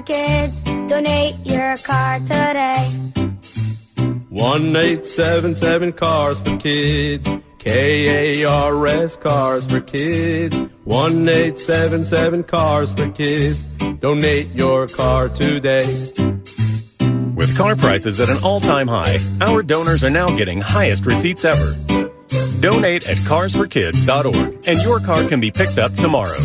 kids. Donate your car today. 1-877 Cars for Kids. KARS Cars for Kids. 1-877 Cars for Kids. Donate your car today. With car prices at an all-time high, our donors are now getting highest receipts ever. Donate at carsforkids.org, and your car can be picked up tomorrow.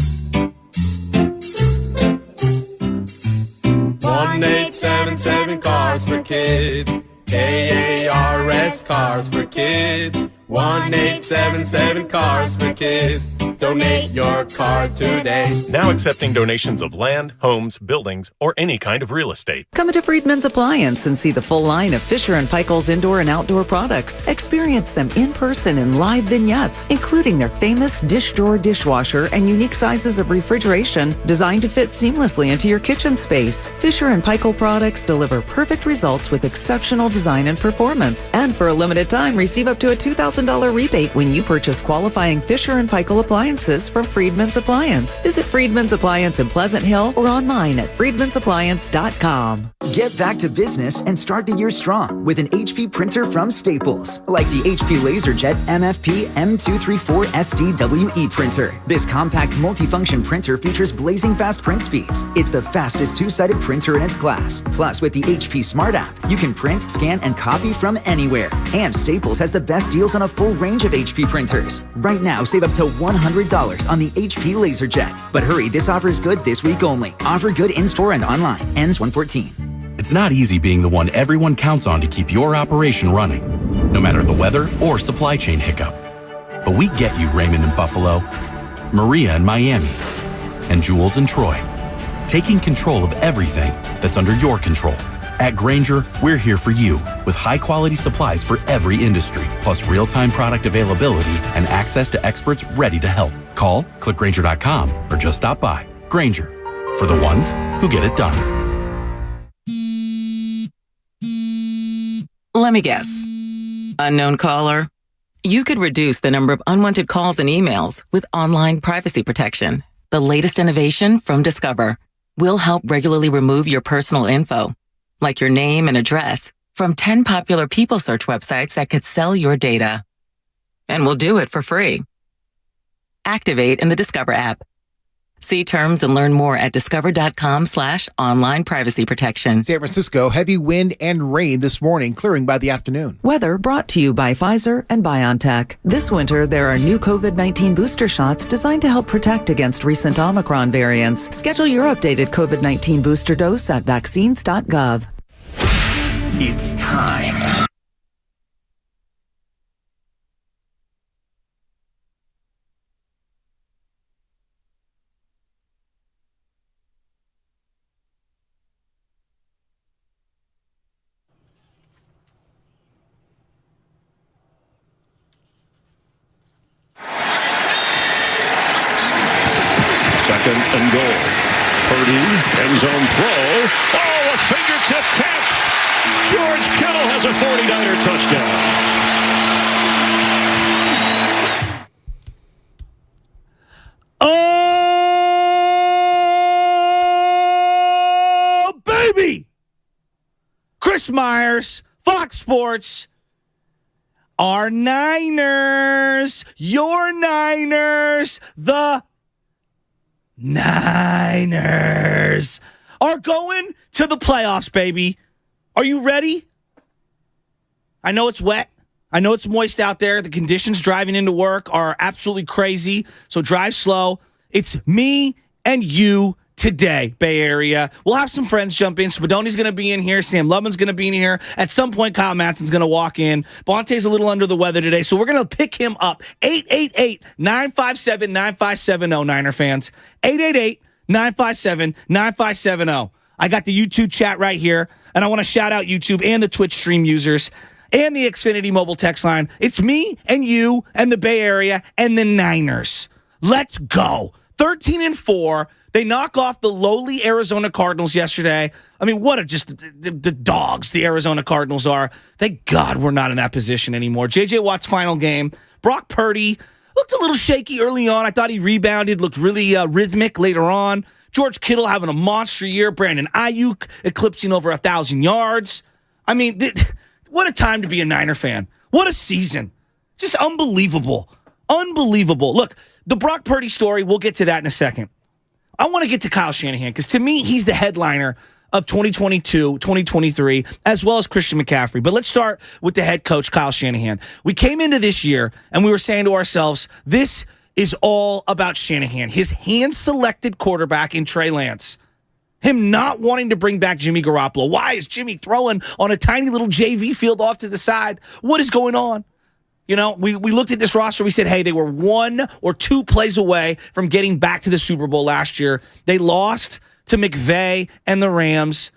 1-877 Cars for Kids. KARS Cars for Kids. 1-877 Cars for Kids. Donate your car today. Now accepting donations of land, homes, buildings, or any kind of real estate. Come into Friedman's Appliance and see the full line of Fisher & Paykel's indoor and outdoor products. Experience them in person in live vignettes, including their famous dish drawer dishwasher and unique sizes of refrigeration designed to fit seamlessly into your kitchen space. Fisher & Paykel products deliver perfect results with exceptional design and performance. And for a limited time, receive up to a $2,000 rebate when you purchase qualifying Fisher & Paykel appliances from Friedman's Appliance. Visit Friedman's Appliance in Pleasant Hill or online at friedmansappliance.com. Get back to business and start the year strong with an HP printer from Staples, like the HP LaserJet MFP M234 SDWE printer. This compact multifunction printer features blazing fast print speeds. It's the fastest two-sided printer in its class. Plus, with the HP Smart app, you can print, scan, and copy from anywhere. And Staples has the best deals on a full range of HP printers. Right now, save up to $100 on the HP LaserJet. But hurry, this offer is good this week only. Offer good in-store and online. Ends 1/14. It's not easy being the one everyone counts on to keep your operation running, no matter the weather or supply chain hiccup. But we get you, Raymond in Buffalo, Maria in Miami, and Jules in Troy, taking control of everything that's under your control. At Grainger, we're here for you with high-quality supplies for every industry, plus real-time product availability and access to experts ready to help. Call, click Grainger.com, or just stop by. Grainger, for the ones who get it done. Let me guess. Unknown caller? You could reduce the number of unwanted calls and emails with online privacy protection. The latest innovation from Discover will help regularly remove your personal info, like your name and address, from 10 popular people search websites that could sell your data. And we'll do it for free. Activate in the Discover app. See terms and learn more at discover.com/online privacy protection. San Francisco, heavy wind and rain this morning, clearing by the afternoon. Weather brought to you by Pfizer and BioNTech. This winter, there are new COVID-19 booster shots designed to help protect against recent Omicron variants. Schedule your updated COVID-19 booster dose at vaccines.gov. It's time. Second and goal. Purdy, end zone throw. Oh, a fingertip catch. George Kittle has a 49er touchdown. Oh, baby! Chris Myers, Fox Sports. Our Niners, your Niners, the Niners are going to the playoffs, baby. Are you ready? I know it's wet. I know it's moist out there. The conditions driving into work are absolutely crazy, so drive slow. It's me and you today, Bay Area. We'll have some friends jump in. Spadoni's going to be in here. Sam Lubman's going to be in here. At some point, Kyle Matson's going to walk in. Bonte's a little under the weather today, so we're going to pick him up. 888-957-9570, Niner fans. 888-957-9570. I got the YouTube chat right here, and I want to shout out YouTube and the Twitch stream users and the Xfinity mobile text line. It's me and you and the Bay Area and the Niners. Let's go. 13-4. They knock off the lowly Arizona Cardinals yesterday. I mean, what the dogs the Arizona Cardinals are. Thank God we're not in that position anymore. J.J. Watt's final game. Brock Purdy looked a little shaky early on. I thought he rebounded, looked really rhythmic later on. George Kittle having a monster year. Brandon Ayuk eclipsing over 1,000 yards. I mean, what a time to be a Niner fan. What a season. Just unbelievable. Unbelievable. Look, the Brock Purdy story, we'll get to that in a second. I want to get to Kyle Shanahan because to me, he's the headliner of 2022, 2023, as well as Christian McCaffrey. But let's start with the head coach, Kyle Shanahan. We came into this year and we were saying to ourselves, this is all about Shanahan, his hand-selected quarterback in Trey Lance. Him not wanting to bring back Jimmy Garoppolo. Why is Jimmy throwing on a tiny little JV field off to the side? What is going on? You know, we looked at this roster. We said, hey, they were 1 or 2 plays away from getting back to the Super Bowl last year. They lost to McVay and the Rams,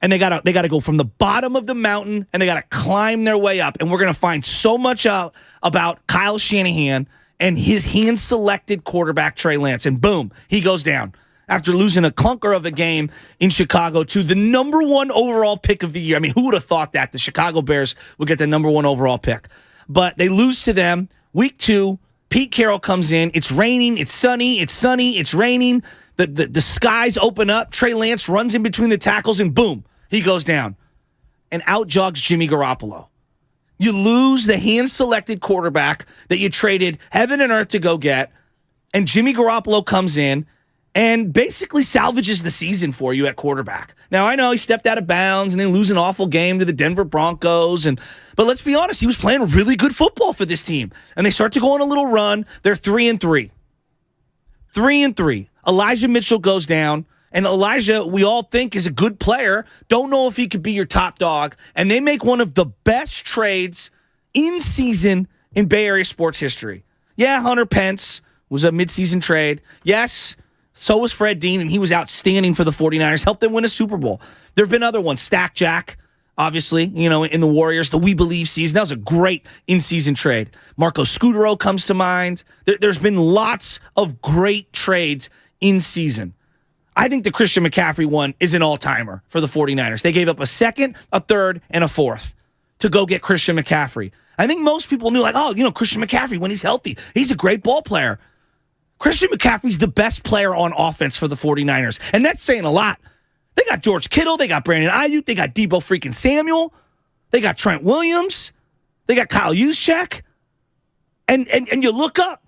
and they got to go from the bottom of the mountain, and they got to climb their way up. And we're going to find so much out about Kyle Shanahan and his hand-selected quarterback, Trey Lance. And boom, he goes down after losing a clunker of a game in Chicago to the number 1 overall pick of the year. I mean, who would have thought that the Chicago Bears would get the number 1 overall pick? But they lose to them. Week 2, Pete Carroll comes in. It's raining. It's sunny. It's raining. The skies open up. Trey Lance runs in between the tackles, and boom, he goes down. And out jogs Jimmy Garoppolo. You lose the hand-selected quarterback that you traded heaven and earth to go get, and Jimmy Garoppolo comes in and basically salvages the season for you at quarterback. Now, I know he stepped out of bounds and then lose an awful game to the Denver Broncos, but let's be honest, he was playing really good football for this team. And they start to go on a little run. They're 3-3. 3-3. Elijah Mitchell goes down, and Elijah, we all think, is a good player. Don't know if he could be your top dog. And they make one of the best trades in season in Bay Area sports history. Yeah, Hunter Pence was a midseason trade. Yes, so was Fred Dean, and he was outstanding for the 49ers, helped them win a Super Bowl. There have been other ones. Stack Jack, obviously, you know, in the Warriors, the We Believe season. That was a great in-season trade. Marco Scudero comes to mind. There's been lots of great trades in season. I think the Christian McCaffrey one is an all-timer for the 49ers. They gave up a second, a third, and a fourth to go get Christian McCaffrey. I think most people knew, like, oh, you know, Christian McCaffrey, when he's healthy, he's a great ball player. Christian McCaffrey's the best player on offense for the 49ers, and that's saying a lot. They got George Kittle, they got Brandon Ayuk, they got Debo freaking Samuel, they got Trent Williams, they got Kyle Juszczyk, and you look up,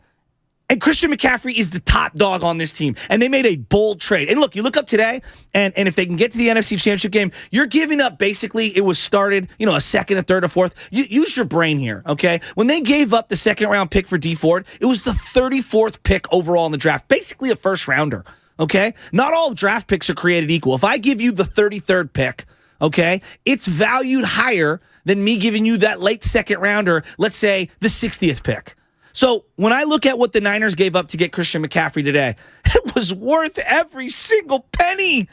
and Christian McCaffrey is the top dog on this team, and they made a bold trade. And look, you look up today, and if they can get to the NFC Championship game, you're giving up basically, it was started, you know, a second, a third, a fourth. Use your brain here, okay? When they gave up the second-round pick for Dee Ford, it was the 34th pick overall in the draft, basically a first-rounder, okay? Not all draft picks are created equal. If I give you the 33rd pick, okay, it's valued higher than me giving you that late second-rounder, let's say the 60th pick. So when I look at what the Niners gave up to get Christian McCaffrey today, it was worth every single penny.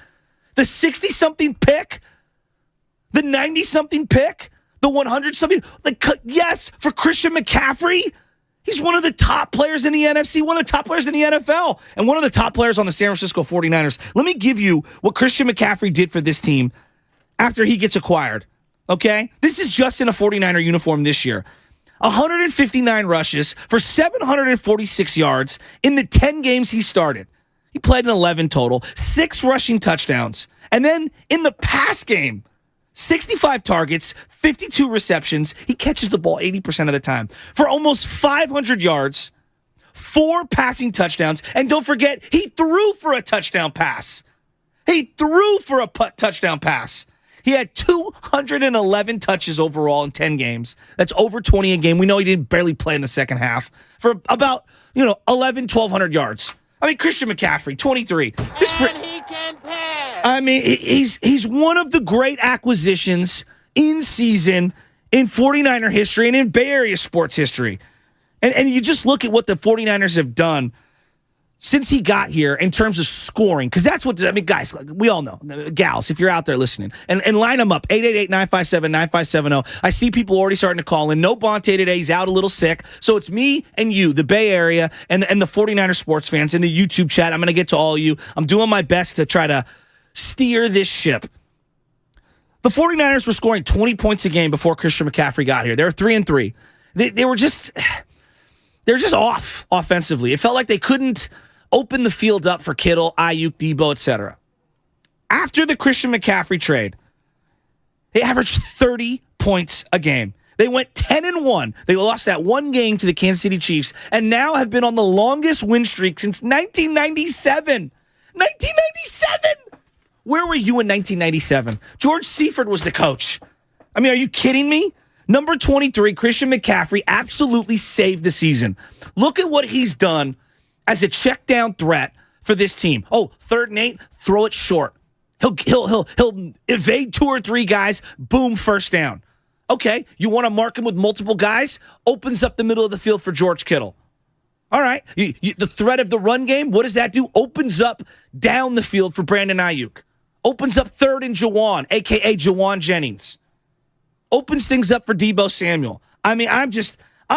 The 60-something pick, the 90-something pick, the 100-something. Like, yes, for Christian McCaffrey, he's one of the top players in the NFC, one of the top players in the NFL, and one of the top players on the San Francisco 49ers. Let me give you what Christian McCaffrey did for this team after he gets acquired, okay? This is just in a 49er uniform this year. 159 rushes for 746 yards in the 10 games he started. He played in 11 total, 6 rushing touchdowns. And then in the pass game, 65 targets, 52 receptions. He catches the ball 80% of the time for almost 500 yards, 4 passing touchdowns. And don't forget, he threw for a touchdown pass. He threw for a touchdown pass. He had 211 touches overall in 10 games. That's over 20 a game. We know he didn't barely play in the second half for about, 1,200 yards. I mean, Christian McCaffrey, 23. And he can pass. I mean, he's one of the great acquisitions in season, in 49er history, and in Bay Area sports history. And you just look at what the 49ers have done since he got here in terms of scoring, because that's what, I mean, guys, we all know, gals, if you're out there listening, and line them up, 888-957-9570. I see people already starting to call in. No Bonte today. He's out a little sick. So it's me and you, the Bay Area, and the 49er sports fans in the YouTube chat. I'm going to get to all of you. I'm doing my best to try to steer this ship. The 49ers were scoring 20 points a game before Christian McCaffrey got here. They were 3-3. They were just off offensively. It felt like they couldn't open the field up for Kittle, Ayuk, Debo, etc. After the Christian McCaffrey trade, they averaged 30 points a game. They went 10-1. They lost that one game to the Kansas City Chiefs and now have been on the longest win streak since 1997. 1997! Where were you in 1997? George Seifert was the coach. I mean, are you kidding me? Number 23, Christian McCaffrey, absolutely saved the season. Look at what he's done as a check down threat for this team. Oh, 3rd and 8, throw it short. He'll evade 2 or 3 guys, boom, first down. Okay, you want to mark him with multiple guys? Opens up the middle of the field for George Kittle. All right, the threat of the run game, what does that do? Opens up down the field for Brandon Ayuk. Opens up 3rd and Jawan, a.k.a. Jawan Jennings. Opens things up for Debo Samuel. I mean, I'm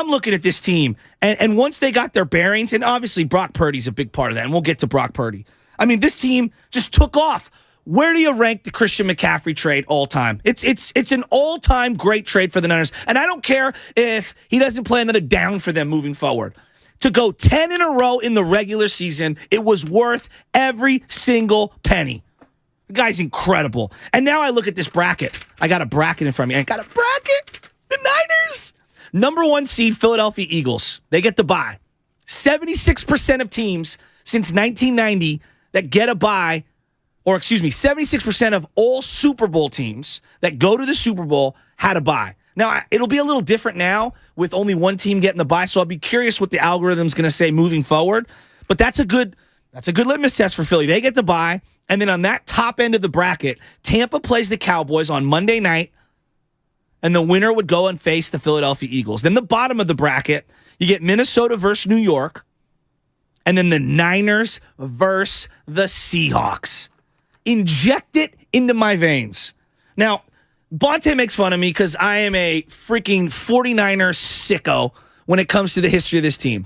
looking at this team, and once they got their bearings, and obviously Brock Purdy's a big part of that, and we'll get to Brock Purdy. I mean, this team just took off. Where do you rank the Christian McCaffrey trade all time? It's an all-time great trade for the Niners, and I don't care if he doesn't play another down for them moving forward. To go 10 in a row in the regular season, it was worth every single penny. The guy's incredible. And now I look at this bracket. I got a bracket in front of me. I got a bracket. The Niners. Number 1 seed, Philadelphia Eagles. They get the bye. 76% of teams since 1990 that get a bye, 76% of all Super Bowl teams that go to the Super Bowl had a bye. Now, it'll be a little different now with only one team getting the bye, so I'll be curious what the algorithm's going to say moving forward. But that's a good litmus test for Philly. They get the bye, and then on that top end of the bracket, Tampa plays the Cowboys on Monday night, and the winner would go and face the Philadelphia Eagles. Then the bottom of the bracket, you get Minnesota versus New York, and then the Niners versus the Seahawks. Inject it into my veins. Now, Bonte makes fun of me because I am a freaking 49er sicko when it comes to the history of this team.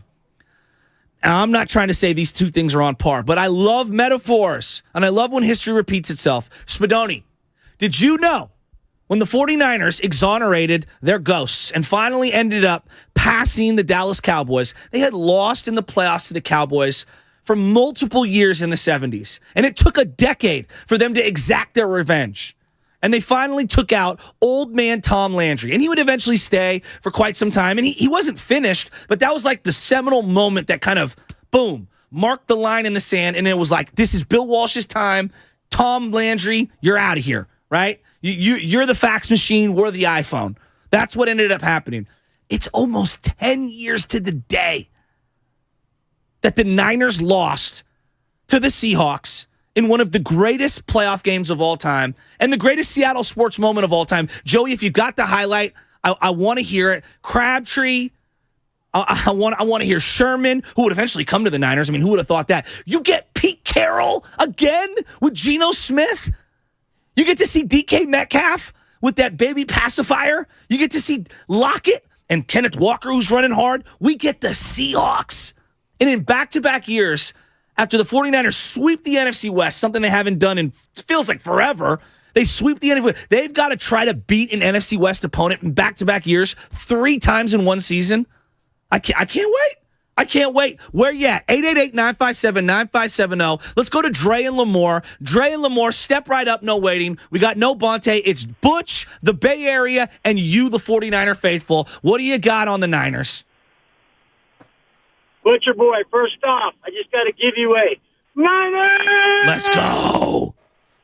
Now, I'm not trying to say these two things are on par, but I love metaphors, and I love when history repeats itself. Spadoni, did you know when the 49ers exonerated their ghosts and finally ended up passing the Dallas Cowboys, they had lost in the playoffs to the Cowboys for multiple years in the 70s, and it took a decade for them to exact their revenge. And they finally took out old man Tom Landry. And he would eventually stay for quite some time. And he wasn't finished, but that was like the seminal moment that kind of, boom, marked the line in the sand. And it was like, this is Bill Walsh's time. Tom Landry, you're out of here, right? You're the fax machine. We're the iPhone. That's what ended up happening. It's almost 10 years to the day that the Niners lost to the Seahawks in one of the greatest playoff games of all time and the greatest Seattle sports moment of all time. Joey, if you got the highlight, I want to hear it. Crabtree, I want to hear Sherman, who would eventually come to the Niners. I mean, who would have thought that? You get Pete Carroll again with Geno Smith. You get to see DK Metcalf with that baby pacifier. You get to see Lockett and Kenneth Walker, who's running hard. We get the Seahawks. And in back-to-back years, after the 49ers sweep the NFC West, something they haven't done in feels like forever, they sweep the NFC West. They've got to try to beat an NFC West opponent in back-to-back years 3 times in one season. I can't wait. I can't wait. Where you at? 888-957-9570. Let's go to Dre and Lamore. Dre and Lamore, step right up, no waiting. We got no Bonte. It's Butch, the Bay Area, and you, the 49er faithful. What do you got on the Niners? Butcher boy, first off, I just got to give you a Niners! Let's go.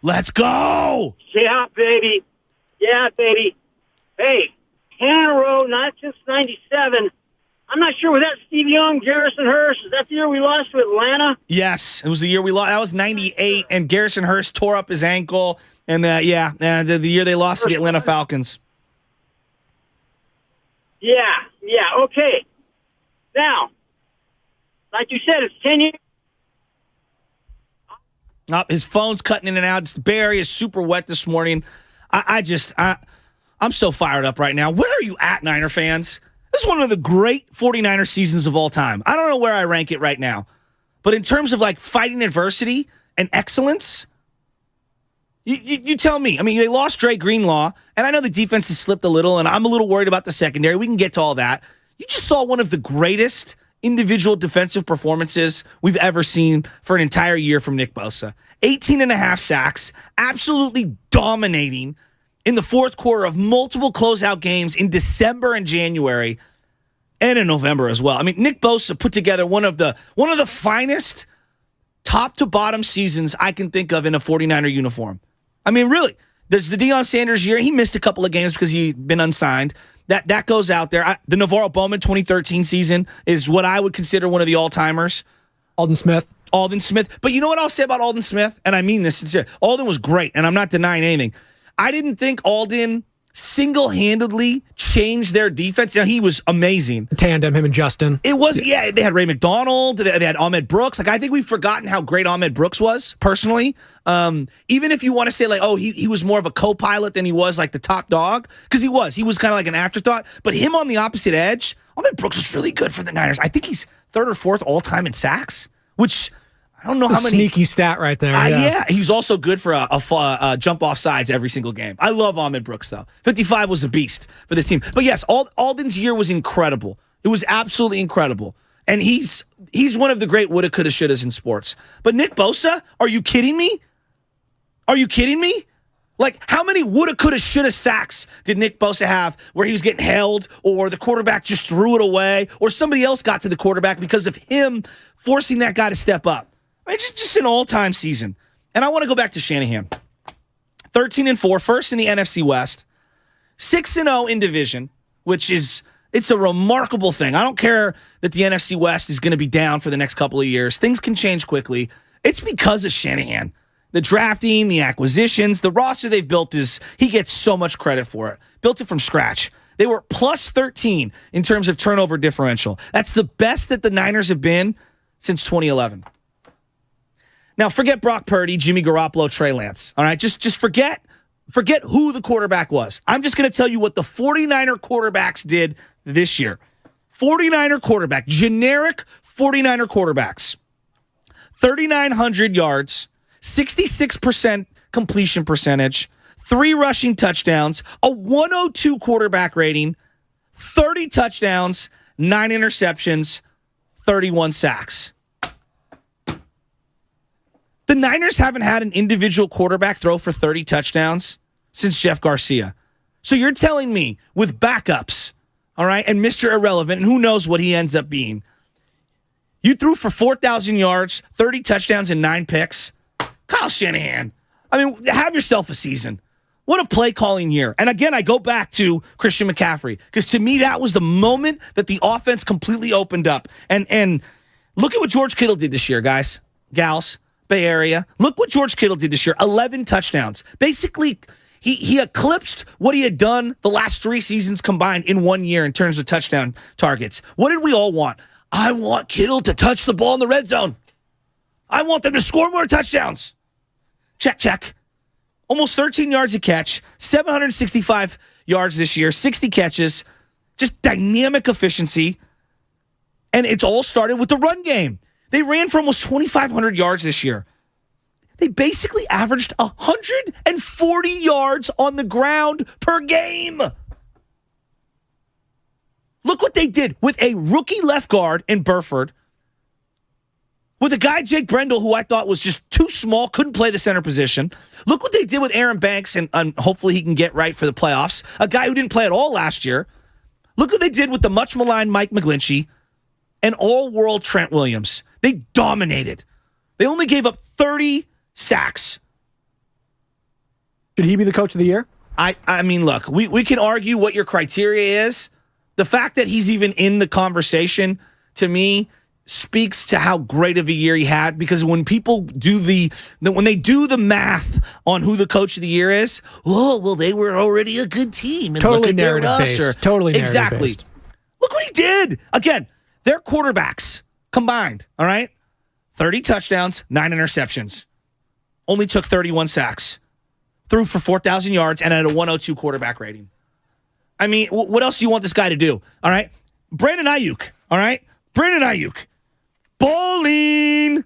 Let's go. Yeah, baby. Yeah, baby. Hey, 10 in a row, not since 97. I'm not sure, was that Steve Young, Garrison Hurst? Is that the year we lost to Atlanta? Yes, it was the year we lost. That was 98, and Garrison Hurst tore up his ankle. And, the year they lost to the Atlanta Falcons. Yeah, okay. Now, like you said, it's 10 years. His phone's cutting in and out. The Bay Area is super wet this morning. I'm so fired up right now. Where are you at, Niner fans? This is one of the great 49er seasons of all time. I don't know where I rank it right now. But in terms of like fighting adversity and excellence, you tell me. I mean, they lost Dre Greenlaw, and I know the defense has slipped a little, and I'm a little worried about the secondary. We can get to all that. You just saw one of the greatest individual defensive performances we've ever seen for an entire year from Nick Bosa. 18.5 sacks, absolutely dominating in the fourth quarter of multiple closeout games in December and January and in November as well. I mean, Nick Bosa put together one of the finest top to bottom seasons I can think of in a 49er uniform. I mean, really, there's the Deion Sanders year. He missed a couple of games because he'd been unsigned. That goes out there. The Navarro Bowman 2013 season is what I would consider one of the all-timers. Alden Smith. But you know what I'll say about Alden Smith? And I mean this sincerely. Alden was great, and I'm not denying anything. I didn't think Alden single-handedly changed their defense. Now, he was amazing. Tandem, him and Justin. It was, yeah, they had Ray McDonald. They had Ahmed Brooks. Like, I think we've forgotten how great Ahmed Brooks was, personally. Even if you want to say, like, oh, he was more of a co-pilot than he was, like, the top dog. Because he was. He was kind of like an afterthought. But him on the opposite edge, Ahmed Brooks was really good for the Niners. I think he's third or fourth all-time in sacks, which I don't know how many. Sneaky stat right there. Yeah, he's also good for a jump off sides every single game. I love Ahmed Brooks, though. 55 was a beast for this team. But yes, Alden's year was incredible. It was absolutely incredible. And he's one of the great woulda, coulda, shouldas in sports. But Nick Bosa, are you kidding me? Are you kidding me? Like, how many woulda, coulda, shoulda sacks did Nick Bosa have where he was getting held, or the quarterback just threw it away, or somebody else got to the quarterback because of him forcing that guy to step up? I mean, just an all-time season. And I want to go back to Shanahan. 13-4, first in the NFC West. 6-0 in division, which is, it's a remarkable thing. I don't care that the NFC West is going to be down for the next couple of years. Things can change quickly. It's because of Shanahan. The drafting, the acquisitions, the roster they've built he gets so much credit for it. Built it from scratch. They were plus 13 in terms of turnover differential. That's the best that the Niners have been since 2011. Now, forget Brock Purdy, Jimmy Garoppolo, Trey Lance. All right, just forget who the quarterback was. I'm just going to tell you what the 49er quarterbacks did this year. 49er quarterback, generic 49er quarterbacks. 3,900 yards, 66% completion percentage, 3 rushing touchdowns, a 102 quarterback rating, 30 touchdowns, 9 interceptions, 31 sacks. The Niners haven't had an individual quarterback throw for 30 touchdowns since Jeff Garcia. So you're telling me with backups, all right, and Mr. Irrelevant, and who knows what he ends up being, you threw for 4,000 yards, 30 touchdowns, and 9 picks? Kyle Shanahan. I mean, have yourself a season. What a play calling year. And again, I go back to Christian McCaffrey, because to me, that was the moment that the offense completely opened up. And look at what George Kittle did this year, guys, gals. Bay Area. Look what George Kittle did this year. 11 touchdowns. Basically, he eclipsed what he had done the last 3 seasons combined in 1 year in terms of touchdown targets. What did we all want? I want Kittle to touch the ball in the red zone. I want them to score more touchdowns. Check. Almost 13 yards a catch, 765 yards this year, 60 catches, just dynamic efficiency. And it's all started with the run game. They ran for almost 2,500 yards this year. They basically averaged 140 yards on the ground per game. Look what they did with a rookie left guard in Burford, with a guy, Jake Brendel, who I thought was just too small, couldn't play the center position. Look what they did with Aaron Banks, and hopefully he can get right for the playoffs, a guy who didn't play at all last year. Look what they did with the much-maligned Mike McGlinchey and all-world Trent Williams. They dominated. They only gave up 30 sacks. Should he be the coach of the year? I mean, look, we can argue what your criteria is. The fact that he's even in the conversation, to me, speaks to how great of a year he had, because when people do when they do the math on who the coach of the year is, oh, well, they were already a good team. And totally look at their narrative-based. roster. Totally exactly. narrative-based. Look what he did. Again, their quarterbacks combined, all right? 30 touchdowns, 9 interceptions. Only took 31 sacks. Threw for 4,000 yards and had a 102 quarterback rating. I mean, what else do you want this guy to do? All right? Brandon Ayuk, all right? Brandon Ayuk. Bowling.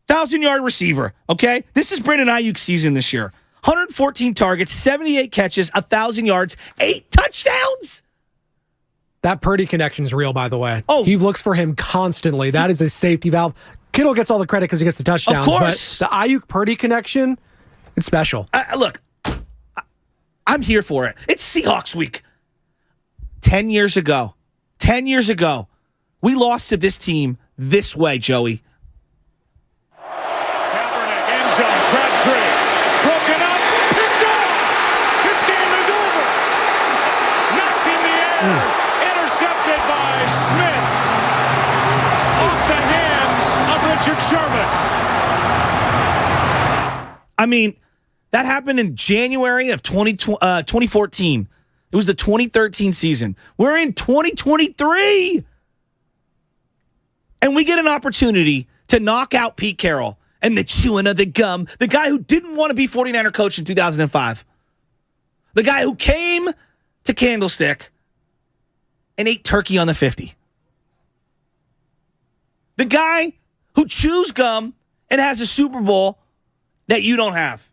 1,000-yard receiver, okay? This is Brandon Ayuk's season this year. 114 targets, 78 catches, 1,000 yards, 8 touchdowns. That Purdy connection is real, by the way. Oh. He looks for him constantly. That is a safety valve. Kittle gets all the credit because he gets the touchdowns. Of course. But the Ayuk-Purdy connection, it's special. Look, I'm here for it. It's Seahawks week. 10 years ago, we lost to this team this way, Joey. Kaepernick, end zone, Crabtree, broken up, picked off. This game is over. Knocked in the air, intercepted by Smith. Off the hands of Richard Sherman. I mean, that happened in January of 2014. It was the 2013 season. We're in 2023. And we get an opportunity to knock out Pete Carroll and the chewing of the gum, the guy who didn't want to be 49er coach in 2005. The guy who came to Candlestick and ate turkey on the 50. The guy who chews gum and has a Super Bowl that you don't have.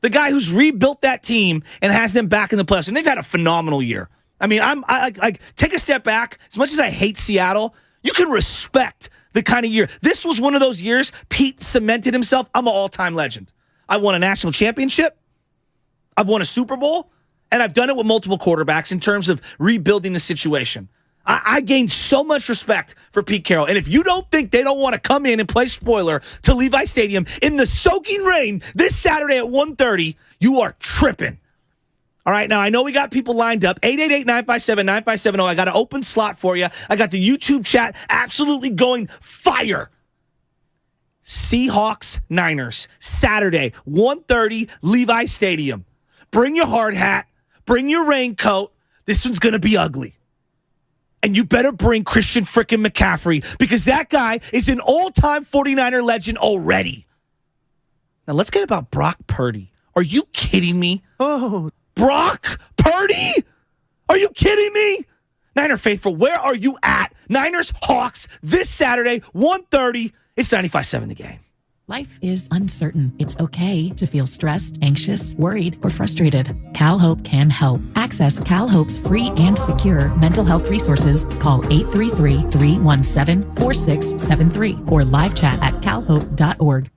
The guy who's rebuilt that team and has them back in the playoffs. And they've had a phenomenal year. I mean, I take a step back. As much as I hate Seattle, you can respect the kind of year. This was one of those years Pete cemented himself. I'm an all-time legend. I won a national championship. I've won a Super Bowl. And I've done it with multiple quarterbacks in terms of rebuilding the situation. I gained so much respect for Pete Carroll. And if you don't think they don't want to come in and play spoiler to Levi Stadium in the soaking rain this Saturday at 1:30, you are tripping. All right, now I know we got people lined up. 888-957-9570. I got an open slot for you. I got the YouTube chat absolutely going fire. Seahawks Niners, Saturday, 1:30, Levi Stadium. Bring your hard hat. Bring your raincoat. This one's going to be ugly. And you better bring Christian frickin' McCaffrey because that guy is an all-time 49er legend already. Now let's get about Brock Purdy. Are you kidding me? Oh, Brock Purdy? Are you kidding me? Niner faithful, where are you at? Niners Hawks this Saturday, 1:30. It's 95.7 the game. Life is uncertain. It's okay to feel stressed, anxious, worried, or frustrated. CalHope can help. Access CalHope's free and secure mental health resources. Call 833-317-4673 or live chat at calhope.org.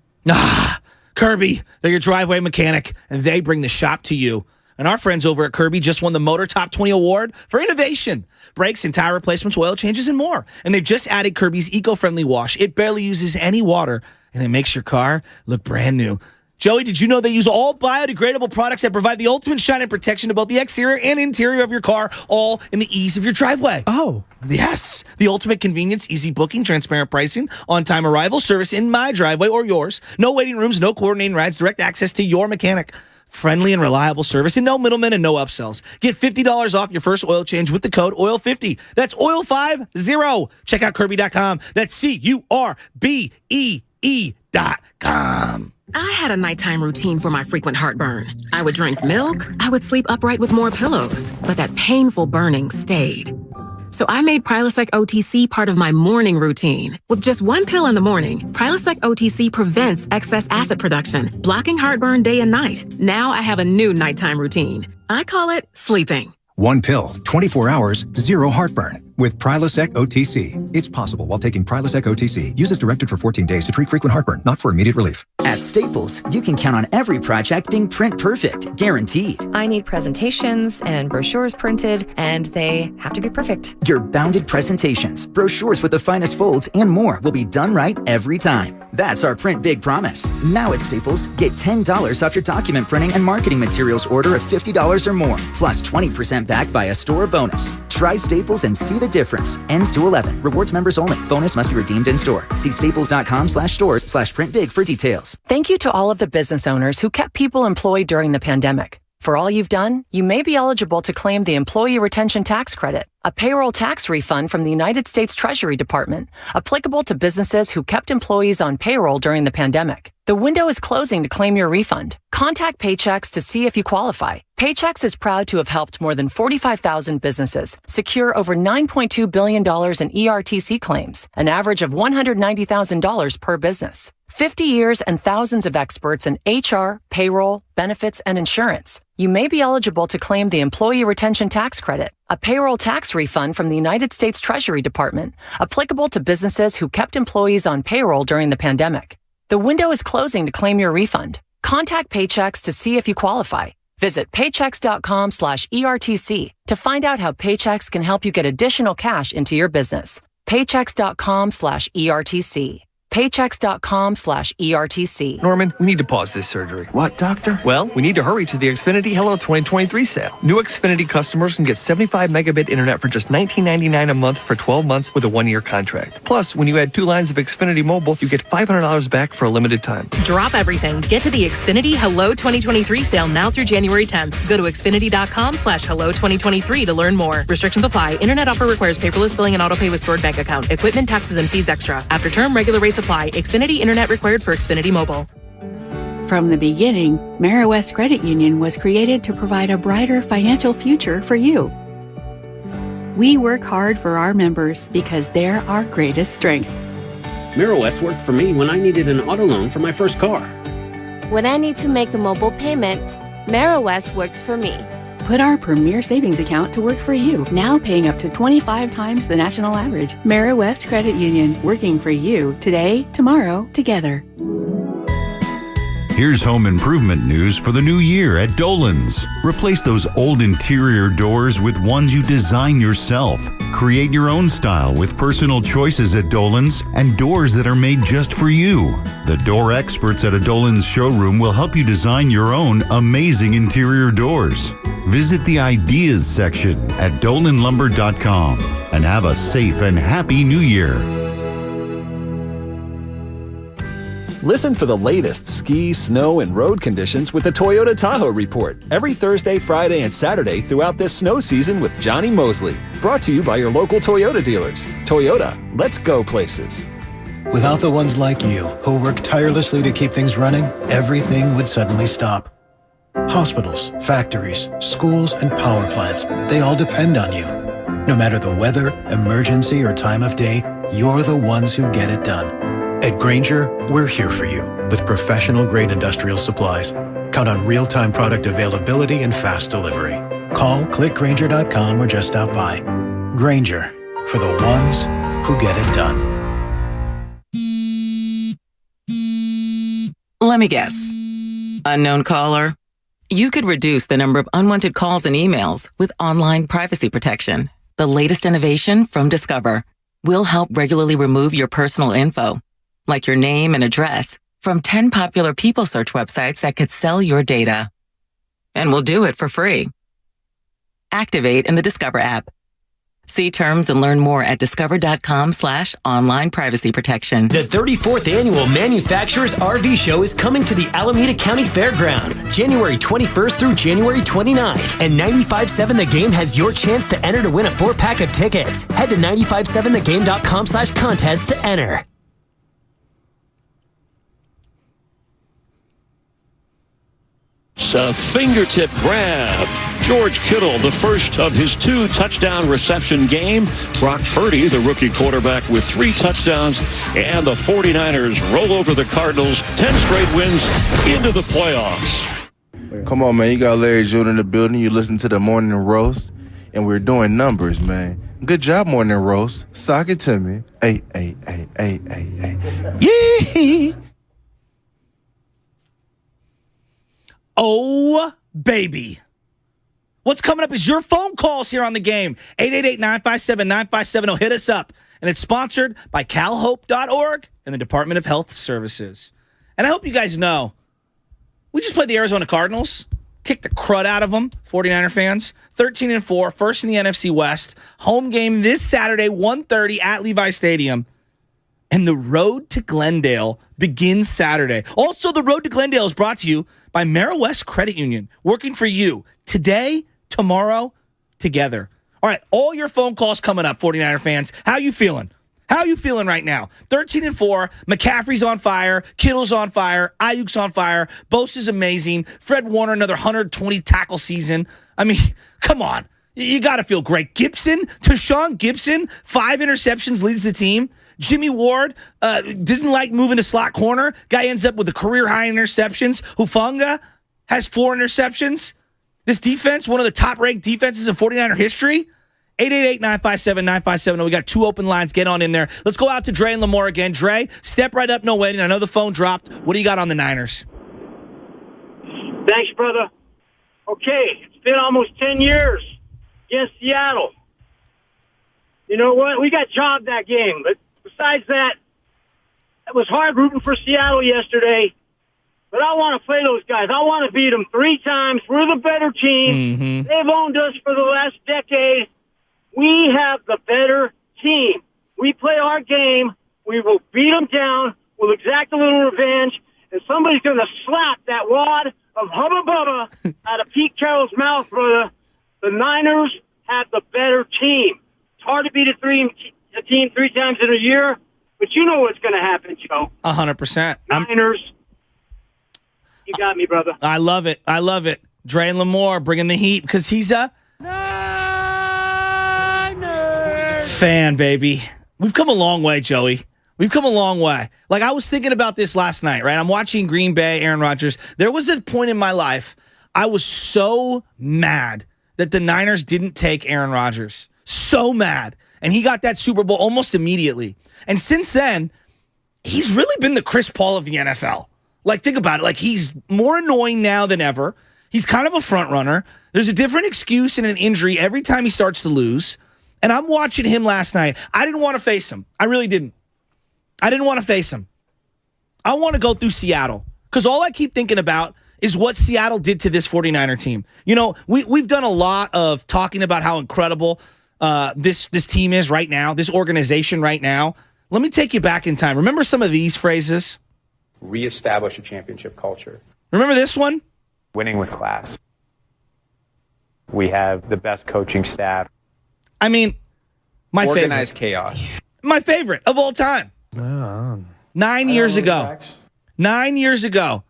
Kirby, they're your driveway mechanic, and they bring the shop to you. And our friends over at Kirby just won the Motor Top 20 Award for innovation. Brakes and tire replacements, oil changes, and more. And they've just added Kirby's eco-friendly wash. It barely uses any water, and it makes your car look brand new. Joey, did you know they use all biodegradable products that provide the ultimate shine and protection to both the exterior and interior of your car, all in the ease of your driveway? Oh. Yes. The ultimate convenience, easy booking, transparent pricing, on-time arrival, service in my driveway or yours. No waiting rooms, no coordinating rides, direct access to your mechanic. Friendly and reliable service and no middlemen and no upsells. Get $50 off your first oil change with the code OIL50. That's OIL50. Check out Kirby.com. That's CURBEE.com. I had a nighttime routine for my frequent heartburn. I would drink milk. I would sleep upright with more pillows. But that painful burning stayed. So I made Prilosec OTC part of my morning routine. With just one pill in the morning, Prilosec OTC prevents excess acid production, blocking heartburn day and night. Now I have a new nighttime routine. I call it sleeping. One pill, 24 hours, zero heartburn. With Prilosec OTC. It's possible while taking Prilosec OTC. Use as directed for 14 days to treat frequent heartburn, not for immediate relief. At Staples, you can count on every project being print perfect, guaranteed. I need presentations and brochures printed, and they have to be perfect. Your bounded presentations, brochures with the finest folds, and more will be done right every time. That's our Print Big promise. Now at Staples, get $10 off your document printing and marketing materials order of $50 or more, plus 20% back via store bonus. Try Staples and see the difference. Ends 2/11. Rewards members only. Bonus must be redeemed in store. See staples.com/stores/printbig for details. Thank you to all of the business owners who kept people employed during the pandemic. For all you've done, you may be eligible to claim the Employee Retention Tax Credit, a payroll tax refund from the United States Treasury Department, applicable to businesses who kept employees on payroll during the pandemic. The window is closing to claim your refund. Contact Paychex to see if you qualify. Paychex is proud to have helped more than 45,000 businesses secure over $9.2 billion in ERTC claims, an average of $190,000 per business. 50 years and thousands of experts in HR, payroll, benefits, and insurance. you may be eligible to claim the Employee Retention Tax Credit, a payroll tax refund from the United States Treasury Department, applicable to businesses who kept employees on payroll during the pandemic. The window is closing to claim your refund. Contact Paychex to see if you qualify. Visit paychex.com/ERTC to find out how Paychex can help you get additional cash into your business. Paychex.com/ERTC. Paychex.com/ERTC. Norman, we need to pause this surgery. What, doctor? Well, we need to hurry to the Xfinity Hello 2023 sale. New Xfinity customers can get 75 megabit internet for just $19.99 a month for 12 months with a 1-year contract. Plus, when you add 2 lines of Xfinity Mobile, you get $500 back for a limited time. Drop everything. Get to the Xfinity Hello 2023 sale now through January 10th. Go to Xfinity.com/Hello 2023 to learn more. Restrictions apply. Internet offer requires paperless billing and autopay with stored bank account. Equipment, taxes, and fees extra. After term, regular rates apply. Xfinity Internet required for Xfinity Mobile. From the beginning, West Credit Union was created to provide a brighter financial future for you. We work hard for our members because they're our greatest strength. West worked for me when I needed an auto loan for my first car. When I need to make a mobile payment, West works for me. Put our premier savings account to work for you, now paying up to 25 times the national average. West Credit Union, working for you today, tomorrow, together. Here's home improvement news for the new year at Dolan's. Replace those old interior doors with ones you design yourself. Create your own style with personal choices at Dolan's and doors that are made just for you. The door experts at a Dolan's showroom will help you design your own amazing interior doors. Visit the Ideas section at dolanlumber.com and have a safe and happy new year. Listen for the latest ski, snow, and road conditions with the Toyota Tahoe Report every Thursday, Friday, and Saturday throughout this snow season with Johnny Mosley. Brought to you by your local Toyota dealers. Toyota, let's go places. Without the ones like you who work tirelessly to keep things running, everything would suddenly stop. Hospitals, factories, schools, and power plants, they all depend on you. No matter the weather, emergency, or time of day, you're the ones who get it done. At Grainger, we're here for you with professional-grade industrial supplies. Count on real-time product availability and fast delivery. Call, clickgrainger.com, or just stop by. Grainger, for the ones who get it done. Let me guess. Unknown caller? You could reduce the number of unwanted calls and emails with online privacy protection. The latest innovation from Discover will help regularly remove your personal info, like your name and address, from 10 popular people search websites that could sell your data. And we'll do it for free. Activate in the Discover app. See terms and learn more at discover.com/online privacy protection. The 34th Annual Manufacturers RV Show is coming to the Alameda County Fairgrounds, January 21st through January 29th. And 95.7 The Game has your chance to enter to win a 4-pack of tickets. Head to 957thegame.com/contest to enter. It's a fingertip grab. George Kittle, the first of his 2 touchdown reception game. Brock Purdy, the rookie quarterback, with 3 touchdowns. And the 49ers roll over the Cardinals. 10 straight wins into the playoffs. Come on, man. You got Larry June in the building. You listen to the Morning Roast. And we're doing numbers, man. Good job, Morning Roast. Sock it to me. Hey. Yee! Oh, baby. What's coming up is your phone calls here on the game. 888-957-9570. Hit us up. And it's sponsored by calhope.org and the Department of Health Services. And I hope you guys know, we just played the Arizona Cardinals. Kicked the crud out of them, 49er fans. 13-4, first in the NFC West. Home game this Saturday, 1:30 at Levi Stadium. And the road to Glendale begins Saturday. Also, the road to Glendale is brought to you by West Credit Union, working for you today, tomorrow, together. All right, all your phone calls coming up, 49er fans. How you feeling? How you feeling right now? 13-4, McCaffrey's on fire, Kittle's on fire, Ayuk's on fire, Bosa's amazing, Fred Warner, another 120 tackle season. I mean, come on. You got to feel great. Tashawn Gibson, 5 interceptions, leads the team. Jimmy Ward doesn't like moving to slot corner. Guy ends up with a career-high interceptions. Hufanga has 4 interceptions. This defense, one of the top-ranked defenses in 49er history. 888-957-9570. We got 2 open lines. Get on in there. Let's go out to Dre and Lamar again. Dre, step right up, no waiting. I know the phone dropped. What do you got on the Niners? Thanks, brother. Okay, it's been almost 10 years against Seattle. You know what? We got jobbed that game. But besides that, it was hard rooting for Seattle yesterday. But I want to play those guys. I want to beat them 3 times. We're the better team. Mm-hmm. They've owned us for the last decade. We have the better team. We play our game. We will beat them down. We'll exact a little revenge. And somebody's going to slap that wad of Hubba Bubba out of Pete Carroll's mouth, brother. The Niners have the better team. It's hard to beat a team 3 times in a year, but you know what's going to happen, Joe. 100%. Niners, you got me, brother. I love it. I love it. Dre and Lamar bringing the heat because he's a fan, baby. We've come a long way, Joey. We've come a long way. Like, I was thinking about this last night, right? I'm watching Green Bay, Aaron Rodgers. There was a point in my life I was so mad that the Niners didn't take Aaron Rodgers. So mad. And he got that Super Bowl almost immediately. And since then, he's really been the Chris Paul of the NFL. Like, think about it. Like, he's more annoying now than ever. He's kind of a front runner. There's a different excuse and an injury every time he starts to lose. And I'm watching him last night. I didn't want to face him. I really didn't. I didn't want to face him. I want to go through Seattle because all I keep thinking about is what Seattle did to this 49er team. You know, we've done a lot of talking about how incredible this team is right now, this organization right now. Let me take you back in time. Remember some of these phrases? Reestablish a championship culture. Remember this one? Winning with class. We have the best coaching staff. I mean, my favorite. Organized chaos. My favorite of all time. 9 years ago. 9 years ago.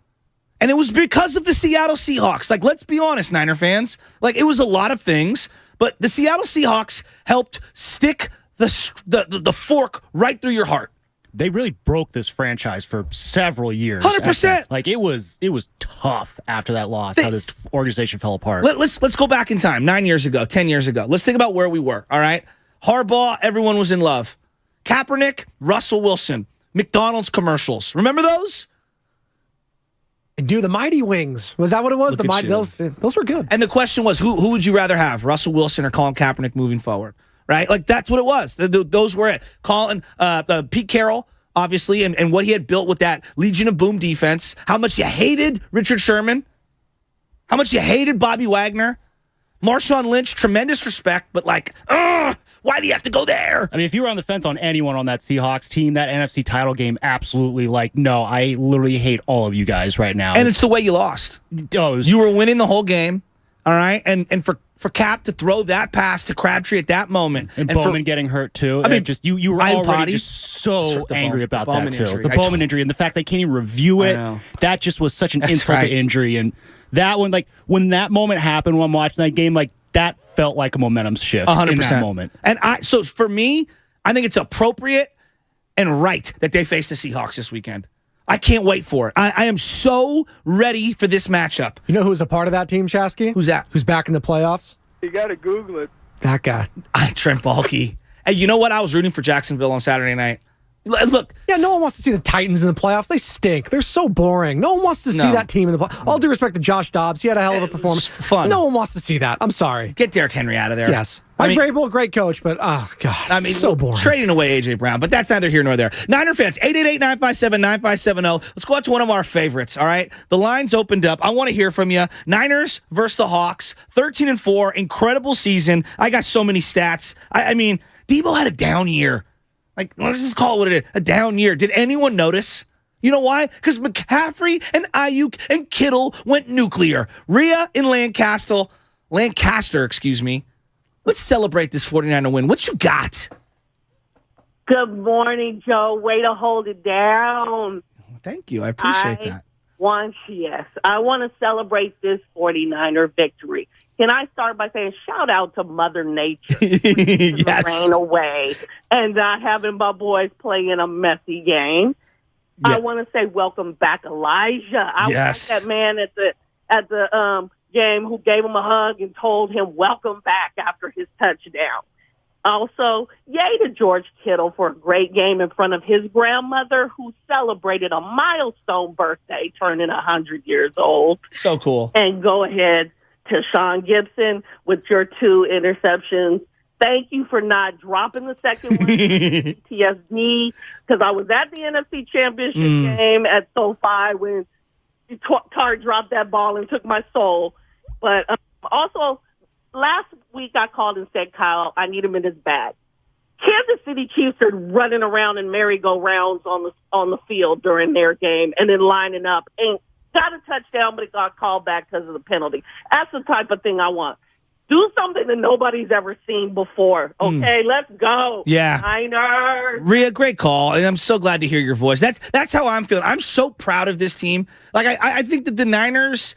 And it was because of the Seattle Seahawks. Like, let's be honest, Niner fans. Like, it was a lot of things, but the Seattle Seahawks helped stick the fork right through your heart. They really broke this franchise for several years. 100%. Like, it was tough after that loss, how this organization fell apart. Let's go back in time, 9 years ago, 10 years ago. Let's think about where we were, all right? Harbaugh, everyone was in love. Kaepernick, Russell Wilson, McDonald's commercials. Remember those? Do the Mighty Wings. Was that what it was? Look The at Mighty, you. those were good. And the question was, who would you rather have, Russell Wilson or Colin Kaepernick moving forward? Right? Like, that's what it was. Those were it. Colin, Pete Carroll, obviously, and what he had built with that Legion of Boom defense. How much you hated Richard Sherman. How much you hated Bobby Wagner. Marshawn Lynch, tremendous respect, but like, why do you have to go there? I mean, if you were on the fence on anyone on that Seahawks team, that NFC title game, absolutely, like, no, I literally hate all of you guys right now. And it's the way you lost. You were winning the whole game, all right? And for Cap to throw that pass to Crabtree at that moment. And Bowman getting hurt, too. I mean, just you were already just so angry about that, too. The Bowman injury and the fact they can't even review it, that just was such an insult to injury. And that one, like, when that moment happened when I'm watching that game, like, that felt like a momentum shift 100%. in that moment. And so for me, I think it's appropriate and right that they face the Seahawks this weekend. I can't wait for it. I am so ready for this matchup. You know who's a part of that team, Shasky? Who's that? Who's back in the playoffs? You got to Google it. That guy. Trent Baalke. Hey, you know what? I was rooting for Jacksonville on Saturday night. Look. Yeah, no one wants to see the Titans in the playoffs. They stink. They're so boring. No one wants to see that team in the playoffs. All due respect to Josh Dobbs. He had a hell of a performance. Fun. No one wants to see that. I'm sorry. Get Derrick Henry out of there. Yes. Mike Vrabel, great coach, but, oh, God. I mean, so boring. Trading away A.J. Brown, but that's neither here nor there. Niner fans, 888-957-9570. Let's go out to one of our favorites, all right? The line's opened up. I want to hear from you. Niners versus the Hawks, 13-4, incredible season. I got so many stats. I mean, Debo had a down year. Like, let's just call it what it is, a down year. Did anyone notice? You know why? Because McCaffrey and Ayuk and Kittle went nuclear. Rhea in Lancaster, excuse me. Let's celebrate this 49er win. What you got? Good morning, Joe. Way to hold it down. Thank you. I appreciate that. I want to celebrate this 49er victory. Can I start by saying shout out to Mother Nature? Yes. Rain away and not having my boys play in a messy game. Yeah. I want to say welcome back, Elijah. I was that man at the game who gave him a hug and told him welcome back after his touchdown. Also, yay to George Kittle for a great game in front of his grandmother, who celebrated a milestone birthday, turning 100 years old. So cool. And go ahead to Sean Gibson with your 2 interceptions. Thank you for not dropping the second one, PTSD, because I was at the NFC Championship game at SoFi when Tar dropped that ball and took my soul. But also, last week I called and said, Kyle, I need him in his bag. Kansas City Chiefs are running around in merry-go-rounds on the field during their game and then lining up. And got a touchdown, but it got called back because of the penalty. That's the type of thing I want. Do something that nobody's ever seen before. Okay, let's go. Yeah. Niners. Rhea, great call. And I'm so glad to hear your voice. That's how I'm feeling. I'm so proud of this team. Like, I think that the Niners,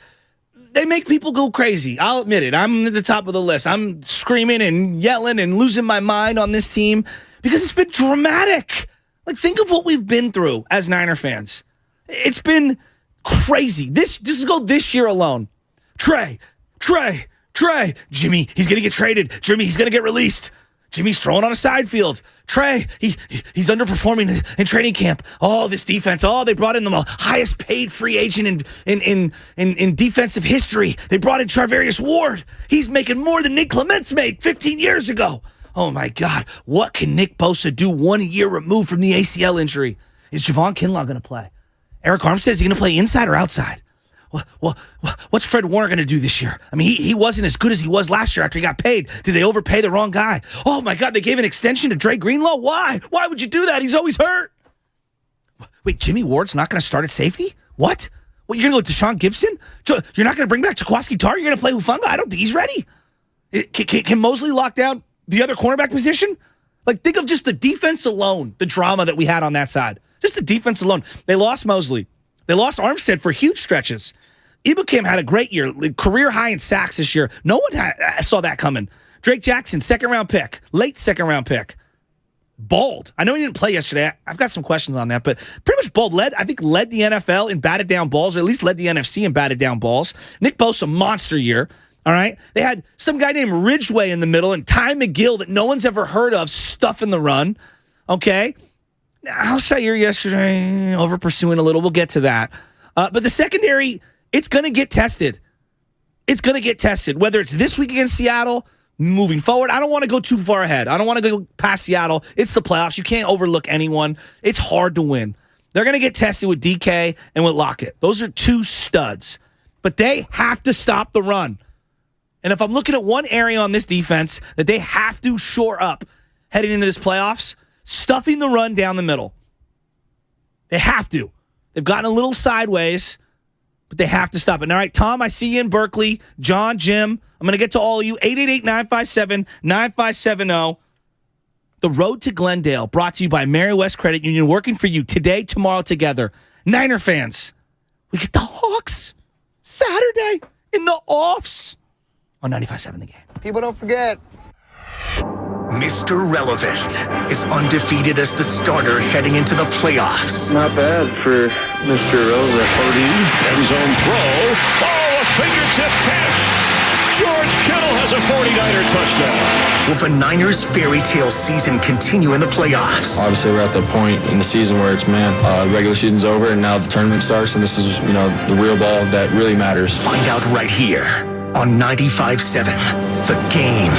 they make people go crazy. I'll admit it. I'm at the top of the list. I'm screaming and yelling and losing my mind on this team because it's been dramatic. Like, think of what we've been through as Niner fans. It's been crazy. This year alone. Trey. Jimmy, he's going to get traded. Jimmy, he's going to get released. Jimmy's throwing on a side field. Trey, he's underperforming in training camp. Oh, this defense. Oh, they brought in the highest paid free agent in defensive history. They brought in Charvarius Ward. He's making more than Nick Clements made 15 years ago. Oh, my God. What can Nick Bosa do 1 year removed from the ACL injury? Is Javon Kinlaw going to play? Eric Armstead, is he going to play inside or outside? What's Fred Warner going to do this year? I mean, he wasn't as good as he was last year after he got paid. Did they overpay the wrong guy? Oh, my God, they gave an extension to Dre Greenlaw? Why? Why would you do that? He's always hurt. Wait, Jimmy Ward's not going to start at safety? What? You're going to go with Deshaun Gibson? You're not going to bring back Jaquiski Tarr? You're going to play Hufanga? I don't think he's ready. Can Mosley lock down the other cornerback position? Like, think of just the defense alone, the drama that we had on that side. Just the defense alone. They lost Mosley. They lost Armstead for huge stretches. Ibukim had a great year, career high in sacks this year. No one saw that coming. Drake Jackson, late second round pick. Bald. I know he didn't play yesterday. I've got some questions on that, but pretty much Bald led the NFL in batted down balls, or at least led the NFC in batted down balls. Nick Bosa, monster year. All right. They had some guy named Ridgeway in the middle and Ty McGill that no one's ever heard of stuffing the run. Okay. Al-Shaair yesterday, over pursuing a little. We'll get to that. But the secondary, it's going to get tested. It's going to get tested, whether it's this week against Seattle, moving forward. I don't want to go too far ahead. I don't want to go past Seattle. It's the playoffs. You can't overlook anyone. It's hard to win. They're going to get tested with DK and with Lockett. Those are 2 studs. But they have to stop the run. And if I'm looking at one area on this defense that they have to shore up heading into this playoffs, stuffing the run down the middle. They have to. They've gotten a little sideways, but they have to stop it. All right, Tom, I see you in Berkeley. John, Jim, I'm going to get to all of you. 888-957-9570. The Road to Glendale, brought to you by Mary West Credit Union, working for you today, tomorrow, together. Niner fans, we get the Hawks Saturday in the offs on 95.7 The Game. People don't forget. Mr. Relevant is undefeated as the starter heading into the playoffs. Not bad for Mr. Relevant. Purdy, end zone throw. Oh, a fingertip catch. George Kittle has a 49er touchdown. Will the Niners' fairy tale season continue in the playoffs? Obviously, we're at the point in the season where it's, the regular season's over and now the tournament starts, and this is, the real ball that really matters. Find out right here on 95.7 The Game.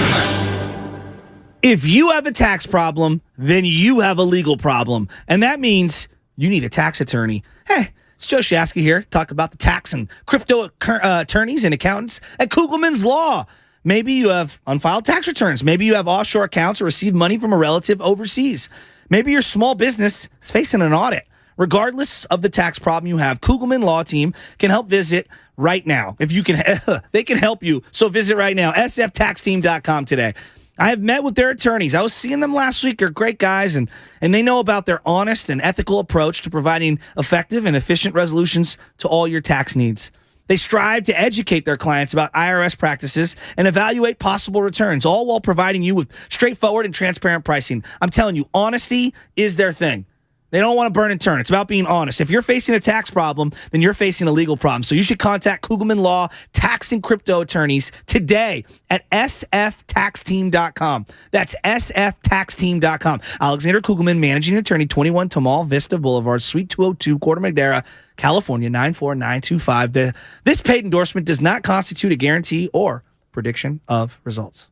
If you have a tax problem, then you have a legal problem. And that means you need a tax attorney. Hey, it's Joe Shasky here. Talk about the tax and crypto attorneys and accountants at Kugelman's Law. Maybe you have unfiled tax returns. Maybe you have offshore accounts or received money from a relative overseas. Maybe your small business is facing an audit. Regardless of the tax problem you have, Kugelman Law Team can help visit right now. If you can, they can help you. So visit right now, sftaxteam.com today. I have met with their attorneys. I was seeing them last week. They're great guys, and they know about their honest and ethical approach to providing effective and efficient resolutions to all your tax needs. They strive to educate their clients about IRS practices and evaluate possible returns, all while providing you with straightforward and transparent pricing. I'm telling you, honesty is their thing. They don't want to burn and turn. It's about being honest. If you're facing a tax problem, then you're facing a legal problem. So you should contact Kugelman Law Tax and Crypto Attorneys today at sftaxteam.com. That's sftaxteam.com. Alexander Kugelman, Managing Attorney, 21 Tamal Vista Boulevard, Suite 202, Corte Madera, California, 94925. This paid endorsement does not constitute a guarantee or prediction of results.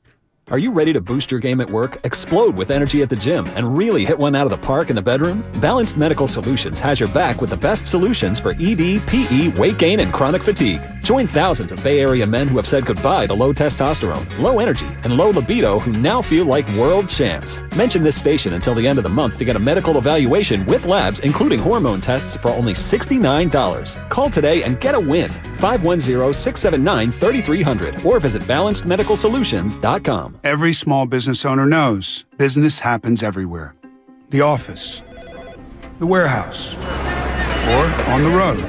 Are you ready to boost your game at work, explode with energy at the gym, and really hit one out of the park in the bedroom? Balanced Medical Solutions has your back with the best solutions for ED, PE, weight gain, and chronic fatigue. Join thousands of Bay Area men who have said goodbye to low testosterone, low energy, and low libido who now feel like world champs. Mention this station until the end of the month to get a medical evaluation with labs, including hormone tests, for only $69. Call today and get a win. 510-679-3300 or visit balancedmedicalsolutions.com. Every small business owner knows business happens everywhere. The office, the warehouse, or on the road.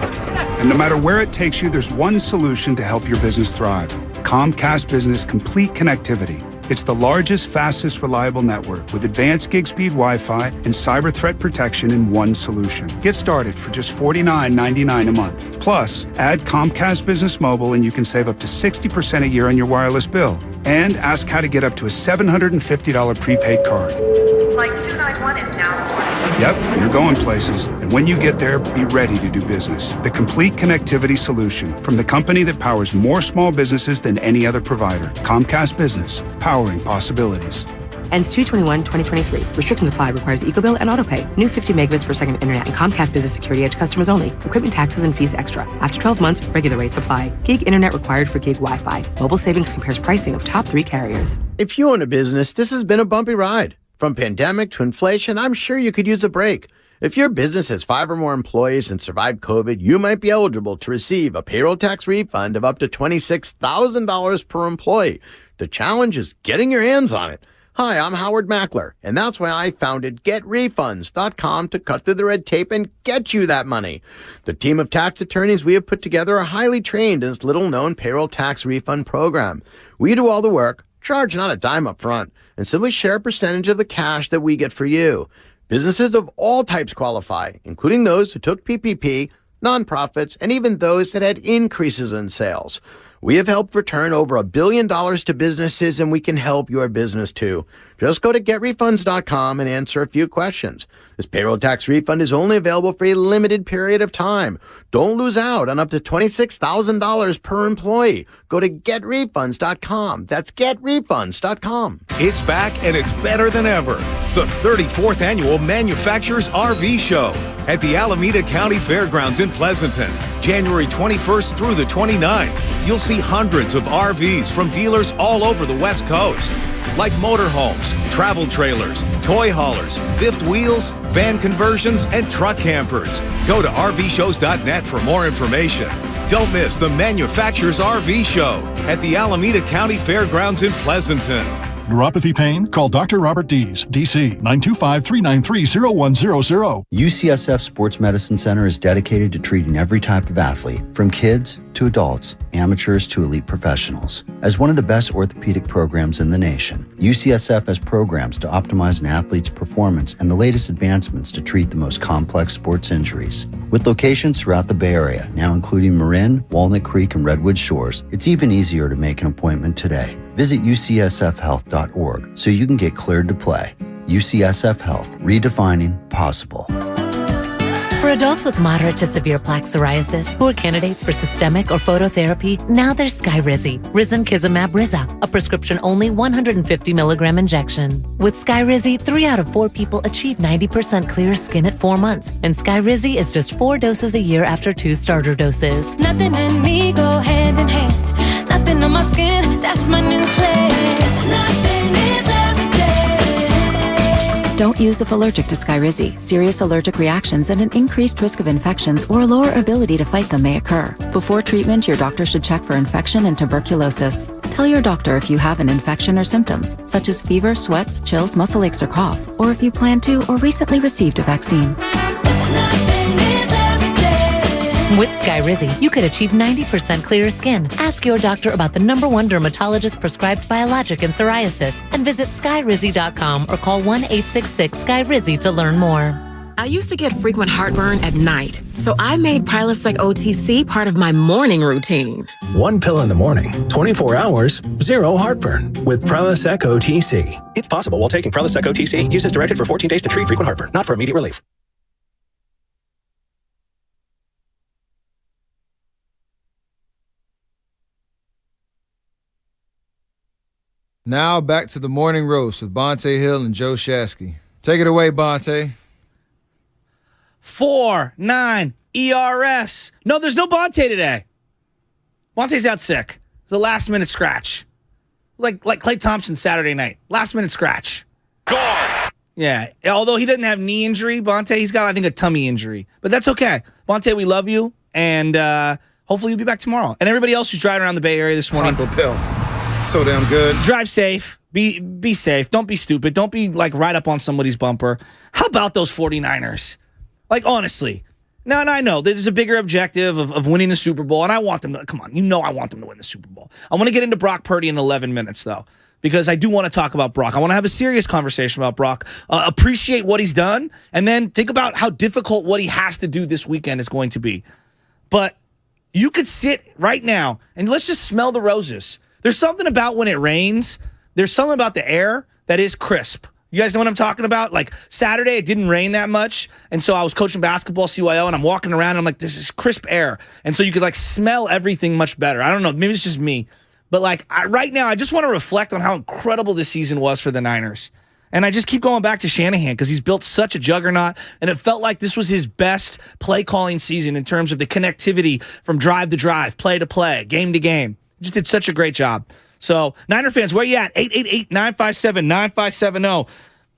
And no matter where it takes you, there's one solution to help your business thrive. Comcast Business Complete Connectivity. It's the largest, fastest, reliable network with advanced gig speed Wi-Fi and cyber threat protection in one solution. Get started for just $49.99 a month. Plus, add Comcast Business Mobile and you can save up to 60% a year on your wireless bill. And ask how to get up to a $750 prepaid card. Flight 291 is now aboard. Yep, you're going places. And when you get there, be ready to do business. The complete connectivity solution from the company that powers more small businesses than any other provider. Comcast Business, powering possibilities. Ends 2/21/2023. Restrictions apply. Requires EcoBill and AutoPay. New 50 megabits per second internet and Comcast Business Security Edge customers only. Equipment taxes and fees extra. After 12 months, regular rates apply. Gig internet required for gig Wi-Fi. Mobile savings compares pricing of top 3 carriers. If you own a business, this has been a bumpy ride. From pandemic to inflation, I'm sure you could use a break. If your business has 5 or more employees and survived COVID, you might be eligible to receive a payroll tax refund of up to $26,000 per employee. The challenge is getting your hands on it. Hi, I'm Howard Mackler, and that's why I founded GetRefunds.com to cut through the red tape and get you that money. The team of tax attorneys we have put together are highly trained in this little-known payroll tax refund program. We do all the work, charge not a dime up front, and simply share a percentage of the cash that we get for you. Businesses of all types qualify, including those who took PPP, nonprofits, and even those that had increases in sales. We have helped return over $1 billion to businesses, and we can help your business too. Just go to getrefunds.com and answer a few questions. This payroll tax refund is only available for a limited period of time. Don't lose out on up to $26,000 per employee. Go to getrefunds.com. That's getrefunds.com. It's back and it's better than ever. The 34th Annual Manufacturers RV Show at the Alameda County Fairgrounds in Pleasanton. January 21st through the 29th. You'll see hundreds of RVs from dealers all over the West Coast. Like motorhomes, travel trailers, toy haulers, fifth wheels, van conversions, and truck campers. Go to RVshows.net for more information. Don't miss the Manufacturers RV Show at the Alameda County Fairgrounds in Pleasanton. Neuropathy pain? Call Dr. Robert Dees, DC, 925-393-0100. UCSF Sports Medicine Center is dedicated to treating every type of athlete, from kids to adults, amateurs to elite professionals. As one of the best orthopedic programs in the nation, UCSF has programs to optimize an athlete's performance and the latest advancements to treat the most complex sports injuries. With locations throughout the Bay Area, now including Marin, Walnut Creek, and Redwood Shores, it's even easier to make an appointment today. Visit ucsfhealth.org so you can get cleared to play. UCSF Health, redefining possible. For adults with moderate to severe plaque psoriasis who are candidates for systemic or phototherapy, now there's Skyrizi, Risankizumab Riza, a prescription-only 150 milligram injection. With Skyrizi, 3 out of 4 people achieve 90% clear skin at 4 months, and Skyrizi is just 4 doses a year after 2 starter doses. Nothing and me go hand in hand. Nothing on my skin, that's my new place. Nothing is everyday. Don't use if allergic to Skyrizi. Serious allergic reactions and an increased risk of infections or a lower ability to fight them may occur. Before treatment, your doctor should check for infection and tuberculosis. Tell your doctor if you have an infection or symptoms, such as fever, sweats, chills, muscle aches, or cough, or if you plan to or recently received a vaccine. With Skyrizi, you could achieve 90% clearer skin. Ask your doctor about the #1 dermatologist prescribed biologic in psoriasis and visit skyrizi.com or call 1-866-SKYRIZI to learn more. I used to get frequent heartburn at night, so I made Prilosec OTC part of my morning routine. One pill in the morning, 24 hours, zero heartburn with Prilosec OTC. It's possible while taking Prilosec OTC. Use as directed for 14 days to treat frequent heartburn, not for immediate relief. Now back to the morning roast with Bonte Hill and Joe Shasky. Take it away, Bonte. 4.9 ERS. No, there's no Bonte today. Bonte's out sick. The last minute scratch. Like Klay Thompson Saturday night. Last minute scratch. Gone. Yeah. Although he doesn't have knee injury, Bonte, he's got, I think, a tummy injury. But that's okay. Bonte, we love you. And hopefully you'll be back tomorrow. And everybody else who's driving around the Bay Area this morning. Taco pill. So damn good. Drive safe. Be safe. Don't be stupid. Don't be like right up on somebody's bumper. How about those 49ers? Like, honestly. Now, and I know there's a bigger objective of winning the Super Bowl, and I want them to, come on, I want them to win the Super Bowl. I want to get into Brock Purdy in 11 minutes, though, because I do want to talk about Brock. I want to have a serious conversation about Brock, appreciate what he's done, and then think about how difficult what he has to do this weekend is going to be. But you could sit right now, and let's just smell the roses. There's something about when it rains, there's something about the air that is crisp. You guys know what I'm talking about? Like Saturday, it didn't rain that much. And so I was coaching basketball, CYO, and I'm walking around and I'm like, this is crisp air. And so you could like smell everything much better. I don't know. Maybe it's just me. But like right now, I just want to reflect on how incredible this season was for the Niners. And I just keep going back to Shanahan because he's built such a juggernaut. And it felt like this was his best play calling season in terms of the connectivity from drive to drive, play to play, game to game. He just did such a great job. So, Niner fans, where you at? 888-957-9570.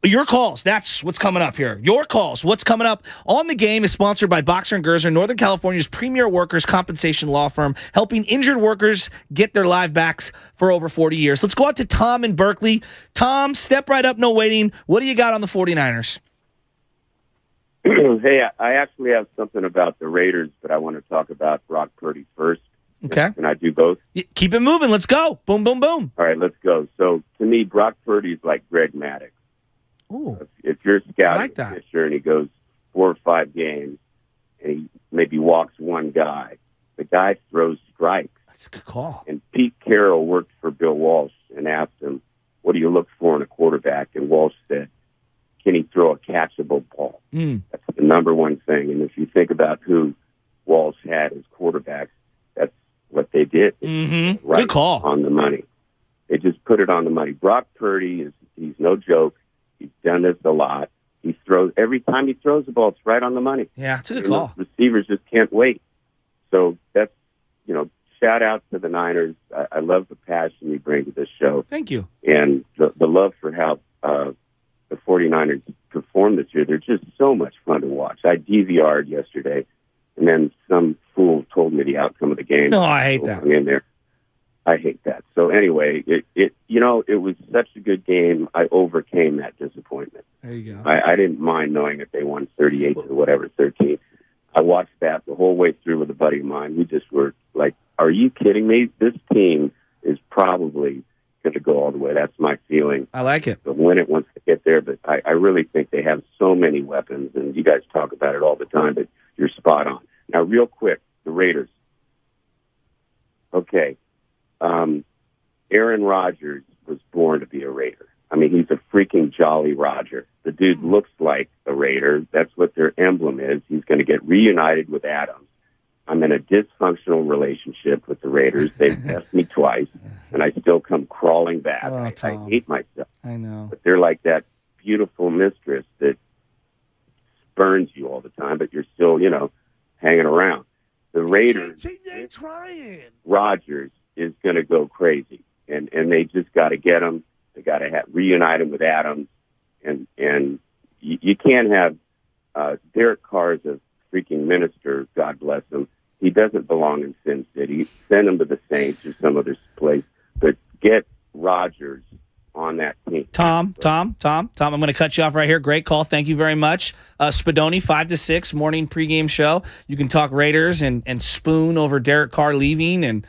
Your calls. That's what's coming up here. Your calls. What's coming up on the game is sponsored by Boxer & Gerzer, Northern California's premier workers' compensation law firm, helping injured workers get their life backs for over 40 years. Let's go out to Tom in Berkeley. Tom, step right up, no waiting. What do you got on the 49ers? Hey, I actually have something about the Raiders, but I want to talk about Brock Purdy first. Okay. Can I do both? Keep it moving. Let's go. Boom, boom, boom. All right, let's go. So, to me, Brock Purdy is like Greg Maddux. Ooh. If you're scouting a pitcher and he goes 4 or 5 games and he maybe walks one guy, the guy throws strikes. That's a good call. And Pete Carroll worked for Bill Walsh and asked him, what do you look for in a quarterback? And Walsh said, can he throw a catchable ball? That's the number one thing. And if you think about who Walsh had as quarterbacks, that's what they did. Mm-hmm. Right good call. On the money. They just put it on the money. Brock Purdy, he's no joke. He's done this a lot. He throws every time he throws the ball, it's right on the money. Yeah, it's a good call. Receivers just can't wait. So that's, shout out to the Niners. I love the passion you bring to this show. Thank you. And the love for how the 49ers perform this year. They're just so much fun to watch. I DVR'd yesterday, and then some fool told me the outcome of the game. No, I hate that. In there. I hate that. So anyway, it was such a good game. I overcame that disappointment. There you go. I didn't mind knowing that they won 38 to whatever, 13. I watched that the whole way through with a buddy of mine. We just were like, are you kidding me? This team is probably going to go all the way. That's my feeling. I like it. They'll win it once they get there, but I really think they have so many weapons, and you guys talk about it all the time, but you're spot on. Now, real quick, the Raiders. Okay. Aaron Rodgers was born to be a Raider. I mean, he's a freaking Jolly Roger. The dude looks like a Raider. That's what their emblem is. He's going to get reunited with Adams. I'm in a dysfunctional relationship with the Raiders. They've left me twice, and I still come crawling back. I hate myself. I know. But they're like that beautiful mistress that spurns you all the time, but you're still, hanging around. The Raiders, Rodgers is going to go crazy, and they just got to get him. They got to reunite him with Adams, and you can't have Derek Carr's a freaking minister. God bless him. He doesn't belong in Sin City. Send him to the Saints or some other place, but get Rodgers on that team. Tom, I'm going to cut you off right here. Great call. Thank you very much. Spadoni, 5 to 6, morning pregame show. You can talk Raiders and spoon over Derek Carr leaving and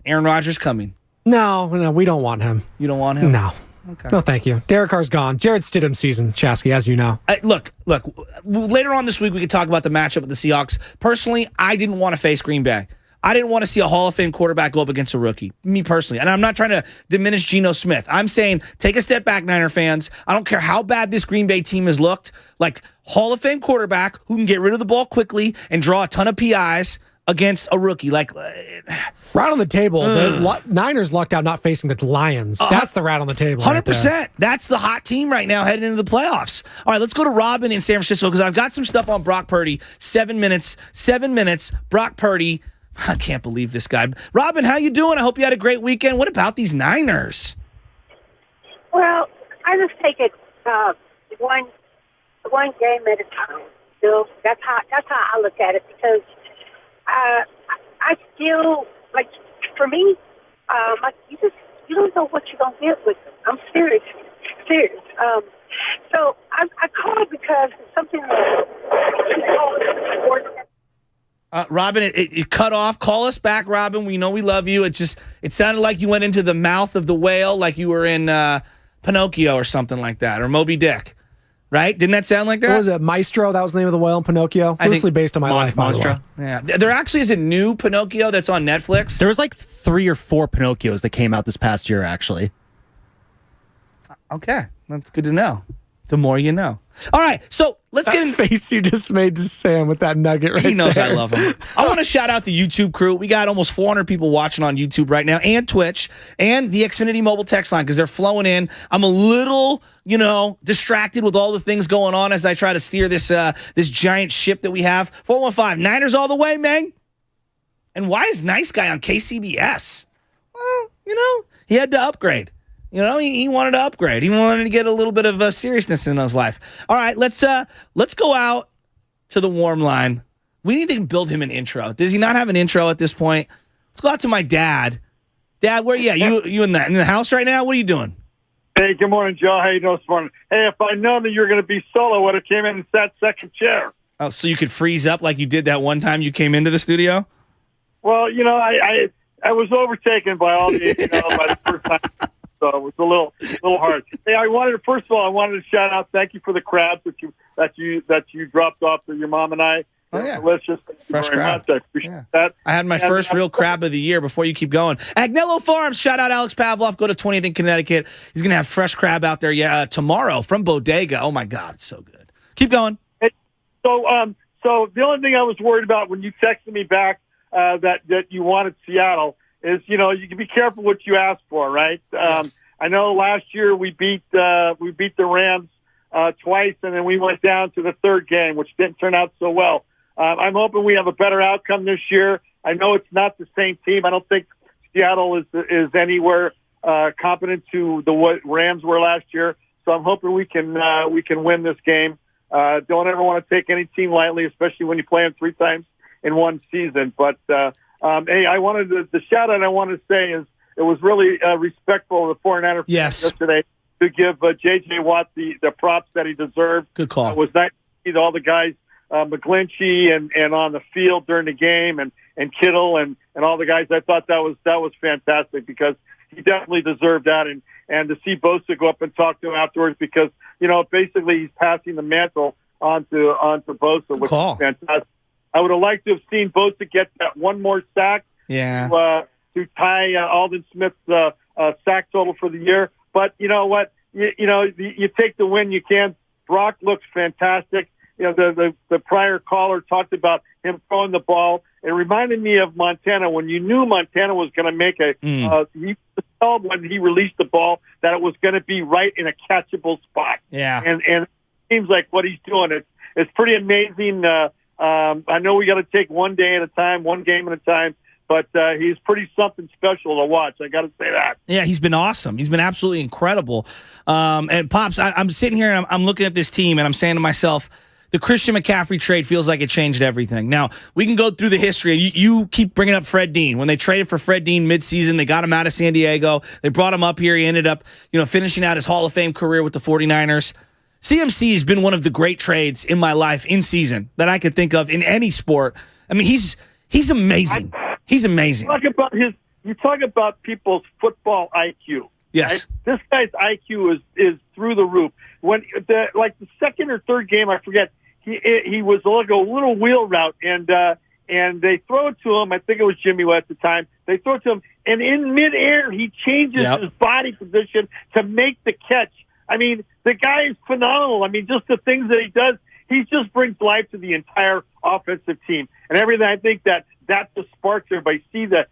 Aaron Rodgers coming. No, we don't want him. You don't want him? No. Okay. No, thank you. Derek Carr's gone. Jared Stidham season, Chasky, as you know. Look. Later on this week, we can talk about the matchup with the Seahawks. Personally, I didn't want to face Green Bay. I didn't want to see a Hall of Fame quarterback go up against a rookie, me personally. And I'm not trying to diminish Geno Smith. I'm saying take a step back, Niner fans. I don't care how bad this Green Bay team has looked. Like, Hall of Fame quarterback who can get rid of the ball quickly and draw a ton of PIs against a rookie. Like, right on the table, the Niners lucked out not facing the Lions. That's the rat on the table. 100%. Right, that's the hot team right now heading into the playoffs. All right, let's go to Robin in San Francisco because I've got some stuff on Brock Purdy. 7 minutes. Brock Purdy. I can't believe this guy. Robin, how you doing? I hope you had a great weekend. What about these Niners? Well, I just take it one game at a time. So that's how I look at it because I still, like, for me, you don't know what you're gonna get with them. I'm serious. So I called because it's something that Robin, it cut off. Call us back, Robin. We know we love you. It sounded like you went into the mouth of the whale, like you were in Pinocchio or something like that, or Moby Dick, right? Didn't that sound like that? What was it? Maestro? That was the name of the whale in Pinocchio. Loosely based on my life. Maestro. Yeah, there actually is a new Pinocchio that's on Netflix. There was like 3 or 4 Pinocchios that came out this past year, actually. Okay, that's good to know. The more you know. All right, so let's get in. Face you just made to Sam with that nugget right there. He knows I love him. I want to shout out the YouTube crew. We got almost 400 people watching on YouTube right now, and Twitch, and the Xfinity mobile text line because they're flowing in. I'm a little, distracted with all the things going on as I try to steer this giant ship that we have. 415 Niners all the way, man. And why is Nice Guy on KCBS? Well, he had to upgrade. He wanted to upgrade. He wanted to get a little bit of seriousness in his life. All right, let's go out to the warm line. We need to build him an intro. Does he not have an intro at this point? Let's go out to my dad. Dad, where you at? You in the house right now? What are you doing? Hey, good morning, Joe. How you doing this morning? Hey, if I'd known that you were going to be solo, I would have came in and sat second chair. Oh, so you could freeze up like you did that one time you came into the studio? Well, I was overtaken by all the by the first time. So it was a little hard. Hey, I wanted to shout out. Thank you for the crabs that you dropped off to your mom and I. Oh yeah, delicious. Fresh crab. I appreciate that. I had my first real crab of the year. Before you keep going, Agnello Farms. Shout out Alex Pavlov. Go to 20th in Connecticut. He's gonna have fresh crab out there. Tomorrow from Bodega. Oh my God, it's so good. Keep going. Hey, so the only thing I was worried about when you texted me back that you wanted Seattle. Is you can be careful what you ask for, right? Yes. I know last year we beat the Rams twice, and then we went down to the third game, which didn't turn out so well. I'm hoping we have a better outcome this year. I know it's not the same team. I don't think Seattle is anywhere competent to what Rams were last year. So I'm hoping we can win this game. Don't ever want to take any team lightly, especially when you play them 3 times in one season. But hey, I wanted the shout out I wanted to say is it was really respectful of the 49ers yesterday to give J.J. Watt the props that he deserved. Good call. It was nice to see all the guys, McGlinchey and on the field during the game and Kittle and all the guys. I thought that was fantastic because he definitely deserved that. And to see Bosa go up and talk to him afterwards because, basically he's passing the mantle onto Bosa, which is fantastic. I would have liked to have seen Bosa get that one more sack to tie Aldon Smith's sack total for the year. But you know what? You take the win you can. Brock looks fantastic. The prior caller talked about him throwing the ball. It reminded me of Montana when you knew Montana was going to make he told when he released the ball that it was going to be right in a catchable spot. Yeah. And it seems like what he's doing. It's pretty amazing. I know we got to take one day at a time, one game at a time, but he's pretty something special to watch. I got to say that. Yeah, he's been awesome. He's been absolutely incredible. And Pops, I'm sitting here and I'm looking at this team and I'm saying to myself, the Christian McCaffrey trade feels like it changed everything. Now, we can go through the history. You keep bringing up Fred Dean. When they traded for Fred Dean midseason, they got him out of San Diego. They brought him up here. He ended up, finishing out his Hall of Fame career with the 49ers. CMC has been one of the great trades in my life in season that I could think of in any sport. I mean, he's amazing. He's amazing. You talk about people's football IQ. Yes. Right? This guy's IQ is through the roof. When the second or third game, I forget, he was like a little wheel route, and they throw it to him. I think it was Jimmy West at the time. They throw it to him, and in midair, he changes his body position to make the catch. I mean, the guy is phenomenal. I mean, just the things that he does, he just brings life to the entire offensive team and everything. I think that's the spark there. Everybody see that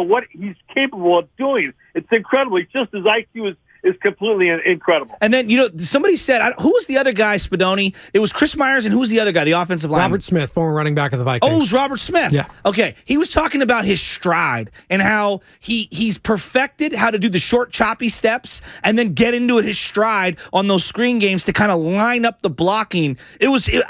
what he's capable of doing. It's incredible. It's just his IQ is completely incredible. And then, somebody said, who was the other guy, Spadoni? It was Chris Myers, and who was the other guy, the offensive lineman? Robert Smith, former running back of the Vikings. Oh, it was Robert Smith. Yeah. Okay. He was talking about his stride and how he's perfected how to do the short, choppy steps and then get into his stride on those screen games to kind of line up the blocking.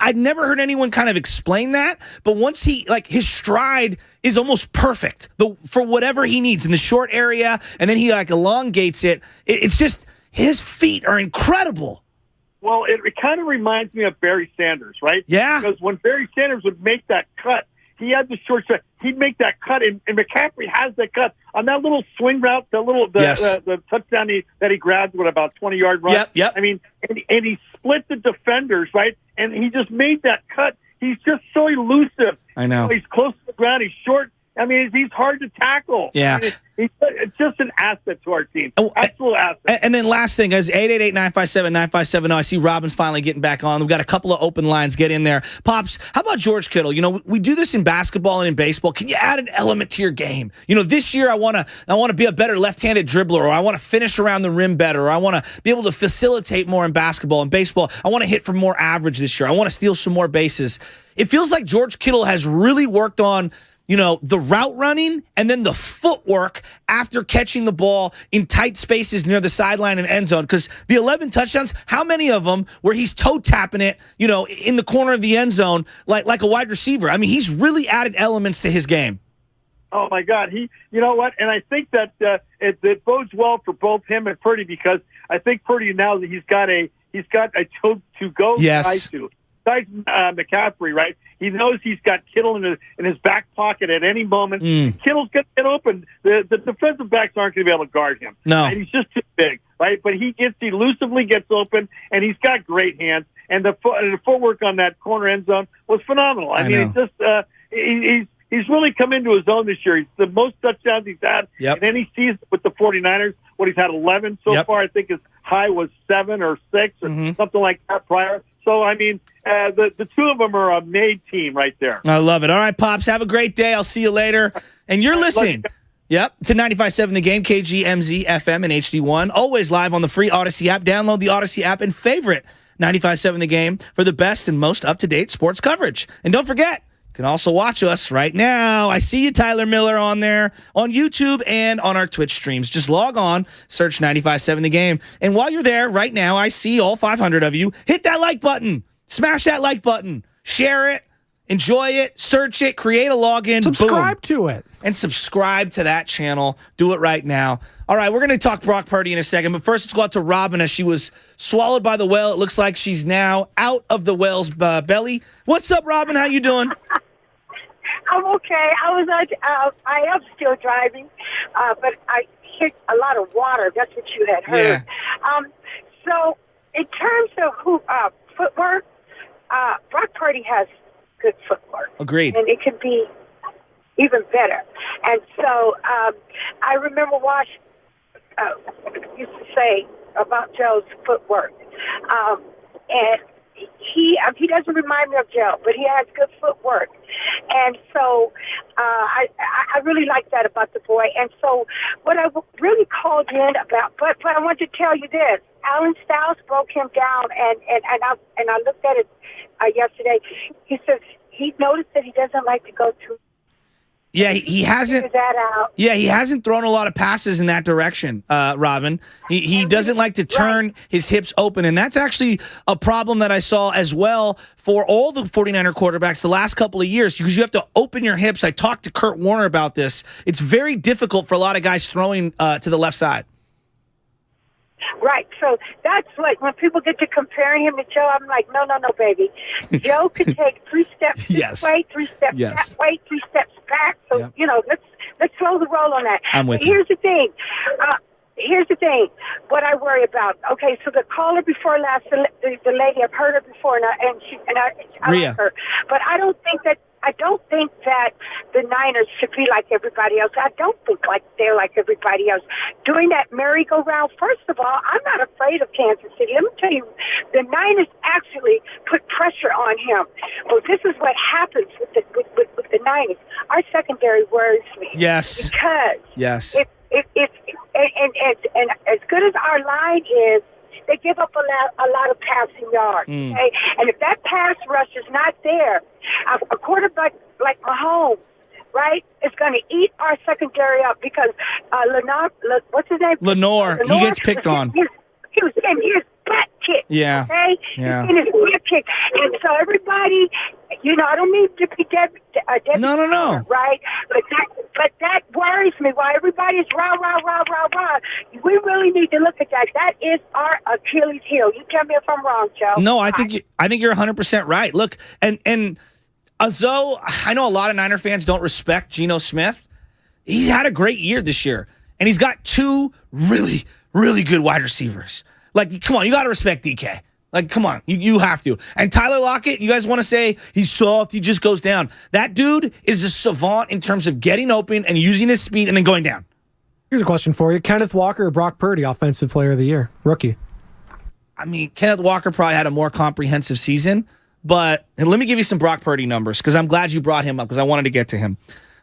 I'd never heard anyone kind of explain that, but once his stride is almost perfect for whatever he needs in the short area, and then he elongates it. It's just his feet are incredible. Well, it kind of reminds me of Barry Sanders, right? Yeah. Because when Barry Sanders would make that cut, he had the short shot. He'd make that cut, and McCaffrey has that cut on that little swing route, the touchdown that he grabbed with about 20-yard run. Yep. I mean, and he split the defenders, right? And he just made that cut. He's just so elusive. I know. He's close to the ground. He's short. I mean, he's hard to tackle. Yeah. I mean, it's just an asset to our team. Absolute asset. And then last thing, guys, 888-957-9570. I see Robin's finally getting back on. We've got a couple of open lines. Get in there. Pops, how about George Kittle? We do this in basketball and in baseball. Can you add an element to your game? This year I want to be a better left-handed dribbler, or I want to finish around the rim better, or I want to be able to facilitate more in basketball and baseball. I want to hit for more average this year. I want to steal some more bases. It feels like George Kittle has really worked on the route running and then the footwork after catching the ball in tight spaces near the sideline and end zone. Because the 11 touchdowns, how many of them where he's toe tapping it, in the corner of the end zone like a wide receiver? I mean, he's really added elements to his game. Oh my God, you know what? And I think that it bodes well for both him and Purdy, because I think Purdy now that he's got a to go guy to. Besides McCaffrey, right? He knows he's got Kittle in his back pocket at any moment. Kittle's going to get open. The defensive backs aren't going to be able to guard him. No. And he's just too big, right? But he elusively gets open, and he's got great hands. And the footwork on that corner end zone was phenomenal. I mean, it's just he's really come into his own this year. He's the most touchdowns he's had in any season with the 49ers. He's had 11 so far. I think his high was 7 or 6 or something like that prior. So, I mean, the two of them are a made team right there. I love it. All right, Pops, have a great day. I'll see you later. And you're listening. Yep, to 95.7 The Game, KGMZ, FM, and HD1. Always live on the free Odyssey app. Download the Odyssey app and favorite 95.7 The Game for the best and most up-to-date sports coverage. And don't forget, you can also watch us right now. I see you, Tyler Miller, on there, on YouTube and on our Twitch streams. Just log on, search 95.7 The Game. And while you're there right now, I see all 500 of you. Hit that like button. Smash that like button. Share it. Enjoy it. Search it. Create a login. Subscribe to it. And subscribe to that channel. Do it right now. All right, we're going to talk Brock Purdy in a second. But first, let's go out to Robin as she was swallowed by the whale. It looks like she's now out of the whale's belly. What's up, Robin? How you doing? I'm okay. I am still driving, but I hit a lot of water. That's what you had heard. Yeah. So in terms of footwork, Brock Purdy has good footwork. Agreed. And it can be even better. And so I remember Wash used to say about Joe's footwork. And he doesn't remind me of Joe, but he has good footwork. And so I really like that about the boy. And so what I really called in about, but I want to tell you this. Alan Stiles broke him down, and I looked at it yesterday. He says he noticed that he doesn't like to go too. Yeah, he hasn't. That out. Yeah, he hasn't thrown a lot of passes in that direction, Robin. He doesn't like to turn his hips open, and that's actually a problem that I saw as well for all the 49er quarterbacks the last couple of years, because you have to open your hips. I talked to Kurt Warner about this. It's very difficult for a lot of guys throwing to the left side. Right. So that's like when people get to comparing him to Joe, I'm like, no, baby. Joe could take 3 steps this way, 3 steps that way, 3 steps back. So, let's slow the roll on that. I'm with you. Here's the thing. thing. What I worry about. Okay, so the caller before last, the lady, I've heard her before, and I like her. But I don't think that the Niners should be like everybody else. I don't think like they're like everybody else. Doing that merry-go-round, first of all, I'm not afraid of Kansas City. Let me tell you, the Niners actually put pressure on him. But this is what happens with the Niners. Our secondary worries me. Yes. Because yes. And as good as our line is, they give up a lot of passing yards. Okay? And if that pass rush is not there, a quarterback like Mahomes, right, is going to eat our secondary up because what's his name? Lenore. He gets picked on. He was getting his butt kicked. Yeah. Okay? Yeah. He's getting his butt kicked. And so everybody, I don't need to be Debbie. No. Right? But that worries me. Why everybody's rah. We really need to look at that. That is our Achilles heel. You tell me if I'm wrong, Joe. No, I think you're 100% right. Look, and although I know a lot of Niner fans don't respect Geno Smith, he's had a great year this year, and he's got two really, really good wide receivers. Like, come on, you got to respect DK. Like, come on, you have to. And Tyler Lockett, you guys want to say he's soft, he just goes down. That dude is a savant in terms of getting open and using his speed and then going down. Here's a question for you. Kenneth Walker or Brock Purdy, Offensive Player of the Year, rookie? I mean, Kenneth Walker probably had a more comprehensive season, but and let me give you some Brock Purdy numbers because I'm glad you brought him up because I wanted to get to him.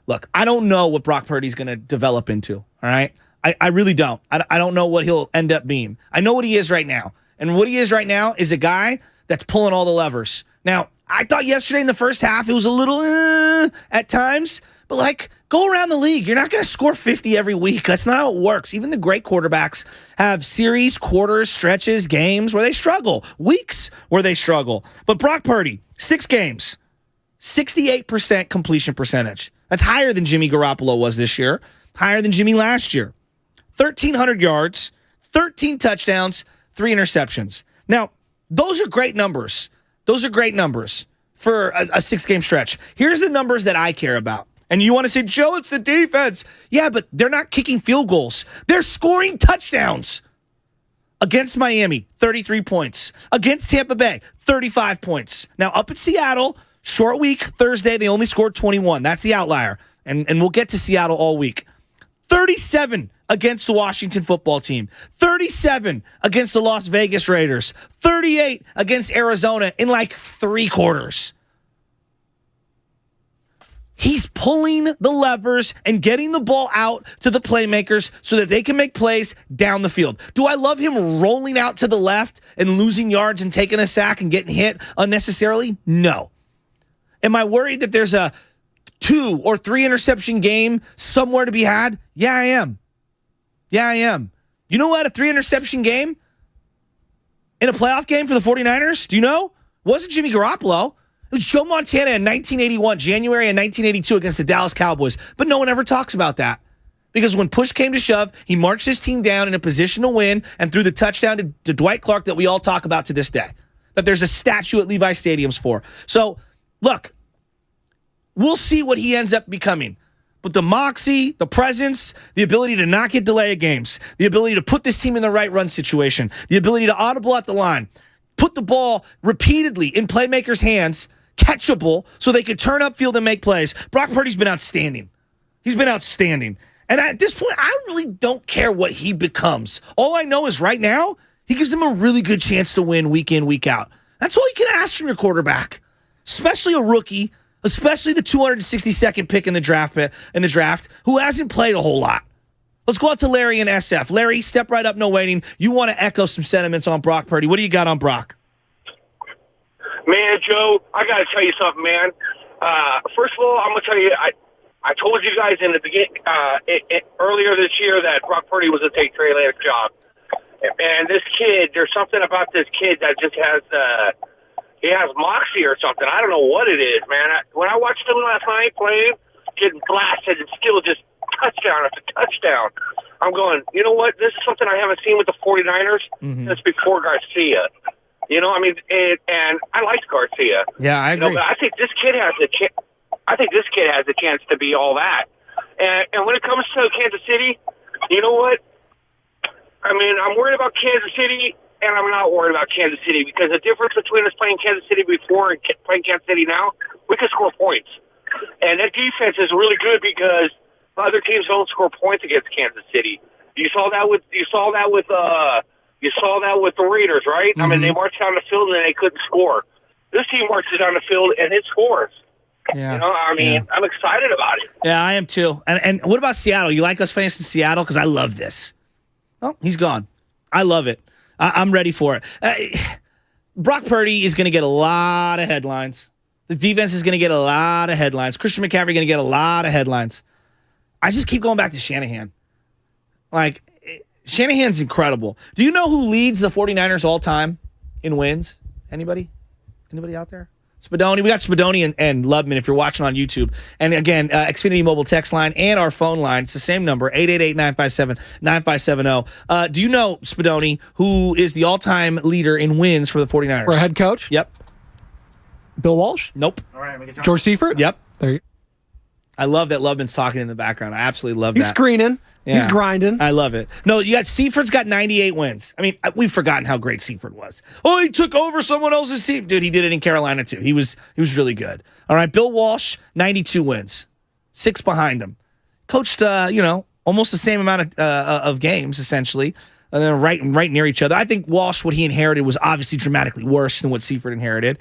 Look, I don't know what Brock Purdy's going to develop into, all right? I really don't. I don't know what he'll end up being. I know what he is right now. And what he is right now is a guy that's pulling all the levers. Now, I thought yesterday in the first half it was a little at times, but like go around the league. You're not going to score 50 every week. That's not how it works. Even the great quarterbacks have series, quarters, stretches, games where they struggle, weeks where they struggle. But Brock Purdy, 6 games, 68% completion percentage. That's higher than Jimmy Garoppolo was this year, higher than Jimmy last year. 1,300 yards, 13 touchdowns, 3 interceptions. Now, those are great numbers. Those are great numbers for a 6-game stretch. Here's the numbers that I care about. And you want to say, Joe, it's the defense. Yeah, but they're not kicking field goals. They're scoring touchdowns. Against Miami, 33 points. Against Tampa Bay, 35 points. Now, up at Seattle, short week, Thursday, they only scored 21. That's the outlier. And we'll get to Seattle all week. 37 against the Washington football team, 37 against the Las Vegas Raiders, 38 against Arizona in like 3 quarters. He's pulling the levers and getting the ball out to the playmakers so that they can make plays down the field. Do I love him rolling out to the left and losing yards and taking a sack and getting hit unnecessarily? No. Am I worried that there's a 2 or 3 interception game somewhere to be had? Yeah, I am. You know what? A 3 interception game in a playoff game for the 49ers? Do you know? It wasn't Jimmy Garoppolo. It was Joe Montana in 1981, January in 1982 against the Dallas Cowboys. But no one ever talks about that. Because when push came to shove, he marched his team down in a position to win and threw the touchdown to Dwight Clark that we all talk about to this day. That there's a statue at Levi Stadiums for. So, look, we'll see what he ends up becoming. But the moxie, the presence, the ability to not get delay of games, the ability to put this team in the right run situation, the ability to audible at the line, put the ball repeatedly in playmakers' hands, catchable, so they could turn upfield and make plays. Brock Purdy's been outstanding. He's been outstanding. And at this point, I really don't care what he becomes. All I know is right now, he gives them a really good chance to win week in, week out. That's all you can ask from your quarterback, especially a rookie, especially the 262nd pick in the draft, who hasn't played a whole lot. Let's go out to Larry in SF. Larry, step right up, no waiting. You want to echo some sentiments on Brock Purdy. What do you got on Brock? Man, Joe, I got to tell you something, man. First of all, I'm going to tell you, I told you guys in the beginning, earlier this year that Brock Purdy was going to take Trey Lance's job. And this kid, there's something about this kid that just has... he has moxie or something. I don't know what it is, man. When I watched him last night playing, getting blasted and still just touchdown after touchdown, I'm going, you know what? This is something I haven't seen with the 49ers since before Garcia. You know, I mean, and I liked Garcia. Yeah, I agree. But I think this kid has a chance. I think this kid has a chance to be all that. And when it comes to Kansas City, you know what? I mean, I'm worried about Kansas City, and I'm not worried about Kansas City because the difference between us playing Kansas City before and playing Kansas City now, we can score points. And that defense is really good because other teams don't score points against Kansas City. You saw that with the Raiders, right? Mm-hmm. I mean, they marched down the field and they couldn't score. This team marches down the field and it scores. Yeah. You know, I mean, I'm excited about it. Yeah, I am too. And what about Seattle? You like us fans in Seattle? Because I love this. Oh, he's gone. I love it. I'm ready for it. Brock Purdy is going to get a lot of headlines. The defense is going to get a lot of headlines. Christian McCaffrey going to get a lot of headlines. I just keep going back to Shanahan. Like, Shanahan's incredible. Do you know who leads the 49ers all time in wins? Anybody? Anybody out there? Spadoni. We got Spadoni and Lubman if you're watching on YouTube. And again, Xfinity mobile text line and our phone line. It's the same number, 888-957-9570. Do you know, Spadoni, who is the all-time leader in wins for the 49ers? For a head coach? Yep. Bill Walsh? Nope. All right, George Seifert? Yep. There you I love that Lubman's talking in the background. I absolutely love He's that. screening. Yeah. He's grinding. I love it. No, you got Seifert's got 98 wins. I mean, we've forgotten how great Seifert was. Oh, he took over someone else's team. Dude, he did it in Carolina too. He was really good. All right, Bill Walsh, 92 wins. 6 behind him. Coached almost the same amount of games essentially. And then right near each other. I think Walsh, what he inherited was obviously dramatically worse than what Seifert inherited.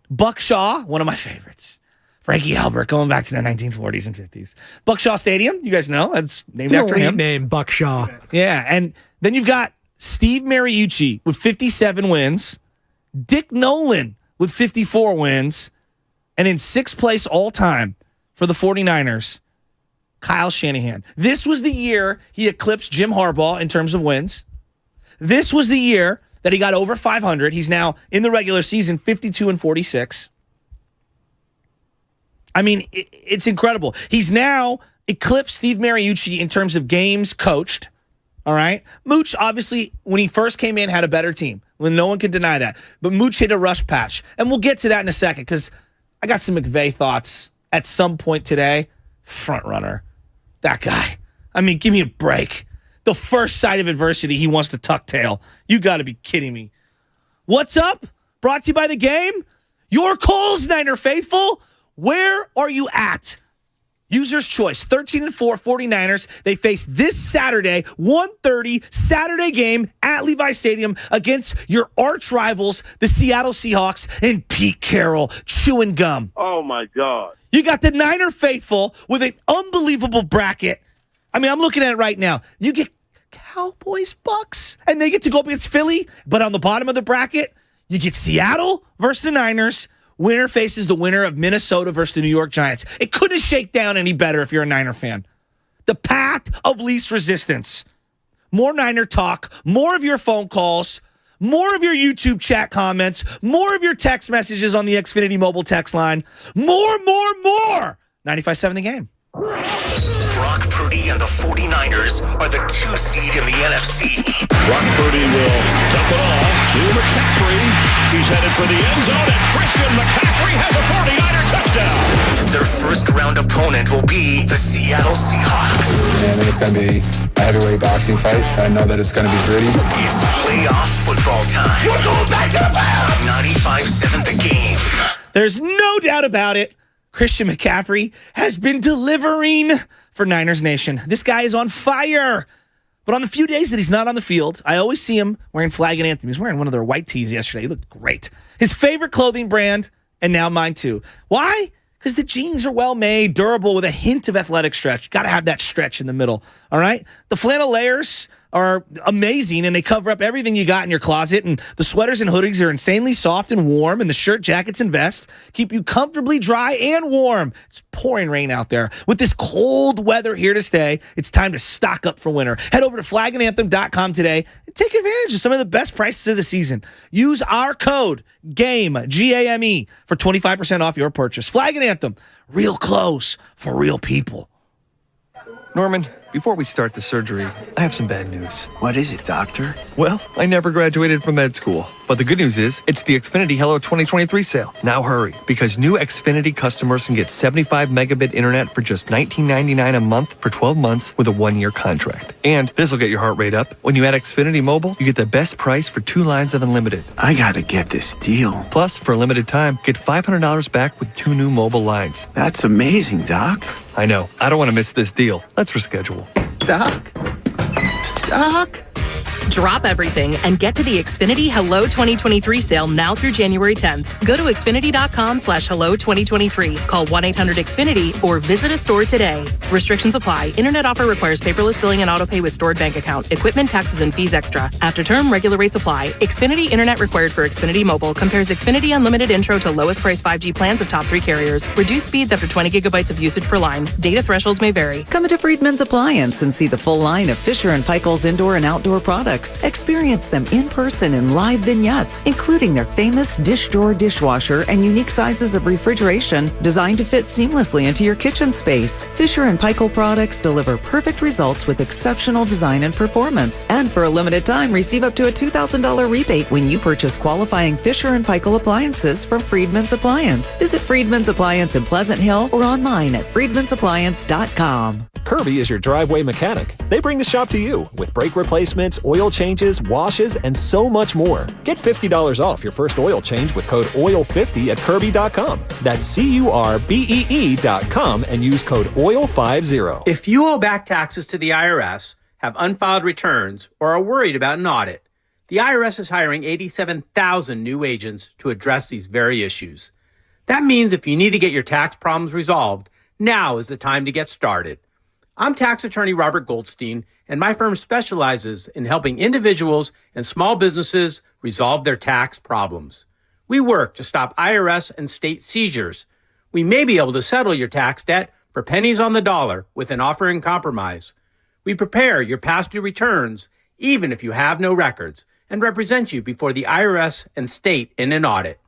Buck Shaw, one of my favorites. Frankie Albert, going back to the 1940s and 50s. Buck Shaw Stadium, you guys know, that's named after him. Name Buck Shaw. Yeah, and then you've got Steve Mariucci with 57 wins, Dick Nolan with 54 wins, and in 6th place all time for the 49ers, Kyle Shanahan. This was the year he eclipsed Jim Harbaugh in terms of wins. This was the year that he got over 500. He's now, in the regular season, 52-46. I mean, it's incredible. He's now eclipsed Steve Mariucci in terms of games coached. All right. Mooch, obviously, when he first came in, had a better team. Well, no one can deny that. But Mooch hit a rush patch. And we'll get to that in a second because I got some McVay thoughts at some point today. Front runner. That guy. I mean, give me a break. The first sight of adversity, he wants to tuck tail. You got to be kidding me. What's up? Brought to you by The Game. Your calls, Niner faithful. Where are you at? User's choice, 13-4 49ers. They face this Saturday, 1:30 Saturday game at Levi Stadium against your arch rivals, the Seattle Seahawks, and Pete Carroll chewing gum. Oh, my God. You got the Niner faithful with an unbelievable bracket. I mean, I'm looking at it right now. You get Cowboys, Bucks, and they get to go up against Philly. But on the bottom of the bracket, you get Seattle versus the Niners. Winner faces the winner of Minnesota versus the New York Giants. It couldn't shake down any better if you're a Niner fan. The path of least resistance. More Niner talk, more of your phone calls, more of your YouTube chat comments, more of your text messages on the Xfinity mobile text line. More. 95.7 The Game. Brock Purdy and the 49ers are the 2 seed in the NFC. Brock Purdy will dump it off to McCaffrey. He's headed for the end zone, and Christian McCaffrey has a 49er touchdown. Their first round opponent will be the Seattle Seahawks. I think it's going to be a heavyweight boxing fight. I know that it's going to be gritty. It's playoff football time. We're going back to the playoffs. 95.7 The Game. There's no doubt about it. Christian McCaffrey has been delivering for Niners Nation. This guy is on fire. But on the few days that he's not on the field, I always see him wearing flag and anthem. He was wearing one of their white tees yesterday. He looked great. His favorite clothing brand, and now mine too. Why? Because the jeans are well made, durable, with a hint of athletic stretch. Got to have that stretch in the middle. All right? The flannel layers are amazing, and they cover up everything you got in your closet. And the sweaters and hoodies are insanely soft and warm, and the shirt, jackets, and vests keep you comfortably dry and warm. It's pouring rain out there. With this cold weather here to stay, it's time to stock up for winter. Head over to flagandanthem.com today and take advantage of some of the best prices of the season. Use our code GAME, G-A-M-E, for 25% off your purchase. Flag and Anthem, real clothes for real people. Norman, before we start the surgery, I have some bad news. What is it, doctor? Well, I never graduated from med school. But the good news is, it's the Xfinity Hello 2023 sale. Now hurry, because new Xfinity customers can get 75 megabit internet for just $19.99 a month for 12 months with a 1-year contract. And this will get your heart rate up. When you add Xfinity Mobile, you get the best price for 2 lines of unlimited. I gotta get this deal. Plus, for a limited time, get $500 back with 2 new mobile lines. That's amazing, Doc. I know. I don't want to miss this deal. Let's reschedule. Doc? Drop everything and get to the Xfinity Hello 2023 sale now through January 10th. Go to Xfinity.com/Hello2023. Call 1-800-XFINITY or visit a store today. Restrictions apply. Internet offer requires paperless billing and autopay with stored bank account. Equipment, taxes, and fees extra. After term, regular rates apply. Xfinity Internet required for Xfinity Mobile. Compares Xfinity Unlimited Intro to lowest price 5G plans of top 3 carriers. Reduced speeds after 20 gigabytes of usage per line. Data thresholds may vary. Come into Friedman's Appliance and see the full line of Fisher & Paykel's indoor and outdoor products. Experience them in person in live vignettes, including their famous dish drawer dishwasher and unique sizes of refrigeration designed to fit seamlessly into your kitchen space. Fisher & Paykel products deliver perfect results with exceptional design and performance. And for a limited time, receive up to a $2,000 rebate when you purchase qualifying Fisher & Paykel appliances from Friedman's Appliance. Visit Friedman's Appliance in Pleasant Hill or online at friedmansappliance.com. Kirby is your driveway mechanic. They bring the shop to you with brake replacements, oil changes, washes, and so much more. Get $50 off your first oil change with code OIL50 at Kirby.com. That's CURBEE.com and use code OIL50. If you owe back taxes to the IRS, have unfiled returns, or are worried about an audit, the IRS is hiring 87,000 new agents to address these very issues. That means if you need to get your tax problems resolved, now is the time to get started. I'm tax attorney Robert Goldstein, and my firm specializes in helping individuals and small businesses resolve their tax problems. We work to stop IRS and state seizures. We may be able to settle your tax debt for pennies on the dollar with an offer in compromise. We prepare your past due returns, even if you have no records, and represent you before the IRS and state in an audit.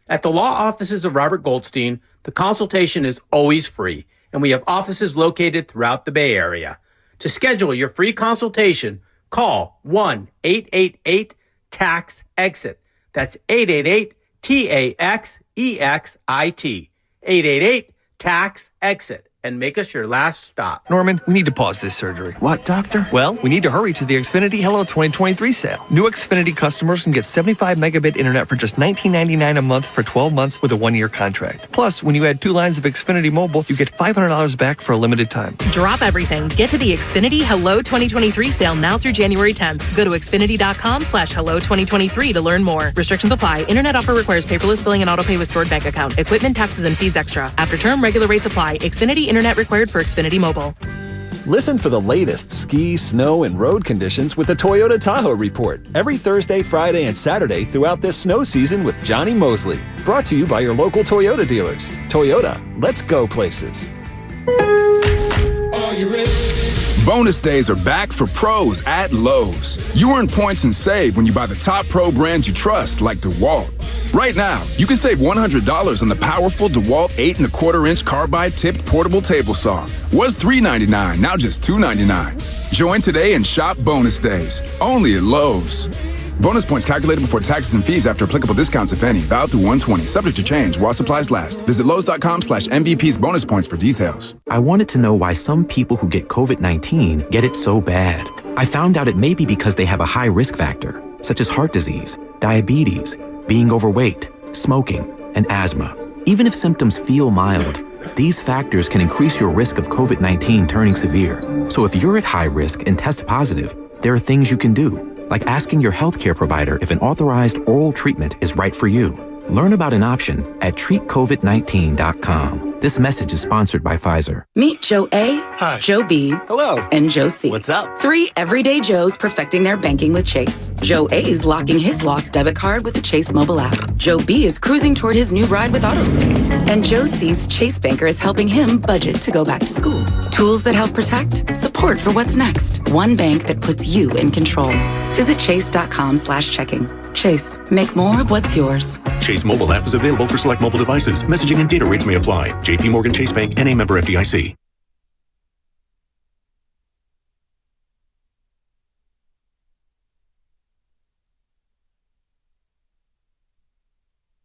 At the law offices of Robert Goldstein, the consultation is always free, and we have offices located throughout the Bay Area. To schedule your free consultation, call 1-888-TAX-EXIT. That's 888-TAXEXIT. 888-TAX-EXIT. And make us your last stop. Norman, we need to pause this surgery. What, doctor? Well, we need to hurry to the Xfinity Hello 2023 sale. New Xfinity customers can get 75 megabit internet for just $19.99 a month for 12 months with a 1-year contract. Plus, when you add 2 lines of Xfinity Mobile, you get $500 back for a limited time. Drop everything. Get to the Xfinity Hello 2023 sale now through January 10th. Go to Xfinity.com/Hello2023 to learn more. Restrictions apply. Internet offer requires paperless billing and autopay with stored bank account. Equipment, taxes, and fees extra. After term, regular rates apply. Xfinity Internet required for Xfinity Mobile. Listen for the latest ski, snow, and road conditions with the Toyota Tahoe Report every Thursday, Friday, and Saturday throughout this snow season with Johnny Mosley. Brought to you by your local Toyota dealers. Toyota, let's go places. Are you ready? Bonus days are back for pros at Lowe's. You earn points and save when you buy the top pro brands you trust, like DeWalt. Right now, you can save $100 on the powerful DeWalt 8 1/4-inch carbide tipped portable table saw. Was $399, now just $299. Join today and shop bonus days, only at Lowe's. Bonus points calculated before taxes and fees after applicable discounts, if any. Valid through 1/20, subject to change while supplies last. Visit Lowes.com/MVP's bonus points for details. I wanted to know why some people who get COVID-19 get it so bad. I found out it may be because they have a high risk factor, such as heart disease, diabetes, being overweight, smoking, and asthma. Even if symptoms feel mild, these factors can increase your risk of COVID-19 turning severe. So if you're at high risk and test positive, there are things you can do, like asking your healthcare provider if an authorized oral treatment is right for you. Learn about an option at treatcovid19.com. This message is sponsored by Pfizer. Meet Joe A, Hi. Joe B, Hello. and Joe C. What's up? 3 everyday Joes perfecting their banking with Chase. Joe A is locking his lost debit card with the Chase mobile app. Joe B is cruising toward his new ride with AutoSave. And Joe C's Chase banker is helping him budget to go back to school. Tools that help protect, support for what's next. One bank that puts you in control. Visit chase.com/checking. Chase, make more of what's yours. Chase mobile app is available for select mobile devices. Messaging and data rates may apply. JP Morgan Chase Bank, N.A. member FDIC.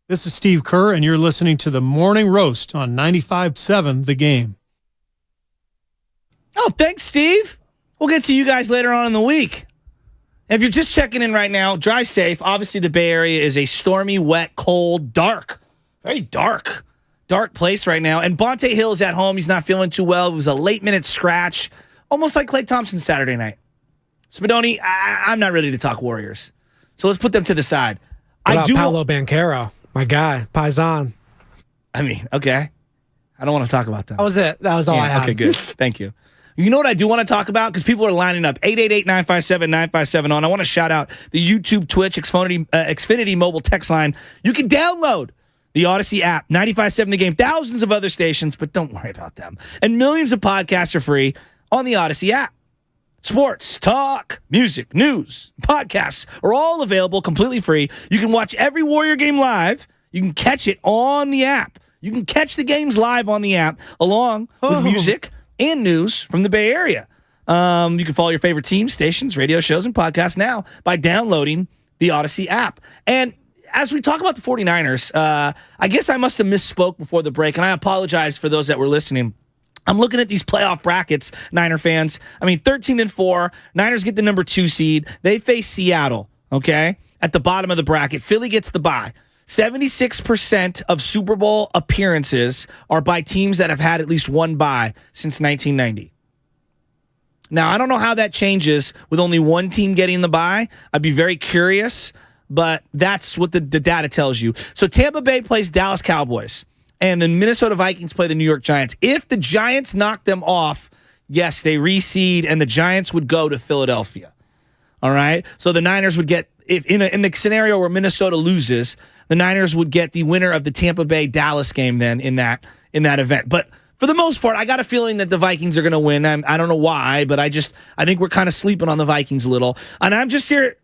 This is Steve Kerr, and you're listening to the Morning Roast on 95.7 The Game. Oh, thanks, Steve. We'll get to you guys later on in the week. If you're just checking in right now, drive safe. Obviously, the Bay Area is a stormy, wet, cold, dark, very dark place right now. And Bonte Hill's at home. He's not feeling too well. It was a late-minute scratch, almost like Klay Thompson Saturday night. Spadoni, I'm not ready to talk Warriors. So let's put them to the side. Paolo Banchero, my guy, Paisan. I mean, okay. I don't want to talk about that. That was it. That was all I had. Okay, good. Thank you. You know what I do want to talk about? Because people are lining up. 888-957-9570. I want to shout out the YouTube, Twitch, Xfinity mobile text line. You can download the Odyssey app, 95.7 The Game, thousands of other stations, but don't worry about them. And millions of podcasts are free on the Odyssey app. Sports, talk, music, news, podcasts are all available completely free. You can watch every Warrior game live. You can catch it on the app. You can catch the games live on the app along with music and news from the Bay Area. You can follow your favorite teams, stations, radio shows, and podcasts now by downloading the Odyssey app. And as we talk about the 49ers, I guess I must have misspoke before the break, and I apologize for those that were listening. I'm looking at these playoff brackets, Niner fans. I mean, 13-4. Niners get the number 2 seed. They face Seattle, okay, at the bottom of the bracket. Philly gets the bye. 76% of Super Bowl appearances are by teams that have had at least one bye since 1990. Now, I don't know how that changes with only one team getting the bye. I'd be very curious, but that's what the data tells you. So Tampa Bay plays Dallas Cowboys, and the Minnesota Vikings play the New York Giants. If the Giants knock them off, yes, they reseed, and the Giants would go to Philadelphia. All right? So the Niners would get, if in the scenario where Minnesota loses, the Niners would get the winner of the Tampa Bay-Dallas game then in that event. But for the most part, I got a feeling that the Vikings are going to win. I don't know why, but I think we're kind of sleeping on the Vikings a little. And I'm just here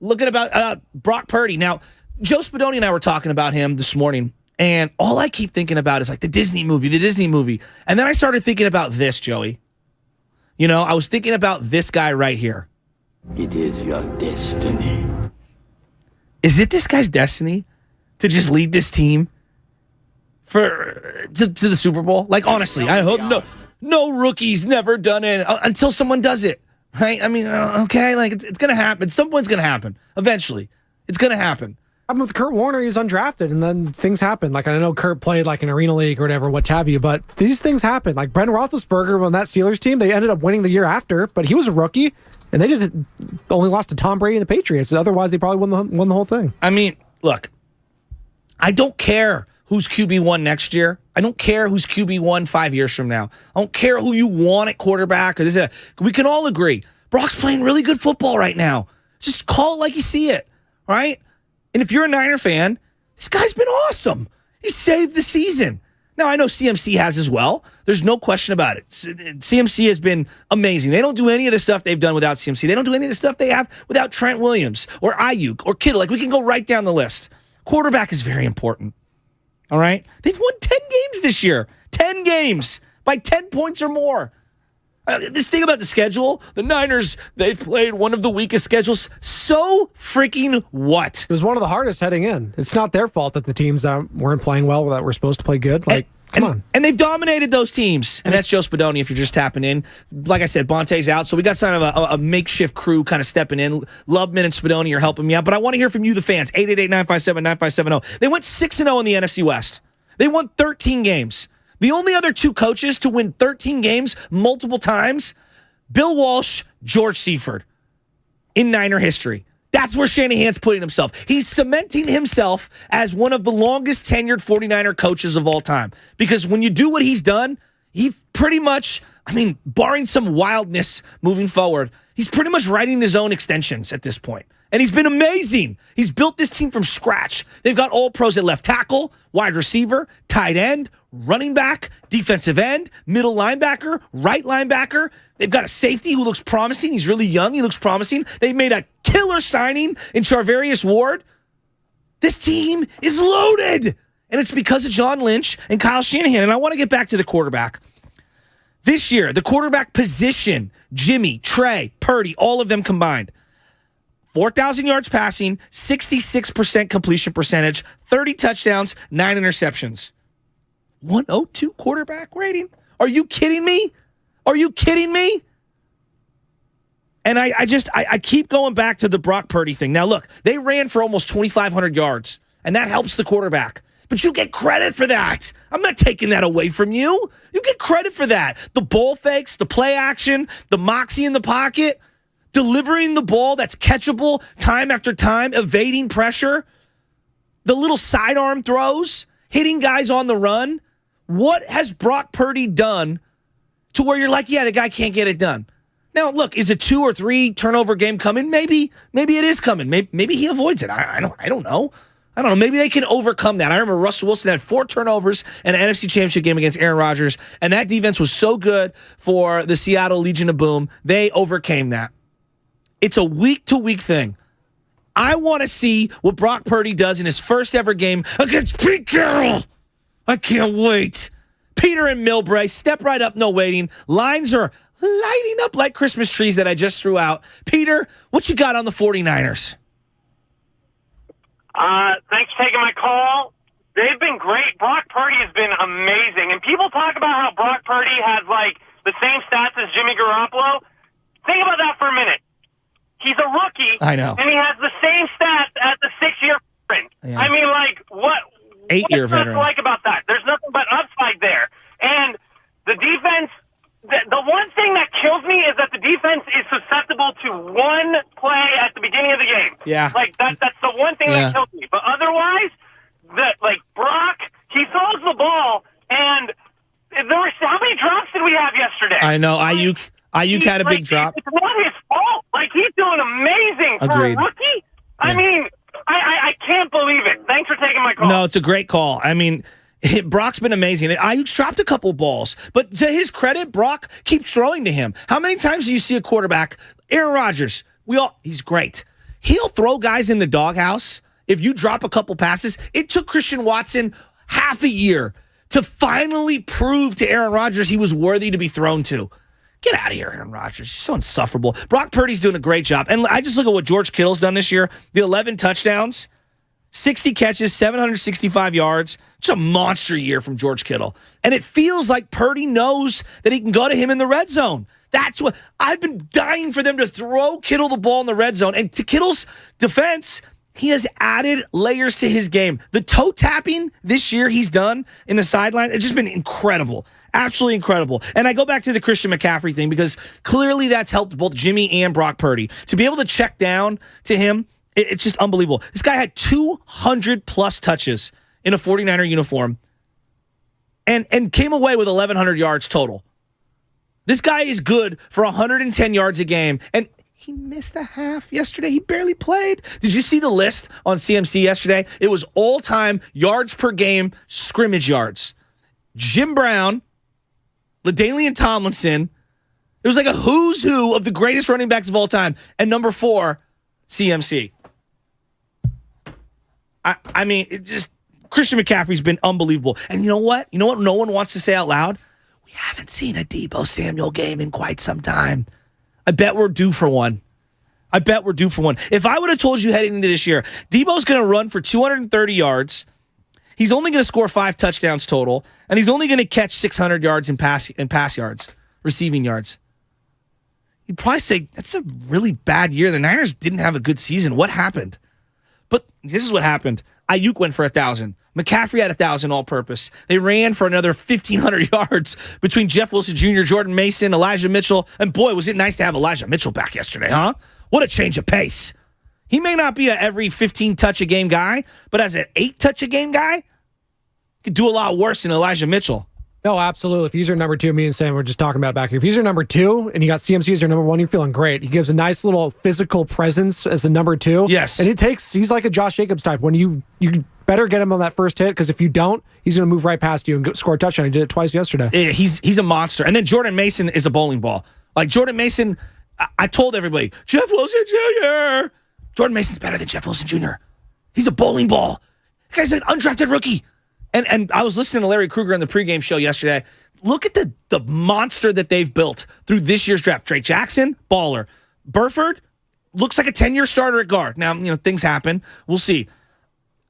looking about Brock Purdy. Now, Joe Spadoni and I were talking about him this morning, and all I keep thinking about is like the Disney movie. And then I started thinking about this, Joey. You know, I was thinking about this guy right here. It is your destiny. Is it this guy's destiny to just lead this team to the Super Bowl? Like, honestly, I hope no rookie's never done it until someone does it, right? I mean, okay, like it's going to happen. Some point's going to happen eventually. It's going to happen. I'm with Kurt Warner. He was undrafted, and then things happen. Like, I know Kurt played like an arena league or whatever, what have you, but these things happen. Like Brent Roethlisberger on that Steelers team, they ended up winning the year after, but he was a rookie, and they only lost to Tom Brady and the Patriots. Otherwise, they probably won the whole thing. I mean, look, I don't care who's QB1 next year. I don't care who's QB1 5 years from now. I don't care who you want at quarterback. We can all agree. Brock's playing really good football right now. Just call it like you see it, right? And if you're a Niner fan, this guy's been awesome. He saved the season. Now, I know CMC has as well. There's no question about it. CMC has been amazing. They don't do any of the stuff they've done without CMC. They don't do any of the stuff they have without Trent Williams or Ayuk or Kittle. Like, we can go right down the list. Quarterback is very important. All right? They've won 10 games this year. 10 games by 10 points or more. This thing about the schedule, the Niners, they've played one of the weakest schedules. So freaking what? It was one of the hardest heading in. It's not their fault that the teams that weren't playing well, that were supposed to play good. Like, come on. And they've dominated those teams. And that's Joe Spadoni if you're just tapping in. Like I said, Bonte's out. So we got kind of a makeshift crew kind of stepping in. Loveman and Spadoni are helping me out. But I want to hear from you, the fans. 888-957-9570. They went 6-0 in the NFC West. They won 13 games. The only other two coaches to win 13 games multiple times, Bill Walsh, George Seifert, in Niner history. That's where Shanahan's putting himself. He's cementing himself as one of the longest tenured 49er coaches of all time. Because when you do what he's done, he pretty much, I mean, barring some wildness moving forward, he's pretty much writing his own extensions at this point. And he's been amazing. He's built this team from scratch. They've got all pros at left tackle, wide receiver, tight end, running back, defensive end, middle linebacker, right linebacker. They've got a safety who looks promising. He's really young. He looks promising. They've made a killer signing in Charvarius Ward. This team is loaded. And it's because of John Lynch and Kyle Shanahan. And I want to get back to the quarterback. This year, the quarterback position, Jimmy, Trey, Purdy, all of them combined, 4,000 yards passing, 66% completion percentage, 30 touchdowns, 9 interceptions. 102 quarterback rating. Are you kidding me? Are you kidding me? And I keep going back to the Brock Purdy thing. Now, look, they ran for almost 2,500 yards, and that helps the quarterback. But you get credit for that. I'm not taking that away from you. You get credit for that. The ball fakes, the play action, the moxie in the pocket, delivering the ball that's catchable time after time, evading pressure, the little sidearm throws, hitting guys on the run. What has Brock Purdy done to where you're like, yeah, the guy can't get it done? Now, look, is a 2 or 3 turnover game coming? Maybe it is coming. Maybe he avoids it. I don't know. I don't know. Maybe they can overcome that. I remember Russell Wilson had 4 turnovers in an NFC Championship game against Aaron Rodgers, and that defense was so good for the Seattle Legion of Boom. They overcame that. It's a week-to-week thing. I want to see what Brock Purdy does in his first ever game against Pete Carroll. I can't wait. Peter and Milbray, step right up, no waiting. Lines are lighting up like Christmas trees that I just threw out. Peter, what you got on the 49ers? Thanks for taking my call. They've been great. Brock Purdy has been amazing. And people talk about how Brock Purdy has, like, the same stats as Jimmy Garoppolo. Think about that for a minute. He's a rookie. I know. And he has the same stats as the 6-year veteran. Yeah. I mean, like, what? 8-year what's not to veteran. like about that? There's nothing but upside there. And the defense, the one thing that kills me is that the defense is susceptible to one play at the beginning of the game. Yeah. Like, that's the one thing that kills me. But otherwise, Brock, he throws the ball, and how many drops did we have yesterday? I know. Ayuk had a big drop. It's not his fault. Like, he's doing amazing for a rookie. I mean, I can't believe it. Thanks for taking my call. No, it's a great call. I mean, Brock's been amazing. Ayuk's dropped a couple balls, but to his credit, Brock keeps throwing to him. How many times do you see a quarterback, Aaron Rodgers, he's great. He'll throw guys in the doghouse. If you drop a couple passes, it took Christian Watson half a year to finally prove to Aaron Rodgers he was worthy to be thrown to. Get out of here, Aaron Rodgers. You're so insufferable. Brock Purdy's doing a great job. And I just look at what George Kittle's done this year. The 11 touchdowns, 60 catches, 765 yards. Just a monster year from George Kittle. And it feels like Purdy knows that he can go to him in the red zone. That's what I've been dying for them to throw Kittle the ball in the red zone. And to Kittle's defense, he has added layers to his game. The toe tapping this year he's done in the sideline, it's just been incredible. Absolutely incredible. And I go back to the Christian McCaffrey thing because clearly that's helped both Jimmy and Brock Purdy. To be able to check down to him, it's just unbelievable. This guy had 200-plus touches in a 49er uniform and came away with 1,100 yards total. This guy is good for 110 yards a game, and he missed a half yesterday. He barely played. Did you see the list on CMC yesterday? It was all-time yards per game, scrimmage yards. Jim Brown, LaDainian Tomlinson. It was like a who's who of the greatest running backs of all time. And number 4, CMC. I mean, it just Christian McCaffrey's been unbelievable. And you know what? You know what no one wants to say out loud? We haven't seen a Deebo Samuel game in quite some time. I bet we're due for one. If I would have told you heading into this year, Deebo's going to run for 230 yards, he's only going to score 5 touchdowns total, and he's only going to catch 600 yards in pass yards, receiving yards. You'd probably say, that's a really bad year. The Niners didn't have a good season. What happened? But this is what happened. Ayuk went for 1,000. McCaffrey had 1,000 all-purpose. They ran for another 1,500 yards between Jeff Wilson Jr., Jordan Mason, Elijah Mitchell. And boy, was it nice to have Elijah Mitchell back yesterday, huh? What a change of pace. He may not be a every 15-touch-a-game guy, but as an 8-touch-a-game guy, could do a lot worse than Elijah Mitchell. No, absolutely. If he's your number 2, me and Sam were just talking about it back here. If he's your number 2 and you got CMC as your number 1, you're feeling great. He gives a nice little physical presence as the number 2. Yes. And he's like a Josh Jacobs type. When you better get him on that first hit, because if you don't, he's going to move right past you and score a touchdown. He did it twice yesterday. He's a monster. And then Jordan Mason is a bowling ball. Like Jordan Mason, I told everybody, Jeff Wilson Jr. Jordan Mason's better than Jeff Wilson Jr. He's a bowling ball. That guy's an undrafted rookie. And I was listening to Larry Krueger on the pregame show yesterday. Look at the monster that they've built through this year's draft. Drake Jackson, baller. Burford, looks like a 10-year starter at guard. Now, things happen. We'll see.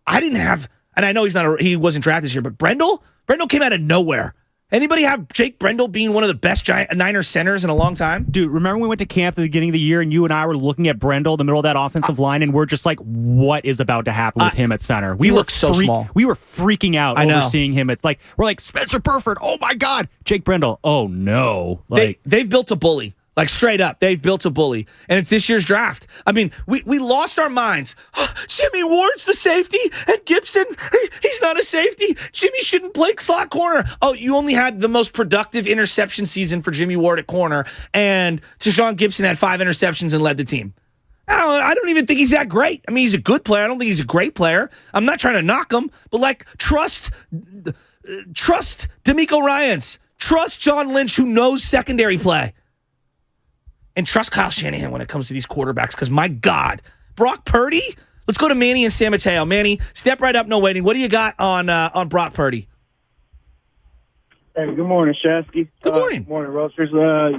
I didn't have, and I know he wasn't drafted this year, but Brendel came out of nowhere. Anybody have Jake Brendel being one of the best Niners centers in a long time? Dude, remember when we went to camp at the beginning of the year and you and I were looking at Brendel in the middle of that offensive line and we're just like, what is about to happen with him at center? He looks so small. We were weaking out over know. seeing him. It's like, we're like, Spencer Burford, oh my God. Jake Brendel, oh no. They've built a bully. Like, straight up, they've built a bully. And it's this year's draft. I mean, we lost our minds. Jimmy Ward's the safety, and Gibson, he's not a safety. Jimmy shouldn't play slot corner. Oh, you only had the most productive interception season for Jimmy Ward at corner, and Tashawn Gibson had 5 interceptions and led the team. I don't even think he's that great. I mean, he's a good player. I don't think he's a great player. I'm not trying to knock him, but, trust D'Amico Ryans. Trust John Lynch, who knows secondary play. And trust Kyle Shanahan when it comes to these quarterbacks, because, my God, Brock Purdy? Let's go to Manny and San Mateo. Manny, step right up, no waiting. What do you got on Brock Purdy? Hey, good morning, Shasky. Good morning. Good morning, Roasters.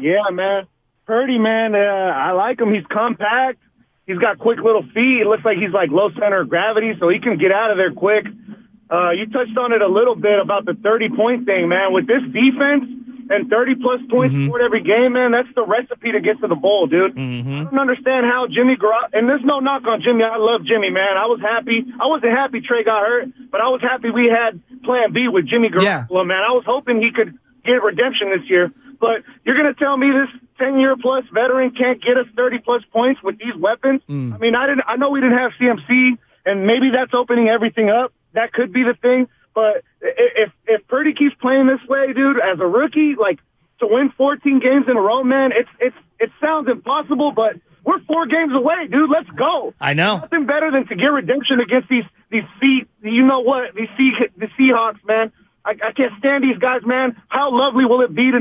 Yeah, man. Purdy, man, I like him. He's compact. He's got quick little feet. It looks like he's low center of gravity, so he can get out of there quick. You touched on it a little bit about the 30-point thing, man. With this defense, and 30-plus points scored every game, man, that's the recipe to get to the bowl, dude. I don't understand how Jimmy Garoppolo, and there's no knock on Jimmy. I love Jimmy, man. I was happy. I wasn't happy Trey got hurt, but I was happy we had plan B with Jimmy Garoppolo, man. I was hoping he could get redemption this year. But you're going to tell me this 10-year-plus veteran can't get us 30-plus points with these weapons? I mean, I know we didn't have CMC, and maybe that's opening everything up. That could be the thing. But if Purdy keeps playing this way, dude, as a rookie, to win 14 games in a row, man, it sounds impossible, but we're 4 games away, dude. Let's go. I know. Nothing better than to get redemption against these Seahawks, man. I can't stand these guys, man. How lovely will it be?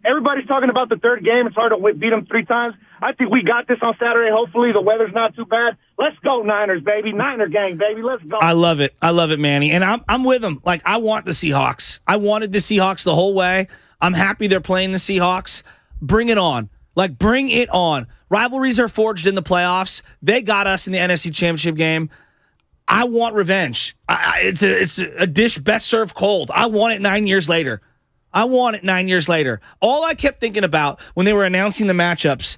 Everybody's talking about the third game. It's hard to beat them 3 times. I think we got this on Saturday. Hopefully the weather's not too bad. Let's go, Niners, baby. Niner gang, baby. Let's go. I love it. I love it, Manny. And I'm with them. I want the Seahawks. I wanted the Seahawks the whole way. I'm happy they're playing the Seahawks. Bring it on. Bring it on. Rivalries are forged in the playoffs. They got us in the NFC Championship game. I want revenge. It's a dish best served cold. I want it 9 years later. All I kept thinking about when they were announcing the matchups,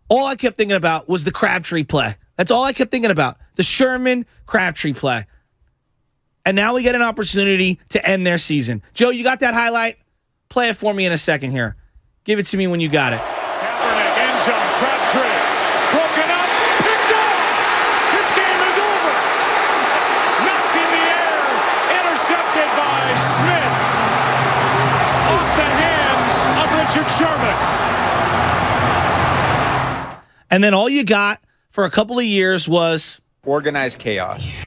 all I kept thinking about was the Crabtree play. That's all I kept thinking about. The Sherman Crabtree play. And now we get an opportunity to end their season. Joe, you got that highlight? Play it for me in a second here. Give it to me when you got it. Kaepernick, end zone, Crabtree. Broken up, picked off. This game is over. Knocked in the air, intercepted by Smith. Off the hands of Richard Sherman. And then all you got for a couple of years was organized chaos.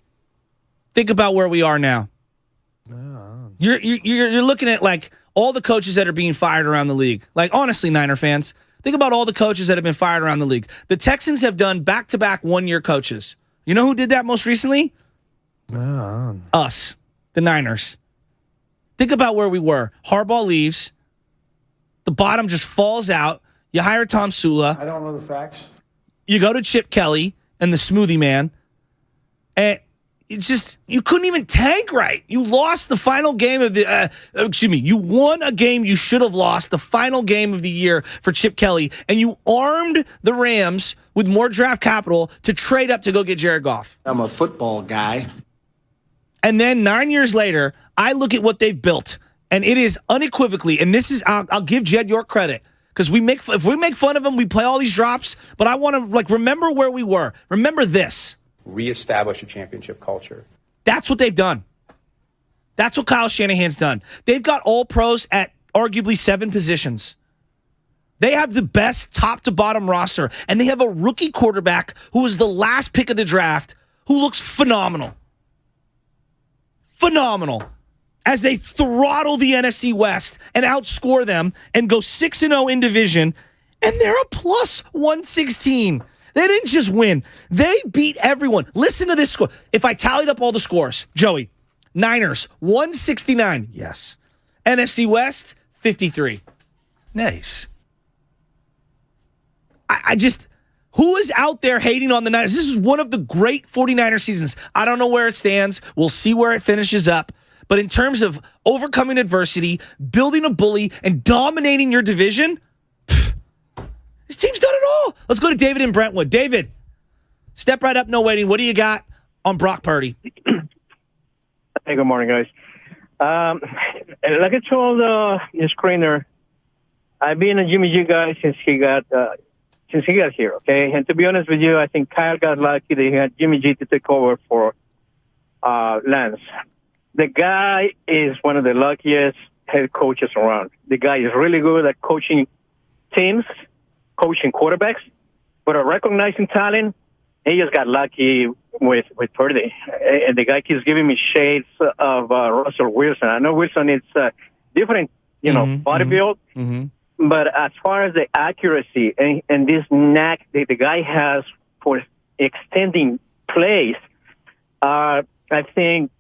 Think about where we are now. You're looking at all the coaches that are being fired around the league. Honestly, Niner fans, think about all the coaches that have been fired around the league. The Texans have done back-to-back one-year coaches. You know who did that most recently? Us, the Niners. Think about where we were. Harbaugh leaves. The bottom just falls out. You hire Tom Sula. I don't know the facts. You go to Chip Kelly and the Smoothie Man. And it's just, you couldn't even tank right. You lost the final game of you won a game you should have lost, the final game of the year for Chip Kelly, and you armed the Rams with more draft capital to trade up to go get Jared Goff. I'm a football guy. And then 9 years later, I look at what they've built, and it is unequivocally, and this is, I'll give Jed York credit, because if we make fun of him, we play all these drops, but I want to remember where we were. Remember this. Reestablish a championship culture. That's what they've done. That's what Kyle Shanahan's done. They've got all pros at arguably 7 positions. They have the best top to bottom roster, and they have a rookie quarterback who was the last pick of the draft who looks phenomenal. Phenomenal. As they throttle the NFC West and outscore them and go 6-0 in division, and they're a plus 116. They didn't just win. They beat everyone. Listen to this score. If I tallied up all the scores, Joey, Niners, 169. Yes. NFC West, 53. Nice. I just, Who is out there hating on the Niners? This is one of the great 49er seasons. I don't know where it stands. We'll see where it finishes up. But in terms of overcoming adversity, building a bully, and dominating your division, this team's done it all. Let's go to David in Brentwood. David, step right up, no waiting. What do you got on Brock Purdy? Hey, good morning, guys. Like I told your screener, I've been a Jimmy G guy since he got here, okay? And to be honest with you, I think Kyle got lucky that he had Jimmy G to take over for Lance. The guy is one of the luckiest head coaches around. The guy is really good at coaching teams, coaching quarterbacks, but at recognizing talent, he just got lucky with Purdy. And the guy keeps giving me shades of Russell Wilson. I know Wilson is different, body build. Mm-hmm. But as far as the accuracy and this knack that the guy has for extending plays, I think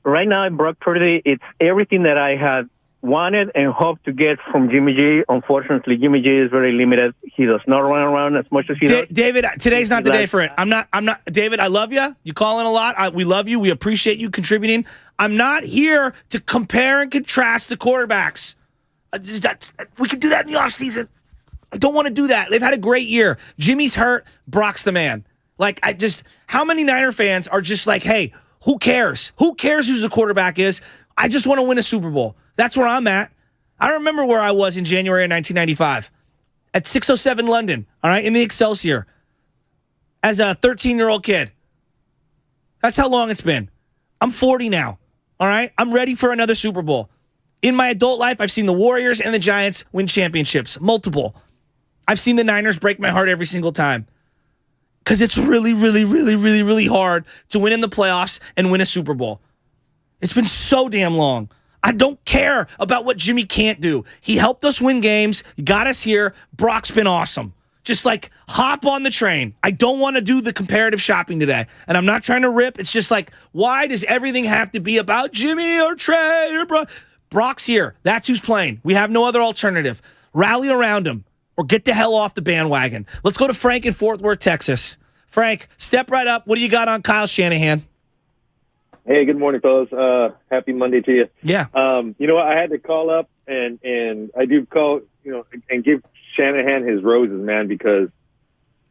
right now in Brock Purdy, it's everything that I had wanted and hoped to get from Jimmy G. Unfortunately, Jimmy G is very limited. He does not run around as much as he does. David, today's not the day for it. I'm not. David, I love you. You call in a lot. We love you. We appreciate you contributing. I'm not here to compare and contrast the quarterbacks. We can do that in the offseason. I don't want to do that. They've had a great year. Jimmy's hurt. Brock's the man. How many Niner fans are just like, hey, who cares? Who cares who the quarterback is? I just want to win a Super Bowl. That's where I'm at. I remember where I was in January of 1995 at 607 London, all right, in the Excelsior as a 13-year-old kid. That's how long it's been. I'm 40 now, all right? I'm ready for another Super Bowl. In my adult life, I've seen the Warriors and the Giants win championships, multiple. I've seen the Niners break my heart every single time because it's really, really, really, really, really hard to win in the playoffs and win a Super Bowl. It's been so damn long. I don't care about what Jimmy can't do. He helped us win games. He got us here. Brock's been awesome. Just hop on the train. I don't want to do the comparative shopping today. And I'm not trying to rip. It's just why does everything have to be about Jimmy or Trey or Brock? Brock's here. That's who's playing. We have no other alternative. Rally around him or get the hell off the bandwagon. Let's go to Frank in Fort Worth, Texas. Frank, step right up. What do you got on Kyle Shanahan? Hey, good morning, fellas. Happy Monday to you. Yeah. You know what? I had to call up and I do call, and give Shanahan his roses, man, because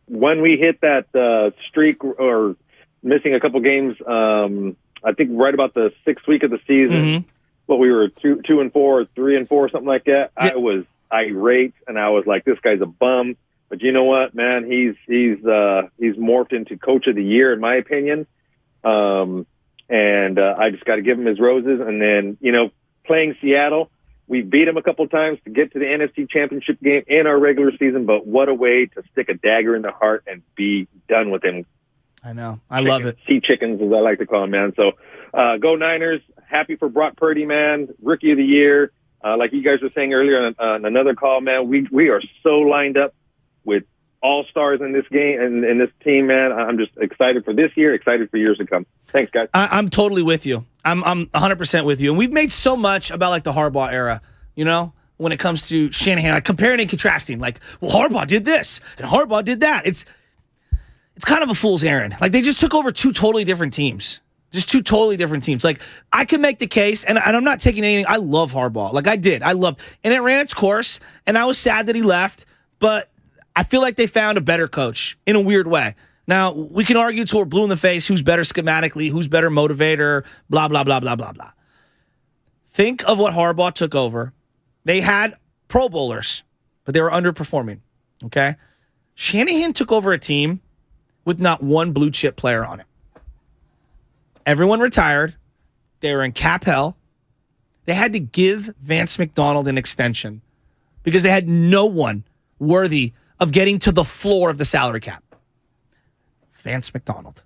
when we hit that streak or missing a couple games, I think right about the 6th week of the season, we were 2-4, 3-4, something like that. Yeah. I was irate and I was like, this guy's a bum. But you know what, man? He's morphed into coach of the year, in my opinion. And I just got to give him his roses. And then, playing Seattle, we beat him a couple times to get to the NFC Championship game in our regular season. But what a way to stick a dagger in the heart and be done with him. I know. I love it. Sea chickens, as I like to call them, man. So go Niners. Happy for Brock Purdy, man. Rookie of the year. Like you guys were saying earlier on another call, man, we are so lined up with all-stars in this game and in this team, man. I'm just excited for this year, excited for years to come. Thanks, guys. I'm totally with you. I'm 100% with you. And we've made so much about the Harbaugh era, when it comes to Shanahan, comparing and contrasting. Harbaugh did this and Harbaugh did that. It's kind of a fool's errand. They just took over two totally different teams. Just two totally different teams. I can make the case, and I'm not taking anything. I love Harbaugh. I did. And it ran its course, and I was sad that he left, but I feel like they found a better coach in a weird way. Now, we can argue till we're blue in the face who's better schematically, who's better motivator, blah, blah, blah, blah, blah, blah. Think of what Harbaugh took over. They had Pro Bowlers, but they were underperforming, okay? Shanahan took over a team with not one blue chip player on it. Everyone retired. They were in cap hell. They had to give Vance McDonald an extension because they had no one worthy of getting to the floor of the salary cap. Vance McDonald.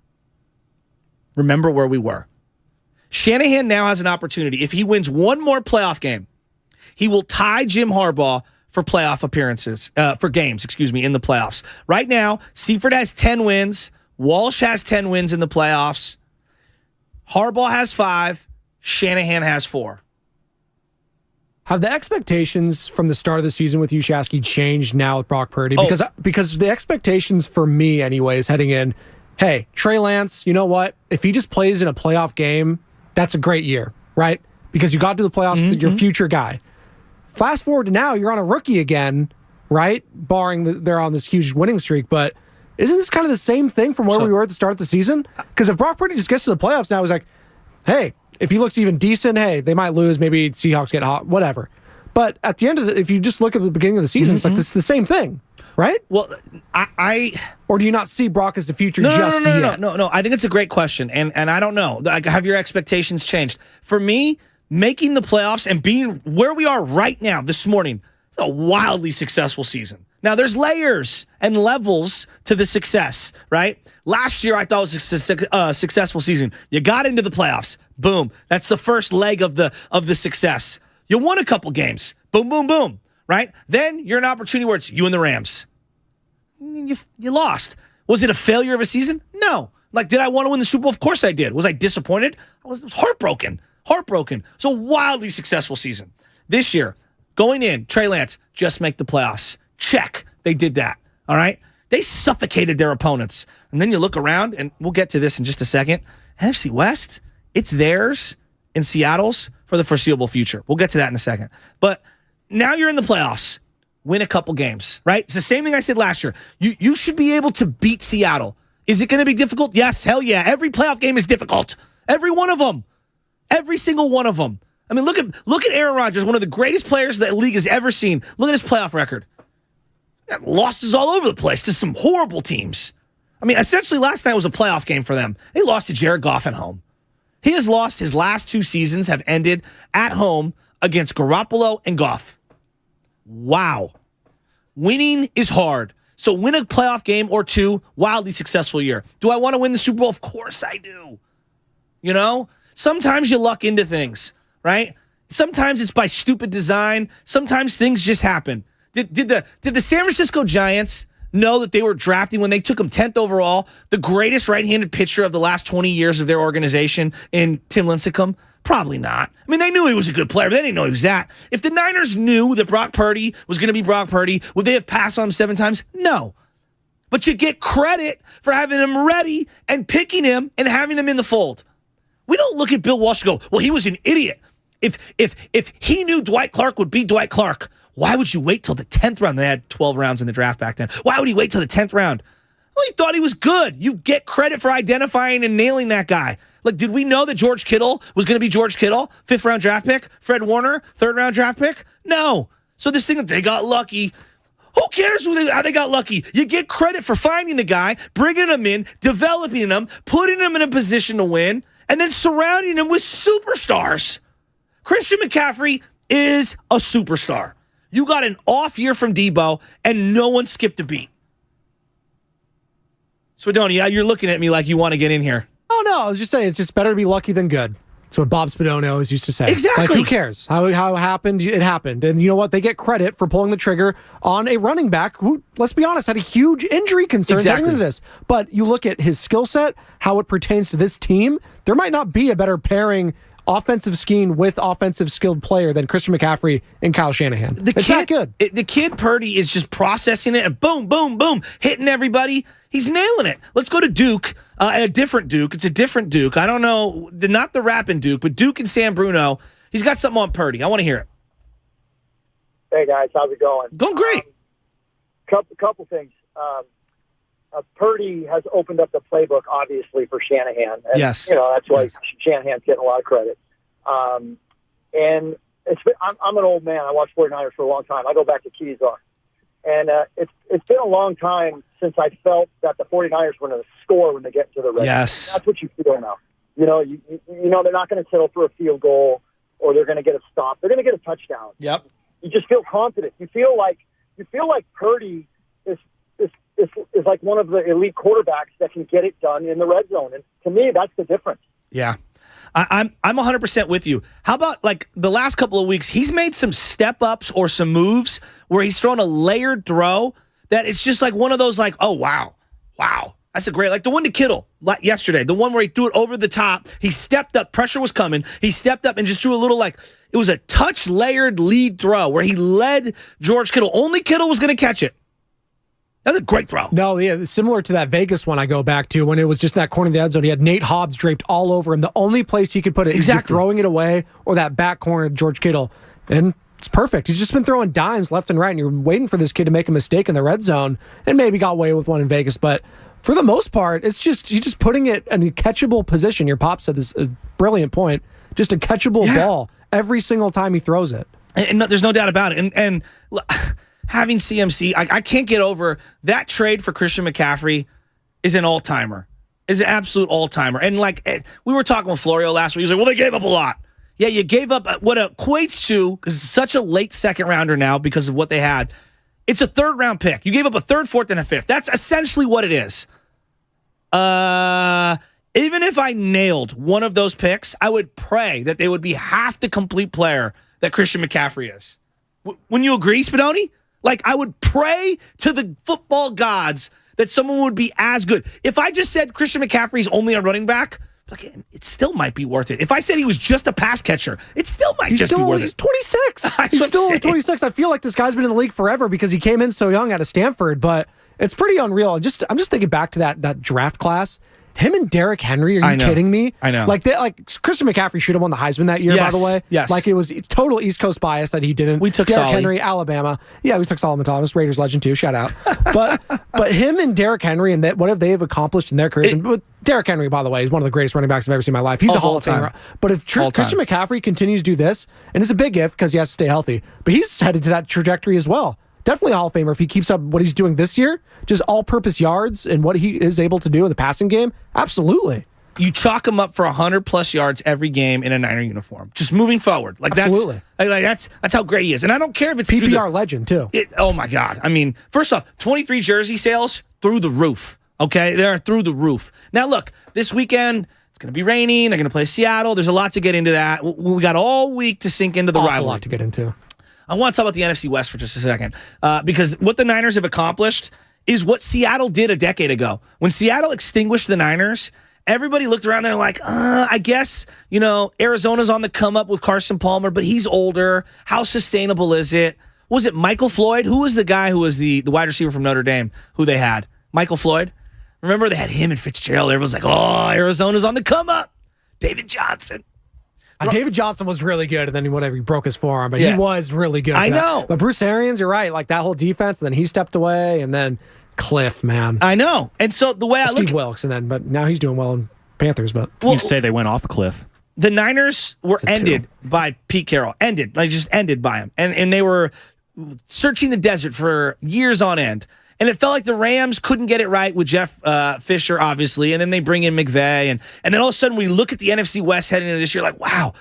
Remember where we were. Shanahan now has an opportunity. If he wins one more playoff game, he will tie Jim Harbaugh for playoff appearances, for games, in the playoffs. Right now, Seifert has 10 wins. Walsh has 10 wins in the playoffs. Harbaugh has 5. Shanahan has 4. Have the expectations from the start of the season with you, Shasky, changed now with Brock Purdy? Because the expectations for me, anyways, heading in, hey, Trey Lance, you know what? If he just plays in a playoff game, that's a great year, right? Because you got to the playoffs with your future guy. Fast forward to now, you're on a rookie again, right? Barring they're on this huge winning streak, but isn't this kind of the same thing from where we were at the start of the season? Because if Brock Purdy just gets to the playoffs now, he's like, hey, if he looks even decent, hey, they might lose. Maybe Seahawks get hot, whatever. But at the end of if you just look at the beginning of the season, it's like this is the same thing, right? Well, or do you not see Brock as the future yet? No. I think it's a great question, and I don't know. Have your expectations changed? For me, making the playoffs and being where we are right now this morning, a wildly successful season. Now, there's layers and levels to the success, right? Last year, I thought it was a successful season. You got into the playoffs. Boom. That's the first leg of the success. You won a couple games. Boom, boom, boom, right? Then you're an opportunity where it's you and the Rams. You lost. Was it a failure of a season? No. Like, did I want to win the Super Bowl? Of course I did. Was I disappointed? I was heartbroken. It's a wildly successful season. This year, going in, Trey Lance, just make the playoffs. Check. They did that. All right? They suffocated their opponents. And then you look around, and we'll get to this in just a second. NFC West, it's theirs and Seattle's for the foreseeable future. We'll get to that in a second. But now you're in the playoffs. Win a couple games, right? It's the same thing I said last year. You should be able to beat Seattle. Is it going to be difficult? Yes, hell yeah. Every playoff game is difficult. Every one of them. Every single one of them. I mean, look at Aaron Rodgers, one of the greatest players that the league has ever seen. Look at his playoff record. Losses all over the place to some horrible teams. I mean, essentially last night was a playoff game for them. They lost to Jared Goff at home. He has lost his last two seasons have ended at home against Garoppolo and Goff. Wow. Winning is hard. So win a playoff game or two, wildly successful year. Do I want to win the Super Bowl? Of course I do. You know? Sometimes you luck into things, right? Sometimes it's by stupid design. Sometimes things just happen. Did the San Francisco Giants know that they were drafting when they took him 10th overall, the greatest right-handed pitcher of the last 20 years of their organization in Tim Lincecum? Probably not. I mean, they knew he was a good player, but they didn't know he was that. If the Niners knew that Brock Purdy was going to be Brock Purdy, would they have passed on him 7 times? No. But you get credit for having him ready and picking him and having him in the fold. We don't look at Bill Walsh and go, well, he was an idiot. If he knew Dwight Clark would be Dwight Clark, why would you wait till the 10th round? They had 12 rounds in the draft back then. Why would he wait till the 10th round? Well, he thought he was good. You get credit for identifying and nailing that guy. Like, did we know that George Kittle was going to be George Kittle? 5th round draft pick? Fred Warner? 3rd round draft pick? No. So this thing that they got lucky, who cares how they got lucky? You get credit for finding the guy, bringing him in, developing him, putting him in a position to win, and then surrounding him with superstars. Christian McCaffrey is a superstar. You got an off year from Debo, and no one skipped a beat. Spadoni, you're looking at me like you want to get in here. Oh, no. I was just saying it's just better to be lucky than good. That's what Bob Spadoni always used to say. Exactly. Like, who cares? How it happened, it happened. And you know what? They get credit for pulling the trigger on a running back who, let's be honest, had a huge injury concern heading into this. But you look at his skill set, how it pertains to this team, there might not be a better pairing offensive scheme with offensive skilled player than Christian McCaffrey and Kyle Shanahan. It's not good. The kid Purdy is just processing it and boom, boom, boom, hitting everybody. He's nailing it. Let's go to Duke, a different Duke. It's a different Duke. I don't know, not the rapping Duke, but Duke and San Bruno. He's got something on Purdy. I want to hear it. Hey, guys. How's it going? Going great. Couple things. Purdy has opened up the playbook, obviously, for Shanahan. And, yes. You know, that's why Shanahan's getting a lot of credit. And I'm an old man. I watched 49ers for a long time. I go back to Kezar. And it's been a long time since I felt that the 49ers were going to score when they get into the red zone. Yes. That's what you feel now. You know, you know they're not going to settle for a field goal or they're going to get a stop. They're going to get a touchdown. Yep. You just feel confident. You feel like Purdy is like one of the elite quarterbacks that can get it done in the red zone. And to me, that's the difference. Yeah. I'm 100% with you. How about like the last couple of weeks, he's made some step-ups or some moves where he's thrown a layered throw that it's just like one of those like, oh, wow, That's a great, like the one to Kittle yesterday, the one where he threw it over the top. He stepped up, pressure was coming. He stepped up and just threw a little it was a touch layered lead throw where he led George Kittle. Only Kittle was going to catch it. That's a great throw. No, yeah, similar to that Vegas one I go back to when it was just that corner of the end zone. He had Nate Hobbs draped all over him. The only place he could put it is just throwing it away or that back corner of George Kittle. And it's perfect. He's just been throwing dimes left and right, and you're waiting for this kid to make a mistake in the red zone, and maybe got away with one in Vegas. But for the most part, it's just he's just putting it in a catchable position. Your pop said this brilliant point. Just a catchable ball every single time he throws it. And no, there's no doubt about it. And having CMC, I can't get over that trade for Christian McCaffrey is an all-timer. Is an absolute all-timer. And we were talking with Florio last week. He was like, well, they gave up a lot. Yeah, you gave up what equates to, because it's such a late second rounder now because of what they had. It's a third-round pick. You gave up a third, fourth, and a fifth. That's essentially what it is. Even if I nailed one of those picks, I would pray that they would be half the complete player that Christian McCaffrey is. Wouldn't you agree, Spadoni? I would pray to the football gods that someone would be as good. If I just said Christian McCaffrey's only a running back, it still might be worth it. If I said he was just a pass catcher, it still might be worth it. He's 26. He's still only 26. I feel like this guy's been in the league forever because he came in so young out of Stanford, but it's pretty unreal. I'm just thinking back to that draft class. Him and Derrick Henry, are you kidding me? I know. Christian McCaffrey should have won the Heisman that year, by the way. Yes. It was total East Coast bias that he didn't. We took Derrick Solly. Henry, Alabama. Yeah, we took Solomon Thomas, Raiders legend too. Shout out. But him and Derrick Henry and what have they accomplished in their careers? But Derrick Henry, by the way, is one of the greatest running backs I've ever seen in my life. He's a Hall of Famer. But if Christian McCaffrey continues to do this, and it's a big if because he has to stay healthy, but he's headed to that trajectory as well. Definitely a Hall of Famer if he keeps up what he's doing this year, just all-purpose yards and what he is able to do in the passing game. Absolutely. You chalk him up for 100-plus yards every game in a Niner uniform. Just moving forward. Absolutely. That's how great he is. And I don't care if it's PPR legend, too. Oh, my God. I mean, first off, 23 jersey sales through the roof. Okay? They're through the roof. Now, look, this weekend, it's going to be raining. They're going to play Seattle. There's a lot to get into that. We got all week to sink into the rivalry. A lot to get into. I want to talk about the NFC West for just a second because what the Niners have accomplished is what Seattle did a decade ago. When Seattle extinguished the Niners, everybody looked around there like, I guess, Arizona's on the come up with Carson Palmer, but he's older. How sustainable is it? Was it Michael Floyd? Who was the guy who was the wide receiver from Notre Dame who they had? Michael Floyd? Remember they had him and Fitzgerald. Everyone's like, Arizona's on the come up. David Johnson. David Johnson was really good, and then he broke his forearm, but he was really good. I know. But Bruce Arians, you're right. That whole defense, and then he stepped away, and then Cliff, man. I know. And so the way I look Steve Wilkes, but now he's doing well in Panthers. But you say they went off a cliff. The Niners were ended by Pete Carroll. Just ended by him. And they were searching the desert for years on end. And it felt like the Rams couldn't get it right with Jeff Fisher, obviously, and then they bring in McVay. And then all of a sudden we look at the NFC West heading into this year like, wow,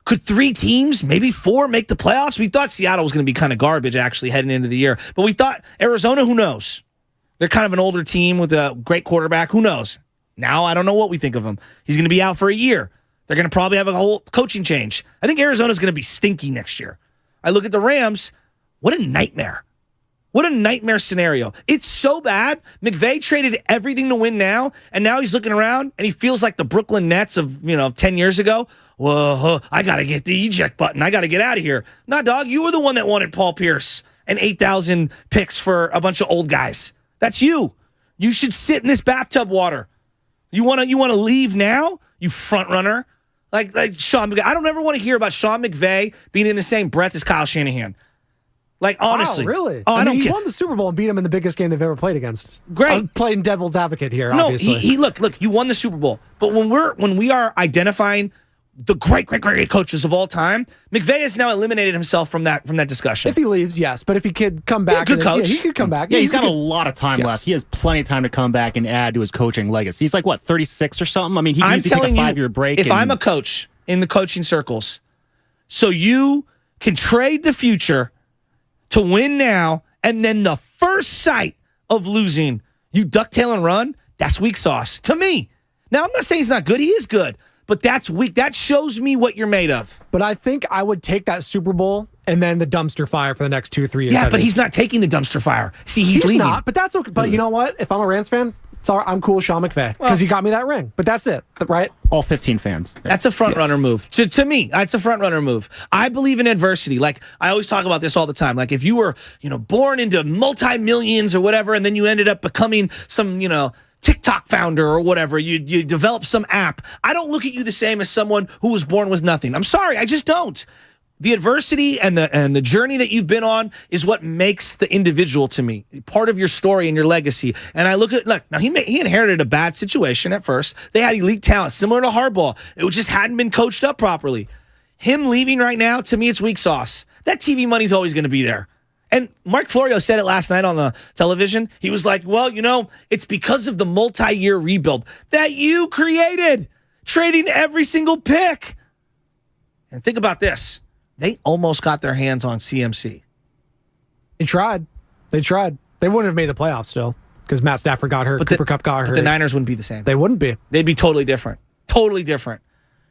could 3 teams, maybe 4, make the playoffs? We thought Seattle was going to be kind of garbage, actually, heading into the year. But we thought Arizona, who knows? They're kind of an older team with a great quarterback. Who knows? Now I don't know what we think of him. He's going to be out for a year. They're going to probably have a whole coaching change. I think Arizona's going to be stinky next year. I look at the Rams. What a nightmare. What a nightmare scenario. It's so bad. McVay traded everything to win now, and now he's looking around, and he feels like the Brooklyn Nets of 10 years ago. Whoa, I got to get the eject button. I got to get out of here. Nah, dog, you were the one that wanted Paul Pierce and 8,000 picks for a bunch of old guys. That's you. You should sit in this bathtub water. You want to leave now? You front runner? Like Sean McVay. I don't ever want to hear about Sean McVay being in the same breath as Kyle Shanahan. Honestly. Wow, really? Oh, I don't he won the Super Bowl and beat him in the biggest game they've ever played against. Great. I'm playing devil's advocate here, obviously. No, he look, you won the Super Bowl. But when we are identifying the great coaches of all time, McVay has now eliminated himself from that discussion. If he leaves, yes. But if he could come back. Good coach. He could come back. Yeah, he's got a lot of time left. He has plenty of time to come back and add to his coaching legacy. He's 36 or something? I mean, he can easily take a 5-year break. If I'm a coach in the coaching circles, so you can trade the future to win now, and then the first sight of losing, you ducktail and run, that's weak sauce to me. Now, I'm not saying he's not good. He is good. But that's weak. That shows me what you're made of. But I think I would take that Super Bowl and then the dumpster fire for the next 2-3 years. Yeah, but he's not taking the dumpster fire. See, he's leaving. Not, but that's okay. But you know what? If I'm a Rams fan, I'm cool, Sean McVay, because he got me that ring. But that's it, right? All 15 fans. That's a front runner move. To me, that's a front runner move. I believe in adversity. Like, I always talk about this all the time. Like, if you were, born into multi-millions or whatever, and then you ended up becoming some, TikTok founder or whatever, you develop some app. I don't look at you the same as someone who was born with nothing. I'm sorry, I just don't. The adversity and the journey that you've been on is what makes the individual to me, part of your story and your legacy. And I look, now he inherited a bad situation at first. They had elite talent, similar to Harbaugh. It just hadn't been coached up properly. Him leaving right now, to me, it's weak sauce. That TV money's always going to be there. And Mark Florio said it last night on the television. He was like, well, it's because of the multi-year rebuild that you created, trading every single pick. And think about this. They almost got their hands on CMC. They tried. They wouldn't have made the playoffs still because Matt Stafford got hurt, Cooper Kupp got hurt. The Niners wouldn't be the same. They wouldn't be. They'd be totally different. Totally different.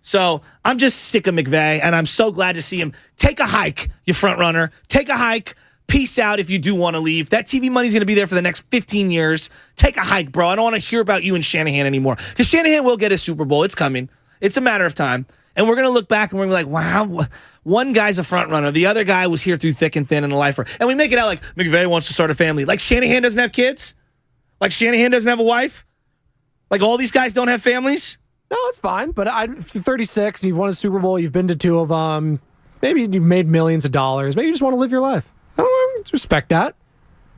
So I'm just sick of McVay, and I'm so glad to see him take a hike, you front runner. Take a hike. Peace out if you do want to leave. That TV money's going to be there for the next 15 years. Take a hike, bro. I don't want to hear about you and Shanahan anymore because Shanahan will get a Super Bowl. It's coming. It's a matter of time. And we're going to look back and we're going to be like, wow, one guy's a front runner. The other guy was here through thick and thin and a lifer. And we make it out like McVay wants to start a family. Like Shanahan doesn't have kids? Like Shanahan doesn't have a wife? Like all these guys don't have families? No, it's fine. But if you're 36 and you've won a Super Bowl, you've been to 2 of them, maybe you've made millions of dollars. Maybe you just want to live your life. I don't know, respect that,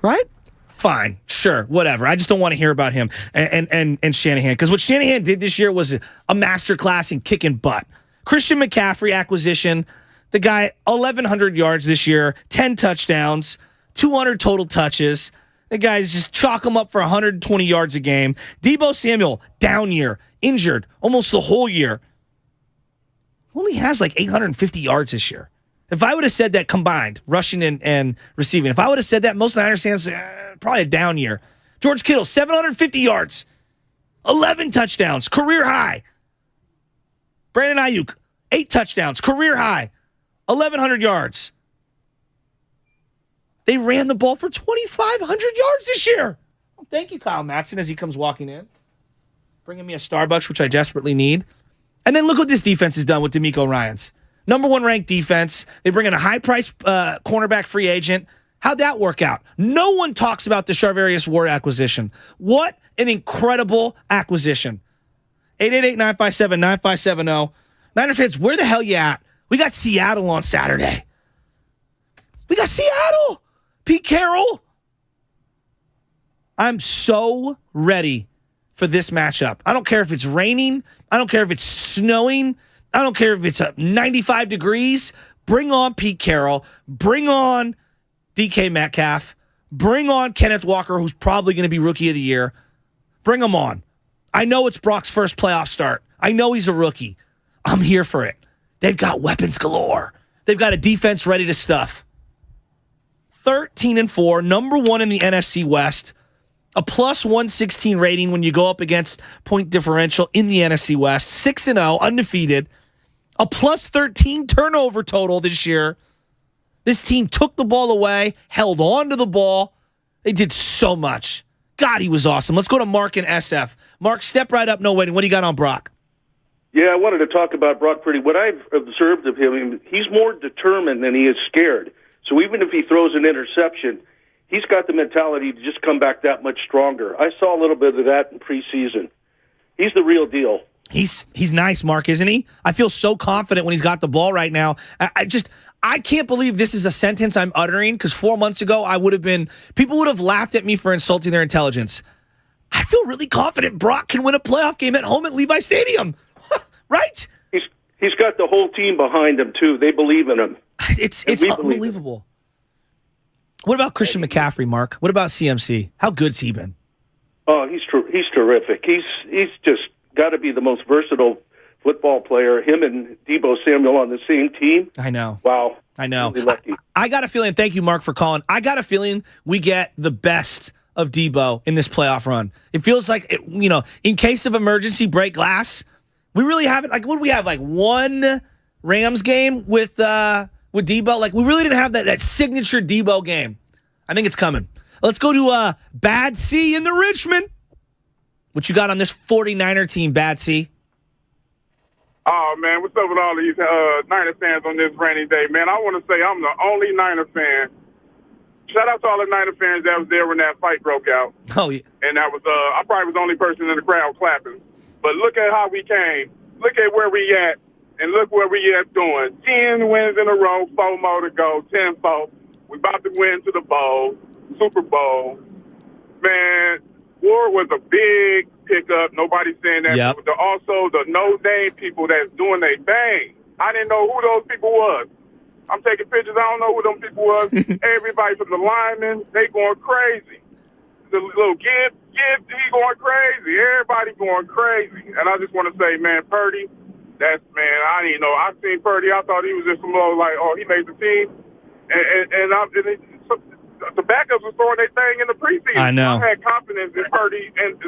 right? Fine, sure, whatever. I just don't want to hear about him and Shanahan. Because what Shanahan did this year was a masterclass in kicking butt. Christian McCaffrey acquisition, the guy 1,100 yards this year, 10 touchdowns, 200 total touches. The guys just chalk him up for 120 yards a game. Deebo Samuel, down year, injured almost the whole year. Only has like 850 yards this year. If I would have said that combined, rushing and receiving, if I would have said that, most Niners fans, probably a down year. George Kittle, 750 yards, 11 touchdowns, career high. Brandon Ayuk, 8 touchdowns, career high, 1,100 yards. They ran the ball for 2,500 yards this year. Well, thank you, Kyle Mattson, as he comes walking in, bringing me a Starbucks, which I desperately need. And then look what this defense has done with DeMeco Ryans. Number 1 ranked defense. They bring in a high-priced cornerback free agent. How'd that work out? No one talks about the Charvarius Ward acquisition. What an incredible acquisition. 888-957-9570. Niner fans, where the hell you at? We got Seattle on Saturday. We got Seattle. Pete Carroll. I'm so ready for this matchup. I don't care if it's raining. I don't care if it's snowing. I don't care if it's 95 degrees. Bring on Pete Carroll. Bring on DK Metcalf. Bring on Kenneth Walker, who's probably going to be Rookie of the Year. Bring him on. I know it's Brock's first playoff start. I know he's a rookie. I'm here for it. They've got weapons galore. They've got a defense ready to stuff. 13-4, number 1 in the NFC West. A plus 116 rating when you go up against point differential in the NFC West. 6-0, undefeated. A plus 13 turnover total this year. This team took the ball away, held on to the ball. They did so much. God, he was awesome. Let's go to Mark in SF. Mark, step right up, no waiting. What do you got on Brock? Yeah, I wanted to talk about Brock Purdy. What I've observed of him, he's more determined than he is scared. So even if he throws an interception, he's got the mentality to just come back that much stronger. I saw a little bit of that in preseason. He's the real deal. He's nice, Mark, isn't he? I feel so confident when he's got the ball right now. I can't believe this is a sentence I'm uttering because 4 months ago people would have laughed at me for insulting their intelligence. I feel really confident Brock can win a playoff game at home at Levi Stadium. Right? He's got the whole team behind him, too. They believe in him. It's unbelievable. What about Christian McCaffrey, Mark? What about CMC? How good's he been? Oh, he's terrific. He's just got to be the most versatile football player. Him and Deebo Samuel on the same team. I know. Wow. I know. Really lucky. I got a feeling, thank you, Mark, for calling. I got a feeling we get the best of Deebo in this playoff run. It feels like, in case of emergency, break glass. We really haven't, what do we have, one Rams game with Deebo? We really didn't have that signature Deebo game. I think it's coming. Let's go to Bad C in the Richmond. What you got on this 49er team, Batsy? Oh, man, what's up with all these Niner fans on this rainy day? Man, I want to say I'm the only Niner fan. Shout out to all the Niner fans that was there when that fight broke out. Oh, yeah. And that was I probably was the only person in the crowd clapping. But look at how we came. Look at where we at. And look where we at doing. 10 wins in a row, 4 more to go, 10-4. We about to win to the bowl, Super Bowl. Man, Ward was a big pickup. Nobody's saying that. Yep. But also the no-name people that's doing their thing. I didn't know who those people was. I'm taking pictures. I don't know who them people was. Everybody from the linemen, they going crazy. The little kid, he going crazy. Everybody going crazy. And I just want to say, man, Purdy, that's, man, I didn't know. I seen Purdy. I thought he was just some low, like, oh, he made the team. The backups was throwing their thing in the preseason. I know. I had confidence in Purdy, and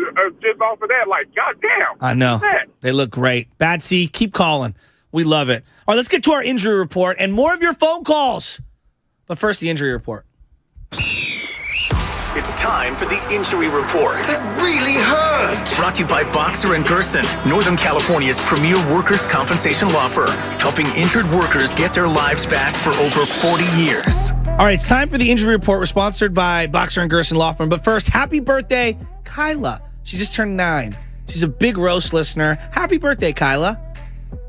just off of that, like, goddamn. I know. They look great. Batsy, keep calling. We love it. All right, let's get to our injury report and more of your phone calls. But first, the injury report. It's time for the injury report. That really hurts. Brought to you by Boxer & Gerson, Northern California's premier workers' compensation law firm, helping injured workers get their lives back for over 40 years. All right, it's time for the injury report. We're sponsored by Boxer & Gerson Law Firm. But first, happy birthday, Kyla. She just turned 9. She's a big roast listener. Happy birthday, Kyla.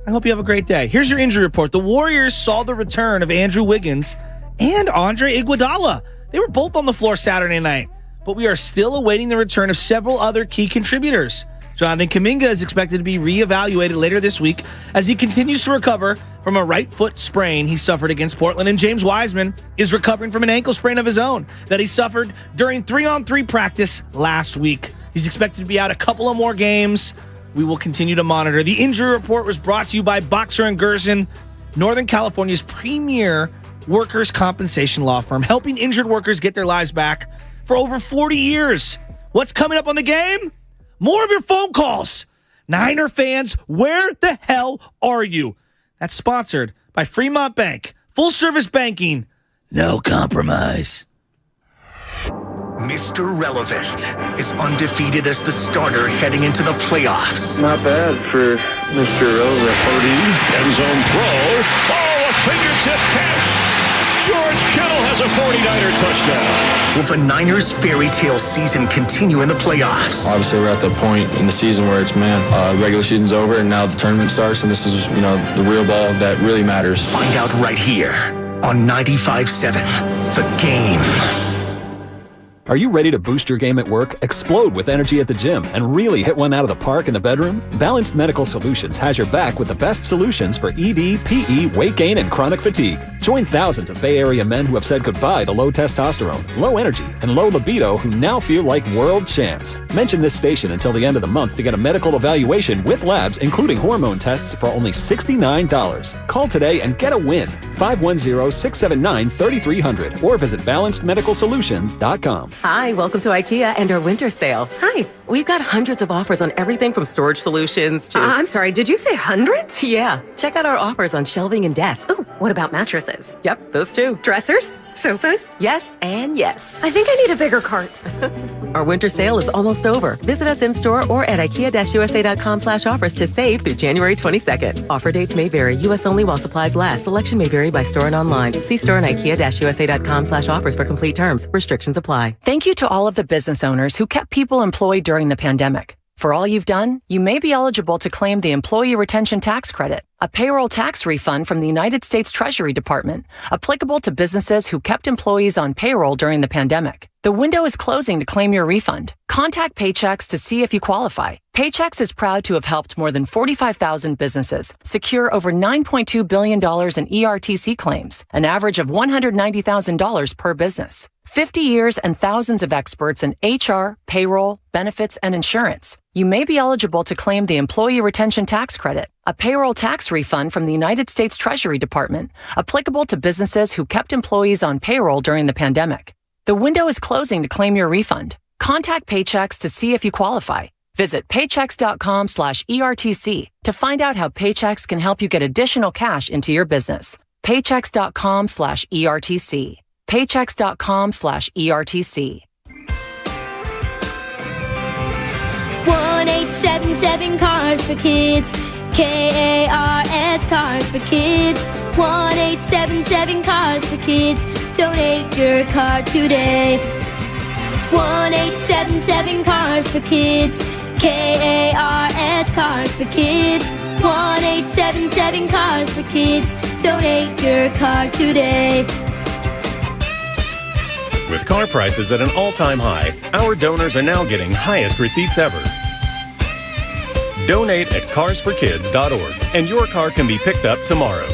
I hope you have a great day. Here's your injury report. The Warriors saw the return of Andrew Wiggins and Andre Iguodala. They were both on the floor Saturday night, but we are still awaiting the return of several other key contributors. Jonathan Kuminga is expected to be reevaluated later this week as he continues to recover from a right foot sprain he suffered against Portland, and James Wiseman is recovering from an ankle sprain of his own that he suffered during 3-on-3 practice last week. He's expected to be out a couple of more games. We will continue to monitor. The injury report was brought to you by Boxer & Gerson, Northern California's premier workers' compensation law firm, helping injured workers get their lives back for over 40 years. What's coming up on the game? More of your phone calls. Niner fans, where the hell are you? That's sponsored by Fremont Bank. Full service banking, no compromise. Mr. Relevant is undefeated as the starter heading into the playoffs. Not bad for Mr. Relevant. Purdy, end zone throw. Oh, a fingertip catch. George Kittle has a 49er touchdown. Will the Niners' fairy tale season continue in the playoffs? Obviously, we're at the point in the season where it's, regular season's over, and now the tournament starts, and this is, the real ball that really matters. Find out right here on 95.7, The Game. Are you ready to boost your game at work, explode with energy at the gym, and really hit one out of the park in the bedroom? Balanced Medical Solutions has your back with the best solutions for ED, PE, weight gain, and chronic fatigue. Join thousands of Bay Area men who have said goodbye to low testosterone, low energy, and low libido who now feel like world champs. Mention this station until the end of the month to get a medical evaluation with labs, including hormone tests, for only $69. Call today and get a win. 510-679-3300 or visit balancedmedicalsolutions.com. Hi, welcome to IKEA and our winter sale. Hi. We've got hundreds of offers on everything from storage solutions to... I'm sorry, did you say hundreds? Yeah. Check out our offers on shelving and desks. Ooh, what about mattresses? Yep, those too. Dressers? Sofas? Yes and yes. I think I need a bigger cart. Our winter sale is almost over. Visit us in-store or at IKEA-USA.com/offers to save through January 22nd. Offer dates may vary. U.S. only while supplies last. Selection may vary by store and online. See store and IKEA-USA.com/offers for complete terms. Restrictions apply. Thank you to all of the business owners who kept people employed during the pandemic. For all you've done, you may be eligible to claim the Employee Retention Tax Credit, a payroll tax refund from the United States Treasury Department, applicable to businesses who kept employees on payroll during the pandemic. The window is closing to claim your refund. Contact Paychex to see if you qualify. Paychex is proud to have helped more than 45,000 businesses secure over $9.2 billion in ERTC claims, an average of $190,000 per business. 50 years and thousands of experts in HR, payroll, benefits, and insurance. You may be eligible to claim the Employee Retention Tax Credit, a payroll tax refund from the United States Treasury Department, applicable to businesses who kept employees on payroll during the pandemic. The window is closing to claim your refund. Contact Paychex to see if you qualify. Visit paychex.com/ERTC to find out how Paychex can help you get additional cash into your business. Paychex.com/ERTC. Paychex.com/ERTC. What? 1-877 Cars for Kids. KARS Cars for Kids. 1-877 Cars for Kids. Donate your car today. 1-877 Cars for Kids. KARS Cars for Kids. 1-877 Cars for Kids. Donate your car today. With car prices at an all-time high, our donors are now getting highest receipts ever. Donate at carsforkids.org, and your car can be picked up tomorrow.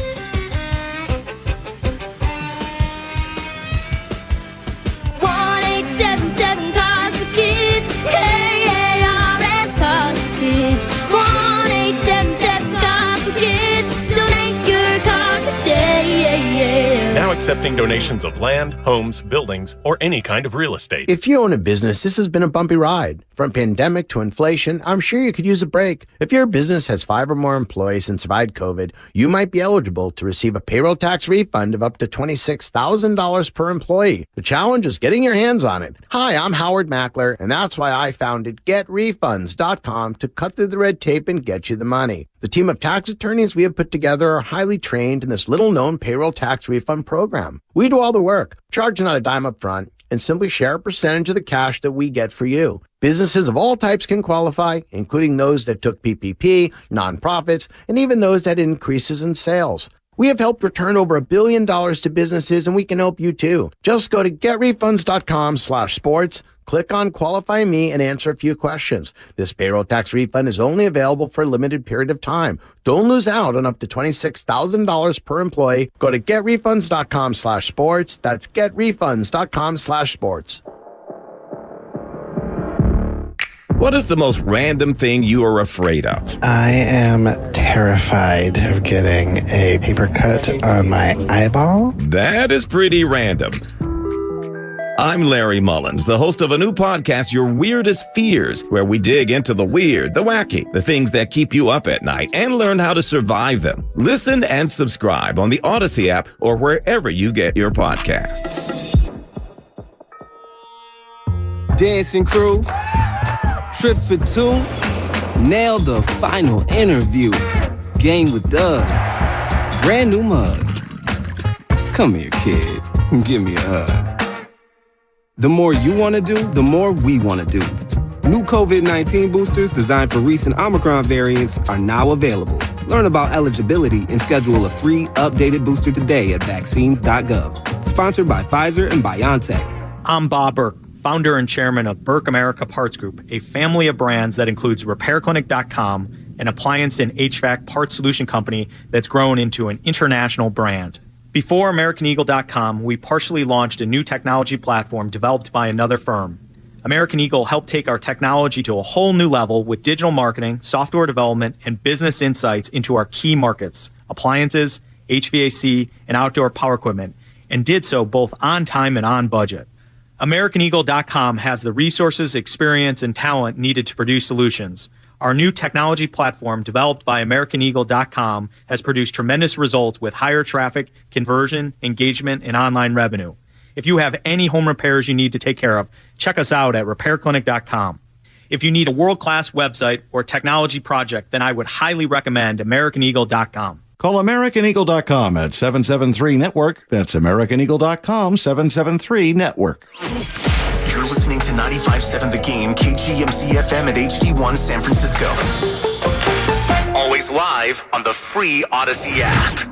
Cars for Kids. KARS Cars for Kids. 1-877 Cars for Kids. Donate your car today. Now accepting donations of land, homes, buildings, or any kind of real estate. If you own a business, this has been a bumpy ride. From pandemic to inflation, I'm sure you could use a break. If your business has 5 or more employees and survived COVID, you might be eligible to receive a payroll tax refund of up to $26,000 per employee. The challenge is getting your hands on it. Hi, I'm Howard Mackler, and that's why I founded GetRefunds.com to cut through the red tape and get you the money. The team of tax attorneys we have put together are highly trained in this little-known payroll tax refund program. We do all the work, charge not a dime up front, and simply share a percentage of the cash that we get for you. Businesses of all types can qualify, including those that took PPP, nonprofits, and even those that had increases in sales. We have helped return over $1 billion to businesses, and we can help you too. Just go to getrefunds.com/sports, click on Qualify Me, and answer a few questions. This payroll tax refund is only available for a limited period of time. Don't lose out on up to $26,000 per employee. Go to getrefunds.com/sports. That's getrefunds.com/sports. What is the most random thing you are afraid of? I am terrified of getting a paper cut on my eyeball. That is pretty random. I'm Larry Mullins, the host of a new podcast, Your Weirdest Fears, where we dig into the weird, the wacky, the things that keep you up at night, and learn how to survive them. Listen and subscribe on the Odyssey app or wherever you get your podcasts. Dancing crew, trip for two, nailed the final interview. Game with Doug, brand new mug. Come here, kid, give me a hug. The more you want to do, the more we want to do. New COVID-19 boosters designed for recent Omicron variants are now available. Learn about eligibility and schedule a free, updated booster today at vaccines.gov. Sponsored by Pfizer and BioNTech. I'm Bob Burke, founder and chairman of Burke America Parts Group, a family of brands that includes RepairClinic.com, an appliance and HVAC parts solution company that's grown into an international brand. Before AmericanEagle.com, we partially launched a new technology platform developed by another firm. American Eagle helped take our technology to a whole new level with digital marketing, software development, and business insights into our key markets, appliances, HVAC, and outdoor power equipment, and did so both on time and on budget. AmericanEagle.com has the resources, experience, and talent needed to produce solutions. Our new technology platform, developed by AmericanEagle.com, has produced tremendous results with higher traffic, conversion, engagement, and online revenue. If you have any home repairs you need to take care of, check us out at RepairClinic.com. If you need a world-class website or technology project, then I would highly recommend AmericanEagle.com. Call AmericanEagle.com at 773-NETWORK. That's AmericanEagle.com, 773-NETWORK. You're listening to 95.7 The Game, KGMC FM at HD1 San Francisco. Always live on the free Odyssey app.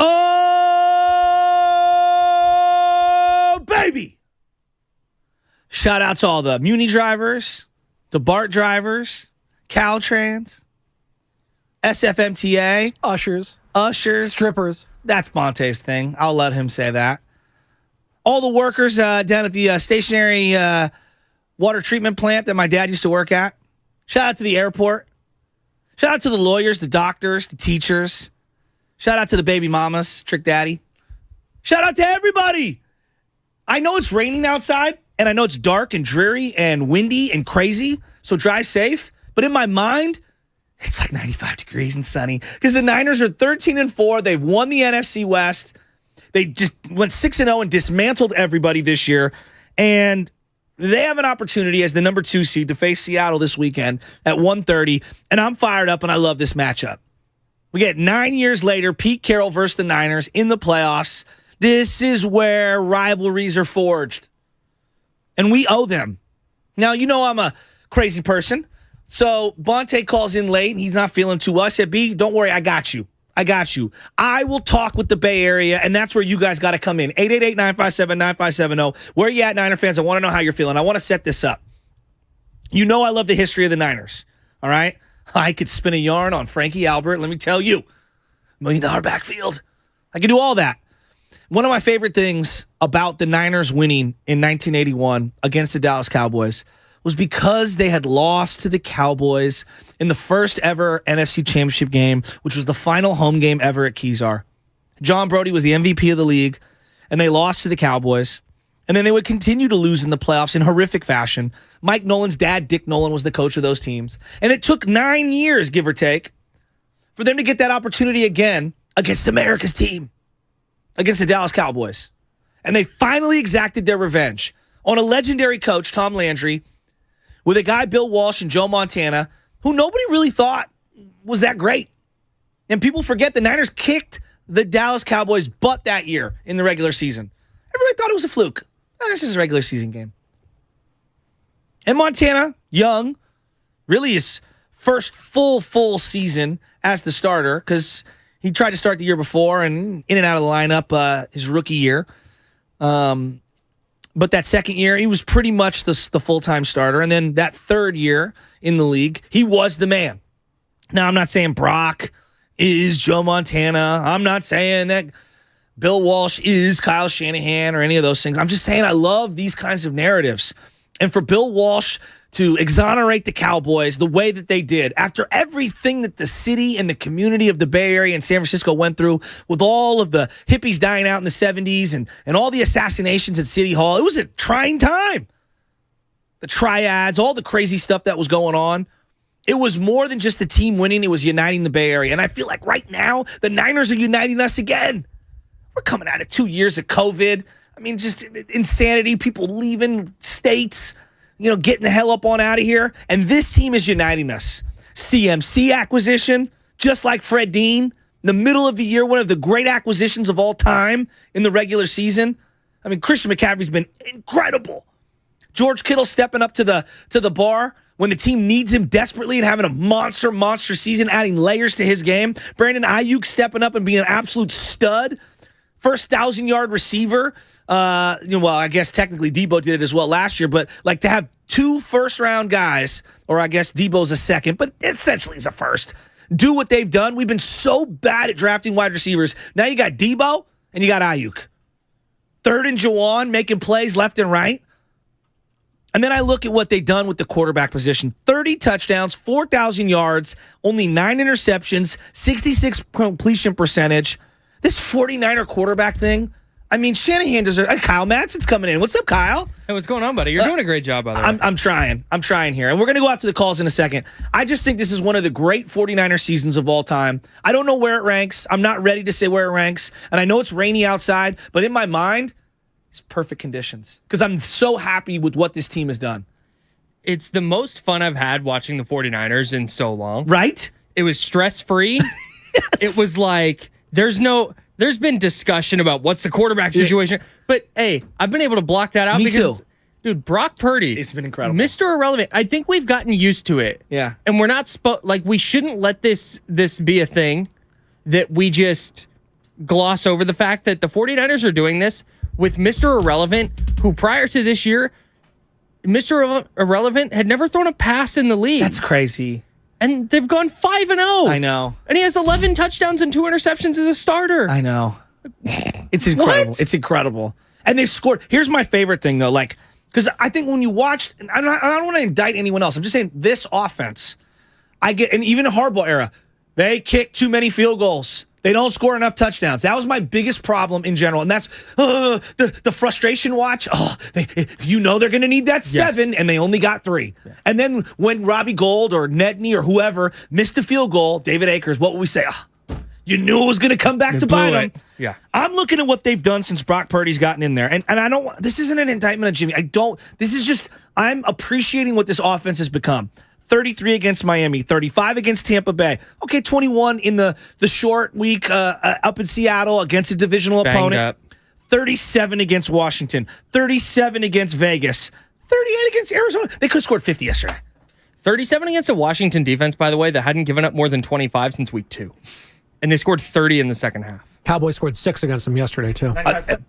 Oh, baby. Shout out to all the Muni drivers, the BART drivers, Caltrans, SFMTA. Ushers. Strippers. That's Monte's thing. I'll let him say that. All the workers down at the stationary water treatment plant that my dad used to work at. Shout out to the airport. Shout out to the lawyers, the doctors, the teachers. Shout out to the baby mamas, Trick Daddy. Shout out to everybody. I know it's raining outside, and I know it's dark and dreary and windy and crazy, so drive safe. But in my mind, it's like 95 degrees and sunny because the Niners are 13-4. They've won the NFC West. They just went 6-0 and dismantled everybody this year. And they have an opportunity as the number 2 seed to face Seattle this weekend at 1:30. And I'm fired up, and I love this matchup. We get 9 years later, Pete Carroll versus the Niners in the playoffs. This is where rivalries are forged. And we owe them. Now, you know I'm a crazy person. So Bonte calls in late, and he's not feeling too well. I said, B, don't worry, I got you. I will talk with the Bay Area, and that's where you guys got to come in. 888-957-9570. Where are you at, Niner fans? I want to know how you're feeling. I want to set this up. You know I love the history of the Niners, all right? I could spin a yarn on Frankie Albert. Let me tell you, $1 million backfield. I could do all that. One of my favorite things about the Niners winning in 1981 against the Dallas Cowboys was because they had lost to the Cowboys in the first ever NFC Championship game, which was the final home game ever at Kezar. John Brody was the MVP of the league, and they lost to the Cowboys. And then they would continue to lose in the playoffs in horrific fashion. Mike Nolan's dad, Dick Nolan, was the coach of those teams. And it took 9 years, give or take, for them to get that opportunity again against America's team, against the Dallas Cowboys. And they finally exacted their revenge on a legendary coach, Tom Landry, with a guy, Bill Walsh and Joe Montana, who nobody really thought was that great. And people forget the Niners kicked the Dallas Cowboys' butt that year in the regular season. Everybody thought it was a fluke. It's just a regular season game. And Montana, young, really his first full season as the starter because he tried to start the year before and in and out of the lineup his rookie year. But that second year, he was pretty much the full-time starter. And then that third year in the league, he was the man. Now, I'm not saying Brock is Joe Montana. I'm not saying that Bill Walsh is Kyle Shanahan or any of those things. I'm just saying I love these kinds of narratives. And for Bill Walsh to exonerate the Cowboys the way that they did after everything that the city and the community of the Bay Area and San Francisco went through with all of the hippies dying out in the 70s and all the assassinations at City Hall. It was a trying time. The triads, all the crazy stuff that was going on. It was more than just the team winning. It was uniting the Bay Area. And I feel like right now, the Niners are uniting us again. We're coming out of 2 years of COVID. I mean, just insanity, people leaving states, getting the hell up on out of here. And this team is uniting us. CMC acquisition, just like Fred Dean, in the middle of the year, one of the great acquisitions of all time in the regular season. I mean, Christian McCaffrey's been incredible. George Kittle stepping up to the bar when the team needs him desperately and having a monster season, adding layers to his game. Brandon Ayuk stepping up and being an absolute stud. First 1,000-yard receiver. Well, I guess technically Debo did it as well last year, but like to have 2 first-round guys, or I guess Debo's a second, but essentially he's a first, do what they've done. We've been so bad at drafting wide receivers. Now you got Debo and you got Ayuk. Third and Juwan making plays left and right. And then I look at what they've done with the quarterback position. 30 touchdowns, 4,000 yards, only 9 interceptions, 66 completion percentage. This 49er quarterback thing, I mean, Shanahan deserves. Kyle Madsen's coming in. What's up, Kyle? Hey, what's going on, buddy? You're doing a great job, by the way. I'm trying here. And we're going to go out to the calls in a second. I just think this is one of the great 49er seasons of all time. I don't know where it ranks. I'm not ready to say where it ranks. And I know it's rainy outside, but in my mind, it's perfect conditions because I'm so happy with what this team has done. It's the most fun I've had watching the 49ers in so long. Right? It was stress-free. Yes. It was like, there's been discussion about what's the quarterback situation. But, hey, I've been able to block that out. Me because, too. Dude, Brock Purdy. It's been incredible. Mr. Irrelevant. I think we've gotten used to it. Yeah. And we're not, we shouldn't let this be a thing that we just gloss over the fact that the 49ers are doing this with Mr. Irrelevant, who prior to this year, Mr. Irrelevant had never thrown a pass in the league. That's crazy. And they've gone 5-0. I know. And he has 11 touchdowns and 2 interceptions as a starter. I know. It's incredible. What? It's incredible. And they've scored. Here's my favorite thing, though. Because I think when you watched, and I don't want to indict anyone else. I'm just saying this offense, and even in Harbaugh era, they kicked too many field goals. They don't score enough touchdowns. That was my biggest problem in general, and that's the frustration watch. They're going to need that 7, and they only got 3. Yeah. And then when Robbie Gould or Nedney or whoever missed a field goal, David Akers, what would we say? You knew it was going to come back to bite them. Yeah. I'm looking at what they've done since Brock Purdy's gotten in there, and I don't. This isn't an indictment of Jimmy. This is just I'm appreciating what this offense has become. 33 against Miami, 35 against Tampa Bay. Okay, 21 in the short week up in Seattle against a divisional opponent. 37 against Washington, 37 against Vegas, 38 against Arizona. They could have scored 50 yesterday. 37 against a Washington defense, by the way, that hadn't given up more than 25 since week 2. And they scored 30 in the second half. Cowboys scored 6 against them yesterday, too.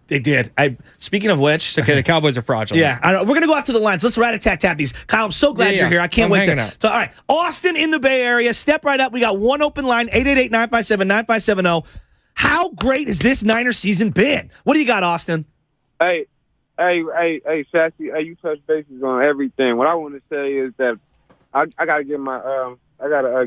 They did. Speaking of which... It's okay, the Cowboys are fraudulent. Yeah, I know. We're going to go out to the lines. Let's rat-a-tat-tat these. Kyle, I'm so glad you're here. I can't wait to... So, all right, Austin in the Bay Area. Step right up. We got one open line, 888-957-9570. How great has this Niner season been? What do you got, Austin? Hey, Sassy, you touch bases on everything. What I want to say is that I got to give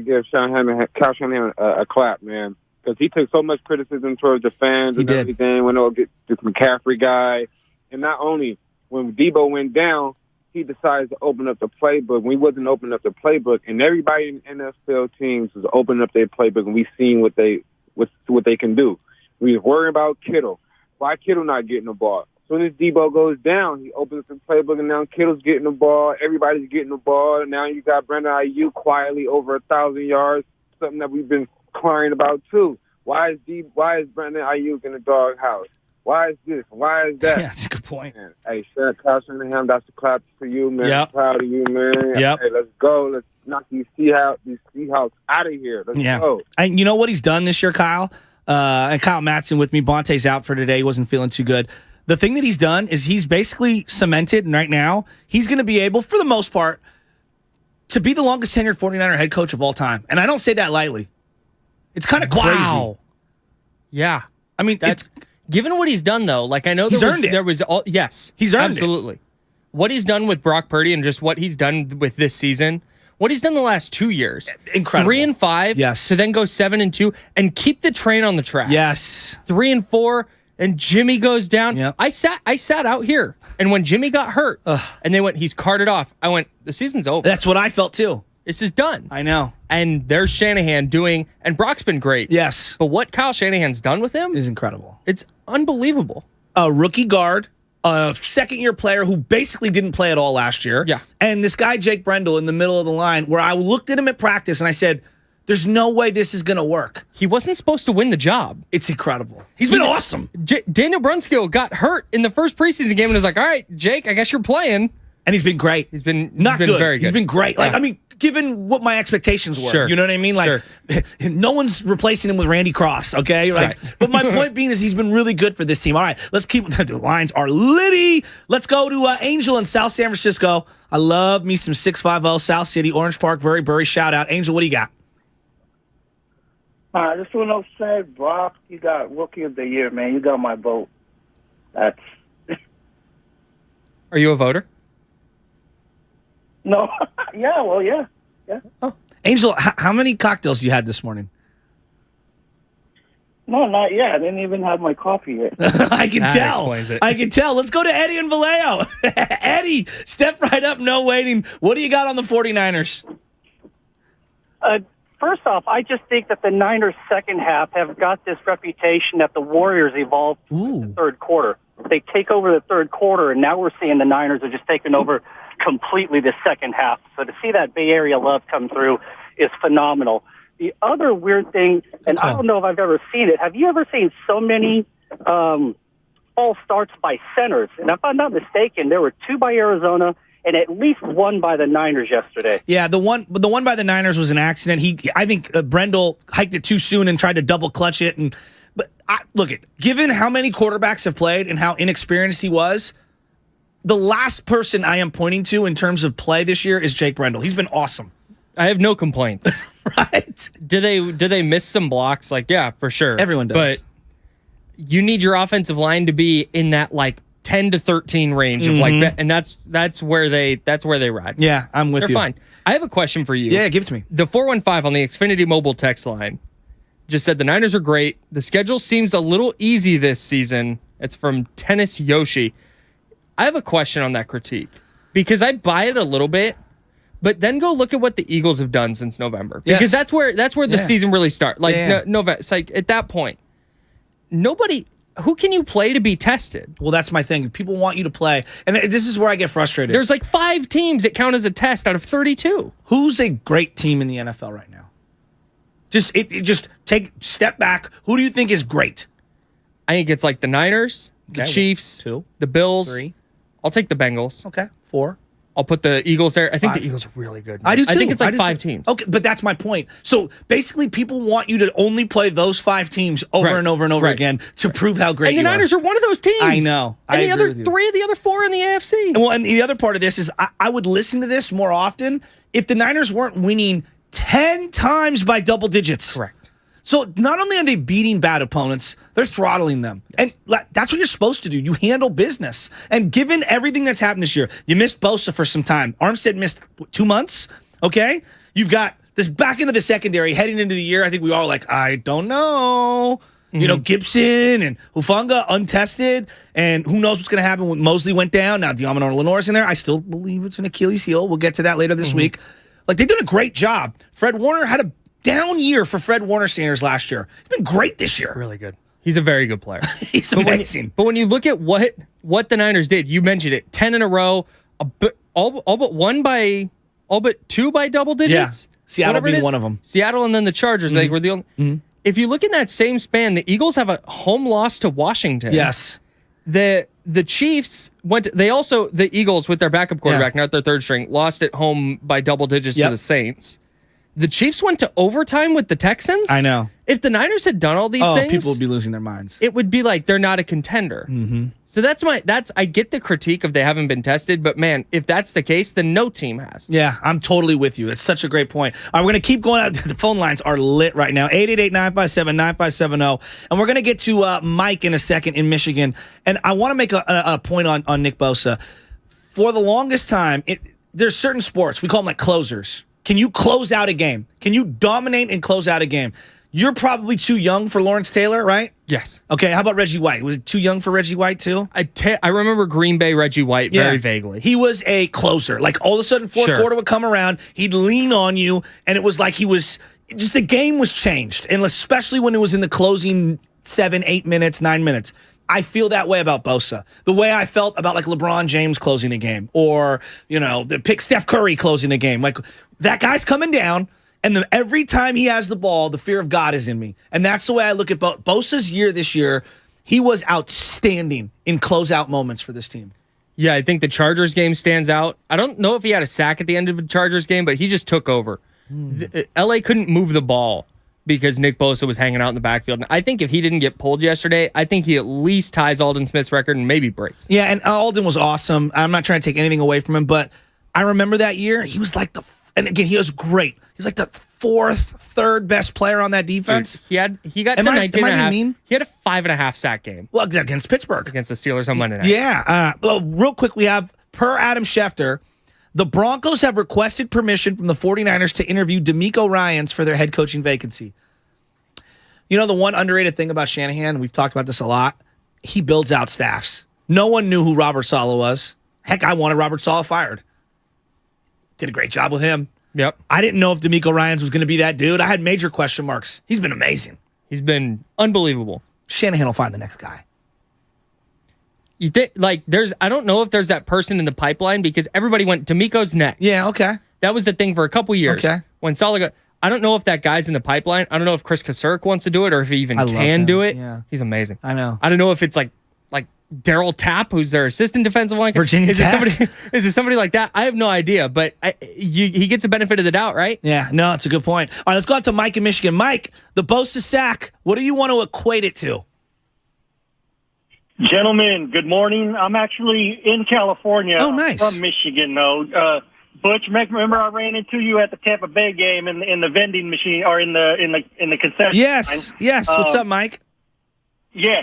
give Kyle Shanahan a clap, man. Because he took so much criticism towards the fans and everything when they'll get this McCaffrey guy. And not only, when Debo went down, he decided to open up the playbook. When he wasn't opening up the playbook, and everybody in NFL teams was opening up their playbook, and we seen what they can do. We was worrying about Kittle. Why Kittle not getting the ball? As soon as Debo goes down, he opens up the playbook, and now Kittle's getting the ball. Everybody's getting the ball. And now you got Brandon Ayuk quietly over 1,000 yards, something that we've been crying about too. Why is Brandon Ayuk in the doghouse? Why is this? Why is that? Yeah, that's a good point. Man, hey, Kyle Shanahan, that's a clap for you, man. Yep. I'm proud of you, man. Yep. Hey, let's go. Let's knock these Seahawks out of here. Let's go. And you know what he's done this year, Kyle? And Kyle Mattson with me. Bonte's out for today. He wasn't feeling too good. The thing that he's done is he's basically cemented, and right now he's going to be able, for the most part, to be the longest tenured 49er head coach of all time. And I don't say that lightly. It's kind of crazy. Yeah. I mean, that's given what he's done, though. Like, I know he's earned it. He's earned absolutely. What he's done with Brock Purdy and just what he's done with this season, what he's done the last 2 years. Incredible. 3-5. Yes. To then go 7-2 and keep the train on the track. Yes. 3-4 and Jimmy goes down. Yep. I sat out here, and when Jimmy got hurt and they went, he's carted off. I went, the season's over. That's what I felt too. This is done. I know. And there's Shanahan doing, and Brock's been great. Yes. But what Kyle Shanahan's done with him is incredible. It's unbelievable. A rookie guard, a second-year player who basically didn't play at all last year. Yeah. And this guy, Jake Brendel, in the middle of the line, where I looked at him at practice and I said, there's no way this is going to work. He wasn't supposed to win the job. It's incredible. He's been awesome. Daniel Brunskill got hurt in the first preseason game and was like, all right, Jake, I guess you're playing. And he's been great. He's been good. Very good. He's been great. Yeah. Like, I mean, given what my expectations were, sure. You know what I mean? Like, no one's replacing him with Randy Cross, okay? Like, right. But my point being is he's been really good for this team. All right, let's keep the lines are litty. Let's go to Angel in South San Francisco. I love me some 650 South City, Orange Park, Burry. Shout out, Angel. What do you got? I just want to say, Brock, you got Rookie of the Year, man. You got my vote. That's. Are you a voter? No. Yeah. Oh. Angel, how many cocktails you had this morning? No, not yet. I didn't even have my coffee yet. I can tell. Explains it. I can tell. Let's go to Eddie and Vallejo. Eddie, step right up. No waiting. What do you got on the 49ers? First off, I just think that the Niners' second half have got this reputation that the Warriors evolved in the third quarter. They take over the third quarter, and now we're seeing the Niners are just taking over completely the second half. So to see that Bay Area love come through is phenomenal. The other weird thing, and I don't know if I've ever seen it, have you ever seen so many false starts by centers? And if I'm not mistaken, there were 2 by Arizona and at least 1 by the Niners yesterday. Yeah, the one by the Niners was an accident. I think Brendel hiked it too soon and tried to double clutch it. Given how many quarterbacks have played and how inexperienced he was, the last person I am pointing to in terms of play this year is Jake Brendel. He's been awesome. I have no complaints. Right? Do they miss some blocks? Like, yeah, for sure. Everyone does. But you need your offensive line to be in that like 10 to 13 range of like that, and that's where they ride. Yeah, I'm with you. They're fine. I have a question for you. Yeah, give it to me. The 415 on the Xfinity mobile text line. just said the Niners are great. The schedule seems a little easy this season. It's from Tennis Yoshi. I have a question on that critique because I buy it a little bit, but then go look at what the Eagles have done since November because that's where the season really starts. Like November, it's like at that point, nobody. Who can you play to be tested? Well, that's my thing. People want you to play, and this is where I get frustrated. There's like 5 teams that count as a test out of 32. Who's a great team in the NFL right now? Just take step back. Who do you think is great? I think it's like the Niners, the Chiefs, 2, the Bills. 3. I'll take the Bengals. Okay, 4. I'll put the Eagles there. I think 5. the Eagles are really good. I do too. I think it's like 5 teams. Okay, but that's my point. So basically, people want you to only play those 5 teams over and over and over again to prove how great you are. And the Niners are one of those teams. I know. And I the agree other with you. 3 of the other 4 in the AFC. Well, and the other part of this is I would listen to this more often if the Niners weren't winning 10 times by double digits. Correct. So not only are they beating bad opponents, they're throttling them. Yes. And that's what you're supposed to do. You handle business. And given everything that's happened this year, you missed Bosa for some time. Armstead missed 2 months, okay? You've got this back into the secondary heading into the year. I think we all like, I don't know. Mm-hmm. You know, Gibson and Hufanga untested, and who knows what's going to happen when Mosley went down. Now, Diamond Lenore's in there. I still believe it's an Achilles heel. We'll get to that later this week. Like, they did a great job. Fred Warner had a down year for Fred Warner standards last year. He's been great this year. Really good. He's a very good player. He's amazing. But when you look at what the Niners did, you mentioned it, 10 in a row, all but 2 by double digits. Yeah. Seattle being one of them. Seattle and then the Chargers. They were the only. If you look in that same span, the Eagles have a home loss to Washington. Yes. The Chiefs the Eagles with their backup quarterback, not their third string, lost at home by double digits to the Saints. The Chiefs went to overtime with the Texans. I know. If the Niners had done all these things, people would be losing their minds. It would be like they're not a contender. Mm-hmm. So I get the critique of they haven't been tested, but man, if that's the case, then no team has. Yeah, I'm totally with you. It's such a great point. All right, we're going to keep going out. The phone lines are lit right now. 888-957-9570. And we're going to get to Mike in a second in Michigan. And I want to make a point on Nick Bosa. For the longest time, there's certain sports, we call them like closers. Can you close out a game? Can you dominate and close out a game? You're probably too young for Lawrence Taylor, right? Yes. Okay, how about Reggie White? Was it too young for Reggie White, too? I remember Green Bay Reggie White very vaguely. He was a closer. Like, all of a sudden, fourth quarter would come around, he'd lean on you, and it was like the game was changed, and especially when it was in the closing 7, 8 minutes, 9 minutes. I feel that way about Bosa. The way I felt about like LeBron James closing a game, or pick Steph Curry closing a game. Like, that guy's coming down, and every time he has the ball, the fear of God is in me, and that's the way I look at Bosa's year this year. He was outstanding in closeout moments for this team. Yeah, I think the Chargers game stands out. I don't know if he had a sack at the end of the Chargers game, but he just took over. LA couldn't move the ball because Nick Bosa was hanging out in the backfield. And I think if he didn't get pulled yesterday, I think he at least ties Aldon Smith's record and maybe breaks. Yeah, and Aldon was awesome. I'm not trying to take anything away from him, but I remember that year, he was like and again, he was great. He was like the third best player on that defense. Dude, he got to 19 and a half. He had a 5.5 sack game. Well, against Pittsburgh. Against the Steelers on Monday night. Yeah. Well, real quick, we have, per Adam Schefter, the Broncos have requested permission from the 49ers to interview DeMeco Ryans for their head coaching vacancy. You know, the one underrated thing about Shanahan, we've talked about this a lot, he builds out staffs. No one knew who Robert Saleh was. Heck, I wanted Robert Saleh fired. Did a great job with him. Yep. I didn't know if DeMeco Ryans was going to be that dude. I had major question marks. He's been amazing. He's been unbelievable. Shanahan will find the next guy. You think I don't know if there's that person in the pipeline because everybody went DeMeco's next. Yeah, okay. That was the thing for a couple years. Okay. When Saleh got, I don't know if that guy's in the pipeline. I don't know if Chris Kasurk wants to do it or if he even can do it. Yeah. He's amazing. I know. I don't know if it's like Darryl Tapp, who's their assistant defensive line. Virginia Tech. Is it somebody like that? I have no idea, but he gets the benefit of the doubt, right? Yeah, no, it's a good point. All right, let's go out to Mike in Michigan. Mike, the Bosa sack, what do you want to equate it to? Gentlemen, good morning. I'm actually in California. Oh, nice. I'm from Michigan, though. Butch, remember I ran into you at the Tampa Bay game in the vending machine or in the concession. Yes. What's up, Mike? Yeah.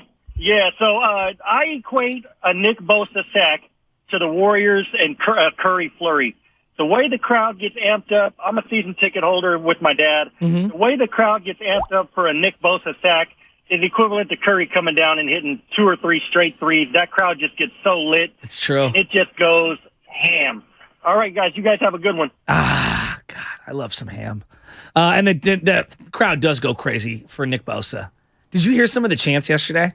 So I equate a Nick Bosa sack to the Warriors and Curry flurry. the way the crowd gets amped up, I'm a season ticket holder with my dad. Mm-hmm. The way the crowd gets amped up for a Nick Bosa sack is equivalent to Curry coming down and hitting 2 or 3 straight threes. That crowd just gets so lit. It's true. It just goes ham. All right, guys, you guys have a good one. Ah, God, I love some ham. And the crowd does go crazy for Nick Bosa. Did you hear some of the chants yesterday?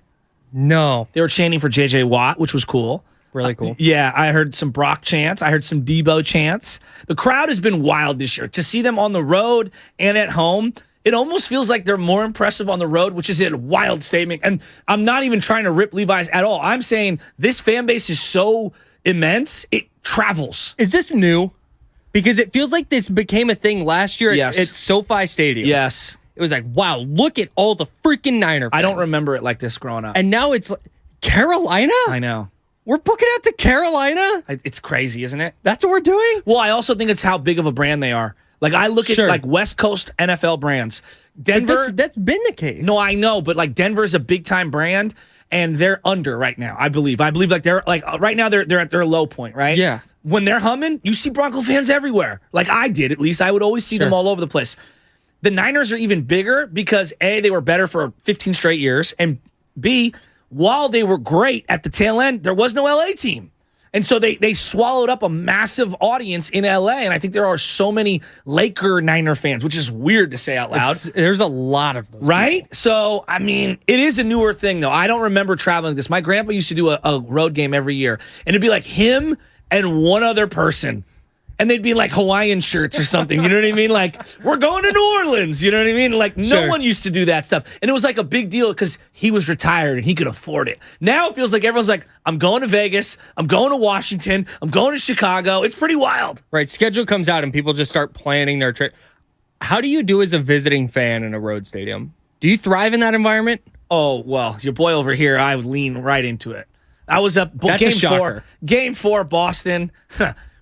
No. They were chanting for J.J. Watt, which was cool. Really cool. Yeah, I heard some Brock chants. I heard some Debo chants. The crowd has been wild this year. To see them on the road and at home, it almost feels like they're more impressive on the road, which is a wild statement. And I'm not even trying to rip Levi's at all. I'm saying this fan base is so immense, it travels. Is this new? Because it feels like this became a thing last year at SoFi Stadium. Yes. It was like, wow, look at all the freaking Niner fans. I don't remember it like this growing up. And now it's like, Carolina? I know. We're booking out to Carolina? It's crazy, isn't it? That's what we're doing? Well, I also think it's how big of a brand they are. Like, I look at, like, West Coast NFL brands. Denver. That's been the case. No, I know, but, like, Denver's a big-time brand, and they're under right now, I believe. I believe, like, they're, like, right now they're at their low point, right? Yeah. When they're humming, you see Bronco fans everywhere. Like I did, at least. I would always see them all over the place. The Niners are even bigger because, A, they were better for 15 straight years, and B, while they were great at the tail end, there was no LA team. And so they swallowed up a massive audience in LA, and I think there are so many Laker Niner fans, which is weird to say out loud. There's a lot of those. Right? People. So, I mean, it is a newer thing, though. I don't remember traveling like this. My grandpa used to do a road game every year, and it'd be like him and one other person. And they'd be like Hawaiian shirts or something. You know what I mean? Like, we're going to New Orleans. You know what I mean? Like, no one used to do that stuff. And it was like a big deal because he was retired and he could afford it. Now it feels like everyone's like, I'm going to Vegas. I'm going to Washington. I'm going to Chicago. It's pretty wild. Right. Schedule comes out and people just start planning their trip. How do you do as a visiting fan in a road stadium? Do you thrive in that environment? Oh, well, your boy over here, I would lean right into it. I was up game four, Boston.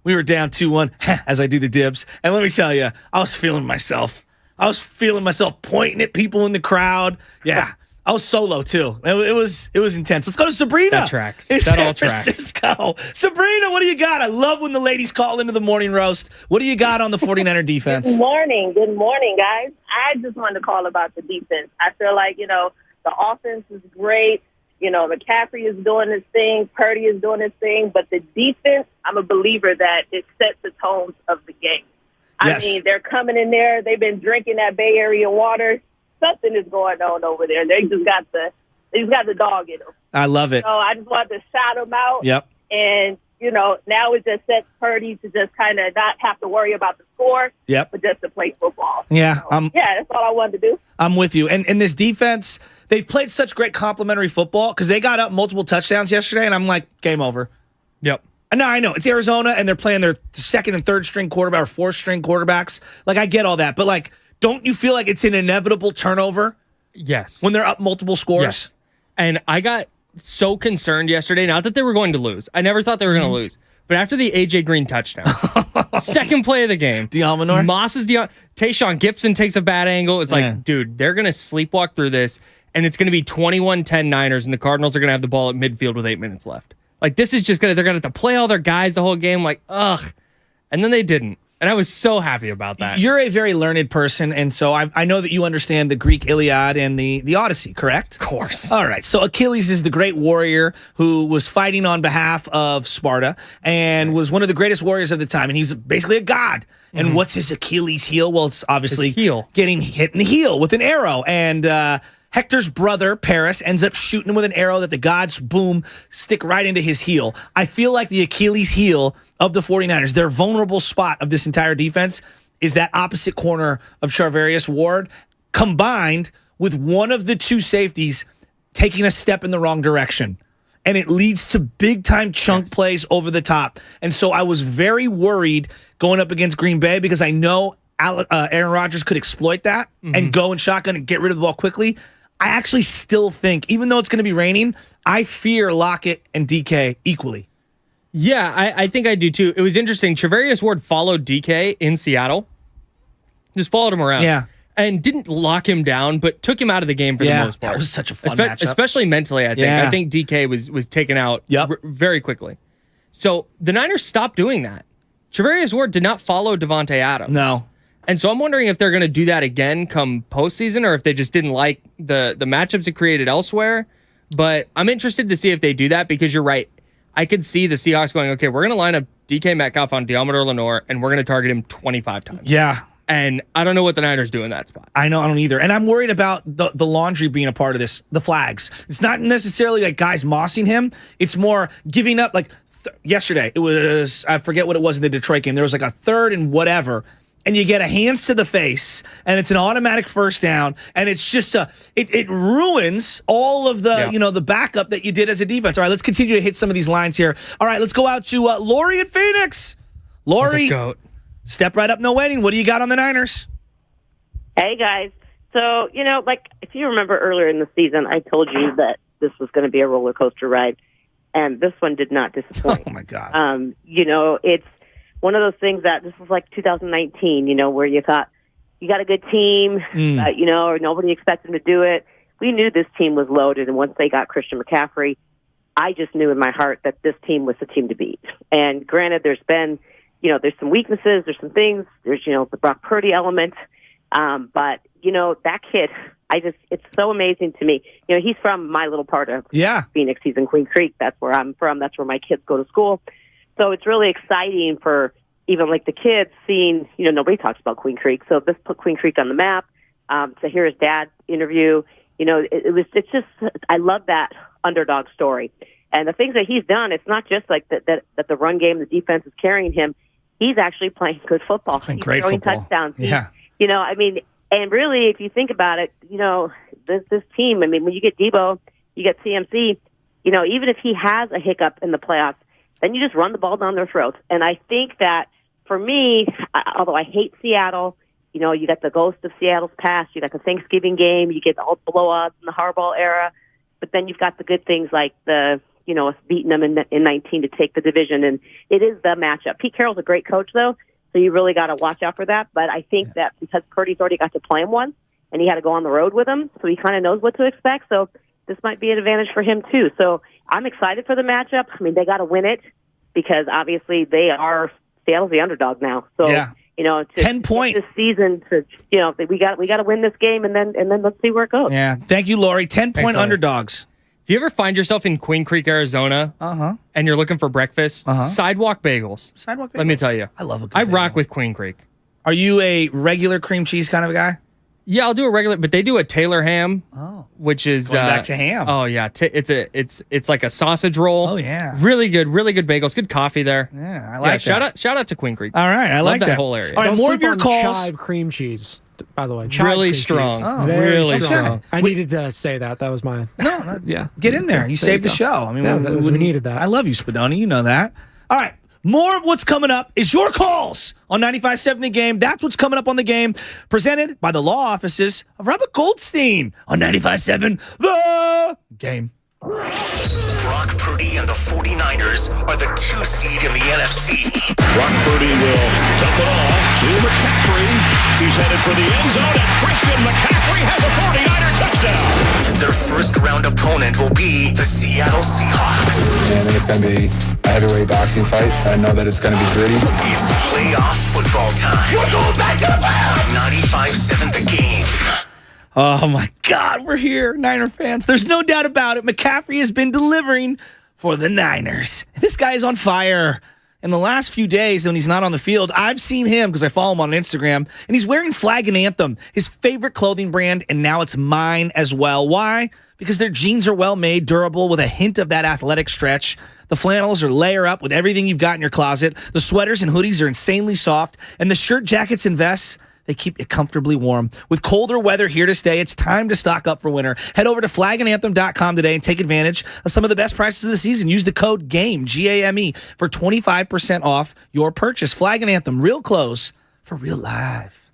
We were down 2-1 as I do the dibs. And let me tell you, I was feeling myself. I was feeling myself pointing at people in the crowd. Yeah. I was solo too. It was intense. Let's go to Sabrina. That tracks. In that San all tracks. Francisco. Sabrina, what do you got? I love when the ladies call into the morning roast. What do you got on the 49er defense? Good morning, guys. I just wanted to call about the defense. I feel like, the offense is great. McCaffrey is doing his thing. Purdy is doing his thing. But the defense, I'm a believer that it sets the tones of the game. I mean, they're coming in there. They've been drinking that Bay Area water. Something is going on over there. They just got the dog in them. I love it. So I just wanted to shout them out. Yep. And, now it just sets Purdy to just kind of not have to worry about the score. Yep. But just to play football. Yeah. So, that's all I wanted to do. I'm with you. And this defense, they've played such great complementary football because they got up multiple touchdowns yesterday, and I'm like, game over. Yep. And now I know it's Arizona, and they're playing their second and third string quarterback or fourth string quarterbacks. Like, I get all that. But, like, don't you feel like it's an inevitable turnover? Yes. When they're up multiple scores? Yes. And I got so concerned yesterday, not that they were going to lose. I never thought they were going to lose. But after the A.J. Green touchdown, second play of the game, Diamonor? Tayshaun Gibson takes a bad angle. It's like, dude, they're going to sleepwalk through this, and it's going to be 21-10 Niners, and the Cardinals are going to have the ball at midfield with 8 minutes left. Like, this is just they're going to have to play all their guys the whole game. Like, ugh. And then they didn't. And I was so happy about that. You're a very learned person, and so I know that you understand the Greek Iliad and the Odyssey, correct? Of course. All right. So Achilles is the great warrior who was fighting on behalf of Sparta and was one of the greatest warriors of the time, and he's basically a god. And what's his Achilles heel? Well, it's obviously getting hit in the heel with an arrow. And Hector's brother, Paris, ends up shooting him with an arrow that the gods, boom, stick right into his heel. I feel like the Achilles heel of the 49ers, their vulnerable spot of this entire defense, is that opposite corner of Charvarius Ward, combined with one of the two safeties taking a step in the wrong direction. And it leads to big-time chunk plays over the top. And so I was very worried going up against Green Bay because I know Aaron Rodgers could exploit that and go in shotgun and get rid of the ball quickly. I actually still think, even though it's going to be raining, I fear Lockett and DK equally. Yeah, I think I do too. It was interesting. Charvarius Ward followed DK in Seattle. Just followed him around. Yeah. And didn't lock him down, but took him out of the game for the most part. That was such a fun matchup. Especially mentally, I think. Yeah. I think DK was taken out very quickly. So the Niners stopped doing that. Charvarius Ward did not follow Devontae Adams. No. And so I'm wondering if they're going to do that again come postseason, or if they just didn't like the matchups it created elsewhere. But I'm interested to see if they do that, because you're right. I could see the Seahawks going, okay, we're going to line up DK Metcalf on Deommodore Lenoir, and we're going to target him 25 times. Yeah. And I don't know what the Niners do in that spot. I know, I don't either. And I'm worried about the laundry being a part of this, the flags. It's not necessarily like guys mossing him. It's more giving up. Like yesterday, it was, I forget what it was in the Detroit game. There was like a 3rd and whatever, and you get a hands to the face, and it's an automatic first down, and it's just it ruins all of the the backup that you did as a defense. All right, let's continue to hit some of these lines here. All right, let's go out to Lori at Phoenix. Lori, step right up, no waiting. What do you got on the Niners? Hey, guys. So, if you remember earlier in the season, I told you that this was going to be a roller coaster ride, and this one did not disappoint. Oh, my God. It's one of those things that this was like 2019, where you thought you got a good team, or nobody expected them to do it. We knew this team was loaded, and once they got Christian McCaffrey, I just knew in my heart that this team was the team to beat. And granted, there's been, there's some weaknesses, there's some things, there's, the Brock Purdy element, but, that kid, it's so amazing to me. He's from my little part of Phoenix. He's in Queen Creek. That's where I'm from. That's where my kids go to school. So it's really exciting for even like the kids seeing, nobody talks about Queen Creek. So this put Queen Creek on the map. To hear his dad interview, it's just, I love that underdog story. And the things that he's done, it's not just like that the run game, the defense is carrying him. He's actually playing good football. He's great throwing football. touchdowns. Yeah. And really, if you think about it, this team, when you get Debo, you get CMC, even if he has a hiccup in the playoffs, then you just run the ball down their throats. And I think that for me, although I hate Seattle, you got the ghost of Seattle's past, you got the Thanksgiving game, you get all the blowouts in the Harbaugh era, but then you've got the good things like us beating them in 19 to take the division, and it is the matchup. Pete Carroll's a great coach, though, so you really got to watch out for that. But I think that because Purdy's already got to play him once, and he had to go on the road with him, so he kind of knows what to expect. So this might be an advantage for him, too. So I'm excited for the matchup. They got to win it because, obviously, Seattle's the underdog now. So, 10 point this season to, we got to win this game, and then let's see where it goes. Yeah. Thank you, Lori. 10-point underdogs. If you ever find yourself in Queen Creek, Arizona, and you're looking for breakfast, Sidewalk Bagels. Sidewalk Bagels. Let me tell you. I love a good I bagel. rock with Queen Creek. Are you a regular cream cheese kind of a guy? Yeah, I'll do a regular, but they do a Taylor ham, which is Going back to ham. Oh yeah, it's like a sausage roll. Oh yeah, really good bagels. Good coffee there. Yeah, I like that. Shout out to Queen Creek. All right, I Love like that whole area. All right, Don't more sleep of your on calls. Chive cream cheese, by the way. Chive Really cream strong. cheese. Oh, Very really strong. I needed to say that. That was my yeah. Get in there. You saved the show. we needed that. I love you, Spadoni. You know that. All right. More of what's coming up is your calls on 95.7 The Game. That's what's coming up on The Game, presented by the law offices of Robert Goldstein on 95.7 The Game. Brock Purdy and the 49ers are the 2 seed in the NFC. Brock Purdy will dump it off to McCaffrey. He's headed for the end zone, and Christian McCaffrey has a 49er touchdown. Their first round opponent will be the Seattle Seahawks. I think it's going to be a heavyweight boxing fight. I know that it's going to be gritty. It's playoff football time. We're going back to the playoffs. 95.7 The Game. Oh, my God, we're here, Niner fans. There's no doubt about it. McCaffrey has been delivering for the Niners. This guy is on fire. In the last few days, when he's not on the field, I've seen him, because I follow him on Instagram, and he's wearing Flag and Anthem, his favorite clothing brand, and now it's mine as well. Why? Because their jeans are well-made, durable, with a hint of that athletic stretch. The flannels are layer up with everything you've got in your closet. The sweaters and hoodies are insanely soft, and the shirt, jackets, and vests, they keep you comfortably warm. With colder weather here to stay, it's time to stock up for winter. Head over to flagandanthem.com today and take advantage of some of the best prices of the season. Use the code GAME, G-A-M-E, for 25% off your purchase. Flag and Anthem, real clothes for real life.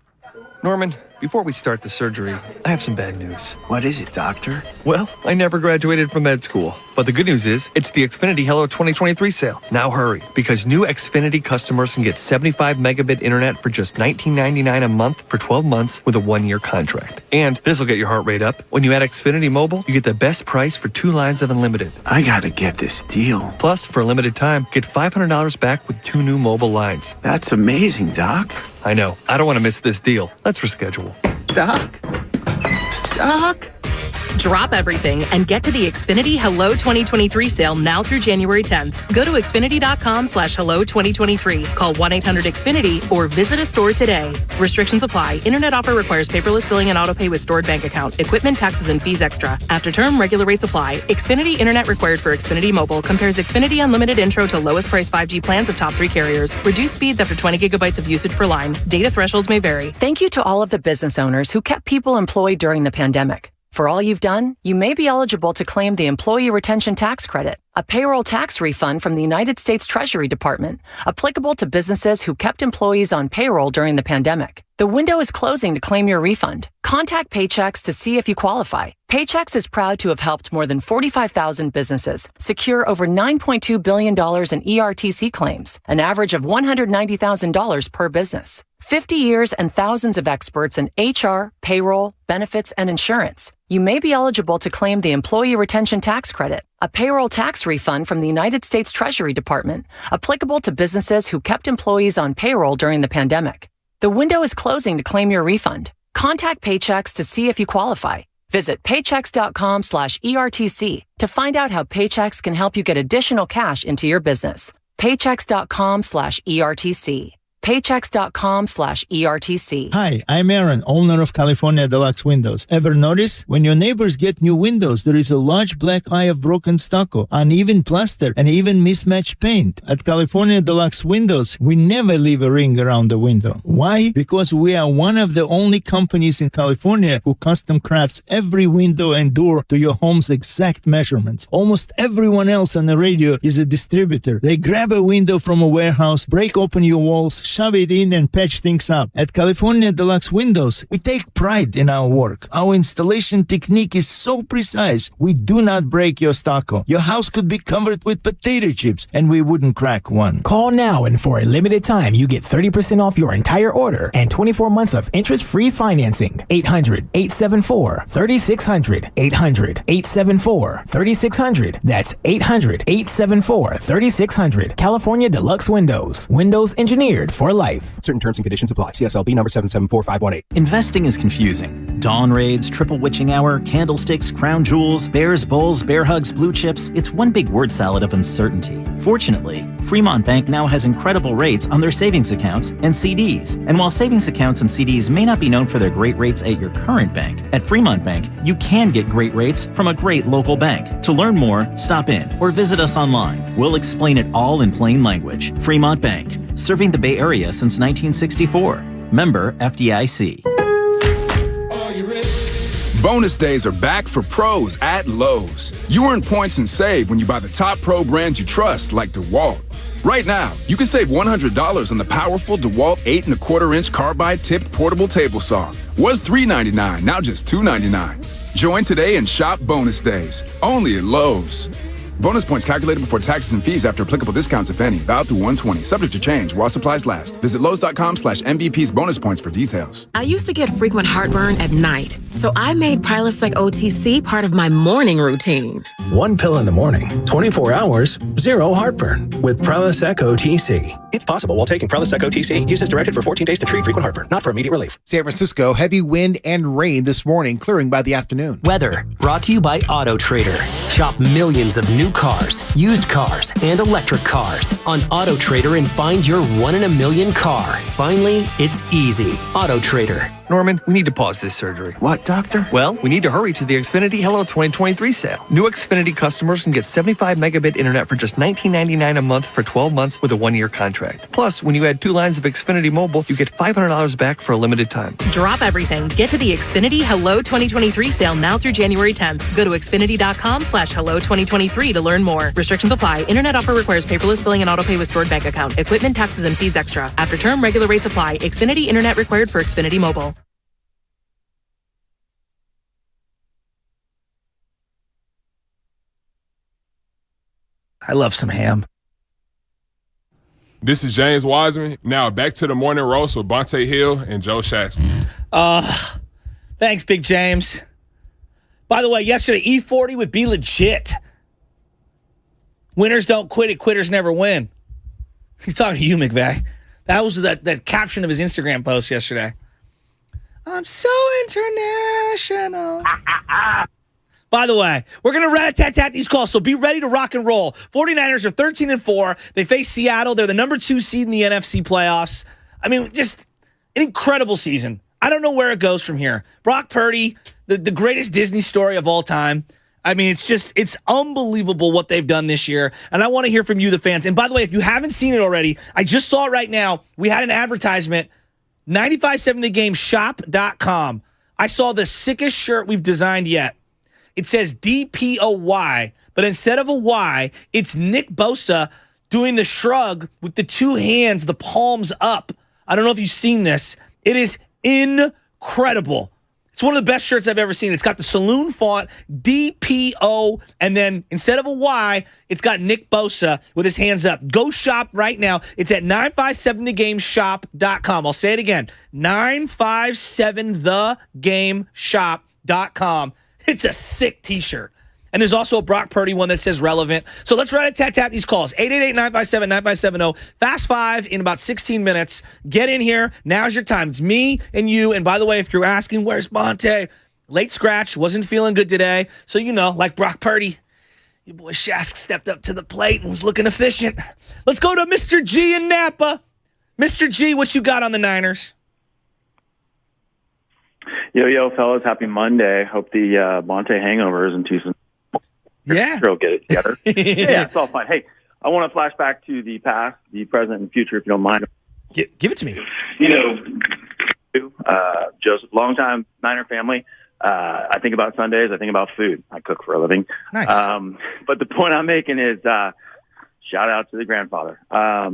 Norman, before we start the surgery, I have some bad news. What is it, doctor? Well, I never graduated from med school. But the good news is, it's the Xfinity Hello 2023 sale. Now hurry, because new Xfinity customers can get 75 megabit internet for just $19.99 a month for 12 months with a 1-year contract. And this will get your heart rate up. When you add Xfinity Mobile, you get the best price for 2 lines of unlimited. I gotta get this deal. Plus, for a limited time, get $500 back with 2 new mobile lines. That's amazing, Doc. I know. I don't want to miss this deal. Let's reschedule. Doc? Doc? Drop everything and get to the Xfinity Hello 2023 sale now through January 10th. Go to Xfinity.com/Hello 2023. Call 1-800-XFINITY or visit a store today. Restrictions apply. Internet offer requires paperless billing and autopay with stored bank account. Equipment, taxes, and fees extra. After term, regular rates apply. Xfinity Internet required for Xfinity Mobile. Compares Xfinity Unlimited Intro to lowest price 5G plans of top 3 carriers. Reduced speeds after 20 gigabytes of usage per line. Data thresholds may vary. Thank you to all of the business owners who kept people employed during the pandemic. For all you've done, you may be eligible to claim the Employee Retention Tax Credit, a payroll tax refund from the United States Treasury Department, applicable to businesses who kept employees on payroll during the pandemic. The window is closing to claim your refund. Contact Paychex to see if you qualify. Paychex is proud to have helped more than 45,000 businesses secure over $9.2 billion in ERTC claims, an average of $190,000 per business. 50 years and thousands of experts in HR, payroll, benefits, and insurance. You may be eligible to claim the Employee Retention Tax Credit, a payroll tax refund from the United States Treasury Department, applicable to businesses who kept employees on payroll during the pandemic. The window is closing to claim your refund. Contact Paychex to see if you qualify. Visit paychex.com/ERTC to find out how Paychex can help you get additional cash into your business. Paychex.com/ERTC. Paychex.com/ERTC. Hi, I'm Aaron, owner of California Deluxe Windows. Ever notice? When your neighbors get new windows, there is a large black eye of broken stucco, uneven plaster, and even mismatched paint. At California Deluxe Windows, we never leave a ring around the window. Why? Because we are one of the only companies in California who custom crafts every window and door to your home's exact measurements. Almost everyone else on the radio is a distributor. They grab a window from a warehouse, break open your walls, shove it in and patch things up. At California Deluxe Windows, we take pride in our work. Our installation technique is so precise, we do not break your stucco. Your house could be covered with potato chips and we wouldn't crack one. Call now and for a limited time, you get 30% off your entire order and 24 months of interest-free financing. 800-874-3600. 800-874-3600. That's 800-874-3600. California Deluxe Windows. Windows engineered for life. Certain terms and conditions apply. CSLB number 774518. Investing is confusing. Dawn raids, triple witching hour, candlesticks, crown jewels, bears, bulls, bear hugs, blue chips. It's one big word salad of uncertainty. Fortunately, Fremont Bank now has incredible rates on their savings accounts and CDs. And while savings accounts and CDs may not be known for their great rates at your current bank, at Fremont Bank, you can get great rates from a great local bank. To learn more, stop in or visit us online. We'll explain it all in plain language. Fremont Bank, serving the Bay Area since 1964. Member FDIC. Bonus days are back for pros at Lowe's. You earn points and save when you buy the top pro brands you trust, like DeWalt. Right now, you can save $100 on the powerful DeWalt 8¼ carbide tipped portable table saw. Was $399, now just $299. Join today and shop bonus days, only at Lowe's. Bonus points calculated before taxes and fees after applicable discounts, if any. Valid through 1/20. Subject to change while supplies last. Visit Lowes.com/MVP's bonus points for details. I used to get frequent heartburn at night, so I made Prilosec OTC part of my morning routine. One pill in the morning, 24 hours, zero heartburn with Prilosec OTC. It's possible while taking Prilosec OTC. Use as directed for 14 days to treat frequent heartburn, not for immediate relief. San Francisco, heavy wind and rain this morning, clearing by the afternoon. Weather brought to you by Auto Trader. Shop millions of new cars, used cars, and electric cars on Auto Trader and find your 1 in a million car. Finally, it's easy. Auto Trader. Norman, we need to pause this surgery. What, doctor? Well, we need to hurry to the Xfinity Hello 2023 sale. New Xfinity customers can get 75 megabit internet for just $19.99 a month for 12 months with a 1-year contract. Plus, when you add 2 lines of Xfinity Mobile, you get $500 back for a limited time. Drop everything. Get to the Xfinity Hello 2023 sale now through January 10th. Go to Xfinity.com/Hello 2023 to learn more. Restrictions apply. Internet offer requires paperless billing and autopay with stored bank account. Equipment, taxes, and fees extra. After term, regular rates apply. Xfinity Internet required for Xfinity Mobile. I love some ham. This is James Wiseman. Now back to the morning roast with Bonte Hill and Joe Shasky. Thanks, Big James. By the way, yesterday, E40 would be legit. Winners don't quit it, quitters never win. He's talking to you, McVay. That was that caption of his Instagram post yesterday. I'm so international. By the way, we're going to rat-a-tat-tat these calls, so be ready to rock and roll. 49ers are 13-4. They face Seattle. They're the number 2 seed in the NFC playoffs. I mean, just an incredible season. I don't know where it goes from here. Brock Purdy, the greatest Disney story of all time. I mean, it's unbelievable what they've done this year, and I want to hear from you, the fans. And by the way, if you haven't seen it already, I just saw it right now. We had an advertisement, 957thegameshop.com. I saw the sickest shirt we've designed yet. It says DPOY, but instead of a Y, it's Nick Bosa doing the shrug with the 2 hands, the palms up. I don't know if you've seen this. It is incredible. It's one of the best shirts I've ever seen. It's got the saloon font, DPO, and then instead of a Y, it's got Nick Bosa with his hands up. Go shop right now. It's at 957thegameshop.com. I'll say it again, 957thegameshop.com. It's a sick T-shirt. And there's also a Brock Purdy one that says relevant. So let's rat-a-tat-tat these calls. 888-957-9570. Fast 5 in about 16 minutes. Get in here. Now's your time. It's me and you. And by the way, if you're asking, where's Monte? Late scratch. Wasn't feeling good today. So, like Brock Purdy, your boy Shask stepped up to the plate and was looking efficient. Let's go to Mr. G in Napa. Mr. G, what you got on the Niners? Yo, fellas. Happy Monday. Hope the Monte hangover isn't too soon. Yeah. We'll get it together. Yeah, it's all fine. Hey, I want to flash back to the past, the present, and future, if you don't mind. Give it to me. Joseph, longtime Niner family. I think about Sundays. I think about food. I cook for a living. Nice. But the point I'm making is shout out to the grandfather. I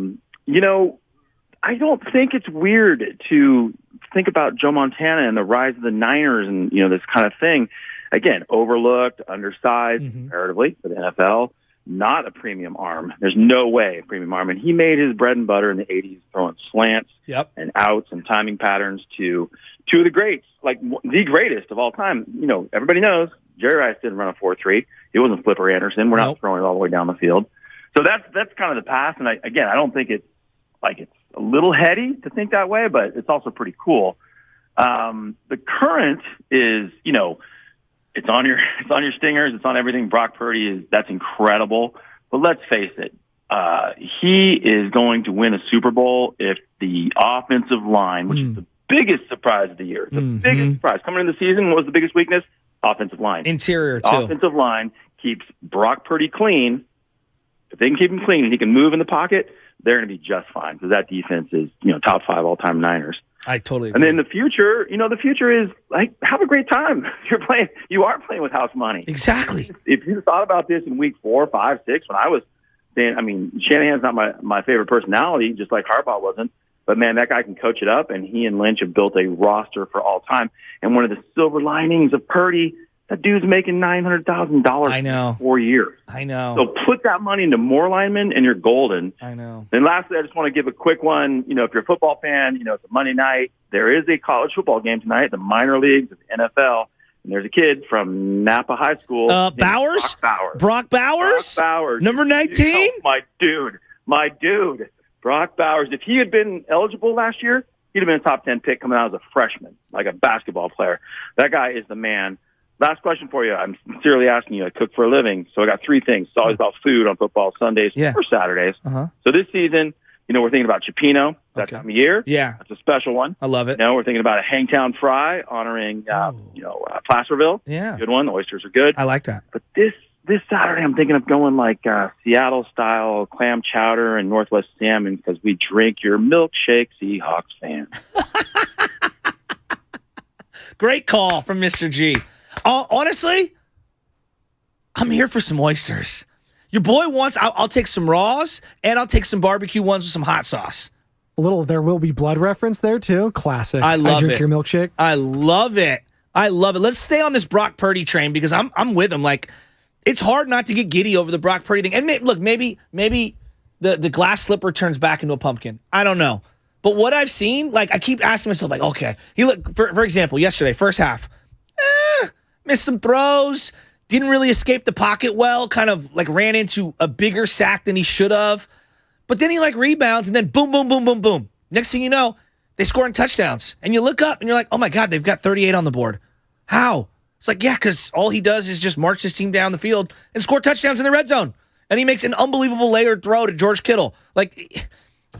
don't think it's weird to think about Joe Montana and the rise of the Niners and, this kind of thing. Again, overlooked, undersized, comparatively for the NFL, not a premium arm. There's no way a premium arm. And he made his bread and butter in the 80s throwing slants and outs and timing patterns to 2 of the greats, like the greatest of all time. Everybody knows Jerry Rice didn't run a 4.3. He wasn't Flipper Anderson. We're not throwing it all the way down the field. So that's kind of the past. And I don't think it's a little heady to think that way, but it's also pretty cool. The current is, it's on your stingers. It's on everything. Brock Purdy that's incredible. But let's face it, he is going to win a Super Bowl if the offensive line, which is the biggest surprise of the year, the biggest surprise coming into the season, what was the biggest weakness? Offensive line. Interior too. Offensive line keeps Brock Purdy clean. If they can keep him clean and he can move in the pocket, they're going to be just fine because that defense is top 5 all time Niners. I totally agree. And then the future, the future is have a great time. You are playing with house money. Exactly. If you thought about this in week 4, 5, 6, when I was saying, Shanahan's not my favorite personality, just like Harbaugh wasn't, but man, that guy can coach it up, and he and Lynch have built a roster for all time. And one of the silver linings of Purdy, that dude's making $900,000 in 4 years. I know. So put that money into more linemen, and you're golden. I know. And lastly, I just want to give a quick one. If you're a football fan, it's a Monday night. There is a college football game tonight, the minor leagues of the NFL. And there's a kid from Napa High School. Bowers? Brock Bowers? Brock Bowers. Number 19? My dude. Brock Bowers. If he had been eligible last year, he'd have been a top 10 pick coming out as a freshman, like a basketball player. That guy is the man. Last question for you. I'm sincerely asking you. I cook for a living, so I got 3 things. It's always about food on football Sundays or Saturdays. So this season, we're thinking about Cipino that time of year. Yeah. That's a special one. I love it. We're thinking about a Hangtown Fry honoring, Placerville. Yeah. Good one. The oysters are good. I like that. But this Saturday, I'm thinking of going Seattle-style clam chowder and Northwest salmon because we drink your milkshake, Seahawks fan. Great call from Mr. G. Honestly, I'm here for some oysters. Your boy wants, I'll take some raws, and I'll take some barbecue ones with some hot sauce. A little There Will Be Blood reference there, too. Classic. I love it. Drink your milkshake. I love it. Let's stay on this Brock Purdy train because I'm with him. it's hard not to get giddy over the Brock Purdy thing. And look, maybe the glass slipper turns back into a pumpkin. I don't know. But what I've seen, like, I keep asking myself, like, okay, he looked, for example, yesterday, first half, missed some throws, didn't really escape the pocket well, kind of like ran into a bigger sack than he should have. But then he like rebounds and then boom, boom, boom, boom, boom. Next thing you know, they score in touchdowns. And you look up and you're like, oh my God, they've got 38 on the board. How? It's like, yeah, because all he does is just march his team down the field and score touchdowns in the red zone. And he makes an unbelievable layered throw to George Kittle. Like,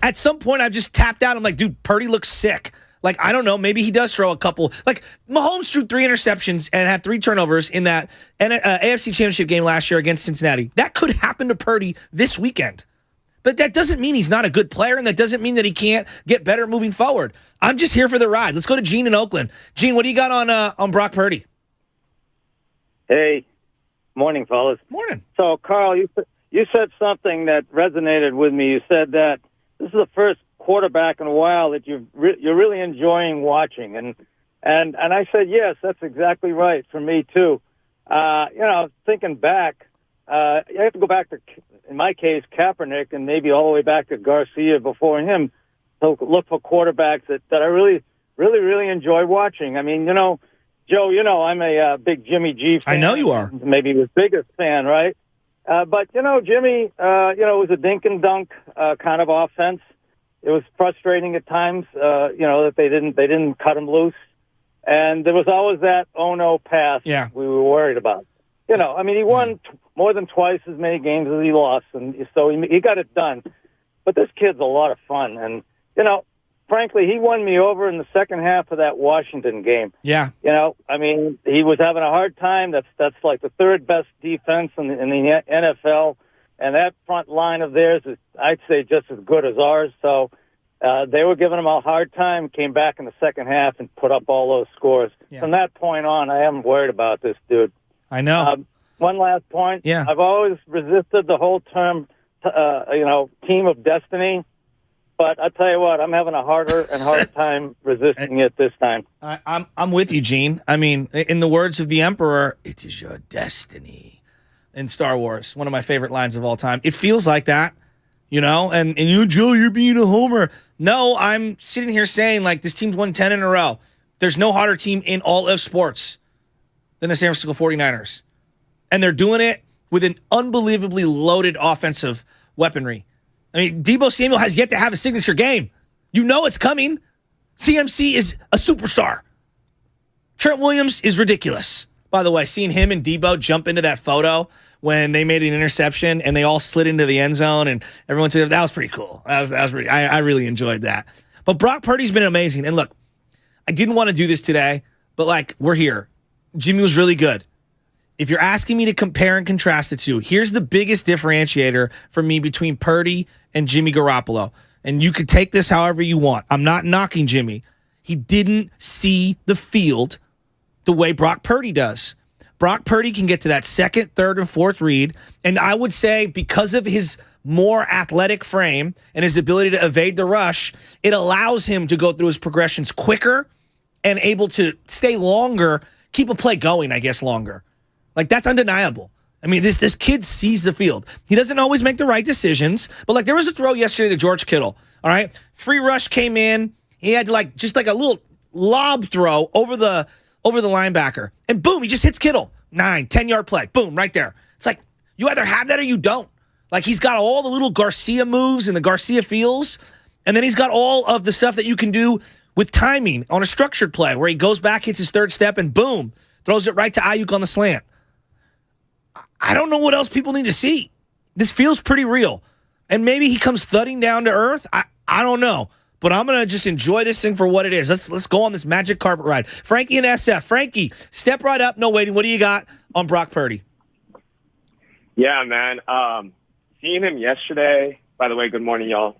at some point, I've just tapped out. I'm like, dude, Purdy looks sick. Like, I don't know. Maybe he does throw a couple. Like, Mahomes threw 3 interceptions and had 3 turnovers in that AFC Championship game last year against Cincinnati. That could happen to Purdy this weekend. But that doesn't mean he's not a good player, and that doesn't mean that he can't get better moving forward. I'm just here for the ride. Let's go to Gene in Oakland. Gene, what do you got on Brock Purdy? Hey, morning, fellas. Morning. So, Carl, you said something that resonated with me. You said that this is the first quarterback in a while that you're really enjoying watching, and I said yes, that's exactly right for me too. Thinking back, you have to go back to, in my case, Kaepernick, and maybe all the way back to Garcia before him, to look for quarterbacks that I really enjoy watching. I mean, Joe, I'm a big Jimmy G fan. I know you are. Maybe his biggest fan, right? But Jimmy, it was a dink and dunk kind of offense. It was frustrating at times, that they didn't cut him loose, and there was always that oh no pass. Yeah. We were worried about. He won more than twice as many games as he lost, and so he got it done. But this kid's a lot of fun, and frankly, he won me over in the second half of that Washington game. Yeah. He was having a hard time. That's like the third best defense in the NFL. And that front line of theirs is, I'd say, just as good as ours. So they were giving them a hard time, came back in the second half and put up all those scores. Yeah. From that point on, I haven't worried about this dude. I know. One last point. Yeah. I've always resisted the whole term, team of destiny. But I'll tell you what, I'm having a harder and harder time resisting it this time. I'm with you, Gene. I mean, in the words of the Emperor, it is your destiny. In Star Wars, one of my favorite lines of all time. It feels like that, and you, Joe, you're being a homer. No, I'm sitting here saying, like, this team's won 10 in a row. There's no hotter team in all of sports than the San Francisco 49ers. And they're doing it with an unbelievably loaded offensive weaponry. I mean, Deebo Samuel has yet to have a signature game. You know it's coming. CMC is a superstar. Trent Williams is ridiculous. By the way, seeing him and Deebo jump into that photo when they made an interception and they all slid into the end zone and everyone said that was pretty cool. That was pretty, I really enjoyed that. But Brock Purdy's been amazing. And look, I didn't want to do this today, but like, we're here. Jimmy was really good. If you're asking me to compare and contrast the two, here's the biggest differentiator for me between Purdy and Jimmy Garoppolo. And you could take this however you want. I'm not knocking Jimmy. He didn't see the field the way Brock Purdy does. Brock Purdy can get to that second, third, and fourth read. And I would say because of his more athletic frame and his ability to evade the rush, it allows him to go through his progressions quicker and able to stay longer, keep a play going, I guess, longer. Like, that's undeniable. I mean, this kid sees the field. He doesn't always make the right decisions, but like there was a throw yesterday to George Kittle, all right? Free rush came in. He had just like a little lob throw over the linebacker. And boom, he just hits Kittle. 9, 10-yard play. Boom, right there. It's like, you either have that or you don't. Like, he's got all the little Garcia moves and the Garcia feels, and then he's got all of the stuff that you can do with timing on a structured play where he goes back, hits his third step, and boom, throws it right to Ayuk on the slant. I don't know what else people need to see. This feels pretty real. And maybe he comes thudding down to earth. I don't know. But I'm going to just enjoy this thing for what it is. Let's go on this magic carpet ride. Frankie and SF. Frankie, step right up. No waiting. What do you got on Brock Purdy? Yeah, man. Seeing him yesterday, by the way, good morning, y'all.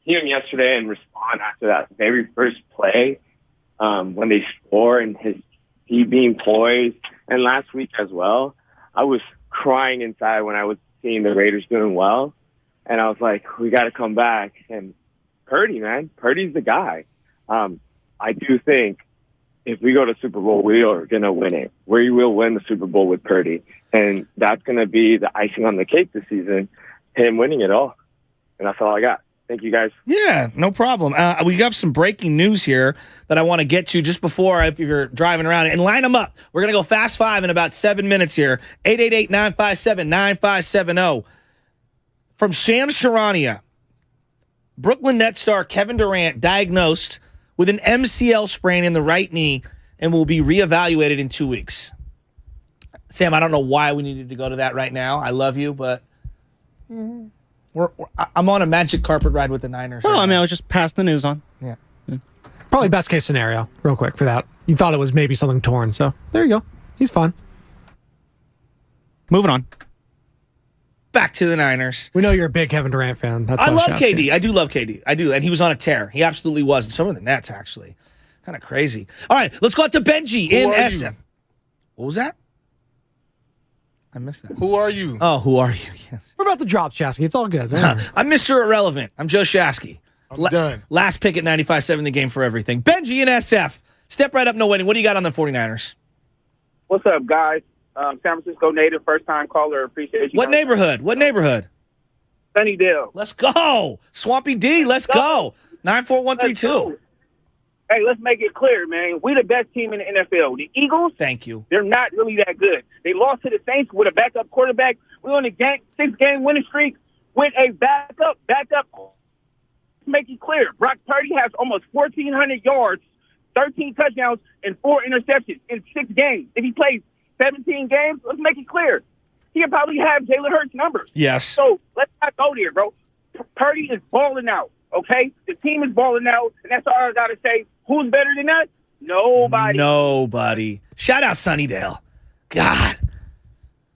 Seeing him yesterday and respond after that very first play when they score and he being poised, and last week as well, I was crying inside when I was seeing the Raiders doing well. And I was like, we got to come back. And Purdy, man. Purdy's the guy. I do think if we go to Super Bowl, we are going to win it. We will win the Super Bowl with Purdy. And that's going to be the icing on the cake this season, him winning it all. And that's all I got. Thank you, guys. Yeah, no problem. We have some breaking news here that I want to get to just before, if you're driving around, and line them up. We're going to go fast 5 in about 7 minutes here. 888-957-9570. From Shams Charania, Brooklyn Nets star Kevin Durant diagnosed with an MCL sprain in the right knee and will be reevaluated in 2 weeks. Sam, I don't know why we needed to go to that right now. I love you, but I'm on a magic carpet ride with the Niners. Well, I mean, I was just passing the news on. Yeah. Probably best case scenario, real quick, for that. You thought it was maybe something torn, so there you go. He's fine. Moving on. Back to the Niners. We know you're a big Kevin Durant fan. I love KD. I do love KD. I do. And he was on a tear. He absolutely was. And so were the Nets, actually. Kind of crazy. All right, let's go out to Benji in SF. What was that? I missed that. Who are you? Oh, who are you? Yes. We're about the drops, Shasky. It's all good. I'm Mr. Irrelevant. I'm Joe Shasky. I'm done. Last pick at 95.7 the game for everything. Benji in SF. Step right up, no winning. What do you got on the 49ers? What's up, guys? San Francisco native, first-time caller. Appreciate you. What neighborhood? What neighborhood? Sunnydale. Let's go. Swampy D, let's go. 94132. Hey, let's make it clear, man. We're the best team in the NFL. The Eagles, thank you. They're not really that good. They lost to the Saints with a backup quarterback. We're on a 6-game winning streak with a backup. Let's make it clear. Brock Purdy has almost 1,400 yards, 13 touchdowns, and 4 interceptions in 6 games. If he plays 17 games, let's make it clear. He'll probably have Jalen Hurts' numbers. Yes. So let's not go there, bro. Purdy is balling out, okay? The team is balling out, and that's all I got to say. Who's better than us? Nobody. Shout out Sunnydale. God.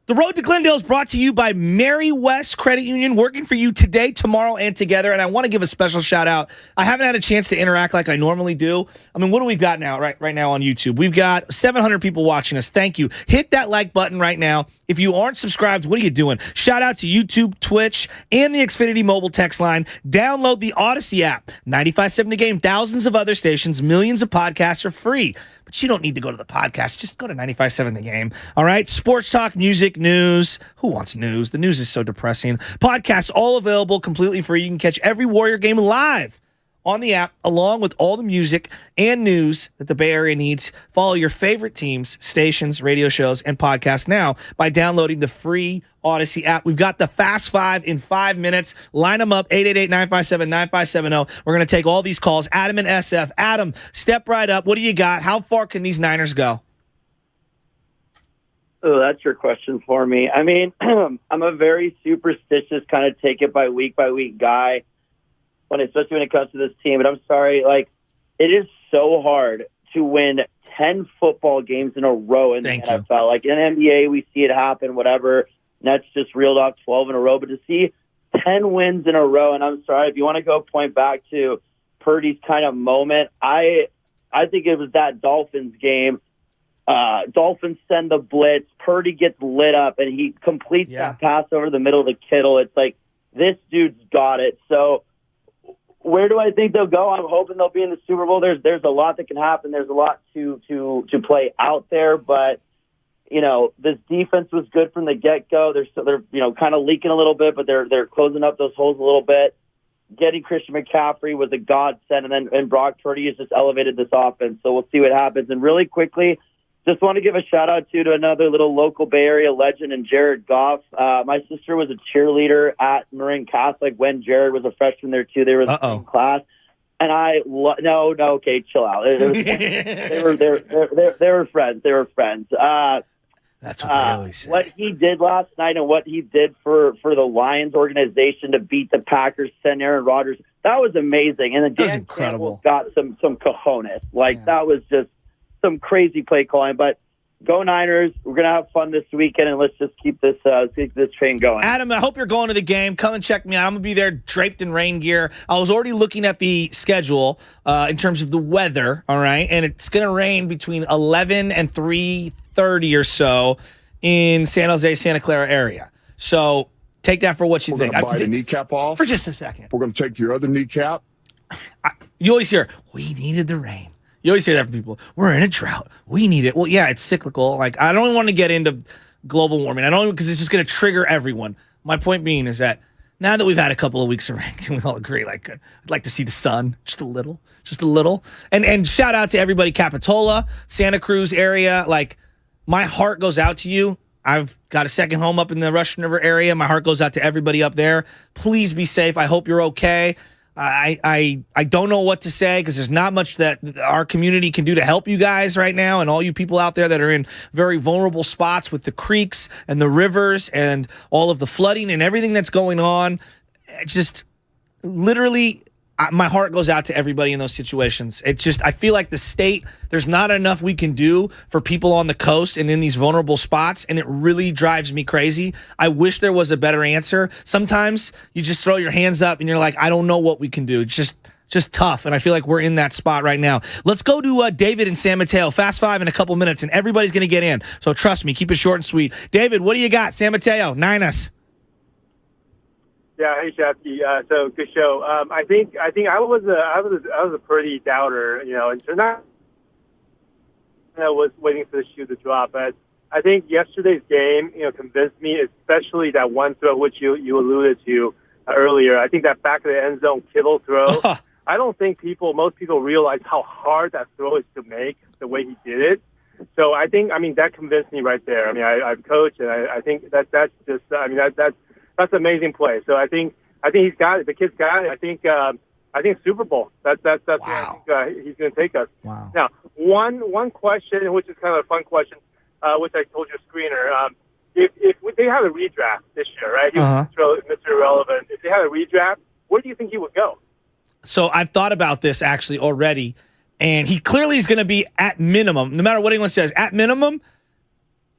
The Road to Glendale is brought to you by Mary West Credit Union, working for you today, tomorrow, and together. And I want to give a special shout out. I haven't had a chance to interact like I normally do. I mean, what do we got now, right now on YouTube? We've got 700 people watching us. Thank you. Hit that like button right now. If you aren't subscribed, what are you doing? Shout out to YouTube, Twitch, and the Xfinity mobile text line. Download the Odyssey app. 95.7 The Game. Thousands of other stations. Millions of podcasts are free. But you don't need to go to the podcast. Just go to 95.7 The Game. All right? Sports talk, music, news. Who wants news? The news is so depressing. Podcasts all available completely free. You can catch every Warrior game live on the app, along with all the music and news that the Bay Area needs. Follow your favorite teams, stations, radio shows, and podcasts now by downloading the free Odyssey app. We've got the Fast 5 in 5 minutes. Line them up, 888-957-9570. We're going to take all these calls. Adam and SF. Adam, step right up. What do you got? How far can these Niners go? Oh, that's your question for me. I mean, I'm a very superstitious kind of take it by week guy, especially when it comes to this team. But I'm sorry, like, it is so hard to win 10 football games in a row in the NFL. Like, in NBA, we see it happen, whatever. Nets just reeled off 12 in a row. But to see 10 wins in a row, and I'm sorry, if you want to go point back to Purdy's kind of moment, I think it was that Dolphins game. Dolphins send the blitz. Purdy gets lit up, and he completes that pass over the middle to Kittle. It's like, this dude's got it. So where do I think they'll go? I'm hoping they'll be in the Super Bowl. There's a lot that can happen. There's a lot to play out there, but you know, this defense was good from the get-go. They're kind of leaking a little bit, but they're closing up those holes a little bit. Getting Christian McCaffrey was a godsend, and Brock Purdy has just elevated this offense. So we'll see what happens. And really quickly, just want to give a shout-out to another little local Bay Area legend, and Jared Goff. My sister was a cheerleader at Marin Catholic when Jared was a freshman there, too. They were in the same class. And okay, chill out. They were friends. They were friends. That's what they always say. What he did last night and what he did for the Lions organization to beat the Packers, send Aaron Rodgers, that was amazing. And then Dan Campbell got some cojones. That was just some crazy play calling. But go Niners. We're going to have fun this weekend, and let's just keep this train going. Adam, I hope you're going to the game. Come and check me out. I'm going to be there draped in rain gear. I was already looking at the schedule in terms of the weather, all right? And it's going to rain between 11 and 3:30 or so in San Jose, Santa Clara area. So take that for what you think. We're going to bite a kneecap off. For just a second. We're going to take your other kneecap. You always hear, we needed the rain. You always hear that from people. We're in a drought. We need it. Well, yeah, it's cyclical. Like, I don't want to get into global warming. I don't, because it's just going to trigger everyone. My point being is that now that we've had a couple of weeks of rain, can we all agree? Like, I'd like to see the sun just a little. And shout out to everybody, Capitola, Santa Cruz area. Like, my heart goes out to you. I've got a second home up in the Russian River area. My heart goes out to everybody up there. Please be safe. I hope you're okay. I don't know what to say because there's not much that our community can do to help you guys right now, and all you people out there that are in very vulnerable spots with the creeks and the rivers and all of the flooding and everything that's going on. It's just literally, my heart goes out to everybody in those situations. It's just, I feel like the state, there's not enough we can do for people on the coast and in these vulnerable spots, and it really drives me crazy. I wish there was a better answer. Sometimes you just throw your hands up and you're like, I don't know what we can do. It's just tough, and I feel like we're in that spot right now. Let's go to David in San Mateo. Fast 5 in a couple minutes, and everybody's going to get in. So trust me, keep it short and sweet. David, what do you got? San Mateo, Niners. Yeah, hey Shafty. So good show. I think I was a pretty doubter, and so not. I was waiting for the shoe to drop, but I think yesterday's game, convinced me, especially that one throw which you alluded to earlier. I think that back of the end zone Kittle throw. I don't think most people realize how hard that throw is to make the way he did it. So I think, that convinced me right there. I've coached, and I think that's just, that's an amazing play. So I think he's got it. The kid's got it. I think Super Bowl. That's wow. Where I think he's going to take us. Wow. Now, one question, which is kind of a fun question, which I told your screener. If they had a redraft this year, right? He was Mr. Irrelevant. If they had a redraft, where do you think he would go? So I've thought about this actually already, and he clearly is going to be at minimum, no matter what anyone says, at minimum,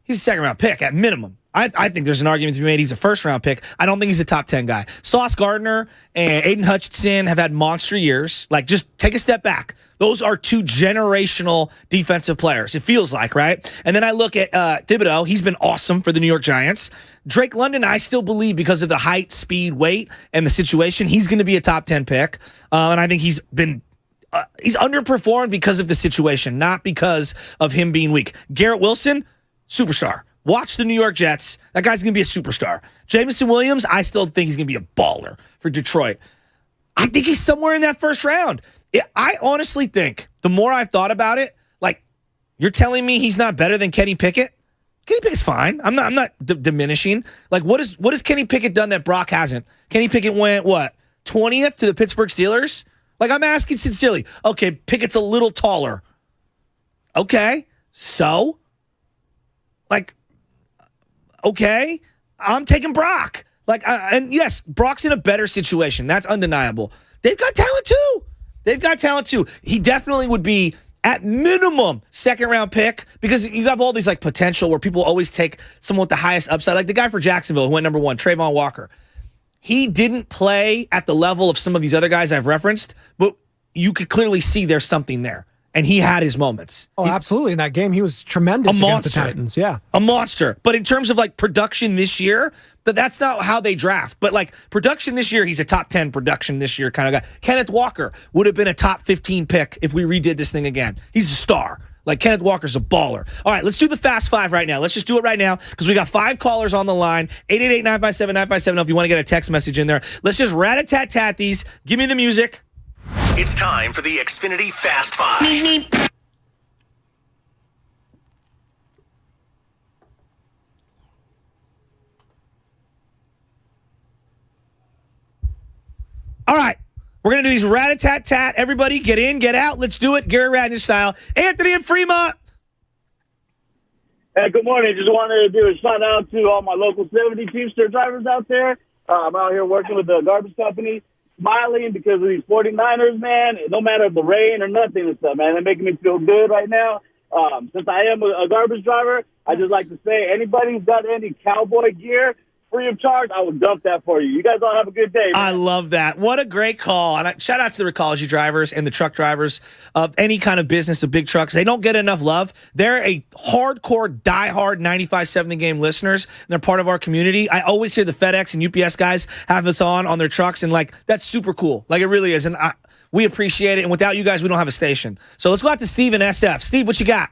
he's a second-round pick at minimum. I think there's an argument to be made he's a first-round pick. I don't think he's a top 10 guy. Sauce Gardner and Aiden Hutchinson have had monster years. Like, just take a step back. Those are two generational defensive players, it feels like, right? And then I look at Thibodeau. He's been awesome for the New York Giants. Drake London, I still believe, because of the height, speed, weight, and the situation, he's going to be a top 10 pick. And I think he's underperformed because of the situation, not because of him being weak. Garrett Wilson, superstar. Watch the New York Jets. That guy's going to be a superstar. Jameson Williams, I still think he's going to be a baller for Detroit. I think he's somewhere in that first round. I honestly think, the more I've thought about it, like, you're telling me he's not better than Kenny Pickett? Kenny Pickett's fine. I'm not diminishing. Like, what has Kenny Pickett done that Brock hasn't? Kenny Pickett went, 20th to the Pittsburgh Steelers? Like, I'm asking sincerely. Okay, Pickett's a little taller. Okay, so? Like, okay, I'm taking Brock. Like, and yes, Brock's in a better situation. That's undeniable. They've got talent too. He definitely would be, at minimum, second-round pick, because you have all these, like, potential where people always take someone with the highest upside. Like the guy for Jacksonville who went number 1, Trayvon Walker. He didn't play at the level of some of these other guys I've referenced, but you could clearly see there's something there. And he had his moments. Oh, absolutely. In that game, he was tremendous against the Titans. Yeah. A monster. But in terms of, like, production this year, that's not how they draft. But, like, production this year, he's a top 10 production this year kind of guy. Kenneth Walker would have been a top 15 pick if we redid this thing again. He's a star. Like, Kenneth Walker's a baller. All right, let's do the Fast 5 right now. Let's just do it right now because we got 5 callers on the line. 888-957-957 if you want to get a text message in there. Let's just rat-a-tat-tat these. Give me the music. It's time for the Xfinity Fast 5. All right. We're going to do these rat-a-tat-tat. Everybody get in, get out. Let's do it. Gary Radner style. Anthony in Fremont. Hey, good morning. Just wanted to do a shout out to all my local 70 Teamster drivers out there. I'm out here working with the garbage company. Smiling because of these 49ers, man. No matter the rain or nothing and stuff, man. They're making me feel good right now. Since I am a garbage driver, I just like to say, anybody who's got any cowboy gear, free of charge, I would dump that for you. You guys all have a good day, man. I love that. What a great call. And shout out to the Recology drivers and the truck drivers of any kind of business of big trucks. They don't get enough love. They're a hardcore, diehard 95.7 The Game listeners. And they're part of our community. I always hear the FedEx and UPS guys have us on their trucks, and, like, that's super cool. Like, it really is. And We appreciate it. And without you guys, we don't have a station. So let's go out to Steve in SF. Steve, what you got?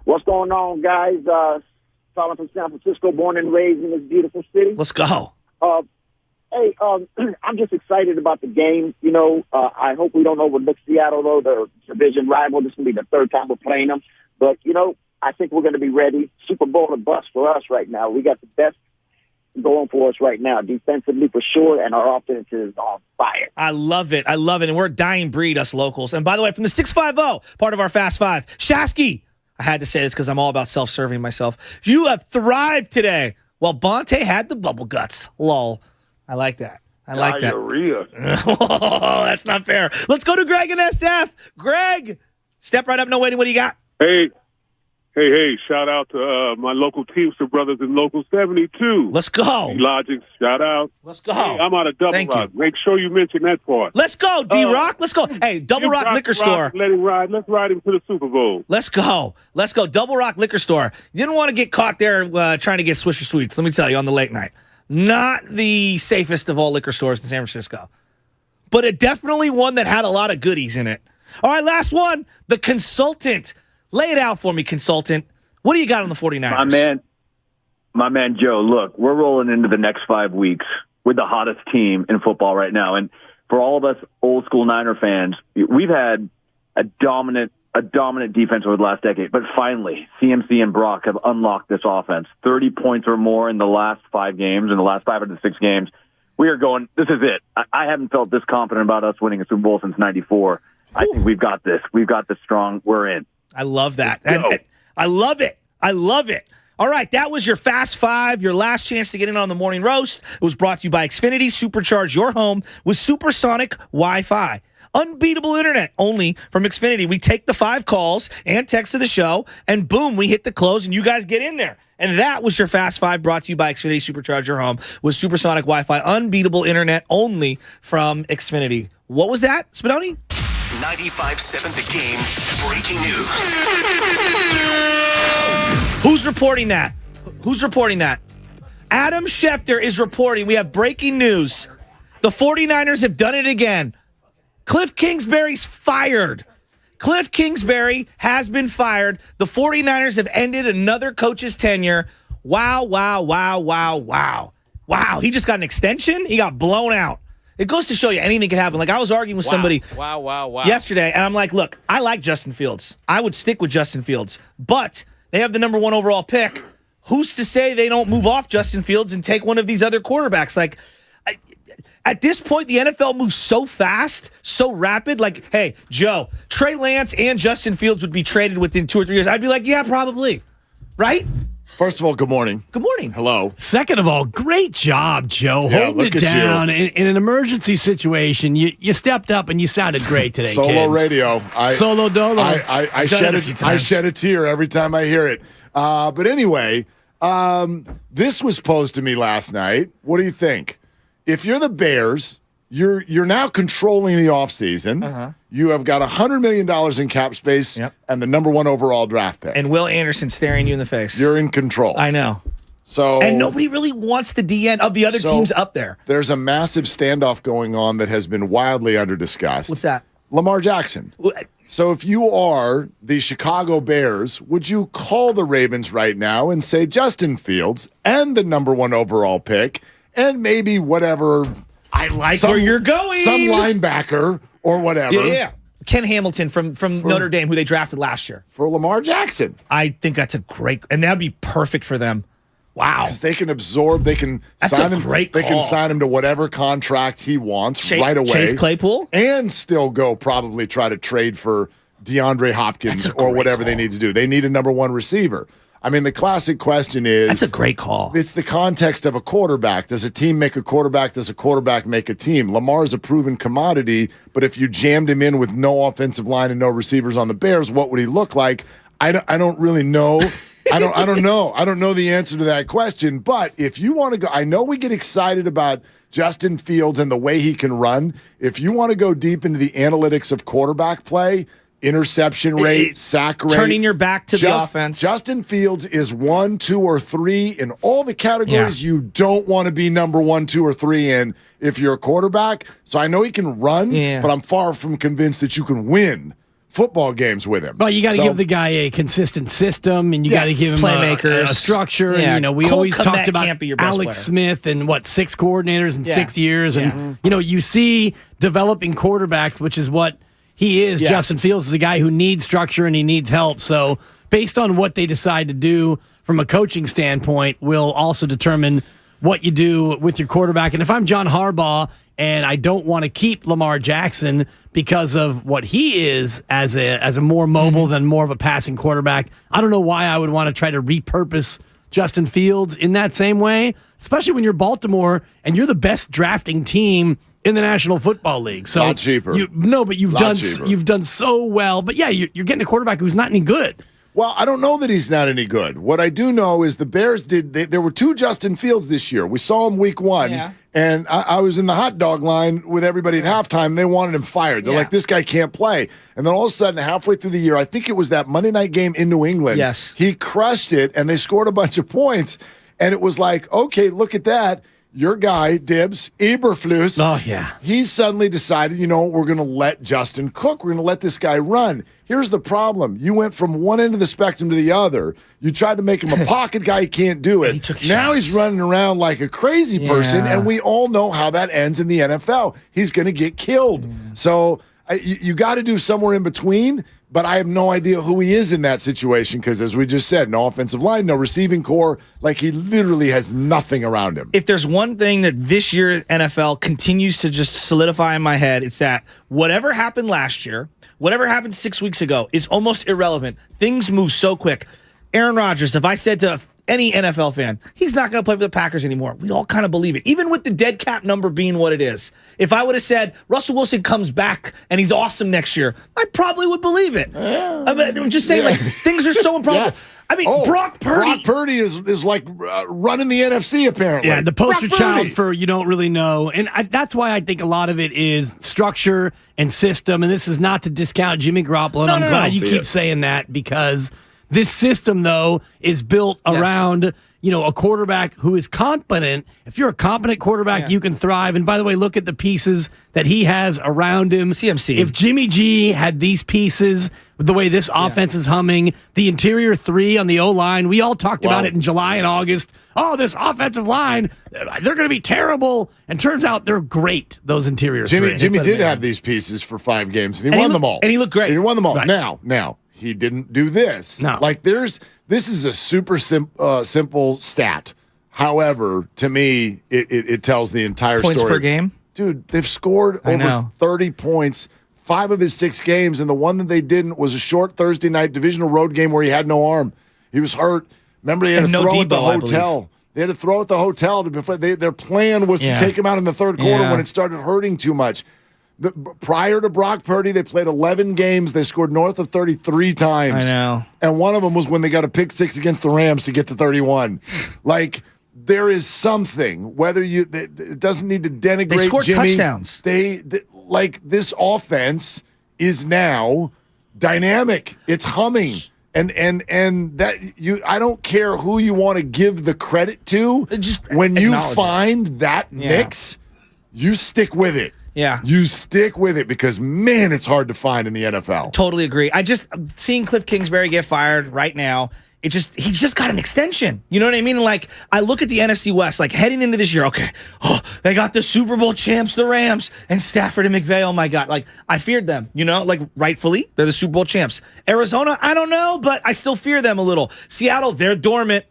What's going on, guys? Calling from San Francisco, born and raised in this beautiful city. Let's go. Hey, I'm just excited about the game. You know, I hope we don't overlook Seattle, though. They're division rival. This is going to be the third time we're playing them. But, you know, I think we're going to be ready. Super Bowl or bust for us right now. We got the best going for us right now, defensively for sure, and our offense is on fire. I love it. I love it. And we're a dying breed, us locals. And by the way, from the 650, part of our Fast Five, Shasky. I had to say this because I'm all about self-serving myself. You have thrived today. Well, Bonte had the bubble guts. Lol. I like that. I like that. Oh, that's not fair. Let's go to Greg in SF. Greg, step right up. No waiting. What do you got? Hey, shout out to my local Teamster brothers in Local 72. Let's go. Logic, shout out. Let's go. Hey, I'm out of Double Rock. Make sure you mention that part. Let's go, D-Rock. Let's go. Hey, Double Rock Liquor Store. Let him ride. Let's ride him to the Super Bowl. Let's go. Let's go. Double Rock Liquor Store. You didn't want to get caught there trying to get Swisher Sweets, let me tell you, on the late night. Not the safest of all liquor stores in San Francisco, but definitely one that had a lot of goodies in it. All right, last one. The Consultant. Lay it out for me, Consultant. What do you got on the 49ers? My man Joe, look, we're rolling into the next 5 weeks with the hottest team in football right now. And for all of us old school Niner fans, we've had a dominant defense over the last decade. But finally, CMC and Brock have unlocked this offense. 30 points or more in the last 5 games, in the last 5 out of the 6 games. We are going, this is it. I haven't felt this confident about us winning a Super Bowl since 94. I think we've got this. We've got this strong. We're in. I love that. I love it. I love it. All right, that was your Fast Five, your last chance to get in on the Morning Roast. It was brought to you by Xfinity. Supercharge your home with supersonic Wi-Fi. Unbeatable internet only from Xfinity. We take the 5 calls and text to the show, and boom, we hit the close, and you guys get in there. And that was your Fast Five brought to you by Xfinity. Supercharge your home with supersonic Wi-Fi. Unbeatable internet only from Xfinity. What was that, Spadoni? 95.7 The Game breaking news. Who's reporting that? Adam Schefter is reporting. We have breaking news. The 49ers have done it again. Cliff Kingsbury's fired. Cliff Kingsbury has been fired. The 49ers have ended another coach's tenure. Wow. Wow, he just got an extension? He got blown out. It goes to show you anything can happen. Like, I was arguing with somebody yesterday, and I'm like, look, I like Justin Fields. I would stick with Justin Fields. But they have the number 1 overall pick. Who's to say they don't move off Justin Fields and take one of these other quarterbacks? Like, at this point, the NFL moves so fast, so rapid. Like, hey, Joe, Trey Lance and Justin Fields would be traded within 2 or 3 years. I'd be like, yeah, probably. Right? First of all, good morning. Good morning. Hello. Second of all, great job, Joe. Holding it down in an emergency situation. You stepped up and you sounded great today. Solo radio. Solo dolo. I shed a tear every time I hear it. But anyway, this was posed to me last night. What do you think? If you're the Bears, you're now controlling the offseason. Uh-huh. You have got $100 million in cap space and the number 1 overall draft pick. And Will Anderson staring you in the face. You're in control. I know. So, and nobody really wants the DN of the other teams up there. There's a massive standoff going on that has been wildly under-discussed. What's that? Lamar Jackson. So if you are the Chicago Bears, would you call the Ravens right now and say Justin Fields and the number 1 overall pick and maybe whatever... I like where you're going. Some linebacker or whatever. Yeah. Ken Hamilton from Notre Dame, who they drafted last year. For Lamar Jackson. I think that's a great, and that'd be perfect for them. Wow. Because they can absorb, they can sign him. They can sign him to whatever contract he wants right away. Chase Claypool? And still go probably try to trade for DeAndre Hopkins or whatever they need to do. They need a number 1 receiver. I mean, the classic question is... That's a great call. It's the context of a quarterback. Does a team make a quarterback? Does a quarterback make a team? Lamar is a proven commodity, but if you jammed him in with no offensive line and no receivers on the Bears, what would he look like? I don't really know. I don't know. I don't know the answer to that question. But if you want to go... I know we get excited about Justin Fields and the way he can run. If you want to go deep into the analytics of quarterback play... interception rate, sack rate. Turning your back to the offense. Justin Fields is 1, 2, or 3 in all the categories you don't want to be number 1, 2, or 3 in if you're a quarterback. So I know he can run, but I'm far from convinced that you can win football games with him. Well, you got to give the guy a consistent system, and you got to give him playmakers, a structure. Yeah. And, we Cole always Kmet talked about can't be your best Alex player. Smith and 6 coordinators in 6 years, and you see developing quarterbacks, which is what he is. Yeah. Justin Fields is a guy who needs structure and he needs help. So based on what they decide to do from a coaching standpoint, will also determine what you do with your quarterback. And if I'm John Harbaugh and I don't want to keep Lamar Jackson because of what he is as a more mobile than more of a passing quarterback, I don't know why I would want to try to repurpose Justin Fields in that same way, especially when you're Baltimore and you're the best drafting team in the National Football League. So lot cheaper. But you've done so well. But yeah, you're getting a quarterback who's not any good. Well, I don't know that he's not any good. What I do know is the Bears there were 2 Justin Fields this year. We saw him week 1, and I was in the hot dog line with everybody at halftime. They wanted him fired. They're like, this guy can't play. And then all of a sudden, halfway through the year, I think it was that Monday night game in New England. Yes. He crushed it, and they scored a bunch of points. And it was like, okay, look at that. Your guy, Dibs, Eberflus, he's suddenly decided, we're going to let Justin cook. We're going to let this guy run. Here's the problem. You went from one end of the spectrum to the other. You tried to make him a pocket guy. He can't do it. Now he's running around like a crazy person, and we all know how that ends in the NFL. He's going to get killed. So you got to do somewhere in between. But I have no idea who he is in that situation because, as we just said, no offensive line, no receiving core. Like, he literally has nothing around him. If there's one thing that this year NFL continues to just solidify in my head, it's that whatever happened last year, whatever happened 6 weeks ago is almost irrelevant. Things move so quick. Aaron Rodgers, if I said to any NFL fan, he's not going to play for the Packers anymore, we all kind of believe it, even with the dead cap number being what it is. If I would have said Russell Wilson comes back and he's awesome next year, I probably would believe it. I'm just saying, like, things are so improbable. I mean, Brock Purdy is like running the NFC, apparently. Yeah, the poster child for you don't really know. And that's why I think a lot of it is structure and system. And this is not to discount Jimmy Garoppolo. And I'm glad you keep saying that, because this system, though, is built around, a quarterback who is competent. If you're a competent quarterback, you can thrive. And by the way, look at the pieces that he has around him. CMC. If Jimmy G had these pieces, the way this offense is humming, the interior 3 on the O-line, we all talked about it in July and August. Oh, this offensive line, they're going to be terrible. And turns out they're great, those interior 3. Jimmy did have these pieces for 5 games, and he won them all. And he looked great. He won them all. Right. Now, he didn't do this. No. Like, this is a super simple stat. However, to me, it tells the entire story. Points per game? Dude, they've scored over 30 points 5 of his 6 games, and the one that they didn't was a short Thursday night divisional road game where he had no arm. He was hurt. Remember, they had to throw at the hotel. They had to throw at the hotel. Their plan was to take him out in the third quarter when it started hurting too much. Prior to Brock Purdy, they played 11 games. They scored north of 33 times. I know. And one of them was when they got a pick 6 against the Rams to get to 31. Like, there is something. It doesn't need to denigrate Jimmy. They scored touchdowns. Like, this offense is now dynamic. It's humming. And that I don't care who you want to give the credit to. Just when you find that mix, you stick with it. Yeah. You stick with it because, man, it's hard to find in the NFL. Totally agree. Seeing Cliff Kingsbury get fired right now, he just got an extension. You know what I mean? Like, I look at the NFC West, like, heading into this year, they got the Super Bowl champs, the Rams, and Stafford and McVay. Oh, my God. Like, I feared them, like, rightfully. They're the Super Bowl champs. Arizona, I don't know, but I still fear them a little. Seattle, they're dormant.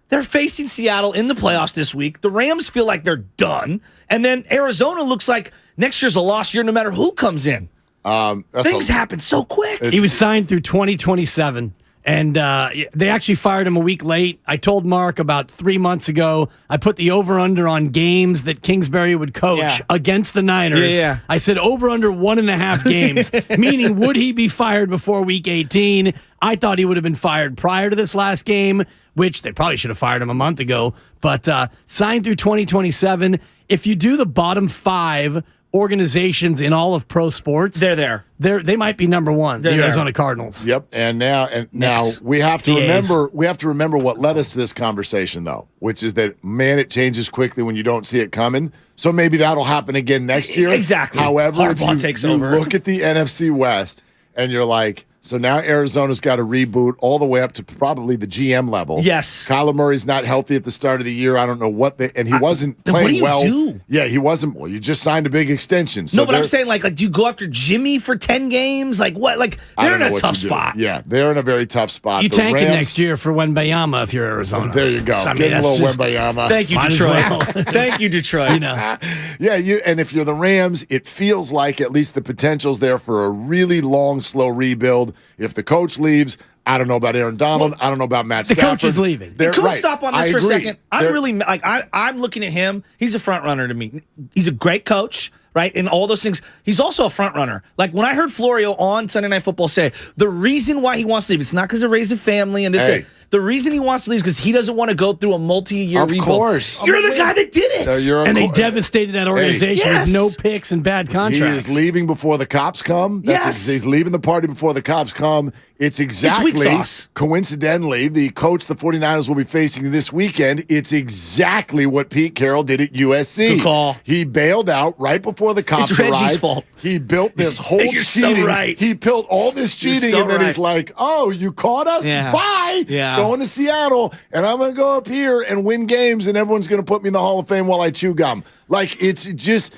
They're facing Seattle in the playoffs this week. The Rams feel like they're done. And then Arizona looks like next year's a lost year no matter who comes in. Things happen so quick. He was signed through 2027. And they actually fired him a week late. I told Mark about 3 months ago, I put the over-under on games that Kingsbury would coach against the Niners. Yeah. I said over-under 1.5 games, meaning would he be fired before week 18? I thought he would have been fired prior to this last game, which they probably should have fired him a month ago. But signed through 2027. If you do the bottom 5 organizations in all of pro sports, They're there. They might be number one. The Arizona Cardinals. Yep. And now we have to remember what led us to this conversation, though, which is that it changes quickly when you don't see it coming. So maybe that'll happen again next year. Exactly. However, Harbaugh if takes you over. look at the NFC West and you're like, so now Arizona's got to reboot all the way up to probably the GM level. Yes. Kyler Murray's not healthy at the start of the year. I don't know and he wasn't playing what do you well. do? Yeah, he wasn't. Well, you just signed a big extension. So no, but I'm saying like do you go after Jimmy for 10 games? Like what? Like they're in a tough spot. Yeah, they're in a very tough spot. You tank it next year for Wembayama if you're Arizona. There you go. I mean, Get a little Wembayama. Thank you, Detroit. Thank you, Detroit. And if you're the Rams, it feels like at least the potential's there for a really long, slow rebuild. If the coach leaves, I don't know about Aaron Donald. I don't know about Matt Stafford. The coach is leaving. Can we stop on this for a second? I'm really like I'm looking at him. He's a front runner to me. He's a great coach, right? And all those things. He's also a front runner. Like when I heard Florio on Sunday Night Football say the reason why he wants to leave, it's not because of raising family and this. The reason he wants to leave is because he doesn't want to go through a multi-year rebuild. Of course. You're the guy that did it. And they devastated that organization with no picks and bad contracts. He is leaving before the cops come. He's leaving the party before the cops come. It's exactly, coincidentally, the coach the 49ers will be facing this weekend. It's exactly what Pete Carroll did at USC. Good call. He bailed out right before the cops arrived. It's Reggie's fault. He built this whole You're cheating. So right. He built all this cheating, and then he's like, oh, you caught us? Yeah. Bye. Yeah. Going to Seattle, and I'm going to go up here and win games, and everyone's going to put me in the Hall of Fame while I chew gum. Like, it's just...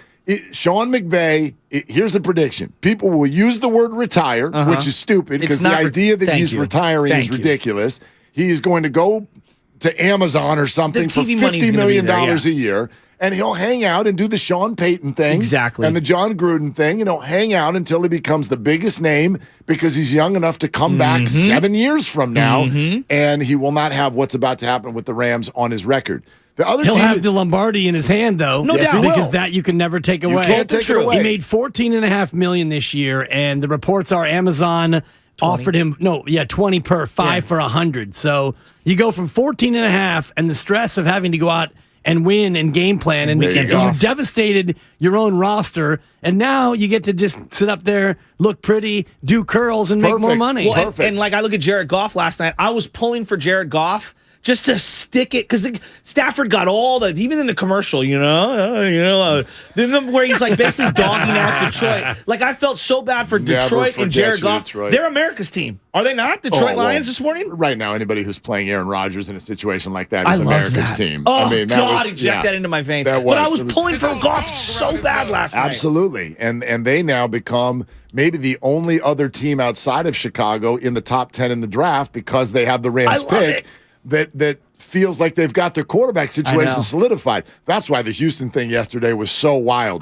Sean McVay, here's a prediction. People will use the word retire, which is stupid because the idea that he's retiring is ridiculous. He is going to go to Amazon or something for $50 million a year, and he'll hang out and do the Sean Payton thing and the John Gruden thing, and he'll hang out until he becomes the biggest name because he's young enough to come back 7 years from now, and he will not have what's about to happen with the Rams on his record. He'll have the Lombardi in his hand, though. No doubt. Because that you can never take away. You can't take it away. He made $14.5 million this year, and the reports are Amazon offered him 20 per 5 for 100. So you go from 14.5 and the stress of having to go out and win and game plan, and so you devastated your own roster, and now you get to just sit up there, look pretty, do curls, and make more money. Well, and like I look at Jared Goff last night, I was pulling for Jared Goff just to stick it, because Stafford got all the, even in the commercial, where he's like basically dogging out Detroit. Like I felt so bad for Detroit and Jared Goff. Detroit. They're America's team, are they not? Detroit Lions this morning. Right now, anybody who's playing Aaron Rodgers in a situation like that is America's team. Oh, God, inject that into my veins. But I was pulling for Goff so bad last night. Absolutely, and they now become maybe the only other team outside of Chicago in the top 10 in the draft because they have the Rams pick. That feels like they've got their quarterback situation solidified. That's why the Houston thing yesterday was so wild.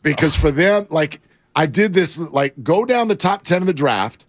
Because for them, like I did this, like go down the top 10 of the draft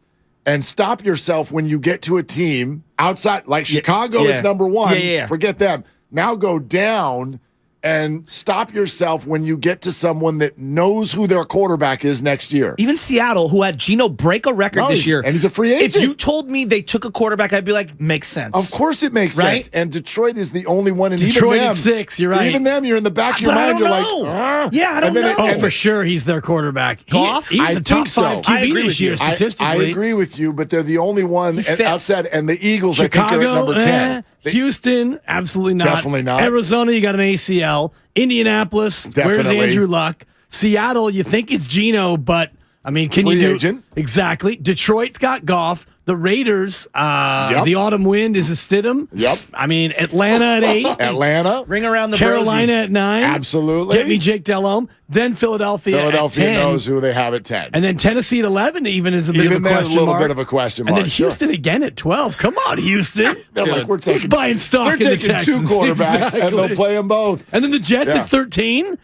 and stop yourself when you get to a team outside, like Chicago is number one. Forget them. Now go down and stop yourself when you get to someone that knows who their quarterback is next year. Even Seattle, who had Geno break a record this year. And he's a free agent. If you told me they took a quarterback, I'd be like, makes sense. Of course it makes sense. And Detroit is the only one. And Detroit even them, at 6, you're right. Even them, you're in the back of your mind, you're like, I don't know. Oh, for sure he's their quarterback. Goff? He's a top 5 QB this year, statistically. I agree with you, but they're the only one outside. And the Eagles, Chicago, I think, are at number 10. Houston, absolutely not. Definitely not. Arizona, you got an ACL. Indianapolis, where's Andrew Luck? Seattle, you think it's Geno, but I mean, can you do agent. Exactly? Detroit's got Goff. The Raiders, the autumn wind is a Stidham. Yep. I mean, Atlanta at 8. Atlanta. Ring around the Carolina at 9. Absolutely. Get me Jake Delhomme. Then Philadelphia at 10. Knows who they have at 10. And then Tennessee at 11 even is a bit of a question mark. Bit of a question mark. And then Houston again at 12. Come on, Houston. They're like, we're taking, buying stock in the Texans. They're taking 2 quarterbacks, and they'll play them both. And then the Jets at 13. Do you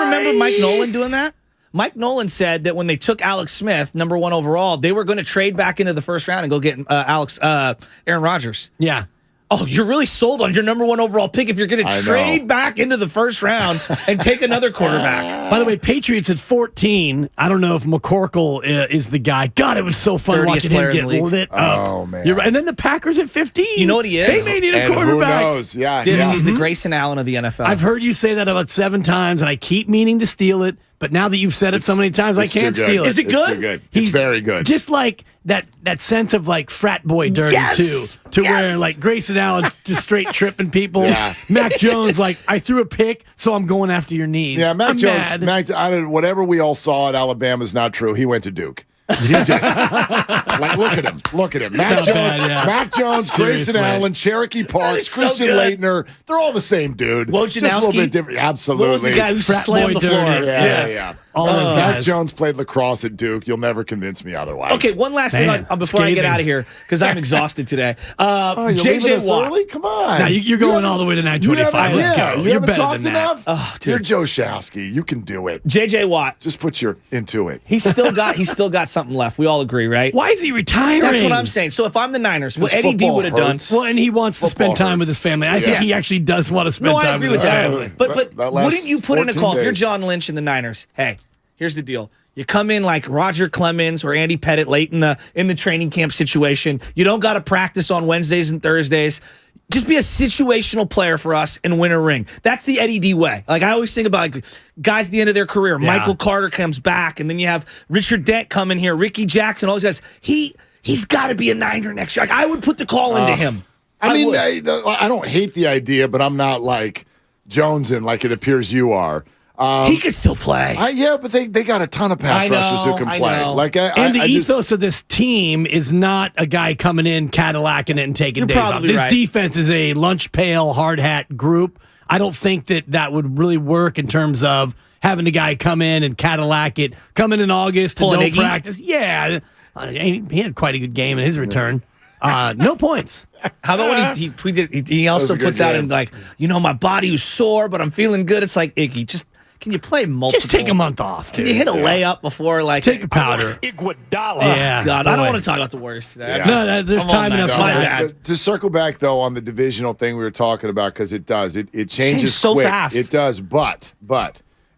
remember Mike Nolan doing that? Mike Nolan said that when they took Alex Smith, number 1 overall, they were going to trade back into the first round and go get Aaron Rodgers. Yeah. Oh, you're really sold on your number 1 overall pick if you're going to trade back into the first round and take another quarterback. By the way, Patriots at 14. I don't know if McCorkle is the guy. God, it was so fun watching him get lit up. Oh, man. You're right. And then the Packers at 15. You know what he is? They may need a quarterback. Who knows? Yeah. He's the Grayson Allen of the NFL. I've heard you say that about 7 times, and I keep meaning to steal it. But now that you've said it so many times, I can't steal it. Is it good? It's too good. It's very good. Just like that sense of like frat boy dirty too, where like Grayson Allen just straight tripping people. Yeah. Mac Jones like I threw a pick, so I'm going after your knees. Yeah, Mac I'm Jones. mad. Whatever we all saw at Alabama is not true. He went to Duke. He just like look at him. Look at him. Mac Jones, Grayson Allen, Cherokee Parks, Christian Leitner. They're all the same dude. Wojnarowski? Just a little bit different. Absolutely. What was the guy who slammed the floor? Yeah. All those Mac guys. Jones played lacrosse at Duke. You'll never convince me otherwise. Okay, one last thing before I get out of here because I'm exhausted today. JJ Watt. Early? Come on. Now you're going all the way to 925. Let's go. You You're haven't better talked than that. enough? Oh, dude. You're Joe Shasky. You can do it. JJ Watt. Just put your into it. He's still got something left. We all agree, right? Why is he retiring? That's what I'm saying. So if I'm the Niners, what Eddie D would have done. Well, and he wants to spend time with his family. I think he actually does want to spend time with his family. But wouldn't you put in a 14 call if you're days. John Lynch and the Niners? Hey, here's the deal. You come in like Roger Clemens or Andy Pettit late in the training camp situation. You don't got to practice on Wednesdays and Thursdays. Just be a situational player for us and win a ring. That's the Eddie D way. Like I always think about guys at the end of their career. Yeah. Michael Carter comes back, and then you have Richard Dent come in here, Ricky Jackson, all those guys. He's got to be a Niner next year. Like I would put the call into him. I don't hate the idea, but I'm not like Jones and like it appears you are. He could still play. But they got a ton of pass rushers who can play. And the ethos of this team is not a guy coming in, Cadillacing it and taking days off. This defense is a lunch pail, hard hat group. I don't think that would really work in terms of having a guy come in and Cadillac it, come in August and no practice. Yeah, he had quite a good game in his return. No points. How about when he tweeted? He also puts out in like, my body was sore, but I'm feeling good. It's like Iggy, just can you play multiple? Just take a month off. Can you hit a layup before like take a powder? Iguodala. Yeah, God, I don't want to talk about the worst today. Yeah. No, there's time enough. My bad. To circle back though on the divisional thing we were talking about because it does it changes so quick. fast. It does, but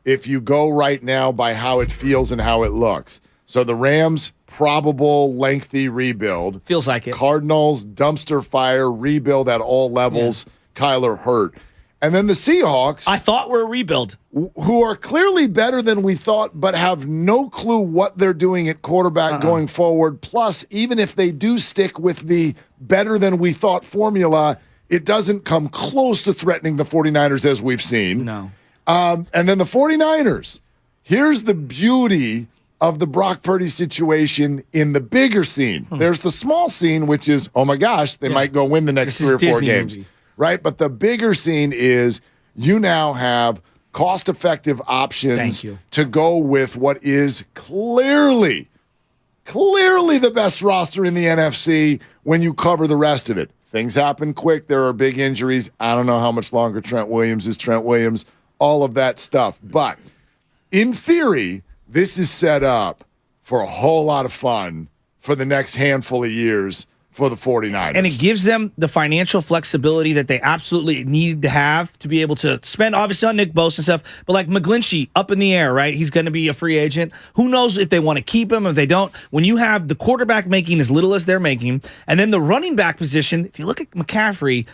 if you go right now by how it feels and how it looks, so the Rams. Probable lengthy rebuild. Feels like it. Cardinals, dumpster fire, rebuild at all levels. Yeah. Kyler hurt. And then the Seahawks. I thought were a rebuild. Who are clearly better than we thought, but have no clue what they're doing at quarterback going forward. Plus, even if they do stick with the better than we thought formula, it doesn't come close to threatening the 49ers as we've seen. No. And then the 49ers. Here's the beauty of the Brock Purdy situation in the bigger scene. There's the small scene, which is, oh my gosh, they might go win the next 3 or 4 games. Right? But the bigger scene is you now have cost-effective options to go with what is clearly the best roster in the NFC when you cover the rest of it. Things happen quick. There are big injuries. I don't know how much longer Trent Williams is Trent Williams, all of that stuff. But in theory, this is set up for a whole lot of fun for the next handful of years for the 49ers. And it gives them the financial flexibility that they absolutely need to have to be able to spend, obviously, on Nick Bosa and stuff. But like McGlinchey, up in the air, right? He's going to be a free agent. Who knows if they want to keep him, if they don't. When you have the quarterback making as little as they're making, and then the running back position, if you look at McCaffrey,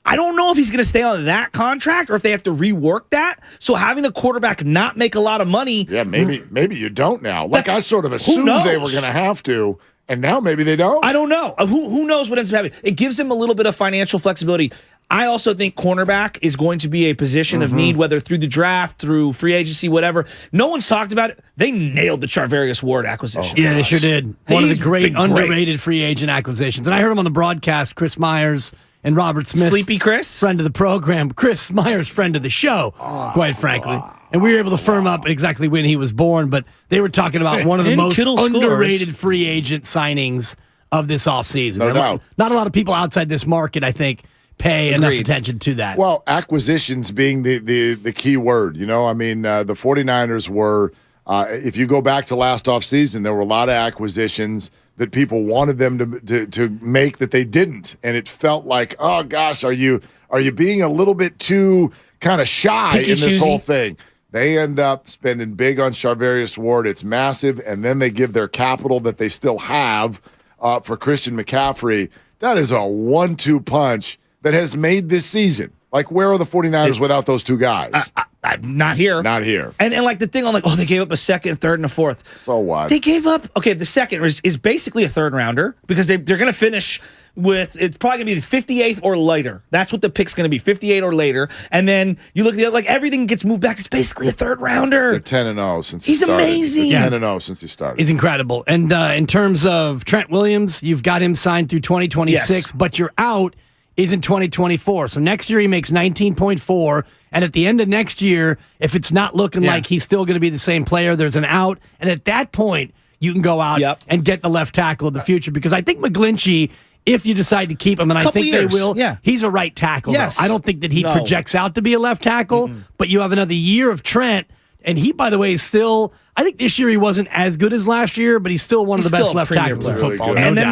I don't know if he's going to stay on that contract or if they have to rework that. So having a quarterback not make a lot of money. Yeah, maybe you don't now. Like I sort of assumed they were going to have to, and now maybe they don't. I don't know. Who knows what ends up happening? It gives them a little bit of financial flexibility. I also think cornerback is going to be a position of need, whether through the draft, through free agency, whatever. No one's talked about it. They nailed the Charvarius Ward acquisition. Yeah, they sure did. One of the great underrated free agent acquisitions. And I heard him on the broadcast, Chris Myers and Robert Smith. Sleepy Chris? Friend of the program. Chris Myers, friend of the show, quite frankly. And we were able to firm up exactly when he was born, but they were talking about one of the most underrated free agent signings of this offseason. No doubt. Not a lot of people outside this market, I think, pay enough attention to that. Well, acquisitions being the key word. You know, I mean, the 49ers were, if you go back to last offseason, there were a lot of acquisitions. that people wanted them to make that they didn't. And it felt like, oh gosh, are you being a little bit too kind of shy in this whole thing? They end up spending big on Charvarius Ward. It's massive. And then they give their capital that they still have for Christian McCaffrey. That is a 1-2 punch that has made this season. Like, where are the 49ers without those two guys? Not here. Not here. And like the thing on like, they gave up a second, a third, and a fourth. So what? They gave up, the second is basically a third rounder because they're going to finish with, it's probably going to be the 58th or later. That's what the pick's going to be, 58 or later. And then you look at the other, like everything gets moved back. It's basically a third rounder. They're 10-0 since he's started. amazing. 10-0 since he started. He's incredible. And in terms of Trent Williams, you've got him signed through 2026, but your out is in 2024. So next year he makes 19.4, and at the end of next year, if it's not looking like he's still going to be the same player, there's an out, and at that point, you can go out and get the left tackle of the future, because I think McGlinchey, if you decide to keep him, and I think they will, he's a right tackle. Yes. I don't think that he projects out to be a left tackle, but you have another year of Trent, and he, by the way, is still, I think this year he wasn't as good as last year, but he's still one of the best left tackles in football. And then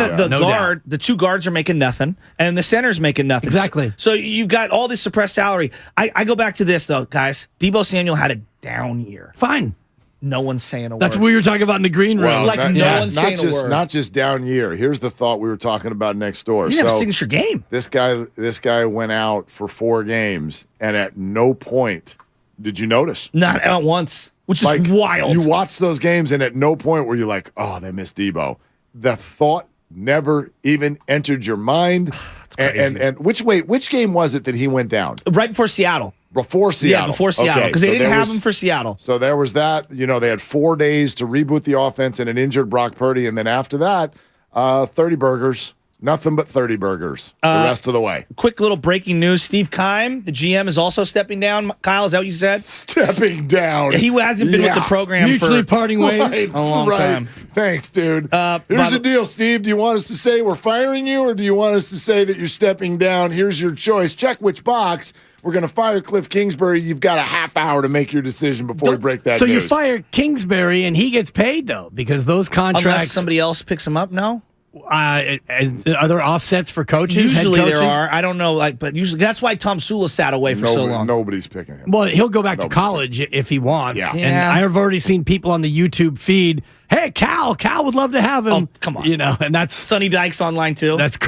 the two guards are making nothing, and the center's making nothing. Exactly. So you've got all this suppressed salary. I go back to this, though, guys. Deebo Samuel had a down year. Fine. No one's saying a word. That's what we were talking about in the green room. Well, like no one's saying a word. Not just down year. Here's the thought we were talking about next door. He didn't have a signature game. This guy went out for 4 games, and at no point did you notice? Not at once. Which is wild. You watch those games, and at no point were you like, oh, they missed Debo. The thought never even entered your mind. and which game was it that he went down? Right before Seattle. Before Seattle. Yeah, before Seattle. Because they didn't have him for Seattle. So there was that. They had 4 days to reboot the offense and an injured Brock Purdy. And then after that, 30 burgers. Nothing but 30 burgers the rest of the way. Quick little breaking news. Steve Keim, the GM, is also stepping down. Kyle, is that what you said? Stepping down. He hasn't been with the program mutually parting ways a long time. Thanks, dude. Here's the deal, Steve. Do you want us to say we're firing you, or do you want us to say that you're stepping down? Here's your choice. Check which box. We're going to fire Cliff Kingsbury. You've got a half hour to make your decision before we break that news. So you fire Kingsbury, and he gets paid, though, because those contracts... Unless somebody else picks him up, no? Are there offsets for coaches? Usually there are. I don't know, but usually that's why Tom Sula sat away for so long. Nobody's picking him. Well, he'll go back to college if he wants. Yeah. And I've already seen people on the YouTube feed. Hey, Cal would love to have him. Oh, come on. And that's Sonny Dykes online too. That's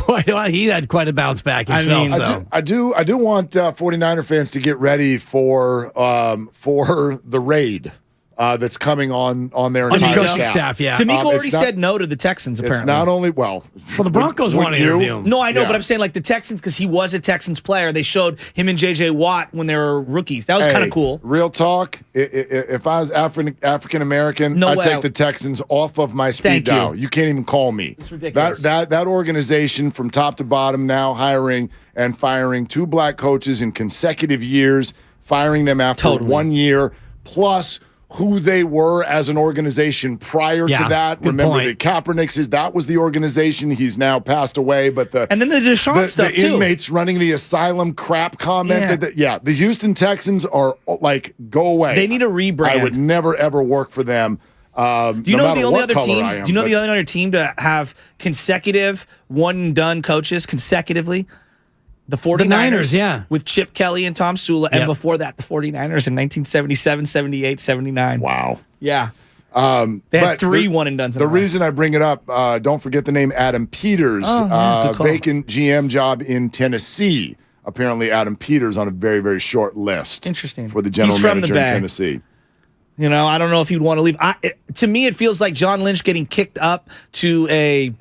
he had quite a bounce back himself. I do want 49er fans to get ready for the raid. That's coming on their entire staff. Yeah, D'Amico already said no to the Texans. Apparently, it's not only the Broncos want to interview him. No, I know, but I'm saying like the Texans, because he was a Texans player. They showed him and JJ Watt when they were rookies. That was kind of cool. Real talk. If I was African American, I'd take the Texans off of my speed dial. You can't even call me. It's ridiculous. That organization from top to bottom now hiring and firing 2 black coaches in consecutive years, firing them after 1 year, plus who they were as an organization prior to that. Remember the Kaepernick, that was the organization. He's now passed away, but and then the Deshaun stuff the inmates running the asylum crap comment. The Houston Texans are like, go away. They need a rebrand. I would never ever work for them. Do you know the only other team? Do you know the only other team to have consecutive one and done coaches consecutively? The 49ers, with Chip Kelly and Tom Sula, and before that, the 49ers in 1977, 78, 79. Wow. Yeah. They had 3 one-and-dones. The reason I bring it up, don't forget the name Adam Peters, vacant GM job in Tennessee. Apparently, Adam Peters on a very, very short list. Interesting. For the general manager in Tennessee. I don't know if he'd want to leave. To me, it feels like John Lynch getting kicked up to a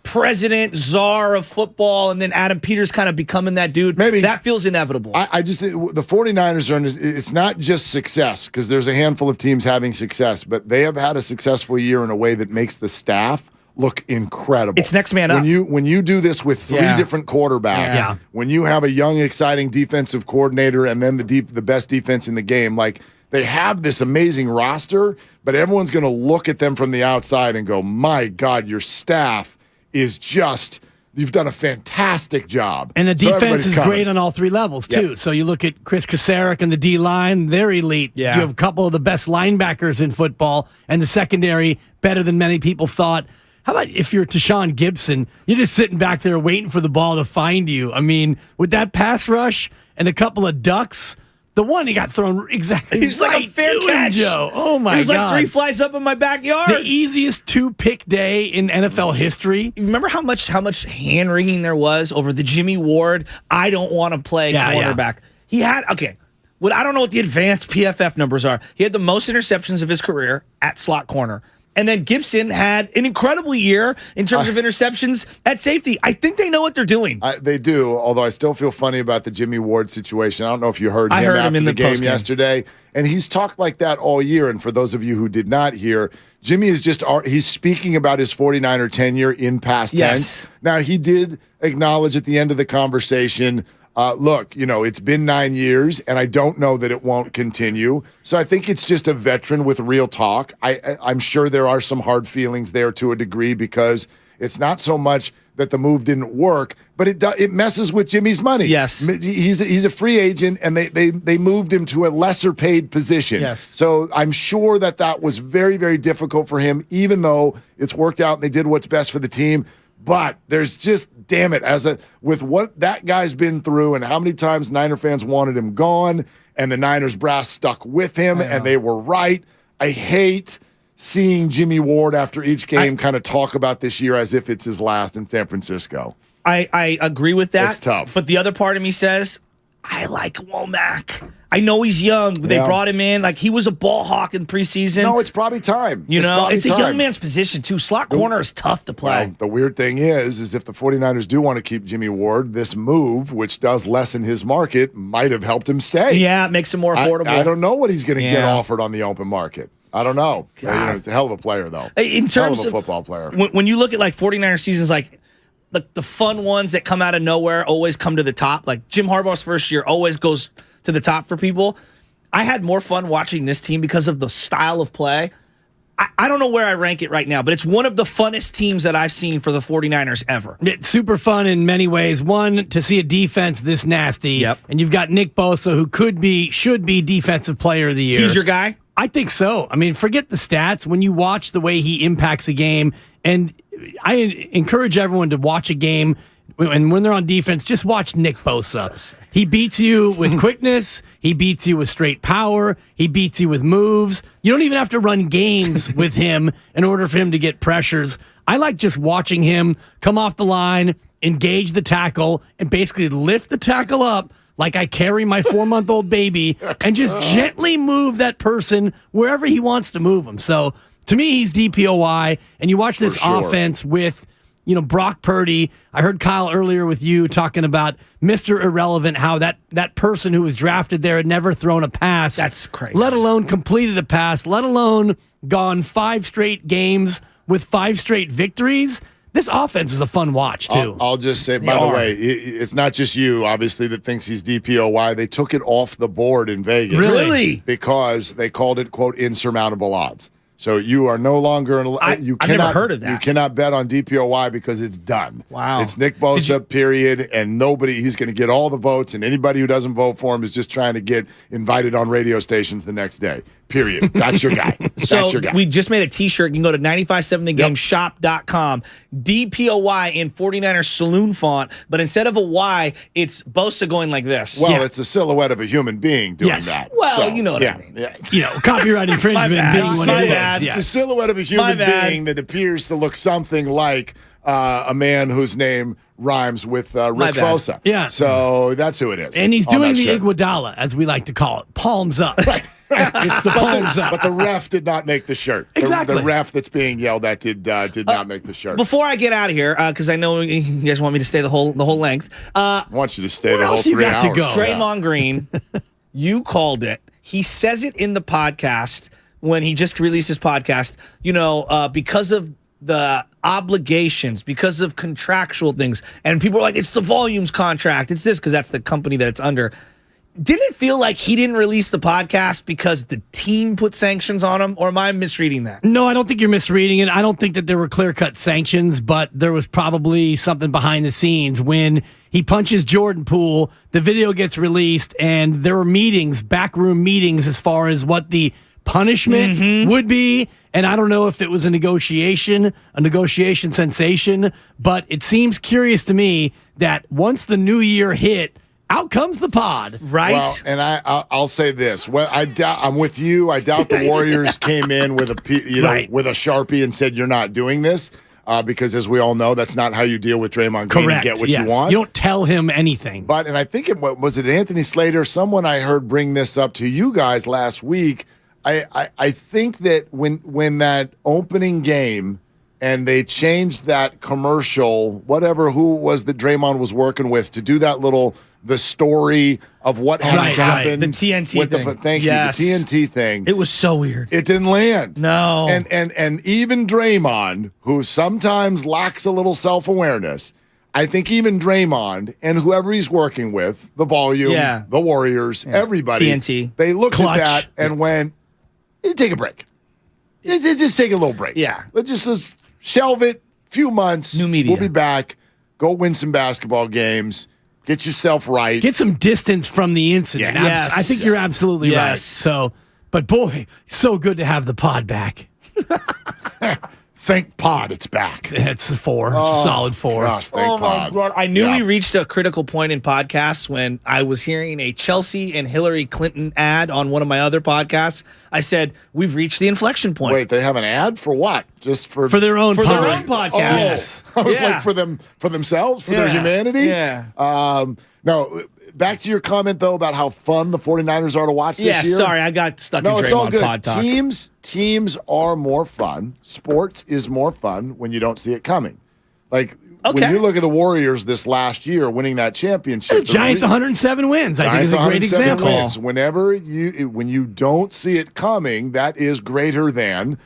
president, czar of football, and then Adam Peters kind of becoming that dude. Maybe that feels inevitable. I just think the 49ers it's not just success, because there's a handful of teams having success, but they have had a successful year in a way that makes the staff look incredible. It's next man up. When you do this with 3 different quarterbacks, when you have a young, exciting defensive coordinator, and then the best defense in the game, like they have this amazing roster, but everyone's going to look at them from the outside and go, my God, your staff is just, you've done a fantastic job. And the defense is great on all 3 levels, too. Yep. So you look at Chris Kasarik and the D-line, they're elite. Yeah. You have a couple of the best linebackers in football, and the secondary better than many people thought. How about if you're Tashawn Gibson, you're just sitting back there waiting for the ball to find you? I mean, with that pass rush and a couple of ducks, the one he got thrown exactly He's right like a fair to catch. him, Joe. Oh, my God. He was like 3 flies up in my backyard. The easiest 2-pick day in NFL history. Remember how much hand-wringing there was over the Jimmy Ward, I don't want to play cornerback. He had, okay, I don't know what the advanced PFF numbers are. He had the most interceptions of his career at slot corner. And then Gibson had an incredible year in terms of interceptions at safety. I think they know what they're doing. They do, although I still feel funny about the Jimmy Ward situation. I don't know if you heard him after in the game postgame yesterday. And he's talked like that all year. And for those of you who did not hear, Jimmy is he's speaking about his 49er tenure in past tense. Now, he did acknowledge at the end of the conversation, look, it's been 9 years, and I don't know that it won't continue. So I think it's just a veteran with real talk. I'm sure there are some hard feelings there to a degree because it's not so much that the move didn't work, but it messes with Jimmy's money. Yes. He's a free agent, and they moved him to a lesser paid position. Yes. So I'm sure that was very, very difficult for him, even though it's worked out and they did what's best for the team. But there's just, damn it, with what that guy's been through and how many times Niner fans wanted him gone and the Niners brass stuck with him and they were right. I hate seeing Jimmy Ward after each game kind of talk about this year as if it's his last in San Francisco. I agree with that. It's tough. But the other part of me says, I like Womack. I know he's young, but they brought him in. Like, he was a ball hawk in preseason. No, it's probably time. It's a young man's position, too. Slot corner is tough to play. Well, the weird thing is if the 49ers do want to keep Jimmy Ward, this move, which does lessen his market, might have helped him stay. Yeah, it makes him more affordable. I don't know what he's going to get offered on the open market. I don't know. It's a hell of a player, though. In terms hell of a football player. When you look at, 49er seasons, the fun ones that come out of nowhere always come to the top. Like, Jim Harbaugh's first year always goes to the top for people. I had more fun watching this team because of the style of play. I don't know where I rank it right now, but it's one of the funnest teams that I've seen for the 49ers ever. It's super fun in many ways. One, to see a defense this nasty. Yep. And you've got Nick Bosa, who should be Defensive Player of the Year. He's your guy? I think so. I mean, forget the stats. When you watch the way he impacts a game, and I encourage everyone to watch a game, and when they're on defense, just watch Nick Bosa. So he beats you with quickness. He beats you with straight power. He beats you with moves. You don't even have to run games with him in order for him to get pressures. I like just watching him come off the line, engage the tackle, and basically lift the tackle up like I carry my 4-month-old baby and just gently move that person wherever he wants to move him. So to me, he's DPOY. And you watch this offense with Brock Purdy. I heard Kyle earlier with you talking about Mr. Irrelevant, how that person who was drafted there had never thrown a pass. That's crazy. Let alone completed a pass, let alone gone 5 straight games with 5 straight victories. This offense is a fun watch, too. I'll just say, by the way, it's not just you, obviously, that thinks he's DPOY. They took it off the board in Vegas. Really? Because they called it, quote, insurmountable odds. So you are no longer I've never heard of that. You cannot bet on DPOY because it's done. Wow. It's Nick Bosa, period, and he's going to get all the votes, and anybody who doesn't vote for him is just trying to get invited on radio stations the next day. Period. That's your guy. That's your guy. We just made a t-shirt. You can go to 957thegameshop.com. DPOY in 49er saloon font, but instead of a Y, it's Bosa going like this. Well, it's a silhouette of a human being doing that. Well, you know what I mean. Yeah. Copyright infringement being what it is. It's a silhouette of a human being that appears to look something like a man whose name rhymes with Rick Fosa. Yeah. So that's who it is. And he's doing the Iguodala, as we like to call it. Palms up. Right. It's the palms up. But the ref did not make the shirt. Exactly. The ref that's being yelled at did not make the shirt. Before I get out of here, because I know you guys want me to stay the whole length. I want you to stay the whole 3 hours. Draymond Green, you called it. He says it in the podcast when he just released his podcast, because of the obligations, because of contractual things. And people are like, it's the Volumes contract. It's this, because that's the company that it's under. Didn't it feel like he didn't release the podcast because the team put sanctions on him? Or am I misreading that? No, I don't think you're misreading it. I don't think that there were clear-cut sanctions, but there was probably something behind the scenes. When he punches Jordan Poole, the video gets released, and there were meetings, backroom meetings, as far as what the punishment would be. And I don't know if it was a negotiation sensation, but it seems curious to me that once the new year hit, out comes the pod. Right? Well, and I'll say this. Well, I'm with you. I doubt the Warriors came in with with a Sharpie and said, you're not doing this. Because as we all know, that's not how you deal with Draymond Green and get what you want. You don't tell him anything. But, and I think was it Anthony Slater, someone I heard bring this up to you guys last week. I think that when that opening game and they changed that commercial, who was that Draymond was working with to do that the story of what had happened. The TNT thing. Thank you, the TNT thing. It was so weird. It didn't land. No. And even Draymond, who sometimes lacks a little self-awareness, I think even Draymond and whoever he's working with, the Volume, the Warriors, everybody, TNT, they looked Clutch. at that and went, take a break. Just take a little break. Yeah. Let's just shelve it, few months. New media. We'll be back. Go win some basketball games. Get yourself right. Get some distance from the incident. Yes. I think you're absolutely right. So, but boy, so good to have the pod back. Thank pod, it's back. It's a 4. It's a solid 4. Gosh, thank pod. My God. I knew we reached a critical point in podcasts when I was hearing a Chelsea and Hillary Clinton ad on one of my other podcasts. I said, we've reached the inflection point. Wait, they have an ad for what? Just for their own their own podcast. podcast. Yes. I was like for themselves, for their humanity. Yeah. No, back to your comment though about how fun the 49ers are to watch this year. Yeah, sorry, I got stuck in Draymond it's all good. pod talk. Teams are more fun. Sports is more fun when you don't see it coming. Like when you look at the Warriors this last year winning that championship. The Giants 107 wins. I think is a great example. When you don't see it coming, that is greater than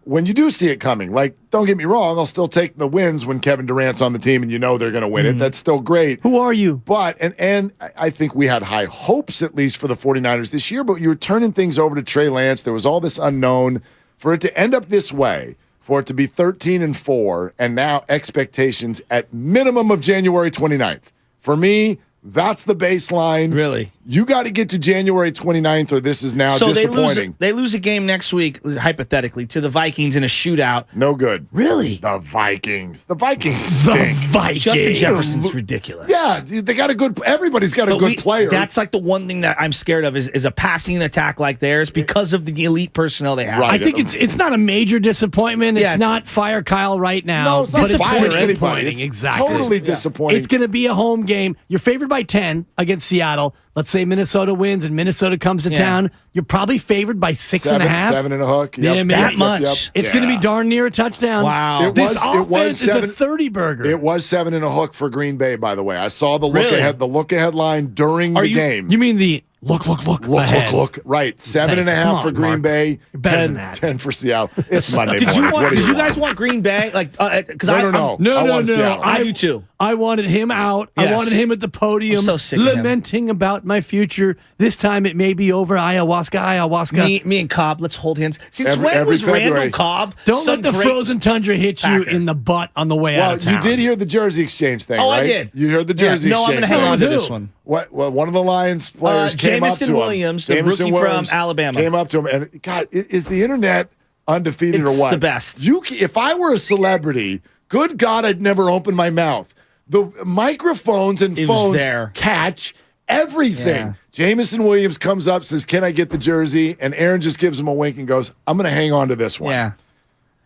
when you do see it coming. Like, don't get me wrong, I'll still take the wins when Kevin Durant's on the team and you know they're going to win it. That's still great. Who are you? But, and I think we had high hopes, at least for the 49ers this year, but you were turning things over to Trey Lance. There was all this unknown. For it to end up this way, for it to be 13-4, and now expectations at minimum of January 29th. For me, that's the baseline. Really? You got to get to January 29th or this is now disappointing. They lose a game next week, hypothetically, to the Vikings in a shootout. No good. Really? The Vikings stink. Justin Jefferson's ridiculous. Yeah, they got everybody's got a good player. That's like the one thing that I'm scared of is a passing attack like theirs because of the elite personnel they have. Right. I think it's not a major disappointment. It's not fire Kyle right now. No, it's not but fire anybody. It's exactly. Totally disappointing. It's going to be a home game. You're favored by 10 against Seattle. Let's say Minnesota wins and Minnesota comes to town. You're probably favored by 6.5. 7 and a hook. Yep. Yeah, maybe that much. It's going to be darn near a touchdown. Wow. This offense is a 30 burger. It was 7 and a hook for Green Bay, by the way. I saw the look ahead line during the game. You mean the look. Right. 7.5 for Green Bay. 10 for Seattle. It's Monday morning. Did you guys want Green Bay? No. I do too. I wanted him out. Yes. I wanted him at the podium, I'm so sick of him. lamenting about my future. This time it may be over. Ayahuasca. Me and Cobb, let's hold hands. Since when was Randall Cobb? Don't let the frozen tundra hit you in the butt on the way out of town. You did hear the jersey exchange thing, right? I did. You heard the jersey exchange. No, I'm going to hang on to this one. Well, one of the Lions players came up to him. Jamison Williams, the rookie from Alabama. Came up to him, and God, is the internet undefeated or what? It's the best. If I were a celebrity, good God, I'd never open my mouth. The microphones and phones catch everything. Yeah. Jamison Williams comes up, says, "Can I get the jersey?" And Aaron just gives him a wink and goes, "I'm going to hang on to this one." Yeah.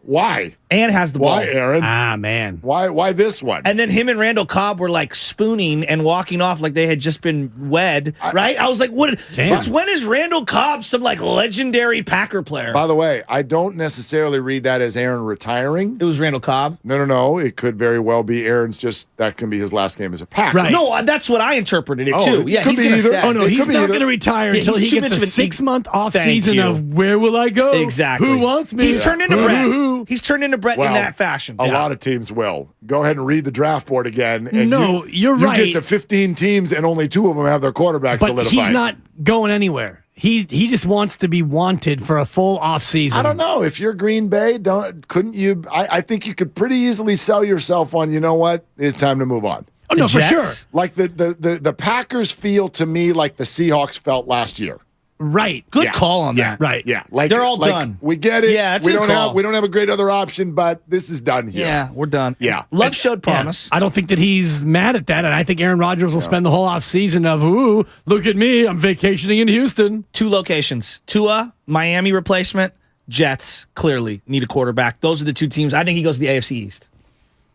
Why? And has the ball. Why, Aaron? Man. Why this one? And then him and Randall Cobb were like spooning and walking off like they had just been wed, right? I was like, what? Since when is Randall Cobb some like legendary Packer player? By the way, I don't necessarily read that as Aaron retiring. It was Randall Cobb? No. It could very well be Aaron's that can be his last game as a Packer. Right. No, that's what I interpreted it too. Yeah, he's going to stay. Oh, no, he's not going to retire until he gets a 6-month off season of where will I go? Exactly. Who wants me? He's turned into Brett. He's turned into Brett in that fashion. A lot of teams will. Go ahead and read the draft board again. And you're right. You get to 15 teams and only 2 of them have their quarterback solidified. But he's not going anywhere. He just wants to be wanted for a full off season. I don't know. If you're Green Bay, couldn't you? I think you could pretty easily sell yourself on, you know what? It's time to move on. Oh, no, for sure. Like the Packers feel to me like the Seahawks felt last year. Right. Good call on that. Right. Yeah. Like they're all done. We get it. Yeah, it's we a good don't call. have a great other option, but this is done here. Yeah, we're done. Yeah. Love showed promise. I don't think that he's mad at that, and I think Aaron Rodgers will spend the whole offseason of, ooh, look at me, I'm vacationing in Houston. 2 locations. Tua, Miami replacement, Jets, clearly need a quarterback. Those are the 2 teams. I think he goes to the AFC East.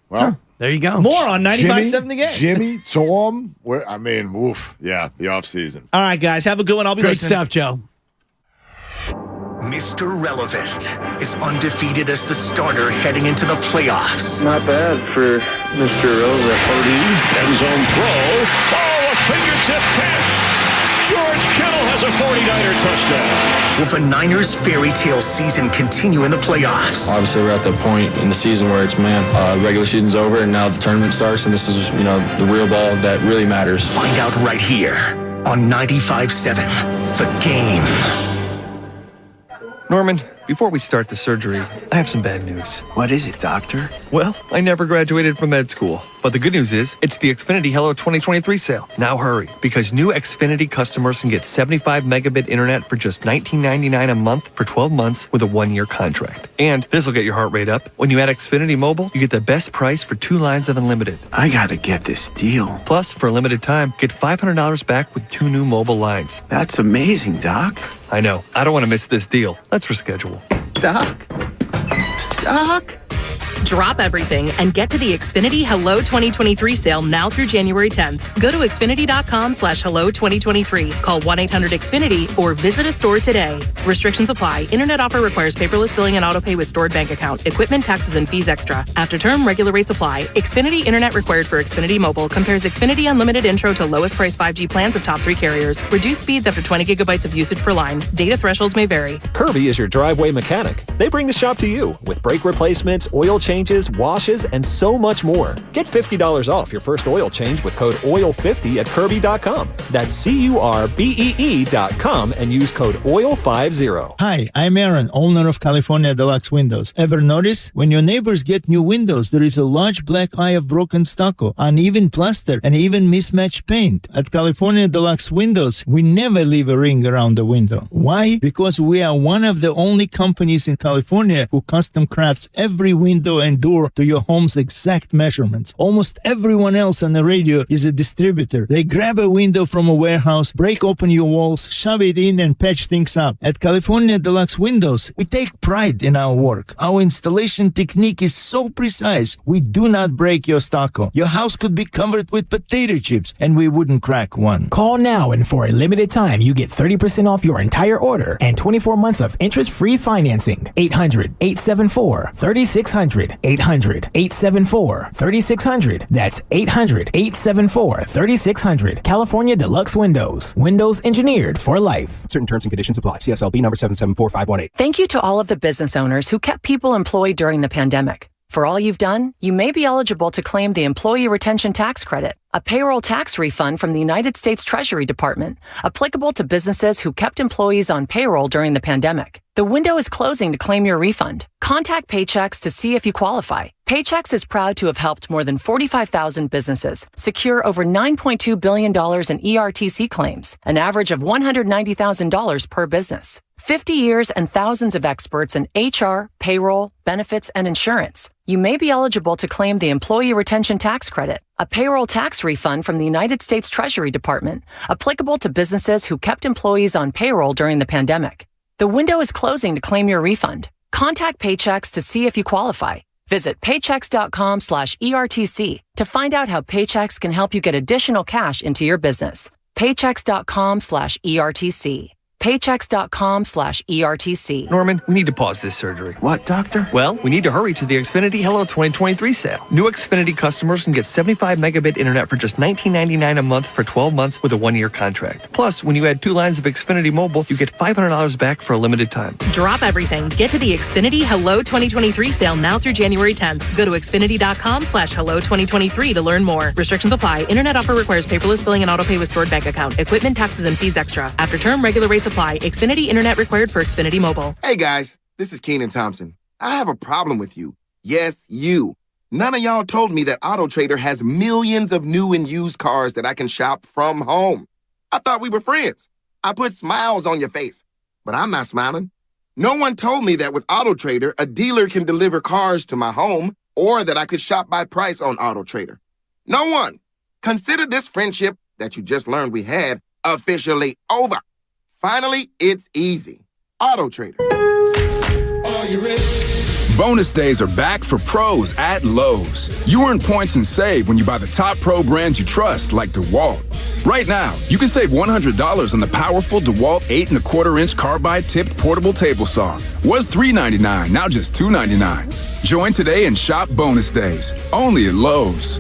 Well, there you go. More on 95.7 The Game. Jimmy, Tom, woof. Yeah, the offseason. All right, guys, have a good one. I'll be Great listening. stuff, Joe. Mr. Relevant is undefeated as the starter heading into the playoffs. Not bad for Mr. Relevant. Purdy, end zone throw. Oh, a fingertip catch. George Kittle has a 49er touchdown. Will the Niners' fairy tale season continue in the playoffs? Obviously, we're at the point in the season where it's, regular season's over, and now the tournament starts, and this is, the real ball that really matters. Find out right here on 95.7 The Game. Norman, before we start the surgery, I have some bad news. What is it, doctor? Well, I never graduated from med school. But the good news is, it's the Xfinity Hello 2023 sale. Now hurry, because new Xfinity customers can get 75 megabit internet for just $19.99 a month for 12 months with a 1-year contract. And this will get your heart rate up. When you add Xfinity Mobile, you get the best price for 2 lines of unlimited. I gotta get this deal. Plus, for a limited time, get $500 back with 2 new mobile lines. That's amazing, Doc. I know. I don't want to miss this deal. Let's reschedule. Doc? Drop everything and get to the Xfinity Hello 2023 sale now through January 10th. Go to Xfinity.com/Hello2023. Call 1-800-XFINITY or visit a store today. Restrictions apply. Internet offer requires paperless billing and autopay with stored bank account. Equipment, taxes, and fees extra. After term, regular rates apply. Xfinity Internet required for Xfinity Mobile. Compares Xfinity Unlimited Intro to lowest price 5G plans of top 3 carriers. Reduced speeds after 20 gigabytes of usage per line. Data thresholds may vary. Kirby is your driveway mechanic. They bring the shop to you with brake replacements, oil changes, washes, and so much more. Get $50 off your first oil change with code OIL50 at Kirby.com. That's CURBEE.com and use code OIL50. Hi, I'm Aaron, owner of California Deluxe Windows. Ever notice? When your neighbors get new windows, there is a large black eye of broken stucco, uneven plaster, and even mismatched paint. At California Deluxe Windows, we never leave a ring around the window. Why? Because we are one of the only companies in California who custom crafts every window and door to your home's exact measurements. Almost everyone else on the radio is a distributor. They grab a window from a warehouse, break open your walls, shove it in, and patch things up. At California Deluxe Windows, we take pride in our work. Our installation technique is so precise, we do not break your stucco. Your house could be covered with potato chips, and we wouldn't crack one. Call now, and for a limited time, you get 30% off your entire order and 24 months of interest-free financing. 800-874-3600. 800-874-3600. That's 800-874-3600. California Deluxe Windows. Windows engineered for life. Certain terms and conditions apply. CSLB number 774518. Thank you to all of the business owners who kept people employed during the pandemic. For all you've done, you may be eligible to claim the Employee Retention Tax Credit, a payroll tax refund from the United States Treasury Department, applicable to businesses who kept employees on payroll during the pandemic. The window is closing to claim your refund. Contact Paychex to see if you qualify. Paychex is proud to have helped more than 45,000 businesses secure over $9.2 billion in ERTC claims, an average of $190,000 per business. 50 years and thousands of experts in HR, payroll, benefits, and insurance. You may be eligible to claim the Employee Retention Tax Credit, a payroll tax refund from the United States Treasury Department, applicable to businesses who kept employees on payroll during the pandemic. The window is closing to claim your refund. Contact Paychex to see if you qualify. Visit paychex.com/ERTC to find out how Paychex can help you get additional cash into your business. Paychex.com/ERTC. Paychex.com/ERTC. Norman, we need to pause this surgery. What, doctor? Well, we need to hurry to the Xfinity Hello 2023 sale. New Xfinity customers can get 75 megabit internet for just $19.99 a month for 12 months with a 1-year contract. Plus, when you add 2 lines of Xfinity Mobile, you get $500 back for a limited time. Drop everything. Get to the Xfinity Hello 2023 sale now through January 10th. Go to Xfinity.com/Hello2023 to learn more. Restrictions apply. Internet offer requires paperless billing and autopay with stored bank account. Equipment, taxes, and fees extra. After term, regular rates apply. Xfinity Internet required for Xfinity Mobile. Hey guys, this is Keenan Thompson. I have a problem with you. Yes, you. None of y'all told me that AutoTrader has millions of new and used cars that I can shop from home. I thought we were friends. I put smiles on your face, but I'm not smiling. No one told me that with AutoTrader, a dealer can deliver cars to my home or that I could shop by price on AutoTrader. No one. Consider this friendship that you just learned we had officially over. Finally, it's easy. AutoTrader. Are you ready? Bonus days are back for pros at Lowe's. You earn points and save when you buy the top pro brands you trust, like DeWalt. Right now, you can save $100 on the powerful DeWalt 8 1/4-inch carbide tipped portable table saw. Was $3.99, now just $2.99. Join today and shop bonus days, only at Lowe's.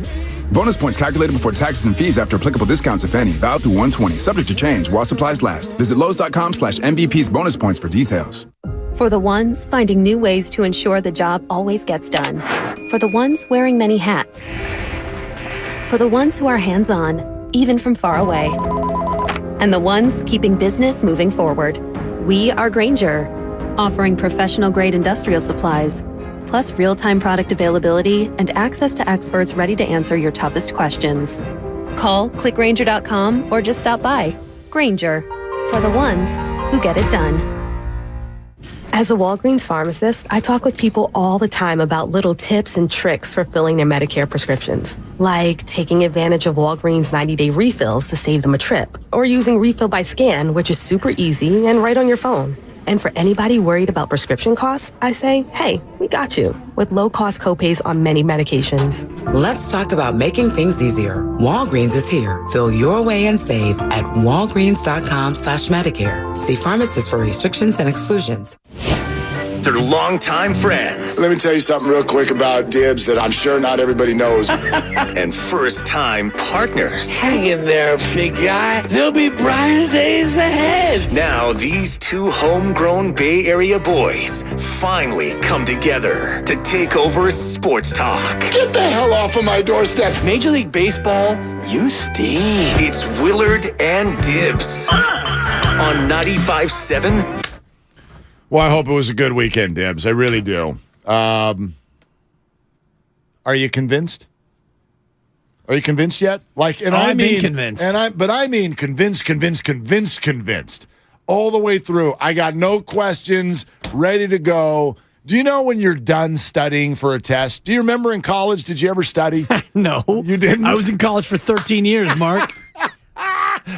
Bonus points calculated before taxes and fees after applicable discounts, if any. Valid through 1/20, subject to change while supplies last. Visit Lowes.com/MVPs bonus points for details. For the ones finding new ways to ensure the job always gets done. For the ones wearing many hats. For the ones who are hands-on, even from far away. And the ones keeping business moving forward. We are Grainger, offering professional-grade industrial supplies, plus real-time product availability and access to experts ready to answer your toughest questions. Call, click Grainger.com, or just stop by. Grainger, for the ones who get it done. As a Walgreens pharmacist, I talk with people all the time about little tips and tricks for filling their Medicare prescriptions, like taking advantage of Walgreens 90-day refills to save them a trip, or using Refill by Scan, which is super easy and right on your phone. And for anybody worried about prescription costs, I say, hey, we got you, with low-cost copays on many medications. Let's talk about making things easier. Walgreens is here. Fill your way and save at walgreens.com/Medicare. See pharmacists for restrictions and exclusions. They're longtime friends. Let me tell you something real quick about Dibs that I'm sure not everybody knows. And first-time partners. Hang in there, big guy. There'll be brighter days ahead. Now, these two homegrown Bay Area boys finally come together to take over sports talk. Get the hell off of my doorstep. Major League Baseball, you stink. It's Willard and Dibs on 95.7. Well, I hope it was a good weekend, Dibs. I really do. Are you convinced? Are you convinced yet? I've been convinced. But I mean convinced all the way through. I got no questions, ready to go. Do you know when you're done studying for a test? Do you remember in college, did you ever study? No. You didn't? I was in college for 13 years, Mark.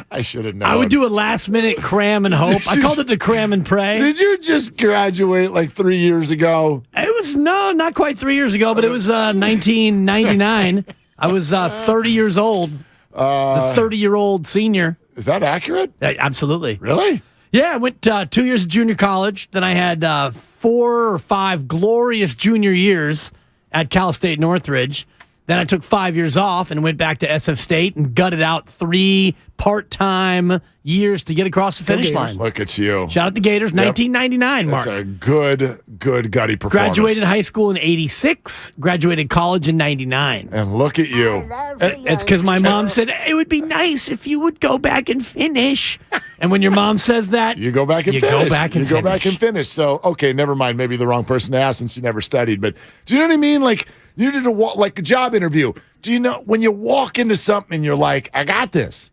I should have known. I would do a last-minute cram and hope. I called it the cram and pray. Did you just graduate like 3 years ago? It was, not quite 3 years ago, but it was 1999. I was 30 years old. The 30-year-old senior. Is that accurate? Absolutely. Really? Yeah, I went 2 years of junior college. Then I had 4 or 5 glorious junior years at Cal State Northridge. Then I took 5 years off and went back to SF State and gutted out 3 part-time years to get across the finish line. Look at you. Shout out the Gators, 1999, Mark. That's a good gutty performance. Graduated high school in 86, graduated college in 99. And look at you. It's because my mom said, it would be nice if you would go back and finish. And when your mom says that, you go back and finish. Go back and finish. So, okay, never mind. Maybe the wrong person to ask since you never studied. But do you know what I mean? Like, you did a job interview. Do you know when you walk into something and you're like, I got this.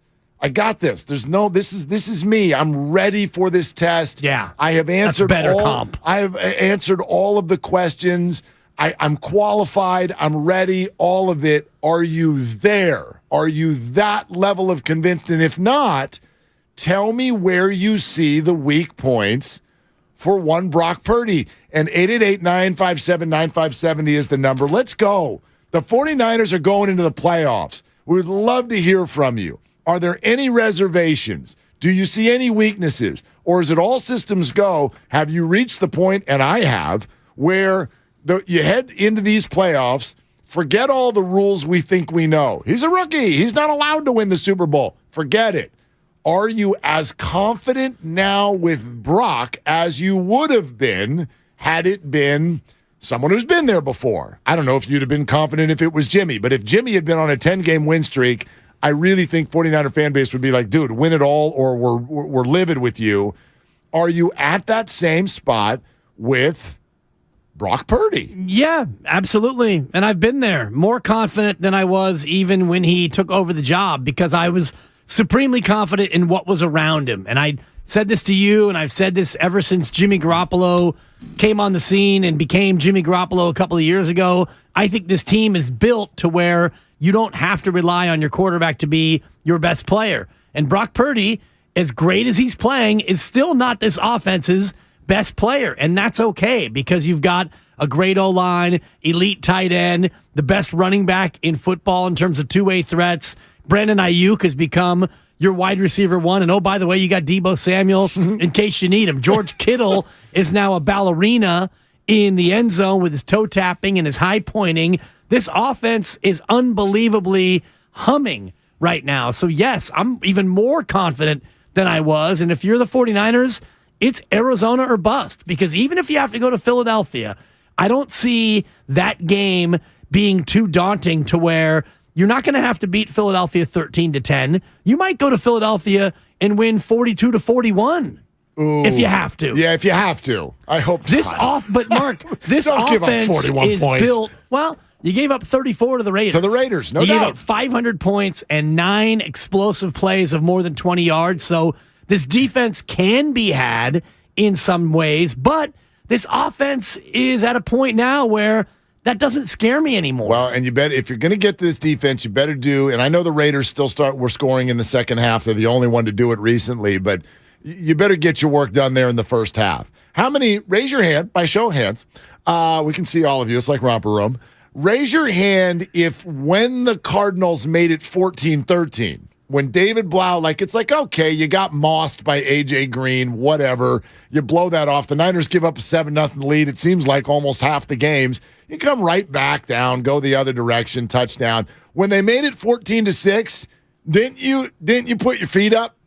There's no, this is me. I'm ready for this test. Yeah. I have answered comp. I have answered all of the questions. I'm qualified. I'm ready. All of it. Are you there? Are you that level of convinced? And if not, tell me where you see the weak points for one Brock Purdy. And 888-957-9570 is the number. Let's go. The 49ers are going into the playoffs. We'd love to hear from you. Are there any reservations? Do you see any weaknesses? Or is it all systems go? Have you reached the point, and I have, where you head into these playoffs, forget all the rules we think we know. He's a rookie. He's not allowed to win the Super Bowl. Forget it. Are you as confident now with Brock as you would have been had it been someone who's been there before? I don't know if you'd have been confident if it was Jimmy, but if Jimmy had been on a 10-game win streak, I really think 49er fan base would be like, dude, win it all or we're livid with you. Are you at that same spot with Brock Purdy? Yeah, absolutely. And I've been there, more confident than I was even when he took over the job, because I was supremely confident in what was around him. And I said this to you, and I've said this ever since Jimmy Garoppolo came on the scene and became Jimmy Garoppolo a couple of years ago. I think this team is built to where you don't have to rely on your quarterback to be your best player. And Brock Purdy, as great as he's playing, is still not this offense's best player. And that's okay because you've got a great O-line, elite tight end, the best running back in football in terms of two-way threats. Brandon Ayuk has become your wide receiver one. And oh, by the way, you got Deebo Samuel in case you need him. George Kittle is now a ballerina in the end zone with his toe tapping and his high pointing. This offense is unbelievably humming right now. So yes, I'm even more confident than I was. And if you're the 49ers, it's Arizona or bust. Because even if you have to go to Philadelphia, I don't see that game being too daunting to where you're not going to have to beat Philadelphia 13-10. You might go to Philadelphia and win 42-41 if you have to. Yeah, if you have to. I hope this not. But Mark, this Don't give up offense 41 is points. built. Well, you gave up 34 to the Raiders. To the Raiders, no you doubt. You gave up 500 points and 9 explosive plays of more than 20 yards. So this defense can be had in some ways, but this offense is at a point now where that doesn't scare me anymore. Well, and you bet if you're going to get this defense, you better do. And I know the Raiders were scoring in the second half. They're the only one to do it recently, but you better get your work done there in the first half. How many? Raise your hand by show of hands. We can see all of you. It's like romper room. Raise your hand if when the Cardinals made it 14-13, when David Blau, it's like, okay, you got mossed by A.J. Green, whatever. You blow that off. The Niners give up a 7-0 lead. It seems like almost half the games. You come right back down, go the other direction, touchdown. When they made it 14-6, didn't you put your feet up?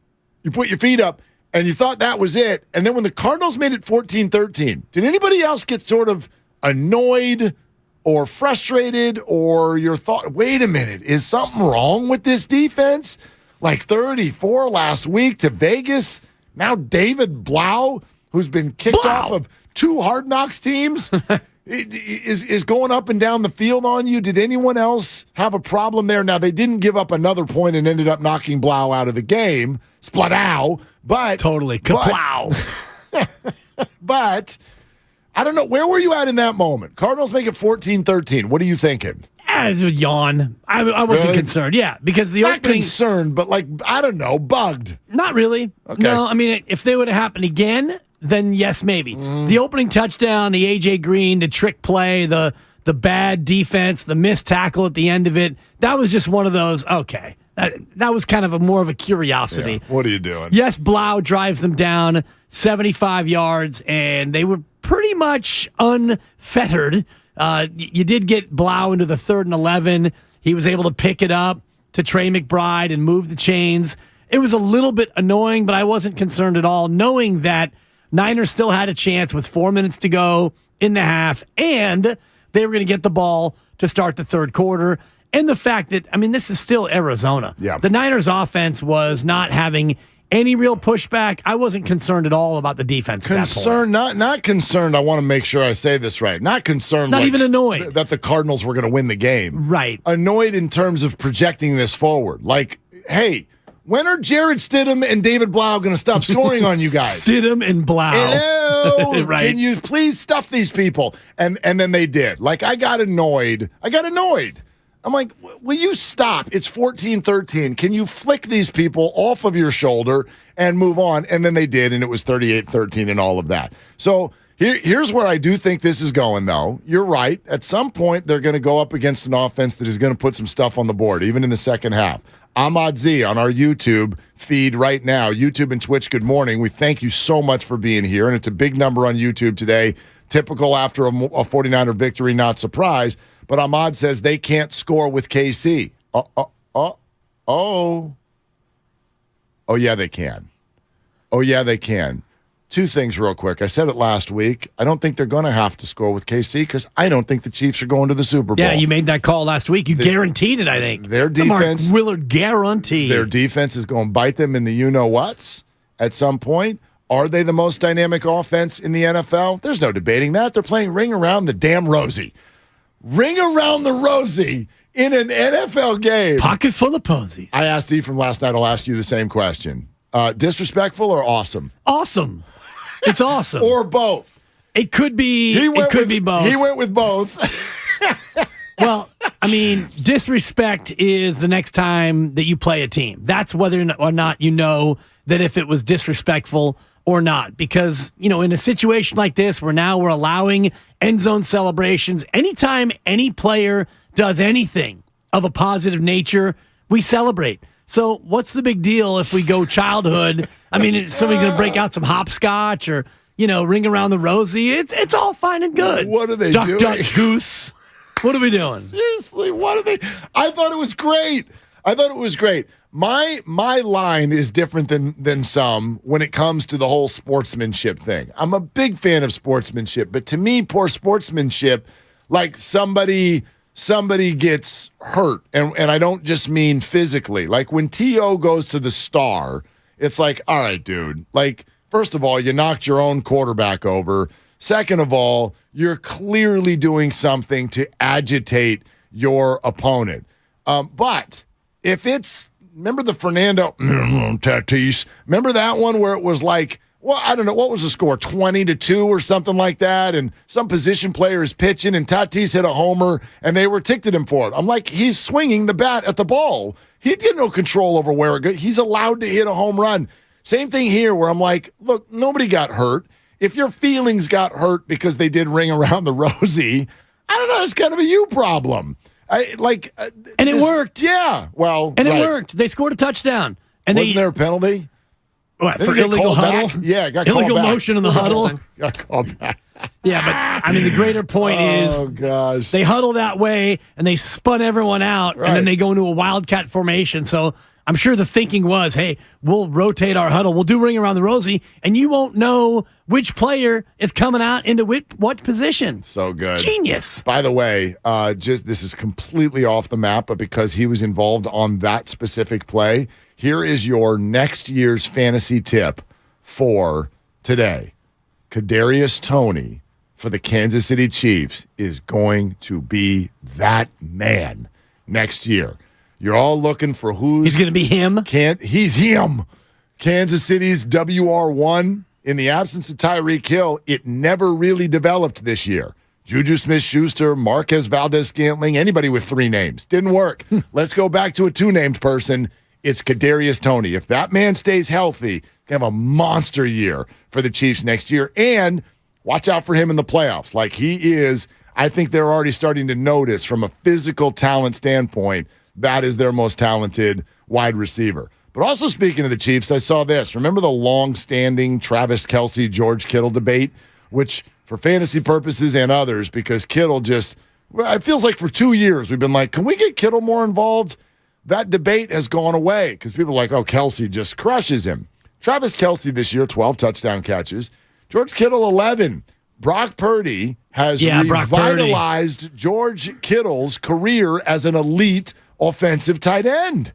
You put your feet up, and you thought that was it. And then when the Cardinals made it 14-13, did anybody else get sort of annoyed or frustrated, or your thought, wait a minute, is something wrong with this defense? Like 34 last week to Vegas. Now David Blau, who's been kicked off of 2 Hard Knocks teams, is going up and down the field on you. Did anyone else have a problem there? Now, they didn't give up another point and ended up knocking Blau out of the game. Splatow. But totally. Kaplow. But I don't know. Where were you at in that moment? Cardinals make it 14-13. What are you thinking? It was a yawn. I wasn't concerned. Yeah, because the Not opening... concerned, but I don't know, bugged. Not really. Okay. No, I mean, if they would have happened again, then yes, maybe. The opening touchdown, the A.J. Green, the trick play, the bad defense, the missed tackle at the end of it, that was just one of those, okay. That was kind of more of a curiosity. Yeah. What are you doing? Yes, Blau drives them down 75 yards, and they were pretty much unfettered. You did get Blau into the 3rd and 11. He was able to pick it up to Trey McBride and move the chains. It was a little bit annoying, but I wasn't concerned at all, knowing that Niners still had a chance with 4 minutes to go in the half, and they were going to get the ball to start the third quarter. And the fact that, this is still Arizona. Yeah. The Niners offense was not having any real pushback. I wasn't concerned at all about the defense. Concerned, not concerned. I want to make sure I say this right. Not concerned. Not even annoyed that the Cardinals were going to win the game. Right. Annoyed in terms of projecting this forward. Like, hey, when are Jared Stidham and David Blau going to stop scoring on you guys? Stidham and Blau. Hello. Right. Can you please stuff these people? And then they did. I got annoyed. I'm like, will you stop? It's 14-13. Can you flick these people off of your shoulder and move on? And then they did, and it was 38-13 and all of that. So here's where I do think this is going, though. You're right. At some point, they're going to go up against an offense that is going to put some stuff on the board, even in the second half. Ahmad Z on our YouTube feed right now. YouTube and Twitch, good morning. We thank you so much for being here, and it's a big number on YouTube today. Typical after a 49er victory, not surprised. But Ahmad says they can't score with KC. Oh, yeah, they can. Oh, yeah, they can. 2 things real quick. I said it last week. I don't think they're going to have to score with KC because I don't think the Chiefs are going to the Super Bowl. Yeah, you made that call last week. You guaranteed it, I think. Their defense. Mark Willard guarantee. Their defense is going to bite them in the you-know-whats at some point. Are they the most dynamic offense in the NFL? There's no debating that. They're playing Ring Around the Damn Rosie. Ring Around the Rosie In an NFL game. Pocket full of posies. I asked E from last night. I'll ask you the same question. Disrespectful or awesome? Awesome. It's awesome. Or both. It could be. It could be both. He went with both. Well, I mean, disrespect is the next time that you play a team. That's whether or not you know that if it was disrespectful or not. Because, in a situation like this where now we're allowing end zone celebrations, anytime any player does anything of a positive nature, we celebrate. So what's the big deal if we go childhood? I mean, is somebody going to break out some hopscotch or, ring around the rosy? It's all fine and good. What are they doing? Duck, goose. What are we doing? Seriously, what are they? I thought it was great. My line is different than some when it comes to the whole sportsmanship thing. I'm a big fan of sportsmanship, but to me, poor sportsmanship, like somebody gets hurt, and I don't just mean physically. Like when T.O. goes to the Star, it's like, all right, dude. Like, first of all, you knocked your own quarterback over. Second of all, you're clearly doing something to agitate your opponent. But if it's, remember the Fernando Tatis? Remember that one where it was like, well, I don't know, what was the score, 20-2 or something like that, and some position player is pitching, and Tatis hit a homer, and they were ticked at him for it. I'm like, he's swinging the bat at the ball. He had no control over where it goes. He's allowed to hit a home run. Same thing here where I'm like, look, nobody got hurt. If your feelings got hurt because they did ring around the rosy, I don't know, it's kind of a you problem. And it worked. Yeah, well. And it worked. They scored a touchdown. And Wasn't there a penalty? What, for illegal huddle? Back? Yeah, got called illegal back. motion in the huddle. Got called back. Yeah, but I mean, the greater point is gosh. They huddle that way and they spun everyone out, and then they go into a wildcat formation. So I'm sure the thinking was, hey, we'll rotate our huddle. We'll do ring around the rosy, and you won't know which player is coming out into what position. So good. Genius. By the way, this is completely off the map, but because he was involved on that specific play, here is your next year's fantasy tip for today. Kadarius Toney for the Kansas City Chiefs is going to be that man next year. You're all looking for he's going to be him. He's him. Kansas City's WR1. In the absence of Tyreek Hill, it never really developed this year. Juju Smith-Schuster, Marquez Valdez-Scantling, anybody with 3 names. Didn't work. Let's go back to a 2-named person. It's Kadarius Toney. If that man stays healthy, can have a monster year for the Chiefs next year. And watch out for him in the playoffs. Like he is, I think they're already starting to notice from a physical talent standpoint, that is their most talented wide receiver. But also speaking of the Chiefs, I saw this. Remember the long-standing Travis Kelce, George Kittle debate, which for fantasy purposes and others, because Kittle it feels like for 2 years we've been like, can we get Kittle more involved? That debate has gone away because people are like, oh, Kelce just crushes him. Travis Kelce this year, 12 touchdown catches. George Kittle, 11. Brock Purdy has revitalized George Kittle's career as an elite offensive tight end.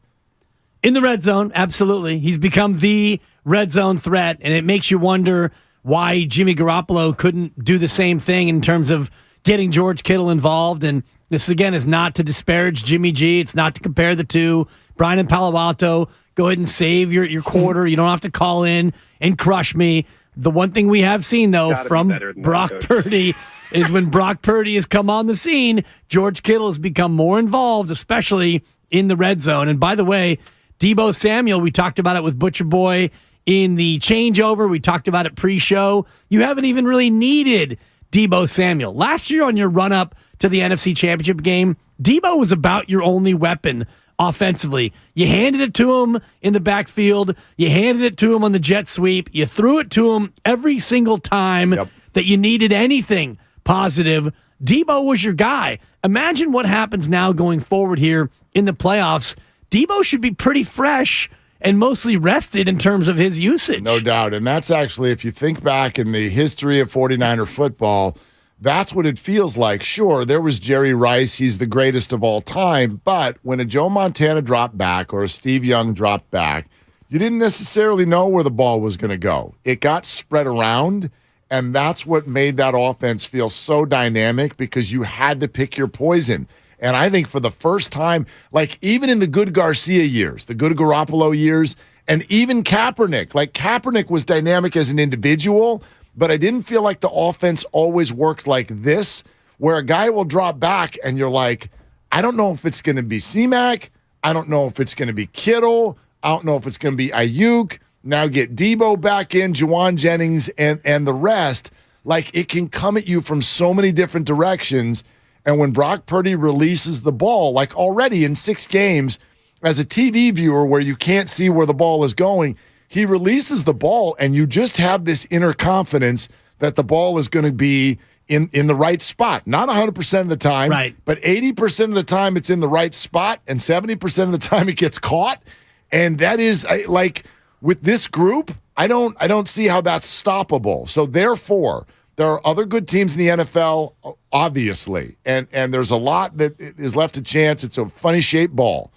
In the red zone, absolutely. He's become the red zone threat, and it makes you wonder why Jimmy Garoppolo couldn't do the same thing in terms of getting George Kittle involved. And this, again, is not to disparage Jimmy G. It's not to compare the two. Brian and Palo Alto, go ahead and save your quarter. You don't have to call in and crush me. The one thing we have seen, though, from Brock Purdy is when Brock Purdy has come on the scene, George Kittle has become more involved, especially in the red zone. And by the way, Deebo Samuel, we talked about it with Butcher Boy in the changeover. We talked about it pre-show. You haven't even really needed Deebo Samuel. Last year on your run-up to the NFC Championship game, Deebo was about your only weapon offensively. You handed it to him in the backfield. You handed it to him on the jet sweep. You threw it to him every single time that you needed anything positive. Deebo was your guy. Imagine what happens now going forward here in the playoffs. Deebo should be pretty fresh and mostly rested in terms of his usage. No doubt. And that's actually, if you think back in the history of 49er football, that's what it feels like. Sure, there was Jerry Rice. He's the greatest of all time. But when a Joe Montana dropped back or a Steve Young dropped back, you didn't necessarily know where the ball was going to go. It got spread around, and that's what made that offense feel so dynamic because you had to pick your poison. And I think for the first time, like even in the good Garcia years, the good Garoppolo years, and even Kaepernick, like Kaepernick was dynamic as an individual, but I didn't feel like the offense always worked like this, where a guy will drop back and you're like, I don't know if it's going to be C-Mac. I don't know if it's going to be Kittle. I don't know if it's going to be Ayuk. Now get Debo back in, Juwan Jennings, and the rest. Like, it can come at you from so many different directions. And when Brock Purdy releases the ball, like already in 6 games, as a TV viewer where you can't see where the ball is going, he releases the ball and you just have this inner confidence that the ball is going to be in the right spot. Not 100% of the time, right, but 80% of the time it's in the right spot, and 70% of the time it gets caught. And that is like with this group, I don't see how that's stoppable. So therefore, there are other good teams in the NFL, obviously, and there's a lot that is left to chance. It's a funny shaped ball.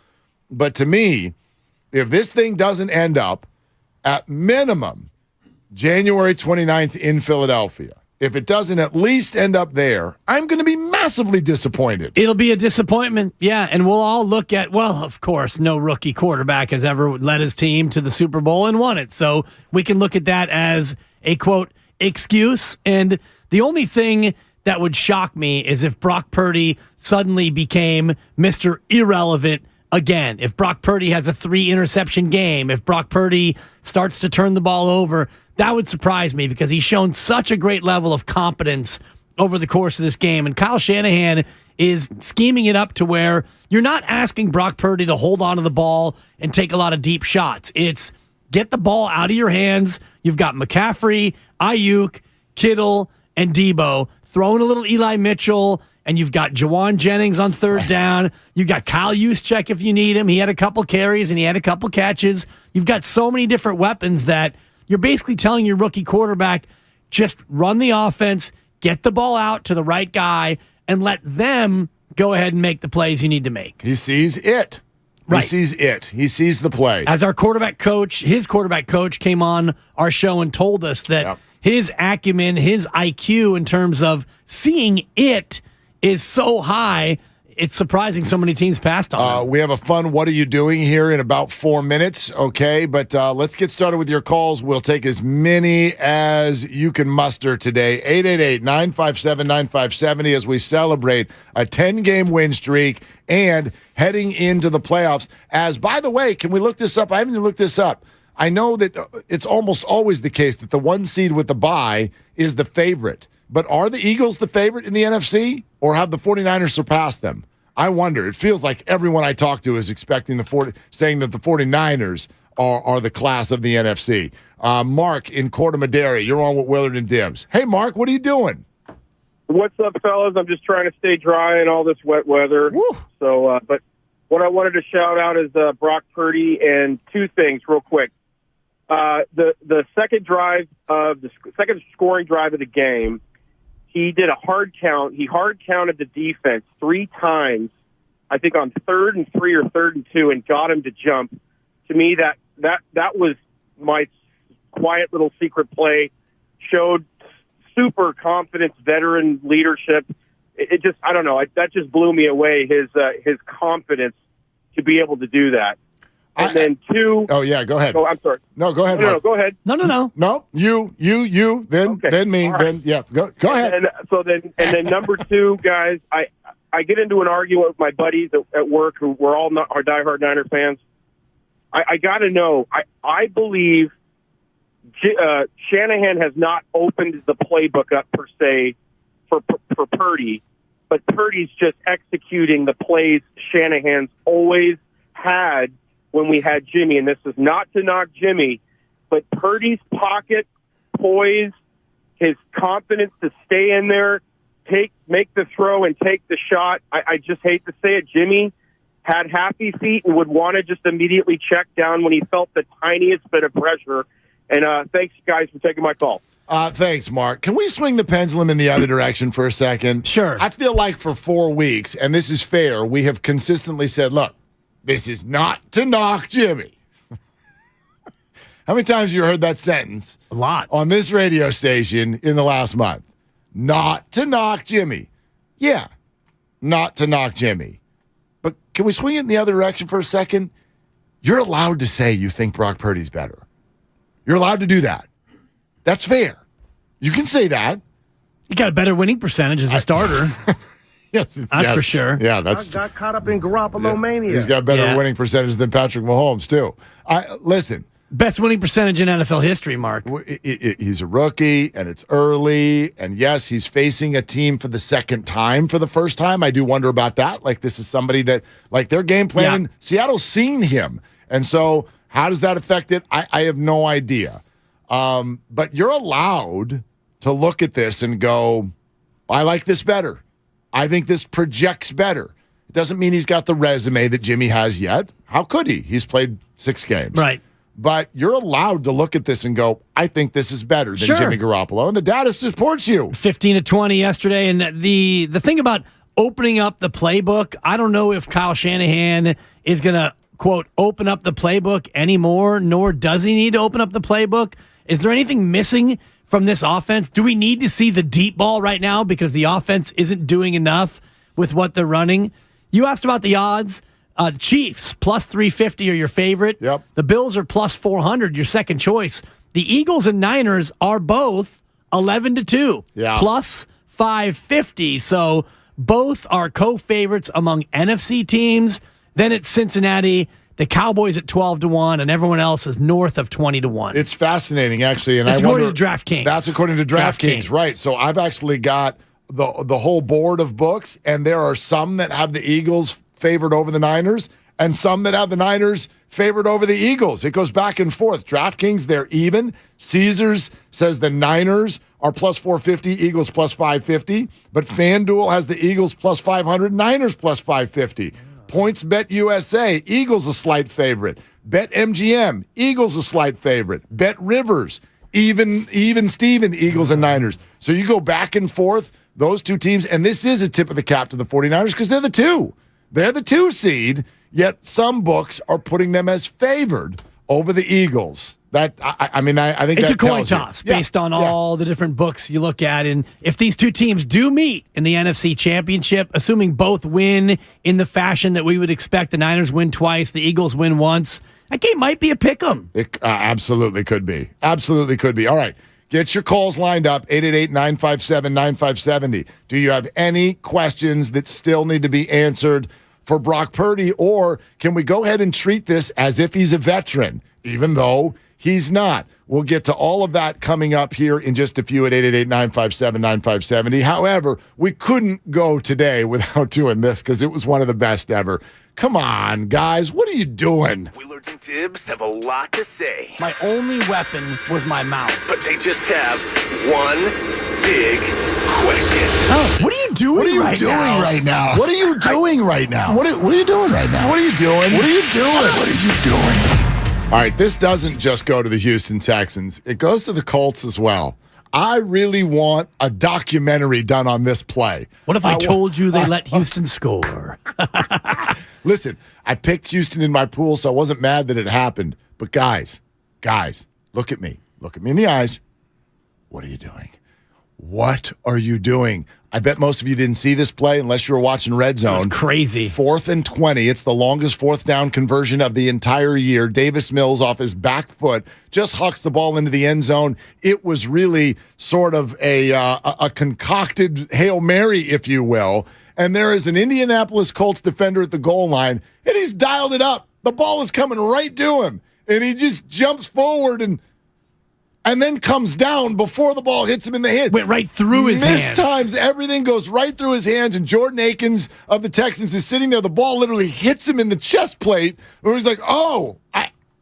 But to me, if this thing doesn't end up at minimum January 29th in Philadelphia, if it doesn't at least end up there, I'm going to be massively disappointed. It'll be a disappointment, yeah, and we'll all look at, well, of course, no rookie quarterback has ever led his team to the Super Bowl and won it, so we can look at that as a, quote, excuse, and the only thing that would shock me is if Brock Purdy suddenly became Mr. Irrelevant again. If Brock Purdy has a 3-interception game, if Brock Purdy starts to turn the ball over, that would surprise me because he's shown such a great level of competence over the course of this game. And Kyle Shanahan is scheming it up to where you're not asking Brock Purdy to hold on to the ball and take a lot of deep shots. It's get the ball out of your hands. You've got McCaffrey, Ayuk, Kittle, and Debo. Throw in a little Eli Mitchell, and you've got Juwan Jennings on third down. You've got Kyle Juszczyk if you need him. He had a couple carries, and he had a couple catches. You've got so many different weapons that you're basically telling your rookie quarterback, just run the offense, get the ball out to the right guy, and let them go ahead and make the plays you need to make. He sees it. Right. He sees it. He sees the play. As our quarterback coach, his quarterback coach came on our show and told us that his acumen, his IQ in terms of seeing it is so high, it's surprising so many teams passed on. We have a fun what are you doing here in about 4 minutes, okay? But let's get started with your calls. We'll take as many as you can muster today. 888-957-9570 as we celebrate a 10-game win streak and heading into the playoffs. As, by the way, can we look this up? I haven't even looked this up. I know that it's almost always the case that the 1 seed with the bye is the favorite. But are the Eagles the favorite in the NFC, or have the 49ers surpassed them? I wonder. It feels like everyone I talk to is expecting saying that the 49ers are the class of the NFC. Mark in Corte Madera, you're on with Willard and Dibbs. Hey, Mark, what are you doing? What's up, fellas? I'm just trying to stay dry in all this wet weather. Woo. So, but what I wanted to shout out is Brock Purdy and 2 things real quick. The second second scoring drive of the game, he did a hard count. He hard counted the defense 3 times, I think on 3rd and 3 or 3rd and 2, and got him to jump. To me, that was my quiet little secret play. Showed super confidence, veteran leadership. It just, I don't know. That just blew me away. His confidence to be able to do that. And then 2. Oh yeah, go ahead. Oh, I'm sorry. No, go ahead. No, go ahead. No. No, you. Then me. Right. Then yeah. Go ahead. And then number 2, guys. I get into an argument with my buddies at work who we're all not our diehard Niner fans. I got to know. I believe Shanahan has not opened the playbook up per se for Purdy, but Purdy's just executing the plays Shanahan's always had when we had Jimmy. And this is not to knock Jimmy, but Purdy's pocket poise, his confidence to stay in there, make the throw and take the shot. I just hate to say it. Jimmy had happy feet and would want to just immediately check down when he felt the tiniest bit of pressure. And thanks, guys, for taking my call. Thanks, Mark. Can we swing the pendulum in the other direction for a second? Sure. I feel like for 4 weeks, and this is fair, we have consistently said, look, this is not to knock Jimmy. How many times have you heard that sentence? A lot. On this radio station in the last month. Not to knock Jimmy. Yeah. not to knock Jimmy. But can we swing it in the other direction for a second? You're allowed to say you think Brock Purdy's better. You're allowed to do that. That's fair. You can say that. You got a better winning percentage as a starter. Yes, that's for sure. Yeah, that's got caught up in Garoppolo mania. He's got better winning percentage than Patrick Mahomes, too. Listen. Best winning percentage in NFL history, Mark. He's a rookie, and it's early. And yes, he's facing a team for the second time for the first time. I do wonder about that. Like, this is somebody that, like, their game plan, Seattle's seen him. And so how does that affect it? I have no idea. But you're allowed to look at this and go, I like this better. I think this projects better. It doesn't mean he's got the resume that Jimmy has yet. How could he? He's played 6 games. Right. But you're allowed to look at this and go, I think this is better than Jimmy Garoppolo. And the data supports you. 15-20 yesterday. And the thing about opening up the playbook, I don't know if Kyle Shanahan is going to, quote, open up the playbook anymore, nor does he need to open up the playbook. Is there anything missing from this offense? Do we need to see the deep ball right now because the offense isn't doing enough with what they're running? You asked about the odds. Chiefs, plus 350 are your favorite. Yep. The Bills are plus 400, your second choice. The Eagles and Niners are both 11-2, plus 550. So both are co-favorites among NFC teams. Then it's Cincinnati, the Cowboys at 12-1, and everyone else is north of 20-1. It's fascinating, actually. And that's according to DraftKings. That's according to DraftKings, right. So I've actually got the whole board of books, and there are some that have the Eagles favored over the Niners, and some that have the Niners favored over the Eagles. It goes back and forth. DraftKings, they're even. Caesars says the Niners are plus 450, Eagles plus 550, but FanDuel has the Eagles plus 500, Niners plus 550. Points Bet USA, Eagles a slight favorite. Bet MGM, Eagles a slight favorite. Bet Rivers, even Steven, Eagles and Niners. So you go back and forth, those two teams, and this is a tip of the cap to the 49ers because they're the 2. They're the 2 seed, yet some books are putting them as favored over the Eagles. That I think it's that a coin toss based on all the different books you look at. And if these two teams do meet in the NFC Championship, assuming both win in the fashion that we would expect, the Niners win twice, the Eagles win once, that game might be a pick-em. It absolutely could be. Absolutely could be. All right. Get your calls lined up, 888-957-9570. Do you have any questions that still need to be answered for Brock Purdy, or can we go ahead and treat this as if he's a veteran, even though he's not? We'll get to all of that coming up here in just a few at 888-957-9570. However, we couldn't go today without doing this because it was one of the best ever. Come on, guys. What are you doing? Willard and Tibbs have a lot to say. My only weapon was my mouth. But they just have one big question. Oh, what are you doing right now? What are you doing right now? What are you doing right now? What are you doing? What are you doing? What are you doing? All right, this doesn't just go to the Houston Texans. It goes to the Colts as well. I really want a documentary done on this play. What if I told you they let Houston score? Listen, I picked Houston in my pool, so I wasn't mad that it happened. But guys, look at me. Look at me in the eyes. What are you doing? What are you doing? I bet most of you didn't see this play unless you were watching Red Zone. It's crazy. 4th and 20. It's the longest 4th down conversion of the entire year. Davis Mills off his back foot just hucks the ball into the end zone. It was really sort of a concocted Hail Mary, if you will. And there is an Indianapolis Colts defender at the goal line, and he's dialed it up. The ball is coming right to him, and he just jumps forward and then comes down before the ball hits him in the head. Went right through his hands. Missed times, everything goes right through his hands, and Jordan Akins of the Texans is sitting there. The ball literally hits him in the chest plate, where he's like, oh,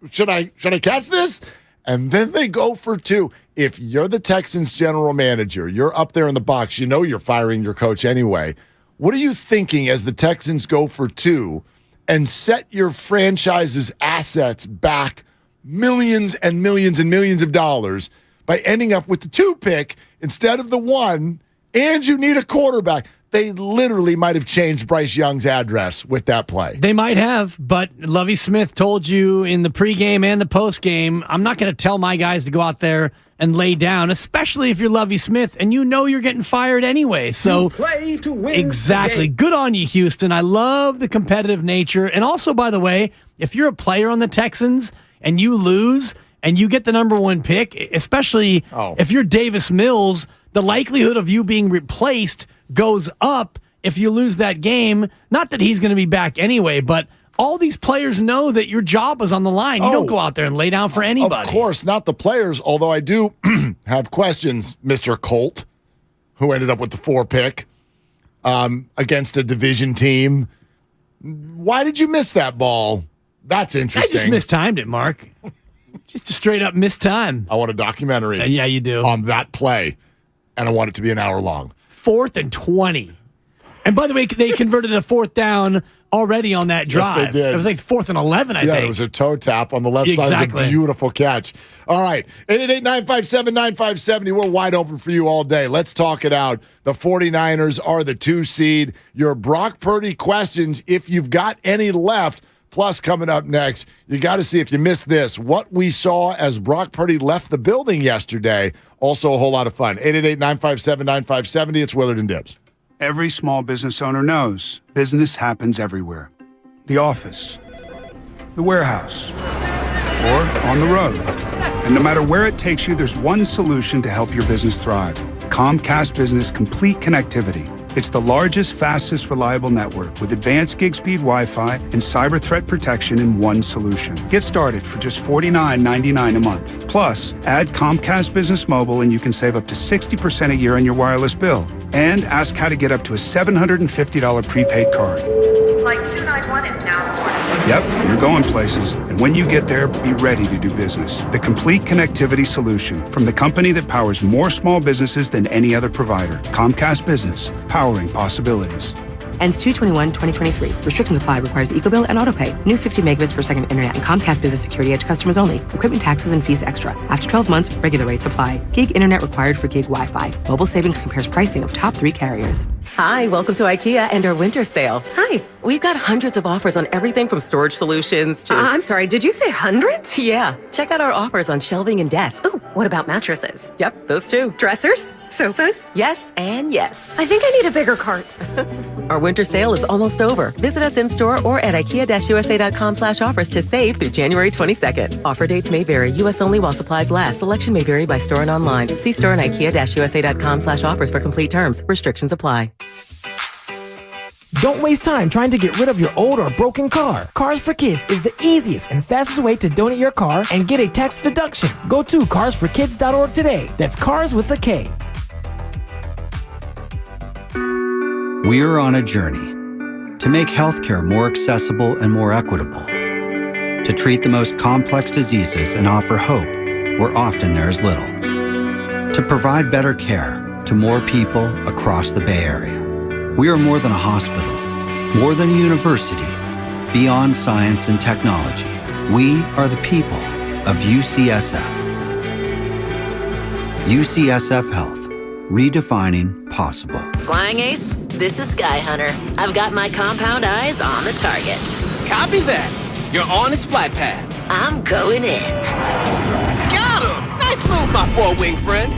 should I catch this? And then they go for 2. If you're the Texans general manager, you're up there in the box, you know you're firing your coach anyway. What are you thinking as the Texans go for 2 and set your franchise's assets back millions and millions and millions of dollars by ending up with the 2 pick instead of the 1, and you need a quarterback? They literally might have changed Bryce Young's address with that play. They might have, but Lovie Smith told you in the pregame and the postgame, I'm not going to tell my guys to go out there and lay down, especially if you're Lovie Smith and you know you're getting fired anyway. So play to win. Exactly. Good on you, Houston. I love the competitive nature. And also, by the way, if you're a player on the Texans and you lose and you get the number 1 pick, especially if you're Davis Mills, the likelihood of you being replaced goes up if you lose that game. Not that he's going to be back anyway, but all these players know that your job is on the line. You don't go out there and lay down for anybody. Of course, not the players, although I do have questions, Mr. Colt, who ended up with the 4 pick against a division team. Why did you miss that ball? That's interesting. I just mistimed it, Mark. Just a straight up mistime. I want a documentary. Yeah, you do. On that play, and I want it to be an hour long. 4th and 20. And by the way, they converted a 4th down already on that drive. Yes, they did. It was like 4th and 11, I think. Yeah, it was a toe tap on the left side. It was a beautiful catch. All right, 888-957-9570. We're wide open for you all day. Let's talk it out. The 49ers are the 2 seed. Your Brock Purdy questions, if you've got any left. Plus, coming up next, you got to see, if you missed this, what we saw as Brock Purdy left the building yesterday. Also a whole lot of fun. 888-957-9570. It's Willard and Dibs. Every small business owner knows business happens everywhere. The office, the warehouse, or on the road. And no matter where it takes you, there's one solution to help your business thrive. Comcast Business Complete Connectivity. It's the largest, fastest, reliable network with advanced gig speed Wi-Fi and cyber threat protection in one solution. Get started for just $49.99 a month. Plus, add Comcast Business Mobile and you can save up to 60% a year on your wireless bill. And ask how to get up to a $750 prepaid card. Flight 291 is now boarding. Yep, you're going places. And when you get there, be ready to do business. The complete connectivity solution from the company that powers more small businesses than any other provider. Comcast Business, powering possibilities. Ends 2/21/2023. Restrictions apply. Requires EcoBill and AutoPay. New 50 megabits per second internet and Comcast Business Security Edge customers only. Equipment taxes and fees extra. After 12 months, regular rates apply. Gig internet required for gig Wi-Fi. Mobile Savings compares pricing of top 3 carriers. Hi, welcome to IKEA and our winter sale. Hi, we've got hundreds of offers on everything from storage solutions to... I'm sorry, did you say hundreds? Yeah, check out our offers on shelving and desks. Oh, what about mattresses? Yep, those too. Dressers? Sofas? Yes and yes. I think I need a bigger cart. Our winter sale is almost over. Visit us in-store or at IKEA-USA.com/offers to save through January 22nd. Offer dates may vary. U.S. only while supplies last. Selection may vary by store and online. See store and IKEA-USA.com/offers for complete terms. Restrictions apply. Don't waste time trying to get rid of your old or broken car. Cars for Kids is the easiest and fastest way to donate your car and get a tax deduction. Go to carsforkids.org today. That's cars with a K. We're on a journey to make healthcare more accessible and more equitable, to treat the most complex diseases and offer hope where often there is little, to provide better care to more people across the Bay Area. We are more than a hospital, more than a university, beyond science and technology. We are the people of UCSF. UCSF Health. Redefining possible. Flying Ace, this is Sky Hunter. I've got my compound eyes on the target. Copy that. You're on his flight path. I'm going in. Got him! Nice move, my four-wing friend.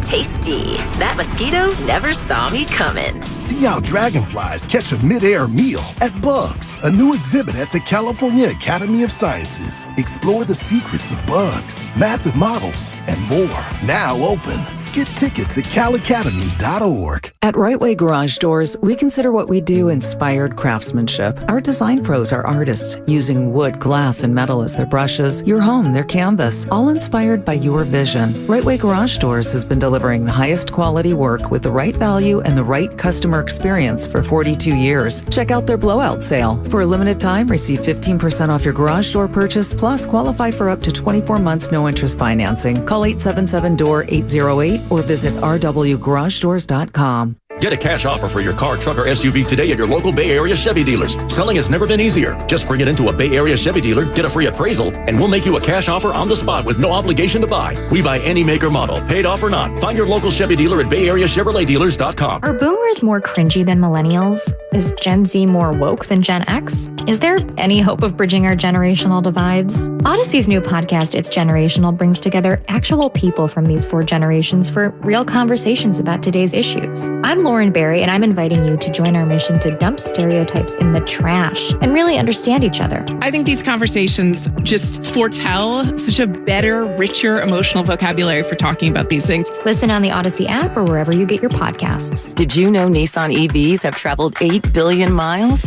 Tasty. That mosquito never saw me coming. See how dragonflies catch a mid-air meal at Bugs, a new exhibit at the California Academy of Sciences. Explore the secrets of bugs, massive models, and more. Now open. Get tickets at calacademy.org. At Right Way Garage Doors, we consider what we do inspired craftsmanship. Our design pros are artists, using wood, glass, and metal as their brushes, your home, their canvas, all inspired by your vision. Right Way Garage Doors has been delivering the highest quality work with the right value and the right customer experience for 42 years. Check out their blowout sale. For a limited time, receive 15% off your garage door purchase, plus qualify for up to 24 months no-interest financing. Call 877-DOOR-808 or visit rwgaragedoors.com. Get a cash offer for your car, truck, or SUV today at your local Bay Area Chevy dealers. Selling has never been easier. Just bring it into a Bay Area Chevy dealer, get a free appraisal, and we'll make you a cash offer on the spot with no obligation to buy. We buy any make or model, paid off or not. Find your local Chevy dealer at BayAreaChevroletDealers.com. Are boomers more cringy than millennials? Is Gen Z more woke than Gen X? Is there any hope of bridging our generational divides? Odyssey's new podcast, It's Generational, brings together actual people from these 4 generations for real conversations about today's issues. I'm Lauren Barry, and I'm inviting you to join our mission to dump stereotypes in the trash and really understand each other. I think these conversations just foretell such a better, richer emotional vocabulary for talking about these things. Listen on the Odyssey app or wherever you get your podcasts. Did you know Nissan EVs have traveled 8 billion miles?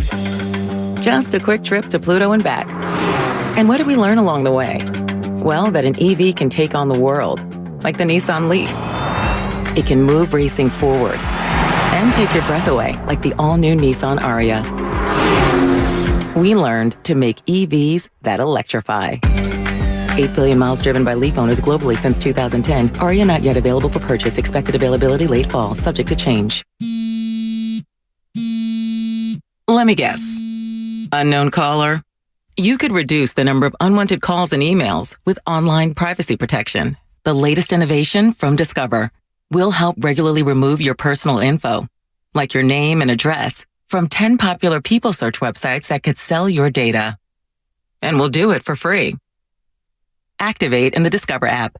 Just a quick trip to Pluto and back. And what did we learn along the way? Well, that an EV can take on the world, like the Nissan Leaf. It can move racing forward and take your breath away, like the all-new Nissan Ariya. We learned to make EVs that electrify. 8 billion miles driven by Leaf owners globally since 2010. Ariya not yet available for purchase. Expected availability late fall, subject to change. Let me guess. Unknown caller? You could reduce the number of unwanted calls and emails with online privacy protection. The latest innovation from Discover will help regularly remove your personal info, like your name and address, from 10 popular people search websites that could sell your data. And we'll do it for free. Activate in the Discover app.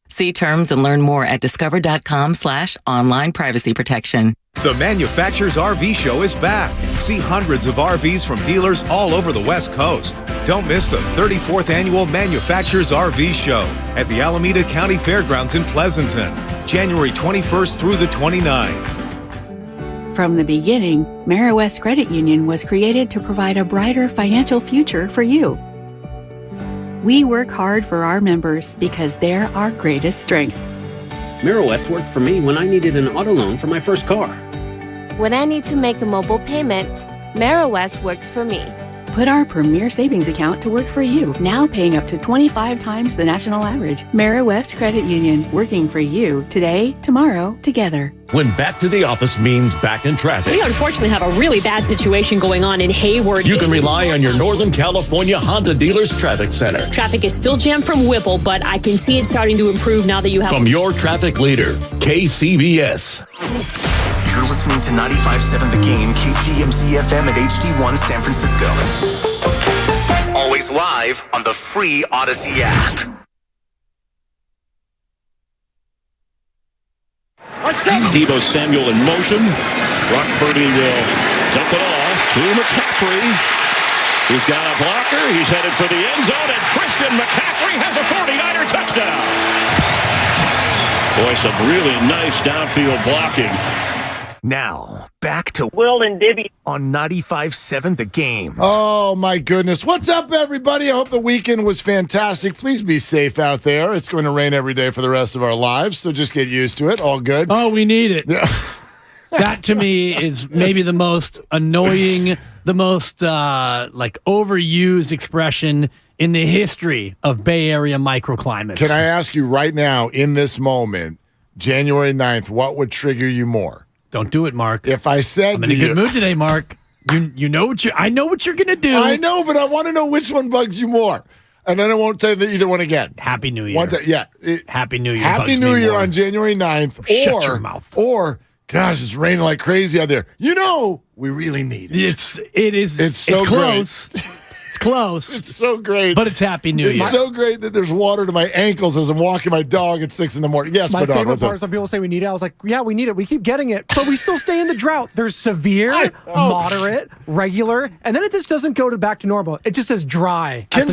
See terms and learn more at discover.com/online privacy protection. The Manufacturers RV Show is back. See hundreds of RVs from dealers all over the West Coast. Don't miss the 34th Annual Manufacturers RV Show at the Alameda County Fairgrounds in Pleasanton, January 21st through the 29th. From the beginning, Mara-West Credit Union was created to provide a brighter financial future for you. We work hard for our members because they're our greatest strength. Mara-West worked for me when I needed an auto loan for my first car. When I need to make a mobile payment, Mara-West works for me. Put our premier savings account to work for you, now paying up to 25 times the national average. Mara-West Credit Union, working for you today, tomorrow, together. When back to the office means back in traffic. We unfortunately have a really bad situation going on in Hayward. You can rely on your Northern California Honda Dealers Traffic Center. Traffic is still jammed from Whipple, but I can see it starting to improve now that you have... From your traffic leader, KCBS. You're listening to 95.7 The Game, KGMC FM at HD1 San Francisco. Always live on the free Odyssey app. Deebo Samuel in motion. Brock Purdy will dump it off to McCaffrey. He's got a blocker. He's headed for the end zone, and Christian McCaffrey has a 49er touchdown. Boy, some really nice downfield blocking. Now, back to Will and Dibby on 95.7 The Game. Oh, my goodness. What's up, everybody? I hope the weekend was fantastic. Please be safe out there. It's going to rain every day for the rest of our lives, so just get used to it. All good. Oh, we need it. Yeah. That, to me, is maybe the most annoying, the most, overused expression in the history of Bay Area microclimates. Can I ask you right now, in this moment, January 9th, what would trigger you more? Don't do it, Mark. If I said I'm in a good mood today, Mark. You know what I know what you're gonna do. I know, but I want to know which one bugs you more, and then I won't tell you either one again. Happy New Year. Happy New Year. Happy New Year on January 9th. Shut your mouth. Or gosh, it's raining like crazy out there. You know, we really need it. It's so close. It's close. It's so great. But it's Happy New Year. It's so great that there's water to my ankles as I'm walking my dog at 6 in the morning. Yes, my favorite part is when people say we need it. I was like, yeah, we need it. We keep getting it, but we still stay in the drought. There's severe, moderate, regular, and then it just doesn't go back to normal. It just says dry. Can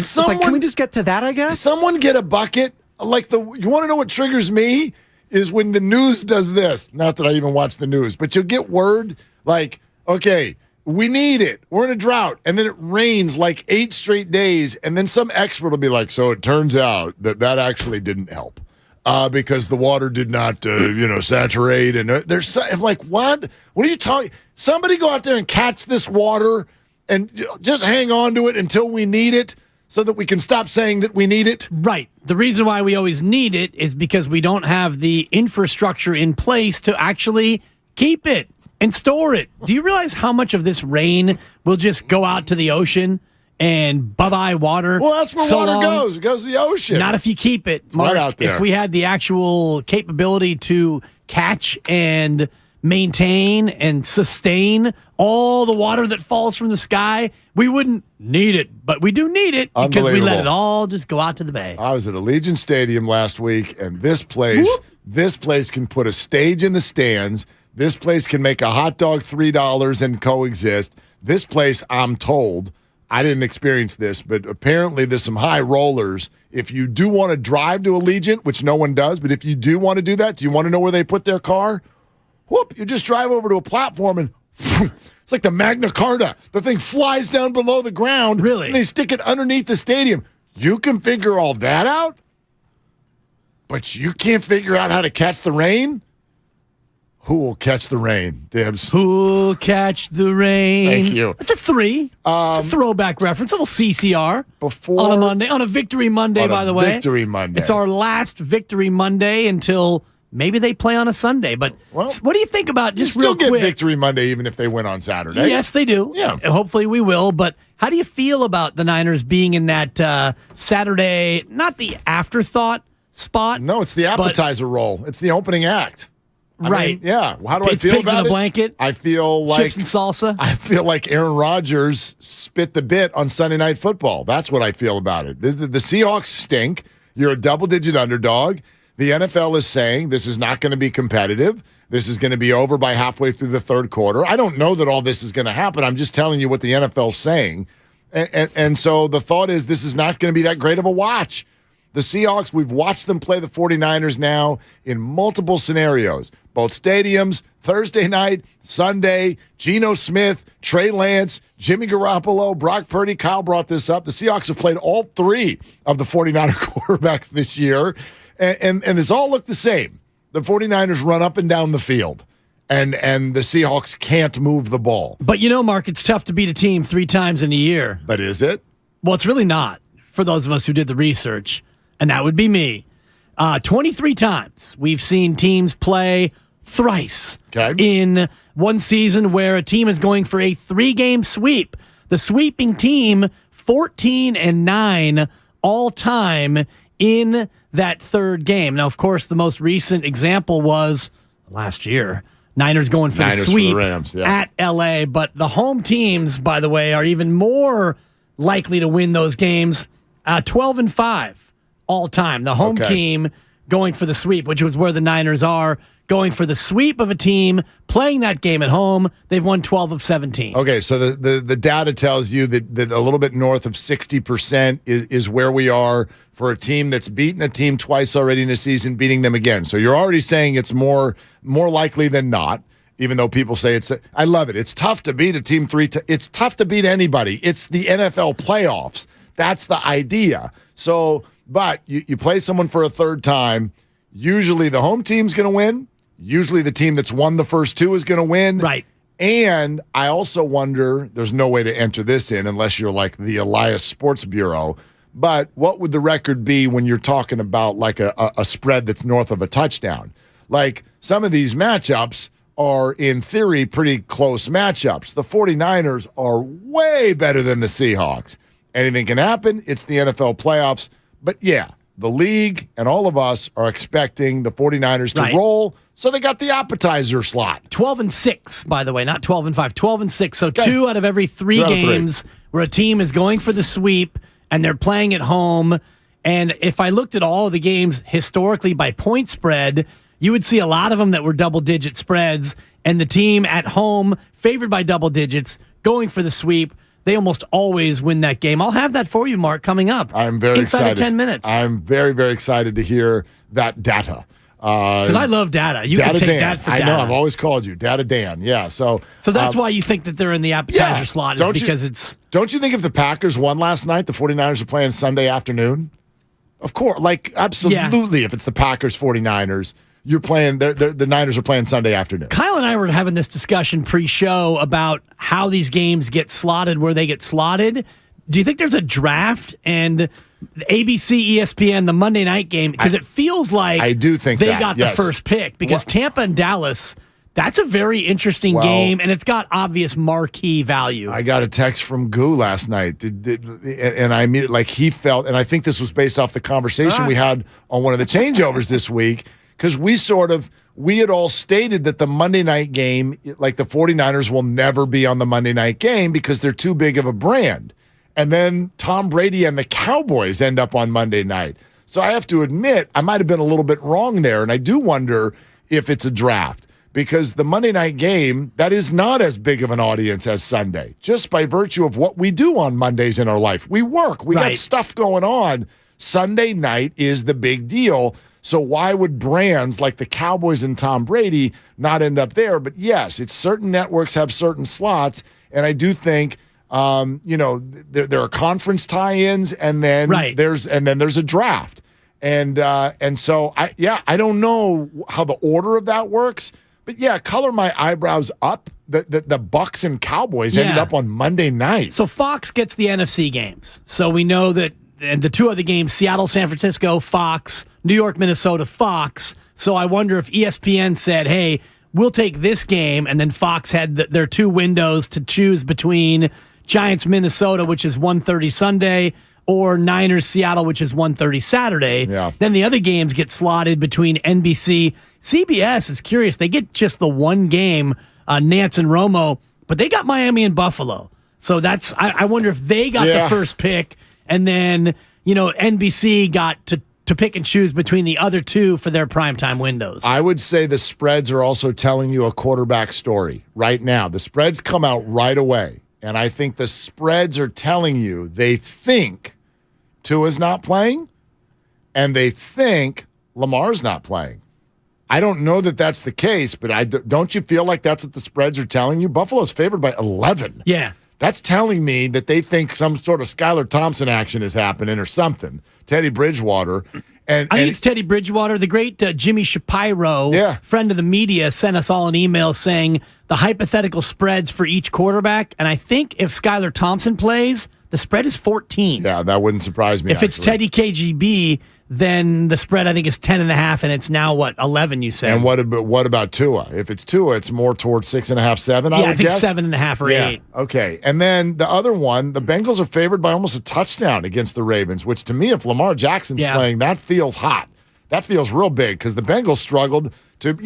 we just get to that, I guess? Someone get a bucket? You want to know what triggers me? Is when the news does this. Not that I even watch the news, but you'll get word like, okay, we need it. We're in a drought. And then it rains like 8 straight days. And then some expert will be like, so it turns out that actually didn't help because the water did not, saturate. And I'm like, what? What are you talking? Somebody go out there and catch this water and just hang on to it until we need it so that we can stop saying that we need it. Right. The reason why we always need it is because we don't have the infrastructure in place to actually Keep it and store it. Do you realize how much of this rain will just go out to the ocean and bye-bye water? Well, that's where water goes. It goes to the ocean. Not if you keep it. Mark. Right out there. If we had the actual capability to catch and maintain and sustain all the water that falls from the sky, we wouldn't need it. But we do need it because we let it all just go out to the bay. I was at Allegiant Stadium last week, and this place can put a stage in the stands. This place can make a hot dog $3 and coexist. This place, I'm told, I didn't experience this, but apparently there's some high rollers. If you do want to drive to Allegiant, which no one does, but if you do want to do that, do you want to know where they put their car? Whoop, you just drive over to a platform and it's like the Magna Carta. The thing flies down below the ground. Really? And they stick it underneath the stadium. You can figure all that out, but you can't figure out how to catch the rain? Who will catch the rain, Dibs? Who'll catch the rain? Thank you. It's a 3. It's a throwback reference. A little CCR. Before on a Monday. On a Victory Monday, by the way. Victory Monday. It's our last Victory Monday until maybe they play on a Sunday. But what do you think about just real quick? Still get Victory Monday even if they win on Saturday. Yes, they do. Yeah. And hopefully we will. But how do you feel about the Niners being in that Saturday, not the afterthought spot? No, it's the appetizer roll. It's the opening act. Right. I mean, yeah. How do I feel pigs about in a blanket. I feel like chips and salsa. I feel like Aaron Rodgers spit the bit on Sunday Night Football. That's what I feel about it. The Seahawks stink. You're a double-digit underdog. The NFL is saying this is not going to be competitive. This is going to be over by halfway through the third quarter. I don't know that all this is going to happen. I'm just telling you what the NFL is saying. And so the thought is this is not going to be that great of a watch. The Seahawks, we've watched them play the 49ers now in multiple scenarios. Both stadiums, Thursday night, Sunday, Geno Smith, Trey Lance, Jimmy Garoppolo, Brock Purdy. Kyle brought this up. The Seahawks have played all 3 of the 49er quarterbacks this year, and it's all looked the same. The 49ers run up and down the field, and the Seahawks can't move the ball. But you know, Mark, it's tough to beat a team 3 times in a year. But is it? Well, it's really not for those of us who did the research, and that would be me. 23 times we've seen teams play thrice in one season where a team is going for a 3-game sweep. The sweeping team, 14-9 all time in that third game. Now, of course, the most recent example was last year. Niners going for the sweep for the Rams, at LA. But the home teams, by the way, are even more likely to win those games. 12-5 all time. The home team going for the sweep, which was where the Niners are, going for the sweep of a team, playing that game at home. They've won 12 of 17. Okay, so the data tells you that a little bit north of 60% is where we are for a team that's beaten a team twice already in a season, beating them again. So you're already saying it's more likely than not, even though people say I love it. It's tough to beat a team 3 times. It's tough to beat anybody. It's the NFL playoffs. That's the idea. So, but you play someone for a third time, usually the home team's going to win. Usually the team that's won the first 2 is going to win. Right. And I also wonder, there's no way to enter this in unless you're like the Elias Sports Bureau, but what would the record be when you're talking about like a spread that's north of a touchdown? Like some of these matchups are in theory pretty close matchups. The 49ers are way better than the Seahawks. Anything can happen. It's the NFL playoffs. But yeah, the league and all of us are expecting the 49ers to roll. So they got the appetizer slot. 12-6, by the way, not 12-5. 12-6. So 2 out of every 3 games where a team is going for the sweep and they're playing at home. And if I looked at all of the games historically by point spread, you would see a lot of them that were double-digit spreads. And the team at home, favored by double digits, going for the sweep. They almost always win that game. I'll have that for you, Mark, coming up. I'm very excited. Inside of 10 minutes. I'm very, very excited to hear that data. Because I love data. You can take Dan. that for data. I know. I've always called you Data Dan. Yeah. So that's why you think that they're in the appetizer slot. Don't you think if the Packers won last night, the 49ers are playing Sunday afternoon? Of course. Like, absolutely. Yeah. If it's the Packers 49ers, you're playing. The Niners are playing Sunday afternoon. Kyle and I were having this discussion pre-show about how these games get slotted, where they get slotted. Do you think there's a draft and ABC, ESPN, the Monday night game? Because it feels like I do think they got the first pick because Tampa and Dallas, That's a very interesting game, and it's got obvious marquee value. I got a text from Goo last night, and I mean, like he felt, and I think this was based off the conversation we had on one of the changeovers this week, because we had all stated that the Monday night game, like the 49ers will never be on the Monday night game because they're too big of a brand. And then Tom Brady and the Cowboys end up on Monday night. So I have to admit, I might have been a little bit wrong there, and I do wonder if it's a draft. Because the Monday night game, that is not as big of an audience as Sunday, just by virtue of what we do on Mondays in our life. We work. We got stuff going on. Sunday night is the big deal. So why would brands like the Cowboys and Tom Brady not end up there? But yes, it's certain networks have certain slots, and I do think there are conference tie-ins, and then there's a draft, and so I don't know how the order of that works. But yeah, color my eyebrows up. The Bucks and Cowboys ended up on Monday night. So Fox gets the NFC games. So we know that the two other games, Seattle, San Francisco, Fox, New York, Minnesota, Fox. So I wonder if ESPN said, hey, we'll take this game, and then Fox had their two windows to choose between Giants, Minnesota, which is 1:30 Sunday, or Niners, Seattle, which is 1:30 Saturday. Yeah. Then the other games get slotted between NBC. CBS is curious. They get just the one game, Nance and Romo, but they got Miami and Buffalo. So that's I wonder if they got the first pick, and then NBC got to pick and choose between the other two for their primetime windows. I would say the spreads are also telling you a quarterback story right now. The spreads come out right away, and I think the spreads are telling you they think Tua's not playing, and they think Lamar's not playing. I don't know that that's the case, but don't you feel like that's what the spreads are telling you? Buffalo's favored by 11. Yeah. That's telling me that they think some sort of Skylar Thompson action is happening or something. Teddy Bridgewater. I think it's Teddy Bridgewater. The great Jimmy Shapiro, friend of the media, sent us all an email saying the hypothetical spreads for each quarterback. And I think if Skylar Thompson plays, the spread is 14. Yeah, that wouldn't surprise me. If it's Teddy KGB, then the spread, I think, is 10.5, and it's now, 11, you said. And what about Tua? If it's Tua, it's more towards 6.5, 7, I would guess? 7.5 or 8. Okay. And then the other one, the Bengals are favored by almost a touchdown against the Ravens, which to me, if Lamar Jackson's playing, that feels hot. That feels real big because the Bengals struggled to,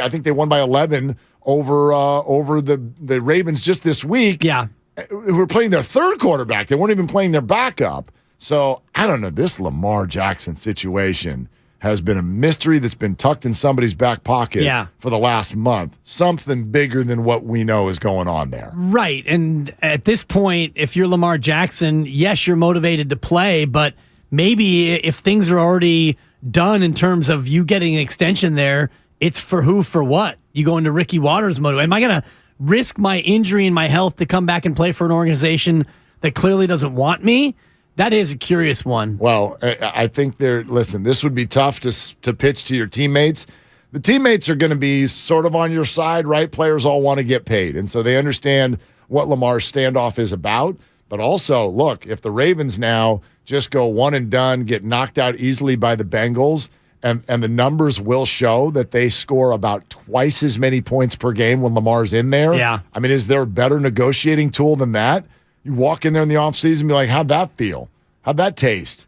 I think they won by 11 over the Ravens just this week. Yeah. Who were playing their third quarterback. They weren't even playing their backup. So, I don't know. This Lamar Jackson situation has been a mystery that's been tucked in somebody's back pocket for the last month. Something bigger than what we know is going on there. Right. And at this point, if you're Lamar Jackson, yes, you're motivated to play, but maybe if things are already done in terms of you getting an extension there, it's for who, for what? You go into Ricky Waters mode. Am I going to risk my injury and my health to come back and play for an organization that clearly doesn't want me? That is a curious one. Well, I think this would be tough to pitch to your teammates. The teammates are going to be sort of on your side, right? Players all want to get paid. And so they understand what Lamar's standoff is about. But also, look, if the Ravens now just go one and done, get knocked out easily by the Bengals, and the numbers will show that they score about twice as many points per game when Lamar's in there. Yeah. I mean, is there a better negotiating tool than that? You walk in there in the offseason and be like, how'd that feel? How'd that taste?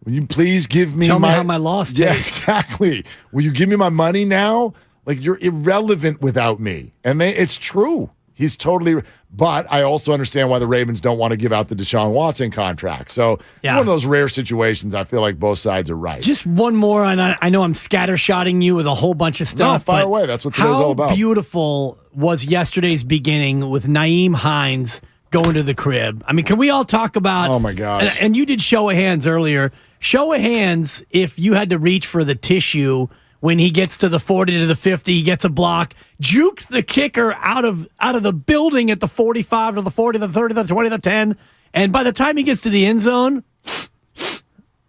Will you please give me Tell me how my loss tastes. Yeah, exactly. Will you give me my money now? Like, you're irrelevant without me. And it's true. He's totally. But I also understand why the Ravens don't want to give out the Deshaun Watson contract. So it's one of those rare situations I feel like both sides are right. Just one more, and I know I'm scattershotting you with a whole bunch of stuff. No, fire away. That's what today's all about. How beautiful was yesterday's beginning with Nyheim Hines going to the crib? I mean, can we all talk about... Oh, my gosh. And you did show of hands earlier. Show of hands if you had to reach for the tissue when he gets to the 40 to the 50, he gets a block, jukes the kicker out of the building at the 45 to the 40 to the 30 to the 20 to the 10, and by the time he gets to the end zone,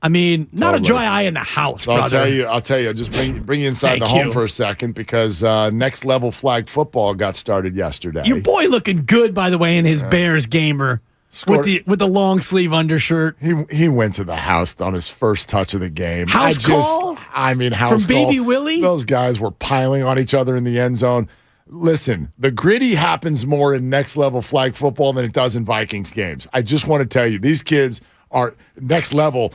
I mean, not a dry eye in the house, so brother. I'll tell you, just bring you inside the home for a second because Next Level Flag Football got started yesterday. Your boy looking good, by the way, in his Bears gamer. With the long sleeve undershirt. He went to the house on his first touch of the game. House call? House from call. Baby Willie? Those guys were piling on each other in the end zone. Listen, the gritty happens more in next level flag football than it does in Vikings games. I just want to tell you, these kids are next level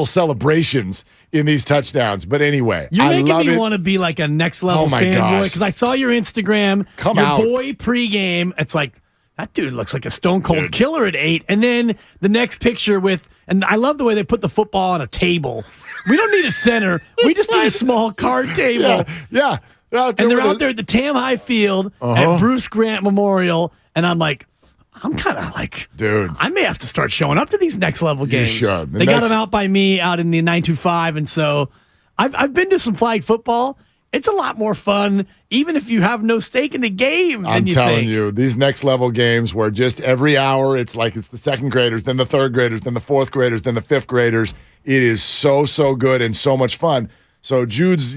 celebrations in these touchdowns. But anyway, you're I love making me it. want to be like a next level fanboy because I saw your Instagram, your boy pregame. It's like that dude looks like a stone cold killer at 8, and then the next picture and I love the way they put the football on a table. We don't need a center. We just need a small card table. Yeah. And they're out there at the Tam High Field at Bruce Grant Memorial, and I'm kind of like, dude, I may have to start showing up to these next level games. You should. They got them out by me out in the 925, and so I've been to some flag football. It's a lot more fun, even if you have no stake in the game. I'm telling you, these next level games where just every hour it's like it's the second graders, then the third graders, then the fourth graders, then the fifth graders. It is so good and so much fun. So Jude's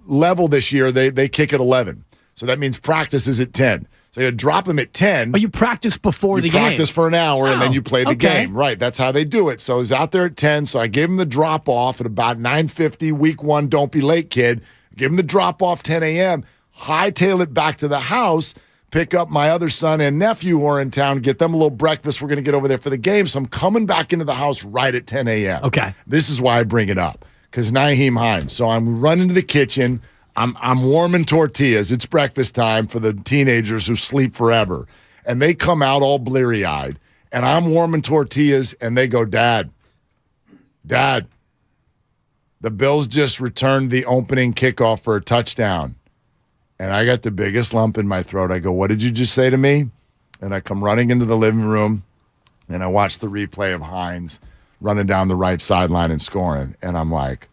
level this year, they kick at 11. So that means practice is at 10. So you drop them at 10. But you practice before the game. You practice for an hour, and then you play the game. Right, that's how they do it. So he's out there at 10. So I gave him the drop-off at about 9:50, week 1. Don't be late, kid. Give him the drop-off 10 a.m., hightail it back to the house, pick up my other son and nephew who are in town, get them a little breakfast. We're going to get over there for the game. So I'm coming back into the house right at 10 a.m. Okay. This is why I bring it up, because Nyheim Hines. So I'm running to the kitchen. I'm warming tortillas. It's breakfast time for the teenagers who sleep forever. And they come out all bleary-eyed. And I'm warming tortillas, and they go, Dad, the Bills just returned the opening kickoff for a touchdown. And I got the biggest lump in my throat. I go, what did you just say to me? And I come running into the living room, and I watch the replay of Hines running down the right sideline and scoring. And I'm like,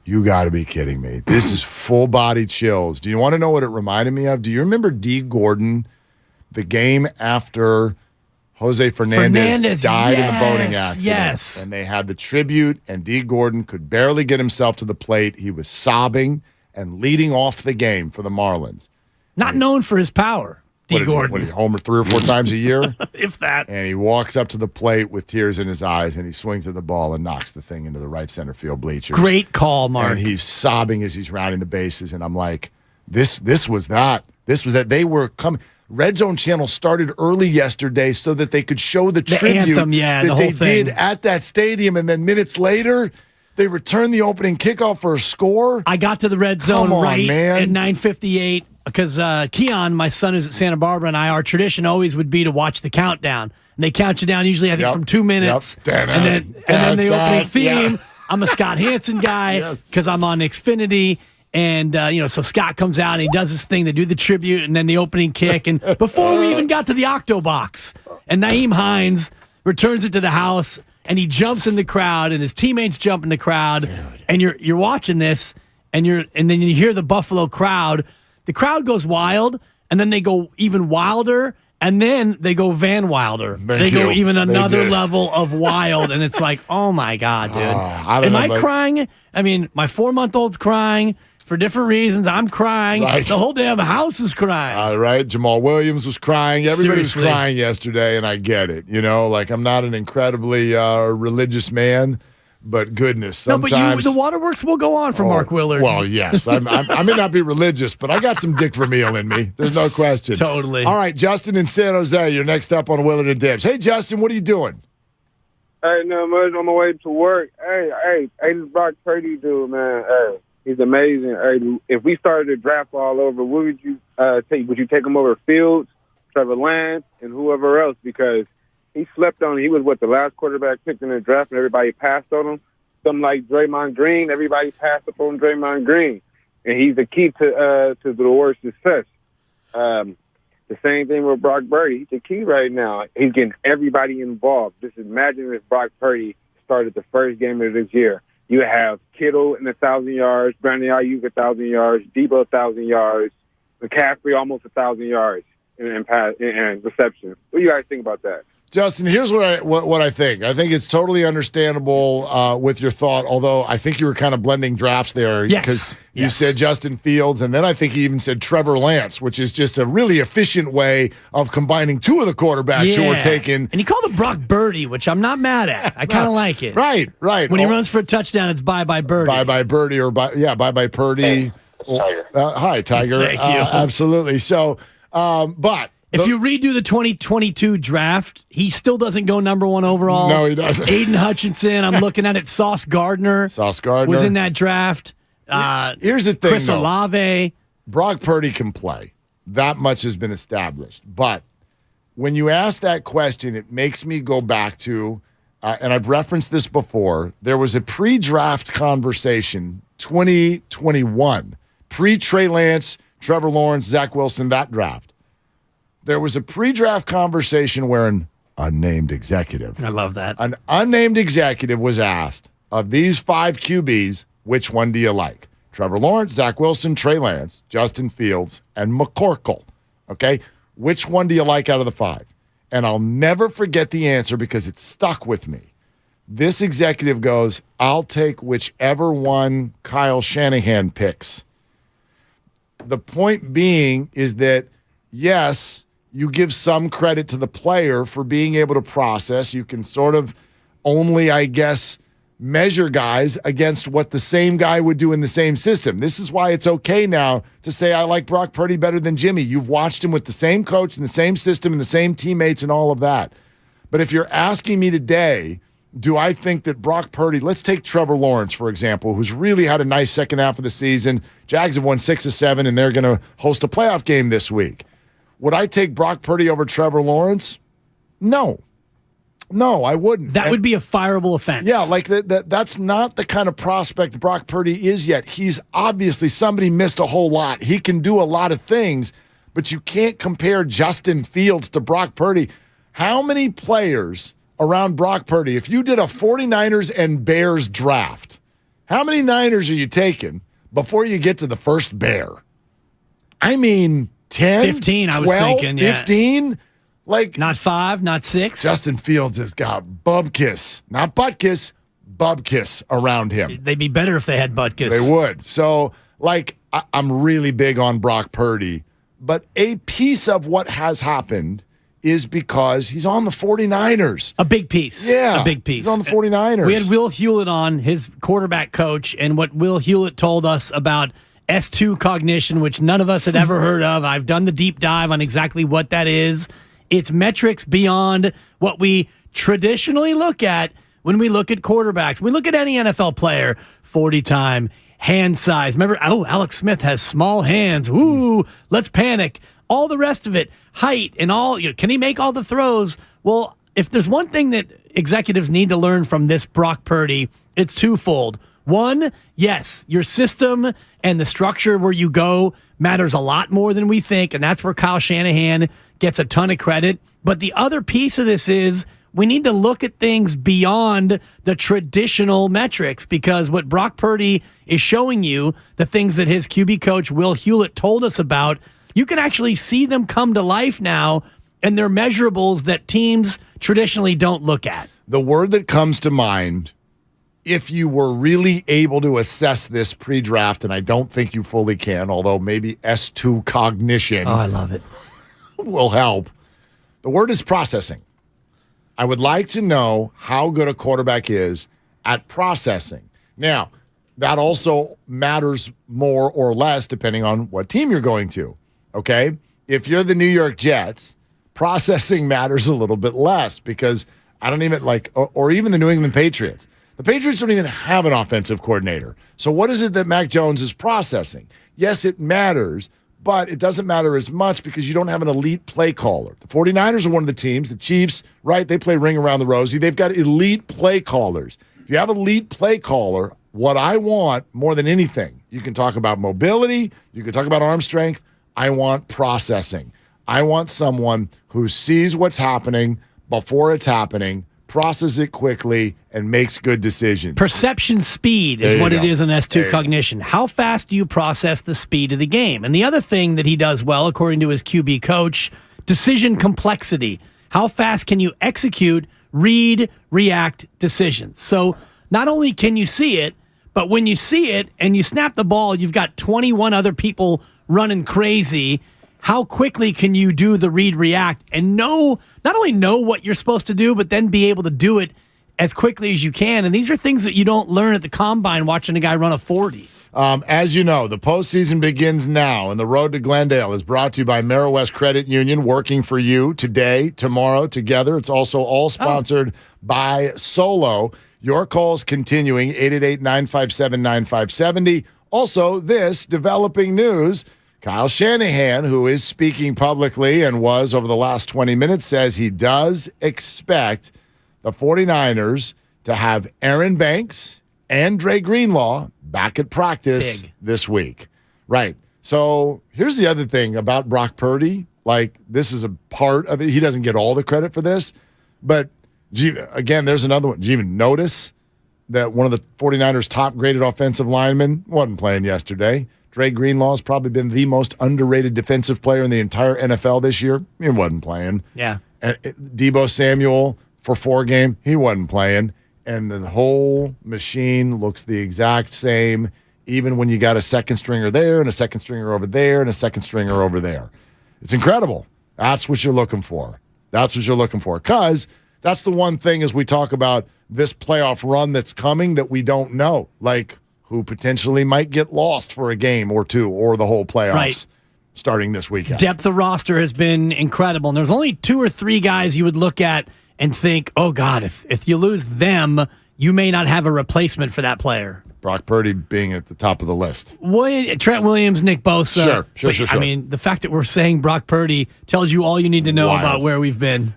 you got to be kidding me. This is full-body chills. Do you want to know what it reminded me of? Do you remember D. Gordon, the game after Jose Fernandez died in the boating accident? Yes. And they had the tribute, and D. Gordon could barely get himself to the plate. He was sobbing and leading off the game for the Marlins. Not known for his power, D. Gordon. What, he homer 3 or 4 times a year? If that. And he walks up to the plate with tears in his eyes, and he swings at the ball and knocks the thing into the right center field bleachers. Great call, Mark. And he's sobbing as he's rounding the bases, and I'm like, this was that. This was that. They were coming. Red Zone Channel started early yesterday so that they could show the tribute anthem, that they did at that stadium, and then minutes later, they returned the opening kickoff for a score. I got to the Red Zone at 9:58 because Keon, my son who's at Santa Barbara, and I, our tradition always would be to watch the countdown. And they count you down usually, I think, from 2 minutes. Yep. And then the opening theme. Yeah. I'm a Scott Hansen guy because I'm on Xfinity. And, so Scott comes out and he does his thing. They do the tribute and then the opening kick. And before we even got to the Octo Box, and Nyheim Hines returns it to the house and he jumps in the crowd and his teammates jump in the crowd. Dude. And you're watching this and then you hear the Buffalo crowd. The crowd goes wild and then they go even wilder. And then they go Van Wilder. They go even another level of wild. And it's like, oh, my God, dude. Am I crying? I mean, my 4-month-old's crying for different reasons. I'm crying. Right. The whole damn house is crying. All right. Jamal Williams was crying. Everybody was crying yesterday, and I get it. I'm not an incredibly religious man. But goodness, sometimes... No, but the waterworks will go on for Mark Willard. Well, yes. I may not be religious, but I got some Dick Vermeil in me. There's no question. Totally. All right, Justin in San Jose, you're next up on Willard and Dibs. Hey, Justin, what are you doing? Hey, no much. On my way to work. Hey, this Brock Purdy dude, man. Hey, he's amazing. Hey, if we started a draft all over, what would you take? Would you take him over Fields, Trevor Lance, and whoever else? Because he slept on. He was the last quarterback picked in the draft, and everybody passed on him. Something like Draymond Green, everybody passed up on Draymond Green, and he's the key to the Warriors' success. The same thing with Brock Purdy. He's the key right now. He's getting everybody involved. Just imagine if Brock Purdy started the first game of this year. You have Kittle in 1,000 yards, Brandon Ayuk 1,000 yards, Debo 1,000 yards, McCaffrey almost 1,000 yards in reception. What do you guys think about that? Justin, here's what I think. I think it's totally understandable with your thought, although I think you were kind of blending drafts there. Yes. Because you said Justin Fields, and then I think you even said Trevor Lance, which is just a really efficient way of combining two of the quarterbacks who were taken. And he called him Brock Purdy, which I'm not mad at. I kind of like it. Right. When he runs for a touchdown, it's bye-bye Purdy. Bye-bye Purdy or bye-bye Purdy. Tiger. Hi, Tiger. Thank you. Absolutely. So, but if you redo the 2022 draft, he still doesn't go number 1 overall. No, he doesn't. Aiden Hutchinson, I'm looking at it. Sauce Gardner. Was in that draft. Here's the thing, Chris Olave. Brock Purdy can play. That much has been established. But when you ask that question, it makes me go back to, and I've referenced this before, there was a pre-draft conversation, 2021, pre-Trey Lance, Trevor Lawrence, Zach Wilson, that draft. There was a pre-draft conversation where an unnamed executive. I love that. An unnamed executive was asked, of these 5 QBs, which one do you like? Trevor Lawrence, Zach Wilson, Trey Lance, Justin Fields, and McCorkle. Okay? Which one do you like out of the 5? And I'll never forget the answer because it stuck with me. This executive goes, I'll take whichever one Kyle Shanahan picks. The point being is that, yes, you give some credit to the player for being able to process. You can sort of only, I guess, measure guys against what the same guy would do in the same system. This is why it's okay now to say I like Brock Purdy better than Jimmy. You've watched him with the same coach and the same system and the same teammates and all of that. But if you're asking me today, do I think that Brock Purdy, let's take Trevor Lawrence, for example, who's really had a nice second half of the season. Jags have won 6 of 7, and they're going to host a playoff game this week. Would I take Brock Purdy over Trevor Lawrence? No. No, I wouldn't. That would be a fireable offense. Yeah, like that's not the kind of prospect Brock Purdy is yet. He's obviously somebody missed a whole lot. He can do a lot of things, but you can't compare Justin Fields to Brock Purdy. How many players around Brock Purdy, if you did a 49ers and Bears draft, how many Niners are you taking before you get to the first Bear? I mean, 10? 15, 12, I was thinking. 15? Yeah. Like, not 5, not 6. Justin Fields has got bubkiss, not buttkiss, bubkiss around him. They'd be better if they had butkiss. They would. So, like, I'm really big on Brock Purdy, but a piece of what has happened is because he's on the 49ers. A big piece. Yeah. A big piece. He's on the 49ers. We had Will Hewlett on, his quarterback coach, and what Will Hewlett told us about S2 cognition, which none of us had ever heard of. I've done the deep dive on exactly what that is. It's metrics beyond what we traditionally look at when we look at quarterbacks. We look at any NFL player, 40 time, hand size. Remember, Alex Smith has small hands. Ooh, let's panic. All the rest of it, height and all. Can he make all the throws? Well, if there's one thing that executives need to learn from this Brock Purdy, it's twofold. One, yes, your system and the structure where you go matters a lot more than we think, and that's where Kyle Shanahan gets a ton of credit. But the other piece of this is we need to look at things beyond the traditional metrics, because what Brock Purdy is showing you, the things that his QB coach Will Hewlett told us about, you can actually see them come to life now, and they're measurables that teams traditionally don't look at. The word that comes to mind, if you were really able to assess this pre-draft, and I don't think you fully can, although maybe S2 cognition. Oh, I love it. Will help. The word is processing. I would like to know how good a quarterback is at processing. Now, that also matters more or less depending on what team you're going to, okay? If you're the New York Jets, processing matters a little bit less because I don't even or even the New England Patriots. The Patriots don't even have an offensive coordinator. So what is it that Mac Jones is processing? Yes, it matters, but it doesn't matter as much because you don't have an elite play caller. The 49ers are one of the teams. The Chiefs, right, they play Ring Around the Rosie. They've got elite play callers. If you have an elite play caller, what I want more than anything, you can talk about mobility, you can talk about arm strength, I want processing. I want someone who sees what's happening before it's happening, processes it quickly, and makes good decisions. Perception speed is what it is in S2 cognition. How fast do you process the speed of the game? And the other thing that he does well, according to his QB coach, decision complexity. How fast can you execute, read, react decisions? So not only can you see it, but when you see it and you snap the ball, you've got 21 other people running crazy. How quickly can you do the read, react, and not only know what you're supposed to do, but then be able to do it as quickly as you can? And these are things that you don't learn at the combine watching a guy run a 40. As you know, the postseason begins now, and the road to Glendale is brought to you by West Credit Union, working for you today, tomorrow, together. It's also all sponsored by Solo. Your calls continuing, 888-957-9570. Also, this developing news, Kyle Shanahan, who is speaking publicly and was over the last 20 minutes, says he does expect the 49ers to have Aaron Banks and Dre Greenlaw back at practice this week. Right. So here's the other thing about Brock Purdy. Like, this is a part of it. He doesn't get all the credit for this. But, again, there's another one. Did you even notice that one of the 49ers' top-graded offensive linemen wasn't playing yesterday? Dre Greenlaw's probably been the most underrated defensive player in the entire NFL this year. He wasn't playing. Yeah. And Deebo Samuel, for 4 games, he wasn't playing. And the whole machine looks the exact same, even when you got a second stringer there and a second stringer over there and a second stringer over there. It's incredible. That's what you're looking for. That's what you're looking for. Because that's the one thing as we talk about this playoff run that's coming that we don't know. Like, who potentially might get lost for a game or two or the whole playoffs starting this weekend. Depth of roster has been incredible. And there's only 2 or 3 guys you would look at and think, oh, God, if you lose them, you may not have a replacement for that player. Brock Purdy being at the top of the list. Trent Williams, Nick Bosa. Sure. I mean, the fact that we're saying Brock Purdy tells you all you need to know about where we've been.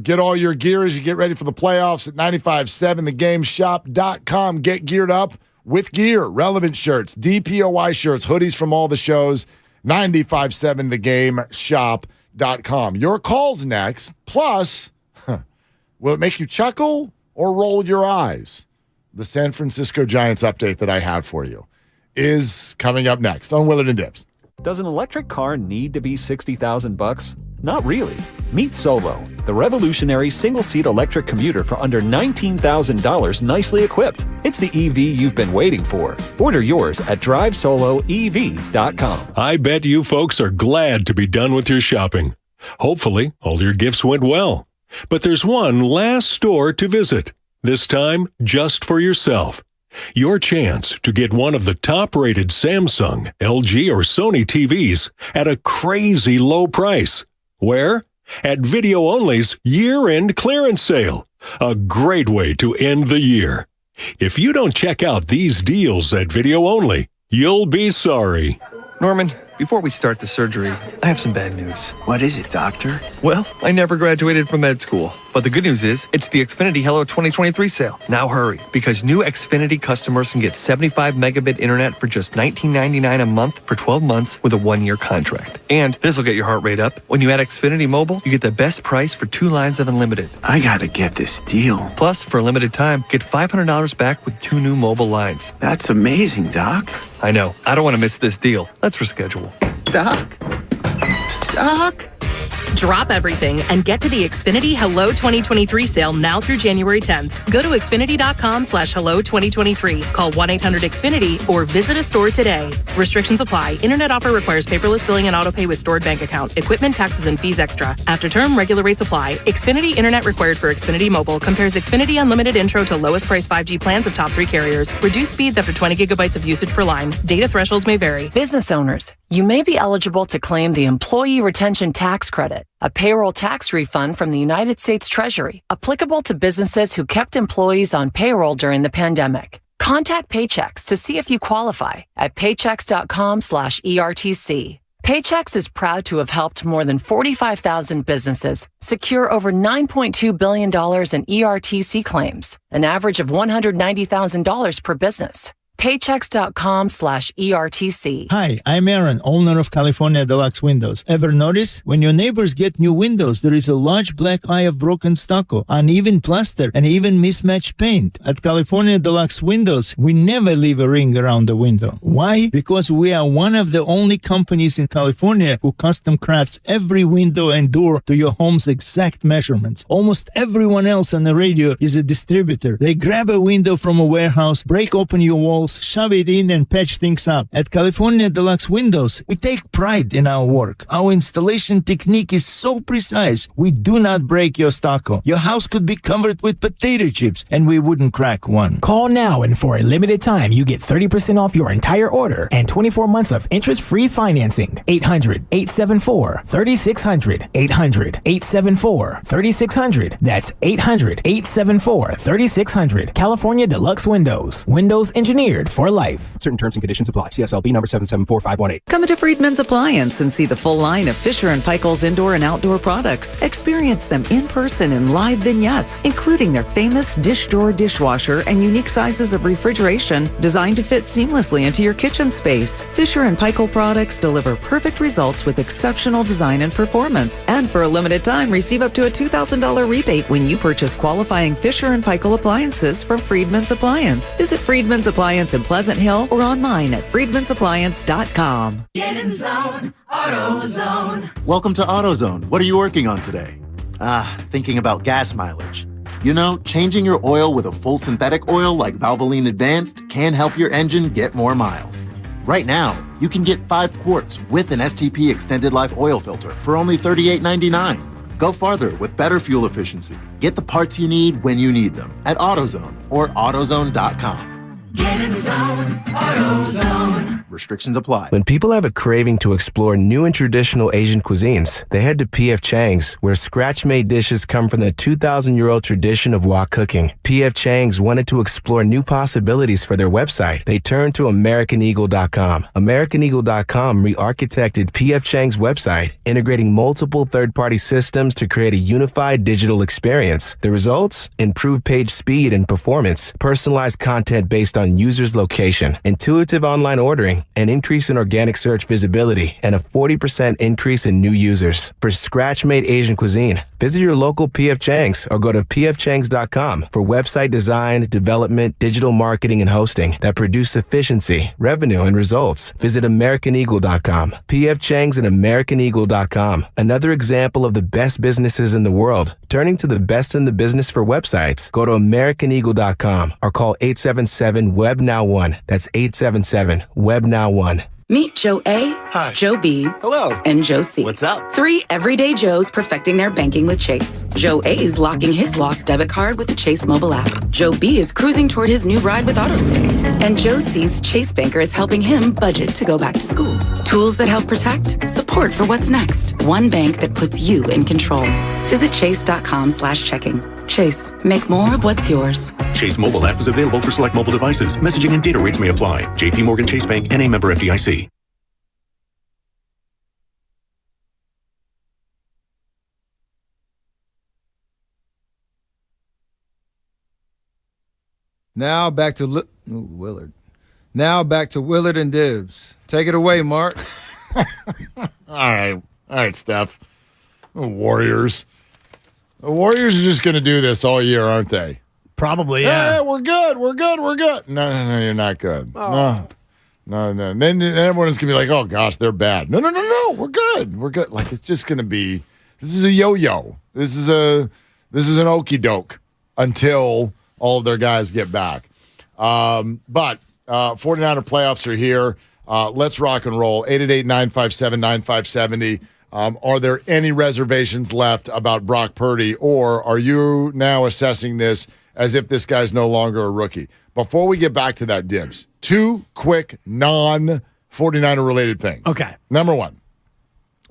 Get all your gear as you get ready for the playoffs at 957thegameshop.com. Get geared up with gear, relevant shirts, DPOY shirts, hoodies from all the shows, 957thegameshop.com. Your call's next, plus... will it make you chuckle or roll your eyes? The San Francisco Giants update that I have for you is coming up next on Willard and Dibbs. Does an electric car need to be $60,000? Not really. Meet Solo, the revolutionary single-seat electric commuter for under $19,000 nicely equipped. It's the EV you've been waiting for. Order yours at drivesoloev.com. I bet you folks are glad to be done with your shopping. Hopefully, all your gifts went well. But there's one last store to visit, this time just for yourself. Your chance to get one of the top-rated Samsung, LG, or Sony TVs at a crazy low price. Where? At Video Only's year-end clearance sale. A great way to end the year. If you don't check out these deals at Video Only, you'll be sorry. Norman, before we start the surgery, I have some bad news. What is it, doctor? Well, I never graduated from med school. But the good news is, it's the Xfinity Hello 2023 sale. Now hurry, because new Xfinity customers can get 75 megabit internet for just $19.99 a month for 12 months with a 1-year contract. And this will get your heart rate up. When you add Xfinity Mobile, you get the best price for 2 lines of unlimited. I gotta get this deal. Plus, for a limited time, get $500 back with 2 new mobile lines. That's amazing, Doc. I know. I don't want to miss this deal. Let's reschedule. Doc? Drop everything and get to the Xfinity Hello 2023 sale now through January 10th. Go to Xfinity.com/Hello 2023. Call 1-800-XFINITY or visit a store today. Restrictions apply. Internet offer requires paperless billing and autopay with stored bank account. Equipment, taxes, and fees extra. After term, regular rates apply. Xfinity Internet required for Xfinity Mobile. Compares Xfinity Unlimited Intro to lowest price 5G plans of top 3 carriers. Reduced speeds after 20 gigabytes of usage per line. Data thresholds may vary. Business owners, you may be eligible to claim the Employee Retention Tax Credit, a payroll tax refund from the United States Treasury, applicable to businesses who kept employees on payroll during the pandemic. Contact Paychex to see if you qualify at paychex.com/ERTC. Paychex is proud to have helped more than 45,000 businesses secure over $9.2 billion in ERTC claims, an average of $190,000 per business. Paychex.com/ERTC. Hi, I'm Aaron, owner of California Deluxe Windows. Ever notice? When your neighbors get new windows, there is a large black eye of broken stucco, uneven plaster, and even mismatched paint. At California Deluxe Windows, we never leave a ring around the window. Why? Because we are one of the only companies in California who custom crafts every window and door to your home's exact measurements. Almost everyone else on the radio is a distributor. They grab a window from a warehouse, break open your wall, holes, shove it in, and patch things up. At California Deluxe Windows, we take pride in our work. Our installation technique is so precise, we do not break your stucco. Your house could be covered with potato chips, and we wouldn't crack one. Call now, and for a limited time, you get 30% off your entire order and 24 months of interest-free financing. 800-874-3600. 800-874-3600. That's 800-874-3600. California Deluxe Windows. Windows engineered for life. Certain terms and conditions apply. CSLB number 774518. Come into Friedman's Appliance and see the full line of Fisher & Paykel's indoor and outdoor products. Experience them in person in live vignettes, including their famous dish drawer dishwasher and unique sizes of refrigeration designed to fit seamlessly into your kitchen space. Fisher & Paykel products deliver perfect results with exceptional design and performance. And for a limited time, receive up to a $2,000 rebate when you purchase qualifying Fisher & Paykel appliances from Friedman's Appliance. Visit Friedman's Appliance in Pleasant Hill or online at friedmansappliance.com. Get in zone, AutoZone. Welcome to AutoZone. What are you working on today? Thinking about gas mileage. You know, changing your oil with a full synthetic oil like Valvoline Advanced can help your engine get more miles. Right now, you can get 5 quarts with an STP Extended Life oil filter for only $38.99. Go farther with better fuel efficiency. Get the parts you need when you need them at AutoZone or AutoZone.com. Get in zone, AutoZone. Restrictions apply. When people have a craving to explore new and traditional Asian cuisines, they head to P.F. Chang's, where scratch-made dishes come from the 2,000-year-old tradition of wok cooking. P.F. Chang's wanted to explore new possibilities for their website. They turned to AmericanEagle.com. AmericanEagle.com re-architected P.F. Chang's website, integrating multiple third-party systems to create a unified digital experience. The results? Improved page speed and performance, personalized content based on users' location, intuitive online ordering, an increase in organic search visibility, and a 40% increase in new users. For scratch-made Asian cuisine, visit your local P.F. Chang's or go to pfchangs.com for website design, development, digital marketing, and hosting that produce efficiency, revenue, and results. Visit AmericanEagle.com. P.F. Chang's and AmericanEagle.com. Another example of the best businesses in the world, turning to the best in the business for websites. Go to AmericanEagle.com or call 877-WEB-NOW1. That's 877-WEB-NOW1. Meet Joe A, Hi. Joe B, Hello. and Joe C. What's up? 3 everyday Joes perfecting their banking with Chase. Joe A is locking his lost debit card with the Chase mobile app. Joe B is cruising toward his new ride with AutoSave. And Joe C's Chase banker is helping him budget to go back to school. Tools that help protect, support for what's next. One bank that puts you in control. Visit chase.com/checking. Chase, make more of what's yours. Chase mobile app is available for select mobile devices. Messaging and data rates may apply. JP Morgan Chase Bank, N.A. member FDIC. Now back to Willard. Now back to Willard and Dibbs. Take it away, Mark. All right, Steph. The Warriors are just going to do this all year, aren't they? Probably, yeah. Hey, we're good. No, you're not good. Oh. No. Then everyone's going to be like, oh, gosh, they're bad. No, we're good. Like, it's just going to be, this is a yo-yo. This is an okey-doke until all of their guys get back. But 49er playoffs are here. Let's rock and roll. 888-957-9570. Are there any reservations left about Brock Purdy, or are you now assessing this as if this guy's no longer a rookie? Before we get back to that, Dibbs, 2 quick non-49er related things. Okay. Number 1,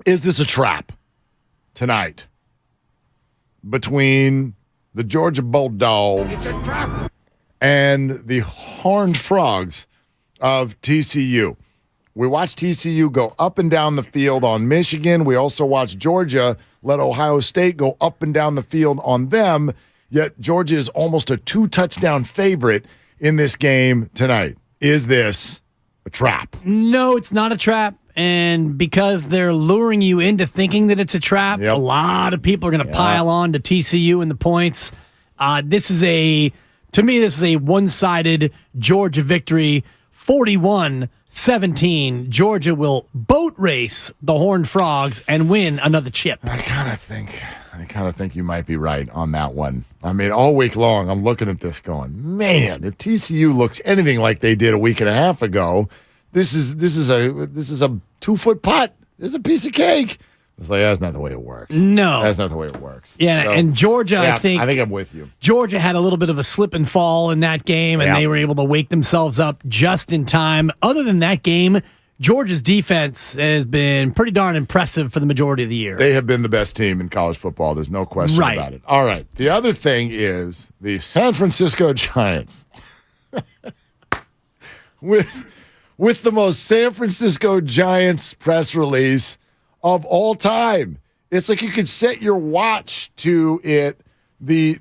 is this a trap tonight between the Georgia Bulldogs and the Horned Frogs of TCU? We watched TCU go up and down the field on Michigan. We also watched Georgia let Ohio State go up and down the field on them, yet Georgia is almost a 2-touchdown favorite in this game tonight. Is this a trap? No, it's not a trap. And because they're luring you into thinking that it's a trap, a lot of people are going to pile on to TCU and the points. To me, this is a one-sided Georgia victory, 41-17. Georgia will boat race the Horned Frogs and win another chip. I kind of think you might be right on that one. I mean, all week long, I'm looking at this going, man, if TCU looks anything like they did a week and a half ago, this is a 2-foot putt. This is a piece of cake. It's like, that's not the way it works. No. That's not the way it works. Yeah, So, and Georgia, yeah, I think I'm with you. Georgia had a little bit of a slip and fall in that game, and they were able to wake themselves up just in time. Other than that game, Georgia's defense has been pretty darn impressive for the majority of the year. They have been the best team in college football. There's no question about it. All right. The other thing is the San Francisco Giants. with the most San Francisco Giants press release of all time. It's like you could set your watch to it, the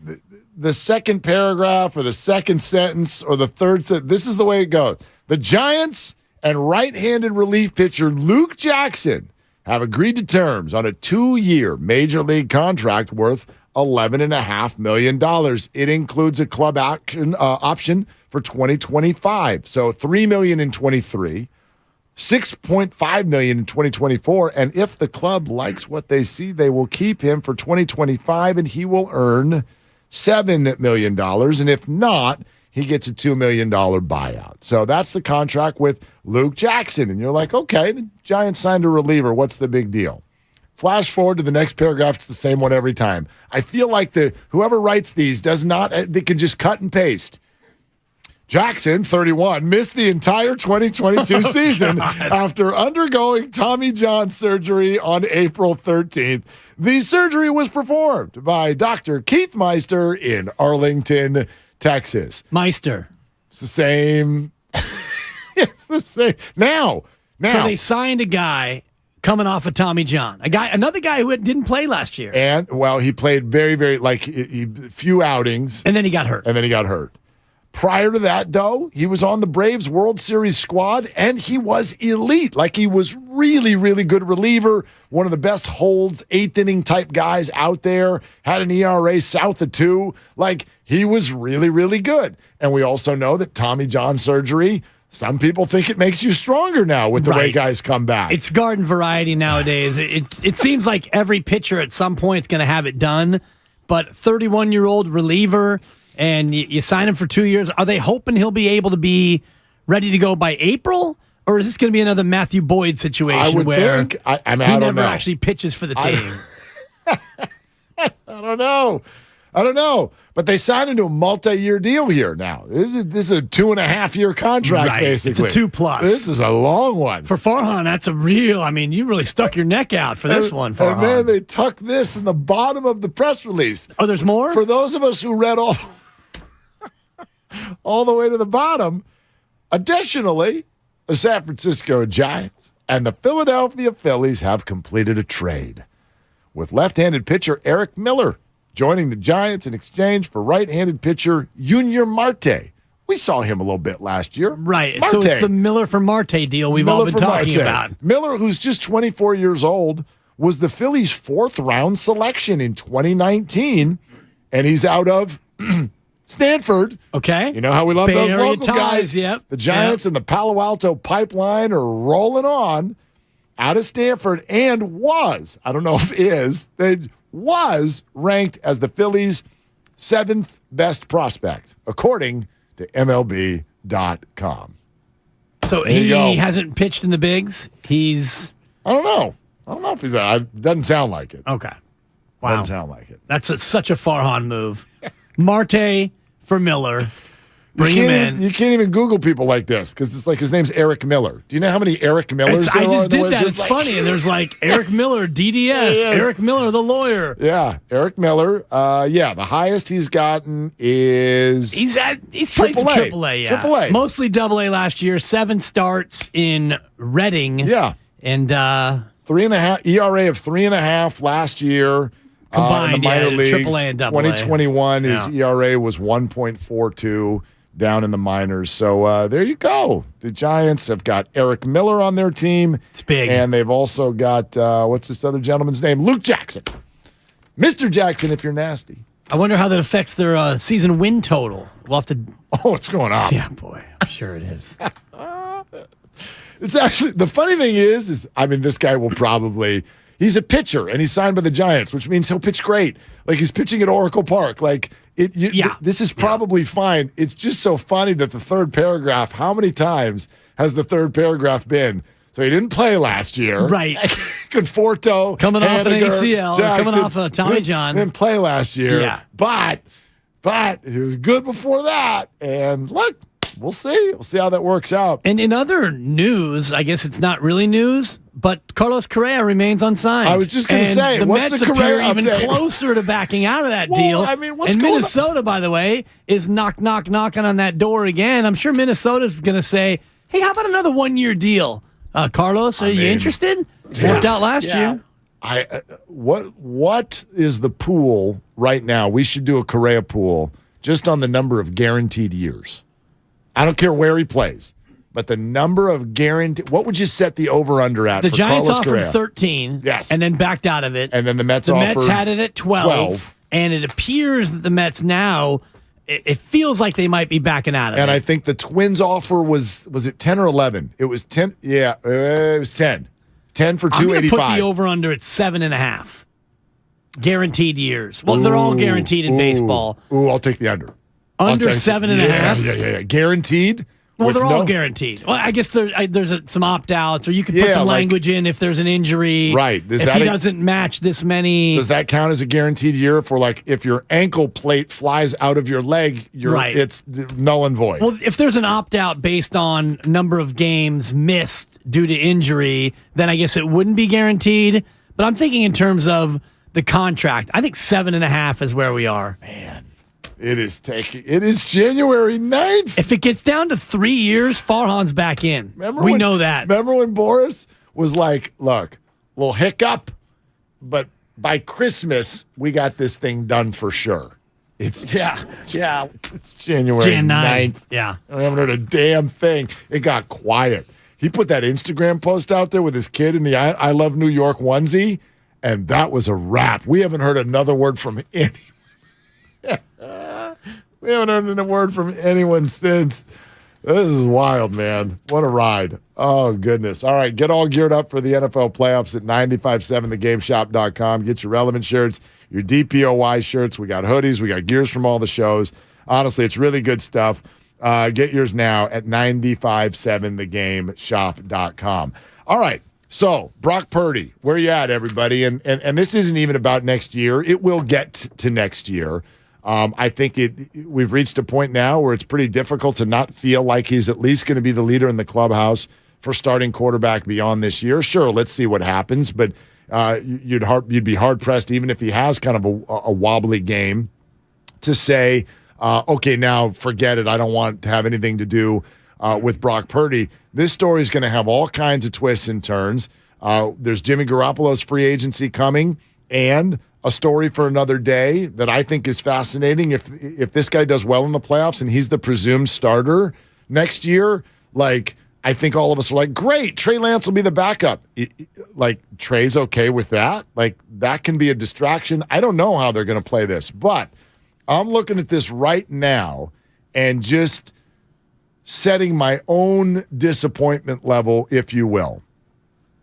second paragraph or the second sentence or the third sentence. This is the way it goes. The Giants and right-handed relief pitcher Luke Jackson have agreed to terms on a 2-year major league contract worth $11.5 million. It includes a club option for 2025. So $3 million in 23. $6.5 million in 2024, and if the club likes what they see, they will keep him for 2025, and he will earn $7 million, and if not, he gets a $2 million buyout. So that's the contract with Luke Jackson, and you're like, okay, the Giants signed a reliever. What's the big deal? Flash forward to the next paragraph. It's the same one every time. I feel like whoever writes these they can just cut and paste. Jackson, 31, missed the entire 2022 season after undergoing Tommy John surgery on April 13th. The surgery was performed by Dr. Keith Meister in Arlington, Texas. Meister. It's the same. It's the same. Now. So they signed a guy coming off of Tommy John, another guy who didn't play last year. And, well, he played very, very, few outings. And then he got hurt. Prior to that, though, he was on the Braves World Series squad, and he was elite. He was really, really good reliever, one of the best holds, 8th-inning type guys out there, had an ERA south of 2. He was really, really good. And we also know that Tommy John surgery, some people think it makes you stronger now with the way guys come back. It's garden variety nowadays. It seems like every pitcher at some point is going to have it done, but 31-year-old reliever – and you sign him for 2 years. Are they hoping he'll be able to be ready to go by April? Or is this going to be another Matthew Boyd situation I would think. I he never actually pitches for the team? I don't know. But they signed into a multi-year deal here now. This is a 2.5-year contract, basically. It's a 2+. This is a long one. For Farhan, that's a real, you really stuck your neck out for this one, Farhan. And then they tuck this in the bottom of the press release. Oh, there's more? For those of us who read all the way to the bottom, additionally, the San Francisco Giants and the Philadelphia Phillies have completed a trade with left-handed pitcher Eric Miller joining the Giants in exchange for right-handed pitcher Junior Marte. We saw him a little bit last year. Right. Marte. So it's the Miller for Marte deal we've all been talking about. Miller, who's just 24 years old, was the Phillies' 4th-round selection in 2019, and he's out of Stanford. Okay. You know how we love Bay those Area local guys. Yep. The Giants and the Palo Alto pipeline are rolling on out of Stanford and was ranked as the Phillies' 7th best prospect, according to MLB.com. So he hasn't pitched in the bigs? I don't know if he's it doesn't sound like it. Okay. Wow. Doesn't sound like it. That's such a Farhan move. Marte for Miller. Bring him in. You can't even Google people like this because it's like his name's Eric Miller. Do you know how many Eric Millers there are? I just did that. It's funny. And there's Eric Miller, DDS, Eric Miller, the lawyer. Yeah, Eric Miller. The highest he's gotten is he's played for AAA. Yeah. AAA. Mostly AA last year. 7 starts in Reading. Yeah, and 3.5 ERA of 3.5 last year. Combined, in the minor leagues. AAA and AA. 2021, his ERA was 1.42 down in the minors. So there you go. The Giants have got Eric Miller on their team. It's big. And they've also got, what's this other gentleman's name? Luke Jackson. Mr. Jackson, if you're nasty. I wonder how that affects their season win total. We'll have to... Oh, it's going up. Yeah, boy. I'm sure it is. It's actually, the funny thing is, I mean, this guy will probably, he's a pitcher and he's signed by the Giants, which means he'll pitch great. Like he's pitching at Oracle Park. Like this is probably fine. It's just so funny that the third paragraph, how many times has the third paragraph been? So he didn't play last year. Right. Conforto. Coming off an ACL. Jackson, coming off a Tommy John. Didn't play last year. Yeah. But he was good before that. And look, we'll see. We'll see how that works out. And in other news, I guess it's not really news, but Carlos Correa remains unsigned. I was just going to say, the what's Mets the appear Correa even update? closer to backing out of that deal. I mean, what's and going Minnesota, by the way, is knocking on that door again. I'm sure Minnesota's going to say, hey, how about another 1-year deal? Carlos, are you interested? It worked out last year. What is the pool right now? We should do a Correa pool just on the number of guaranteed years. I don't care where he plays, but the number of guaranteed. What would you set the over/under at? The for Giants Carlos offered Correa? 13, yes, and then backed out of it. And then the Mets had it at 12, and it appears that the Mets now. It feels like they might be backing out of it. And I think the Twins offer was it 10 or 11? It was 10. Yeah, it was 10. 10 for $285. I'm going to put the over/under at 7.5. Guaranteed years. Well, they're all guaranteed in baseball. I'll take the under. Under 7.5? Yeah. Guaranteed? Well, they're all guaranteed. Well, I guess there's some opt-outs, or you could put some language in if there's an injury. Right. If he doesn't match this many. Does that count as a guaranteed year for, like, if your ankle plate flies out of your leg, it's null and void? Well, if there's an opt-out based on number of games missed due to injury, then I guess it wouldn't be guaranteed. But I'm thinking in terms of the contract. I think 7.5 is where we are. Man. It is January 9th. If it gets down to 3 years, Farhan's back in. We know that. Remember when Boris was like, look, little hiccup, but by Christmas, we got this thing done for sure. It's January 9th. Yeah. I haven't heard a damn thing. It got quiet. He put that Instagram post out there with his kid in the I Love New York onesie, and that was a wrap. We haven't heard another word from anyone. We haven't heard a word from anyone since. This is wild, man. What a ride. Oh, goodness. All right, get all geared up for the NFL playoffs at 957thegameshop.com. Get your relevant shirts, your DPOY shirts. We got hoodies. We got gears from all the shows. Honestly, it's really good stuff. Get yours now at 957thegameshop.com. All right, so Brock Purdy, where you at, everybody? And this isn't even about next year. It will get to next year. I think we've reached a point now where it's pretty difficult to not feel like he's at least going to be the leader in the clubhouse for starting quarterback beyond this year. Sure, let's see what happens, but you'd be hard-pressed, even if he has kind of a wobbly game, to say, okay, now forget it. I don't want to have anything to do with Brock Purdy. This story is going to have all kinds of twists and turns. There's Jimmy Garoppolo's free agency coming, and a story for another day that I think is fascinating. If this guy does well in the playoffs and he's the presumed starter next year, like, I think all of us are like, great, Trey Lance will be the backup. Like, Trey's okay with that. Like, that can be a distraction. I don't know how they're going to play this, but I'm looking at this right now and just setting my own disappointment level, if you will.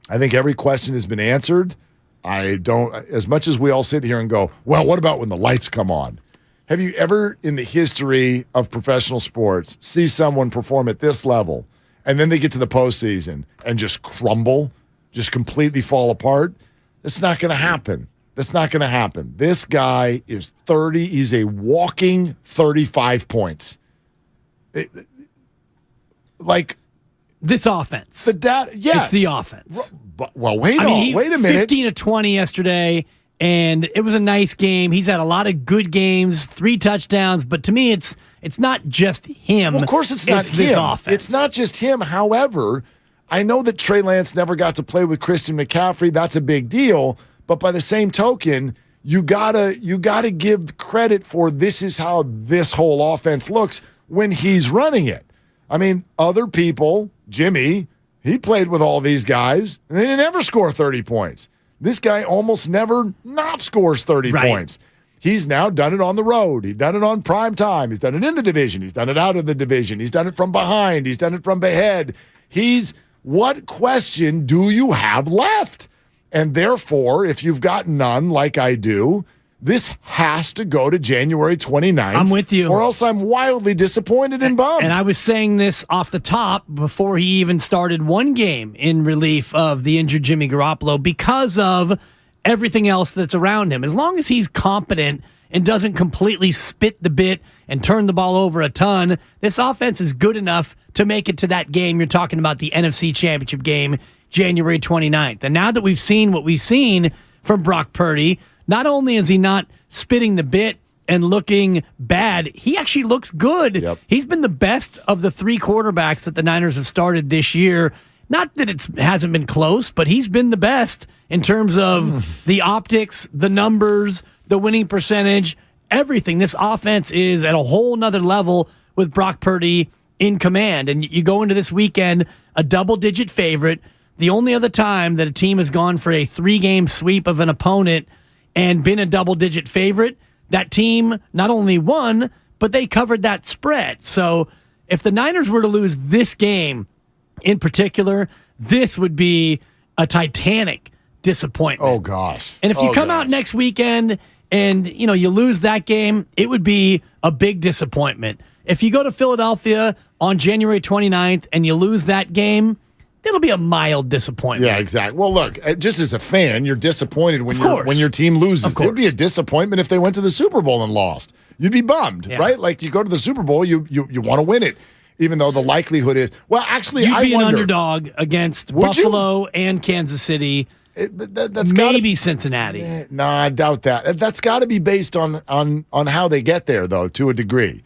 I think every question has been answered. I don't, as much as we all sit here and go, well, what about when the lights come on? Have you ever in the history of professional sports see someone perform at this level and then they get to the postseason and just crumble, just completely fall apart? That's not going to happen. That's not going to happen. This guy is 30. He's a walking 35 points. Like this offense. Yes. It's the offense. Well, wait a minute. 15 to 20 yesterday, and it was a nice game. He's had a lot of good games, 3 touchdowns, but to me, it's not just him. Well, of course it's not him. This offense. It's not just him. However, I know that Trey Lance never got to play with Christian McCaffrey. That's a big deal. But by the same token, you gotta give credit for this is how this whole offense looks when he's running it. I mean, other people, Jimmy, he played with all these guys, and they never score 30 points. This guy almost never not scores 30 points. He's now done it on the road. He's done it on prime time. He's done it in the division. He's done it out of the division. He's done it from behind. He's done it from ahead. What question do you have left? And therefore, if you've got none like I do, this has to go to January 29th. I'm with you. Or else I'm wildly disappointed and bummed. And I was saying this off the top before he even started one game in relief of the injured Jimmy Garoppolo because of everything else that's around him. As long as he's competent and doesn't completely spit the bit and turn the ball over a ton, this offense is good enough to make it to that game. You're talking about the NFC Championship game, January 29th. And now that we've seen what we've seen from Brock Purdy, not only is he not spitting the bit and looking bad, he actually looks good. Yep. He's been the best of the 3 quarterbacks that the Niners have started this year. Not that it hasn't been close, but he's been the best in terms of the optics, the numbers, the winning percentage, everything. This offense is at a whole nother level with Brock Purdy in command. And you go into this weekend a double-digit favorite. The only other time that a team has gone for a 3-game sweep of an opponent and been a double-digit favorite, that team not only won, but they covered that spread. So if the Niners were to lose this game in particular, this would be a titanic disappointment. Oh, gosh. And if you come out next weekend and you lose that game, it would be a big disappointment. If you go to Philadelphia on January 29th and you lose that game, it'll be a mild disappointment. Yeah, exactly. Well, look, just as a fan, you're disappointed when your team loses. It would be a disappointment if they went to the Super Bowl and lost. You'd be bummed, right? Like you go to the Super Bowl, you want to win it, even though the likelihood is actually you'd be an underdog against Buffalo and Kansas City. That's maybe Cincinnati. No, I doubt that. That's got to be based on how they get there, though, to a degree.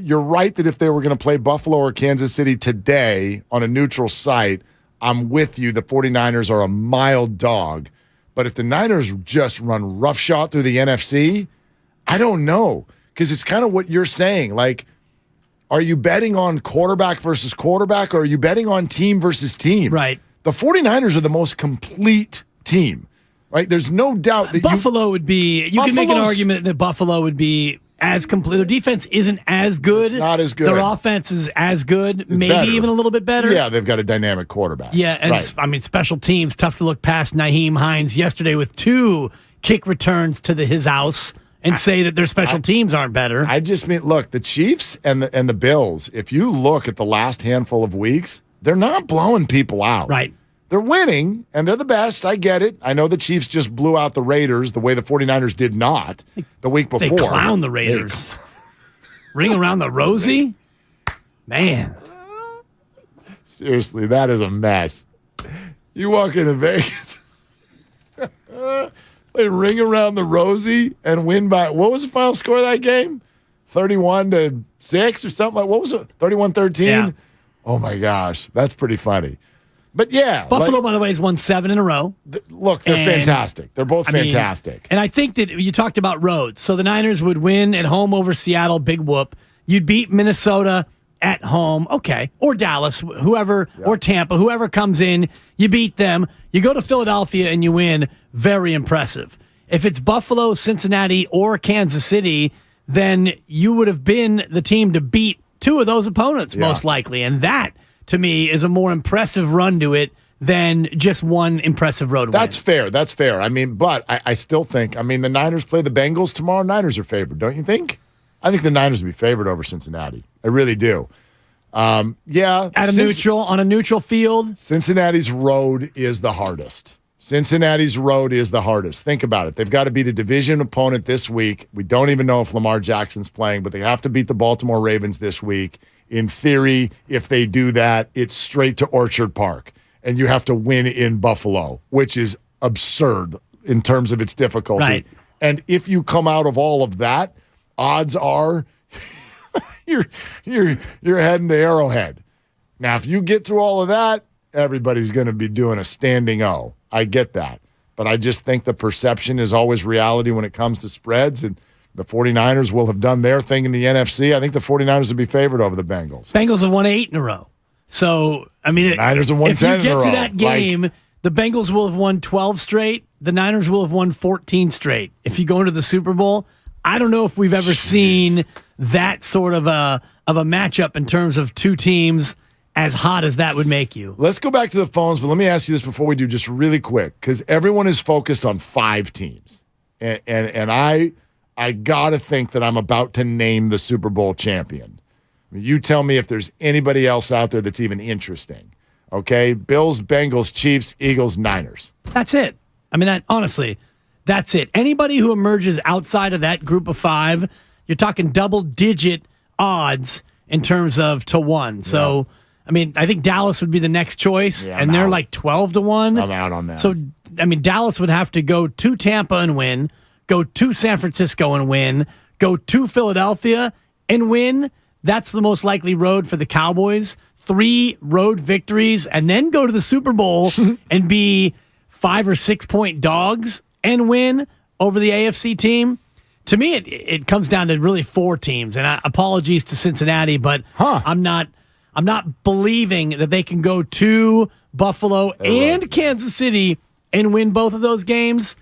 You're right that if they were going to play Buffalo or Kansas City today on a neutral site, I'm with you. The 49ers are a mild dog. But if the Niners just run roughshod through the NFC, I don't know. Because it's kind of what you're saying. Like, are you betting on quarterback versus quarterback, or are you betting on team versus team? Right. The 49ers are the most complete team, right? There's no doubt that Buffalo would be, you can make an argument that Buffalo would be as complete. Their defense isn't as good. It's not as good. Their offense is as good, maybe better. even a little bit better. Yeah, they've got a dynamic quarterback. Yeah, and special teams, tough to look past Nyheim Hines yesterday with 2 kick returns to his house and say that their special teams aren't better. I just mean, look, the Chiefs and the Bills, if you look at the last handful of weeks, they're not blowing people out. Right. They're winning, and they're the best. I get it. I know the Chiefs just blew out the Raiders the way the 49ers did not the week before. They clown the Raiders. Ring around the rosy? Man. Seriously, that is a mess. You walk into Vegas, they ring around the rosy and win by, what was the final score of that game? 31-6 or something like, what was it? 31-13? Yeah. Oh my gosh, that's pretty funny. But yeah. Buffalo, by the way, has won 7 in a row. Look, they're fantastic. They're both fantastic. And I think that you talked about roads. So the Niners would win at home over Seattle, big whoop. You'd beat Minnesota at home, okay, or Dallas, whoever, or Tampa, whoever comes in, you beat them. You go to Philadelphia and you win, very impressive. If it's Buffalo, Cincinnati, or Kansas City, then you would have been the team to beat 2 of those opponents, most likely. And that, to me, is a more impressive run to it than just one impressive road win. That's fair. That's fair. I mean, but I still think, the Niners play the Bengals tomorrow. Niners are favored, don't you think? I think the Niners would be favored over Cincinnati. I really do. On a neutral field. Cincinnati's road is the hardest. Think about it. They've got to beat a division opponent this week. We don't even know if Lamar Jackson's playing, but they have to beat the Baltimore Ravens this week. In theory, if they do that, it's straight to Orchard Park. And you have to win in Buffalo, which is absurd in terms of its difficulty. Right. And if you come out of all of that, odds are you're heading to Arrowhead. Now, if you get through all of that, everybody's going to be doing a standing O. I get that. But I just think the perception is always reality when it comes to spreads, and the 49ers will have done their thing in the NFC. I think the 49ers will be favored over the Bengals. Bengals have won 8 in a row. So, Niners have won 10 in a row. If you get to that game, the Bengals will have won 12 straight. The Niners will have won 14 straight. If you go into the Super Bowl, I don't know if we've ever seen that sort of a matchup in terms of 2 teams as hot as that would make you. Let's go back to the phones, but let me ask you this before we do, just really quick, because everyone is focused on 5 teams. And I got to think that I'm about to name the Super Bowl champion. You tell me if there's anybody else out there that's even interesting. Okay? Bills, Bengals, Chiefs, Eagles, Niners. That's it. I mean, honestly, that's it. Anybody who emerges outside of that group of 5, you're talking double-digit odds in terms of to 1. So, I mean, I think Dallas would be the next choice, and they're like 12 to 1. I'm out on that. So, I mean, Dallas would have to go to Tampa and win, go to San Francisco and win, go to Philadelphia and win. That's the most likely road for the Cowboys. 3 road victories, and then go to the Super Bowl and be 5 or 6 point dogs and win over the AFC team. To me, it comes down to really 4 teams. And apologies to Cincinnati, but I'm not believing that they can go to Buffalo and Kansas City and win both of those games.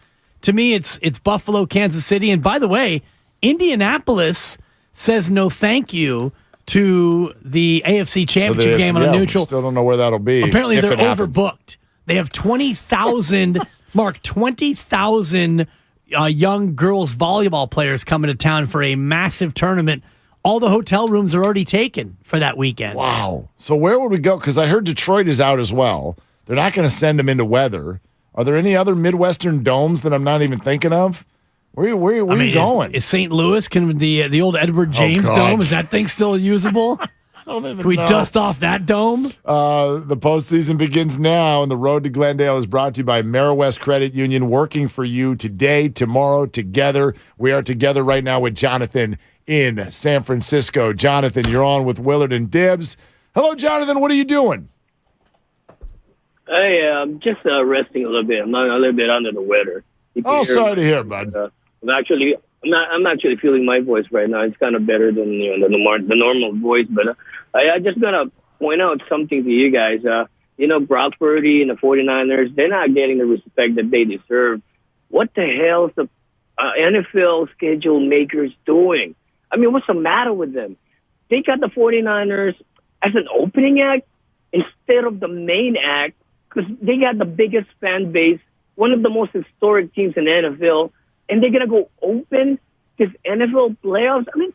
To me, it's Buffalo, Kansas City, and by the way, Indianapolis says no thank you to the AFC Championship game on a neutral. Still don't know where that'll be. Apparently, they're overbooked. They have 20,000, Mark, 20,000 young girls volleyball players coming to town for a massive tournament. All the hotel rooms are already taken for that weekend. Wow. So where would we go? Because I heard Detroit is out as well. They're not going to send them into weather. Are there any other Midwestern domes that I'm not even thinking of? Where are you going? Is St. Louis, can the old Edward James Dome, is that thing still usable? I don't even Can we know. dust off that dome? The postseason begins now, and the road to Glendale is brought to you by AmeriWest Credit Union, working for you today, tomorrow, together. We are together right now with Jonathan in San Francisco. Jonathan, you're on with Willard and Dibbs. Hello, Jonathan. What are you doing? Hey, I'm just resting a little bit. I'm a little bit under the weather. Oh, sorry to hear, bud. I'm actually feeling my voice right now. It's kind of better than the normal voice, but I just gonna point out something to you guys. Brock Purdy and the 49ers, they're not getting the respect that they deserve. What the hell is the NFL schedule makers doing? I mean, what's the matter with them? They got the 49ers as an opening act instead of the main act because they got the biggest fan base, one of the most historic teams in the NFL, and they're going to go open this NFL playoffs. I mean,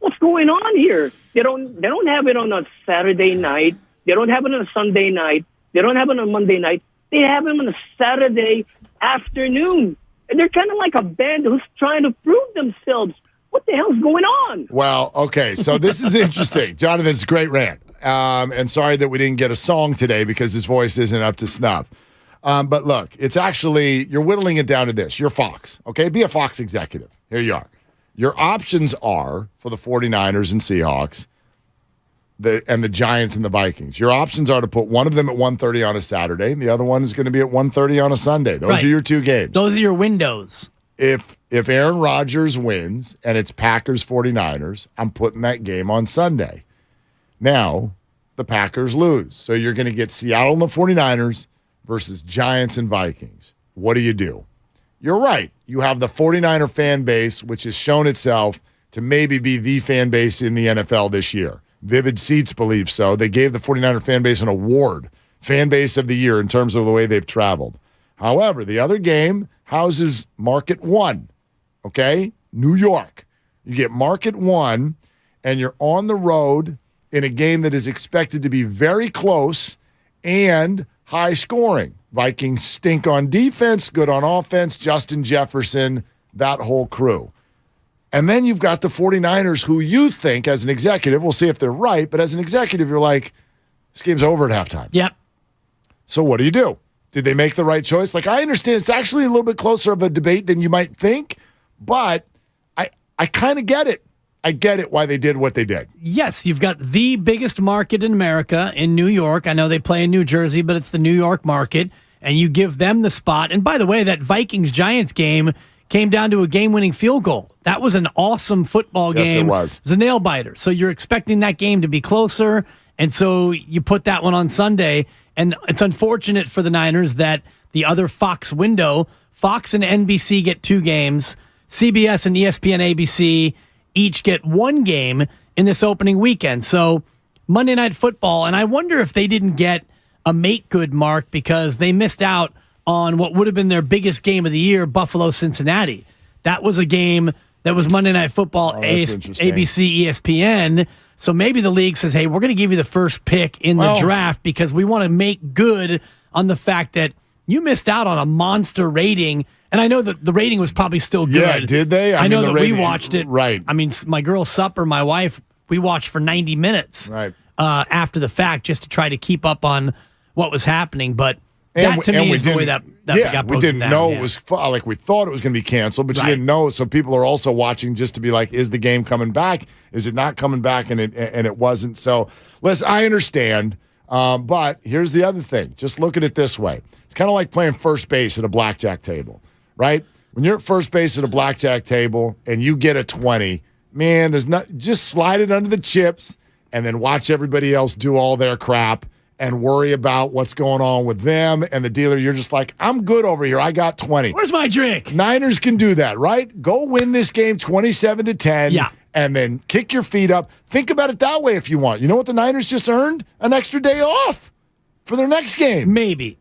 what's going on here? They don't have it on a Saturday night. They don't have it on a Sunday night. They don't have it on a Monday night. They have it on a Saturday afternoon. And they're kind of like a band who's trying to prove themselves. What the hell's going on? Well, okay, so this is interesting. Jonathan's a great rant. And sorry that we didn't get a song today because his voice isn't up to snuff. But look, it's actually, you're whittling it down to this. You're Fox, okay? Be a Fox executive. Here you are. Your options are for the 49ers and Seahawks and the Giants and the Vikings. Your options are to put one of them at 1:30 on a Saturday, and the other one is going to be at 1:30 on a Sunday. Those are your 2 games. Those are your windows. If Aaron Rodgers wins and it's Packers 49ers, I'm putting that game on Sunday. Now, the Packers lose. So you're going to get Seattle and the 49ers versus Giants and Vikings. What do? You're right. You have the 49er fan base, which has shown itself to maybe be the fan base in the NFL this year. Vivid Seats believe so. They gave the 49er fan base an award, fan base of the year, in terms of the way they've traveled. However, the other game houses Market 1, okay? New York. You get Market 1, and you're on the road in a game that is expected to be very close and high scoring. Vikings stink on defense, good on offense, Justin Jefferson, that whole crew. And then you've got the 49ers who you think, as an executive, we'll see if they're right, but as an executive, you're like, this game's over at halftime. Yep. So what do? Did they make the right choice? Like, I understand it's actually a little bit closer of a debate than you might think, but I kind of get it. I get it why they did what they did. Yes, you've got the biggest market in America in New York. I know they play in New Jersey, but it's the New York market, and you give them the spot. And by the way, that Vikings-Giants game came down to a game-winning field goal. That was an awesome football game. Yes, it was. It was a nail-biter. So you're expecting that game to be closer, and so you put that one on Sunday. And it's unfortunate for the Niners that the other Fox window, Fox and NBC get 2 games, CBS and ESPN ABC each get 1 game in this opening weekend. So Monday Night Football, and I wonder if they didn't get a make good mark because they missed out on what would have been their biggest game of the year, Buffalo-Cincinnati. That was a game that was Monday Night Football, ABC, ESPN. So maybe the league says, hey, we're going to give you the first pick in the draft because we want to make good on the fact that you missed out on a monster rating. And I know that the rating was probably still good. Yeah, did they? I know that we watched it. Right. I mean, my girl Supper, my wife, we watched for 90 minutes after the fact just to try to keep up on what was happening. But that to me is the way that got we didn't down. know it was like we thought it was going to be canceled, but you didn't know. So people are also watching just to be like, is the game coming back? Is it not coming back? And it wasn't. So listen, I understand, but here's the other thing. Just look at it this way. It's kind of like playing first base at a blackjack table, right? When you're at first base at a blackjack table and you get a 20, man, just slide it under the chips and then watch everybody else do all their crap and worry about what's going on with them and the dealer. You're just like, I'm good over here. I got 20. Where's my drink? Niners can do that, right? Go win this game 27-10. Yeah. And then kick your feet up. Think about it that way if you want. You know what the Niners just earned? An extra day off for their next game. Maybe.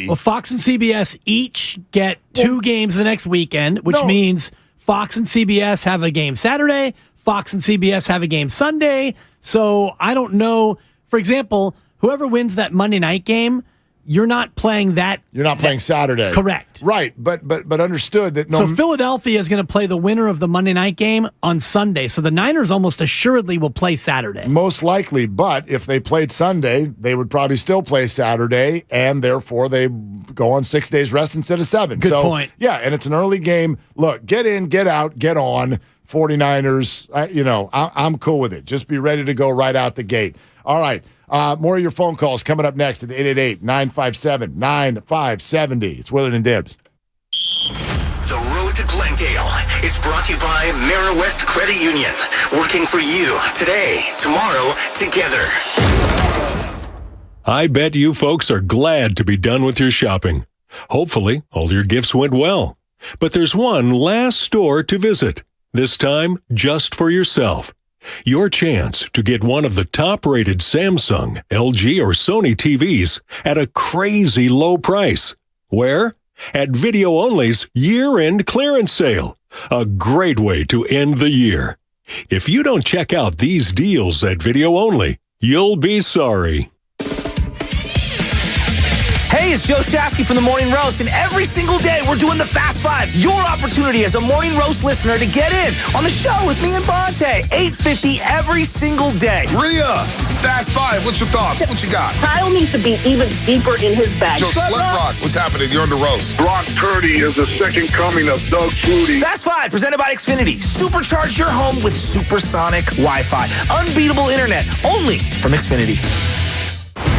Well, Fox and CBS each get 2 games the next weekend, which means Fox and CBS have a game Saturday, Fox and CBS have a game Sunday. So I don't know. For example, whoever wins that Monday night game, you're not playing that. You're not playing Saturday. Correct. Right, but understood that So Philadelphia is going to play the winner of the Monday night game on Sunday. So the Niners almost assuredly will play Saturday. Most likely, but if they played Sunday, they would probably still play Saturday, and therefore they go on 6 days rest instead of 7. Good point. Yeah, and it's an early game. Look, get in, get out, get on. 49ers, I'm cool with it. Just be ready to go right out the gate. All right. More of your phone calls coming up next at 888-957-9570. It's Willard and Dibs. The Road to Glendale is brought to you by Mara West Credit Union. Working for you today, tomorrow, together. I bet you folks are glad to be done with your shopping. Hopefully, all your gifts went well. But there's one last store to visit, this time just for yourself. Your chance to get one of the top-rated Samsung, LG, or Sony TVs at a crazy low price. Where? At Video Only's year-end clearance sale. A great way to end the year. If you don't check out these deals at Video Only, you'll be sorry. Hey, it's Joe Shasky from the Morning Roast, and every single day we're doing the Fast Five. Your opportunity as a Morning Roast listener to get in on the show with me and Bonte. 8:50 every single day. Rhea, Fast Five, what's your thoughts? What you got? Kyle needs to be even deeper in his bag. Joe Sliprock, what's happening? You're on the roast. Brock Purdy is the second coming of Doug Flutie. Fast Five, presented by Xfinity. Supercharge your home with supersonic Wi-Fi. Unbeatable internet, only from Xfinity.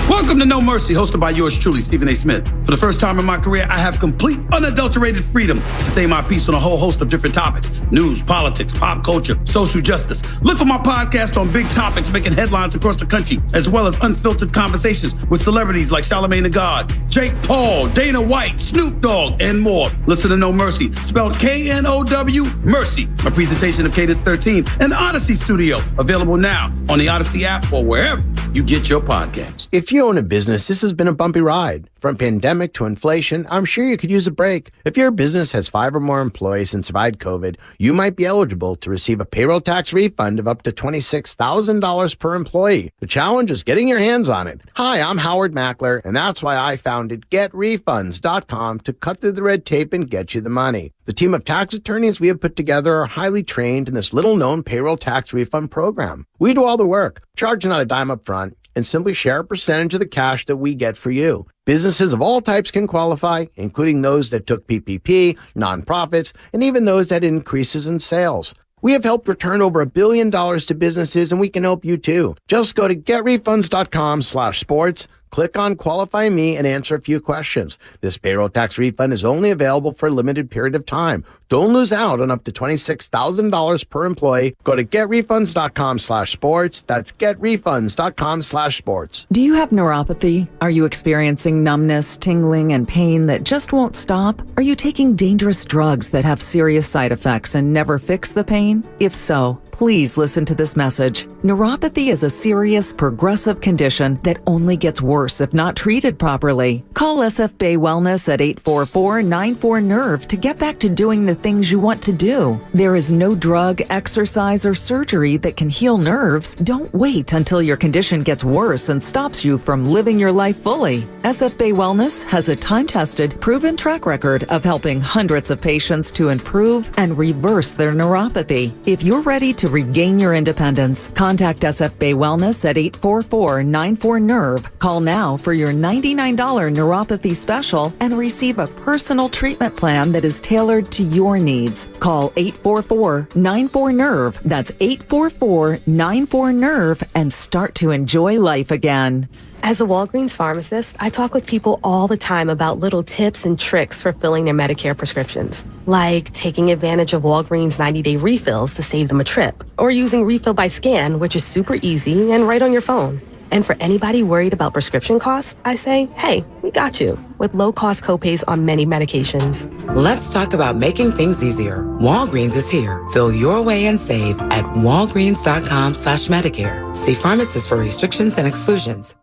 Welcome to No Mercy, hosted by yours truly, Stephen A. Smith. For the first time in my career, I have complete, unadulterated freedom to say my piece on a whole host of different topics. News, politics, pop culture, social justice. Look for my podcast on big topics making headlines across the country, as well as unfiltered conversations with celebrities like Charlamagne the God, Jake Paul, Dana White, Snoop Dogg, and more. Listen to No Mercy, spelled K-N-O-W, Mercy. A presentation of Cadence 13 and Odyssey Studio. Available now on the Odyssey app or wherever you get your podcasts. If you own a business, this has been a bumpy ride. From pandemic to inflation, I'm sure you could use a break. If your business has 5 or more employees and survived COVID, you might be eligible to receive a payroll tax refund of up to $26,000 per employee. The challenge is getting your hands on it. Hi, I'm Howard Mackler, and that's why I founded GetRefunds.com to cut through the red tape and get you the money. The team of tax attorneys we have put together are highly trained in this little-known payroll tax refund program. We do all the work, charge not a dime up front, and simply share a percentage of the cash that we get for you. Businesses of all types can qualify, including those that took PPP, nonprofits, and even those that had increases in sales. We have helped return over $1 billion to businesses, and we can help you too. Just go to getrefunds.com/sports, click on Qualify Me, and answer a few questions. This payroll tax refund is only available for a limited period of time. Don't lose out on up to $26,000 per employee. Go to getrefunds.com/sports. That's getrefunds.com/sports. Do you have neuropathy? Are you experiencing numbness, tingling, and pain that just won't stop? Are you taking dangerous drugs that have serious side effects and never fix the pain? If so, Please listen to this message. Neuropathy is a serious, progressive condition that only gets worse if not treated properly. Call SF Bay Wellness at 844-94-NERVE to get back to doing the things you want to do. There is no drug, exercise, or surgery that can heal nerves. Don't wait until your condition gets worse and stops you from living your life fully. SF Bay Wellness has a time-tested, proven track record of helping hundreds of patients to improve and reverse their neuropathy. If you're ready to regain your independence, contact SF Bay Wellness at 844-94-NERVE. Call now for your $99 neuropathy special and receive a personal treatment plan that is tailored to your needs. Call 844-94-NERVE. That's 844-94-NERVE and start to enjoy life again. As a Walgreens pharmacist, I talk with people all the time about little tips and tricks for filling their Medicare prescriptions, like taking advantage of Walgreens 90-day refills to save them a trip, or using Refill by Scan, which is super easy and right on your phone. And for anybody worried about prescription costs, I say, hey, we got you, with low-cost copays on many medications. Let's talk about making things easier. Walgreens is here. Fill your way and save at walgreens.com/Medicare. See pharmacists for restrictions and exclusions.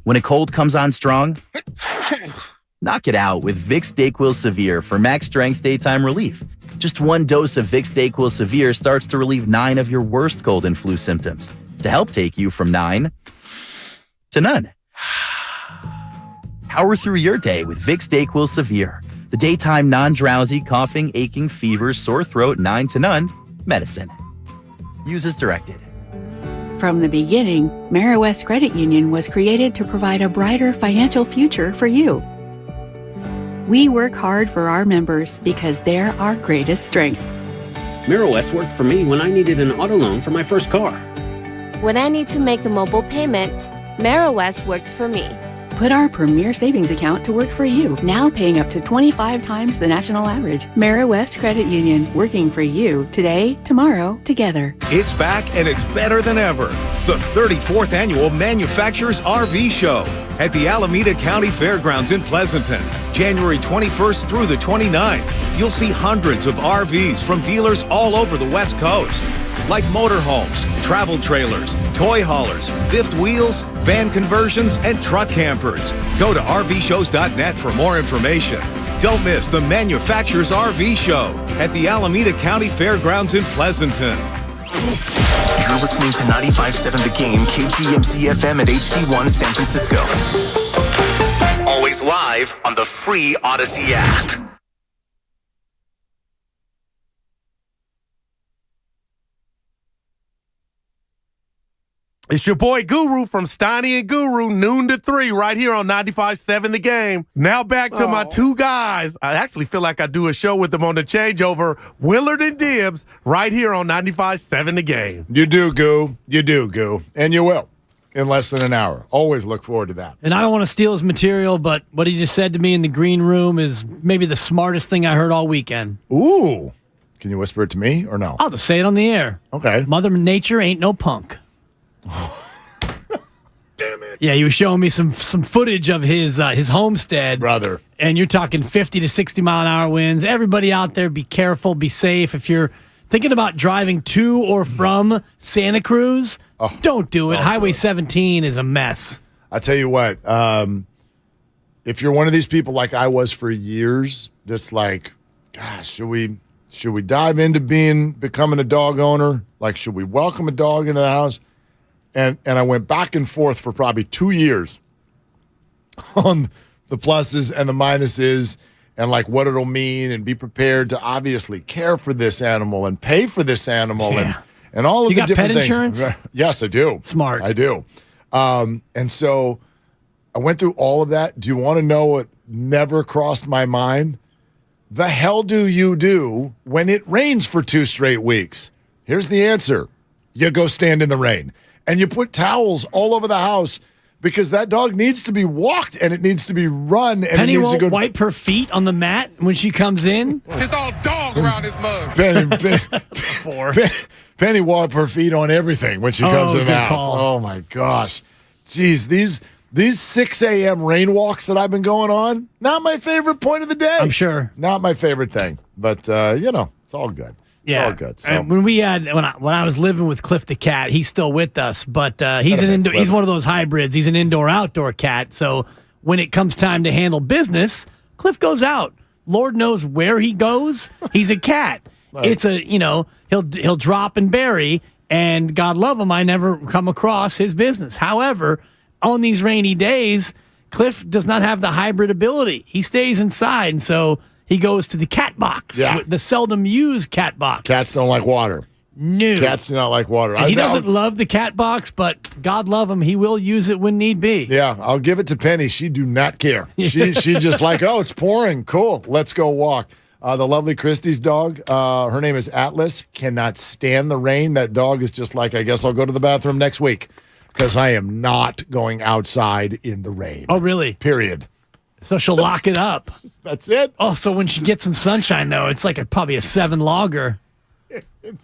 When a cold comes on strong, knock it out with Vicks DayQuil Severe for max strength daytime relief. Just one dose of Vicks DayQuil Severe starts to relieve 9 of your worst cold and flu symptoms to help take you from 9 to none. Power through your day with Vicks DayQuil Severe, the daytime non-drowsy, coughing, aching, fever, sore throat, 9 to none medicine. Use as directed. From the beginning, West Credit Union was created to provide a brighter financial future for you. We work hard for our members because they're our greatest strength. West worked for me when I needed an auto loan for my first car. When I need to make a mobile payment, West works for me. Put our premier savings account to work for you, now paying up to 25 times the national average. West Credit Union, working for you today, tomorrow, together. It's back and it's better than ever. The 34th Annual Manufacturers RV Show at the Alameda County Fairgrounds in Pleasanton, January 21st through the 29th. You'll see hundreds of RVs from dealers all over the West Coast, like motorhomes, travel trailers, toy haulers, fifth wheels, van conversions, and truck campers. Go to RVshows.net for more information. Don't miss the Manufacturers RV Show at the Alameda County Fairgrounds in Pleasanton. You're listening to 95.7 The Game, KGMC FM at HD1 San Francisco. Always live on the free Odyssey app. It's your boy Guru from Steiny and Guru, noon to 3, right here on 95.7 The Game. Now back to my two guys. I actually feel like I do a show with them on the changeover. Willard and Dibbs, right here on 95.7 The Game. You do, Goo. You do, Goo. And you will in less than an hour. Always look forward to that. And I don't want to steal his material, but what he just said to me in the green room is maybe the smartest thing I heard all weekend. Ooh. Can you whisper it to me or no? I'll just say it on the air. Okay. Mother Nature ain't no punk. Damn it. Yeah, he was showing me some footage of his homestead. Brother. And you're talking 50 to 60 mile an hour winds. Everybody out there, be careful, be safe. If you're thinking about driving to or from Santa Cruz, don't do it. Highway 17 is a mess. I tell you what, if you're one of these people like I was for years, that's like, gosh, should we dive into becoming a dog owner? Like, should we welcome a dog into the house? And I went back and forth for probably 2 years on the pluses and the minuses and like what it'll mean, and be prepared to obviously care for this animal and pay for this animal and all of the different things. You got pet insurance? Yes, I do. Smart. I do. And so I went through all of that. Do you want to know what never crossed my mind? The hell do you do when it rains for 2 straight weeks? Here's the answer. You go stand in the rain. And you put towels all over the house because that dog needs to be walked and it needs to be run. And Penny it needs won't to go wipe her feet on the mat when she comes in. It's all dog around this mug. Penny wipe her feet on everything when she comes in the house. Call. Oh, my gosh. Jeez, these 6 a.m. rain walks that I've been going on, not my favorite point of the day. I'm sure. Not my favorite thing. But, it's all good. It's all good. So. And when I was living with Cliff the cat, he's still with us, but he's he's one of those hybrids. He's an indoor-outdoor cat. So when it comes time to handle business, Cliff goes out. Lord knows where he goes. He's a cat. Right. It's he'll drop and bury, and God love him, I never come across his business. However, on these rainy days, Cliff does not have the hybrid ability. He stays inside, and so he goes to the cat box, the seldom used cat box. Cats don't like water. No. Cats do not like water. He doesn't love the cat box, but God love him, he will use it when need be. Yeah, I'll give it to Penny. She do not care. She just like, oh, it's pouring. Cool. Let's go walk. The lovely Christie's dog, her name is Atlas, cannot stand the rain. That dog is just like, I guess I'll go to the bathroom next week because I am not going outside in the rain. Oh, really? Period. So she'll lock it up. That's it. Oh, so when she gets some sunshine, though, it's like probably a 7 logger.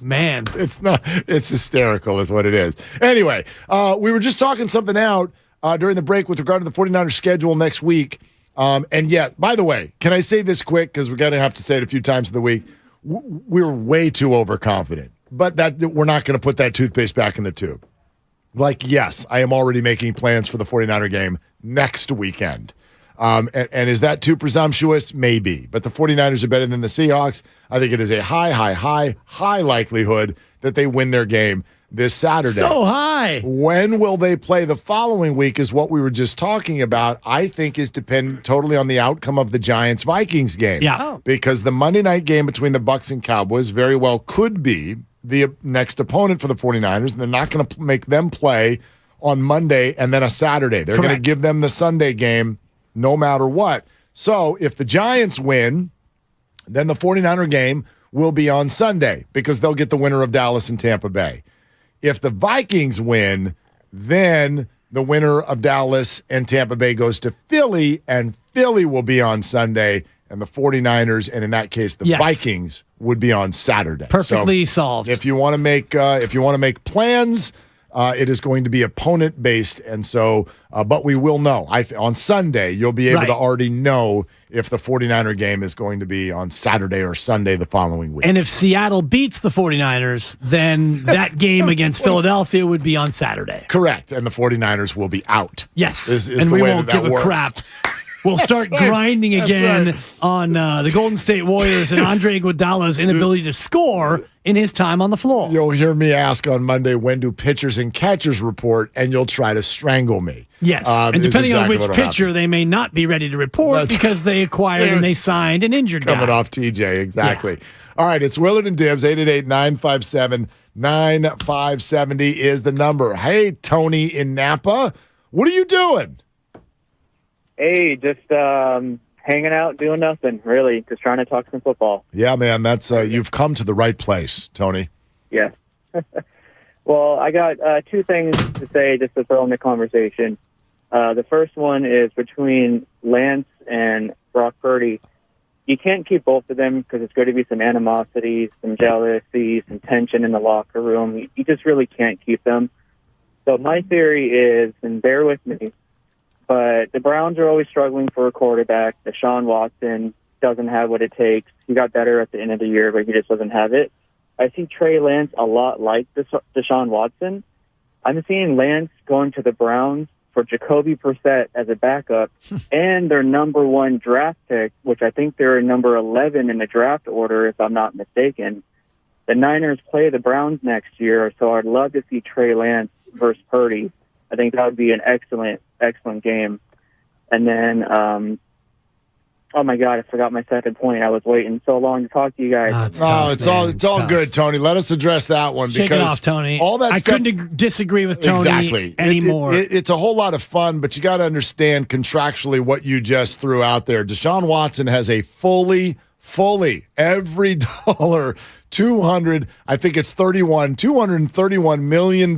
Man. It's not. It's hysterical is what it is. Anyway, we were just talking something out during the break with regard to the 49ers schedule next week. And yeah, by the way, can I say this quick? Because we're going to have to say it a few times in the week. We're way too overconfident, but we're not going to put that toothpaste back in the tube. Like, yes, I am already making plans for the 49er game next weekend. And is that too presumptuous? Maybe. But the 49ers are better than the Seahawks. I think it is a high likelihood that they win their game this Saturday. So high. When will they play the following week is what we were just talking about. I think is dependent totally on the outcome of the Giants-Vikings game. Yeah. Because the Monday night game between the Bucs and Cowboys very well could be the next opponent for the 49ers, and they're not going to make them play on Monday and then a Saturday. They're going to give them the Sunday game no matter what. So if the Giants win, then the 49er game will be on Sunday because they'll get the winner of Dallas and Tampa Bay. If the Vikings win, then the winner of Dallas and Tampa Bay goes to Philly, and Philly will be on Sunday, and the 49ers, and in that case, the Vikings would be on Saturday. Perfectly solved. If you want to make plans, it is going to be opponent based, and so, but we will know. On Sunday, you'll be able to already know if the 49er game is going to be on Saturday or Sunday the following week. And if Seattle beats the 49ers, then that game against Philadelphia would be on Saturday. Correct, and the 49ers will be out. Yes, is and the we way won't that give a works. crap. We'll start grinding again on the Golden State Warriors and Andre Iguodala's inability to score in his time on the floor. You'll hear me ask on Monday, when do pitchers and catchers report, and you'll try to strangle me. Yes, and depending on which pitcher, they may not be ready to report because they acquired and they signed an injured guy. Coming off TJ, exactly. Yeah. All right, it's Willard and Dibbs, 888-957-9570 is the number. Hey, Tony in Napa, what are you doing? Hey, just hanging out, doing nothing, really. Just trying to talk some football. Yeah, man, that's you've come to the right place, Tony. Yeah. Well, I got two things to say just to throw in the conversation. The first one is between Lance and Brock Purdy. You can't keep both of them because it's going to be some animosity, some jealousy, some tension in the locker room. You just really can't keep them. So my theory is, and bear with me, but the Browns are always struggling for a quarterback. Deshaun Watson doesn't have what it takes. He got better at the end of the year, but he just doesn't have it. I see Trey Lance a lot like Deshaun Watson. I'm seeing Lance going to the Browns for Jacoby Brissett as a backup and their number 1 draft pick, which I think they're number 11 in the draft order, if I'm not mistaken. The Niners play the Browns next year, so I'd love to see Trey Lance versus Purdy. I think that would be an excellent game. And then, oh my God, I forgot my second point. I was waiting so long to talk to you guys. It's all good, Tony. Let us address that one. Shake because it off, Tony. All that I stuff, couldn't disagree with Tony anymore. It's a whole lot of fun, but you got to understand contractually what you just threw out there. Deshaun Watson has a fully every dollar, $231 million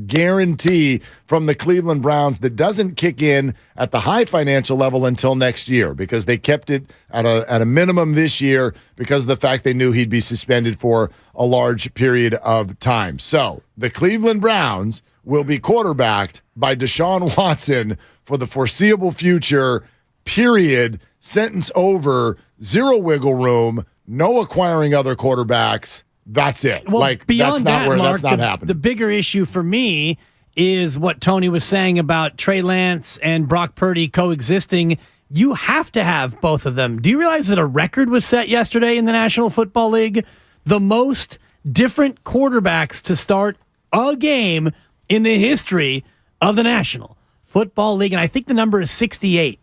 guarantee from the Cleveland Browns that doesn't kick in at the high financial level until next year because they kept it at a minimum this year because of the fact they knew he'd be suspended for a large period of time. So the Cleveland Browns will be quarterbacked by Deshaun Watson for the foreseeable future, period. Sentence over, zero wiggle room, no acquiring other quarterbacks. That's it. Well, like beyond that's not happening. The bigger issue for me is what Tony was saying about Trey Lance and Brock Purdy coexisting. You have to have both of them. Do you realize that a record was set yesterday in the National Football League? The most different quarterbacks to start a game in the history of the National Football League. And I think the number is 68.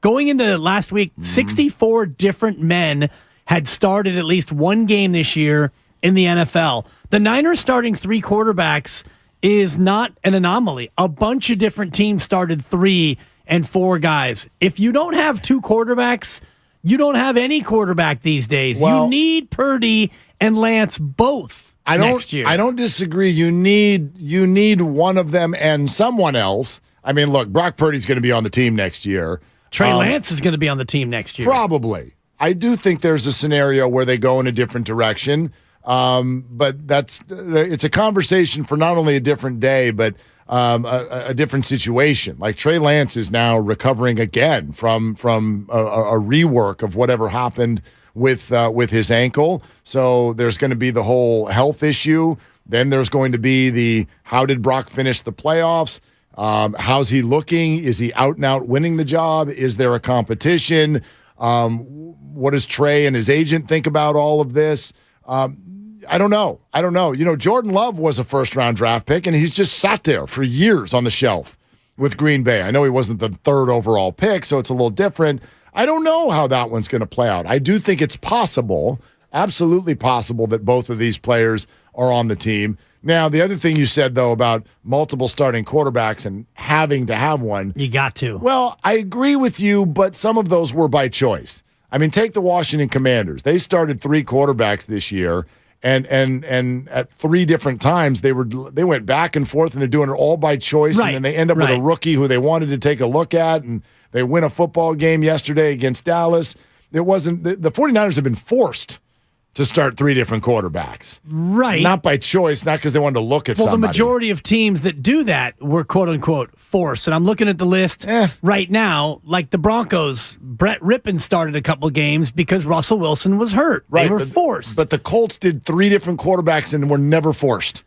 Going into last week, 64 different men had started at least one game this year in the NFL. The Niners starting 3 quarterbacks is not an anomaly. A bunch of different teams started 3 and 4 guys. If you don't have 2 quarterbacks, you don't have any quarterback these days. Well, you need Purdy and Lance both next year. I don't disagree. You need one of them and someone else. I mean, look, Brock Purdy's going to be on the team next year. Trey Lance is going to be on the team next year. Probably. I do think there's a scenario where they go in a different direction. But it's a conversation for not only a different day, but a different situation. Like Trey Lance is now recovering again from a rework of whatever happened with his ankle. So there's going to be the whole health issue. Then there's going to be the how did Brock finish the playoffs? How's he looking? Is he out and out winning the job? Is there a competition? What does Trey and his agent think about all of this? I don't know. You know, Jordan Love was a first-round draft pick, and he's just sat there for years on the shelf with Green Bay. I know he wasn't the 3rd overall pick, so it's a little different. I don't know how that one's going to play out. I do think it's possible, absolutely possible, that both of these players are on the team. Now, the other thing you said, though, about multiple starting quarterbacks and having to have one. You got to. Well, I agree with you, but some of those were by choice. I mean, take the Washington Commanders. They started 3 quarterbacks this year. And at 3 different times they went back and forth, and they're doing it all by choice. Right, and then they end up with a rookie who they wanted to take a look at, and they win a football game yesterday against Dallas. It wasn't the 49ers have been forced to start 3 different quarterbacks. Right. Not by choice, not because they wanted to look at somebody. Well, the majority of teams that do that were quote-unquote forced. And I'm looking at the list right now, like the Broncos. Brett Rippon started a couple games because Russell Wilson was hurt. Right. They were forced. But the Colts did 3 different quarterbacks and were never forced.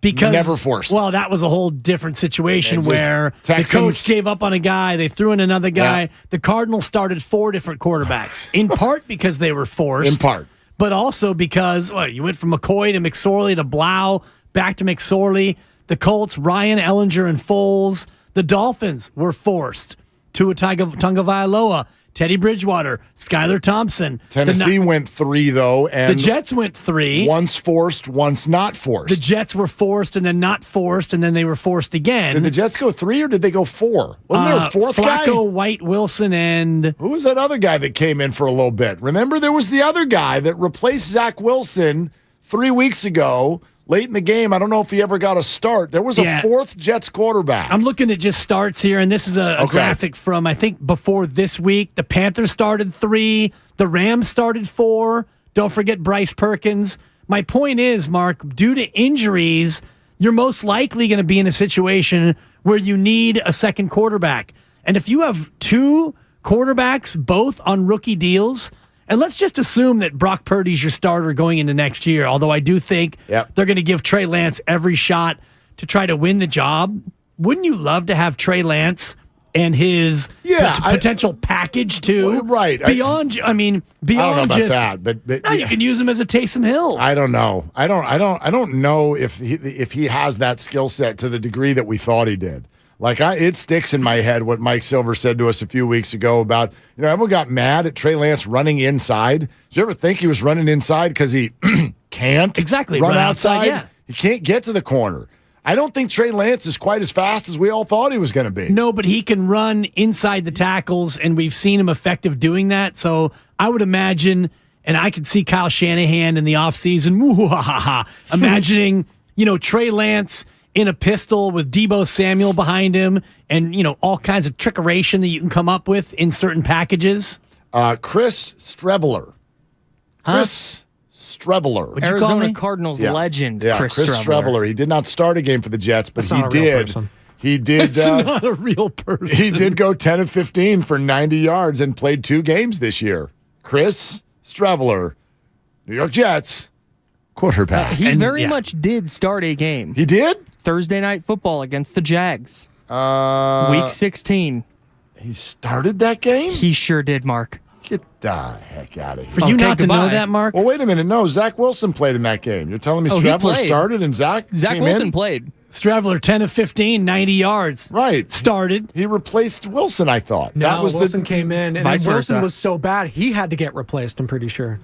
Never forced. Well, that was a whole different situation where the coach gave up on a guy, they threw in another guy. Yeah. The Cardinals started 4 different quarterbacks, in part because they were forced. In part. But also because you went from McCoy to McSorley to Blau, back to McSorley. The Colts, Ryan Ellinger and Foles. The Dolphins were forced. Tua Tagovailoa, Teddy Bridgewater, Skylar Thompson. Tennessee went 3, though. And the Jets went 3. Once forced, once not forced. The Jets were forced and then not forced, and then they were forced again. Did the Jets go 3 or did they go 4? Wasn't there a 4th guy? Flacco, White, Wilson, and... Who was that other guy that came in for a little bit? Remember, there was the other guy that replaced Zach Wilson 3 weeks ago. Late in the game, I don't know if he ever got a start. There was a 4th Jets quarterback. I'm looking at just starts here, and this is a graphic from, I think, before this week. The Panthers started 3. The Rams started 4. Don't forget Bryce Perkins. My point is, Mark, due to injuries, you're most likely going to be in a situation where you need a second quarterback. And if you have 2 quarterbacks, both on rookie deals... And let's just assume that Brock Purdy's your starter going into next year, although I do think they're going to give Trey Lance every shot to try to win the job. Wouldn't you love to have Trey Lance and his potential package too? Right. Beyond I don't know about just that, but you can use him as a Taysom Hill. I don't know. I don't know if he has that skill set to the degree that we thought he did. Like, it sticks in my head what Mike Silver said to us a few weeks ago about, everyone got mad at Trey Lance running inside. Did you ever think he was running inside because he can't run outside? Yeah. He can't get to the corner. I don't think Trey Lance is quite as fast as we all thought he was going to be. No, but he can run inside the tackles, and we've seen him effective doing that. So I would imagine, and I could see Kyle Shanahan in the offseason, imagining, Trey Lance in a pistol with Deebo Samuel behind him and, all kinds of trickeration that you can come up with in certain packages. Chris Streveler. Chris Streveler. Arizona Cardinals legend, Chris Streveler. He did not start a game for the Jets, but he did. He did. It's not a real person. He did go 10 of 15 for 90 yards and played 2 games this year. Chris Streveler, New York Jets quarterback. He very much did start a game. He did? Thursday Night Football against the Jags. Week 16. He started that game? He sure did, Mark. Get the heck out of here. For you not to know that, Mark? Well, wait a minute. No, Zach Wilson played in that game. You're telling me Stravler started and Zach came Wilson in? played. Stravler, 10 of 15, 90 yards. Right. Started. He replaced Wilson, I thought. No, Wilson came in, and then Wilson was so bad, he had to get replaced, I'm pretty sure.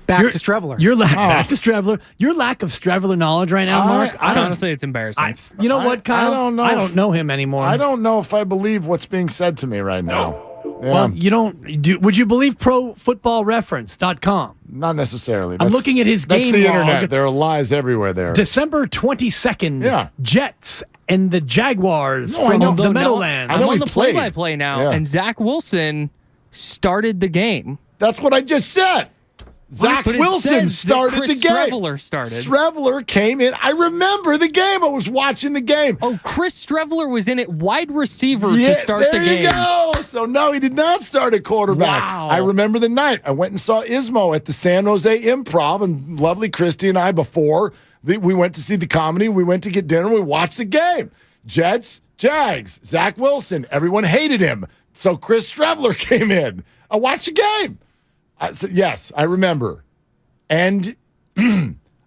Back to Stravler. Back to Stravler. Your lack of Stravler knowledge right now, Mark. Honestly, it's embarrassing. You know what, Kyle? I don't know him anymore. I don't know if I believe what's being said to me right now. Yeah. Well, you don't. Would you believe ProFootballReference.com? Not necessarily. I'm looking at his game That's the log. internet. There are lies everywhere there. December 22nd. Jets and the Jaguars No, from I know. the Meadowlands. I'm on the play-by-play now, and Zach Wilson started the game. That's what I just said. Zach Wilson started the game. Streveler started. Streveler came in. I remember the game. I was watching the game. Oh, Chris Streveler was in it wide receiver to start the game. There you go. So, no, he did not start at quarterback. Wow. I remember the night. I went and saw Ismo at the San Jose Improv, and lovely Christy and I, before we went to see the comedy, we went to get dinner, we watched the game. Jets, Jags, Zach Wilson. Everyone hated him. So Chris Streveler came in. I watched the game. So yes, I remember. And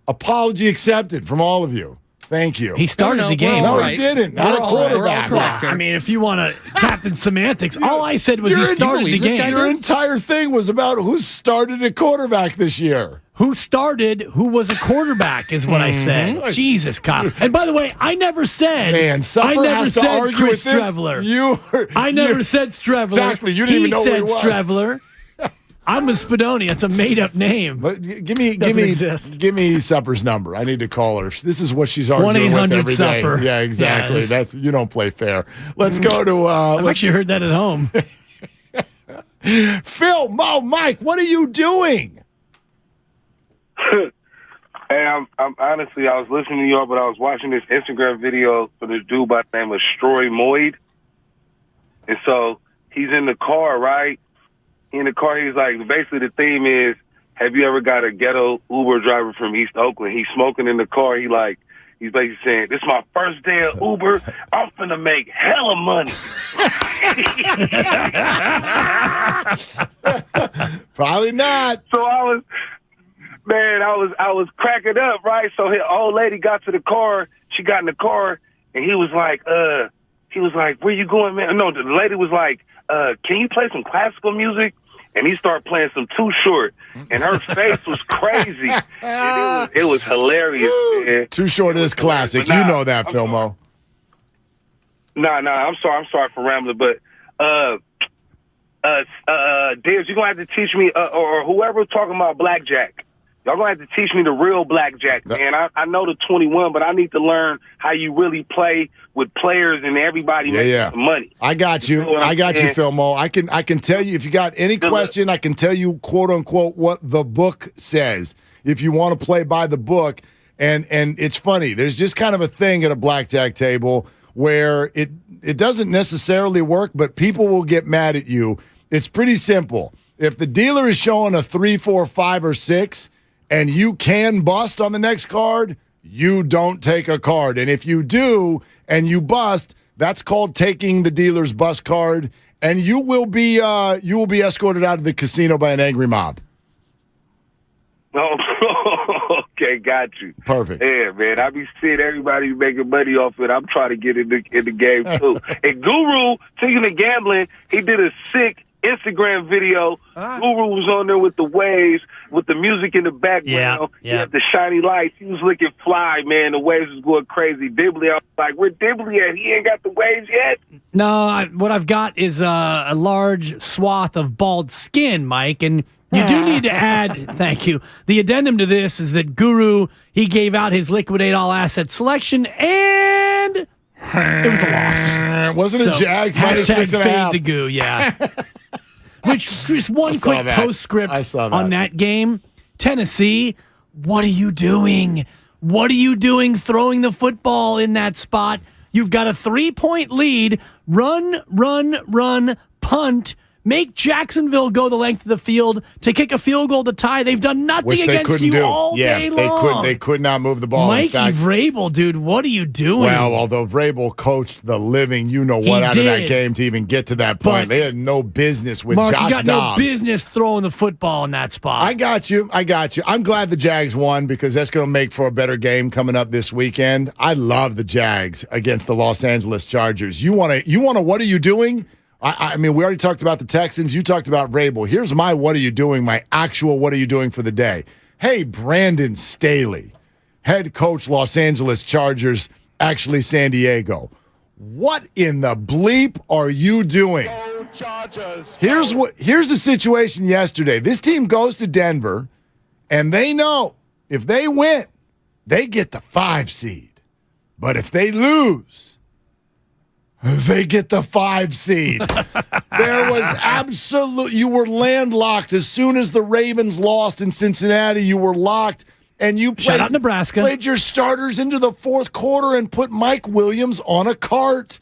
apology accepted from all of you. Thank you. He started the game. No, he didn't. Not a quarterback. I mean, if you want to Captain Semantics, all I said was he started the game. Your entire thing was about who started a quarterback this year. Who started, who was a quarterback is what I said. Jesus, Kyle. And by the way, I never said. Man, Suffer has to argue Chris with this. Streveler. I never said Streveler. Exactly. You didn't even know who he was. He said Streveler. I'm with Spadoni. It's a made-up name. But give me Supper's number. I need to call her. This is what she's arguing with every day. 1-800-SUPPER. Yeah, exactly. Yeah, you don't play fair. Let's go to. I've actually heard that at home. Phil, Mo, Mike, what are you doing? Hey, I'm honestly, I was listening to y'all, but I was watching this Instagram video for this dude by the name of Stroy Moyd, and so he's in the car, right? In the car, he's like, basically the theme is, have you ever got a ghetto Uber driver from East Oakland? He's smoking in the car. He's basically saying, this is my first day of Uber. I'm finna make hella money. Probably not. So I was cracking up, right? So his old lady got to the car. She got in the car, and he was like, where you going, man? No, the lady was like, can you play some classical music? And he started playing some Too Short, and her face was crazy. And it was hilarious, man. Too Short is classic. You know that, Philmo. I'm sorry for rambling, but Dibs, you're gonna have to teach me, or whoever's talking about blackjack. Y'all gonna have to teach me the real blackjack, man. I know the 21, but I need to learn how you really play with players and everybody making some money. I got you. I got you, Philmo. I can tell you if you got any question, I can tell you quote unquote what the book says. If you want to play by the book, and it's funny. There's just kind of a thing at a blackjack table where it doesn't necessarily work, but people will get mad at you. It's pretty simple. If the dealer is showing a 3, 4, 5, or 6. And you can bust on the next card, you don't take a card. And if you do and you bust, that's called taking the dealer's bust card, and you will be escorted out of the casino by an angry mob. Oh, okay, got you. Perfect. Yeah, man, I be seeing everybody making money off it. I'm trying to get in the game too. And Guru, speaking of gambling, he did a sick Instagram video. Guru was on there with the waves, with the music in the background. He had the shiny lights. He was looking fly, man. The waves was going crazy. Dibley, I was like, where Dibley at? He ain't got the waves yet? No, what I've got is a large swath of bald skin, Mike, and you do need to add, thank you, the addendum to this is that Guru, he gave out his liquidate all asset selection, and it was a loss. Wasn't it Jags minus 6.5? Fade the goo, yeah. Which, just one quick postscript on that game. Tennessee, what are you doing? What are you doing throwing the football in that spot? You've got a 3-point lead. Run, punt, Make Jacksonville go the length of the field to kick a field goal to tie. They've done nothing against you all day long. They could not move the ball. Mikey Vrabel, dude, what are you doing? Well, although Vrabel coached the living you-know-what out of that game to even get to that point. They had no business with Mark, Josh you got Dobbs. no business throwing the football in that spot. I got you. I'm glad the Jags won because that's going to make for a better game coming up this weekend. I love the Jags against the Los Angeles Chargers. You want to what are you doing? I mean, we already talked about the Texans. You talked about Vrabel. Here's my what are you doing, my actual what are you doing for the day. Hey, Brandon Staley, head coach, Los Angeles Chargers, actually San Diego. What in the bleep are you doing? Go Chargers. Here's the situation yesterday. This team goes to Denver, and they know if they win, they get the 5 seed. But if they lose, they get the 5 seed. There was you were landlocked as soon as the Ravens lost in Cincinnati. You were locked, and you Shout out Nebraska. Played your starters into the fourth quarter and put Mike Williams on a cart.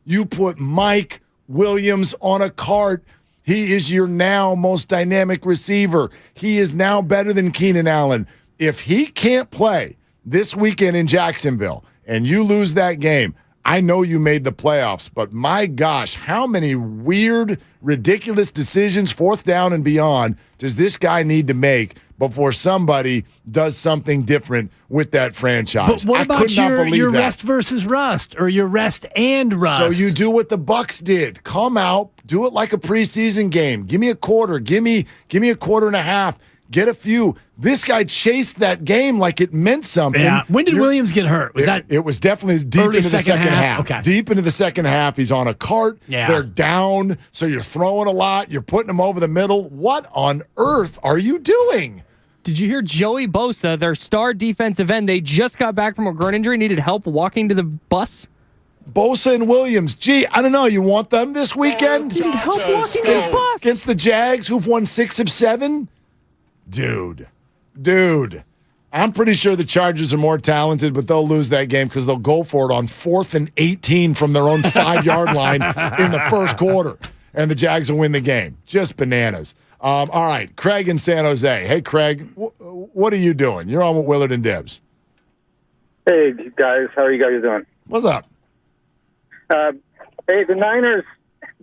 You put Mike Williams on a cart. He is your now most dynamic receiver. He is now better than Keenan Allen. If he can't play this weekend in Jacksonville and you lose that game, I know you made the playoffs, but my gosh, how many weird, ridiculous decisions, fourth down and beyond, does this guy need to make before somebody does something different with that franchise? But what about your rest versus rust, or your rest and rust? So you do what the Bucs did. Come out, do it like a preseason game. Give me a quarter. Give me a quarter and a half. Get a few. This guy chased that game like it meant something. Yeah. When did Williams get hurt? It was definitely deep into the second half. Okay. Deep into the second half. He's on a cart. Yeah. They're down, so you're throwing a lot. You're putting them over the middle. What on earth are you doing? Did you hear Joey Bosa, their star defensive end? They just got back from a groin injury, needed help walking to the bus. Bosa and Williams. Gee, I don't know. You want them this weekend? Need help walking to the bus. Against the Jags, who've won 6 of 7? Dude, I'm pretty sure the Chargers are more talented, but they'll lose that game because they'll go for it on 4th and 18 from their own 5-yard line in the first quarter, and the Jags will win the game. Just bananas. All right, Craig in San Jose. Hey, Craig, what are you doing? You're on with Willard and Dibs. Hey, guys. How are you guys doing? What's up? Hey, the Niners,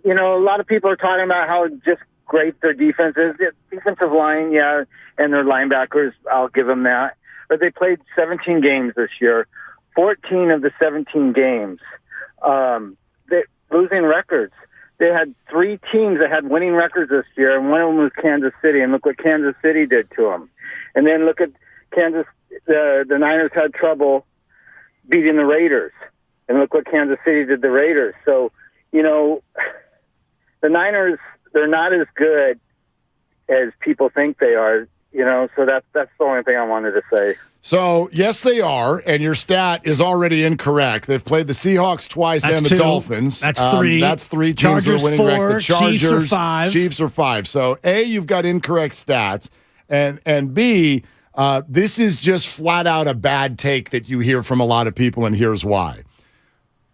a lot of people are talking about how just great their defense is. The defensive line, yeah, and their linebackers, I'll give them that. But they played 17 games this year. 14 of the 17 games, they losing records. They had 3 teams that had winning records this year, and one of them was Kansas City, and look what Kansas City did to them. And then look at Kansas. The Niners had trouble beating the Raiders, and look what Kansas City did to the Raiders. So, the Niners, they're not as good as people think they are, so that's the only thing I wanted to say. So, yes, they are, and your stat is already incorrect. They've played the Seahawks twice and the 2. Dolphins. That's 3. That's 3 teams Chargers that are winning 4, record. The Chargers, Chiefs are 5. Chiefs are 5. So, A, you've got incorrect stats, and B, this is just flat out a bad take that you hear from a lot of people, and here's why.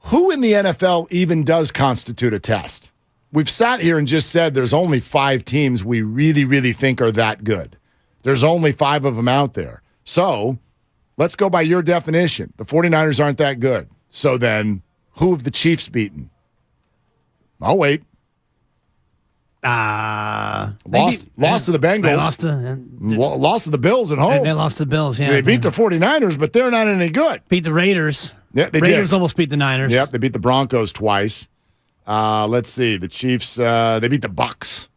Who in the NFL even does constitute a test? We've sat here and just said there's only 5 teams we really, really think are that good. There's only 5 of them out there. So let's go by your definition. The 49ers aren't that good. So then who have the Chiefs beaten? I'll wait. Lost to the Bengals. Lost to the Bills at home. They lost to the Bills, yeah. They beat the 49ers, but they're not any good. Beat the Raiders. Yeah, they Raiders did. almost beat the Niners. Yep, they beat the Broncos twice. Let's see. The Chiefs, they beat the Bucs.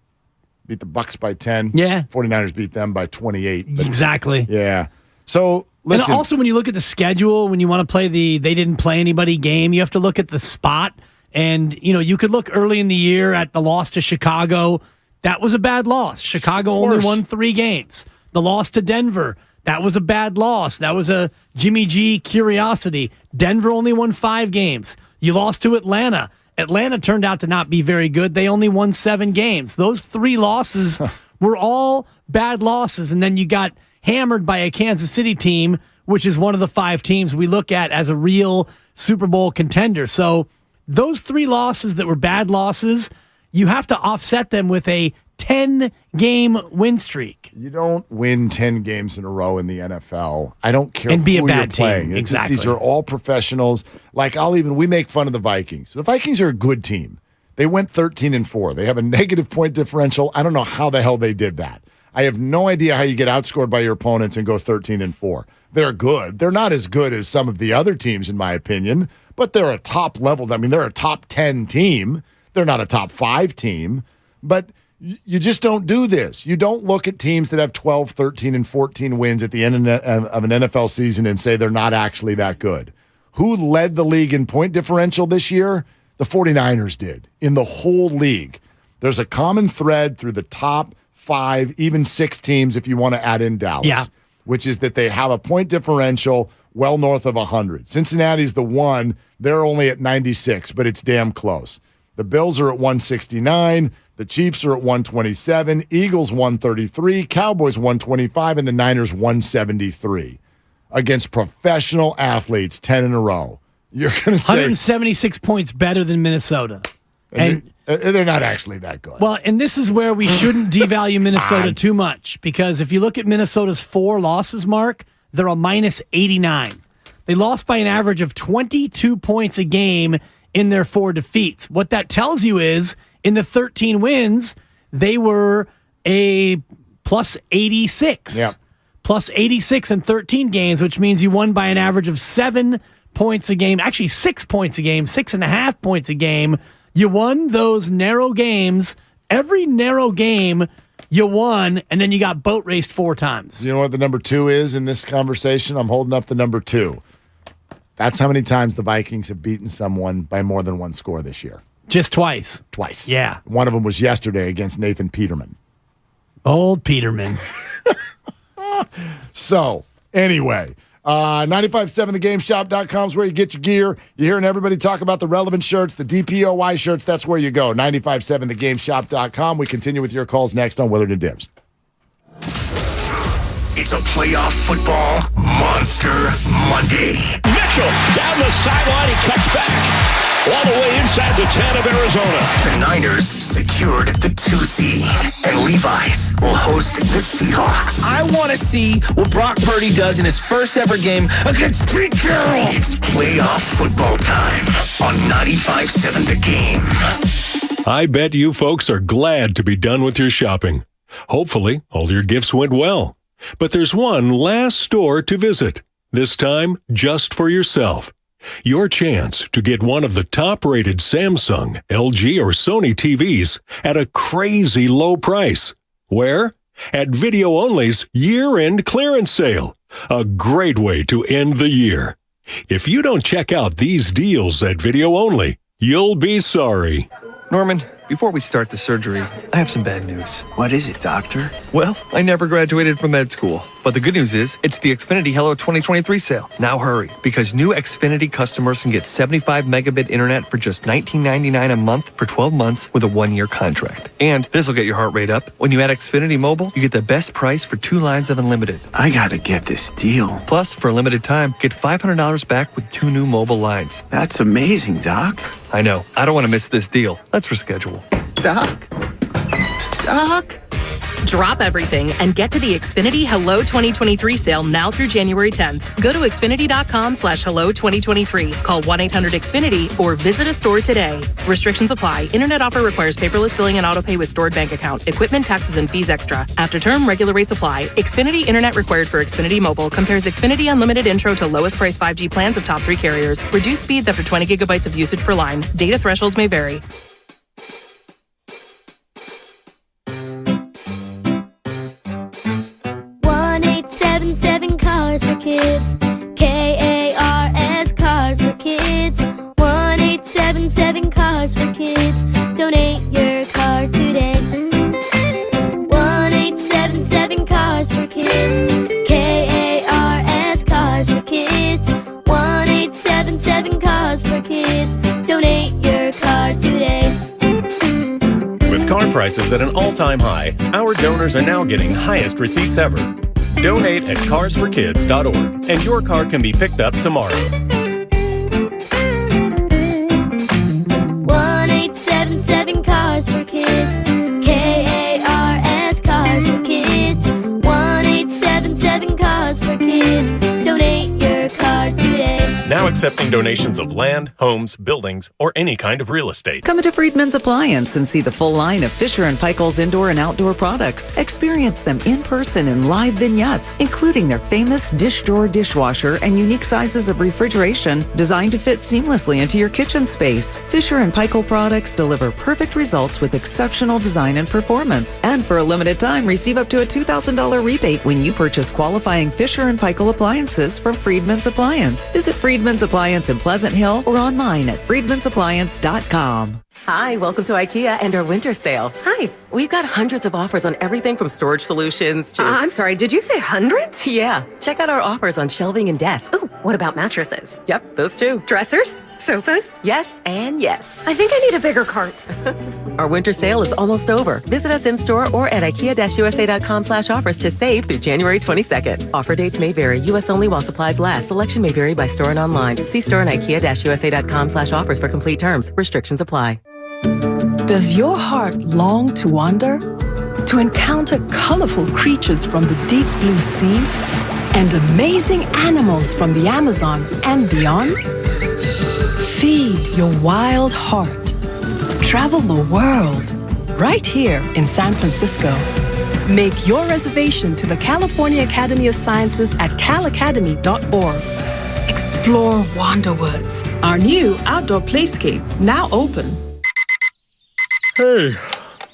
Beat the Bucs by 10. Yeah. 49ers beat them by 28. Exactly. Yeah. So, listen. And also, when you look at the schedule, when you want to play they didn't play anybody game, you have to look at the spot. And, you could look early in the year at the loss to Chicago. That was a bad loss. Chicago only won 3 games. The loss to Denver, that was a bad loss. That was a Jimmy G curiosity. Denver only won 5 games. You lost to Atlanta. Atlanta turned out to not be very good. They only won 7 games. Those 3 losses were all bad losses. And then you got hammered by a Kansas City team, which is one of the 5 teams we look at as a real Super Bowl contender. So those 3 losses that were bad losses, you have to offset them with a 10-game win streak. You don't win 10 games in a row in the NFL. I don't care and be who a bad you're playing. team. Exactly. These are all professionals. Like we make fun of the Vikings. The Vikings are a good team. They went 13-4. They have a negative point differential. I don't know how the hell they did that. I have no idea how you get outscored by your opponents and go 13-4. They're good. They're not as good as some of the other teams, in my opinion, but they're a top level. I mean, they're a top 10 team. They're not a top 5 team, but you just don't do this. You don't look at teams that have 12, 13, and 14 wins at the end of an NFL season and say they're not actually that good. Who led the league in point differential this year? The 49ers did, in the whole league. There's a common thread through the top 5, even 6 teams if you want to add in Dallas, which is that they have a point differential well north of 100. Cincinnati's the one. They're only at 96, but it's damn close. The Bills are at 169. The Chiefs are at 127, Eagles 133, Cowboys 125, and the Niners 173 against professional athletes 10 in a row. You're going to say 176 points better than Minnesota. And they're not actually that good. Well, and this is where we shouldn't devalue Minnesota too much, because if you look at Minnesota's 4 losses, Mark, they're a minus 89. They lost by an average of 22 points a game in their 4 defeats. What that tells you is, in the 13 wins, they were a plus 86. Yep. Plus 86 in 13 games, which means you won by an average of 7 points a game. Actually, 6 points a game, 6.5 points a game. You won those narrow games. Every narrow game you won, and then you got boat raced 4 times. You know what the number 2 is in this conversation? I'm holding up the number 2. That's how many times the Vikings have beaten someone by more than 1 score this year. Just twice. Twice. Yeah. One of them was yesterday against Nathan Peterman. Old Peterman. So, anyway, 957thegameshop.com is where you get your gear. You're hearing everybody talk about the relevant shirts, the DPOY shirts. That's where you go. 957thegameshop.com. We continue with your calls next on Willard and Dibs. It's a playoff football Monster Monday. Mitchell down the sideline. He cuts back all the way inside the 10 of Arizona. The Niners secured the 2 seed, and Levi's will host the Seahawks. I want to see what Brock Purdy does in his first ever game against Pete Carroll. It's playoff football time on 95.7 The Game. I bet you folks are glad to be done with your shopping. Hopefully, all your gifts went well. But there's one last store to visit, this time just for yourself. Your chance to get one of the top-rated Samsung, LG, or Sony TVs at a crazy low price. Where? At Video Only's year-end clearance sale. A great way to end the year. If you don't check out these deals at Video Only, you'll be sorry. Norman, before we start the surgery, I have some bad news. What is it, doctor? Well, I never graduated from med school. But the good news is, it's the Xfinity Hello 2023 sale. Now hurry, because new Xfinity customers can get 75 megabit internet for just $19.99 a month for 12 months with a 1-year contract. And this will get your heart rate up. When you add Xfinity Mobile, you get the best price for 2 lines of unlimited. I gotta get this deal. Plus, for a limited time, get $500 back with 2 new mobile lines. That's amazing, Doc. I know. I don't want to miss this deal. Let's reschedule. Doc? Doc? Drop everything and get to the Xfinity Hello 2023 sale now through January 10th. Go to Xfinity.com/Hello 2023. Call 1-800-XFINITY or visit a store today. Restrictions apply. Internet offer requires paperless billing and autopay with stored bank account. Equipment, taxes, and fees extra. After term, regular rates apply. Xfinity Internet required for Xfinity Mobile. Compares Xfinity Unlimited Intro to lowest price 5G plans of top 3 carriers. Reduced speeds after 20 gigabytes of usage per line. Data thresholds may vary. 1-877 Cars for Kids. KARS Cars for Kids. 1-877 Cars for Kids. Donate your car today. 1-877 Cars for Kids. KARS Cars for Kids. 1-877 Cars for Kids. Donate your car today. With car prices at an all-time high, our donors are now getting highest receipts ever. Donate at carsforkids.org, and your car can be picked up tomorrow. 1-877 Cars for Cars for Kids. Donate your car today. Now accepting donations of land, homes, buildings, or any kind of real estate. Come into Friedman's Appliance and see the full line of Fisher & Paykel's indoor and outdoor products. Experience them in person in live vignettes, including their famous dish drawer dishwasher and unique sizes of refrigeration designed to fit seamlessly into your kitchen space. Fisher & Paykel products deliver perfect results with exceptional design and performance. And for a limited time, receive up to a $2,000 rebate when you purchase qualifying Fisher & Paykel appliances from Friedman's Appliance. Visit Friedman's Appliance in Pleasant Hill or online at friedmansappliance.com. Hi, welcome to IKEA and our winter sale. Hi, we've got hundreds of offers on everything from storage solutions to... I'm sorry, did you say hundreds? Yeah, check out our offers on shelving and desks. Ooh, what about mattresses? Yep, those too. Dressers? Sofas? Yes, and yes. I think I need a bigger cart. Our winter sale is almost over. Visit us in-store or at ikea-usa.com/offers to save through January 22nd. Offer dates may vary. U.S. only while supplies last. Selection may vary by store and online. See store and ikea-usa.com/offers for complete terms. Restrictions apply. Does your heart long to wander? To encounter colorful creatures from the deep blue sea? And amazing animals from the Amazon and beyond? Feed your wild heart. Travel the world right here in San Francisco. Make your reservation to the California Academy of Sciences at calacademy.org. Explore Wanderwoods, our new outdoor playscape, now open. Hey,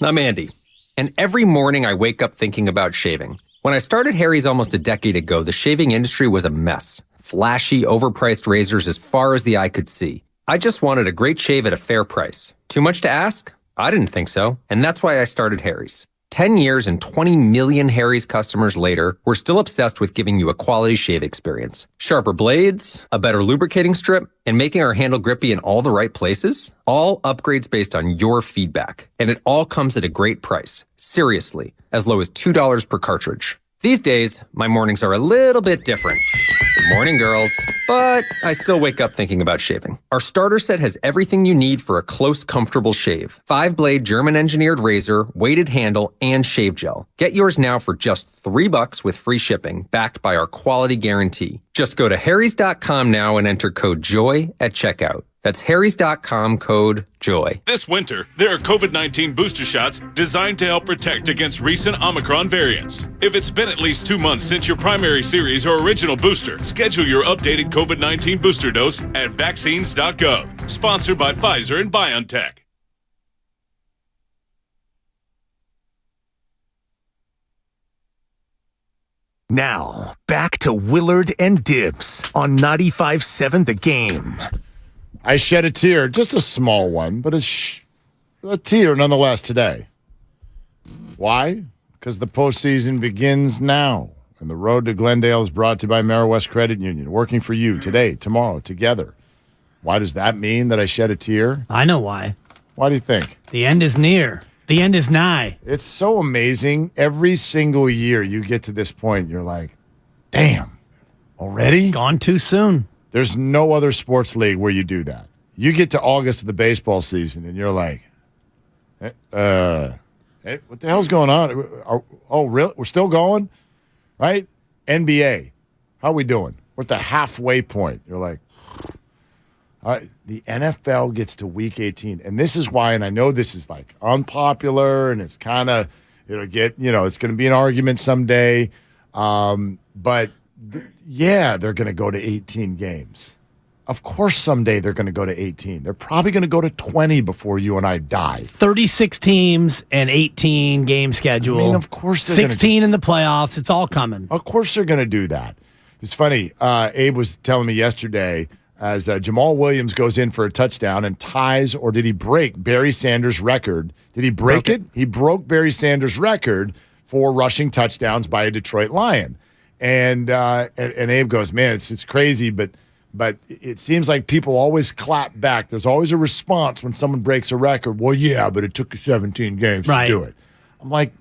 I'm Andy, and every morning I wake up thinking about shaving. When I started Harry's almost a decade ago, the shaving industry was a mess. Flashy, overpriced razors as far as the eye could see. I just wanted a great shave at a fair price. Too much to ask? I didn't think so, and that's why I started Harry's. 10 years and 20 million Harry's customers later, we're still obsessed with giving you a quality shave experience. Sharper blades, a better lubricating strip, and making our handle grippy in all the right places? All upgrades based on your feedback. And it all comes at a great price. Seriously, as low as $2 per cartridge. These days, my mornings are a little bit different. Morning, girls. But I still wake up thinking about shaving. Our starter set has everything you need for a close, comfortable shave. 5-blade German-engineered razor, weighted handle, and shave gel. Get yours now for just $3 with free shipping, backed by our quality guarantee. Just go to harrys.com now and enter code JOY at checkout. That's harrys.com, code JOY. This winter, there are COVID-19 booster shots designed to help protect against recent Omicron variants. If it's been at least 2 months since your primary series or original booster, schedule your updated COVID-19 booster dose at vaccines.gov. Sponsored by Pfizer and BioNTech. Now, back to Willard and Dibbs on 95.7 The Game. I shed a tear, just a small one, but a tear nonetheless today. Why? Because the postseason begins now, and the road to Glendale is brought to you by West Credit Union, working for you today, tomorrow, together. Why does that mean that I shed a tear? I know why. Why do you think? The end is near. The end is nigh. It's so amazing. Every single year you get to this point, you're like, damn, already? Gone too soon. There's no other sports league where you do that. You get to August of the baseball season, and you're like, hey, what the hell's going on? Oh, really? We're still going? Right? NBA, how are we doing? We're at the halfway point. You're like, the NFL gets to week 18. And this is why, and I know this is like unpopular, and it's kind of, it'll get, it's going to be an argument someday. But yeah, they're going to go to 18 games. Of course, someday they're going to go to 18. They're probably going to go to 20 before you and I die. 36 teams and 18 game schedule. I mean, of course they're 16 in the playoffs. It's all coming. Of course they're going to do that. It's funny. Abe was telling me yesterday as Jamal Williams goes in for a touchdown and ties, or did he break Barry Sanders' record? Did he break it? He broke Barry Sanders' record for rushing touchdowns by a Detroit Lion. And Abe goes, man, it's crazy, but it seems like people always clap back. There's always a response when someone breaks a record. Well, yeah, but it took you 17 games to do it. I'm like,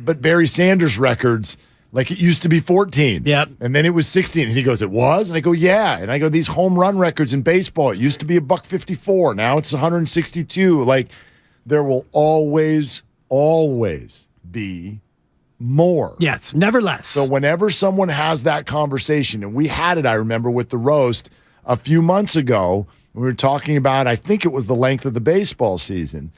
but Barry Sanders' records, like it used to be 14. Yep. And then it was 16. And he goes, it was? And I go, yeah. And I go, these home run records in baseball, it used to be $154. Now it's 162. Like, there will always be more. Yes, never less. So whenever someone has that conversation, and we had it, I remember, with the roast a few months ago, we were talking about, I think it was the length of the baseball season.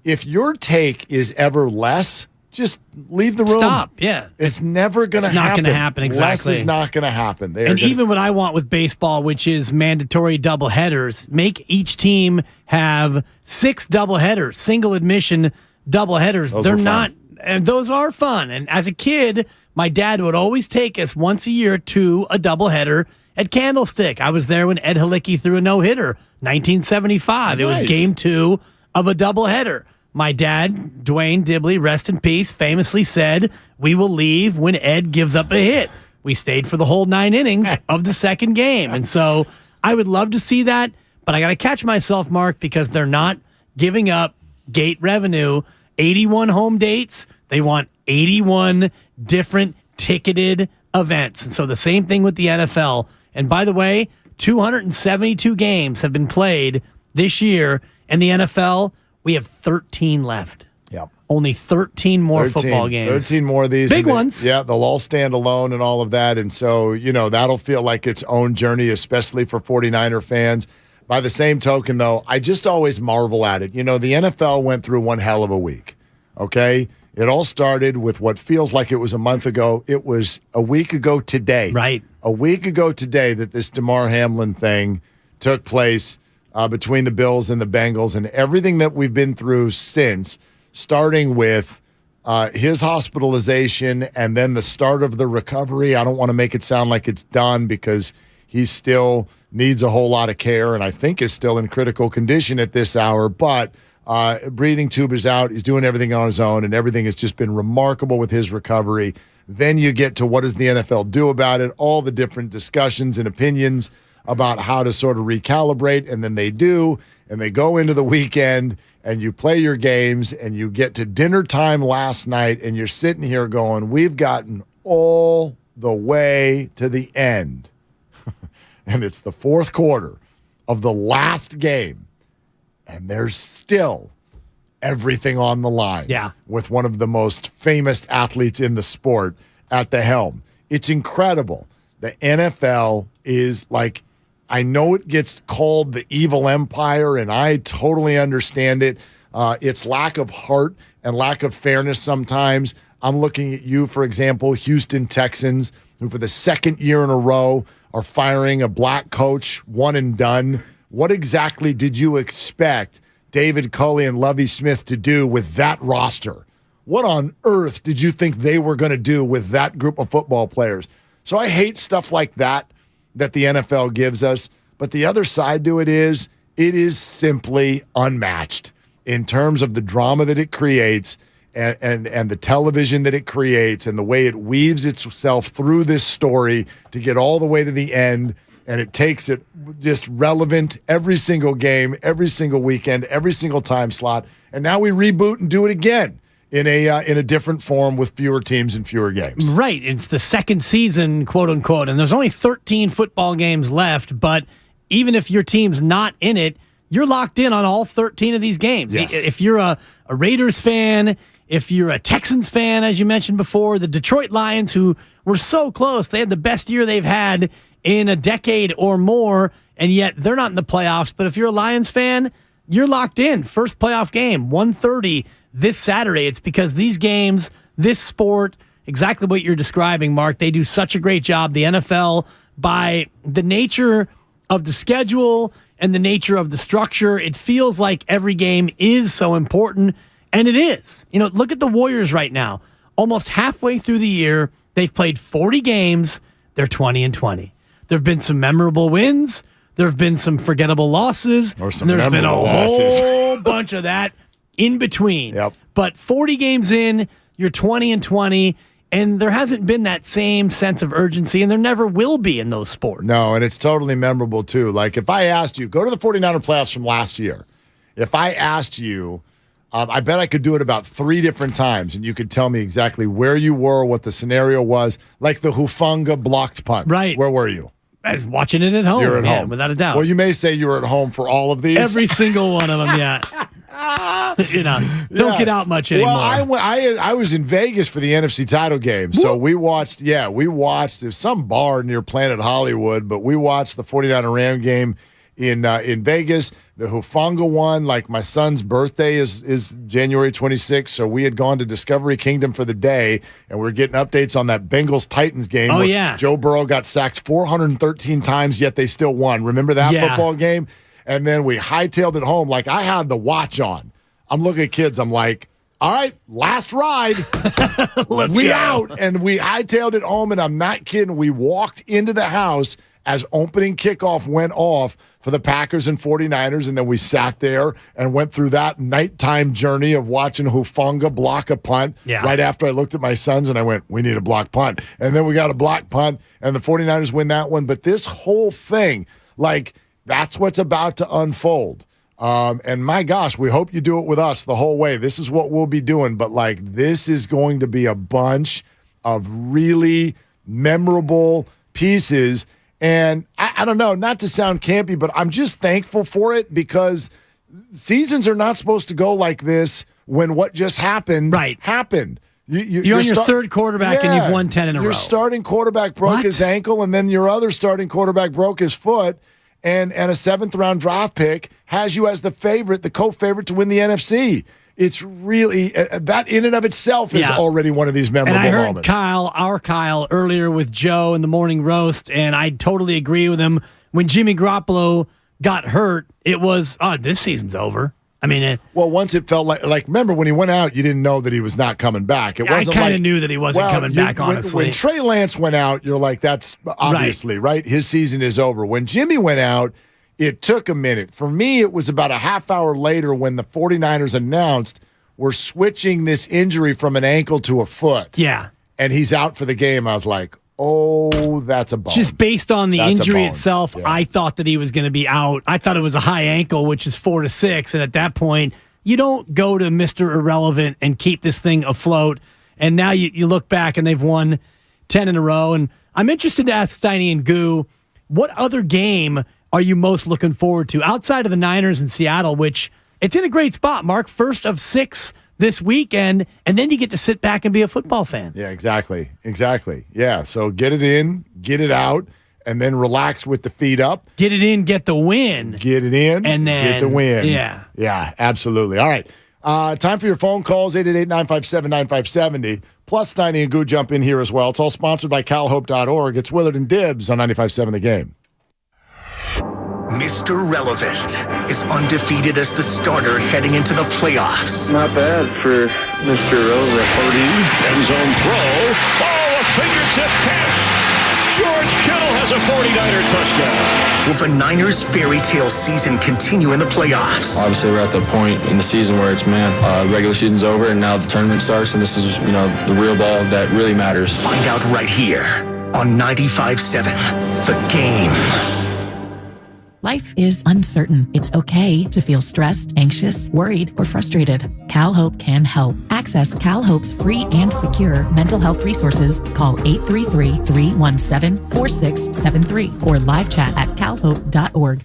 If your take is ever less, just leave the room. Stop, yeah. It's never going to happen. It's not going to happen, exactly. Less is not going to happen. Even what I want with baseball, which is mandatory doubleheaders, make each team have 6 doubleheaders, single admission doubleheaders. They're not, and those are fun. And as a kid, my dad would always take us once a year to a doubleheader at Candlestick. I was there when Ed Halicki threw a no-hitter, 1975. Nice. It was game 2 of a doubleheader. My dad, Dwayne Dibley, rest in peace, famously said, "We will leave when Ed gives up a hit." We stayed for the whole 9 innings of the second game. And so I would love to see that, but I got to catch myself, Mark, because they're not giving up gate revenue. 81 home dates. They want 81 different ticketed events. And so the same thing with the NFL. And by the way, 272 games have been played this year. In the NFL, we have 13 left. Yep. Only 13 more football games. 13 more of these. Big ones. Yeah, they'll all stand alone and all of that. And so, that'll feel like its own journey, especially for 49er fans. By the same token, though, I just always marvel at it. The NFL went through one hell of a week, okay? It all started with what feels like it was a month ago. It was a week ago today. Right. A week ago today that this DeMar Hamlin thing took place between the Bills and the Bengals, and everything that we've been through since, starting with his hospitalization and then the start of the recovery. I don't want to make it sound like it's done because he still needs a whole lot of care and I think is still in critical condition at this hour, but breathing tube is out. He's doing everything on his own, and everything has just been remarkable with his recovery. Then you get to what does the NFL do about it, all the different discussions and opinions about how to sort of recalibrate, and then they do, and they go into the weekend, and you play your games, and you get to dinner time last night, and you're sitting here going, we've gotten all the way to the end. And it's the fourth quarter of the last game, and there's still everything on the line. Yeah. With one of the most famous athletes in the sport at the helm. It's incredible. The NFL is like, I know it gets called the evil empire, and I totally understand it. Its lack of heart and lack of fairness sometimes. I'm looking at you, for example, Houston Texans, who for the second year in a row are firing a black coach, one and done. What exactly did you expect David Culley and Lovie Smith to do with that roster? What on earth did you think they were going to do with that group of football players? So I hate stuff like that the NFL gives us. But the other side to it is simply unmatched in terms of the drama that it creates and the television that it creates and the way it weaves itself through this story to get all the way to the end. And it takes it just relevant every single game, every single weekend, every single time slot. And now we reboot and do it again in a different form with fewer teams and fewer games. Right. It's the second season, quote unquote, and there's only 13 football games left. But even if your team's not in it, you're locked in on all 13 of these games. Yes. If you're a Raiders fan, if you're a Texans fan, as you mentioned before, the Detroit Lions, who were so close, they had the best year they've had in a decade or more, and yet they're not in the playoffs. But if you're a Lions fan, you're locked in. First playoff game, 1:30 this Saturday. It's because these games, this sport, exactly what you're describing, Mark, they do such a great job. The NFL, by the nature of the schedule and the nature of the structure, it feels like every game is so important, and it is. Look at the Warriors right now. Almost halfway through the year, they've played 40 games. They're 20-20. There have been some memorable wins. There have been some forgettable losses. Or some there's been a losses. whole bunch of that in between. Yep. But 40 games in, you're 20-20, and there hasn't been that same sense of urgency, and there never will be in those sports. No, and it's totally memorable, too. Like, if I asked you, go to the 49er playoffs from last year. If I asked you, I bet I could do it about 3 different times, and you could tell me exactly where you were, what the scenario was, like the Hufanga blocked punt. Right. Where were you? I was watching it at home. You're at home. Without a doubt. Well, you may say you were at home for all of these. Every single one of them, yeah. Don't get out much anymore. Well, I was in Vegas for the NFC title game, so we watched. There's some bar near Planet Hollywood, but we watched the 49er Ram game in Vegas. The Hufanga one, like my son's birthday is January 26th, so we had gone to Discovery Kingdom for the day, and we were getting updates on that Bengals-Titans game. Oh, where yeah. Joe Burrow got sacked 413 times, yet they still won. Remember that football game? And then we hightailed it home. Like, I had the watch on. I'm looking at kids. I'm like, all right, last ride. We out. And we hightailed it home, and I'm not kidding. We walked into the house as opening kickoff went off for the Packers and 49ers, and then we sat there and went through that nighttime journey of watching Hufanga block a punt. Right after I looked at my sons, and I went, we need a block punt. And then we got a block punt, and the 49ers win that one. But this whole thing, like, that's what's about to unfold. And my gosh, we hope you do it with us the whole way. This is what we'll be doing. But, like, this is going to be a bunch of really memorable pieces. And I don't know, not to sound campy, but I'm just thankful for it because seasons are not supposed to go like this when what just happened happened. You're on your third quarterback and you've won 10 in a row. Your starting quarterback broke his ankle, and then your other starting quarterback broke his foot, and a seventh-round draft pick has you as the favorite, the co-favorite to win the NFC. It's really that in and of itself is already one of these memorable and I heard moments. our Kyle, earlier with Joe in the morning roast, and I totally agree with him. When Jimmy Garoppolo got hurt, it was, this season's over. I mean, once it felt like remember when he went out, you didn't know that he was not coming back. It wasn't I kind of knew that he wasn't coming back, honestly. When Trey Lance went out, you're like, that's obviously, right? His season is over. When Jimmy went out, it took a minute. For me, it was about a half hour later when the 49ers announced we're switching this injury from an ankle to a foot. Yeah. And he's out for the game. I was like, oh, that's a bone. Just based on the injury itself, I thought that he was going to be out. I thought it was a high ankle, which is 4 to 6. And at that point, you don't go to Mr. Irrelevant and keep this thing afloat. And now you look back and they've won 10 in a row. And I'm interested to ask Steiny and Goo, what other game are you most looking forward to outside of the Niners and Seattle, which it's in a great spot, Mark, first of 6 this weekend, and then you get to sit back and be a football fan. Yeah, exactly. Yeah, so get it in, get it out, and then relax with the feet up. Get it in, get the win. Get it in, and then get the win. Yeah, absolutely. All right, time for your phone calls, 888-957-9570. Plus, Steiny and Goo jump in here as well. It's all sponsored by CalHope.org. It's Willard and Dibbs on 95.7 The Game. Mr. Relevant is undefeated as the starter heading into the playoffs. Not bad for Mr. Relevant. Purdy, end zone throw. Oh, a fingertip catch. George Kittle has a 49er touchdown. Will the Niners' fairy tale season continue in the playoffs? Obviously, we're at the point in the season where it's, regular season's over, and now the tournament starts, and this is, the real ball that really matters. Find out right here on 95.7 The Game. Life is uncertain. It's okay to feel stressed, anxious, worried, or frustrated. CalHope can help. Access CalHope's free and secure mental health resources. Call 833-317-4673 or live chat at calhope.org.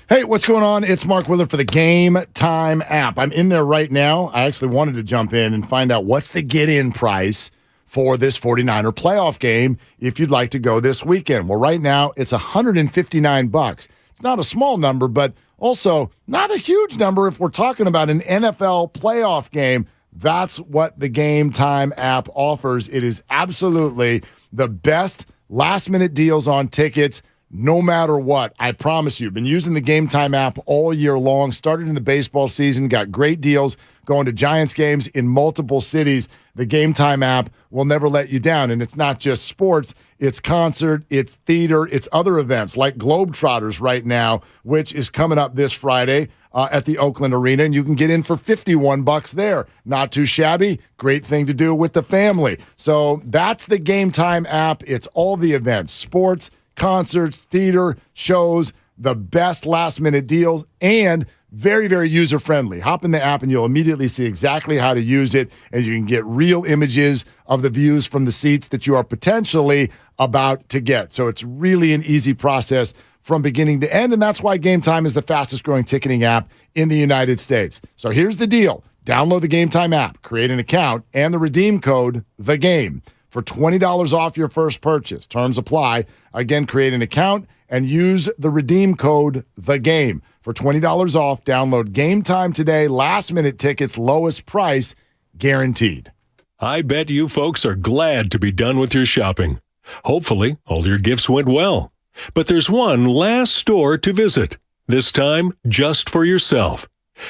Hey, what's going on? It's Mark Willard for the Game Time app. I'm in there right now. I actually wanted to jump in and find out what's the get-in price for this 49er playoff game if you'd like to go this weekend. Well, right now, it's $159. It's not a small number, but also not a huge number if we're talking about an NFL playoff game. That's what the Game Time app offers. It is absolutely the best last-minute deals on tickets, no matter what. I promise you. Been using the Game Time app all year long. Started in the baseball season. Got great deals going to Giants games in multiple cities. The Game Time app will never let you down. And it's not just sports. It's concert, it's theater, it's other events like Globetrotters right now, which is coming up this Friday at the Oakland Arena. And you can get in for $51 there. Not too shabby. Great thing to do with the family. So that's the Game Time app. It's all the events, sports, concerts, theater, shows, the best last-minute deals, and very, very user-friendly. Hop in the app and you'll immediately see exactly how to use it, and you can get real images of the views from the seats that you are potentially about to get. So it's really an easy process from beginning to end, and that's why Game Time is the fastest growing ticketing app in the United States. So here's the deal. Download the Game Time app, create an account, and the redeem code, THEGAME, for $20 off your first purchase. Terms apply. Again, create an account and use the redeem code, THEGAME, for $20 off. Download Game Time today. Last-minute tickets, lowest price, guaranteed. I bet you folks are glad to be done with your shopping. Hopefully, all your gifts went well. But there's one last store to visit, this time just for yourself.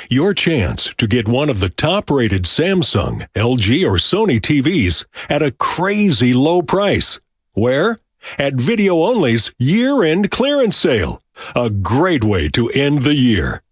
Your chance to get one of the top-rated Samsung, LG, or Sony TVs at a crazy low price. Where? At Video Only's year-end clearance sale. A great way to end the year.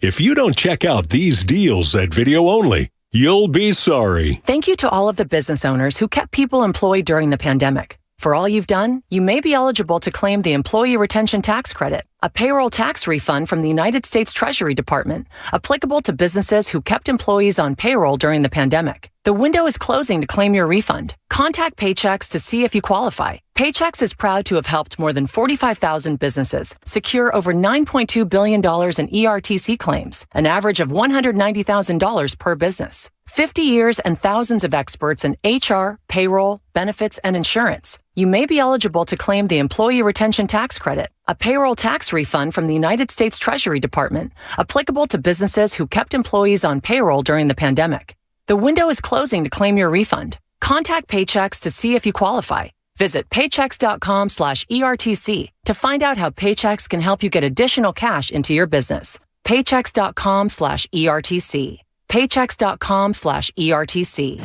If you don't check out these deals at Video Only, you'll be sorry. Thank you to all of the business owners who kept people employed during the pandemic. For all you've done, you may be eligible to claim the Employee Retention Tax Credit, a payroll tax refund from the United States Treasury Department, applicable to businesses who kept employees on payroll during the pandemic. The window is closing to claim your refund. Contact Paychex to see if you qualify. Paychex is proud to have helped more than 45,000 businesses secure over $9.2 billion in ERTC claims, an average of $190,000 per business. 50 years and thousands of experts in HR, payroll, benefits, and insurance. You may be eligible to claim the Employee Retention Tax Credit, a payroll tax refund from the United States Treasury Department, applicable to businesses who kept employees on payroll during the pandemic. The window is closing to claim your refund. Contact Paychex to see if you qualify. Visit paychex.com/ERTC to find out how Paychex can help you get additional cash into your business. Paychex.com/ERTC. Paychex.com/ERTC.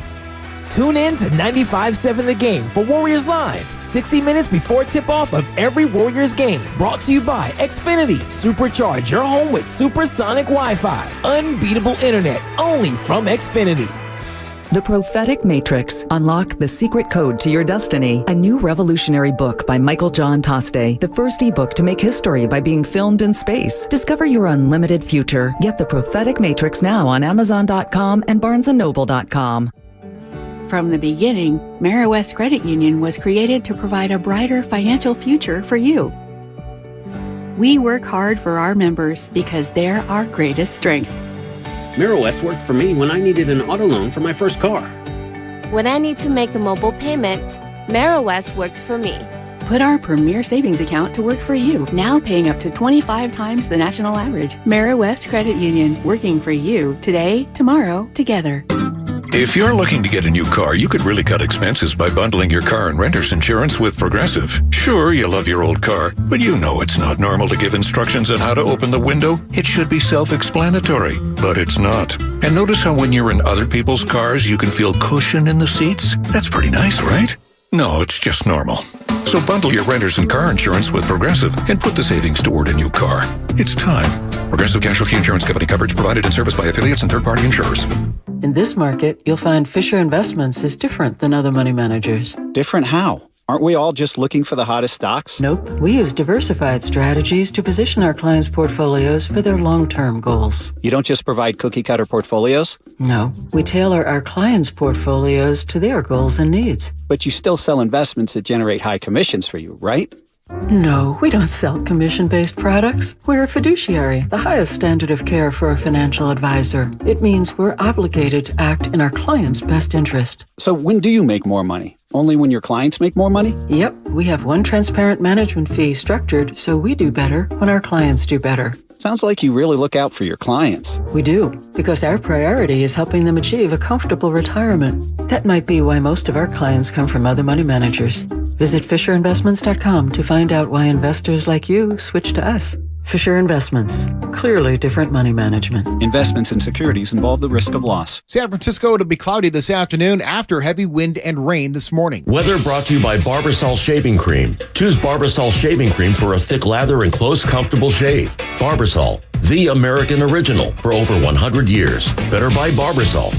Tune in to 95.7 The Game for Warriors Live, 60 minutes before tip-off of every Warriors game. Brought to you by Xfinity. Supercharge your home with supersonic Wi-Fi. Unbeatable internet, only from Xfinity. The Prophetic Matrix. Unlock the secret code to your destiny. A new revolutionary book by Michael John Toste. The first ebook to make history by being filmed in space. Discover your unlimited future. Get The Prophetic Matrix now on Amazon.com and BarnesandNoble.com. From the beginning, West Credit Union was created to provide a brighter financial future for you. We work hard for our members because they're our greatest strength. West worked for me when I needed an auto loan for my first car. When I need to make a mobile payment, West works for me. Put our premier savings account to work for you, now paying up to 25 times the national average. West Credit Union, working for you today, tomorrow, together. If you're looking to get a new car, you could really cut expenses by bundling your car and renter's insurance with Progressive. Sure, you love your old car, but you know it's not normal to give instructions on how to open the window. It should be self-explanatory, but it's not. And notice how when you're in other people's cars, you can feel cushion in the seats? That's pretty nice, right? No, it's just normal. So bundle your renter's and car insurance with Progressive and put the savings toward a new car. It's time. Progressive Casualty Insurance Company. Coverage provided and serviced by affiliates and third-party insurers. In this market, you'll find Fisher Investments is different than other money managers. Different how? Aren't we all just looking for the hottest stocks? Nope. We use diversified strategies to position our clients' portfolios for their long-term goals. You don't just provide cookie-cutter portfolios? No. We tailor our clients' portfolios to their goals and needs. But you still sell investments that generate high commissions for you, right? No, we don't sell commission-based products. We're a fiduciary, the highest standard of care for a financial advisor. It means we're obligated to act in our client's best interest. So when do you make more money? Only when your clients make more money? Yep, we have one transparent management fee structured so we do better when our clients do better. Sounds like you really look out for your clients. We do, because our priority is helping them achieve a comfortable retirement. That might be why most of our clients come from other money managers. Visit FisherInvestments.com to find out why investors like you switch to us. Fisher Investments. Clearly different money management. Investments in securities involve the risk of loss. San Francisco, it'll be cloudy this afternoon after heavy wind and rain this morning. Weather brought to you by Barbasol Shaving Cream. Choose Barbasol Shaving Cream for a thick lather and close, comfortable shave. Barbasol, the American original for over 100 years. Better buy Barbasol.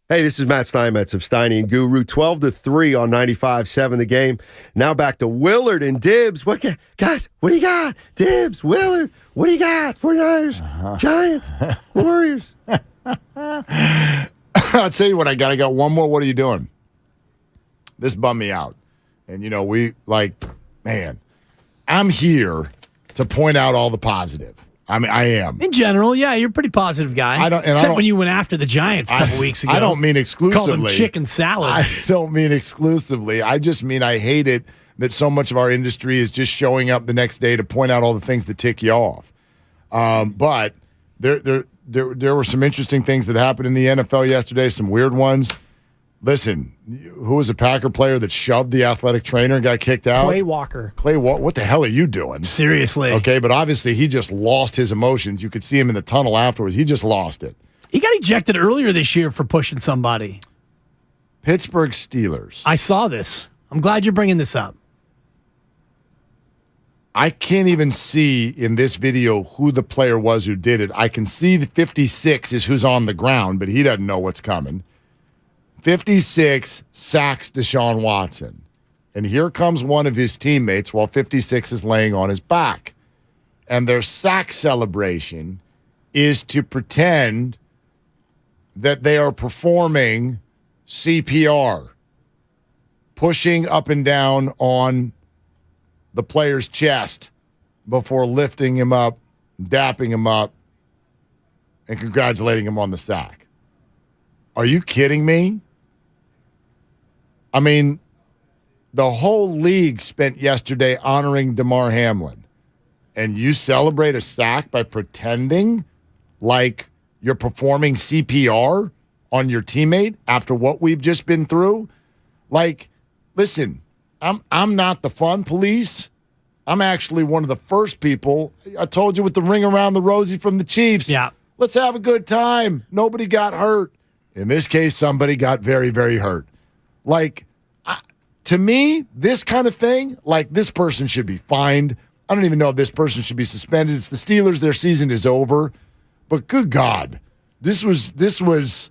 Hey, this is Matt Steinmetz of Steiny and Guru. 12-3 on 95.7 The Game. Now back to Willard and Dibbs. Guys, what do you got? Dibbs, Willard, what do you got? 49ers, Giants, Warriors. I'll tell you what I got. I got one more. What are you doing? This bummed me out. And, man, I'm here to point out all the positive. I mean, I am. In general, yeah, you're a pretty positive guy. Except when you went after the Giants a couple weeks ago. I don't mean exclusively. Called them chicken salad. I don't mean exclusively. I just mean I hate it that so much of our industry is just showing up the next day to point out all the things that tick you off. But there were some interesting things that happened in the NFL yesterday, some weird ones. Listen, who was a Packer player that shoved the athletic trainer and got kicked out? Clay Walker. What the hell are you doing? Seriously. Okay, but obviously he just lost his emotions. You could see him in the tunnel afterwards. He just lost it. He got ejected earlier this year for pushing somebody. Pittsburgh Steelers. I saw this. I'm glad you're bringing this up. I can't even see in this video who the player was who did it. I can see the 56 is who's on the ground, but he doesn't know what's coming. 56 sacks Deshaun Watson. And here comes one of his teammates while 56 is laying on his back. And their sack celebration is to pretend that they are performing CPR, pushing up and down on the player's chest before lifting him up, dapping him up, and congratulating him on the sack. Are you kidding me? I mean, the whole league spent yesterday honoring Damar Hamlin, and you celebrate a sack by pretending like you're performing CPR on your teammate after what we've just been through? Like, listen, I'm not the fun police. I'm actually one of the first people. I told you with the ring around the rosy from the Chiefs. Yeah. Let's have a good time. Nobody got hurt. In this case, somebody got very, very hurt. Like, to me, this kind of thing, like this person should be fined. I don't even know if this person should be suspended. It's the Steelers. Their season is over. But good God, this was,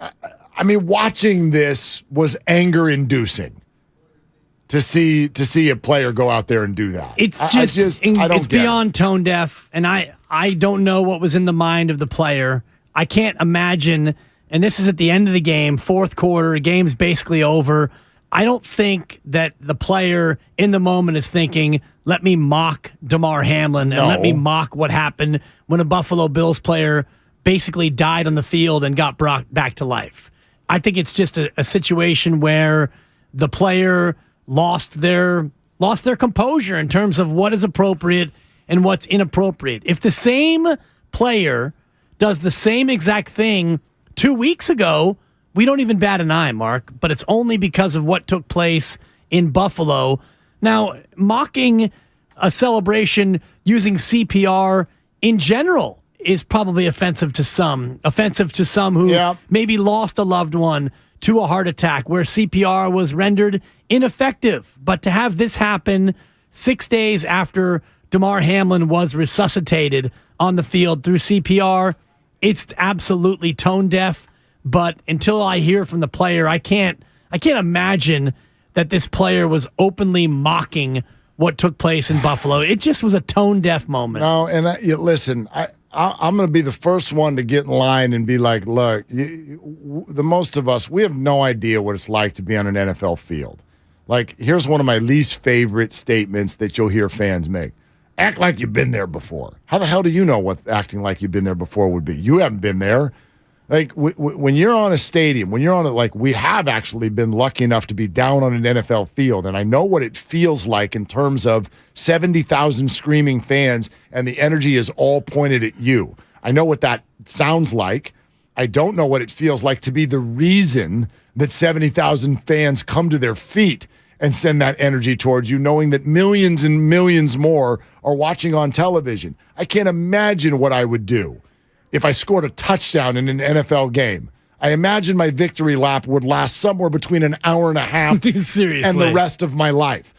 I mean, watching this was anger-inducing. To see a player go out there and do that. It's beyond tone deaf, and I don't know what was in the mind of the player. I can't imagine, and this is at the end of the game, fourth quarter, the game's basically over. I don't think that the player in the moment is thinking, let me mock Damar Hamlin and let me mock what happened when a Buffalo Bills player basically died on the field and got brought back to life. I think it's just a situation where the player lost their composure in terms of what is appropriate and what's inappropriate. If the same player does the same exact thing 2 weeks ago, we don't even bat an eye, Mark, but it's only because of what took place in Buffalo. Now, mocking a celebration using CPR in general is probably offensive to some who maybe lost a loved one to a heart attack where CPR was rendered ineffective. But to have this happen 6 days after Damar Hamlin was resuscitated on the field through CPR, it's absolutely tone deaf. But until I hear from the player, I can't imagine that this player was openly mocking what took place in Buffalo. It just was a tone deaf moment. No, and listen, I'm going to be the first one to get in line and be like, look, the most of us, we have no idea what it's like to be on an NFL field. Like, here's one of my least favorite statements that you'll hear fans make. Act like you've been there before. How the hell do you know what acting like you've been there before would be? You haven't been there. Like, when you're on a stadium, when you're on it, like we have actually been lucky enough to be down on an NFL field, and I know what it feels like in terms of 70,000 screaming fans, and the energy is all pointed at you. I know what that sounds like. I don't know what it feels like to be the reason that 70,000 fans come to their feet and send that energy towards you, knowing that millions and millions more are watching on television. I can't imagine what I would do if I scored a touchdown in an NFL game. I imagine my victory lap would last somewhere between an hour and a half and the rest of my life.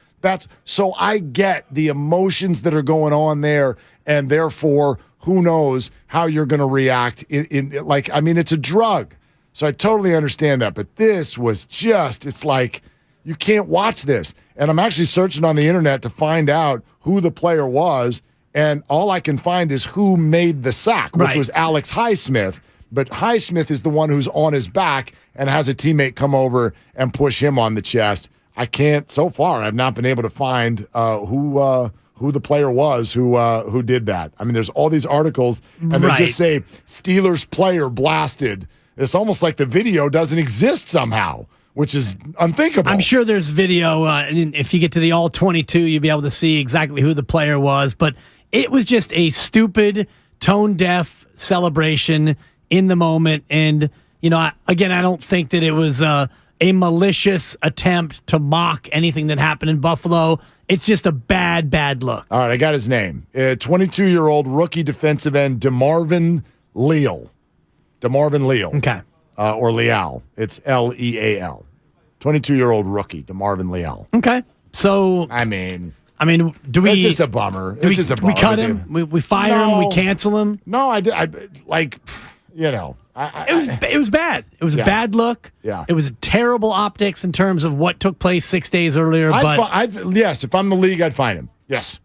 So I get the emotions that are going on there, and therefore, who knows how you're going to react. It's a drug. So I totally understand that. But this was it's like, you can't watch this. And I'm actually searching on the internet to find out who the player was, and all I can find is who made the sack, which was Alex Highsmith. But Highsmith is the one who's on his back and has a teammate come over and push him on the chest. I can't, so far, I've not been able to find who the player was who did that. I mean, there's all these articles, and they just say, Steelers player blasted. It's almost like the video doesn't exist somehow, which is unthinkable. I'm sure there's video, and if you get to the all 22, you'll be able to see exactly who the player was. But it was just a stupid, tone-deaf celebration in the moment. And, I don't think that it was a malicious attempt to mock anything that happened in Buffalo. It's just a bad look. All right, I got his name. 22-year-old rookie defensive end DeMarvin Leal. DeMarvin Leal. Okay. Or Leal. It's Leal. 22-year-old rookie, DeMarvin Leal. Okay. So, I mean, do we... It's just a bummer. It's just a bummer. We cut him? We fire him? We cancel him? No, it was bad. It was a bad look. Yeah. It was terrible optics in terms of what took place 6 days earlier. Yes, if I'm the league, I'd fine him. Yes.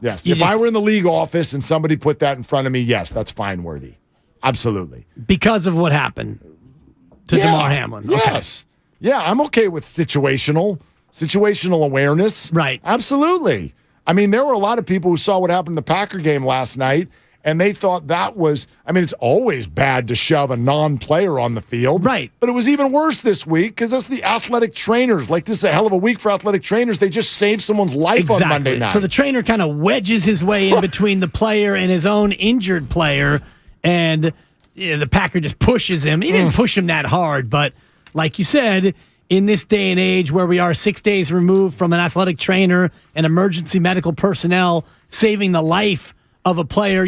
If I were in the league office and somebody put that in front of me, yes, that's fine worthy. Absolutely. Because of what happened to Damar Hamlin. Okay. Yes. Yeah, I'm okay with situational awareness. Right. Absolutely. I mean, there were a lot of people who saw what happened in the Packer game last night, and they thought that was, it's always bad to shove a non-player on the field. Right. But it was even worse this week because that's the athletic trainers. Like, this is a hell of a week for athletic trainers. They just saved someone's life on Monday night. So the trainer kind of wedges his way in between the player and his own injured player, and the Packer just pushes him. He didn't push him that hard, but like you said, in this day and age where we are 6 days removed from an athletic trainer and emergency medical personnel saving the life of a player,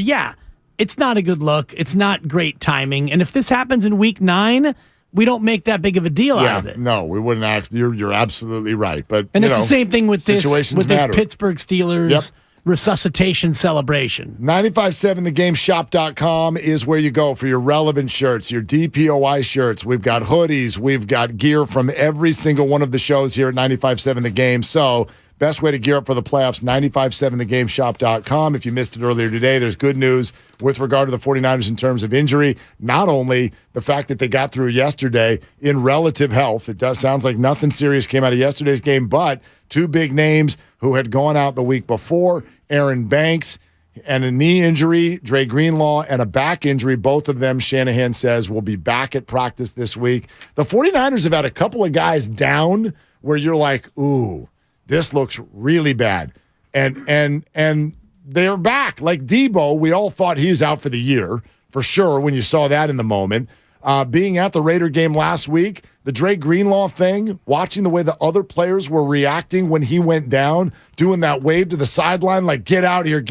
it's not a good look. It's not great timing. And if this happens in week 9, we don't make that big of a deal out of it. No, we wouldn't act. You're absolutely right. But it's the same thing with this Pittsburgh Steelers resuscitation celebration. 957thegameshop.com is where you go for your relevant shirts, your DPOI shirts. We've got hoodies. We've got gear from every single one of the shows here at 95.7 The Game. So best way to gear up for the playoffs, 957thegameshop.com. If you missed it earlier today, there's good news with regard to the 49ers in terms of injury. Not only the fact that they got through yesterday in relative health, it sounds like nothing serious came out of yesterday's game, but two big names who had gone out the week before, Aaron Banks and a knee injury, Dre Greenlaw, and a back injury. Both of them, Shanahan says, will be back at practice this week. The 49ers have had a couple of guys down where you're like, ooh, this looks really bad. And they're back. Like Debo, we all thought he was out for the year, for sure, when you saw that in the moment. Being at the Raider game last week, the Dre Greenlaw thing, watching the way the other players were reacting when he went down, doing that wave to the sideline, like, get out here.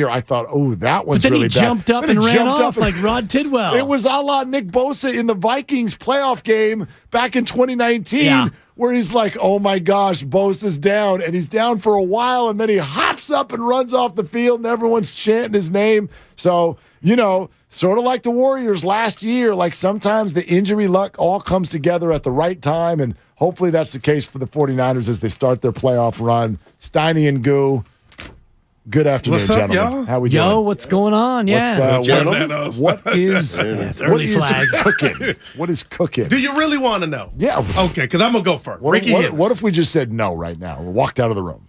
I thought, oh, that one's really bad. But then he jumped up and ran off like Rod Tidwell. It was a la Nick Bosa in the Vikings playoff game back in 2019, where he's like, oh my gosh, Bosa's down. And he's down for a while, and then he hops up and runs off the field, and everyone's chanting his name. So, sort of like the Warriors last year, like sometimes the injury luck all comes together at the right time, and hopefully that's the case for the 49ers as they start their playoff run. Steiny and Goo, good afternoon, what's up, gentlemen. y'all? How we doing? Yo, what's going on? What is flag. cooking? What is cooking? Do you really want to know? Yeah. Okay, because I'm going to go first. What if we just said no right now and walked out of the room?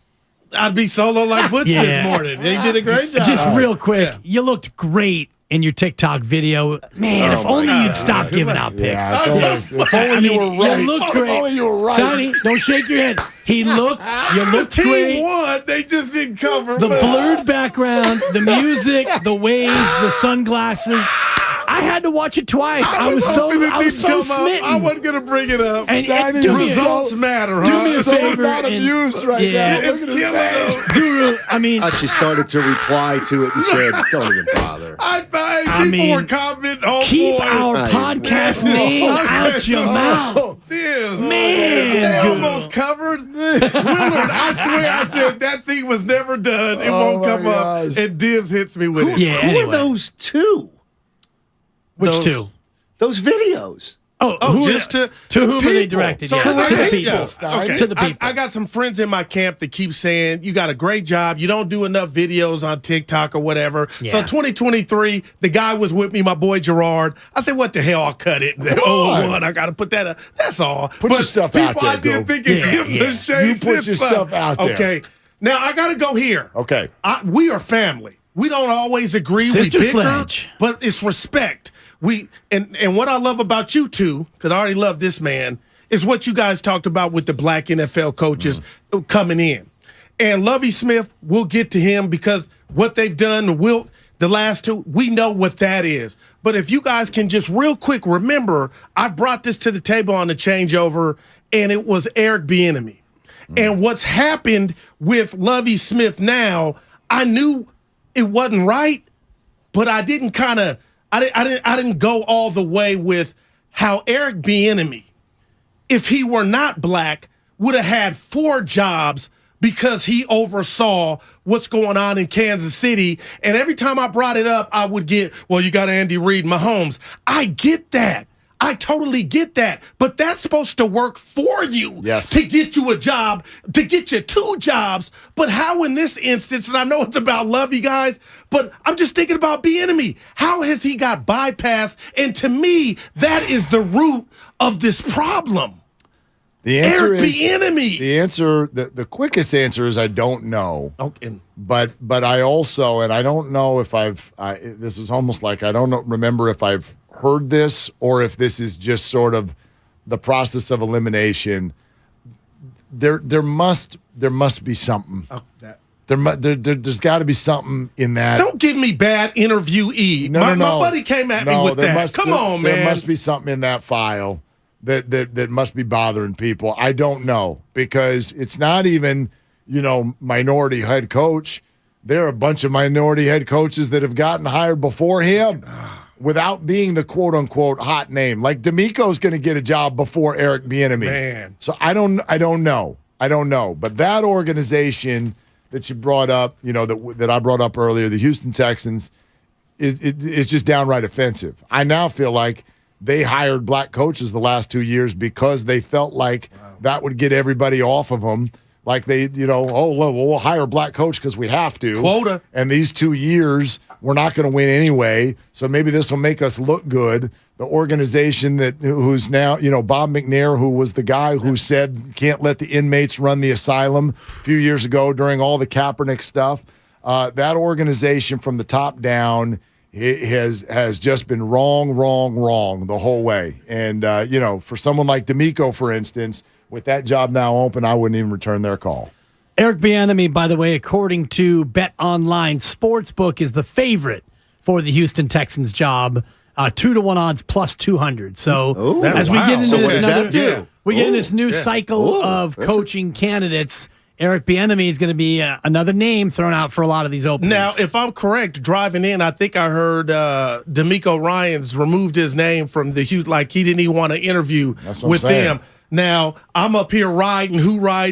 I'd be solo like Butch this morning. He did a great job. Just real quick, you looked great in your TikTok video. Man, if only you'd stop giving out picks. If only you were right. You look great. If only you were right. Sonny, don't shake your head. You looked the team great. won. They just didn't cover. The blurred background, the music, the waves, the sunglasses. I had to watch it twice. I was so smitten. I wasn't going to bring it up. And results matter, huh? Do me a favor. Not amused right now. It's killing us. Guru, she started to reply to it and said, don't even bother. I thought people were commenting. Keep our podcast name out your mouth. Man. They almost covered. Willard, I swear I said that thing was never done. It won't come up. And Dibs hits me with it. Who are those two? Which two? Those videos. Just to whom are they people. directed? So Yeah, to the people. Okay. To the people. I got some friends in my camp that keep saying, you got a great job. You don't do enough videos on TikTok or whatever. Yeah. So 2023, the guy was with me, my boy Gerard. I said, what the hell? I'll cut it. I got to put that up. That's all. Put your stuff out there, I did think of him the shade. You put your stuff out there. Okay. Now, I got to go here. Okay. We are family. We don't always agree. Sister we bicker, Sledge. but it's respect. And what I love about you two, because I already love this man, is what you guys talked about with the black NFL coaches coming in. And Lovie Smith, we'll get to him because what they've done, the last two, we know what that is. But if you guys can just real quick remember, I brought this to the table on the changeover, and it was Eric Bieniemy. And what's happened with Lovie Smith now, I knew it wasn't right, but I didn't I didn't go all the way with how Eric Bieniemy, if he were not black, would have had 4 jobs because he oversaw what's going on in Kansas City. And every time I brought it up, I would get, well, you got Andy Reid, Mahomes. I get that. I totally get that. But that's supposed to work for you to get you a job, to get you 2 jobs. But how in this instance, and I know it's about Lovey, guys, but I'm just thinking about Bieniemy. How has he got bypassed? And to me, that is the root of this problem. The answer Eric is Bieniemy. The answer, the quickest answer is I don't know. Okay. But I also, and I don't know if this is almost like I don't remember if I've heard this or if this is just sort of the process of elimination. There must be something. There's got to be something in that. Don't give me bad interviewee. My buddy came at me with that. Come on, man. There must be something in that file that must be bothering people. I don't know, because it's not even, minority head coach. There are a bunch of minority head coaches that have gotten hired before him without being the quote-unquote hot name. Like D'Amico's going to get a job before Eric Bieniemy. Man. So I don't know. But that organization that you brought up, that I brought up earlier, the Houston Texans, is just downright offensive. I now feel like they hired black coaches the last 2 years because they felt like that would get everybody off of them. Like we'll hire a black coach because we have to. Quota. And these 2 years, we're not going to win anyway. So maybe this will make us look good. The organization who's now, Bob McNair, who was the guy who said can't let the inmates run the asylum a few years ago during all the Kaepernick stuff. That organization from the top down has just been wrong the whole way. And, for someone like D'Amico, for instance, with that job now open, I wouldn't even return their call. Eric Bieniemy, by the way, according to Bet Online Sportsbook, is the favorite for the Houston Texans job. 2-1 odds plus 200. So as we get into this new cycle of coaching candidates, Eric Bieniemy is going to be another name thrown out for a lot of these openings. Now, if I'm correct, driving in, I think I heard D'Amico Ryans removed his name from the Houston, like he didn't even want to interview with them. Now, I'm up here riding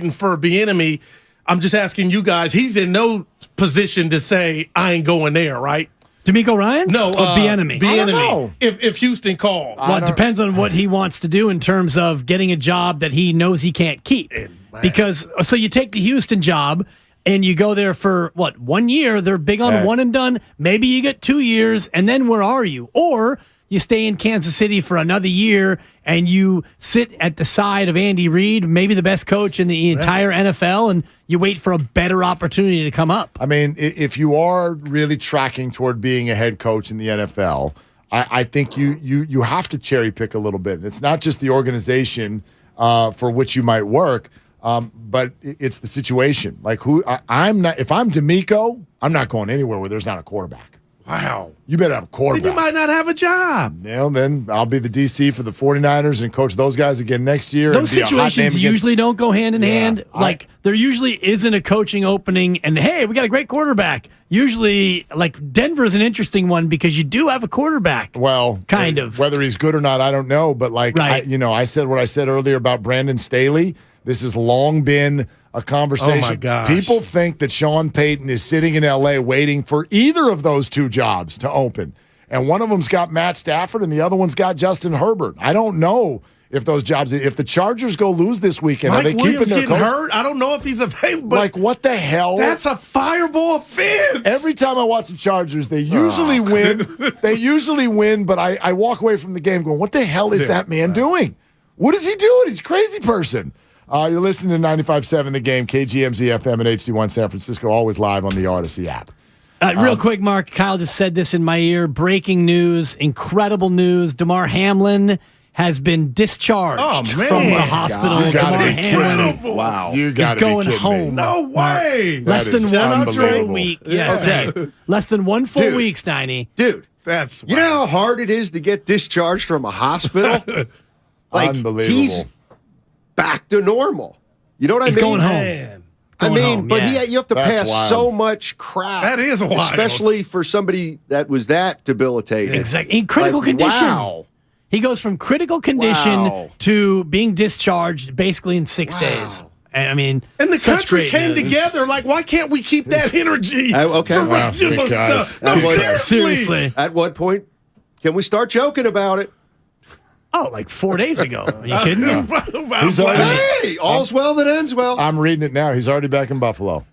for Bieniemy. I'm just asking you guys, he's in no position to say, I ain't going there, right? D'Amico Ryans? No, Bieniemy. Bieniemy. If Houston called. Well, it depends on what he wants to do in terms of getting a job that he knows he can't keep. Because, so you take the Houston job and you go there for, 1 year? They're big on one and done. Maybe you get 2 years, and then where are you? Or you stay in Kansas City for another year and you sit at the side of Andy Reid, maybe the best coach in the entire NFL, and you wait for a better opportunity to come up. I mean, if you are really tracking toward being a head coach in the NFL, I think you have to cherry pick a little bit. It's not just the organization for which you might work, but it's the situation. Like I'm not. If I'm D'Amico, I'm not going anywhere where there's not a quarterback. Wow. You better have a quarterback. Then you might not have a job. Well, then I'll be the DC for the 49ers and coach those guys again next year. Those situations usually don't go hand in hand. Like, there usually isn't a coaching opening and, hey, we got a great quarterback. Usually, like, Denver's an interesting one because you do have a quarterback. Well, kind of. Whether he's good or not, I don't know. But, like, I said what I said earlier about Brandon Staley. This has long been a conversation. Oh my gosh. People think that Sean Payton is sitting in L.A. waiting for either of those 2 jobs to open. And one of them's got Matt Stafford and the other one's got Justin Herbert. I don't know if those jobs, if the Chargers go lose this weekend, Mike are they Williams keeping their getting coach? hurt? I don't know if he's available. Like, what the hell? That's a fireable offense. Every time I watch the Chargers, they usually win. They usually win, but I walk away from the game going, what the hell is that man doing? What is he doing? He's a crazy person. You're listening to 95.7 The Game, KGMZ FM and HD1 San Francisco, always live on the Odyssey app. Real quick, Mark, Kyle just said this in my ear. Breaking news, incredible news. Damar Hamlin has been discharged from the hospital. Damar Hamlin wow. You got is going home. No way. Less than 1 full week. Yes. Okay. Less than 1 full week, Steiny. Dude, that's you know how hard it is to get discharged from a hospital? Like, unbelievable. He's back to normal. You know what I mean? He's going home. Man. I mean, but you have to That's pass wild. so much crap. That is wild. Especially for somebody that was that debilitated. Exactly. In critical condition. Wow. He goes from critical condition to being discharged basically in 6 days. I mean, and the such country great came news. together. Like, why can't we keep that energy for regular stuff? No, seriously. At what point can we start joking about it? Oh, like 4 days ago. Are you kidding me? He's already, Hey, all's well that ends well. I'm reading it now. He's already back in Buffalo.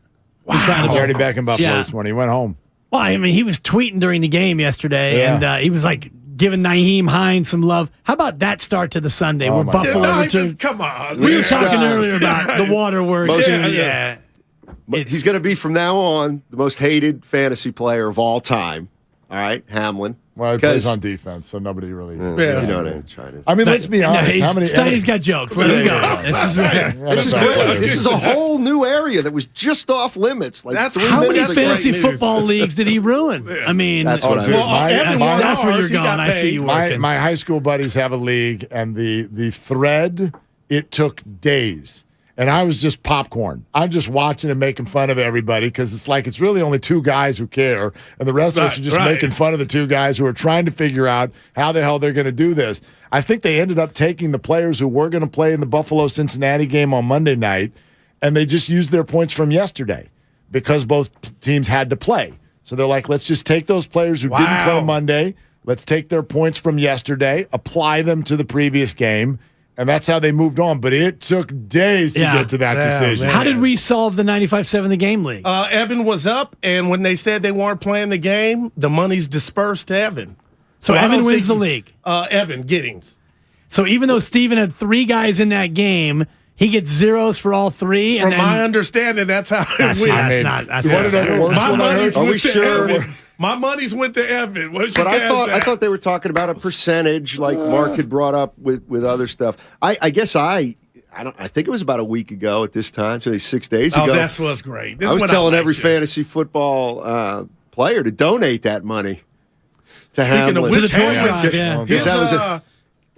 Wow. He's already back in Buffalo Yeah. this morning. He went home. Well, I mean, he was tweeting during the game yesterday, and he was like giving Naheem Hines some love. How about that start to the Sunday where Buffalo returned? Come on. We were talking earlier about the waterworks. Yeah. He's going to be from now on the most hated fantasy player of all time. All right, Hamlin. Well, he plays on defense, so nobody really. You know what I'm trying to. I mean, let's be honest. How many? Steiny's got jokes. Let him go. This is This is great. This is a whole new area that was just off limits. Like That's how many minutes ago. fantasy football leagues did he ruin? I mean, That's what I mean. that's where you're going. I see you working. My high school buddies have a league, and the thread, it took days. And I was just popcorn. I'm just watching and making fun of everybody because it's like it's really only two guys who care, and the rest of us are just making fun of the two guys who are trying to figure out how the hell they're going to do this. I think they ended up taking the players who were going to play in the Buffalo-Cincinnati game on Monday night, and they just used their points from yesterday because both teams had to play. So they're like, let's just take those players who didn't play Monday, let's take their points from yesterday, apply them to the previous game, and that's how they moved on. But it took days to get to that decision. How did we solve the 95-7 the game league? Evan was up, and when they said they weren't playing the game, the money's dispersed to Evan. So Evan wins the league. Evan Giddings. So even though Steven had 3 guys in that game, he gets zeros for all 3. From my understanding, that's how it went. That's not. My money's Are we went to sure? Evan. My money's went to Evan. What's your But I cash thought they were talking about a percentage, like Mark had brought up with other stuff. I guess I think it was about a week ago at this time, so 6 days ago. Oh, that was great. I was telling every fantasy football player to donate that money to Speaking Hamlin. of which, Hamlin,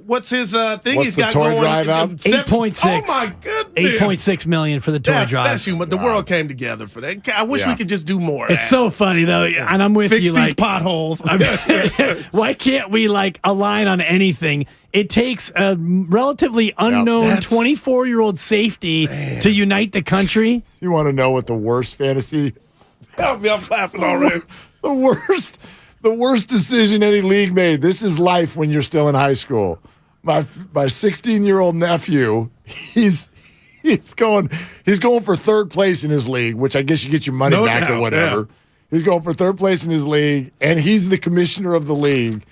what's his thing What's he's the got toy going? drive out? 8.6. Oh my goodness! 8.6 million for the toy drive. That's human. The world came together for that. I wish we could just do more. It's so funny though, and I'm with Fix you. these Like potholes. I mean, why can't we like align on anything? It takes a relatively unknown 24-year-old safety to unite the country. You want to know what the worst fantasy? Help me! I'm laughing already. The worst decision any league made. This is life when you're still in high school. My 16-year-old nephew, he's going for third place in his league, which I guess you get your money back or whatever. Yeah. He's going for third place in his league, and he's the commissioner of the league.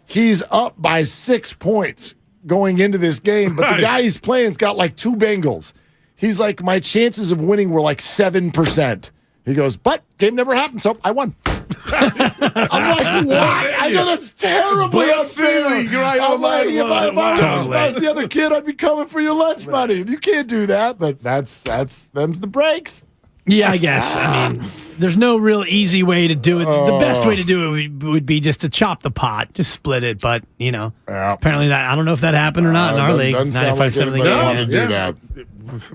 He's up by 6 points going into this game, but the guy he's playing's got like 2 Bengals. He's like, my chances of winning were like 7%. He goes, but game never happened, so I won. I'm like, what? I know that's terribly unfair. I'm like, if I was the other kid, I'd be coming for your lunch money. You can't do that, but that's them's the breaks. Yeah, I guess. I mean, there's no real easy way to do it. The best way to do it would be just to chop the pot, just split it. But apparently that I don't know if that happened or not in our league. 95-7 league. Do that.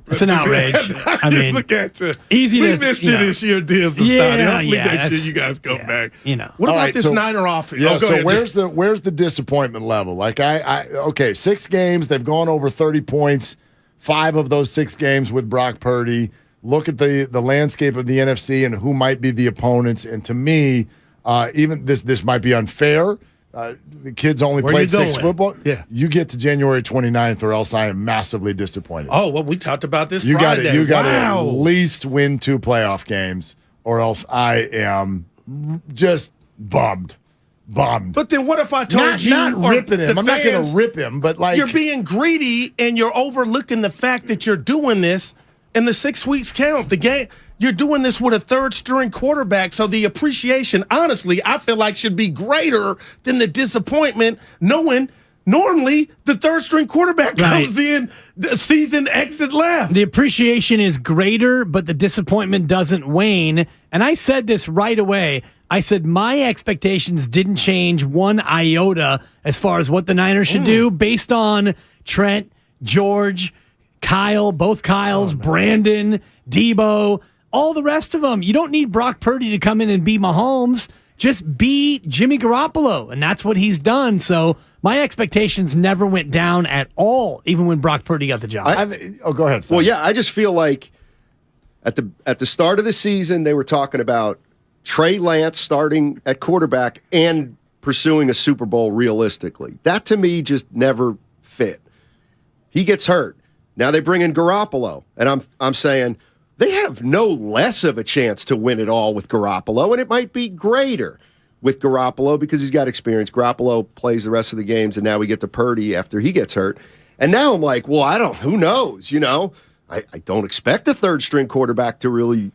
It's an outrage. I mean, look at you. Easy we to missed you this year, Dibs and Stoddy. Hopefully next year you guys come back. What about this Niner offense? Yeah, so where's the disappointment level? Like okay, 6 games, they've gone over 30 points, 5 of those 6 games with Brock Purdy. Look at the landscape of the NFC and who might be the opponents. And to me, Even this might be unfair. The kids only played 6 football. Yeah. You get to January 29th, or else I am massively disappointed. Oh, well, we talked about this You Friday. You got to at least win 2 playoff games, or else I am just bummed. But then what if I told you not ripping him? I'm not going to rip him, but like you're being greedy and you're overlooking the fact that you're doing this, and the 6 weeks count. The game. You're doing this with a third-string quarterback, so the appreciation, honestly, I feel like should be greater than the disappointment, knowing normally the third-string quarterback comes in, the season exit left. The appreciation is greater, but the disappointment doesn't wane. And I said this right away. I said my expectations didn't change one iota as far as what the Niners should do based on Trent, George, Kyle, both Kyles, Brandon, Debo, all the rest of them. You don't need Brock Purdy to come in and be Mahomes. Just be Jimmy Garoppolo, and that's what he's done. So my expectations never went down at all, even when Brock Purdy got the job. Go ahead, Sam. Well, yeah, I just feel like at the start of the season, they were talking about Trey Lance starting at quarterback and pursuing a Super Bowl realistically. That, to me, just never fit. He gets hurt. Now they bring in Garoppolo, and I'm saying they have no less of a chance to win it all with Garoppolo, and it might be greater with Garoppolo because he's got experience. Garoppolo plays the rest of the games, and now we get to Purdy after he gets hurt. And now I'm like, well, who knows? I don't expect a third-string quarterback to really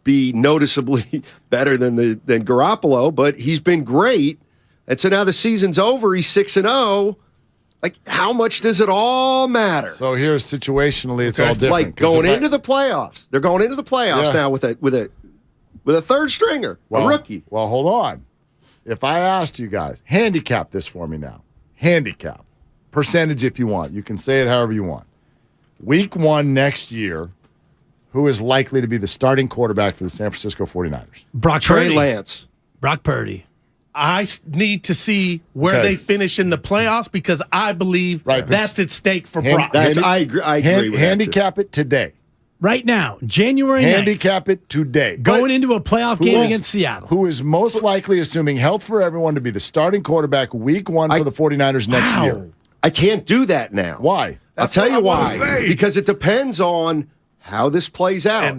be noticeably better than Garoppolo, but he's been great. And so now the season's over. He's 6-0. Like, how much does it all matter? So here's situationally, it's all different. Like going into the playoffs, they're going into the playoffs now with a third stringer, a rookie. Well, hold on. If I asked you guys, handicap this for me now. Handicap. Percentage if you want. You can say it however you want. Week 1 next year, who is likely to be the starting quarterback for the San Francisco 49ers? Trey Lance. Brock Purdy. I need to see where they finish in the playoffs because I believe that's at stake for Brock. I agree with handicap it today. Right now, January 9th. Handicap it today. Going into a playoff game against Seattle. Who is most likely, assuming health for everyone, to be the starting quarterback week 1 for the 49ers next year? I can't do that now. Why? I'll tell you why. Because it depends on how this plays out.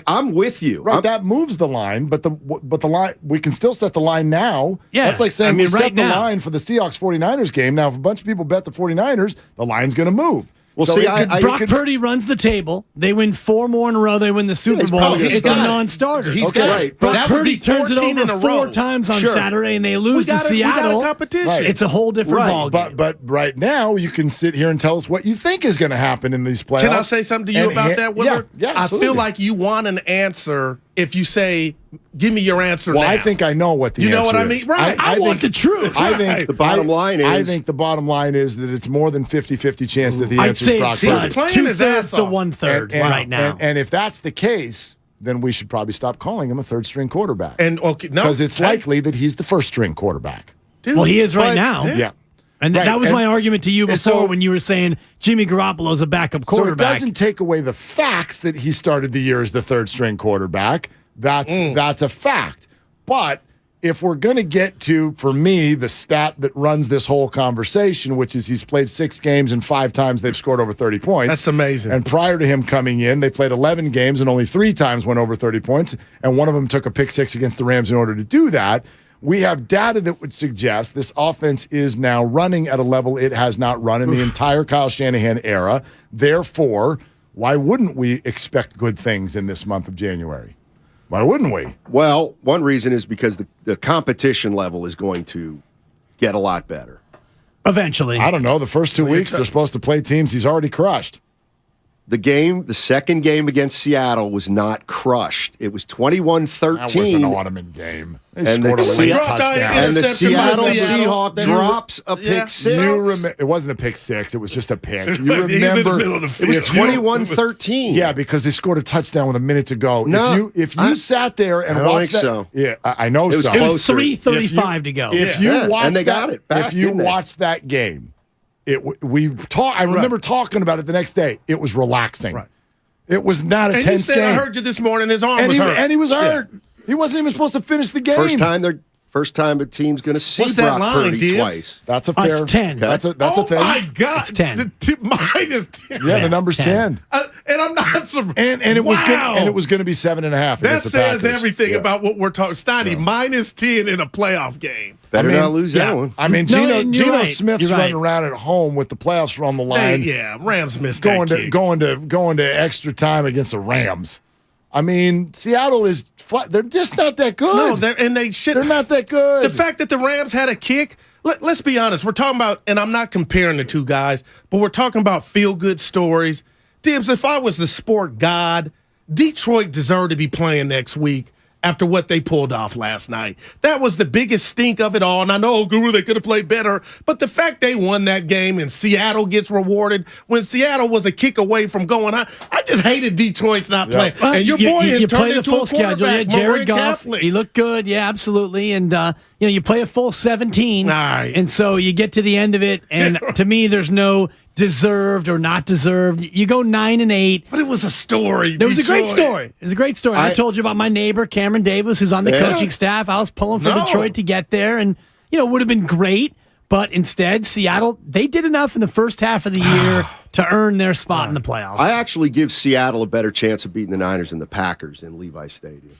I'm with you. Right, that moves the line, but the line, we can still set the line now. Yeah. That's like saying we set the line for the Seahawks 49ers game. Now, if a bunch of people bet the 49ers, the line's going to move. Well, so Brock Purdy runs the table. They win 4 more in a row. They win the Super Bowl. It's a non-starter. He's right. Brock Purdy turns it over 4 times on Saturday, and they lose to Seattle. We got a competition. Right. It's a whole different ballgame. But right now, you can sit here and tell us what you think is going to happen in these playoffs. Can I say something to you about that, Willard? Yeah, I absolutely. feel like you want an answer if you say, give me your answer now. I think I know what the answer is. You know what I mean? Right. I want the truth. I think the bottom line is... I think the bottom line is that it's more than 50-50 chance that the answer is Brock Purdy. He's playing his ass to off. 1/3 right now. And if that's the case, then we should probably stop calling him a third-string quarterback. Because it's likely that he's the first-string quarterback. Well, he is right now. Yeah. And that was my argument to you before when you were saying Jimmy Garoppolo's a backup quarterback. So it doesn't take away the facts that he started the year as the third-string quarterback. That's a fact. But if we're going to get to, for me, the stat that runs this whole conversation, which is he's played 6 games and 5 times they've scored over 30 points. That's amazing. And prior to him coming in, they played 11 games and only 3 times went over 30 points. And one of them took a pick 6 against the Rams in order to do that. We have data that would suggest this offense is now running at a level it has not run in the entire Kyle Shanahan era. Therefore, why wouldn't we expect good things in this month of January? Why wouldn't we? Well, one reason is because the competition level is going to get a lot better. Eventually. I don't know. The first 2 weeks, they're supposed to play teams he's already crushed. The second game against Seattle was not crushed. It was 21-13. That was an Ottoman game. And the Seattle Seahawks drops a pick 6. It wasn't a pick 6. It was just a pick. You remember? It was 21-13. Yeah, because they scored a touchdown with a minute to go. No, if you sat there and watched that, so. Yeah, I know it was so. It was 3:35 to go. If you watched and they got it back, if you watched that game, I remember talking about it the next day. It was relaxing. Right. It was not a tense game. I heard you this morning. His arm was hurt. And he was hurt. He wasn't even supposed to finish the game. First time a team's going to see What's that Brock line, Purdy Dibs? twice. That's a fair. It's 10. Okay. That's a thing. Oh my God! It's 10. Minus 10. Yeah, the number's 10. And I'm not surprised. And it was good. And it was going to be 7.5. That says everything Yeah. about what we're talking. Steiny, minus 10 in a playoff game. Better not lose that one. I mean, No, Geno right. Smith's You're running right. around at home with the playoffs on the line. Rams missed going that to kick. going to extra time against the Rams. I mean, Seattle is flat. They're just not that good. No, they should. They're not that good. The fact that the Rams had a kick. Let's be honest. We're talking about, and I'm not comparing the two guys, but we're talking about feel-good stories. Dibs, if I was the sport god, Detroit deserved to be playing next week after what they pulled off last night. That was the biggest stink of it all. And I know, Guru, they could have played better. But the fact they won that game and Seattle gets rewarded when Seattle was a kick away from going, I just hated Detroit's not playing. And your boy has you turned play the into full a schedule. Yeah, quarterback, Jared Maureen Goff, Catholic. he looked good. Yeah, absolutely. And, you play a full 17. All right. And so you get to the end of it. And to me, there's no deserved or not deserved. You go 9-8. But it was a story. It was a great story. It was a great story. I told you about my neighbor, Cameron Davis, who's on the coaching staff. I was pulling for Detroit to get there, and it would have been great. But instead, Seattle, they did enough in the first half of the year to earn their spot in the playoffs. I actually give Seattle a better chance of beating the Niners than the Packers in Levi Stadium.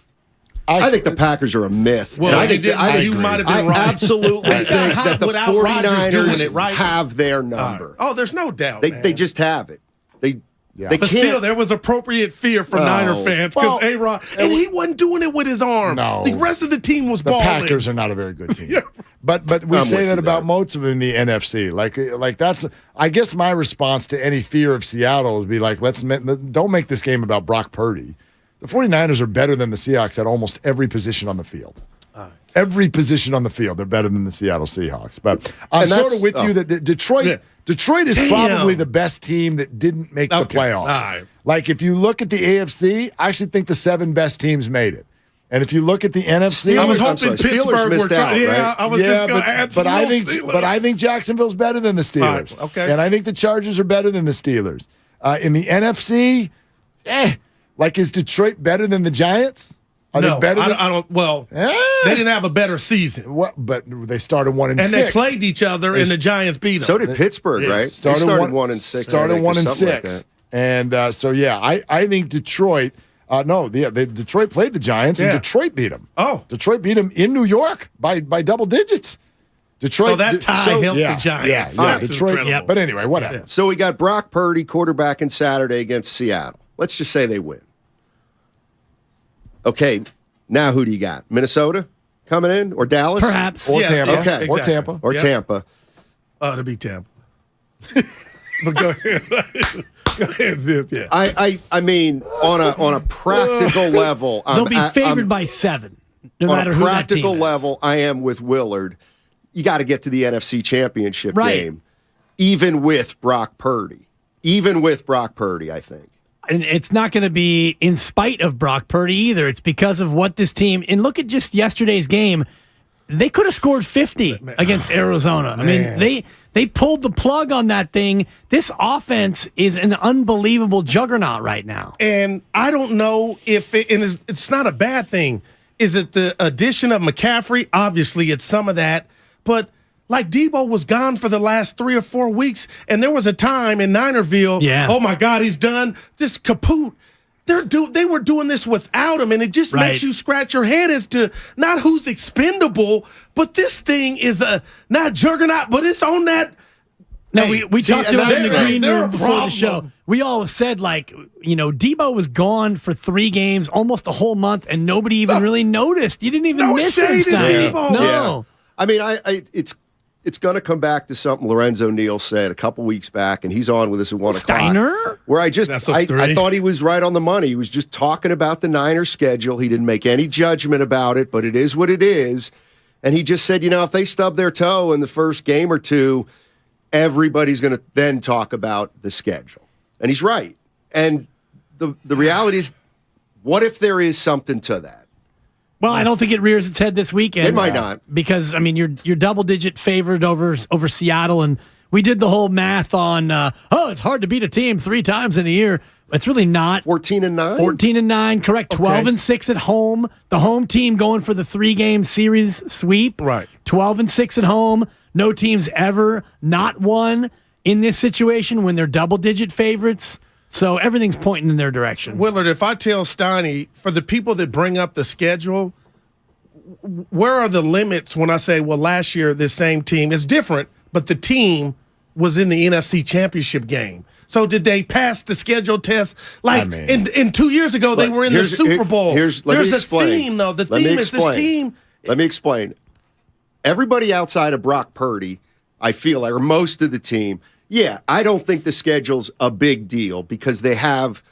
I think the Packers are a myth. Well, I think you might have been right. I absolutely think that the without Rodgers doing 49ers it, right? have their number. Oh, there's no doubt. They just have it. They But still, there was appropriate fear from Niner fans because A-Rod, and he wasn't doing it with his arm. No. The rest of the team was The balling. Packers are not a very good team. But we say that about most of them in the NFC. Like that's, I guess my response to any fear of Seattle would be like, don't make this game about Brock Purdy. The 49ers are better than the Seahawks at almost every position on the field. Every position on the field, they're better than the Seattle Seahawks. But I'm sort of with you that Detroit is probably the best team that didn't make the playoffs. Right. Like, if you look at the AFC, I actually think the 7 best teams made it. And if you look at the NFC, I was hoping Pittsburgh were trying. Right? I was just going to add some Steelers. But I think Jacksonville's better than the Steelers. Right, okay. And I think the Chargers are better than the Steelers. In the NFC, is Detroit better than the Giants? Are they better than, I don't. Well, they didn't have a better season. But they started 1-6. And they played each other, and the Giants beat them. So did Pittsburgh, right? They started 1-6. Started 1-6. And I think Detroit. Detroit played the Giants, and Detroit beat them. Oh, Detroit beat them in New York by double digits. Detroit. So that tie helped the Giants. Yeah, Detroit. Incredible. But anyway, whatever. Yeah. So we got Brock Purdy quarterbacking Saturday against Seattle. Let's just say they win. Okay, now who do you got? Minnesota coming in or Dallas? Perhaps. Or Tampa. Okay. Exactly. Or Tampa. Or Tampa. To be Tampa. But go ahead. Go ahead, yeah. I mean, on a practical level, they'll be favored by 7, no matter who that team is. On a practical level, I am with Willard. You got to get to the NFC Championship game, even with Brock Purdy. I think. And it's not going to be in spite of Brock Purdy either. It's because of what this team, and look at just yesterday's game. They could have scored 50 against Arizona. I mean, they pulled the plug on that thing. This offense is an unbelievable juggernaut right now. And I don't know if it's not a bad thing. Is it the addition of McCaffrey? Obviously, it's some of that. But like Debo was gone for the last 3 or 4 weeks, and there was a time in Ninerville, oh my God, he's done. This kaput. They were doing this without him, and it just makes you scratch your head as to not who's expendable, but this thing is not juggernaut, but it's on that. Now, we talked about it in the green room before the show. We all said, Debo was gone for 3 games, almost a whole month, and nobody even really noticed. You didn't even miss him. Debo. No. Yeah. I mean, it's going to come back to something Lorenzo Neal said a couple weeks back, and he's on with us at 1 o'clock. Steiner? Where I thought he was right on the money. He was just talking about the Niners schedule. He didn't make any judgment about it, but it is what it is. And he just said, if they stub their toe in the first game or two, everybody's going to then talk about the schedule. And he's right. And the reality is, what if there is something to that? Well, I don't think it rears its head this weekend. It might not. Because, you're double-digit favored over Seattle, and we did the whole math on, it's hard to beat a team 3 times in a year. It's really not. 14-9? 14-9, correct. 12-6 at home. The home team going for the 3-game series sweep. Right. 12-6 at home. No team's ever not won in this situation when they're double-digit favorites. So everything's pointing in their direction. Willard, if I tell Steiny, for the people that bring up the schedule, where are the limits when I say, well, last year this same team is different, but the team was in the NFC Championship game. So did they pass the schedule test? Like in 2 years ago, they were in the Super Bowl. There's a theme, though. The theme is this team. Let me explain. Everybody outside of Brock Purdy, I feel like, or most of the team, I don't think the schedule's a big deal because they have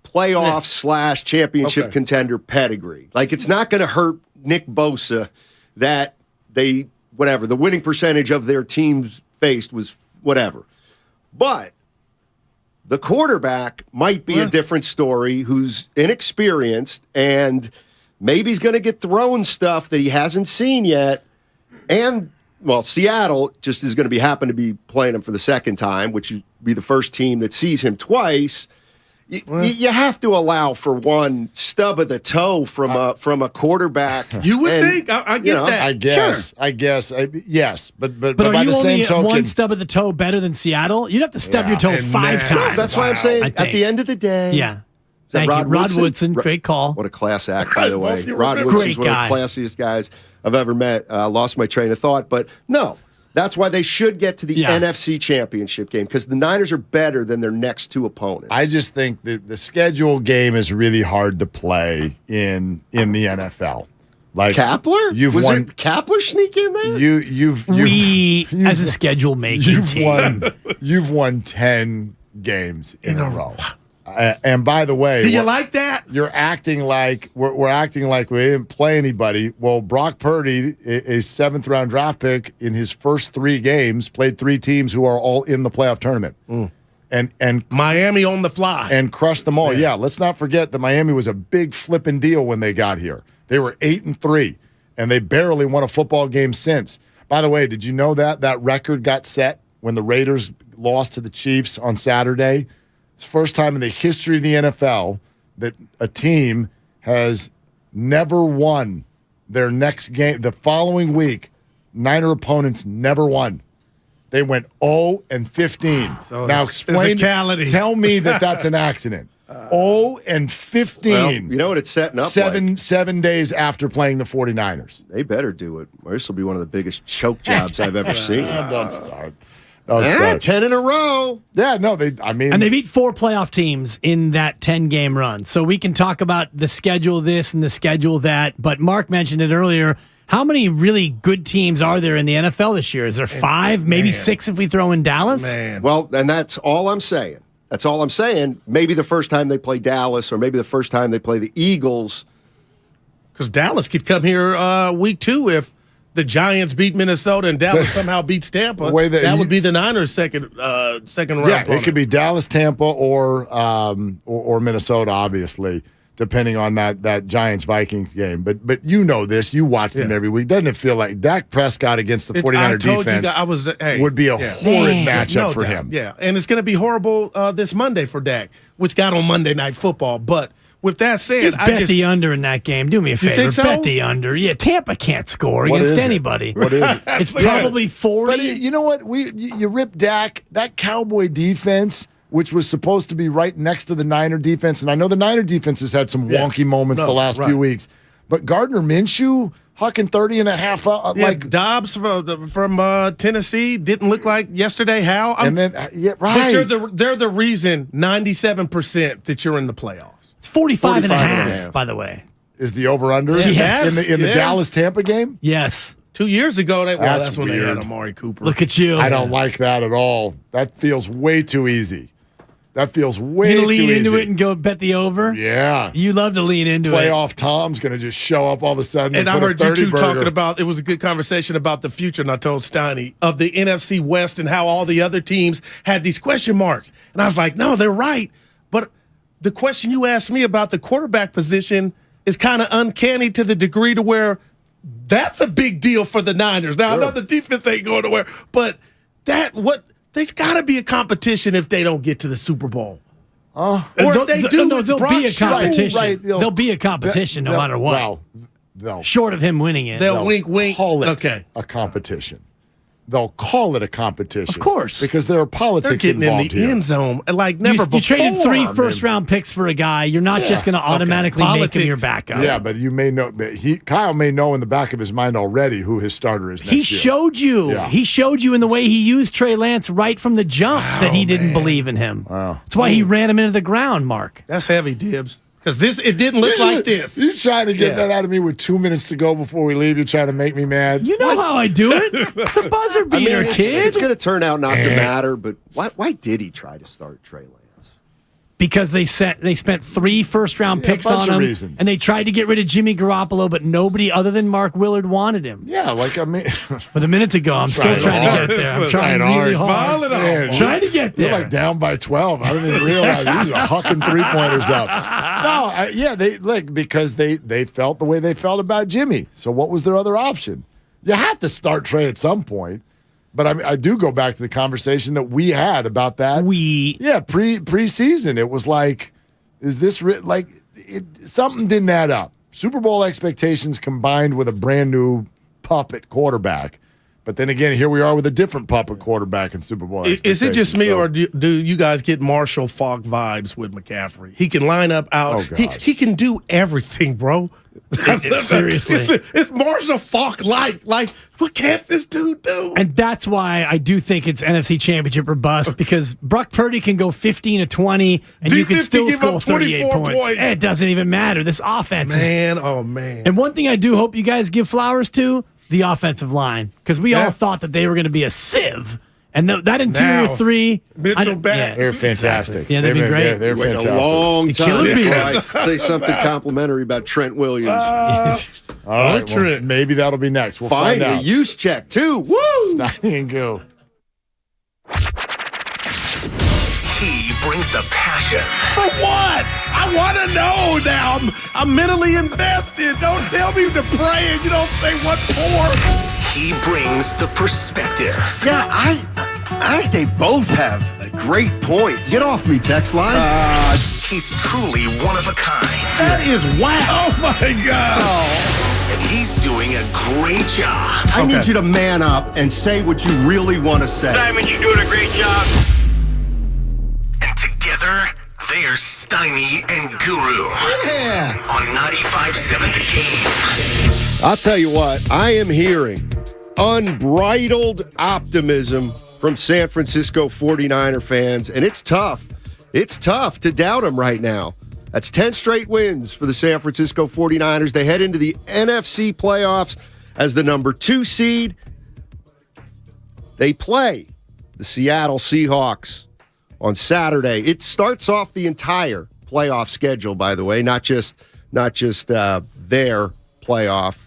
playoff / championship contender pedigree. Like, it's not going to hurt Nick Bosa that the winning percentage of their teams faced was whatever. But the quarterback might be a different story, who's inexperienced and maybe he's going to get thrown stuff that he hasn't seen yet. And, well, Seattle just is going to happen to be playing him for the second time, which would be the first team that sees him twice. You have to allow for one stub of the toe from a quarterback. You would think. I get that. I guess. Sure. I guess. Yes, but are by you the same only token, one stub of the toe better than Seattle? You'd have to stub your toe 5 times. No, that's why I'm saying at the end of the day. Yeah. Thank you. Rod Woodson, great call. What a class act, by the way. Rod Woodson's one of the classiest guys I've ever met. Lost my train of thought, but no. That's why they should get to the NFC Championship game, because the Niners are better than their next 2 opponents. I just think that the schedule game is really hard to play in the NFL. Like Kapler? Kapler sneak in there? You've as a schedule making team. You've won 10 games in a row. And by the way, do you like that? You're acting like we're acting like we didn't play anybody. Well, Brock Purdy, a 7th-round draft pick, in his first 3 games, played 3 teams who are all in the playoff tournament, and Miami on the fly and crushed them all. Yeah, let's not forget that Miami was a big flipping deal when they got here. They were 8-3, and they barely won a football game since. By the way, did you know that record got set when the Raiders lost to the Chiefs on Saturday? It's the first time in the history of the NFL that a team has never won their next game. The following week, Niner opponents never won. They went 0-15. So now explain, tell me that's an accident. 0-15. Well, you know what it's setting up seven days after playing the 49ers. They better do it, or this will be one of the biggest choke jobs I've ever seen. Don't start. 10 in a row. Yeah, no, and they beat 4 playoff teams in that 10-game run. So we can talk about the schedule this and the schedule that, but Mark mentioned it earlier. How many really good teams are there in the NFL this year? Is there 5, maybe 6 if we throw in Dallas? Well, and that's all I'm saying. That's all I'm saying. Maybe the first time they play Dallas, or maybe the first time they play the Eagles. Because Dallas could come here week 2 if the Giants beat Minnesota and Dallas somehow beats Tampa. That would be the Niners' second round. Yeah, it could be Dallas, Tampa, or Minnesota, obviously, depending on that Giants-Vikings game. But you know this. You watch them every week. Doesn't it feel like Dak Prescott against the 49er defense would be a horrid matchup for him? Yeah, and it's going to be horrible this Monday for Dak, which got on Monday Night Football. But with that said, just bet the under in that game. Do me a favor. Think so? Bet the under. Yeah, Tampa can't score against anybody. What is it? It's probably 40. But you know what? You rip Dak, that Cowboy defense, which was supposed to be right next to the Niner defense. And I know the Niner defense has had some wonky moments the last few weeks. But Gardner Minshew, hucking 30 and a half. Like Dobbs from Tennessee didn't look like yesterday. How? But they're the reason 97% that you're in the playoffs. It's 45 and a half, by the way. Is the over-under yes. in the Dallas-Tampa game? Yes. 2 years ago, that's when weird. they had Amari Cooper. Look at you. I don't like that at all. That feels way too easy. That feels way too easy. You lean into it and go bet the over? Yeah. You love to lean into Playoff Tom's going to just show up all of a sudden and I put heard a 30 you two burger. talking about, it was a good conversation about the future, and I told Steiny, of the NFC West and how all the other teams had these question marks. And I was like, no, they're right. But the question you asked me about the quarterback position is kind of uncanny to the degree to where that's a big deal for the Niners. Now, I know the defense ain't going nowhere, but There's got to be a competition if they don't get to the Super Bowl. Or if they do, there'll be a competition. Right, there'll be a competition no matter what. Short of him winning it. They'll wink. Call it a competition. They'll call it a competition. Of course. Because there are politics They're getting involved in the end zone like never before. You traded 3 first-round picks for a guy. You're not just going to automatically make him your backup. Yeah, but you may know. Kyle may know in the back of his mind already who his starter is next year. He showed you. Yeah. He showed you in the way he used Trey Lance right from the jump that he didn't believe in him. Wow. That's why he ran him into the ground, Mark. That's heavy, Dibs. Because it didn't look like this. You're trying to get that out of me with 2 minutes to go before we leave. You're trying to make me mad. You know how I do it. It's a buzzer beater, kid. It's going to turn out not to matter, but why did he try to start Trey Lance? Because they spent 3 first-round picks on him, and they tried to get rid of Jimmy Garoppolo, but nobody other than Mark Willard wanted him. Yeah, But a minute ago, I'm still trying to get there. I'm trying really hard. Trying to get there. You're like down by 12. I didn't even realize you were hucking 3-pointers up. No, because they felt the way they felt about Jimmy. So what was their other option? You had to start Trey at some point. But I do go back to the conversation that we had about that. Preseason. It was like, is this something didn't add up. Super Bowl expectations combined with a brand new puppet quarterback. But then again, here we are with a different puppet quarterback in Super Bowl. Is it just me, or do you guys get Marshall Faulk vibes with McCaffrey? He can line up out. He can do everything, bro. Seriously. It's Marshall Faulk like what can't this dude do? And that's why I do think it's NFC Championship or bust, because Brock Purdy can go 15 to 20 and you can still score 38 points. It doesn't even matter. This offense man. And one thing I do hope you guys give flowers to, the offensive line, because we all thought that they were going to be a sieve. And that interior three, Mitchell back. They're fantastic. Yeah, they've been great. They're fantastic. A long time before I say something complimentary about Trent Williams. All right, Trent. Maybe that'll be next. We'll find out. Use check too. Woo! Steiny and Goo. He brings the passion. For what? I want to know now. I'm mentally invested. Don't tell me to pray and you don't say what for. He brings the perspective. Yeah, I think they both have a great point. Get off me, text line. He's truly one of a kind. That is wow. Oh, my God. And he's doing a great job. I need you to man up and say what you really want to say. Simon, you're doing a great job. And together, they're Steiny and Guru. Yeah. On 95.7 The Game. I'll tell you what, I am hearing unbridled optimism from San Francisco 49er fans, and it's tough. It's tough to doubt them right now. That's 10 straight wins for the San Francisco 49ers. They head into the NFC playoffs as the number 2 seed. They play the Seattle Seahawks on Saturday. It starts off the entire playoff schedule, by the way, not just their playoff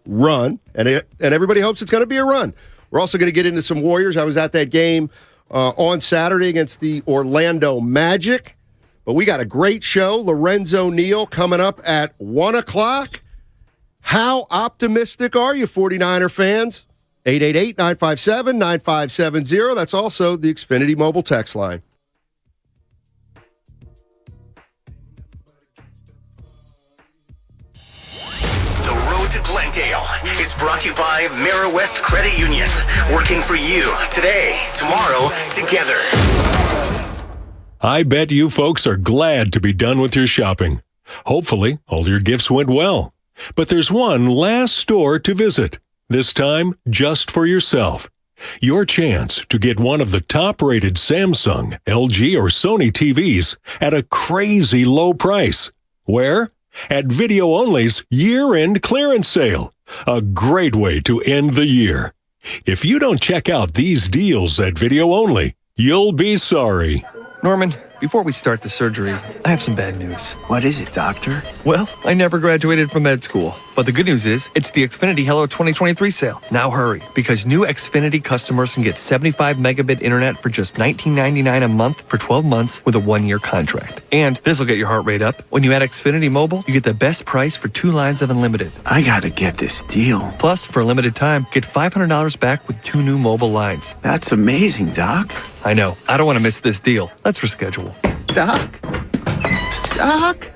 run, and everybody hopes it's going to be a run. We're also going to get into some Warriors. I was at that game on Saturday against the Orlando Magic, but we got a great show. Lorenzo Neal coming up at 1 o'clock. How optimistic are you, 49er fans? 888-957-9570. That's also the Xfinity mobile text line. Glendale is brought to you by West Credit Union. Working for you today, tomorrow, together. I bet you folks are glad to be done with your shopping. Hopefully, all your gifts went well. But there's one last store to visit, this time just for yourself. Your chance to get one of the top-rated Samsung, LG, or Sony TVs at a crazy low price. Where? At Video Only's year-end clearance sale. A great way to end the year. If you don't check out these deals at Video Only, you'll be sorry. Norman, before we start the surgery, I have some bad news. What is it, doctor? Well, I never graduated from med school. But the good news is, it's the Xfinity Hello 2023 sale. Now hurry, because new Xfinity customers can get 75 megabit internet for just $19.99 a month for 12 months with a 1-year contract. And this will get your heart rate up. When you add Xfinity Mobile, you get the best price for 2 lines of unlimited. I gotta get this deal. Plus, for a limited time, get $500 back with 2 new mobile lines. That's amazing, Doc. I know. I don't want to miss this deal. Let's reschedule. Doc? Doc?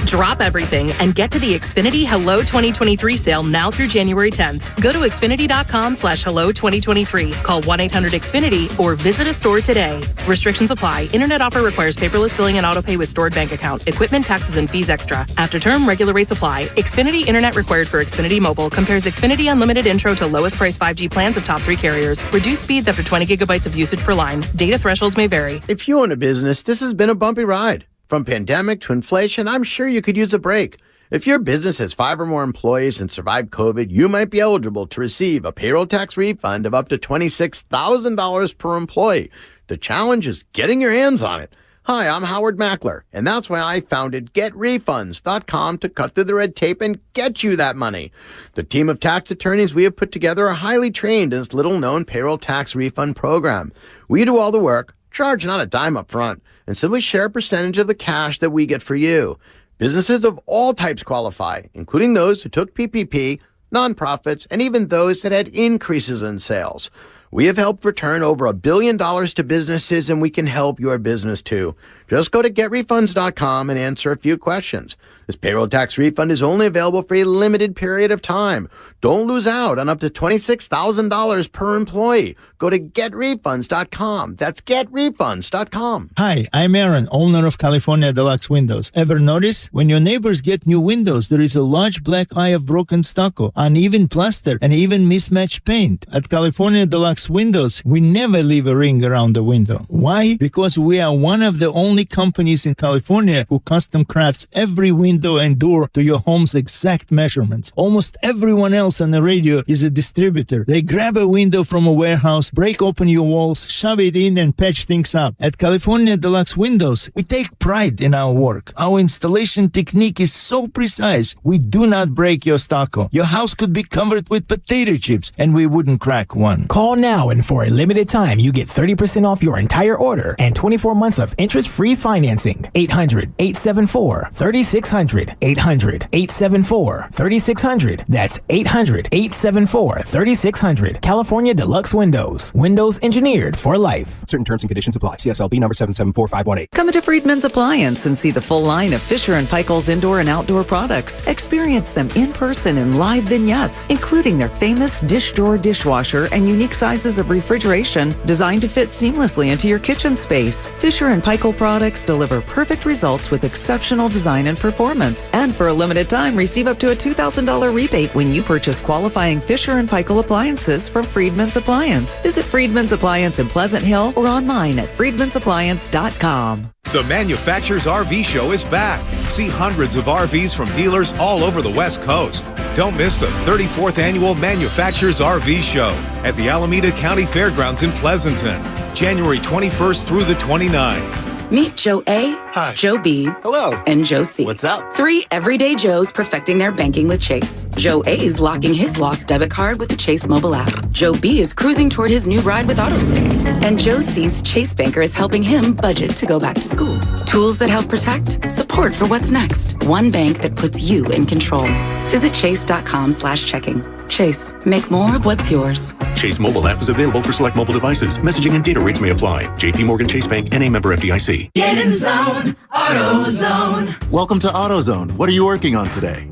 Drop everything and get to the Xfinity Hello 2023 sale now through January 10th. Go to Xfinity.com/Hello2023. Call 1-800-XFINITY or visit a store today. Restrictions apply. Internet offer requires paperless billing and autopay with stored bank account. Equipment, taxes, and fees extra. After term, regular rates apply. Xfinity Internet required for Xfinity Mobile. Compares Xfinity Unlimited Intro to lowest price 5G plans of top 3 carriers. Reduced speeds after 20 gigabytes of usage per line. Data thresholds may vary. If you own a business, this has been a bumpy ride. From pandemic to inflation, I'm sure you could use a break. If your business has 5 or more employees and survived COVID, you might be eligible to receive a payroll tax refund of up to $26,000 per employee. The challenge is getting your hands on it. Hi, I'm Howard Mackler, and that's why I founded GetRefunds.com to cut through the red tape and get you that money. The team of tax attorneys we have put together are highly trained in this little-known payroll tax refund program. We do all the work, charge not a dime up front, and simply share a percentage of the cash that we get for you. Businesses of all types qualify, including those who took PPP, nonprofits, and even those that had increases in sales. We have helped return over $1 billion to businesses, and we can help your business too. Just go to GetRefunds.com and answer a few questions. This payroll tax refund is only available for a limited period of time. Don't lose out on up to $26,000 per employee. Go to GetRefunds.com. That's GetRefunds.com. Hi, I'm Aaron, owner of California Deluxe Windows. Ever notice? When your neighbors get new windows, there is a large black eye of broken stucco, uneven plaster, and even mismatched paint. At California Deluxe Windows, we never leave a ring around the window. Why? Because we are one of the only companies in California who custom crafts every window and door to your home's exact measurements. Almost everyone else on the radio is a distributor. They grab a window from a warehouse, break open your walls, shove it in, and patch things up. At California Deluxe Windows, we take pride in our work. Our installation technique is so precise, we do not break your stucco. Your house could be covered with potato chips, and we wouldn't crack one. Call now, and for a limited time, you get 30% off your entire order and 24 months of interest-free financing. 800-874-3600. 800-874-3600. That's 800-874-3600. California Deluxe Windows. Windows engineered for life. Certain terms and conditions apply. CSLB number 774518. Come into Friedman's Appliance and see the full line of Fisher & Paykel's indoor and outdoor products. Experience them in person in live vignettes, including their famous dish drawer dishwasher and unique sizes of refrigeration designed to fit seamlessly into your kitchen space. Fisher & Paykel products deliver perfect results with exceptional design and performance. And for a limited time, receive up to a $2,000 rebate when you purchase qualifying Fisher & Paykel appliances from Friedman's Appliance. Visit Friedman's Appliance in Pleasant Hill or online at friedmansappliance.com. The Manufacturers RV Show is back. See hundreds of RVs from dealers all over the West Coast. Don't miss the 34th Annual Manufacturers RV Show at the Alameda County Fairgrounds in Pleasanton, January 21st through the 29th. Meet Joe A, Hi. Joe B, Hello. and Joe C. What's up? 3 everyday Joes perfecting their banking with Chase. Joe A is locking his lost debit card with the Chase mobile app. Joe B is cruising toward his new ride with AutoSave. And Joe C's Chase banker is helping him budget to go back to school. Tools that help protect, support for what's next. One bank that puts you in control. Visit chase.com/checking. Chase, make more of what's yours. Chase mobile app is available for select mobile devices. Messaging and data rates may apply. JP Morgan Chase Bank, N.A. member FDIC. Get in zone, AutoZone. Welcome to AutoZone. What are you working on today?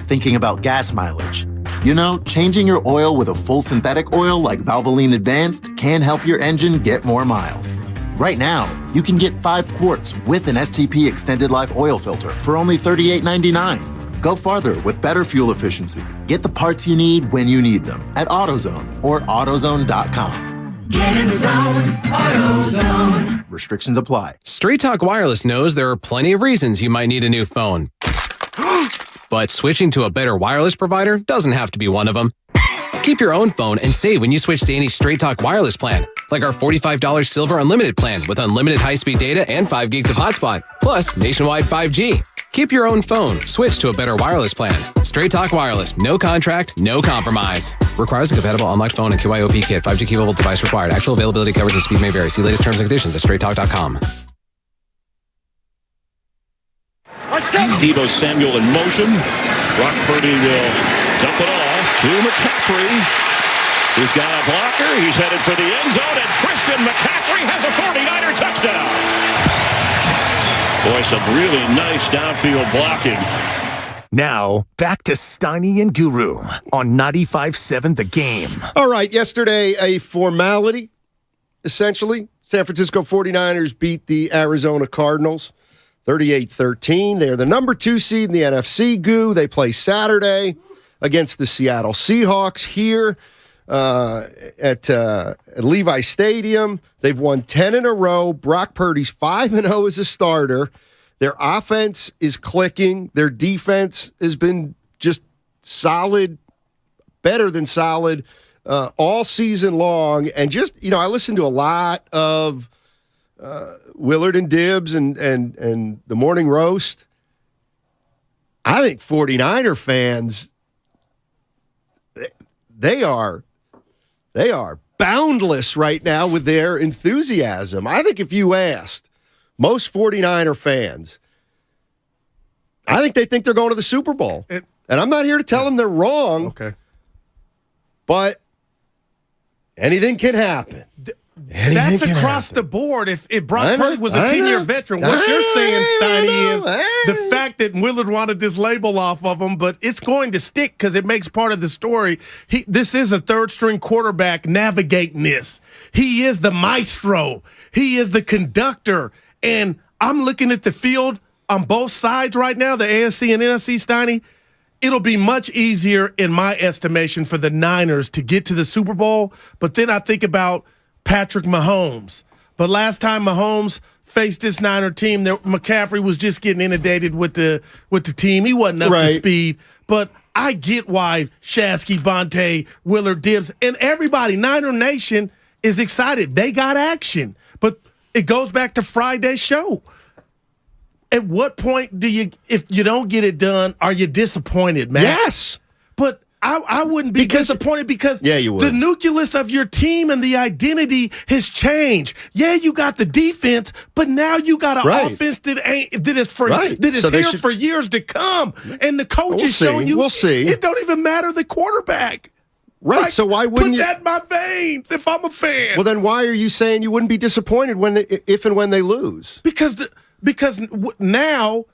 Thinking about gas mileage. You know, changing your oil with a full synthetic oil like Valvoline Advanced can help your engine get more miles. Right now, you can get 5 quarts with an STP extended life oil filter for only $38.99. Go farther with better fuel efficiency. Get the parts you need when you need them at AutoZone or AutoZone.com. Get in the zone, AutoZone. Restrictions apply. Straight Talk Wireless knows there are plenty of reasons you might need a new phone. But switching to a better wireless provider doesn't have to be one of them. Keep your own phone and save when you switch to any Straight Talk Wireless plan. like our $45 Silver Unlimited plan with unlimited high-speed data and 5 gigs of hotspot, plus nationwide 5G. Keep your own phone. Switch to a better wireless plan. Straight Talk Wireless. No contract, no compromise. Requires a compatible unlocked phone and QIOP kit. 5G capable device required. Actual availability, coverage, and speed may vary. See latest terms and conditions at straighttalk.com. Deebo Samuel in motion. Brock Purdy will dump it off to McCaffrey. He's got a blocker. He's headed for the end zone, and Christian McCaffrey has a 49er touchdown. Boy, some really nice downfield blocking. Now, back to Steiny and Guru on 95.7 The Game. All right, yesterday, a formality, essentially. San Francisco 49ers beat the Arizona Cardinals 38-13. They're the number 2 seed in the NFC, Goo. They play Saturday against the Seattle Seahawks here at Levi Stadium. They've won 10 in a row. Brock Purdy's 5-0 as a starter. Their offense is clicking. Their defense has been just solid, better than solid, all season long. And just, I listened to a lot of Willard and Dibbs and the Morning Roast. I think 49er fans, they are boundless right now with their enthusiasm. I think if you asked most 49er fans, I think they think they're going to the Super Bowl. And I'm not here to tell them they're wrong. Okay. But anything can happen. That's across the board. If Brock Purdy was a 10-year veteran, what you're saying, Steiny, is the fact that Willard wanted this label off of him, but it's going to stick because it makes part of the story. This is a third-string quarterback navigating this. He is the maestro. He is the conductor. And I'm looking at the field on both sides right now, the AFC and NFC, Steiny. It'll be much easier, in my estimation, for the Niners to get to the Super Bowl. But then I think about Patrick Mahomes. But last time Mahomes faced this Niner team, McCaffrey was just getting inundated with the team. He wasn't up to speed. But I get why Shasky, Bonte, Willard, Dibbs, and everybody, Niner Nation, is excited. They got action. But it goes back to Friday's show. At what point if you don't get it done, are you disappointed, man? Yes. But I wouldn't be disappointed because you would. The nucleus of your team and the identity has changed. Yeah, you got the defense, but now you got an offense that is here for years to come. And the coach is showing you it don't even matter the quarterback. Right, like, so why wouldn't put that in my veins if I'm a fan? Well, then why are you saying you wouldn't be disappointed if and when they lose? Because now,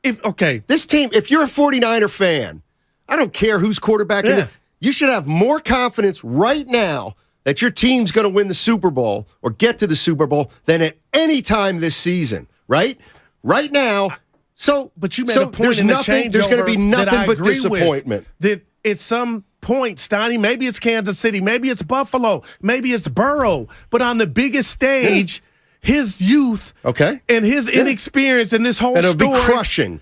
this team, if you're a 49er fan, I don't care who's quarterback. You should have more confidence right now that your team's going to win the Super Bowl or get to the Super Bowl than at any time this season, right? Right now. But you made a point in the changeover. There's going to be nothing but disappointment. That at some point, Steiny, maybe it's Kansas City, maybe it's Buffalo, maybe it's Burrow, but on the biggest stage, his youth and his inexperience in this whole and it'll story. Be crushing.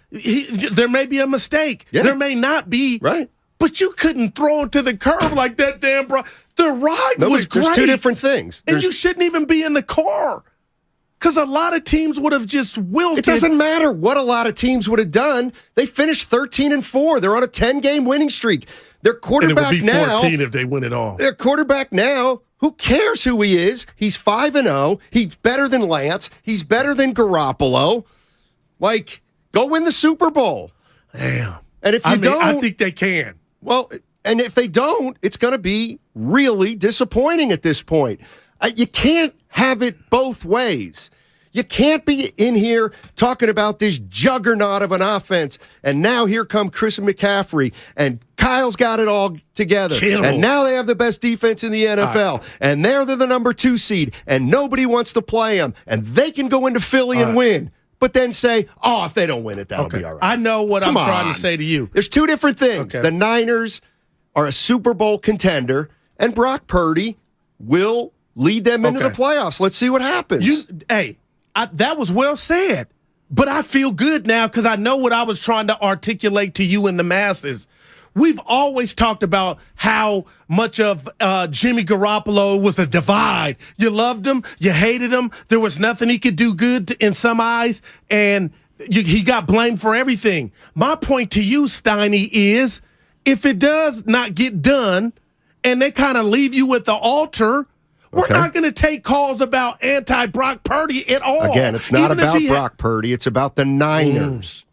There may be a mistake. Yeah. There may not be. Right. But you couldn't throw it to the curve like that, damn bro. The ride was great. There's two different things. And you shouldn't even be in the car. Because a lot of teams would have just wilted. It doesn't matter what a lot of teams would have done. They finished 13-4. They're on a 10-game winning streak. Their quarterback and it would be now. 14 if they win it all. Their quarterback now. Who cares who he is? He's 5-0. He's better than Lance. He's better than Garoppolo. Like, go win the Super Bowl. Damn. And if you don't, I think they can. Well, and if they don't, it's going to be really disappointing at this point. You can't have it both ways. You can't be in here talking about this juggernaut of an offense, and now here come Chris McCaffrey, and Kyle's got it all together. And now they have the best defense in the NFL, and they're the number 2 seed, and nobody wants to play them, and they can go into Philly and win. But then say, if they don't win it, that'll be all right. I know what I'm trying to say to you. There's two different things. The Niners are a Super Bowl contender, and Brock Purdy will lead them into the playoffs. Let's see what happens. That was well said. But I feel good now because I know what I was trying to articulate to you and the masses. we've always talked about how much of Jimmy Garoppolo was a divide. You loved him, you hated him. There was nothing he could do good in some eyes, and he got blamed for everything. My point to you, Steiny, is if it does not get done and they kind of leave you at the altar, we're not going to take calls about anti-Brock Purdy at all. Again, it's not about Brock Purdy. It's about the Niners.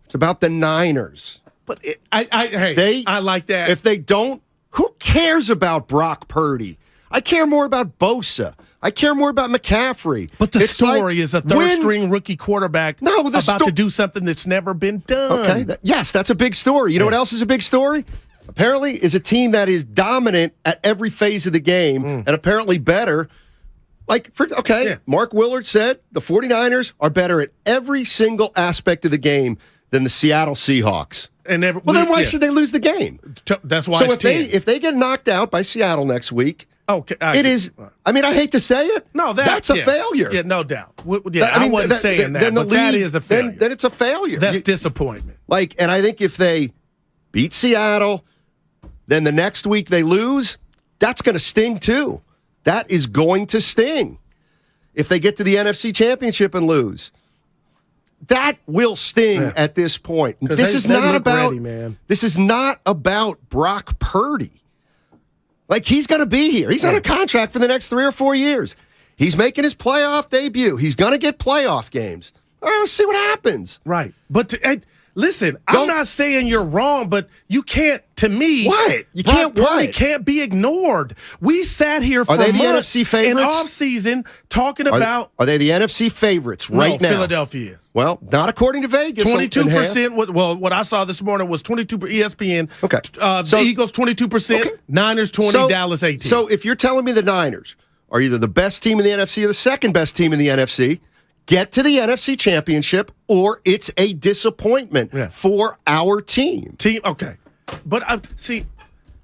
It's about the Niners. But I like that. If they don't, who cares about Brock Purdy? I care more about Bosa. I care more about McCaffrey. But the story is a third-string rookie quarterback about to do something that's never been done. Okay, yes, that's a big story. You know what else is a big story? Apparently, is a team that is dominant at every phase of the game and apparently better. Mark Willard said the 49ers are better at every single aspect of the game than the Seattle Seahawks. Then why should they lose the game? That's why. So if they get knocked out by Seattle next week, it is. I mean, I hate to say it. No, that's a failure. Yeah, no doubt. I wasn't saying that, but that is a failure. Then it's a failure. That's disappointment. And I think if they beat Seattle, then the next week they lose, that's going to sting too. That is going to sting. If they get to the NFC Championship and lose, that will sting at this point. This is not about This is not about Brock Purdy. He's going to be here. He's on a contract for the next 3 or 4 years. He's making his playoff debut. He's going to get playoff games. All right, let's see what happens. Right. But listen, I'm not saying you're wrong, but you can't, to me, what? You can't Purdy can't be ignored. We sat here for months NFC favorites? In offseason talking about... Are they the NFC favorites now? Philadelphia is. Well, not according to Vegas. 22%. Well, what I saw this morning was 22% ESPN. Okay. The Eagles, 22%. Niners, 20%. Dallas, 18%. So if you're telling me the Niners are either the best team in the NFC or the second best team in the NFC... get to the NFC Championship, or it's a disappointment for our team. Okay. But see,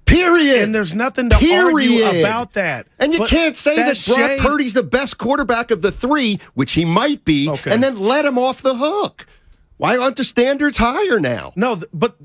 period. And there's nothing to argue about that. And you can't say that Brock Purdy's the best quarterback of the three, which he might be, and then let him off the hook. Why aren't the standards higher now? No, but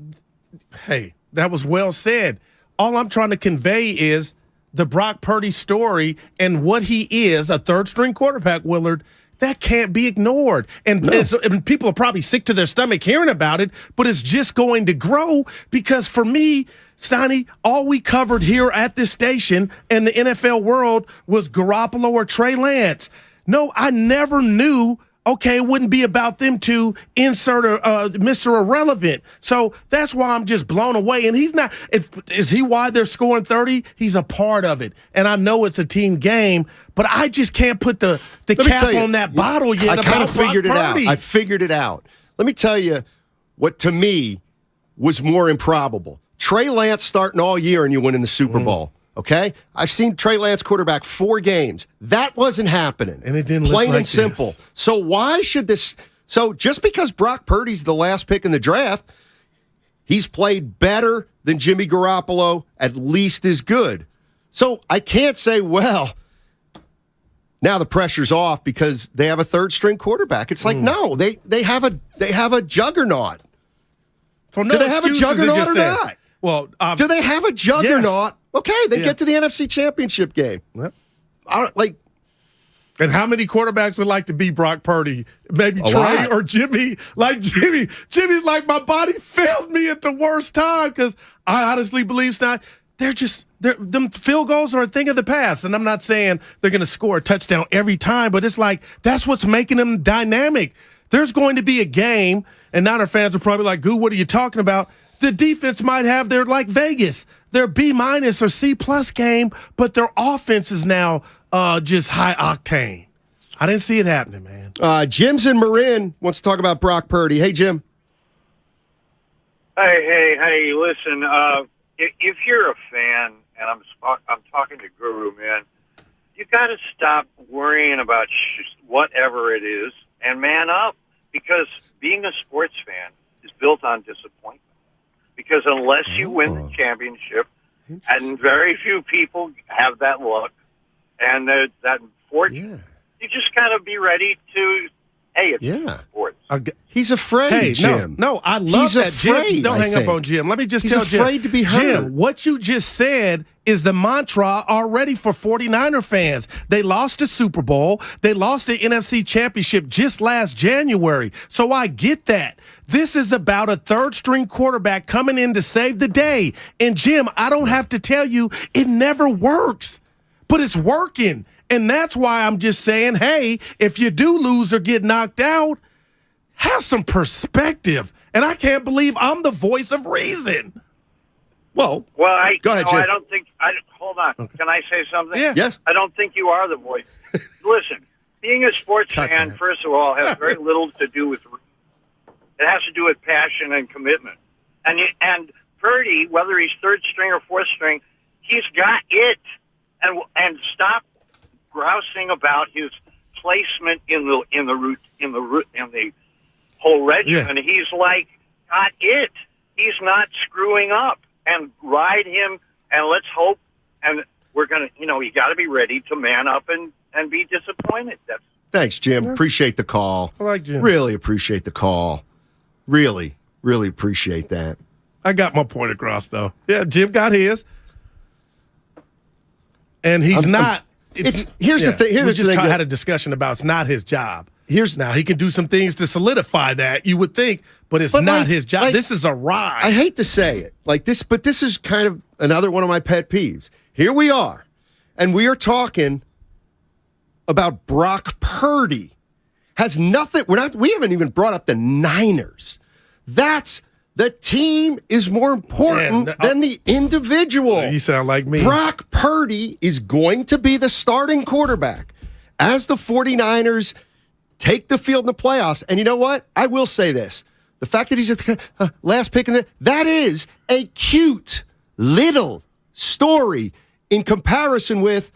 hey, that was well said. All I'm trying to convey is the Brock Purdy story and what he is, a third-string quarterback, Willard. That can't be ignored. And people are probably sick to their stomach hearing about it, but it's just going to grow because for me, Steiny, all we covered here at this station and the NFL world was Garoppolo or Trey Lance. No, I never knew, it wouldn't be about them to insert Mr. Irrelevant. So that's why I'm just blown away. And he's not, is he why they're scoring 30? He's a part of it. And I know it's a team game, but I just can't put the cap on that bottle yet. I kind of figured it out. I figured it out. Let me tell you what to me was more improbable. Trey Lance starting all year and you win in the Super Bowl. Okay? I've seen Trey Lance quarterback 4 games. That wasn't happening. And it didn't look plain like and simple. This. So why should this... So just because Brock Purdy's the last pick in the draft, he's played better than Jimmy Garoppolo, at least as good. So I can't say, well, now the pressure's off because they have a third-string quarterback. It's like, no, they have a juggernaut. So do they have a juggernaut or not? Well, do they have a juggernaut? Yes. Okay, then get to the NFC Championship game. Yep. And how many quarterbacks would like to be Brock Purdy? Maybe Trey or Jimmy. Jimmy's like, my body failed me at the worst time because I honestly believe them field goals are a thing of the past. And I'm not saying they're going to score a touchdown every time, but it's like that's what's making them dynamic. There's going to be a game, and Niner fans are probably like, Goo, what are you talking about? The defense might have their, like Vegas, their B- or C+ game, but their offense is now just high octane. I didn't see it happening, man. Jim's in Marin wants to talk about Brock Purdy. Hey, Jim. Hey, listen, if you're a fan, and I'm talking to Guru, man, you got to stop worrying about whatever it is and man up, because being a sports fan is built on disappointment. Because unless you win the championship, and very few people have that luck, and that fortune, you just got to be ready to Hey, it's sports. He's afraid, Hey, Jim. No, I love that. Afraid, Jim, don't hang up on Jim. Let me just tell Jim. He's afraid to be hurt. Jim, what you just said is the mantra already for 49er fans. They lost the Super Bowl. They lost the NFC Championship just last January. So I get that. This is about a third-string quarterback coming in to save the day. And, Jim, I don't have to tell you, it never works. But it's working. And that's why I'm just saying, hey, if you do lose or get knocked out, have some perspective. And I can't believe I'm the voice of reason. Well, go ahead, Jim. I don't think. Hold on. Okay. Can I say something? Yeah. Yes. I don't think you are the voice. Listen, being a sports fan, first of all, has very little to do with. It has to do with passion and commitment. And Purdy, whether he's third string or fourth string, he's got it. And stop grousing about his placement in the whole regimen. Yeah. He's got it. He's not screwing up. And ride him, and let's hope. And we're gonna, you got to be ready to man up and be disappointed. Thanks, Jim. Appreciate the call. I like Jim. Really appreciate the call. Really, really appreciate that. I got my point across, though. Yeah, Jim got his. And he's not. Here's the thing. We just had a discussion about it's not his job. Now he can do some things to solidify that, you would think, but it's not his job. This is a ride. I hate to say it like this, but this is kind of another one of my pet peeves. Here we are, and we are talking about Brock Purdy. Has nothing. We haven't even brought up the Niners. The team is more important than the individual. You sound like me. Brock Purdy is going to be the starting quarterback as the 49ers take the field in the playoffs. And you know what? I will say this. The fact that he's at the last pick that is a cute little story in comparison with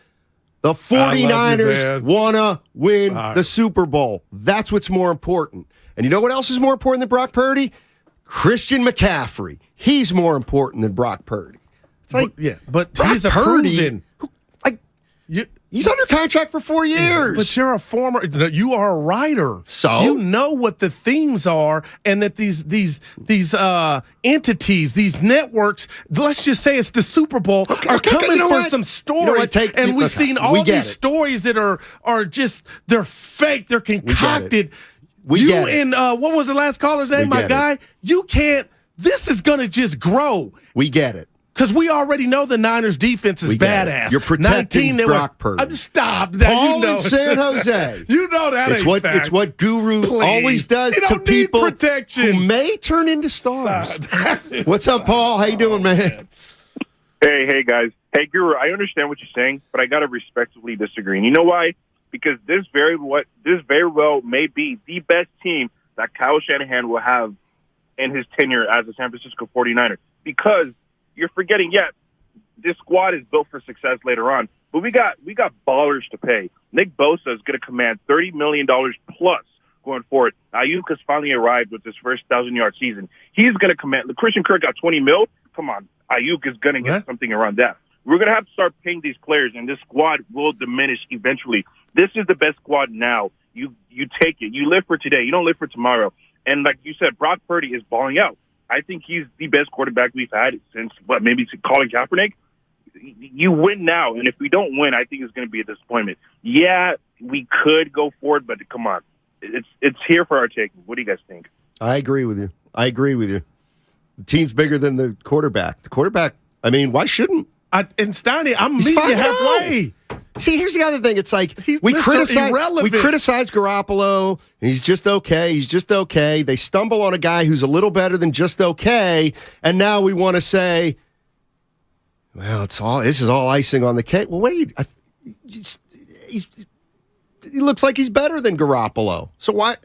the 49ers want to win the Super Bowl. That's what's more important. And you know what else is more important than Brock Purdy? Christian McCaffrey. He's more important than Brock Purdy. It's like, but he's a proven. He's under contract for 4 years. But you're you are a writer. So you know what the themes are, and that these entities, these networks, let's just say it's the Super Bowl, are coming for some stories. We've seen all these stories that are just, they're fake, they're concocted. What was the last caller's name, my guy? You can't, this is going to just grow. We get it. Because we already know the Niners' defense is badass. You're protecting Brock Purdy. Stop. Paul in San Jose. You know that ain't fact. It's what Guru always does to people who may turn into stars. What's up, Paul? How you doing, man? Hey, guys. Hey, Guru, I understand what you're saying, but I got to respectfully disagree. And you know why? Because this very well may be the best team that Kyle Shanahan will have in his tenure as a San Francisco 49er. Because you're forgetting, this squad is built for success later on, but we got ballers to pay. Nick Bosa is going to command $30 million plus going forward. Ayuk has finally arrived with his first 1,000-yard season. He's going to command. Christian Kirk got $20 million. Come on, Ayuk is going to get something around that. We're going to have to start paying these players, and this squad will diminish eventually. This is the best squad now. You take it. You live for today. You don't live for tomorrow. And like you said, Brock Purdy is balling out. I think he's the best quarterback we've had since, maybe Colin Kaepernick. You win now, and if we don't win, I think it's going to be a disappointment. Yeah, we could go forward, but come on. It's here for our taking. What do you guys think? I agree with you. The team's bigger than the quarterback. The quarterback, why shouldn't? And Steiny, I'm meeting you halfway. See, here's the other thing. It's like we criticize Garoppolo. He's just okay. They stumble on a guy who's a little better than just okay, and now we want to say, well, this is all icing on the cake. Well, wait, he looks like he's better than Garoppolo. So why?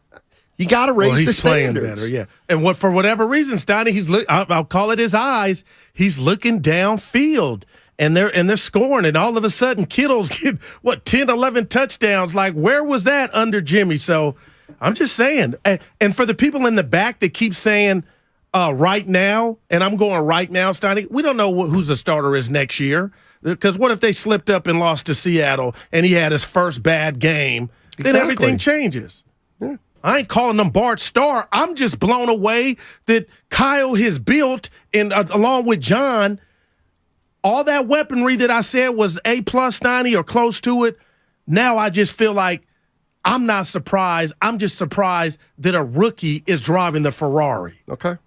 You got to raise the standards. Playing better, yeah. And for whatever reason, Steiny, I'll call it his eyes. He's looking downfield. And they're scoring, and all of a sudden, Kittle's get 10, 11 touchdowns. Like, where was that under Jimmy? So, I'm just saying. And for the people in the back that keep saying right now, and I'm going right now, Steiny, we don't know who's the starter is next year. Because what if they slipped up and lost to Seattle, and he had his first bad game? Then everything changes. Yeah. I ain't calling them Bart Starr. I'm just blown away that Kyle has built, and along with John, all that weaponry that I said was A+ 90 or close to it. Now I just feel like I'm not surprised. I'm just surprised that a rookie is driving the Ferrari. Okay.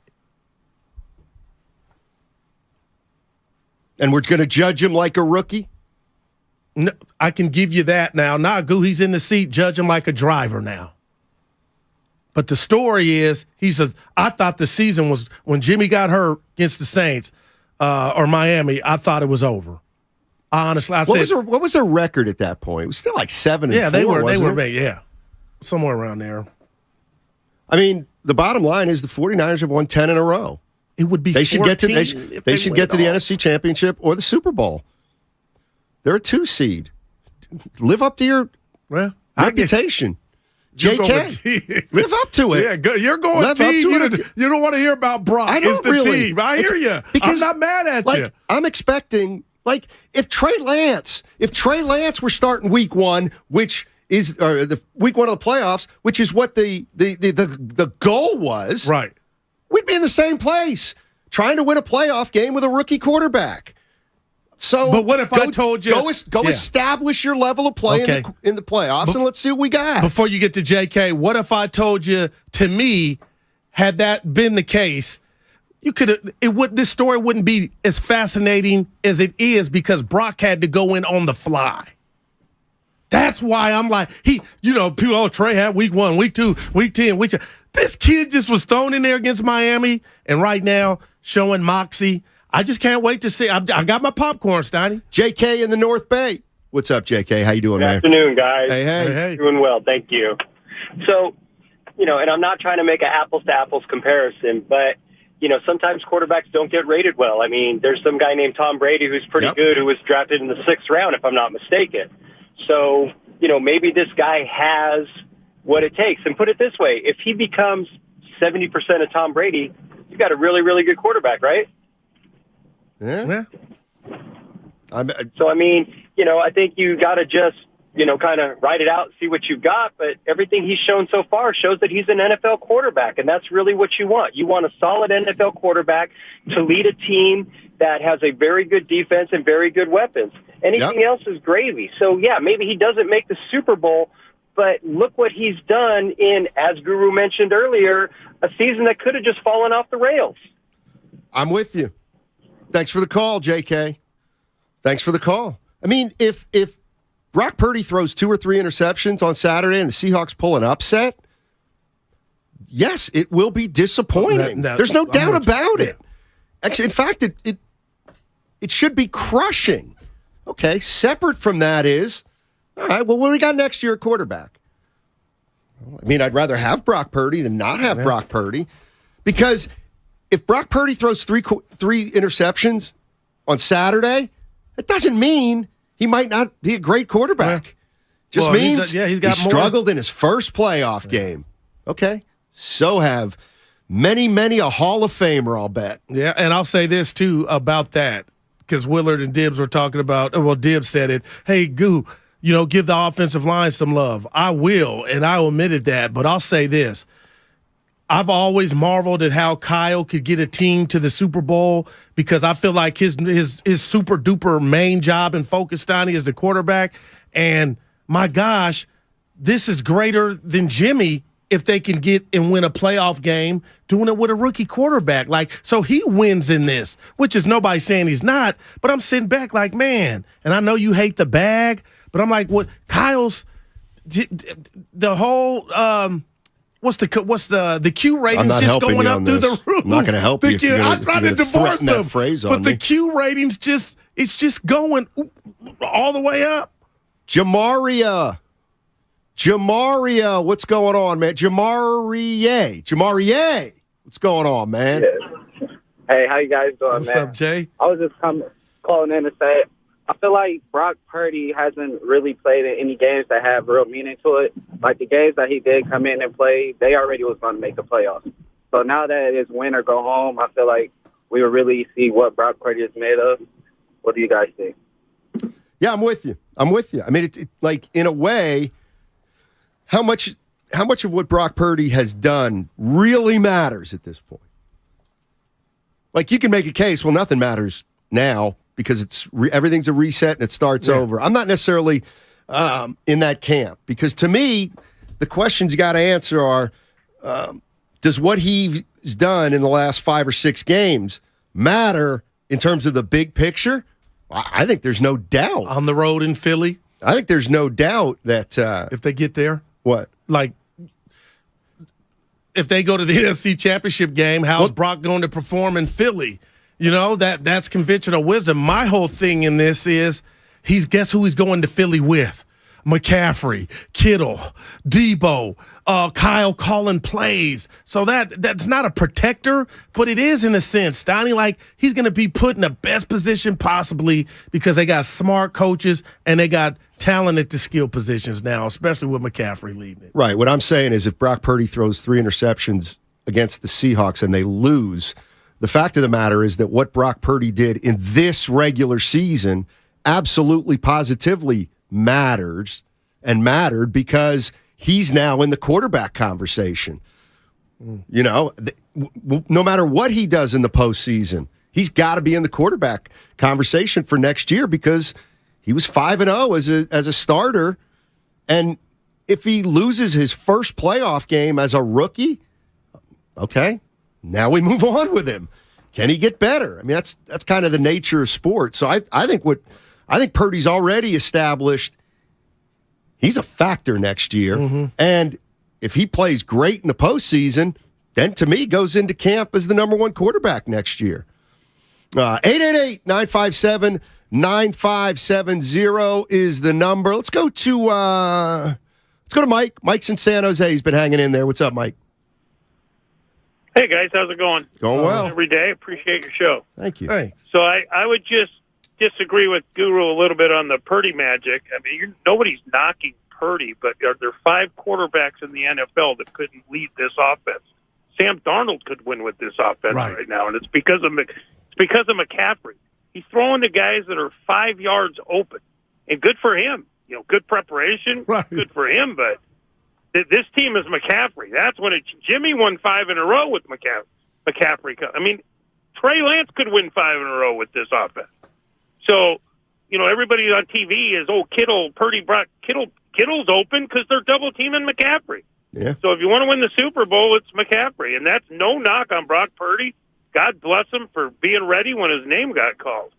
And we're going to judge him like a rookie? No, I can give you that now. Nagu, he's in the seat, judge him like a driver now. But the story is, I thought the season was, when Jimmy got hurt against the Saints or Miami, I thought it was over. Honestly, what was their record at that point? It was still like 7-4. Yeah, they were, somewhere around there. I mean, the bottom line is the 49ers have won 10 in a row. It would be they should get to the NFC Championship or the Super Bowl. They're a 2 seed. Live up to your reputation. JK, live up to it. Yeah, you're going team. You don't want to hear about Brock. It's the team. I hear you. Because I'm not mad at you. I'm expecting, if Trey Lance were starting week 1, which is the week 1 of the playoffs, which is what the goal was, right? We'd be in the same place, trying to win a playoff game with a rookie quarterback. So, but what if I told you go establish your level of play in the playoffs, and let's see what we got. Before you get to JK, what if I told you, to me, had that been the case, this story wouldn't be as fascinating as it is because Brock had to go in on the fly. That's why I'm like, people, Trey had week 1, week 2, week 10, week 2. This kid just was thrown in there against Miami, and right now showing moxie. I just can't wait to see. I got my popcorn, Steiny. JK in the North Bay. What's up, JK? How you doing, man? Good afternoon, guys. Hey. Doing well, thank you. So, and I'm not trying to make an apples-to-apples comparison, but, sometimes quarterbacks don't get rated well. I mean, there's some guy named Tom Brady who's pretty good who was drafted in the 6th round, if I'm not mistaken. So, maybe this guy has what it takes. And put it this way, if he becomes 70% of Tom Brady, you've got a really, really good quarterback, right? Yeah. So, I think you got to just, kind of write it out, see what you've got. But everything he's shown so far shows that he's an NFL quarterback, and that's really what you want. You want a solid NFL quarterback to lead a team that has a very good defense and very good weapons. Anything else is gravy. So, maybe he doesn't make the Super Bowl, but look what he's done in, as Guru mentioned earlier, a season that could have just fallen off the rails. I'm with you. Thanks for the call, JK. Thanks for the call. I mean, if Brock Purdy throws 2 or 3 interceptions on Saturday and the Seahawks pull an upset, yes, it will be disappointing. There's no doubt about it. Actually, in fact, it should be crushing. Okay, separate from that is, all right, well, what do we got next year at quarterback? I mean, I'd rather have Brock Purdy than not have Brock Purdy, because if Brock Purdy throws 3 interceptions on Saturday, it doesn't mean he might not be a great quarterback. Just means he struggled in his first playoff game. Okay. So have many a Hall of Famer, I'll bet. Yeah, and I'll say this, too, about that, because Willard and Dibbs were talking about, Dibbs said it, hey, Goo, give the offensive line some love. I will, and I omitted that, but I'll say this. I've always marveled at how Kyle could get a team to the Super Bowl, because I feel like his super duper main job and focus, Donnie, is the quarterback. And my gosh, this is greater than Jimmy if they can get and win a playoff game doing it with a rookie quarterback. So he wins in this, which is nobody saying he's not, but I'm sitting back like, man, and I know you hate the bag, but I'm like, what Kyle's the whole what's the Q ratings just going up through the roof? I'm not going to help you. I'm trying to divorce them, but the me. Q ratings it's just going all the way up. Jamaria, what's going on, man? Jamarie, what's going on, man? Hey, how you guys doing, What's up, Jay? I was just calling in to say, I feel like Brock Purdy hasn't really played in any games that have real meaning to it. Like the games that he did come in and play, they already was going to make the playoffs. So now that it's win or go home, I feel like we will really see what Brock Purdy is made of. What do you guys think? Yeah, I'm with you. I mean, it's like, in a way, how much of what Brock Purdy has done really matters at this point? Like, you can make a case, well, nothing matters now because everything's a reset and it starts over. I'm not necessarily in that camp because, to me, the questions you got to answer are, does what he's done in the last 5 or 6 games matter in terms of the big picture? I think there's no doubt. On the road in Philly? I think there's no doubt that if they get there? What? Like, if they go to the NFC Championship game, how's Brock going to perform in Philly? You know, that's conventional wisdom. My whole thing in this is guess who he's going to Philly with? McCaffrey, Kittle, Debo, Kyle calling plays. So that's not a protector, but it is in a sense. Donnie, like, he's going to be put in the best position possibly because they got smart coaches and they got talent at the skill positions now, especially with McCaffrey leading it. Right. What I'm saying is if Brock Purdy throws 3 interceptions against the Seahawks and they lose, the fact of the matter is that what Brock Purdy did in this regular season absolutely positively matters and mattered because he's now in the quarterback conversation. You know, no matter what he does in the postseason, he's got to be in the quarterback conversation for next year because he was 5-0 as a starter. And if he loses his first playoff game as a rookie, okay, now we move on with him. Can he get better? I mean, that's kind of the nature of sports. So I think Purdy's already established he's a factor next year. Mm-hmm. And if he plays great in the postseason, then to me goes into camp as the number 1 quarterback next year. 888-957-9570 is the number. Let's go to Mike. Mike's in San Jose. He's been hanging in there. What's up, Mike? Hey, guys. How's it going? Going well. Every day. Appreciate your show. Thank you. Thanks. So I would just disagree with Guru a little bit on the Purdy magic. I mean, nobody's knocking Purdy, but are there 5 quarterbacks in the NFL that couldn't lead this offense? Sam Darnold could win with this offense right now, and it's because of McCaffrey. He's throwing to guys that are 5 yards open, and good for him. You know, good preparation, good for him. But this team is McCaffrey. That's when Jimmy won 5 in a row with McCaffrey. I mean, Trey Lance could win 5 in a row with this offense. So, you know, everybody on TV is, Kittle, Purdy, Brock, Kittle's open because they're double teaming McCaffrey. Yeah. So if you want to win the Super Bowl, it's McCaffrey. And that's no knock on Brock Purdy. God bless him for being ready when his name got called.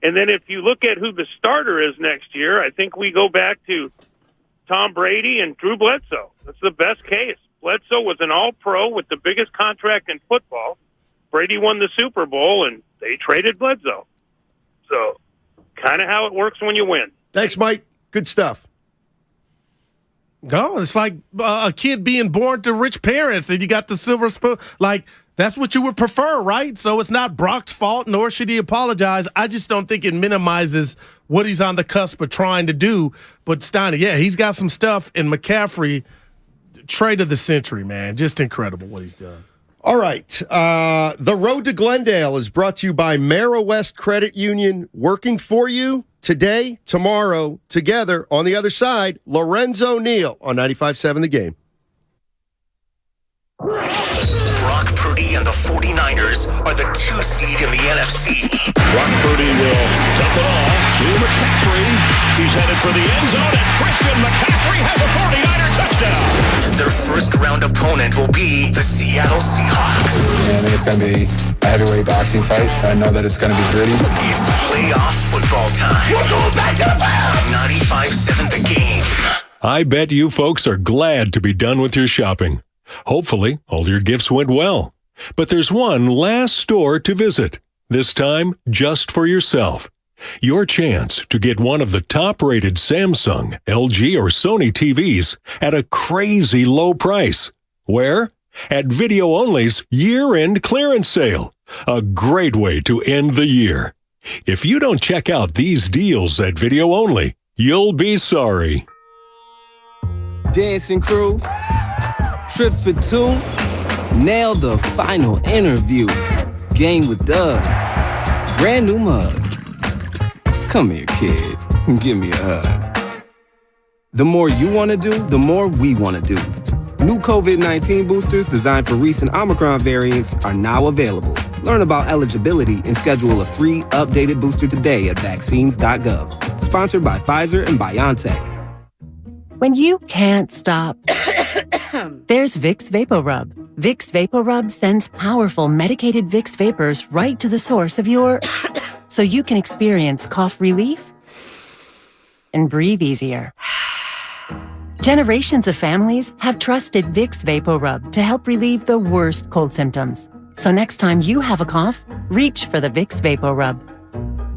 And then if you look at who the starter is next year, I think we go back to Tom Brady and Drew Bledsoe. That's the best case. Bledsoe was an all-pro with the biggest contract in football. Brady won the Super Bowl, and they traded Bledsoe. So kind of how it works when you win. Thanks, Mike. Good stuff. No, it's like a kid being born to rich parents and you got the silver spoon. Like, that's what you would prefer, right? So it's not Brock's fault, nor should he apologize. I just don't think it minimizes what he's on the cusp of trying to do. But Steiner, yeah, he's got some stuff. And McCaffrey, trade of the century, man. Just incredible what he's done. All right. The Road to Glendale is brought to you by Mara West Credit Union, working for you today, tomorrow, together. On the other side, Lorenzo Neal on 95.7 The Game. Brock Purdy and the 49ers are the 2 seed in the NFC. Brock Purdy will dump it off to McCaffrey. He's headed for the end zone, and Christian McCaffrey has a 49er touchdown. Their first round opponent will be the Seattle Seahawks. I think it's going to be a heavyweight boxing fight. I know that it's going to be gritty. It's playoff football time. We're going back to the pound. 95.7 The Game. I bet you folks are glad to be done with your shopping. Hopefully, all your gifts went well. But there's one last store to visit, this time just for yourself. Your chance to get one of the top-rated Samsung, LG, or Sony TVs at a crazy low price. Where? At Video Only's year-end clearance sale. A great way to end the year. If you don't check out these deals at Video Only, you'll be sorry. Dancing crew, trip for 2, nail the final interview. Game with Doug, brand new mug. Come here, kid, give me a hug. The more you want to do, the more we want to do. New COVID-19 boosters designed for recent Omicron variants are now available. Learn about eligibility and schedule a free, updated booster today at vaccines.gov. Sponsored by Pfizer and BioNTech. When you can't stop, there's Vicks VapoRub. Vicks VapoRub sends powerful medicated Vicks vapors right to the source of your... so you can experience cough relief and breathe easier. Generations of families have trusted Vicks VapoRub to help relieve the worst cold symptoms. So next time you have a cough, reach for the Vicks VapoRub.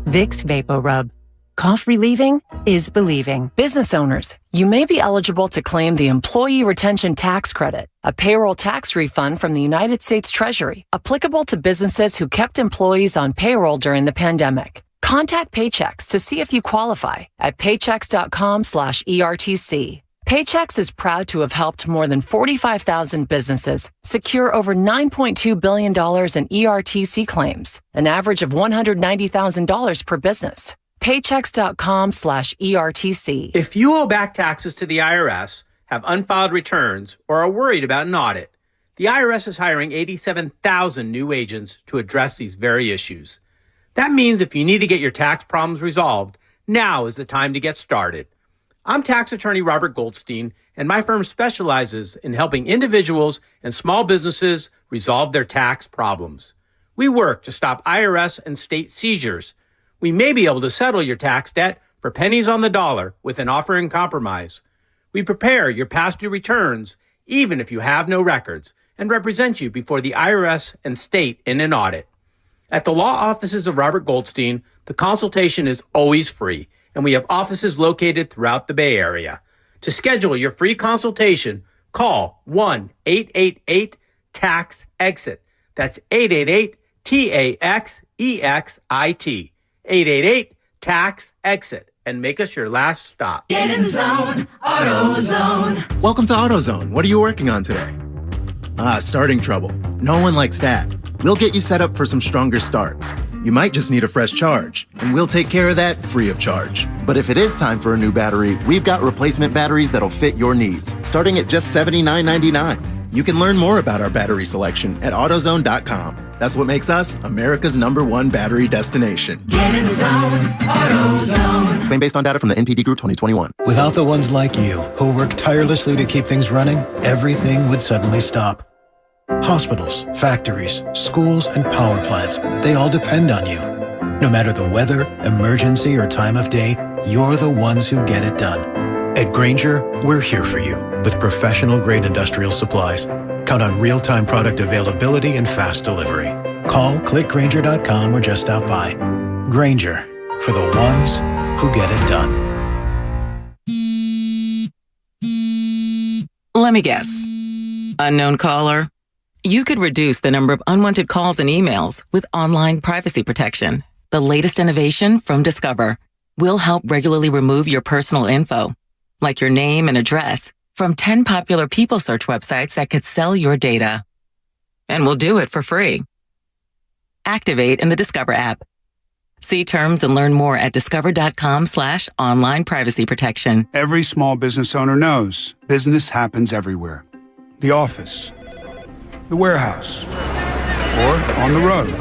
Vicks VapoRub. Cough relieving is believing. Business owners, you may be eligible to claim the Employee Retention Tax Credit, a payroll tax refund from the United States Treasury, applicable to businesses who kept employees on payroll during the pandemic. Contact Paychex to see if you qualify at paychex.com/ERTC. Paychex is proud to have helped more than 45,000 businesses secure over $9.2 billion in ERTC claims, an average of $190,000 per business. Paychex.com/ERTC. If you owe back taxes to the IRS, have unfiled returns, or are worried about an audit, the IRS is hiring 87,000 new agents to address these very issues. That means if you need to get your tax problems resolved, now is the time to get started. I'm tax attorney Robert Goldstein, and my firm specializes in helping individuals and small businesses resolve their tax problems. We work to stop IRS and state seizures. We may be able to settle your tax debt for pennies on the dollar with an offer in compromise. We prepare your past due returns, even if you have no records, and represent you before the IRS and state in an audit. At the law offices of Robert Goldstein, the consultation is always free, and we have offices located throughout the Bay Area. To schedule your free consultation, call 1-888-TAX-EXIT. That's 888-TAX-EXIT. 888-TAX-EXIT, and make us your last stop. Get in zone, AutoZone. Welcome to AutoZone. What are you working on today? Starting trouble. No one likes that. We'll get you set up for some stronger starts. You might just need a fresh charge, and we'll take care of that free of charge. But if it is time for a new battery, we've got replacement batteries that'll fit your needs, starting at just $79.99. You can learn more about our battery selection at AutoZone.com. That's what makes us America's #1 battery destination. Get in the zone, AutoZone. Claim based on data from the NPD Group 2021. Without the ones like you, who work tirelessly to keep things running, everything would suddenly stop. Hospitals, factories, schools, and power plants, they all depend on you. No matter the weather, emergency, or time of day, you're the ones who get it done. At Grainger, we're here for you with professional-grade industrial supplies. Count on real-time product availability and fast delivery. Call, click Grainger.com, or just stop by. Grainger, for the ones who get it done. Let me guess. Unknown caller? You could reduce the number of unwanted calls and emails with online privacy protection. The latest innovation from Discover. We'll help regularly remove your personal info, like your name and address, from 10 popular people search websites that could sell your data. And we'll do it for free. Activate in the Discover app. See terms and learn more at discover.com/online privacy protection. Every small business owner knows business happens everywhere. The office, the warehouse, or on the road.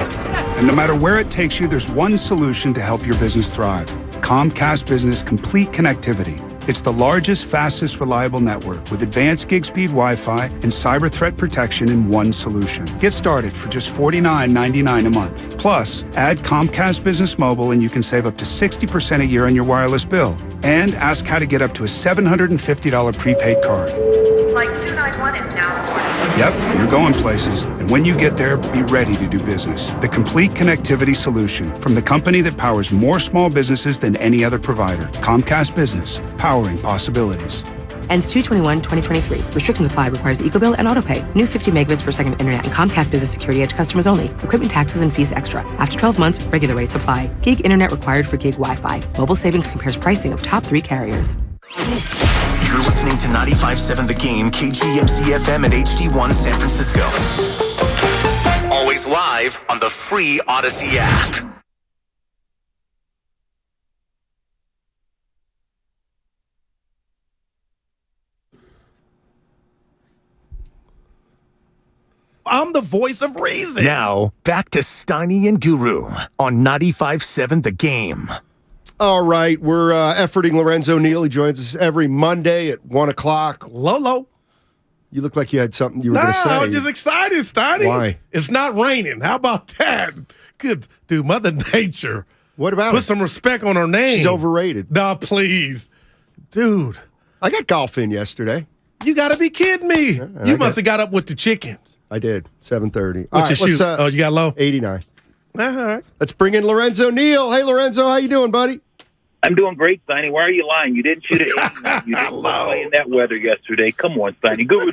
And no matter where it takes you, there's one solution to help your business thrive. Comcast Business Complete Connectivity. It's the largest, fastest, reliable network with advanced gig speed Wi-Fi and cyber threat protection in one solution. Get started for just $49.99 a month. Plus, add Comcast Business Mobile and you can save up to 60% a year on your wireless bill. And ask how to get up to a $750 prepaid card. Flight 291 is now aboard. Yep, you're going places. And when you get there, be ready to do business. The complete connectivity solution from the company that powers more small businesses than any other provider. Comcast Business, powering possibilities. Ends 2/21/2023. Restrictions apply. Requires EcoBill and AutoPay. New 50 megabits per second internet and Comcast Business Security Edge customers only. Equipment taxes and fees extra. After 12 months, regular rates apply. Gig internet required for gig Wi-Fi. Mobile Savings compares pricing of top 3 carriers. You're listening to 95.7 The Game, KGMC FM at HD1 San Francisco. Always live on the free Odyssey app. I'm the voice of reason. Now, back to Steiny and Guru on 95.7 The Game. All right, we're efforting Lorenzo Neal. He joins us every Monday at 1 o'clock. Lolo. You look like you had something you were going to say. No, I'm just excited, Steiny. Why? It's not raining. How about that? Good. Dude, Mother Nature. What about Put some respect on her name. She's overrated. No, please. Dude. I got golf in yesterday. You got to be kidding me. You must have got up with the chickens. I did, 7:30. What's your shoot? You got low? 89. All right. Let's bring in Lorenzo Neal. Hey, Lorenzo, how you doing, buddy? I'm doing great, Steiny. Why are you lying? You didn't shoot it. You didn't play in that weather yesterday. Come on, Steiny. Guru,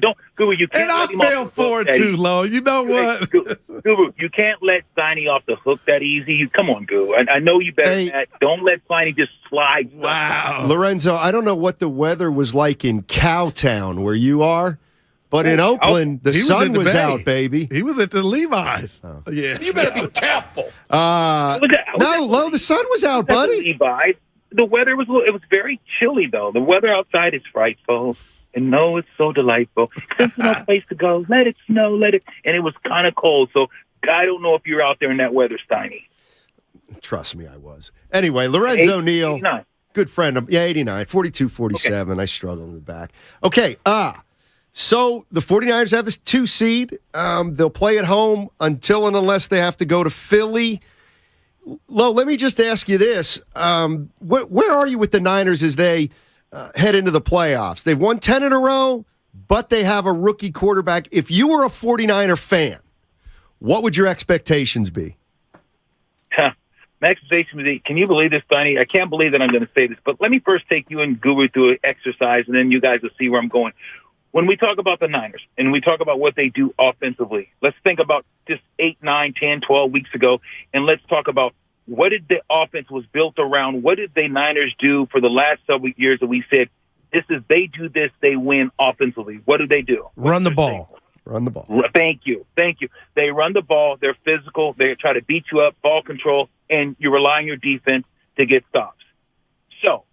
you can't. And I fell for it too, Lo. You know what? Guru, you can't let Steiny off the hook that easy. Come on, Guru. I know you better than that. Don't let Steiny just slide. Wow. Lorenzo, I don't know what the weather was like in Cowtown where you are, but in Oakland, the sun was out, baby. He was at the Levi's. Oh. Yeah. You better be careful. No, Lo, the sun was out, buddy. Levi's. The weather was very chilly, though. The weather outside is frightful. And no, it's so delightful. There's no place to go. Let it snow, let it. And it was kind of cold. So I don't know if you're out there in that weather, Steiny. Trust me, I was. Anyway, Lorenzo Neal, 89. good friend of 89, 42-47. Okay. I struggle in the back. Okay, so the 49ers have this 2 seed. They'll play at home until and unless they have to go to Philly. Lo, let me just ask you this. Where are you with the Niners as they head into the playoffs? They've won 10 in a row, but they have a rookie quarterback. If you were a 49er fan, what would your expectations be? My expectations would be, can you believe this, Steiny? I can't believe that I'm going to say this, but let me first take you and Guru through an exercise, and then you guys will see where I'm going. When we talk about the Niners and we talk about what they do offensively, let's think about just 8, 9, 10, 12 weeks ago, and let's talk about what did the offense was built around. What did the Niners do for the last several years that we said, they do this, they win offensively. What do they do? Run the ball. Run the ball. Thank you. They run the ball. They're physical. They try to beat you up, ball control, and you rely on your defense to get stops. So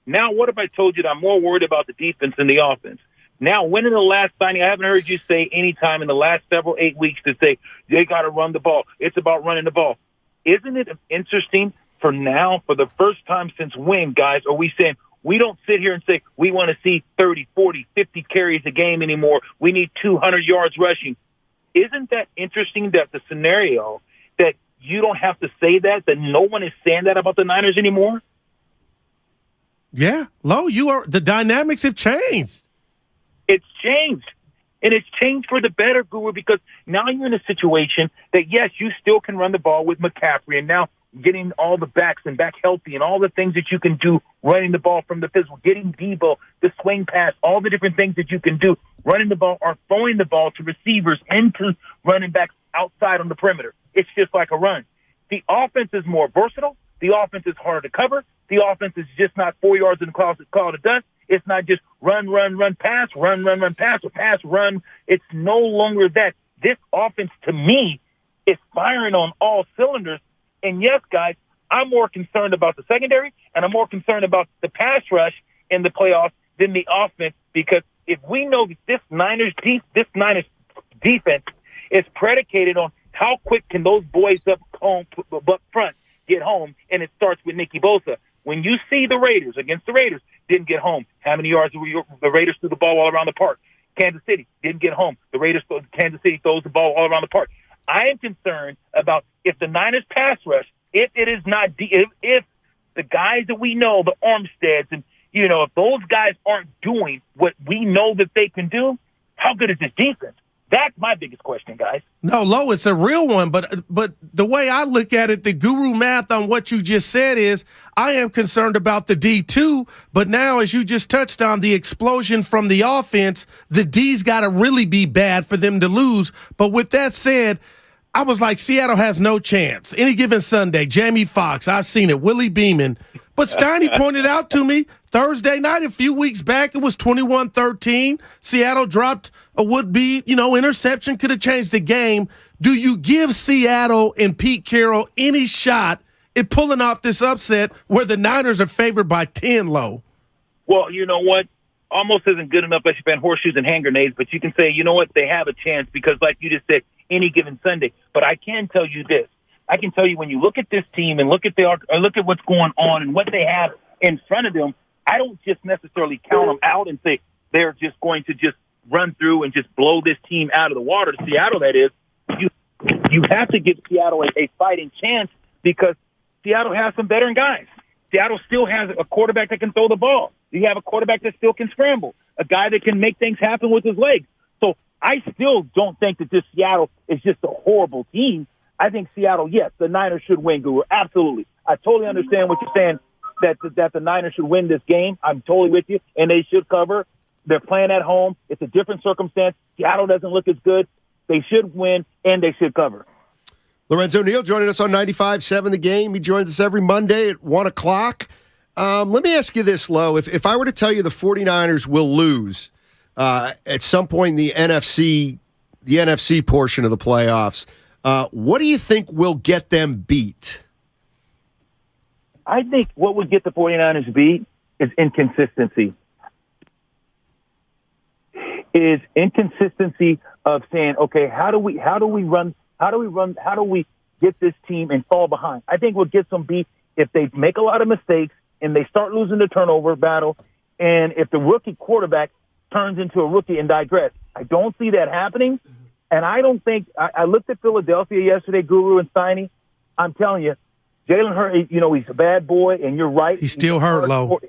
now what if I told you that I'm more worried about the defense than the offense? Now, when in the last, Steiny, I haven't heard you say any time in the last 8 weeks to say they got to run the ball. It's about running the ball. Isn't it interesting for now, for the first time since when, guys, are we saying we don't sit here and say we want to see 30, 40, 50 carries a game anymore. We need 200 yards rushing. Isn't that interesting that the scenario that you don't have to say that no one is saying that about the Niners anymore? Yeah. Lo, the dynamics have changed. It's changed. And it's changed for the better, Guru, because now you're in a situation that, yes, you still can run the ball with McCaffrey, and now getting all the backs and back healthy and all the things that you can do, running the ball from the physical, getting Debo, the swing pass, all the different things that you can do, running the ball or throwing the ball to receivers and to running backs outside on the perimeter. It's just like a run. The offense is more versatile. The offense is harder to cover. The offense is just not 4 yards in the closet, call it done. It's not just run, pass, run, pass, or pass, run. It's no longer that. This offense, to me, is firing on all cylinders. And yes, guys, I'm more concerned about the secondary, and I'm more concerned about the pass rush in the playoffs than the offense, because if we know that this Niners defense is predicated on how quick can those boys up front get home, and it starts with Nicky Bosa. When you see the Raiders against the Raiders, didn't get home. How many yards were the Raiders threw the ball all around the park? Kansas City didn't get home. Kansas City throws the ball all around the park. I am concerned about if the Niners pass rush, if the guys that we know, the Armsteads, and if those guys aren't doing what we know that they can do, how good is this defense? That's my biggest question, guys. No, Lo, it's a real one, but the way I look at it, the guru math on what you just said is I am concerned about the D2, but now, as you just touched on, the explosion from the offense, the D's got to really be bad for them to lose. But with that said, I was like, Seattle has no chance. Any given Sunday, Jamie Foxx, I've seen it, Willie Beeman. But Steiny pointed out to me Thursday night, a few weeks back, it was 21-13. Seattle dropped a would-be, interception, could have changed the game. Do you give Seattle and Pete Carroll any shot at pulling off this upset where the Niners are favored by 10, Lo? Well, you know what? almost isn't good enough unless you spend horseshoes and hand grenades, but you can say, you know what, they have a chance because, like you just said, any given Sunday. But I can tell you this. I can tell you when you look at this team and look at what's going on and what they have in front of them, I don't just necessarily count them out and say they're just going to just run through and just blow this team out of the water. To Seattle, that is. You have to give Seattle a fighting chance because Seattle has some veteran guys. Seattle still has a quarterback that can throw the ball. You have a quarterback that still can scramble, a guy that can make things happen with his legs. So I still don't think that this Seattle is just a horrible team. I think Seattle, yes, the Niners should win, Guru. Absolutely. I totally understand what you're saying, that the Niners should win this game. I'm totally with you, and they should cover. They're playing at home. It's a different circumstance. Seattle doesn't look as good. They should win, and they should cover. Lorenzo Neal joining us on 95.7 The Game. He joins us every Monday at 1 o'clock. Let me ask you this, Lo. If I were to tell you the 49ers will lose at some point in the NFC portion of the playoffs, what do you think will get them beat? I think what would get the 49ers beat is inconsistency. Is inconsistency of saying, okay, how do we get this team and fall behind? I think what gets them beat if they make a lot of mistakes and they start losing the turnover battle, and if the rookie quarterback turns into a rookie and digress. I don't see that happening, and I don't think I looked at Philadelphia yesterday, Guru and Steiny. I'm telling you, Jalen Hurts, he's a bad boy, and you're right. He's still hurt, Lo.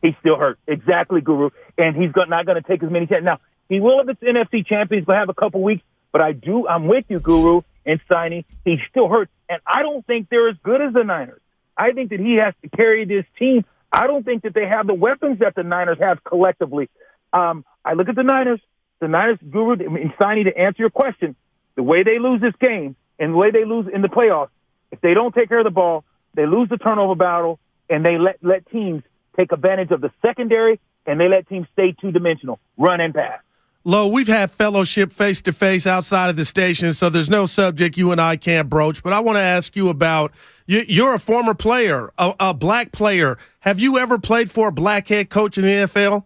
He's still hurt. Exactly, Guru. And he's not going to take as many chances. Now, he will if it's NFC champion. He's going to have a couple weeks. But I'm with you, Guru and Steiny. He's still hurt. And I don't think they're as good as the Niners. I think that he has to carry this team. I don't think that they have the weapons that the Niners have collectively. I look at the Niners. The Niners, Guru and Steiny, to answer your question, the way they lose this game and the way they lose in the playoffs, if they don't take care of the ball, they lose the turnover battle, and they let teams take advantage of the secondary, and they let teams stay two-dimensional, run and pass. Lo, we've had fellowship face-to-face outside of the station, so there's no subject you and I can't broach. But I want to ask you about, you're a former player, a black player. Have you ever played for a black head coach in the NFL?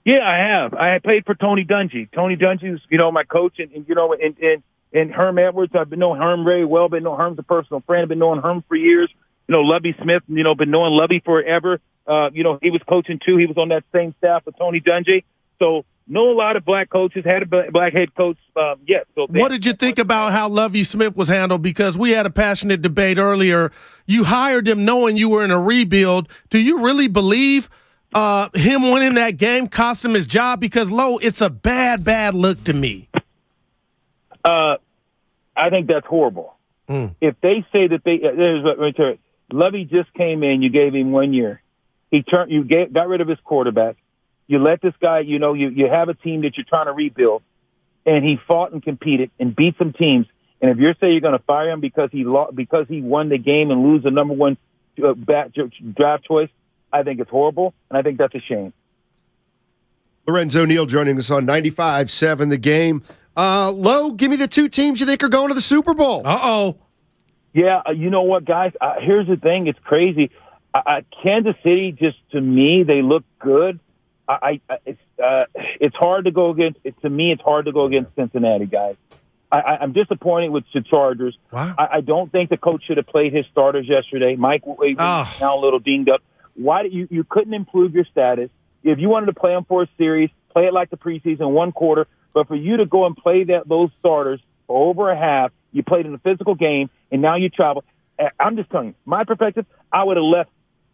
Yeah, I have. I played for Tony Dungy. Tony Dungy's, my coach, and Herm Edwards. I've been knowing Herm very well. Been knowing Herm's a personal friend. I've been knowing Herm for years. Lovie Smith, been knowing Lovie forever. He was coaching too. He was on that same staff with Tony Dungy. So know a lot of black coaches, had a black head coach. Yes. So what did you think about how Lovie Smith was handled? Because we had a passionate debate earlier. You hired him knowing you were in a rebuild. Do you really believe him winning that game cost him his job? Because, Lo, it's a bad look to me. I think that's horrible. If they say that Lovie just came in, you gave him 1 year. Got rid of his quarterback. You let this guy, you have a team that you're trying to rebuild, and he fought and competed and beat some teams. And if you're saying you're going to fire him because he won the game and lose the number one draft choice, I think it's horrible, and I think that's a shame. Lorenzo Neal joining us on 95.7 The Game. Lo, give me the two teams you think are going to the Super Bowl. Uh-oh. Yeah, you know what, guys? Here's the thing. It's crazy. Kansas City, just to me, they look good. It's hard to go against. To me, it's hard to go against Cincinnati, guys. I'm disappointed with the Chargers. Wow. I don't think the coach should have played his starters yesterday. Mike was now a little dinged up. Why you couldn't improve your status? If you wanted to play them for a series, play it like the preseason, one quarter. But for you to go and play those starters for over a half, you played in a physical game, and now you travel. I'm just telling you, my perspective, I would have left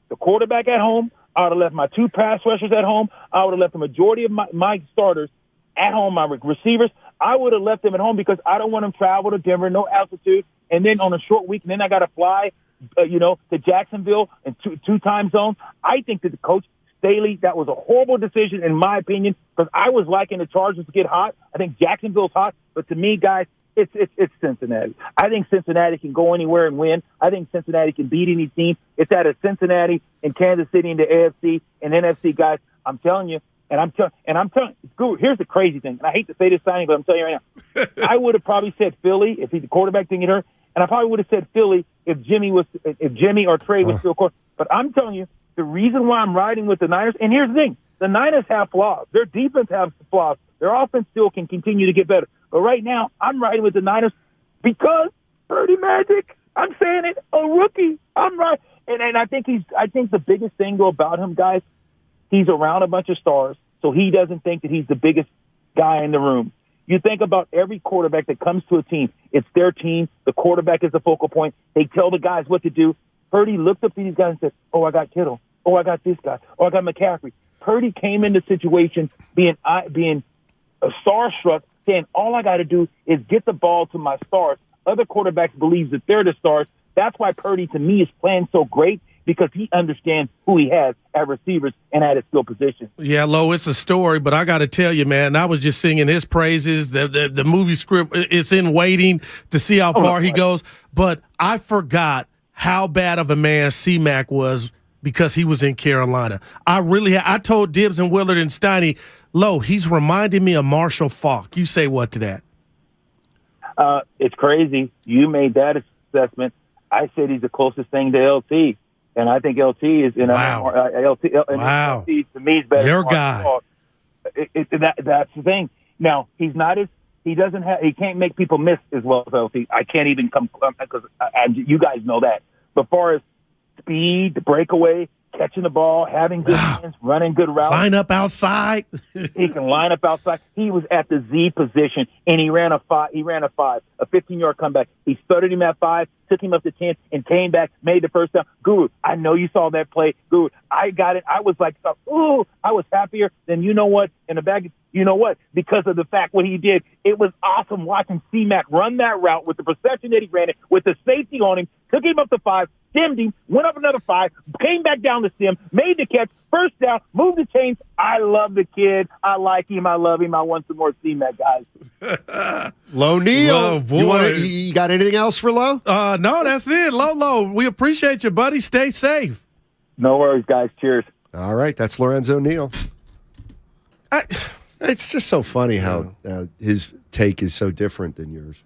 the quarterback at home. I would have left my two pass rushers at home. I would have left the majority of my starters at home, my receivers. I would have left them at home because I don't want them to travel to Denver, no altitude, and then on a short week, and then I got to fly, to Jacksonville and two time zones. I think that the coach, Staley, that was a horrible decision in my opinion because I was liking the Chargers to get hot. I think Jacksonville's hot, but to me, guys, it's Cincinnati. I think Cincinnati can go anywhere and win. I think Cincinnati can beat any team. It's out of Cincinnati and Kansas City in the AFC and NFC, guys. I'm telling you, and I'm telling you, here's the crazy thing, and I hate to say this, Sonny, but I'm telling you right now. I would have probably said Philly if the quarterback didn't get hurt, and I probably would have said Philly if Jimmy or Trey was still court. But I'm telling you, the reason why I'm riding with the Niners, and here's the thing, The Niners have flaws. Their defense has flaws. Their offense still can continue to get better. But right now, I'm riding with the Niners because Purdy Magic. I'm saying it, a rookie. I'm right. And I think the biggest thing though about him, guys, he's around a bunch of stars, so he doesn't think that he's the biggest guy in the room. You think about every quarterback that comes to a team. It's their team. The quarterback is the focal point. They tell the guys what to do. Purdy looked up to these guys and said, oh, I got Kittle. Oh, I got this guy. Oh, I got McCaffrey. Purdy came into the situation being a starstruck, saying, all I got to do is get the ball to my stars. Other quarterbacks believe that they're the stars. That's why Purdy, to me, is playing so great, because he understands who he has at receivers and at his skill position. Yeah, Lo, it's a story, but I got to tell you, man, I was just singing his praises. The movie script, it's in waiting to see how far he goes. But I forgot how bad of a man C-Mac was because he was in Carolina. I told Dibbs and Willard and Steiny, Lo, he's reminding me of Marshall Faulk. You say what to that? It's crazy. You made that assessment. I said he's the closest thing to LT. And I think LT is LT to me is better. Your guy. That's the thing. Now he can't make people miss as well as LT. I can't even come because you guys know that. But as far as speed, the breakaway, catching the ball, having good hands, running good routes, line up outside. He can line up outside. He was at the Z position and he ran a 5, a 15-yard comeback. He started him at 5, took him up to 10, and came back, made the first down. Guru, I know you saw that play. Guru, I got it. I was like, ooh, I was happier than you know what in the bag. You know what? Because of the fact what he did. It was awesome watching C-Mac run that route with the perception that he ran it, with the safety on him, took him up to 5, stemmed him, went up another 5, came back down the stem, made the catch, first down, moved the chains. I love the kid. I like him. I love him. I want some more C-Mac, guys. Lo Neal. Oh, boy. You got anything else for Lo? No, that's it. Lo, we appreciate you, buddy. Stay safe. No worries, guys. Cheers. All right, that's Lorenzo Neal. It's just so funny how his take is so different than yours.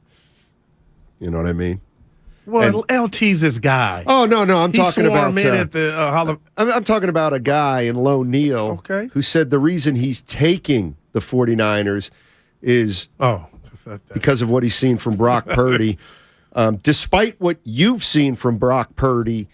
You know what I mean? Well, LT's this guy. Oh no, I'm talking about. I'm talking about a guy in Lo Neal who said the reason he's taking the 49ers is because of what he's seen from Brock Purdy. Despite what you've seen from Brock Purdy,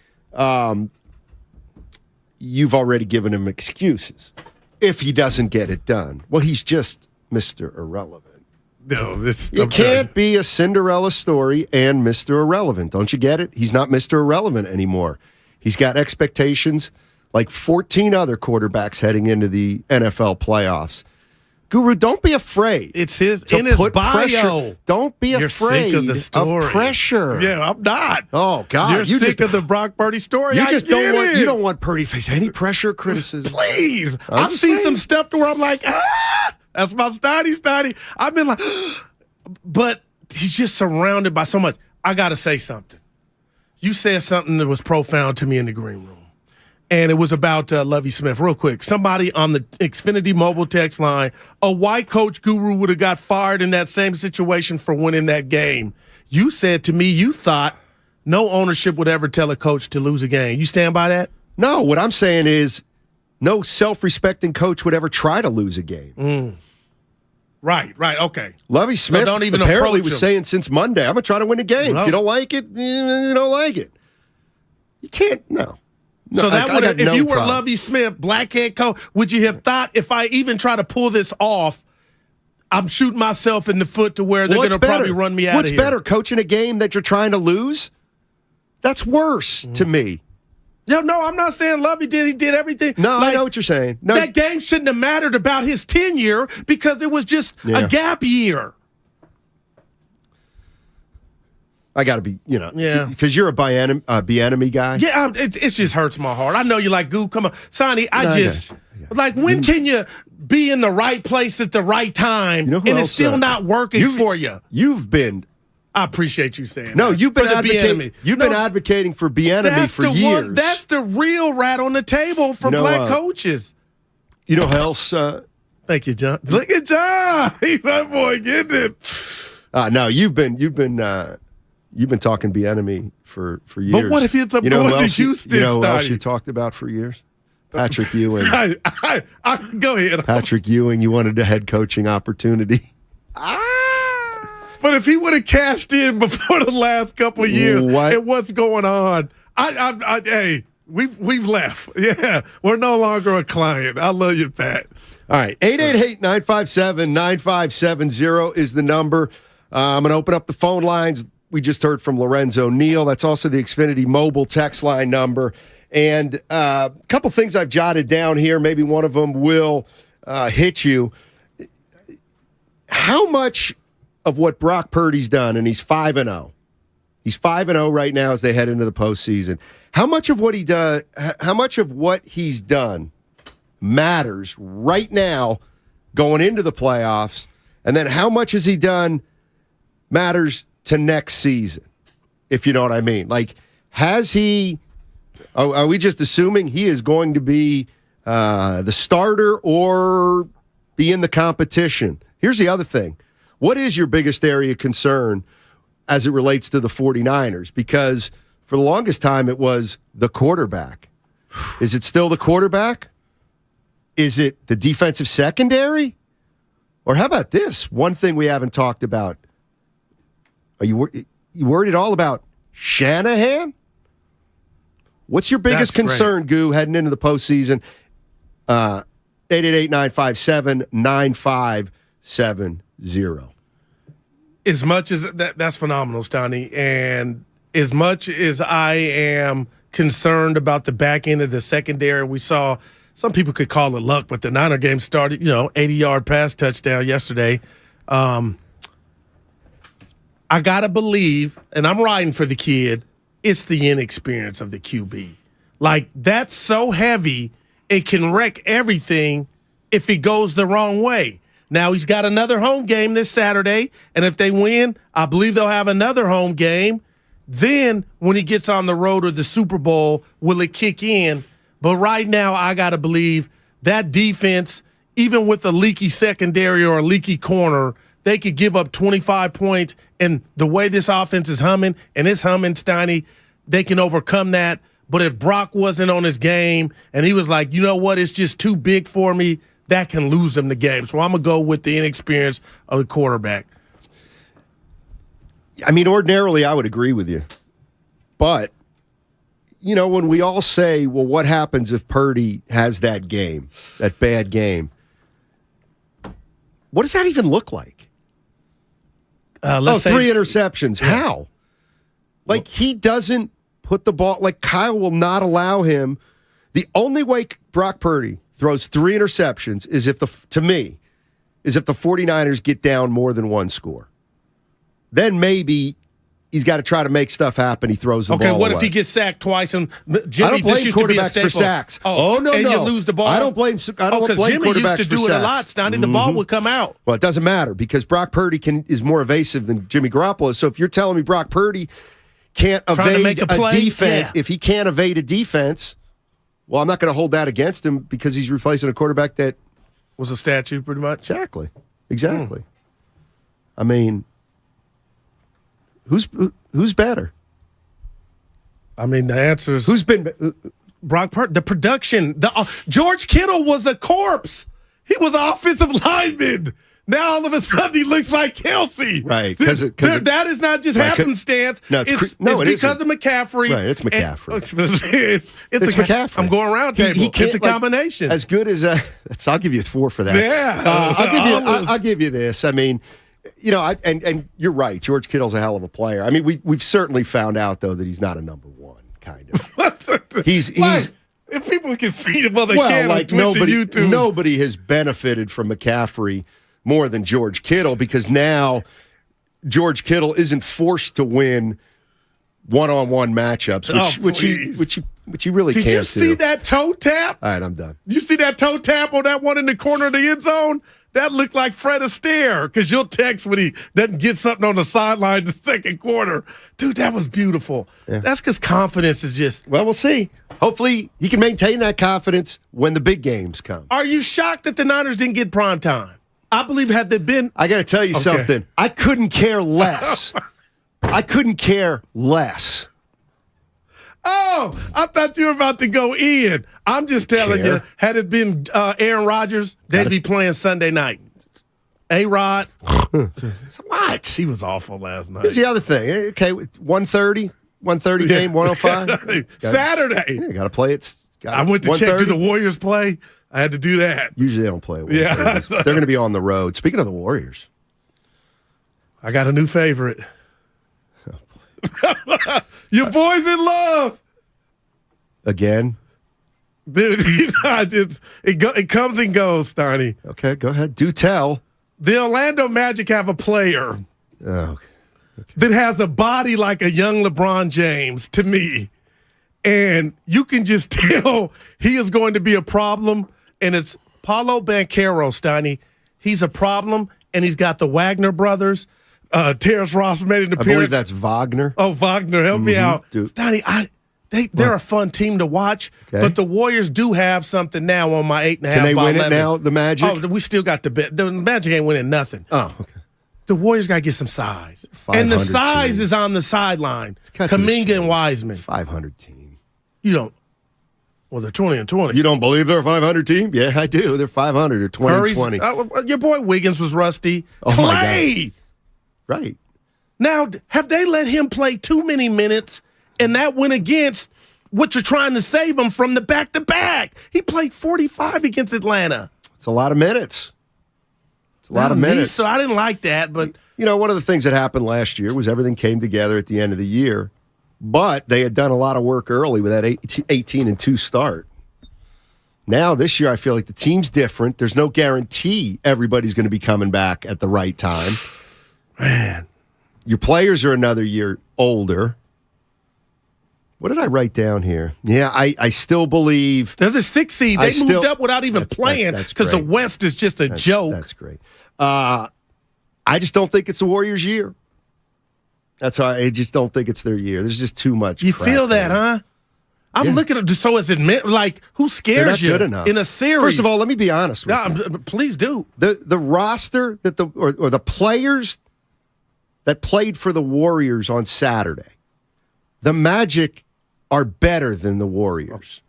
you've already given him excuses if he doesn't get it done. Well, he's just Mr. Irrelevant. No, it can't be a Cinderella story and Mr. Irrelevant. Don't you get it? He's not Mr. Irrelevant anymore. He's got expectations like 14 other quarterbacks heading into the NFL playoffs. Guru, don't be afraid. It's in his bio. Pressure. Don't be afraid sick of the story. Of pressure. Yeah, I'm not. Oh God, you're sick of the Brock Purdy story. You don't want Purdy to face any pressure, criticism. Please, I've seen some stuff to where I'm like, that's my Steiny. I've been like, but he's just surrounded by so much. I got to say something. You said something that was profound to me in the green room. And it was about Lovie Smith. Real quick, somebody on the Xfinity mobile text line, a white coach, Guru, would have got fired in that same situation for winning that game. You said to me you thought no ownership would ever tell a coach to lose a game. You stand by that? No, what I'm saying is no self-respecting coach would ever try to lose a game. Right, okay. Lovie Smith so don't even apparently was saying since Monday, I'm going to try to win a game. If you don't like it, you don't like it. You can't, no. So that would have, if you were Lovie Smith, black head coach, would you have thought if I even try to pull this off, I'm shooting myself in the foot to where they're going to probably run me out of here? What's better, coaching a game that you're trying to lose? That's worse to me. No, I'm not saying Lovie did. He did everything. No, I know what you're saying. No, that game shouldn't have mattered about his tenure because it was just a gap year. I got to be, because you're a Bieniemy guy. Yeah, it just hurts my heart. I know you like, Goo, come on. Sonny, like, when can you be in the right place at the right time and it's still not working for you? You've been. I appreciate you saying no, that. You've been advocating. You've been advocating for Bieniemy for years. That's the real rat on the table for black coaches. You know how else? Thank you, John. Look at John. My boy getting it. No, you've been talking Bieniemy for years. But what if it's going to Houston? You know who else you talked about for years? Patrick Ewing. Go ahead. Patrick Ewing, you wanted a head coaching opportunity. But if he would have cashed in before the last couple of years, and what's going on? Hey, we've left. Yeah, we're no longer a client. I love you, Pat. All right, 888-957-9570 is the number. I'm going to open up the phone lines. We just heard from Lorenzo Neal. That's also the Xfinity mobile text line number. And a couple things I've jotted down here. Maybe one of them will hit you. How much of what Brock Purdy's done, and he's 5-0. He's 5-0 right now as they head into the postseason. How much of what he's done matters right now going into the playoffs, and then how much has he done matters to next season, if you know what I mean? Like, has he – are we just assuming he is going to be the starter or be in the competition? Here's the other thing. What is your biggest area of concern as it relates to the 49ers? Because for the longest time it was the quarterback. Is it still the quarterback? Is it the defensive secondary? Or how about this? One thing we haven't talked about. Are you worried at all about Shanahan? What's your biggest concern, Goo, heading into the postseason? 888-957-9570. As much as that's phenomenal, Stoney. And as much as I am concerned about the back end of the secondary, we saw some people could call it luck, but the Niner game started, 80-yard pass touchdown yesterday. I got to believe, and I'm riding for the kid, it's the inexperience of the QB. Like, that's so heavy, it can wreck everything if it goes the wrong way. Now, he's got another home game this Saturday, and if they win, I believe they'll have another home game. Then, when he gets on the road or the Super Bowl, will it kick in? But right now, I got to believe that defense, even with a leaky secondary or a leaky corner, they could give up 25 points. And the way this offense is humming, and it's humming, Steiny, they can overcome that. But if Brock wasn't on his game and he was like, you know what, it's just too big for me, that can lose them the game. So I'm going to go with the inexperience of the quarterback. I mean, ordinarily, I would agree with you. But, when we all say, well, what happens if Purdy has that game, that bad game? What does that even look like? Let's say 3 interceptions. Yeah. How? Like, he doesn't put the ball – like, Kyle will not allow him. The only way Brock Purdy throws 3 interceptions is if the 49ers get down more than one score. Then maybe he's got to try to make stuff happen. He throws the ball Okay, what away. if he gets sacked twice? And Jimmy, I don't blame quarterbacks for sacks. No. You lose the ball. I don't blame quarterbacks for sacks. Because Jimmy used to do it a lot, Stoney. The ball would come out. Well, it doesn't matter because Brock Purdy is more evasive than Jimmy Garoppolo. So if you're telling me Brock Purdy can't evade a defense, if he can't evade a defense, well, I'm not going to hold that against him because he's replacing a quarterback that was a statue, pretty much. Exactly. I mean, who's better? I mean, the answer is who's been Brock Purdy. The production. George Kittle was a corpse. He was an offensive lineman. Now all of a sudden he looks like Kelsey. Right. That is not just happenstance. No, it's because of McCaffrey. Right, it's McCaffrey. It's McCaffrey. I'm going around table. It's a combination. As good as I'll give you 4 for that. Yeah. I'll give you this. I mean, and you're right. George Kittle's a hell of a player. I mean, we've certainly found out though that he's not a number 1 kind of. He's if people can see it, they can't on Twitch and YouTube. Nobody has benefited from McCaffrey more than George Kittle because now George Kittle isn't forced to win one-on-one matchups, which he really can't do. Did you see that toe tap? All right, I'm done. You see that toe tap on that one in the corner of the end zone? That looked like Fred Astaire because you'll text when he doesn't get something on the sideline the second quarter. Dude, that was beautiful. Yeah. That's because confidence is just... Well, we'll see. Hopefully he can maintain that confidence when the big games come. Are you shocked that the Niners didn't get prime time? I believe had they been... I got to tell you something. I couldn't care less. I couldn't care less. Oh, I thought you were about to go in. I'm just telling you, had it been Aaron Rodgers, they'd be playing Sunday night. A-Rod. What? He was awful last night. Here's the other thing. Okay, 1:30 game, 105. Saturday. Yeah, got to play it. I went to check, do the Warriors play? I had to do that. Usually they don't play at 1:30. Yeah. They're going to be on the road. Speaking of the Warriors. I got a new favorite. Your boy's in love. Again? Dude, it comes and goes, Steiny. Okay, go ahead. Do tell. The Orlando Magic have a player that has a body like a young LeBron James to me. And you can just tell he is going to be a problem. And it's Paolo Banchero, Steiny. He's a problem, and he's got the Wagner brothers. Terrence Ross made an appearance. I believe that's Wagner. Oh, Wagner, help me out. Steiny, they're a fun team to watch, but the Warriors do have something now on my 8.5. Can they win 11. It now, the Magic? Oh, we still got the bet. The Magic ain't winning nothing. Oh, okay. The Warriors got to get some size. And the size is on the sideline. Kuminga and Wiseman. 500 team. You don't. Well, they're 20-20. You don't believe they're a 500 team? Yeah, I do. They're 500 or 20-20. Your boy Wiggins was rusty. Oh, Clay! My God. Right. Now, have they let him play too many minutes, and that went against what you're trying to save him from the back-to-back? He played 45 against Atlanta. It's a lot of minutes. It's a lot of minutes. So I didn't like that, but... You know, one of the things that happened last year was everything came together at the end of the year, but they had done a lot of work early with that 18-2 start. Now, this year, I feel like the team's different. There's no guarantee everybody's going to be coming back at the right time. Man. Your players are another year older. What did I write down here? Yeah, I still believe... They're the 6th seed. They moved up without even playing because the West is just a joke. That's great. I just don't think it's the Warriors' year. That's why I just don't think it's their year. There's just too much You crap feel that, huh? I'm looking at it so as admit, like, who scares you good enough. in a series? First of all, let me be honest with you. Please do. The roster that or the players that played for the Warriors on Saturday, the Magic are better than the Warriors.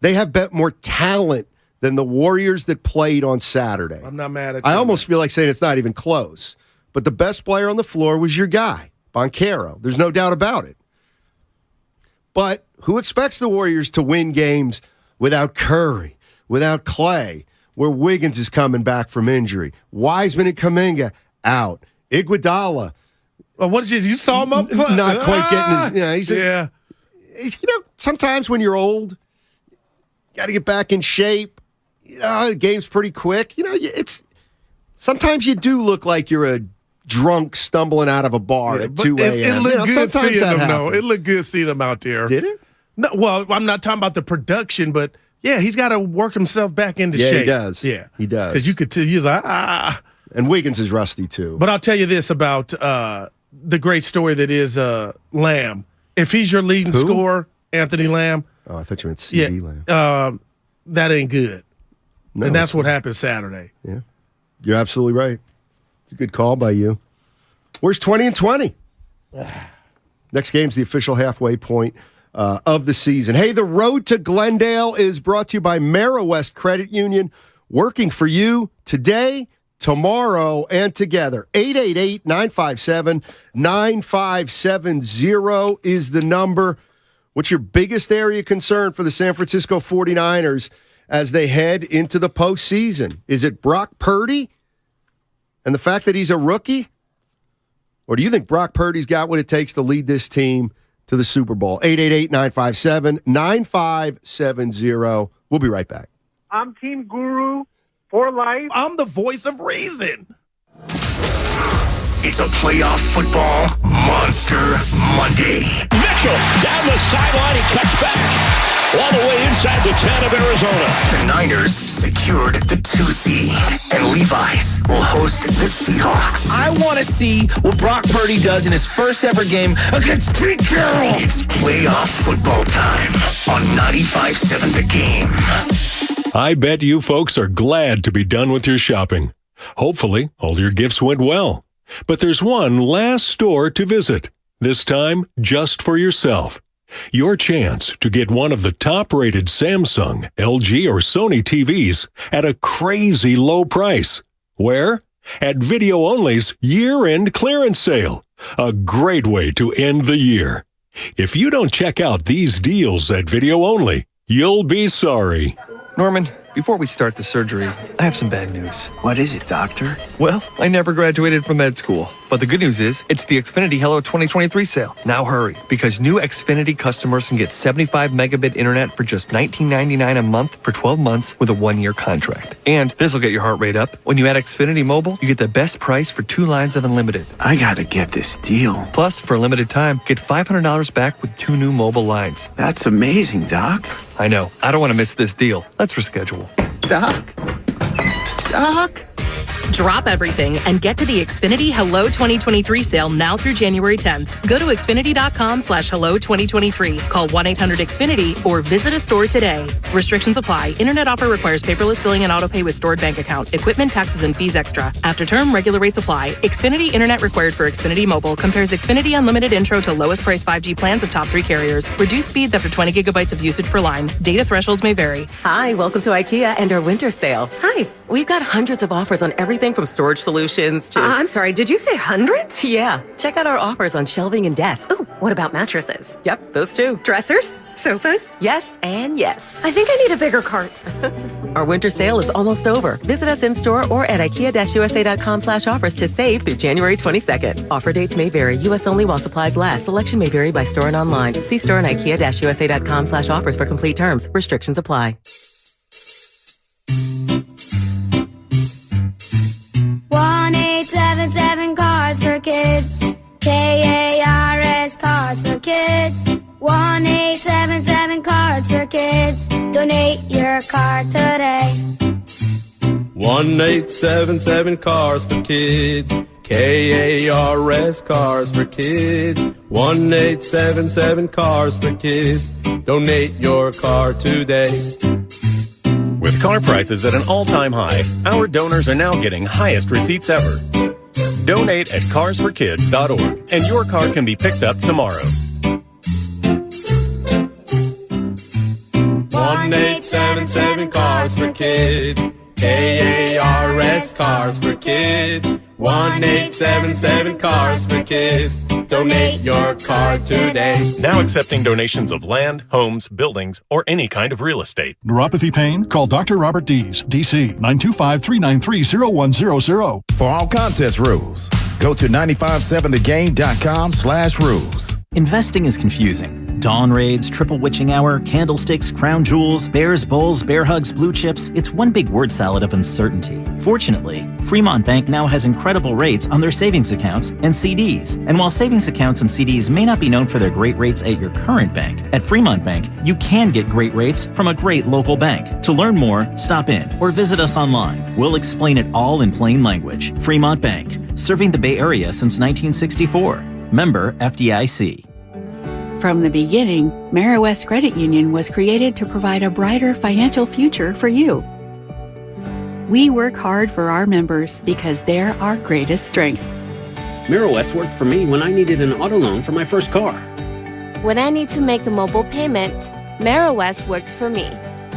They have more talent than the Warriors that played on Saturday. I'm not mad at you. I almost feel like saying it's not even close. But the best player on the floor was your guy, Banchero. There's no doubt about it. But who expects the Warriors to win games without Curry, without Clay, where Wiggins is coming back from injury? Wiseman and Kuminga out. Iguodala. Well, what did you saw him up? Not quite getting his, he's, sometimes when you're old, you got to get back in shape. The game's pretty quick. Sometimes you do look like you're a drunk stumbling out of a bar at 2 a.m. It looked good seeing him, though. It looked good seeing him out there. Did it? No, well, I'm not talking about the production, but yeah, he's got to work himself back into shape. Yeah, he does. Yeah, he does. Because you could tell he's like, And Wiggins is rusty, too. But I'll tell you this about the great story that is Lamb. If he's your leading scorer, Anthony Lamb. Oh, I thought you meant CD Lamb. That ain't good. No, and that's what happened Saturday. Yeah, you're absolutely right. It's a good call by you. Where's 20-20? Next game's the official halfway point of the season. Hey, the road to Glendale is brought to you by West Credit Union, working for you today, tomorrow, and together. 888-957-9570 is the number. What's your biggest area of concern for the San Francisco 49ers as they head into the postseason? Is it Brock Purdy and the fact that he's a rookie? Or do you think Brock Purdy's got what it takes to lead this team to the Super Bowl? 888-957-9570. We'll be right back. I'm Team Guru for life. I'm the voice of reason. It's a playoff football monster Monday. Mitchell down the sideline. He cuts back all the way inside the 10 of Arizona. The Niners secured the 2 seed, and Levi's will host the Seahawks. I want to see what Brock Purdy does in his first ever game against Pete Carroll. It's playoff football time on 95.7 The Game. I bet you folks are glad to be done with your shopping. Hopefully, all your gifts went well. But there's one last store to visit, this time just for yourself. Your chance to get one of the top-rated Samsung, LG, or Sony TVs at a crazy low price. Where? At Video Only's year-end clearance sale. A great way to end the year. If you don't check out these deals at Video Only, you'll be sorry. Norman, before we start the surgery, I have some bad news. What is it, doctor? Well, I never graduated from med school. But the good news is, it's the Xfinity Hello 2023 sale. Now hurry, because new Xfinity customers can get 75 megabit internet for just $19.99 a month for 12 months with a 1-year contract. And this will get your heart rate up. When you add Xfinity Mobile, you get the best price for 2 lines of unlimited. I gotta get this deal. Plus, for a limited time, get $500 back with 2 new mobile lines. That's amazing, Doc. I know. I don't want to miss this deal. Let's reschedule. Doc? Doc? Drop everything and get to the Xfinity Hello 2023 sale now through January 10th. Go to Xfinity.com/Hello2023. Call 1-800-XFINITY or visit a store today. Restrictions apply. Internet offer requires paperless billing and autopay with stored bank account. Equipment, taxes, and fees extra. After term, regular rates apply. Xfinity Internet required for Xfinity Mobile. Compares Xfinity Unlimited Intro to lowest price 5G plans of top 3 carriers. Reduced speeds after 20 gigabytes of usage per line. Data thresholds may vary. Hi, welcome to IKEA and our winter sale. Hi. We've got hundreds of offers on everything from storage solutions to... I'm sorry, did you say hundreds? Yeah. Check out our offers on shelving and desks. Oh, what about mattresses? Yep, those too. Dressers? Sofas? Yes and yes. I think I need a bigger cart. Our winter sale is almost over. Visit us in-store or at IKEA-USA.com/offers to save through January 22nd. Offer dates may vary. U.S. only while supplies last. Selection may vary by store and online. See store and IKEA-USA.com/offers for complete terms. Restrictions apply. 1-877 Cars for Kids. KARS Cards for Kids. 1-877 Cards for Kids. Donate your car today. 1-877 Cars for Kids. KARS Cars for Kids. 1-877 Cars for Kids. Donate your car today. With car prices at an all-time high, our donors are now getting highest receipts ever. Donate at carsforkids.org, and your car can be picked up tomorrow. 1-877 Cars for Kids. KARS Cars for Kids. 1-877 Cars for Kids. Donate your car today. Now accepting donations of land, homes, buildings, or any kind of real estate. Neuropathy pain? Call Dr. Robert Dees, DC, 925-393-0100. For all contest rules, go to 957thegame.com/rules. Investing is confusing. Dawn raids, triple witching hour, candlesticks, crown jewels, bears, bulls, bear hugs, blue chips. It's one big word salad of uncertainty. Fortunately, Fremont Bank now has incredible rates on their savings accounts and CDs. And while savings accounts and CDs may not be known for their great rates at your current bank, at Fremont Bank, you can get great rates from a great local bank. To learn more, stop in or visit us online. We'll explain it all in plain language. Fremont Bank, serving the Bay Area since 1964. Member FDIC. From the beginning, Meriwest Credit Union was created to provide a brighter financial future for you. We work hard for our members because they're our greatest strength. Meriwest worked for me when I needed an auto loan for my first car. When I need to make a mobile payment, Meriwest works for me.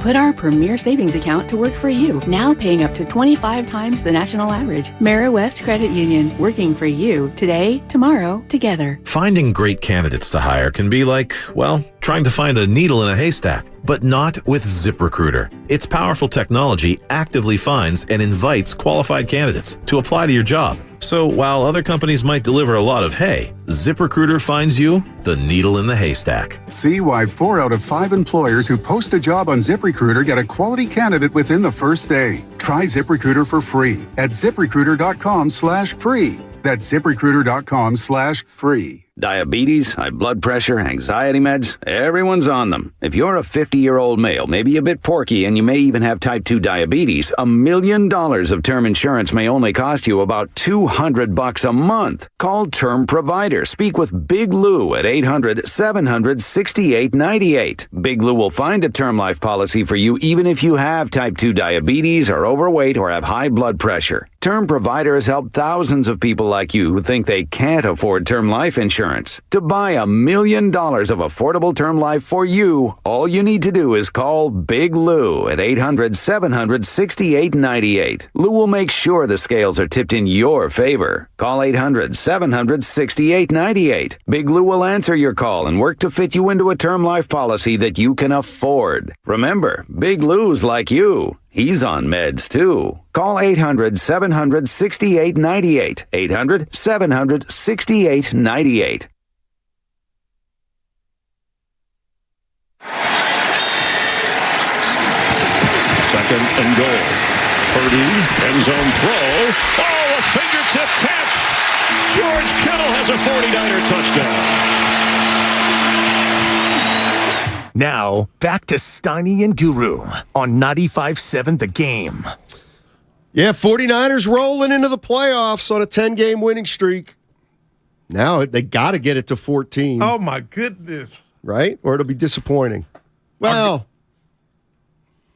Put our premier savings account to work for you, now paying up to 25 times the national average. Meriwest Credit Union, working for you today, tomorrow, together. Finding great candidates to hire can be like, well, trying to find a needle in a haystack, but not with ZipRecruiter. Its powerful technology actively finds and invites qualified candidates to apply to your job. So while other companies might deliver a lot of hay, ZipRecruiter finds you the needle in the haystack. See why 4 out of 5 employers who post a job on ZipRecruiter get a quality candidate within the first day. Try ZipRecruiter for free at ZipRecruiter.com/free. That's ZipRecruiter.com/free. Diabetes, high blood pressure, anxiety meds, everyone's on them. If you're a 50-year-old male, maybe a bit porky, and you may even have type 2 diabetes, $1 million of term insurance may only cost you about $200 a month. Call Term Provider. Speak with Big Lou at 800-700-6898. Big Lou will find a term life policy for you even if you have type 2 diabetes, are overweight, or have high blood pressure. Term Provider has helped thousands of people like you who think they can't afford term life insurance. To buy $1 million of affordable term life for you, all you need to do is call Big Lou at 800-700-6898. Lou will make sure the scales are tipped in your favor. Call 800-700-6898. Big Lou will answer your call and work to fit you into a term life policy that you can afford. Remember, Big Lou's like you. He's on meds, too. Call 800-700-6898. 800-700-6898. Second and goal. Purdy, end zone throw. Oh, a fingertip catch. George Kittle has a 49er touchdown. Now, back to Steiny and Guru on 95.7 The Game. Yeah, 49ers rolling into the playoffs on a 10-game winning streak. Now they got to get it to 14. Oh, my goodness. Right? Or it'll be disappointing. Well,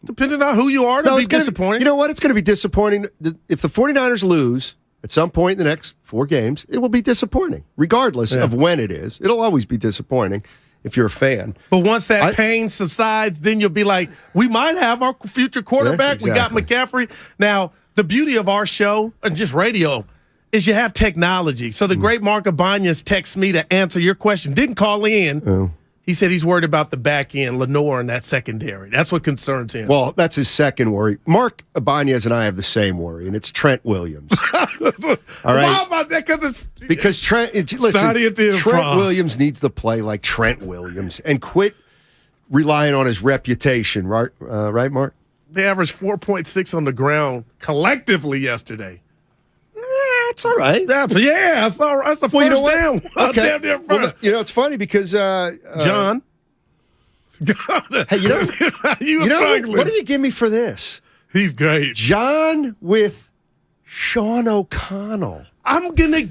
depending on who you are, it'll be disappointing. You know what? It's going to be disappointing. If the 49ers lose at some point in the next 4 games, it will be disappointing, regardless of when it is. It'll always be disappointing if you're a fan. But once that pain subsides, then you'll be like, we might have our future quarterback. Yeah, exactly. We got McCaffrey. Now, the beauty of our show and just radio is you have technology. So the great Mark Ibanez texts me to answer your question. Didn't call in. Oh. He said he's worried about the back end, Lenore, and that secondary. That's what concerns him. Well, that's his second worry. Mark Ibanez and I have the same worry, and it's Trent Williams. All right? Why about that? Because Trent Williams needs to play like Trent Williams and quit relying on his reputation, right, Mark? They averaged 4.6 on the ground collectively yesterday. That's all right. Yeah, that's all right. That's a first down. Okay. Damn well, it's funny because John. Hey, you know what do you give me for this? He's great. John with Sean O'Connell. I'm gonna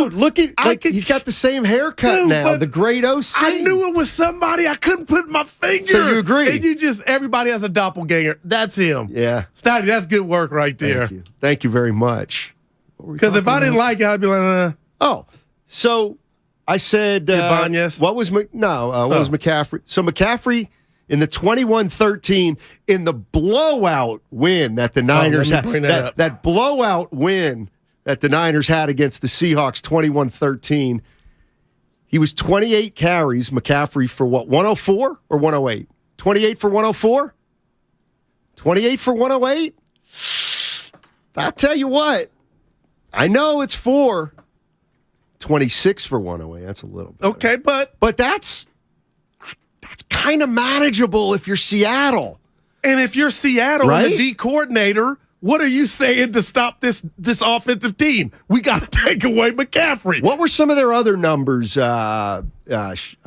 look at he's got the same haircut now. The great OC. I knew it was somebody. I couldn't put my finger. So you agree? And everybody has a doppelganger. That's him. Yeah, Stoddy, that's good work right there. Thank you very much. Because if I didn't like it, I'd be like, Oh, so I said, what was McCaffrey? So McCaffrey in the 21-13 in the blowout win that the Niners had. That blowout win that the Niners had against the Seahawks, 21-13. He was 28 carries, McCaffrey, for what, 104 or 108? 28 for 104? 28 for 108? I'll tell you what. I know it's 26 for 108. That's a little bit. Okay, but that's kind of manageable if you're Seattle. And if you're Seattle and the D coordinator, what are you saying to stop this offensive team? We got to take away McCaffrey. What were some of their other numbers? I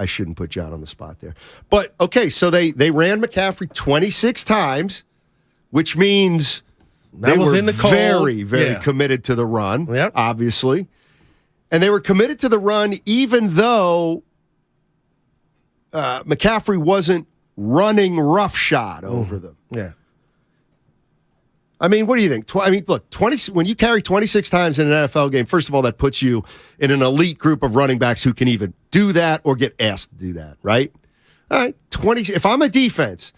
shouldn't put John on the spot there. But, okay, so they ran McCaffrey 26 times, which means they were in the very, very committed to the run, obviously. And they were committed to the run even though McCaffrey wasn't running roughshod over them. Yeah. I mean, what do you think? Look, when you carry 26 times in an NFL game, first of all, that puts you in an elite group of running backs who can even do that or get asked to do that, right? All right, if I'm a defense,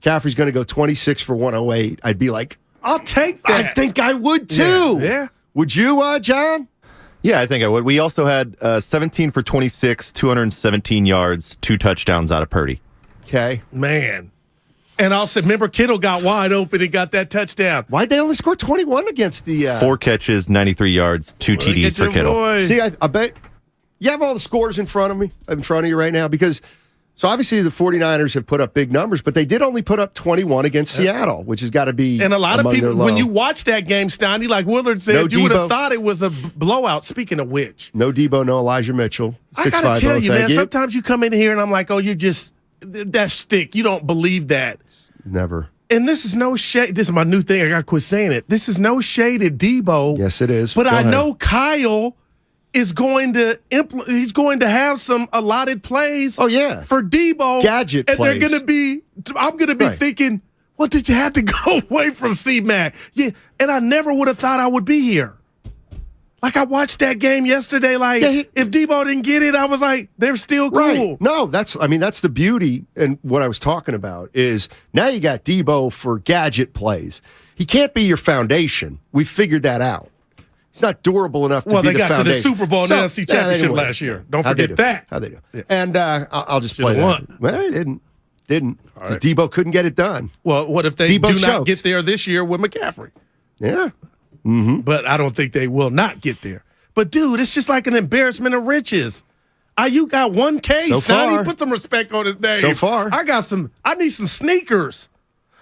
McCaffrey's going to go 26 for 108. I'd be like, I'll take that. I think I would too. Yeah. Would you, John? Yeah, I think I would. We also had 17 for 26, 217 yards, 2 touchdowns out of Purdy. Okay. Man. And also, remember, Kittle got wide open and got that touchdown. Why'd they only score 21 against the... 4 catches, 93 yards, 2 TDs for Kittle. Boy. See, I bet you have all the scores in front of you right now because... So obviously the 49ers have put up big numbers, but they did only put up 21 against Seattle, which has got to be and a lot of people, when you watch that game, Steiny, like Willard said, you would have thought it was a blowout, speaking of which. No Debo, no Elijah Mitchell. I got to tell you, man, sometimes you come in here and I'm like, oh, you're just, that stick. You don't believe that. Never. And this is no shade. This is my new thing. I got to quit saying it. This is no shade at Debo. Yes, it is. But I know Kyle is going to he's going to have some allotted plays. Oh yeah, for Debo. Gadget and plays. They're going to be. I'm going to be thinking, Well, did you have to go away from C-Mac? Yeah, and I never would have thought I would be here. Like, I watched that game yesterday. Like, if Debo didn't get it, I was like, they're still cool. Right. No, that's the beauty. And what I was talking about is now you got Debo for gadget plays. He can't be your foundation. We figured that out. He's not durable enough to be the foundation. Well, they got to the Super Bowl and the NFC Championship last year. Don't forget that. How'd they do? Yeah. And I'll just play that. Well, they didn't. Because Debo couldn't get it done. Well, what if they do not get there this year with McCaffrey? Yeah. Mm-hmm. But I don't think they will not get there. But, dude, it's just like an embarrassment of riches. You got one case. So far. Put some respect on his name. So far. I need some sneakers.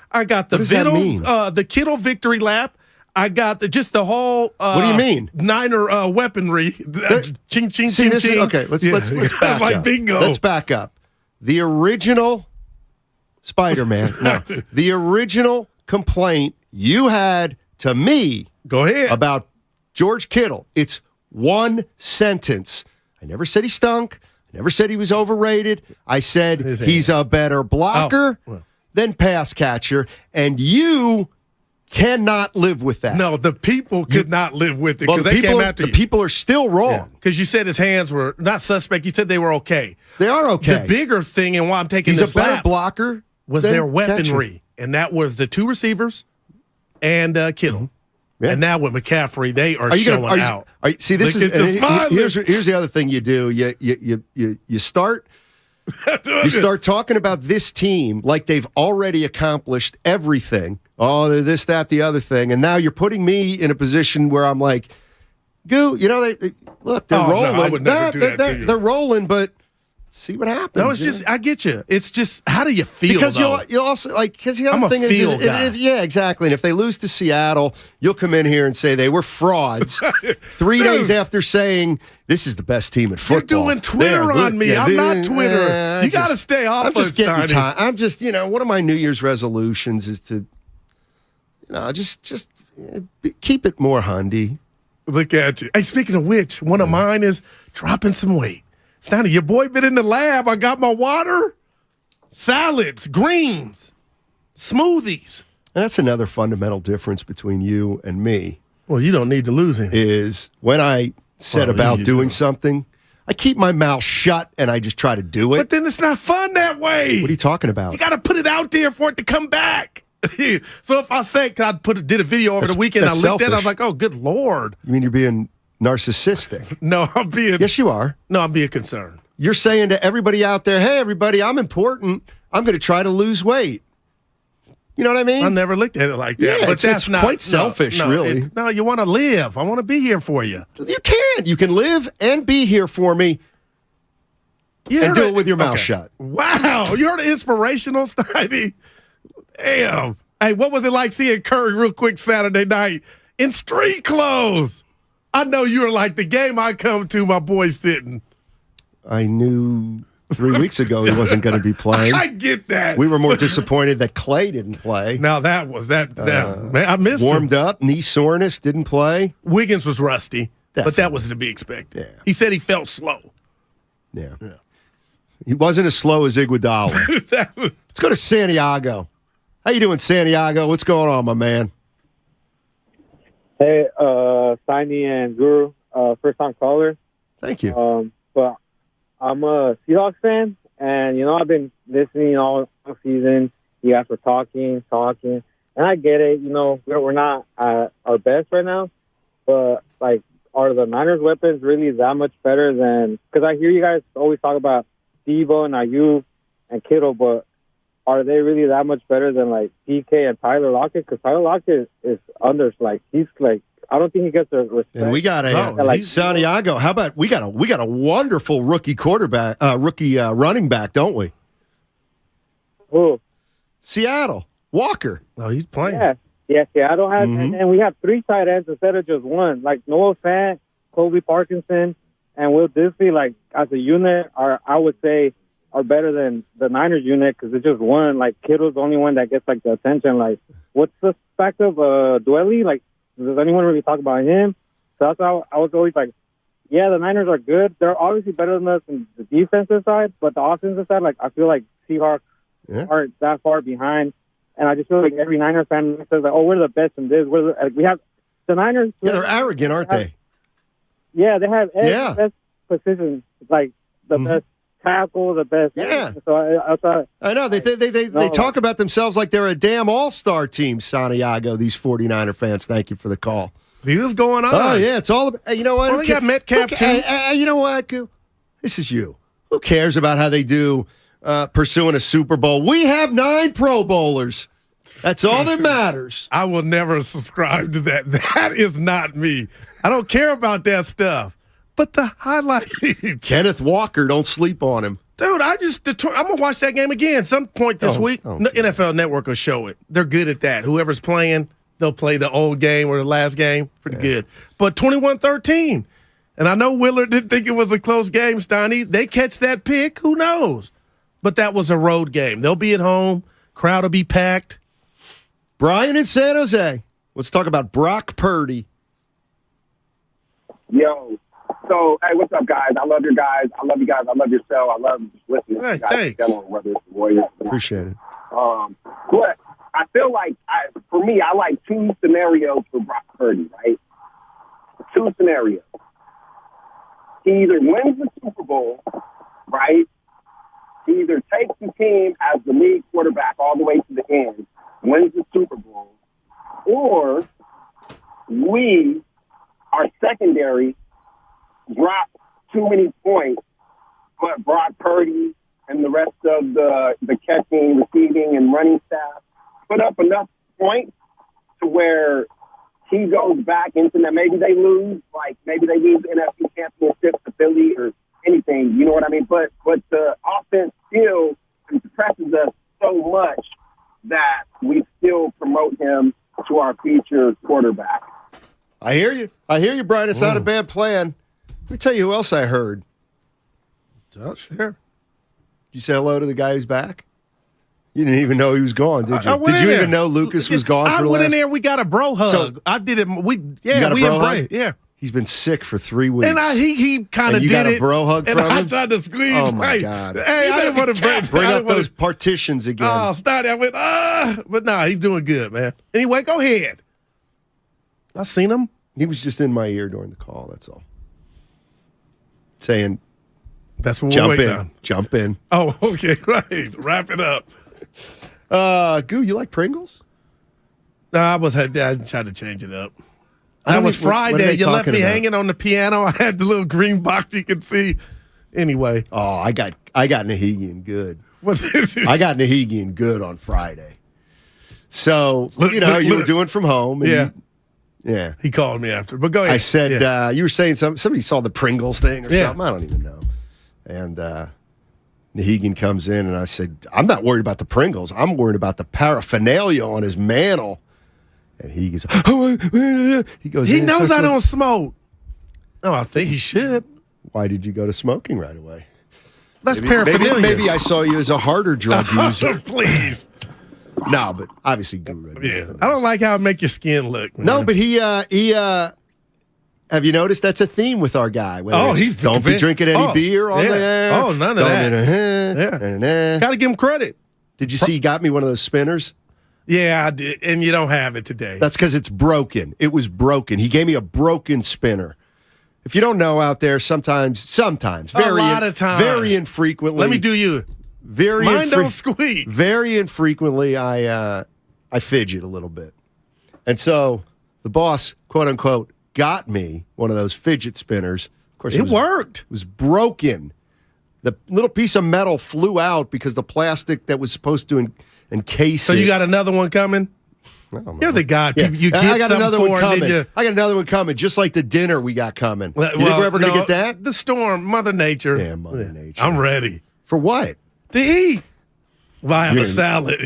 I got the the Kittle victory lap. I got the whole what do you mean? Niner weaponry. Ching, ching, See, ching, ching. Okay, let's back like up. Bingo. Let's back up. The original Spider-Man. No, the original complaint you had to me. Go ahead. About George Kittle. It's one sentence. I never said he stunk. I never said he was overrated. I said he's a better blocker than pass catcher, and you cannot live with that. No, the people could not live with it because they came after you. The people are still wrong. Because you said his hands were not suspect. You said they were okay. They are okay. The bigger thing and why I'm taking he's this a better lap blocker was their weaponry, and that was the two receivers and Kittle. Mm-hmm. Yeah. And now with McCaffrey, they are showing out. See, this here's the other thing you do. You start talking about this team like they've already accomplished everything. Oh, they're this, that, the other thing, and now you're putting me in a position where I'm like, they're rolling. No, I would never do that to you. They're rolling, but see what happens. No, it's just I get you. It's just how do you feel? Because you'll also because the other thing is, yeah, exactly. And if they lose to Seattle, you'll come in here and say they were frauds 3 days after saying this is the best team in football. You're doing Twitter on me. I'm not Twitter. You got to stay off. I'm just getting time. I'm just one of my New Year's resolutions is to just keep it more hundy. Look at you. Hey, speaking of which, one of mine is dropping some weight. Stoney, your boy been in the lab. I got my water, salads, greens, smoothies. And that's another fundamental difference between you and me. Well, you don't need to lose any. Is when I set about doing something, I keep my mouth shut and I just try to do it. But then it's not fun that way. What are you talking about? You got to put it out there for it to come back. So if I say, did a video over the weekend, I looked at it, I was like, oh, good Lord. You mean you're being narcissistic? No, I'm being. Yes, you are. No, I'm being concerned. You're saying to everybody out there, hey, everybody, I'm important. I'm going to try to lose weight. You know what I mean? I never looked at it like that. Yeah, but that's not quite selfish, really. No, you want to live. I want to be here for you. You can. You can live and be here for me. And do it with your mouth shut. Wow. You heard an inspirational Snidey? Damn. Hey, what was it like seeing Curry real quick Saturday night in street clothes? I know you were like, the game I come to, my boy's sitting. I knew 3 weeks ago he wasn't going to be playing. I get that. We were more disappointed that Clay didn't play. Now that was that. Man, I missed warmed him. up, knee soreness, didn't play. Wiggins was rusty, but that was to be expected. Yeah. He said he felt slow. Yeah. He wasn't as slow as Iguodala. Let's go to Santiago. How you doing, Santiago? What's going on, my man? Hey, Steiny and Guru, first-time caller. Thank you. But I'm a Seahawks fan, and, I've been listening all season. You guys were talking, and I get it. We're not at our best right now, but, are the Niners' weapons really that much better than – because I hear you guys always talk about Debo and Ayuk and Kittle, but are they really that much better than, PK and Tyler Lockett? Because Tyler Lockett is under, he's, I don't think he gets the respect. And we got Santiago. How about we got a wonderful rookie quarterback, running back, don't we? Who? Seattle. Walker. Oh, he's playing. Yeah, Seattle has, and we have 3 tight ends instead of just one. Noah Fant, Colby Parkinson, and Will Disley, as a unit, I would say, are better than the Niners unit because it's just one. Kittle's the only one that gets the attention. What's the fact of Dwelly? Does anyone really talk about him? So that's how I was always yeah, the Niners are good. They're obviously better than us in the defensive side, but the offensive side, I feel like Seahawks aren't that far behind. And I just feel like every Niner fan says, like, "Oh, we're the best in this." We have the Niners. Yeah, they're arrogant, aren't they? Yeah, they have the best positions, like the best tackle, the best. Yeah. So I thought. I know they talk about themselves like they're a damn all-star team. Santiago, these 49er fans. Thank you for the call. What's going on? Oh yeah, it's all about. You know what? Well, they got Metcalf too. You know what? This is you. Who cares about how they do pursuing a Super Bowl? We have 9 Pro Bowlers. That's all that matters. I will never subscribe to that. That is not me. I don't care about that stuff. But the highlight. Kenneth Walker, don't sleep on him. Dude, I'm going to watch that game again some point this week. NFL Network will show it. They're good at that. Whoever's playing, they'll play the old game or the last game. Pretty good. But 21-13. And I know Willard didn't think it was a close game, Steiny. They catch that pick, who knows? But that was a road game. They'll be at home. Crowd will be packed. Brian in San Jose. Let's talk about Brock Purdy. Yo. So, hey, what's up, guys? I love your guys. I love you guys. I love your show. I love listening to you guys. Thanks. Whether it's the Warriors. Appreciate it. But I feel like, for me, I like 2 scenarios for Brock Purdy, right? 2 scenarios. He either wins the Super Bowl, right? He either takes the team as the lead quarterback all the way to the end, wins the Super Bowl, or our secondary, drop too many points, but Brock Purdy and the rest of the catching, receiving, and running staff put up enough points to where he goes back into that. Maybe they lose, like maybe they lose the NFC Championship to Philly or anything, you know what I mean? But the offense still impresses us so much that we still promote him to our future quarterback. I hear you, Brian. It's not a bad plan. Let me tell you who else I heard. Oh, sure. Did you say hello to the guy who's back? You didn't even know he was gone, did you? Did you even know Lucas was gone for the last? I went in there. We got a bro hug. So, I did it. We got a bro hug? Yeah. He's been sick for 3 weeks. And he kind of did it. You got a bro hug from him? I tried to squeeze. Oh, my God. Hey, I didn't want to bring up those partitions again. Oh, Starty. I went, but nah, he's doing good, man. Anyway, go ahead. I seen him. He was just in my ear during the call, that's all. Saying, that's what jump we're waiting in. on. Jump in. Oh, okay, right. Wrap it up. Goo, you like Pringles? I tried to change it up. That was Friday. You left me hanging on the piano. I had the little green box you could see. Anyway. Oh, I got Nahegian good. What's this? I got Nahegian good on Friday. So, you were doing from home. And yeah. He called me after. But go ahead. I said, you were saying somebody saw the Pringles thing or something. I don't even know. And Nahegian comes in, and I said, I'm not worried about the Pringles. I'm worried about the paraphernalia on his mantle. And he goes, he knows I don't smoke. No, I think he should. Why did you go to smoking right away? That's paraphernalia. Maybe I saw you as a harder drug user. Please. No, but obviously Guru. Yeah. I don't like how it make your skin look. Man. No, but he have you noticed that's a theme with our guy? He's don't be drinking any beer on there. Oh, none of that. Got to give him credit. Did you see he got me one of those spinners? Yeah, I did, and you don't have it today. That's because it's broken. It was broken. He gave me a broken spinner. If you don't know out there, sometimes, a lot of times, very infrequently. Let me do you. Mine don't squeak. Very infrequently, I fidget a little bit, and so the boss, quote unquote, got me one of those fidget spinners. Of course, it worked. It was broken. The little piece of metal flew out because the plastic that was supposed to encase So you got another one coming? I don't know. You're the guy. Yeah. You get I got another one coming. I got another one coming, just like the dinner we got coming. You think we're ever going to get that? The storm, Mother Nature. Yeah, Mother Nature. I'm ready. For what? To eat. Via a salad,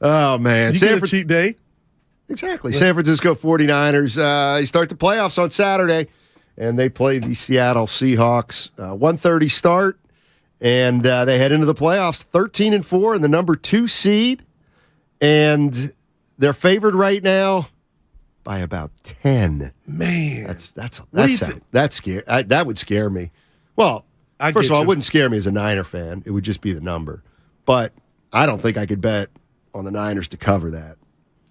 Oh, man. You get a cheat day? Exactly. San Francisco 49ers, they start the playoffs on Saturday, and they play the Seattle Seahawks. 1:30 start, and they head into the playoffs 13-4 and the number 2 seed, and they're favored right now by about 10. Man. That's scary. That would scare me. Well, first of all, it wouldn't scare me as a Niner fan. It would just be the number. But I don't think I could bet on the Niners to cover that.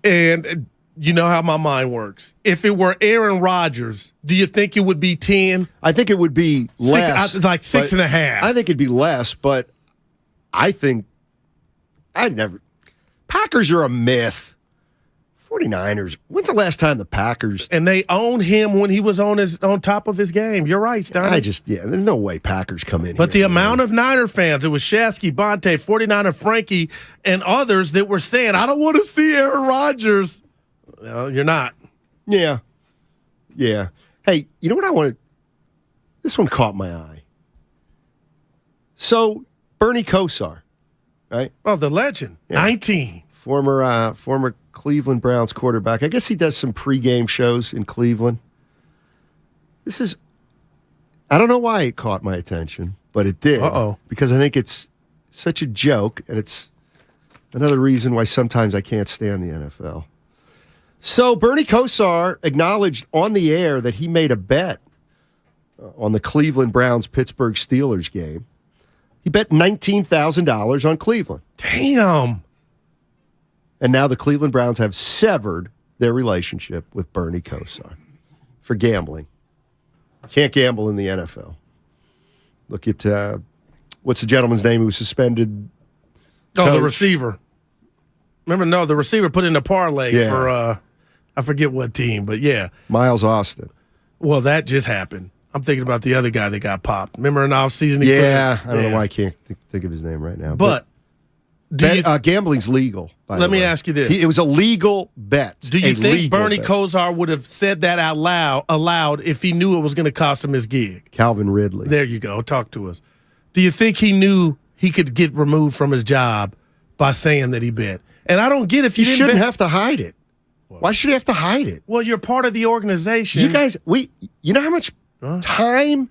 And you know how my mind works. If it were Aaron Rodgers, do you think it would be 10? I think it would be less. Like 6.5. I think it'd be less, but I think Packers are a myth. 49ers. When's the last time the Packers? And they owned him when he was on top of his game. You're right, Stein. There's no way Packers come in. But the amount of Niner fans, it was Shasky, Bonte, 49er Frankie, and others that were saying, I don't want to see Aaron Rodgers. No, you're not. Yeah. Hey, you know what I wanted? This one caught my eye. So, Bernie Kosar, right? Oh, the legend. Yeah. 19. Former Cleveland Browns quarterback. I guess he does some pregame shows in Cleveland. I don't know why it caught my attention, but it did. Because I think it's such a joke, and it's another reason why sometimes I can't stand the NFL. So Bernie Kosar acknowledged on the air that he made a bet on the Cleveland Browns-Pittsburgh Steelers game. He bet $19,000 on Cleveland. Damn. And now the Cleveland Browns have severed their relationship with Bernie Kosar for gambling. Can't gamble in the NFL. Look at, what's the gentleman's name who was suspended? Oh, the receiver. Remember, the receiver put in a parlay for, I forget what team, but yeah. Miles Austin. Well, that just happened. I'm thinking about the other guy that got popped. Remember in offseason? I don't know why I can't think of his name right now. But gambling's legal. Let me ask you this. It was a legal bet. Do you think Bernie Kosar would have said that out loud if he knew it was going to cost him his gig? Calvin Ridley. There you go. Talk to us. Do you think he knew he could get removed from his job by saying that he bet? And I don't get if you shouldn't have to hide it. Why should he have to hide it? Well, you're part of the organization. You guys, you know how much time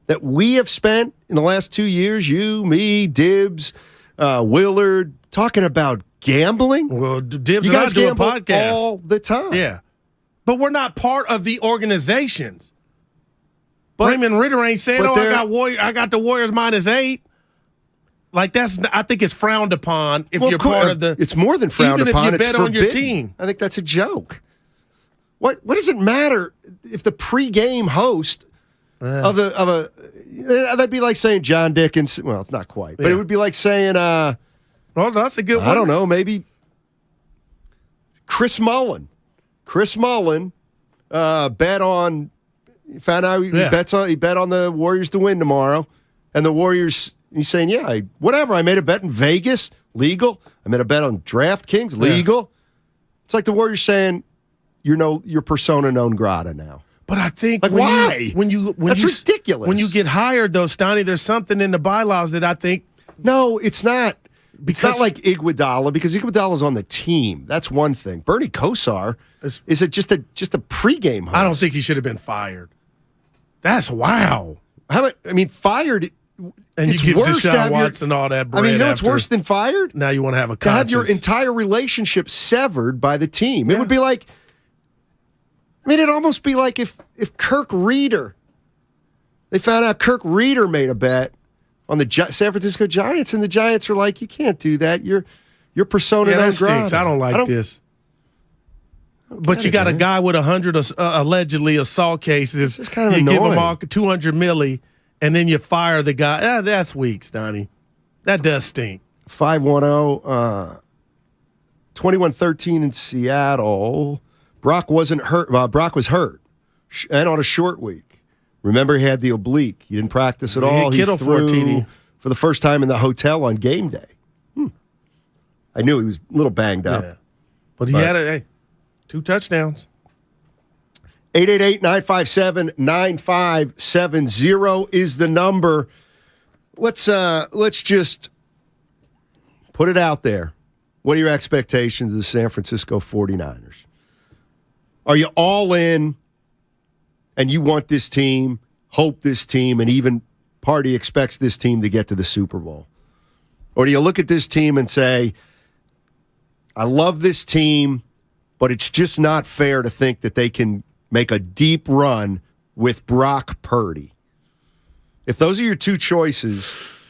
that we have spent in the last 2 years, you, me, Dibbs, Willard, talking about gambling? Well, Dibbs you and I guys do a gamble podcast all the time. Yeah. But we're not part of the organizations. Raymond Ritter ain't saying, I got the Warriors -8. Like I think it's frowned upon if you're part of the. It's more than frowned upon. Even if you bet on your team. I think that's a joke. What does it matter if the pregame host of a that'd be like saying John Dickens? Well, it's not quite, but it would be like saying well, that's a good one. I don't know, maybe Chris Mullen. Chris Mullen bet on. Found out he bet on the Warriors to win tomorrow, and the Warriors. He's saying, whatever. I made a bet in Vegas, legal. I made a bet on DraftKings, legal. It's like the Warriors saying, you're persona non grata now. But I think that's ridiculous. When you get hired, though, Stoney, there's something in the bylaws that I think. No, it's not. It's not like Iguodala, because Iguodala's on the team. That's one thing. Bernie Kosar is it just a pregame host. I don't think he should have been fired. That's wow. Fired. And it's you give worse Deshaun Watson all that bread. You know what's worse than fired? Now you want to have a to have your entire relationship severed by the team. Yeah. It would be like, it'd almost be like if Kirk Reeder, they found out Kirk Reeder made a bet on the San Francisco Giants, and the Giants were like, you can't do that. You're persona non grata. Stinks. I don't like this. But you got a guy with 100 allegedly assault cases. It's kind of you annoying. Give him all 200 milli. And then you fire the guy. That's weak, Stoney. That does stink. 510, 21-13 in Seattle. Brock wasn't hurt. Brock was hurt and on a short week. Remember, he had the oblique. He didn't practice at all. He threw for the first time in the hotel on game day. I knew he was a little banged up. Yeah. But he had 2 touchdowns. 888-957-9570 is the number. Let's just put it out there. What are your expectations of the San Francisco 49ers? Are you all in and you want this team, hope this team, and even Purdy expects this team to get to the Super Bowl? Or do you look at this team and say, I love this team, but it's just not fair to think that they can make a deep run with Brock Purdy? If those are your two choices,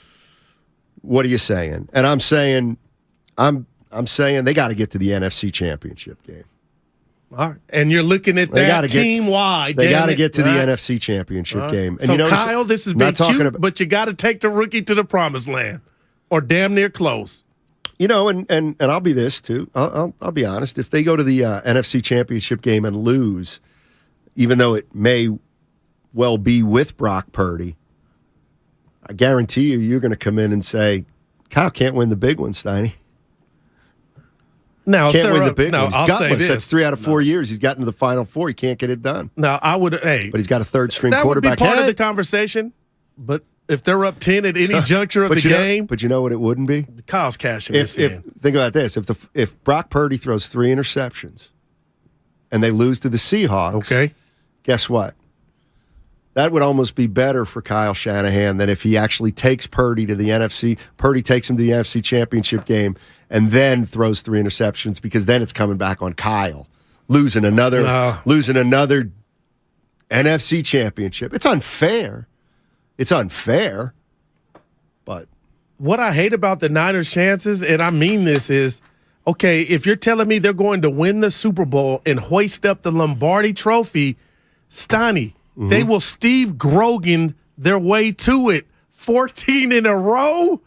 what are you saying? And I'm saying I'm saying they got to get to the NFC Championship game. All right. And you're looking at that team-wide. They got to get to the NFC Championship game. And so, Kyle, this has been cute, but you got to take the rookie to the promised land, or damn near close. And I'll be this, too. I'll be honest. If they go to the NFC Championship game and lose, even though it may well be with Brock Purdy, I guarantee you're going to come in and say, Kyle can't win the big one, Steiny. Now, can't win the big one. He's I'll say this. That's 3 out of 4 years. He's gotten to the Final Four. He can't get it done. Now, I would, but he's got a third-string that quarterback. That would be part of the conversation, but if they're up 10 at any juncture of the game. But you know what it wouldn't be? Kyle's cashing this in. Think about this. If Brock Purdy throws 3 interceptions and they lose to the Seahawks, guess what? That would almost be better for Kyle Shanahan than if he actually takes Purdy to the NFC. Purdy takes him to the NFC Championship game and then throws 3 interceptions, because then it's coming back on Kyle losing another NFC Championship. It's unfair. But what I hate about the Niners' chances, and I mean this, is, okay, if you're telling me they're going to win the Super Bowl and hoist up the Lombardi Trophy, Steiny, they will Steve Grogan their way to it. 14 in a row?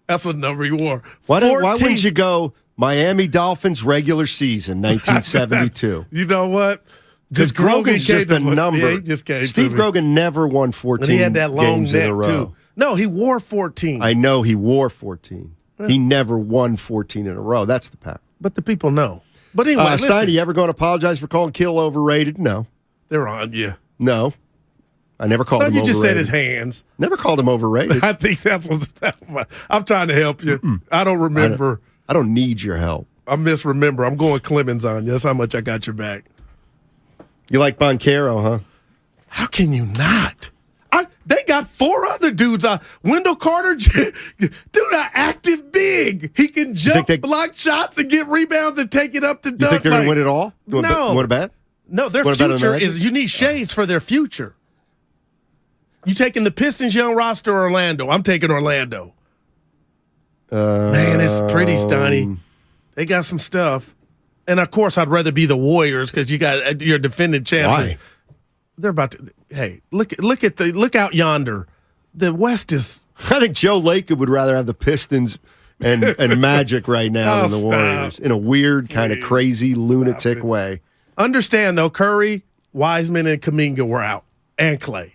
That's what number you wore. Why wouldn't you go Miami Dolphins regular season, 1972? You know what? Because Grogan's just a number. Yeah, he just came Steve Grogan never won 14 he had that long games in a row. Too. No, he wore 14. I know he wore 14. He never won 14 in a row. That's the pattern. But the people know. But anyway, Steiny, you ever going to apologize for calling Kill overrated? No. They're on you. No. I never called him overrated. You just said his hands. Never called him overrated. I think that's what's happening. I'm trying to help you. I don't remember. I don't need your help. I misremember. I'm going Clemens on you. That's how much I got your back. You like Boncaro, huh? How can you not? They got 4 other dudes. Wendell Carter, dude, an active big. He can jump, block shots, and get rebounds and take it up to dunk. You think they're going to win it all? You want to bet? No, their future is, you need shades for their future. You taking the Pistons young roster or Orlando? I'm taking Orlando. Man, it's pretty, Steiny. They got some stuff. And, of course, I'd rather be the Warriors because you got your defending champs. Why? They're about to. Hey, look out yonder. The West is. I think Joe Lacob would rather have the Pistons and Magic right now than the Warriors in a weird kind of crazy lunatic way. Understand though, Curry, Wiseman, and Kuminga were out, and Clay.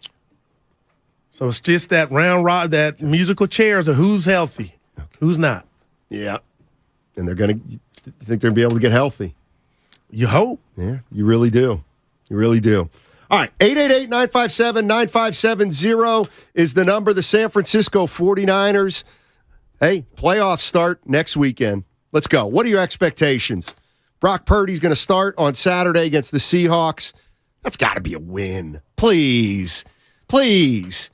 So it's just that round rod, that musical chairs of who's healthy, who's not. Yeah, and they're gonna. You think they're gonna be able to get healthy? You hope. Yeah, you really do. You really do. All right, 888-957-9570 is the number. The San Francisco 49ers. Hey, playoffs start next weekend. Let's go. What are your expectations? Brock Purdy's going to start on Saturday against the Seahawks. That's got to be a win. Please. Please.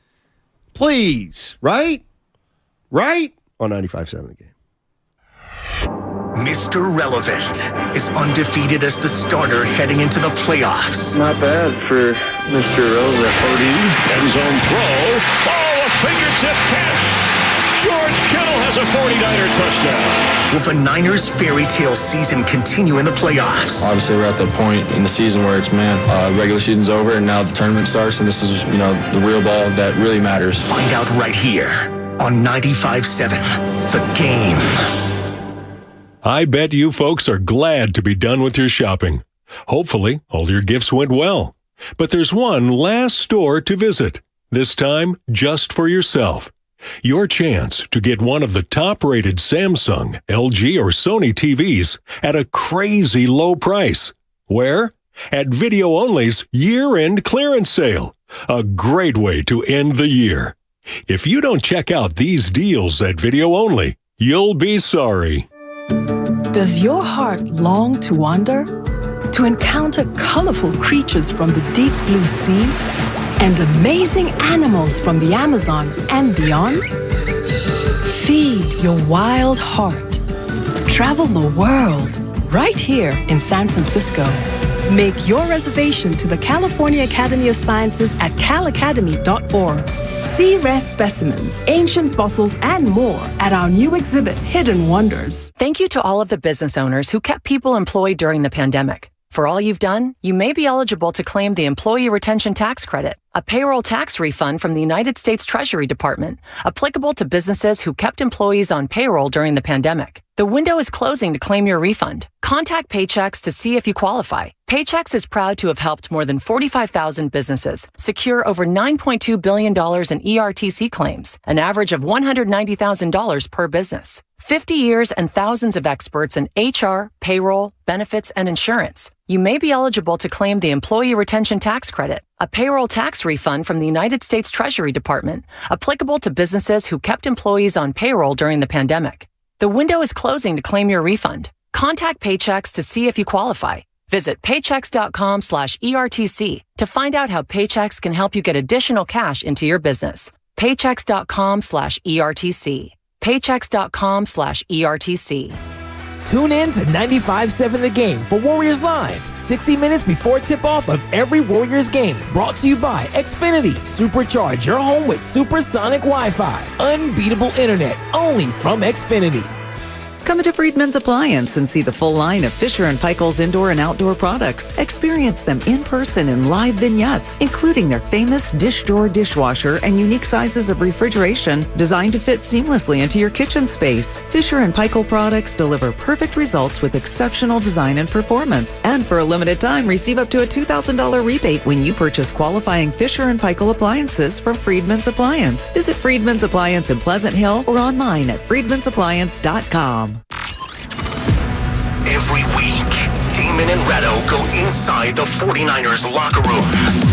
Please. Right? Right? On 95.7 The Game. Mr. Relevant is undefeated as the starter heading into the playoffs. Not bad for Mr. Relevant. Purdy, end zone throw. Oh, a fingertip catch. George Kittle has a 49er touchdown. Will the Niners' fairy tale season continue in the playoffs? Obviously, we're at the point in the season where it's, regular season's over, and now the tournament starts, and this is, the real ball that really matters. Find out right here on 95.7 The Game. I bet you folks are glad to be done with your shopping. Hopefully, all your gifts went well. But there's one last store to visit, this time just for yourself. Your chance to get one of the top-rated Samsung, LG, or Sony TVs at a crazy low price. Where? At Video Only's year-end clearance sale. A great way to end the year. If you don't check out these deals at Video Only, you'll be sorry. Does your heart long to wander? To encounter colorful creatures from the deep blue sea? And amazing animals from the Amazon and beyond? Feed your wild heart. Travel the world right here in San Francisco. Make your reservation to the California Academy of Sciences at calacademy.org. See rare specimens, ancient fossils, and more at our new exhibit, Hidden Wonders. Thank you to all of the business owners who kept people employed during the pandemic. For all you've done, you may be eligible to claim the Employee Retention Tax Credit, a payroll tax refund from the United States Treasury Department, applicable to businesses who kept employees on payroll during the pandemic. The window is closing to claim your refund. Contact Paychex to see if you qualify. Paychex is proud to have helped more than 45,000 businesses secure over $9.2 billion in ERTC claims, an average of $190,000 per business. 50 years and thousands of experts in HR, payroll, benefits, and insurance. You may be eligible to claim the Employee Retention Tax Credit, a payroll tax refund from the United States Treasury Department, applicable to businesses who kept employees on payroll during the pandemic. The window is closing to claim your refund. Contact Paychex to see if you qualify. Visit paychex.com/ERTC to find out how Paychex can help you get additional cash into your business. Paychex.com/ERTC. Paychex.com/ERTC. Tune in to 95.7 The Game for Warriors Live, 60 minutes before tip-off of every Warriors game. Brought to you by Xfinity. Supercharge your home with supersonic Wi-Fi. Unbeatable internet, only from Xfinity. Come into Friedman's Appliance and see the full line of Fisher & Paykel's indoor and outdoor products. Experience them in person in live vignettes, including their famous dish drawer dishwasher and unique sizes of refrigeration designed to fit seamlessly into your kitchen space. Fisher & Paykel products deliver perfect results with exceptional design and performance. And for a limited time, receive up to a $2,000 rebate when you purchase qualifying Fisher & Paykel appliances from Friedman's Appliance. Visit Friedman's Appliance in Pleasant Hill or online at friedmansappliance.com. Every week, Damon and Retto go inside the 49ers locker room.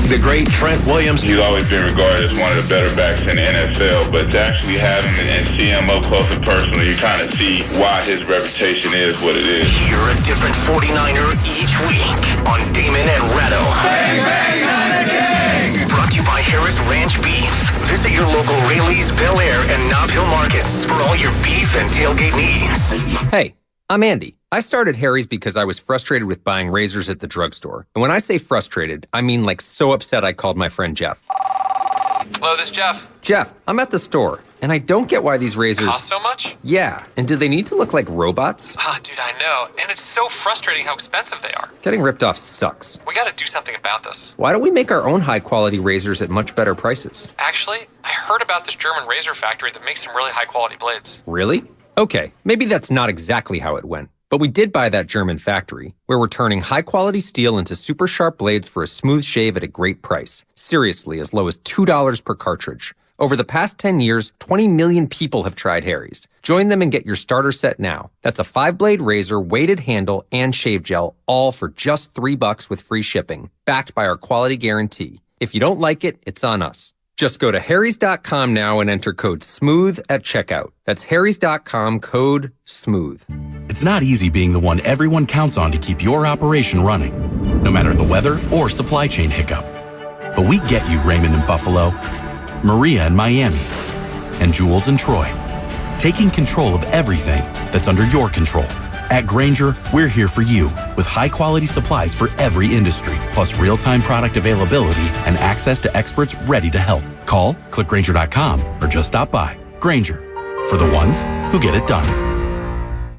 The great Trent Williams. He's always been regarded as one of the better backs in the NFL, but to actually have him and see him up close and personal, you kind of see why his reputation is what it is. Hear a different 49er each week on Damon and Retto. Bang, bang, Niner gang! Brought to you by Harris Ranch Beef. Visit your local Rayleigh's, Bel Air, and Nob Hill markets for all your beef and tailgate needs. Hey, I'm Andy. I started Harry's because I was frustrated with buying razors at the drugstore. And when I say frustrated, I mean like so upset I called my friend Jeff. Hello, this is Jeff. Jeff, I'm at the store, and I don't get why these razors cost so much? Yeah, and do they need to look like robots? Dude, I know. And it's so frustrating how expensive they are. Getting ripped off sucks. We gotta do something about this. Why don't we make our own high-quality razors at much better prices? Actually, I heard about this German razor factory that makes some really high-quality blades. Really? Okay, maybe that's not exactly how it went. But we did buy that German factory, where we're turning high-quality steel into super sharp blades for a smooth shave at a great price. Seriously, as low as $2 per cartridge. Over the past 10 years, 20 million people have tried Harry's. Join them and get your starter set now. That's a 5-blade razor, weighted handle, and shave gel, all for just $3 with free shipping, backed by our quality guarantee. If you don't like it, it's on us. Just go to harrys.com now and enter code SMOOTH at checkout. That's harrys.com, code SMOOTH. It's not easy being the one everyone counts on to keep your operation running, no matter the weather or supply chain hiccup. But we get you, Raymond in Buffalo, Maria in Miami, and Jules in Troy, taking control of everything that's under your control. At Grainger, we're here for you with high-quality supplies for every industry, plus real-time product availability and access to experts ready to help. Call, click Grainger.com, or just stop by. Grainger, for the ones who get it done.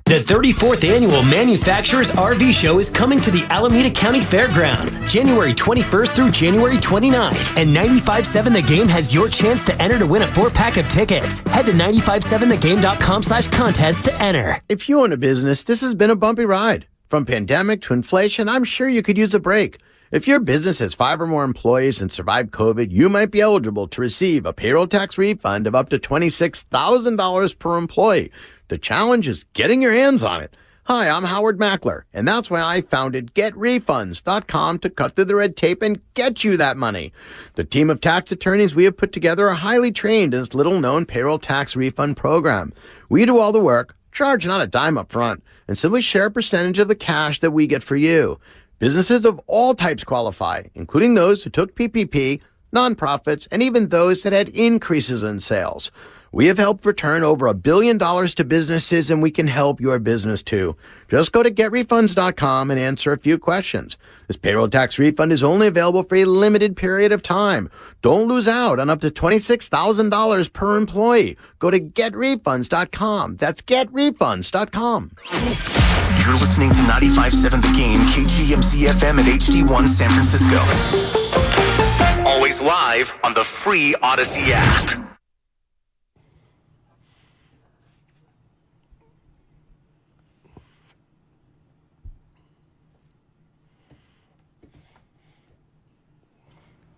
The 34th Annual Manufacturers RV Show is coming to the Alameda County Fairgrounds, January 21st through January 29th. And 95.7 The Game has your chance to enter to win a 4-pack of tickets. Head to 957thegame.com/contest to enter. If you own a business, this has been a bumpy ride. From pandemic to inflation, I'm sure you could use a break. If your business has 5 or more employees and survived COVID, you might be eligible to receive a payroll tax refund of up to $26,000 per employee. The challenge is getting your hands on it. Hi, I'm Howard Mackler, and that's why I founded GetRefunds.com to cut through the red tape and get you that money. The team of tax attorneys we have put together are highly trained in this little-known payroll tax refund program. We do all the work, charge not a dime up front, and simply share a percentage of the cash that we get for you. Businesses of all types qualify, including those who took PPP, nonprofits, and even those that had increases in sales. We have helped return over $1 billion to businesses, and we can help your business too. Just go to getrefunds.com and answer a few questions. This payroll tax refund is only available for a limited period of time. Don't lose out on up to $26,000 per employee. Go to getrefunds.com. That's getrefunds.com. You're listening to 95.7 The Game, KGMC FM at HD1 San Francisco. Always live on the free Odyssey app.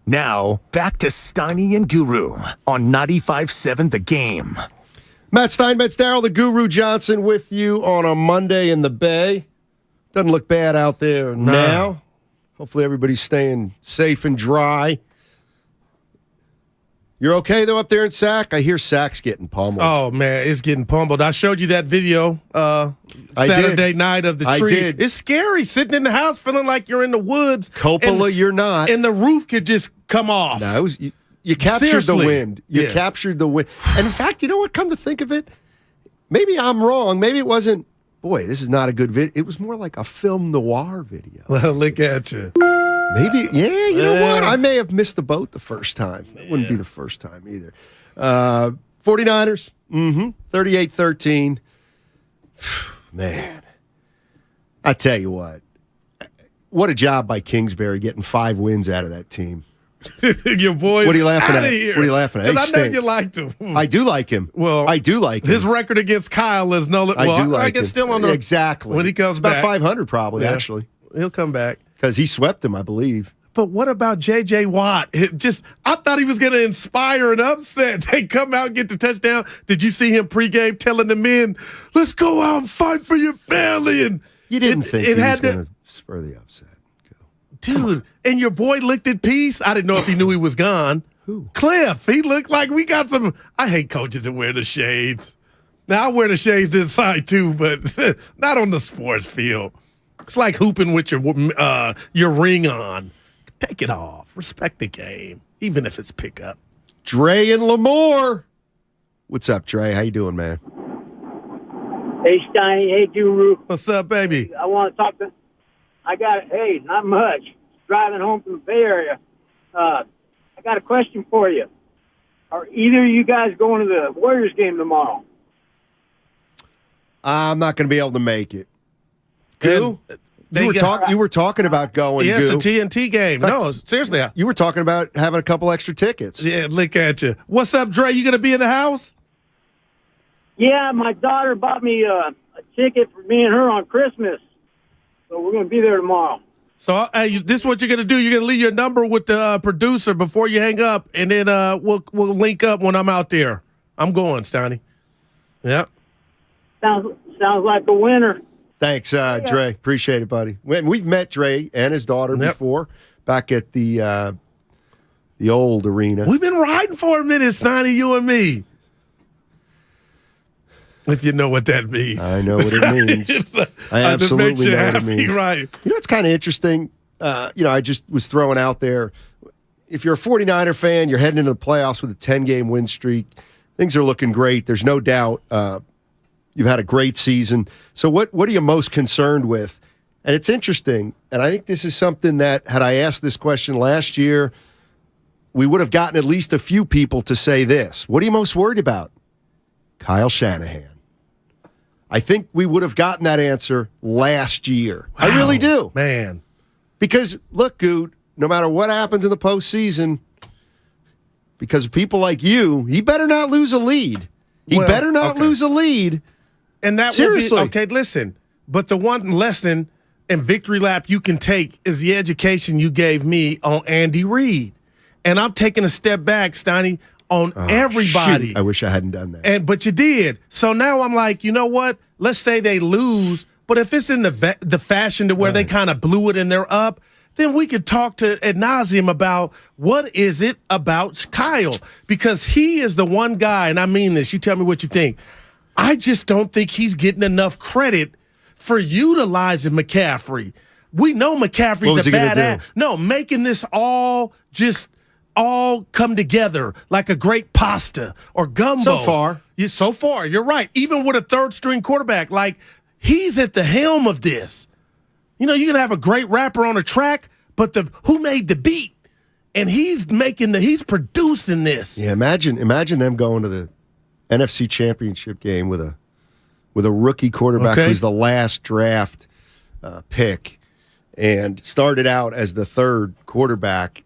Now, back to Steiny and Guru on 95.7 The Game. Matt Steinmetz, Darryl the Guru Johnson with you on a Monday in the Bay. Doesn't look bad out there now. Hopefully everybody's staying safe and dry. You're okay, though, up there in Sac? I hear Sac's getting pummeled. Oh, man, it's getting pummeled. I showed you that video Saturday night of the tree. I did. It's scary sitting in the house feeling like you're in the woods. Coppola, you're not. And the roof could just come off. No, it was, you captured Seriously. the wind. You captured the wind. And in fact, you know what? Come to think of it, maybe I'm wrong. Maybe it wasn't, boy, this is not a good video. It was more like a film noir video. Well, look at you. Maybe, yeah, you know what? I may have missed the boat the first time. It wouldn't be the first time either. 49ers, 38-13. Man, I tell you what a job by Kingsbury getting 5 wins out of that team. Your boys, what are you laughing at? Here. What are you laughing at? Because I know you liked him. I do like him. Well, I do like him. His record against Kyle is no. Well, I do like I guess him. still on the exactly when he comes it's about back. 500 probably actually. He'll come back because he swept him, I believe. But what about J.J. Watt? I thought he was going to inspire an upset. They come out and get the touchdown. Did you see him pregame telling the men, "Let's go out and fight for your family"? And you didn't think he was going to spur the upset, dude. And your boy looked at peace. I didn't know if he knew he was gone. Who? Cliff. He looked like we got some. I hate coaches that wear the shades. Now I wear the shades inside too, but not on the sports field. It's like hooping with your ring on. Take it off. Respect the game, even if it's pickup. Dre and Lamore. What's up, Dre? How you doing, man? Hey, Steiny. Hey, Guru. What's up, baby? I want to talk to. Hey, not much. Driving home from the Bay Area. I got a question for you. Are either of you guys going to the Warriors game tomorrow? I'm not going to be able to make it. Who? You were talking about going. Yeah, it's a TNT game. No, seriously. You were talking about having a couple extra tickets. Yeah, look at you. What's up, Dre? You going to be in the house? Yeah, my daughter bought me a ticket for me and her on Christmas. So we're going to be there tomorrow. So this is what you're going to do. You're going to leave your number with the producer before you hang up, and then we'll link up when I'm out there. I'm going, Steiny. Yep. Sounds like a winner. Thanks, Dre. Appreciate it, buddy. We've met Dre and his daughter before back at the old arena. We've been riding for a minute, Steiny, you and me. If you know what that means. I know what it means. I absolutely know what it means. Right. You know, it's kind of interesting. I just was throwing out there, if you're a 49er fan, you're heading into the playoffs with a 10-game win streak. Things are looking great. There's no doubt. You've had a great season. So what are you most concerned with? And it's interesting, and I think this is something that, had I asked this question last year, we would have gotten at least a few people to say this. What are you most worried about? Kyle Shanahan. I think we would have gotten that answer last year. Wow, I really do. Man. Because, look, Good, no matter what happens in the postseason, because of people like you, he better not lose a lead. He better not lose a lead. And that seriously. Would be, okay, listen. But the one lesson and victory lap you can take is the education you gave me on Andy Reid. And I'm taking a step back, Steiny, on everybody. Shoot. I wish I hadn't done that. But you did. So now I'm like, you know what? Let's say they lose, but if it's in the fashion to where they kind of blew it and they're up, then we could talk to ad nauseum about what is it about Kyle, because he is the one guy, and I mean this. You tell me what you think. I just don't think he's getting enough credit for utilizing McCaffrey. We know McCaffrey's a bad ass. No, making this all just all come together like a great pasta or gumbo. So far, you're right. Even with a third-string quarterback, like he's at the helm of this. You know, you can have a great rapper on a track, but who made the beat? And he's producing this. Yeah, imagine them going to the NFC Championship game with a rookie quarterback who's the last draft pick and started out as the third quarterback,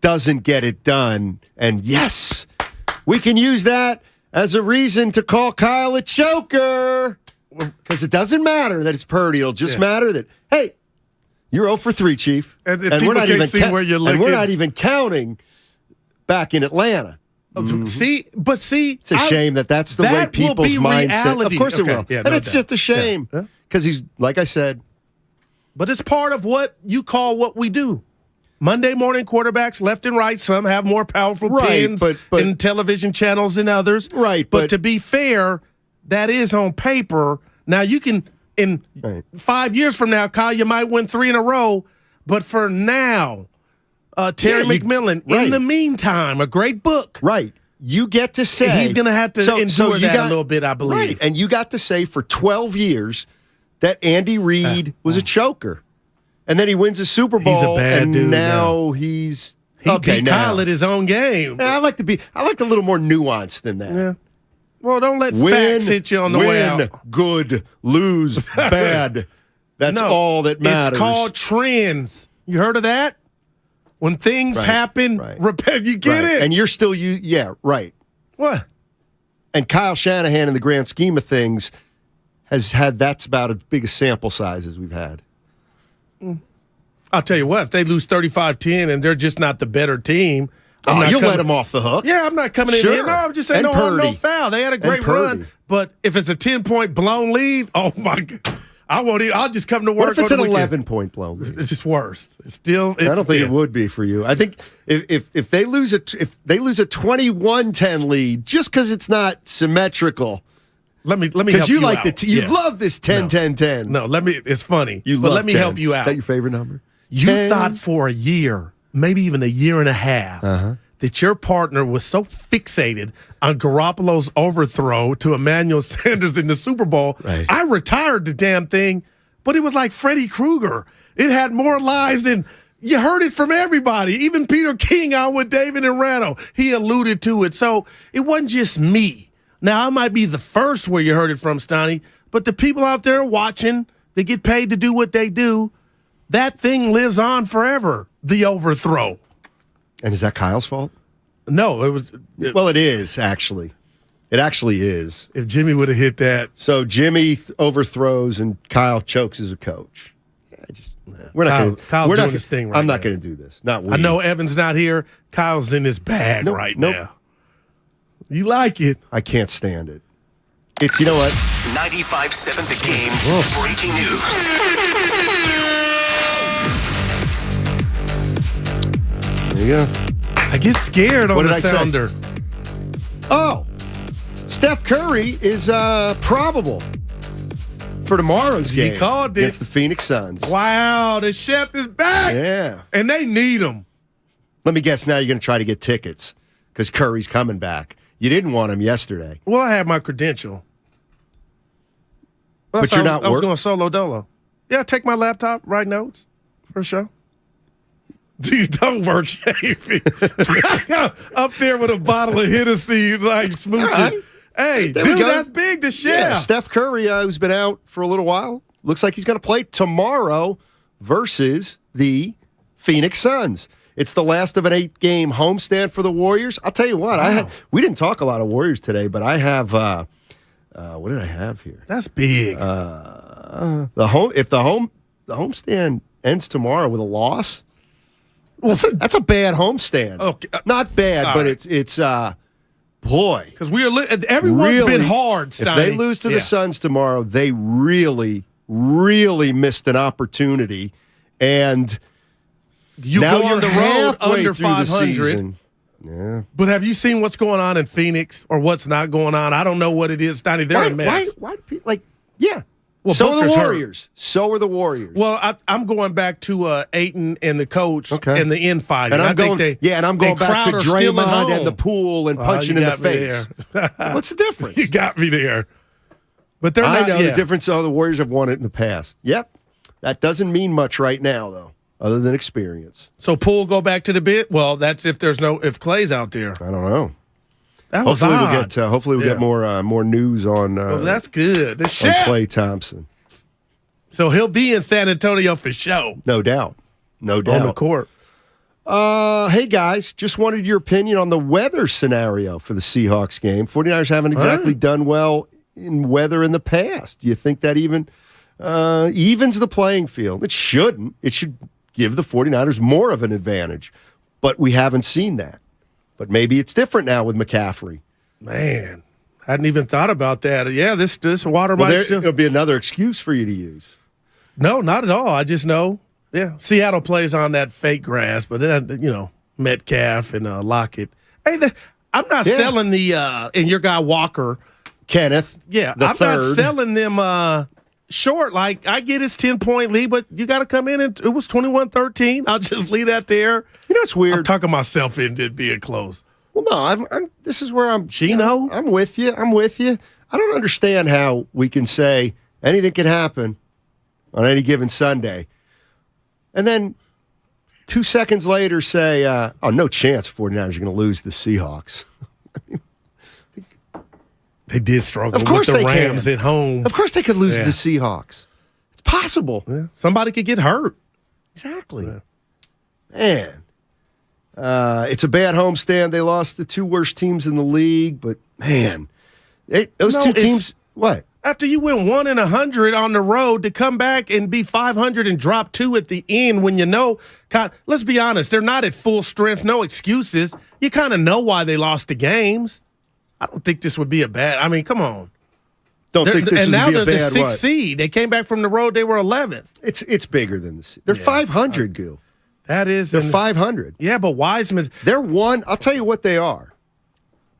doesn't get it done, and yes, we can use that as a reason to call Kyle a choker because it doesn't matter that it's Purdy. It'll just matter that, hey, you're 0 for 3, Chief. And we're not even where you're looking. And we're not even counting back in Atlanta. See, it's a shame that's the way people's mindset. Reality. Of course it will. Yeah, and it's just a shame because he's, like I said. But it's part of what you call what we do. Monday morning quarterbacks, left and right. Some have more powerful pins and television channels than others. Right. But to be fair, that is on paper. Now you can, in 5 years from now, Kyle, you might win 3 in a row. But for now, Terry McMillan, in the meantime, a great book. Right. You get to say. He's going to have to endure that a little bit, I believe. Right. And you got to say for 12 years that Andy Reid was a choker. And then he wins a Super Bowl. He's a bad dude. Now he's he beat Kyle at his own game. I like a little more nuance than that. Yeah. Well, don't let facts hit you on the way out. Good, lose, bad. That's all that matters. It's called trends. You heard of that? When things happen, you get it. And you're still right. What? And Kyle Shanahan, in the grand scheme of things, that's about as big a sample size as we've had. I'll tell you what, if they lose 35-10 and they're just not the better team, you'll let them off the hook. Yeah, I'm not coming in here. No, I'm just saying no harm, no foul. They had a great run. But if it's a 10-point blown lead, oh my God. I'll just come to work. What if it's an 11-point blown lead? It's just worse. I don't think it would be for you. I think if they lose a 21-10 lead just because it's not symmetrical. Let me help you out. You love this 10-10-10. No, it's funny. Let me help you out. Is that your favorite number? You thought for a year, maybe even a year and a half, that your partner was so fixated on Garoppolo's overthrow to Emmanuel Sanders in the Super Bowl. Right. I retired the damn thing, but it was like Freddy Krueger. It had more lies than you heard it from everybody. Even Peter King on with David and Rano. He alluded to it. So it wasn't just me. Now, I might be the first where you heard it from, Stoney, but the people out there watching, they get paid to do what they do. That thing lives on forever, the overthrow. And is that Kyle's fault? No, it was. Well, it is, actually. It actually is. If Jimmy would have hit that. So Jimmy overthrows and Kyle chokes as a coach. We're not Kyle's doing his thing right now. I'm not going to do this. Not we. I know Evan's not here. Kyle's in his bag right now. You like it. I can't stand it. It's, you know what? 95.7 The Game. Breaking news. There you go. I get scared on the sounder. Oh, Steph Curry is probable for tomorrow's game. He called it. Against the Phoenix Suns. Wow, the chef is back. Yeah. And they need him. Let me guess, now you're going to try to get tickets because Curry's coming back. You didn't want him yesterday. Well, I had my credential. But you're not I was going solo dolo. Yeah, take my laptop, write notes for a show. Dude, don't work, Shavy. Up there with a bottle of Hennessy, like smooching. Right. Hey, dude, that's big, the chef. Yeah, Steph Curry, who's been out for a little while, looks like he's going to play tomorrow versus the Phoenix Suns. It's the last of an 8-game homestand for the Warriors. I'll tell you what, we didn't talk a lot of Warriors today, but I have what did I have here? That's big. If the homestand ends tomorrow with a loss, well, that's a bad homestand. Okay, not bad, but right. it's boy, because everyone's been hard. Steiny. If they lose to the Suns tomorrow, they really, really missed an opportunity, and you now go on the road under 500. Yeah. But have you seen what's going on in Phoenix or what's not going on? I don't know what it is, Steiny. They're a mess. Why Well, so are Booker's the hurt. Warriors. So are the Warriors. Well, I'm going back to Ayton and the coach and the infighting. And I'm going back to Draymond and the pool and punching in the face. What's the difference? You got me there. But they're not. I know the difference. The Warriors have won it in the past. Yep. That doesn't mean much right now, though, other than experience. So Poole go back to the bit? Well, that's if Clay's out there. I don't know. That was odd. Hopefully we'll get more news on. That's good. On Klay Thompson. So he'll be in San Antonio for sure. No doubt. On the court. Hey, guys, just wanted your opinion on the weather scenario for the Seahawks game. 49ers haven't exactly done well in weather in the past. Do you think that even evens the playing field? It shouldn't. It should give the 49ers more of an advantage. But we haven't seen that. But maybe it's different now with McCaffrey. Man, hadn't even thought about that. Yeah, this water might still. It'll be another excuse for you to use. No, not at all. I just know. Yeah, Seattle plays on that fake grass, but Metcalf and Lockett. Hey, I'm not selling and your guy Walker, Kenneth. Yeah, I'm not selling them short. Like I get his 10-point lead, but you got to come in and it was 21-13. I'll just leave that there. It's weird. I'm talking myself into it being close. Well, no, I'm. This is where I'm. Gino, I'm with you. I don't understand how we can say anything can happen on any given Sunday, and then 2 seconds later say, no chance 49ers are going to lose the Seahawks. They did struggle. Of course with the they Rams can. At home. Of course they could lose the Seahawks. It's possible. Yeah. Somebody could get hurt. Exactly. Yeah. Man. It's a bad homestand. They lost the two worst teams in the league, but man, those two teams. What? After you went 1-100 on the road to come back and be 500 and drop 2 at the end, when let's be honest, they're not at full strength. No excuses. You kind of know why they lost the games. I don't think this would be a bad. I mean, come on. Don't think this would be a bad. And now they're the 6th seed. They came back from the road. They were 11th. It's bigger than this. They're 500, Goo. That is. They're 500. Yeah, but Wiseman's. They're one. I'll tell you what they are.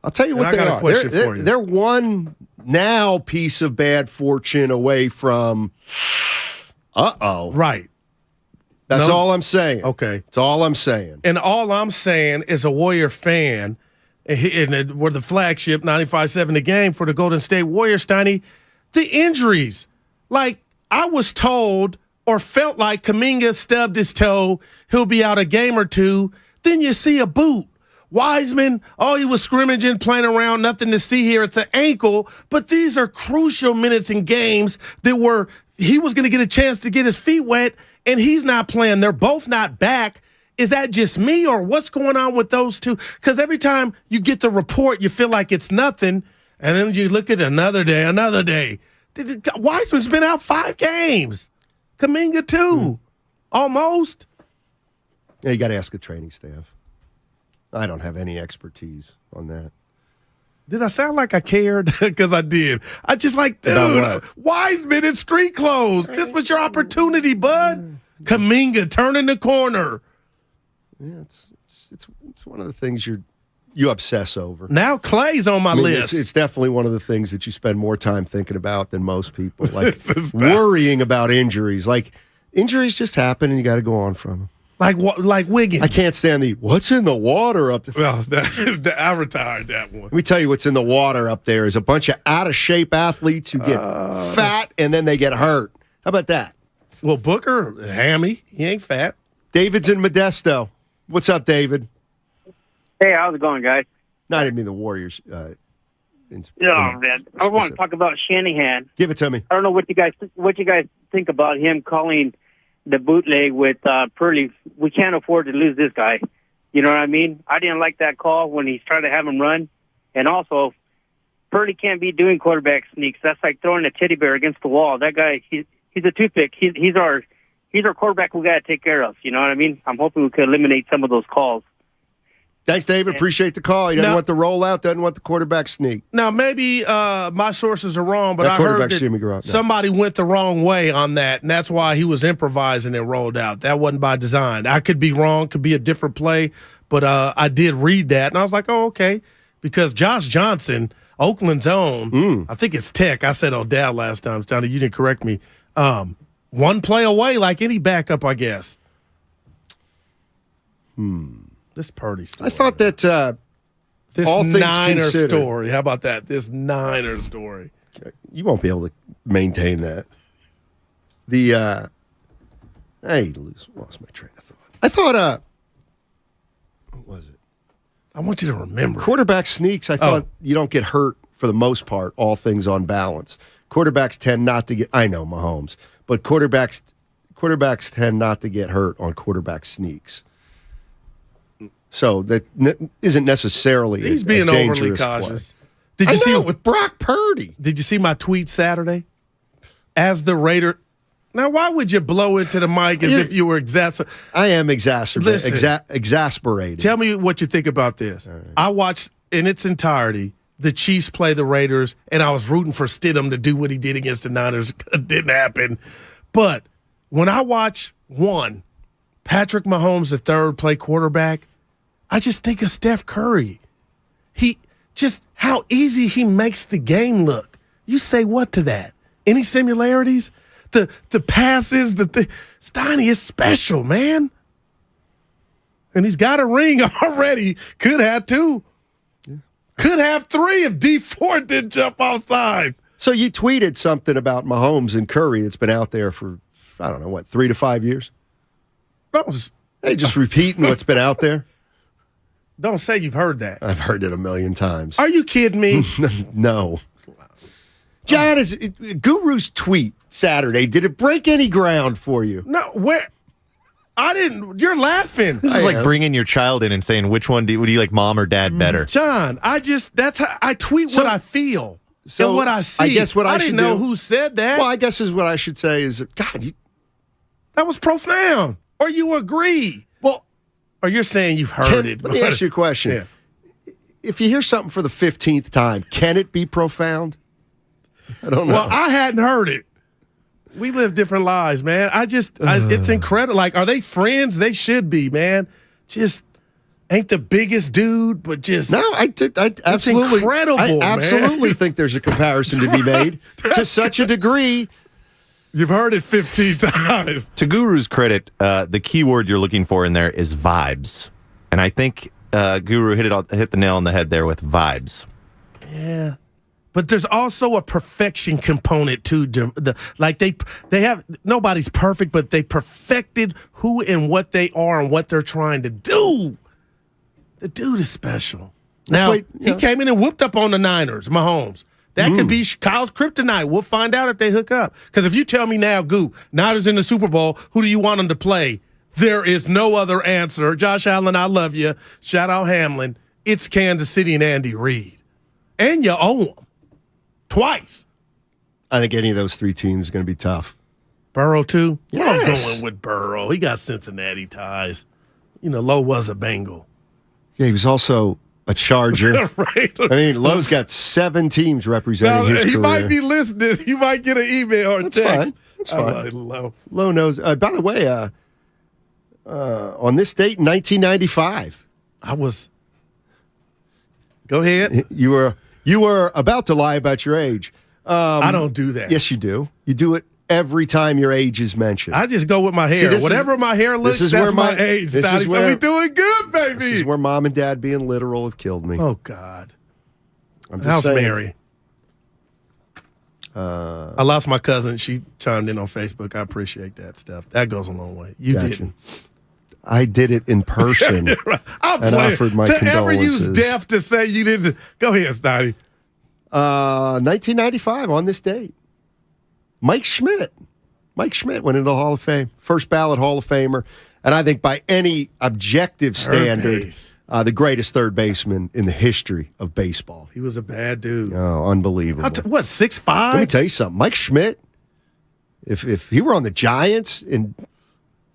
They're one now piece of bad fortune away from. Right. That's all I'm saying. Okay. That's all I'm saying. And all I'm saying is a Warrior fan, and we're the flagship 95.7 The Game for the Golden State Warriors, Steiny. The injuries. Like, I was told or felt like Kuminga stubbed his toe, he'll be out a game or two. Then you see a boot. Wiseman, he was scrimmaging, playing around, nothing to see here. It's an ankle. But these are crucial minutes in games that he was going to get a chance to get his feet wet, and he's not playing. They're both not back. Is that just me, or what's going on with those two? Because every time you get the report, you feel like it's nothing, and then you look at another day. Wiseman's been out 5 games. Kuminga too, almost. Yeah, you got to ask the training staff. I don't have any expertise on that. Did I sound like I cared? Because I did. I just dude, Wiseman in street clothes. This was your opportunity, bud. Kuminga turning the corner. Yeah, it's one of the things you obsess over. Now Clay's on my list. It's definitely one of the things that you spend more time thinking about than most people. Like worrying about injuries. Like injuries just happen and you got to go on from them. Like Wiggins. I can't stand what's in the water up there. Well, I retired that one. Let me tell you what's in the water up there is a bunch of out-of-shape athletes who get fat and then they get hurt. How about that? Well, Booker, hammy, he ain't fat. David's in Modesto. What's up, David? Hey, how's it going, guys? No, I didn't mean the Warriors. Man. I want to talk about Shanahan. Give it to me. I don't know what you guys think about him calling the bootleg with Purdy. We can't afford to lose this guy. You know what I mean? I didn't like that call when he's trying to have him run. And also, Purdy can't be doing quarterback sneaks. That's like throwing a teddy bear against the wall. That guy, he's a toothpick. He's our quarterback we got to take care of. You know what I mean? I'm hoping we could eliminate some of those calls. Thanks, David. Appreciate the call. He doesn't want the rollout, doesn't want the quarterback sneak. Now, maybe my sources are wrong, but I heard that somebody went the wrong way on that, and that's why he was improvising and rolled out. That wasn't by design. I could be wrong, could be a different play, but I did read that, and I was like, oh, okay. because Josh Johnson, Oakland's own, I think it's Tech. I said Odell last time, Johnny. You didn't correct me. One play away like any backup, I guess. This Purdy story. I thought that this all things Niner considered, story. How about that? This Niner story. You won't be able to maintain that. Lost my train of thought. I thought, what was it? I want you to remember. Quarterback sneaks, I thought you don't get hurt for the most part, all things on balance. Quarterbacks tend not to get, I know Mahomes, but quarterbacks tend not to get hurt on quarterback sneaks. So that isn't necessarily He's being overly cautious. Play. Did you see it with Brock Purdy? Did you see my tweet Saturday? As the Raider. Now, why would you blow into the mic as if you were exasperated? I am exasperated. Tell me what you think about this. Right. I watched in its entirety the Chiefs play the Raiders, and I was rooting for Stidham to do what he did against the Niners. It didn't happen. But when I watch Patrick Mahomes, the third play quarterback, I just think of Steph Curry. Just how easy he makes the game look. You say what to that? Any similarities? The passes, Steiny is special, man. And he's got a ring already. Could have 2. Could have 3 if D4 didn't jump off sides. So you tweeted something about Mahomes and Curry that's been out there for, 3 to 5 years? Just repeating what's been out there? Don't say you've heard that. I've heard it a million times. Are you kidding me? No. John, is Guru's tweet Saturday, did it break any ground for you? No, where? I didn't. You're laughing. This is like bringing your child in and saying, which one would you like, mom or dad better? John, that's how I tweet what I feel and what I see. I guess what I didn't know who said that. Well, I guess is what I should say is, God, that was profound. Or you agree. Well, or you're saying you've heard it. Let me ask you a question. Yeah. If you hear something for the 15th time, can it be profound? I don't know. Well, I hadn't heard it. We live different lives, man. It's incredible. Like, are they friends? They should be, man. Just ain't the biggest dude, but just no. I absolutely, it's incredible. I absolutely think there's a comparison to be made to such a degree. You've heard it 15 times. To Guru's credit, the key word you're looking for in there is vibes, and I think Guru hit the nail on the head there with vibes. Yeah. But there's also a perfection component to they have nobody's perfect, but they perfected who and what they are and what they're trying to do. The dude is special. Now he came in and whooped up on the Niners, Mahomes. That could be Kyle's kryptonite. We'll find out if they hook up. Because if you tell me now, Niners in the Super Bowl, who do you want them to play? There is no other answer. Josh Allen, I love you. Shout out Hamlin. It's Kansas City and Andy Reid, and you owe them. Twice. I think any of those 3 teams is going to be tough. Burrow, too? Yes. I'm going with Burrow. He got Cincinnati ties. Lowe was a Bengal. Yeah, he was also a Charger. Right. I mean, Lowe's got 7 teams representing his career. He might be listening. You might get an email or text. That's fine. Like Lowe. Lowe knows. By the way, on this date in 1995. Go ahead. You were about to lie about your age. I don't do that. Yes, you do. You do it every time your age is mentioned. I just go with my hair. Whatever my hair looks, that's my age, Scotty. So we doing good, baby. This is where mom and dad being literal have killed me. Oh, God. How's Mary? I lost my cousin. She chimed in on Facebook. I appreciate that stuff. That goes a long way. You didn't. I did it in person and offered my condolences. To ever use deaf to say you didn't. Go ahead, Snotty. 1995 on this date. Mike Schmidt went into the Hall of Fame. First ballot Hall of Famer. And I think by any objective standard, the greatest third baseman in the history of baseball. He was a bad dude. Oh, unbelievable. 6'5"? Let me tell you something. Mike Schmidt, if he were on the Giants in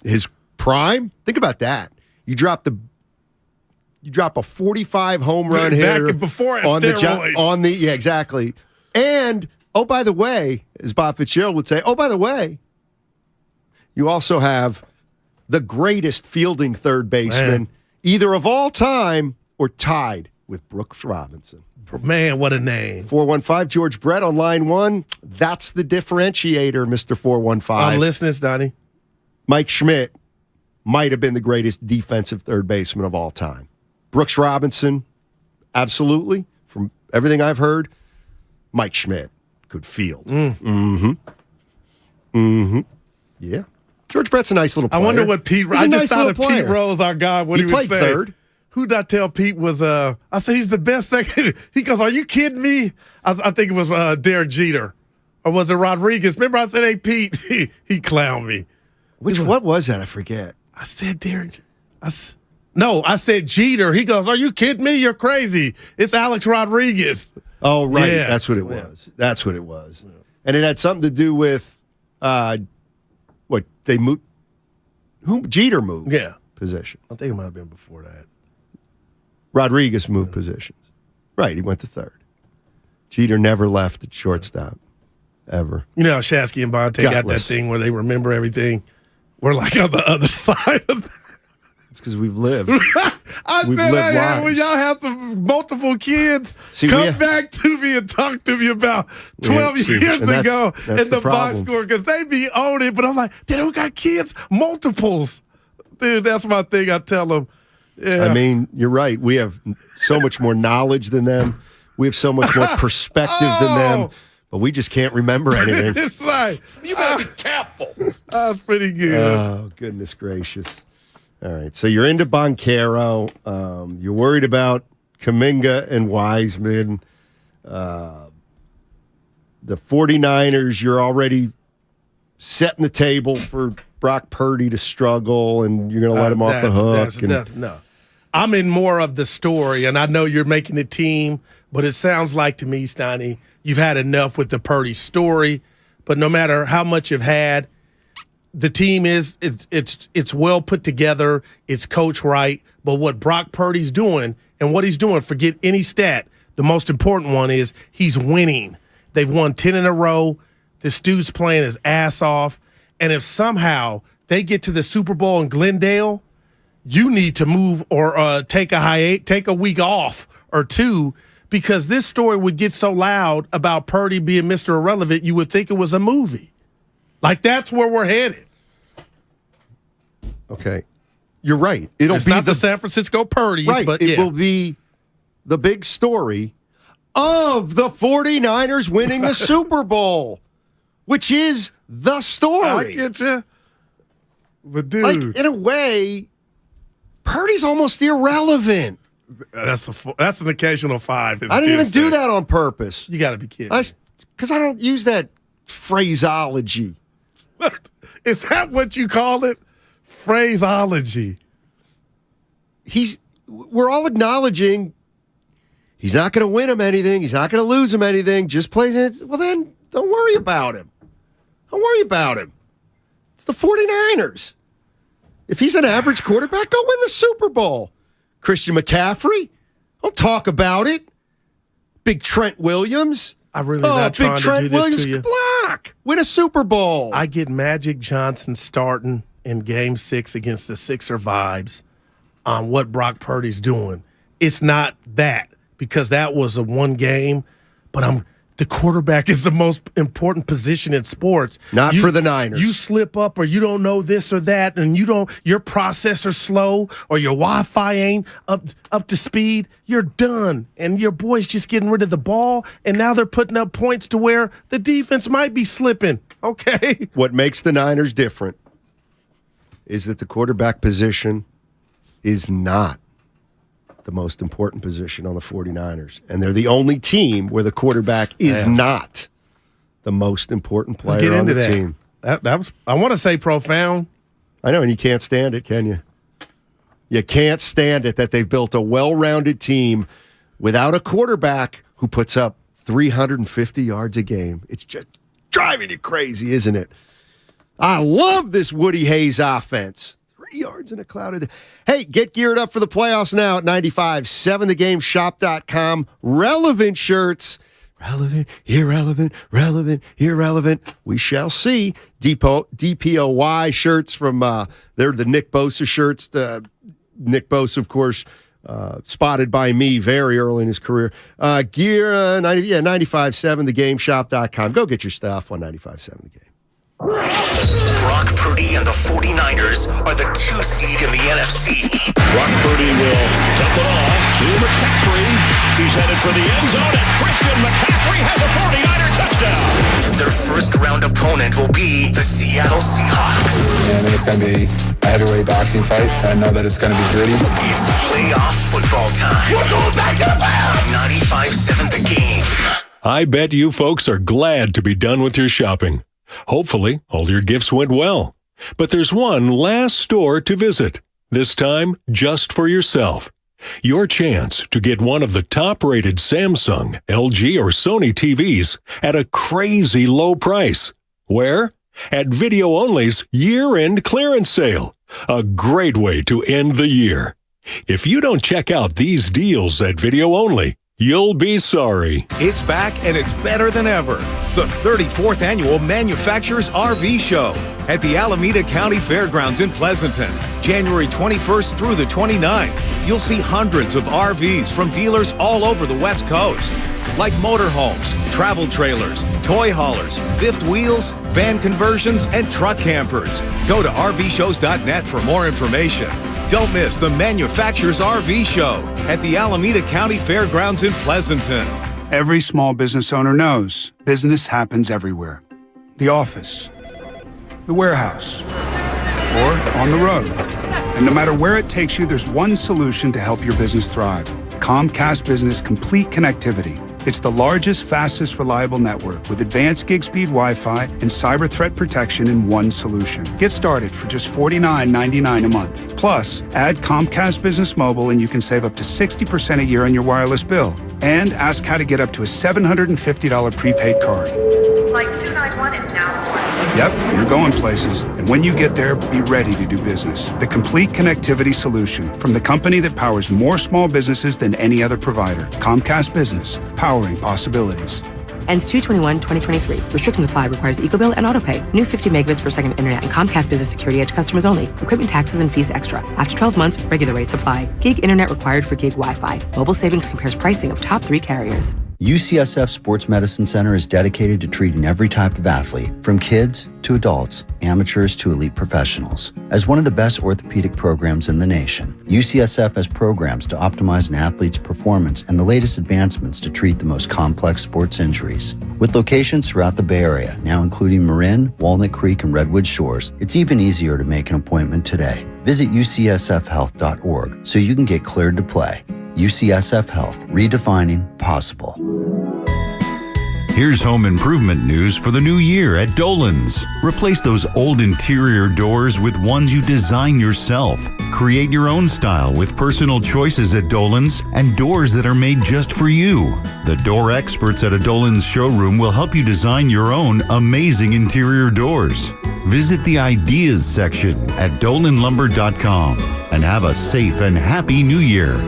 his prime, think about that. You drop a 45 home run hitter before steroids. Exactly. And by the way, as Bob Fitzgerald would say, you also have the greatest fielding third baseman either of all time or tied with Brooks Robinson. Man, what a name. 415 George Brett on line 1. That's the differentiator, Mr. 415. I'm listening, Donnie. Mike Schmidt might have been the greatest defensive third baseman of all time. Brooks Robinson, absolutely. From everything I've heard, Mike Schmidt could field. Yeah. George Brett's a nice little player. I wonder what Pete. I just thought of Pete Rose, our guy. What he would played say. third. Who did I tell Pete was? I said he's the best second. He goes, "Are you kidding me?" I think it was Derek Jeter, or was it Rodriguez? Remember, I said, "Hey, Pete," he clowned me. What was that? I forget. I said Derek. I said Jeter. He goes, "Are you kidding me? You're crazy. It's Alex Rodriguez." Oh, right. Yeah. That's what it was. That's what it was. And it had something to do with what they moved. Who Jeter moved? Position. I think it might have been before that. Rodriguez moved positions. Right, he went to third. Jeter never left at shortstop, ever. You know how Shasky and Bonte got that thing where they remember everything? We're like on the other side of that. It's because we've lived. We've said, hey, when y'all have some multiple kids, come back to me and talk to me about 12 years ago in the box score, because they be on it. But I'm like, they don't got kids, multiples. Dude, that's my thing. I tell them. Yeah. I mean, you're right. We have so much more knowledge than them. We have so much more perspective than them. But we just can't remember anything. It's right. You better be careful. That's pretty good. Oh, goodness gracious. All right. So you're into Boncaro. You're worried about Kuminga and Wiseman. The 49ers, you're already setting the table for Brock Purdy to struggle, and you're going to let him off the hook. No. I'm in more of the story, and I know you're making the team, but it sounds like to me, Steiny, you've had enough with the Purdy story. But no matter how much you've had, the team is it's well put together, it's coached right. But what Brock Purdy's doing and what he's doing, forget any stat. The most important one is he's winning. They've won 10 in a row. This dude's playing his ass off. And if somehow they get to the Super Bowl in Glendale, you need to move or take a week off or two, because this story would get so loud about Purdy being Mr. Irrelevant, you would think it was a movie. Like, that's where we're headed. Okay. You're right. It's not the San Francisco Purdy's, right, but it will be the big story of the 49ers winning the Super Bowl, which is the story. I get you. But, dude. Like, in a way, Purdy's almost irrelevant. That's an occasional 5. I didn't even do that on purpose. You got to be kidding. Because I don't use that phraseology. Is that what you call it? Phraseology. We're all acknowledging he's not going to win him anything. He's not going to lose him anything. Just plays it. Well, then don't worry about him. Don't worry about him. It's the 49ers. If he's an average quarterback, go win the Super Bowl. Christian McCaffrey, don't talk about it. Big Trent Williams. I'm really not trying to do this to you. Block. Win a Super Bowl. I get Magic Johnson starting in Game 6 against the Sixer vibes on what Brock Purdy's doing. It's not that, because that was a one game, but the quarterback is the most important position in sports. Not for the Niners. You slip up or you don't know this or that, and your processor's slow or your Wi-Fi ain't up to speed, you're done. And your boy's just getting rid of the ball, and now they're putting up points to where the defense might be slipping. Okay. What makes the Niners different is that the quarterback position is not the most important position on the 49ers. And they're the only team where the quarterback is not the most important player on the team. That was, I want to say, profound. I know, and you can't stand it, can you? You can't stand it that they've built a well-rounded team without a quarterback who puts up 350 yards a game. It's just driving you crazy, isn't it? I love this Woody Hayes offense. 3 yards in a cloud of... Hey, get geared up for the playoffs now at 95.7thegameshop.com. Relevant shirts. Relevant, irrelevant, relevant, irrelevant. We shall see. DPOY shirts from... they're the Nick Bosa shirts. Nick Bosa, of course, spotted by me very early in his career. Gear, 95.7thegameshop.com. Go get your stuff on 95.7 The Game. Brock Purdy and the 49ers are the 2 seed in the NFC. Brock Purdy will dump it off to McCaffrey. He's headed for the end zone, and Christian McCaffrey has a 49er touchdown. Their first round opponent will be the Seattle Seahawks. I think it's going to be a heavyweight boxing fight. I know that it's going to be gritty. It's playoff football time. We're going back to the field. 95.7 The Game. I bet you folks are glad to be done with your shopping. Hopefully, all your gifts went well. But there's one last store to visit, this time just for yourself. Your chance to get one of the top-rated Samsung, LG, or Sony TVs at a crazy low price. Where? At Video Only's year-end clearance sale. A great way to end the year. If you don't check out these deals at Video Only, you'll be sorry. It's back and it's better than ever. The 34th Annual Manufacturers RV Show at the Alameda County Fairgrounds in Pleasanton. January 21st through the 29th. You'll see hundreds of RVs from dealers all over the West Coast. Like motorhomes, travel trailers, toy haulers, fifth wheels, van conversions, and truck campers. Go to RVshows.net for more information. Don't miss the Manufacturers RV Show at the Alameda County Fairgrounds in Pleasanton. Every small business owner knows business happens everywhere. The office, the warehouse, or on the road. And no matter where it takes you, there's one solution to help your business thrive. Comcast Business Complete Connectivity. It's the largest, fastest, reliable network with advanced gig speed Wi-Fi and cyber threat protection in one solution. Get started for just $49.99 a month. Plus, add Comcast Business Mobile and you can save up to 60% a year on your wireless bill. And ask how to get up to a $750 prepaid card. Flight 291 is now on. Yep, you're going places. And when you get there, be ready to do business. The complete connectivity solution from the company that powers more small businesses than any other provider. Comcast Business, powering possibilities. Ends 2/21/2023. Restrictions apply. Requires EcoBill and AutoPay. New 50 megabits per second internet and Comcast Business Security Edge customers only. Equipment taxes and fees extra. After 12 months, regular rates apply. Gig internet required for gig Wi-Fi. Mobile savings compares pricing of top 3 carriers. UCSF Sports Medicine Center is dedicated to treating every type of athlete, from kids to adults, amateurs to elite professionals. As one of the best orthopedic programs in the nation, UCSF has programs to optimize an athlete's performance and the latest advancements to treat the most complex sports injuries. With locations throughout the Bay Area, now including Marin, Walnut Creek, and Redwood Shores, it's even easier to make an appointment today. Visit ucsfhealth.org so you can get cleared to play. UCSF Health, redefining possible. Here's home improvement news for the new year at Dolan's. Replace those old interior doors with ones you design yourself. Create your own style with personal choices at Dolan's and doors that are made just for you. The door experts at a Dolan's showroom will help you design your own amazing interior doors. Visit the Ideas section at dolanlumber.com and have a safe and happy new year.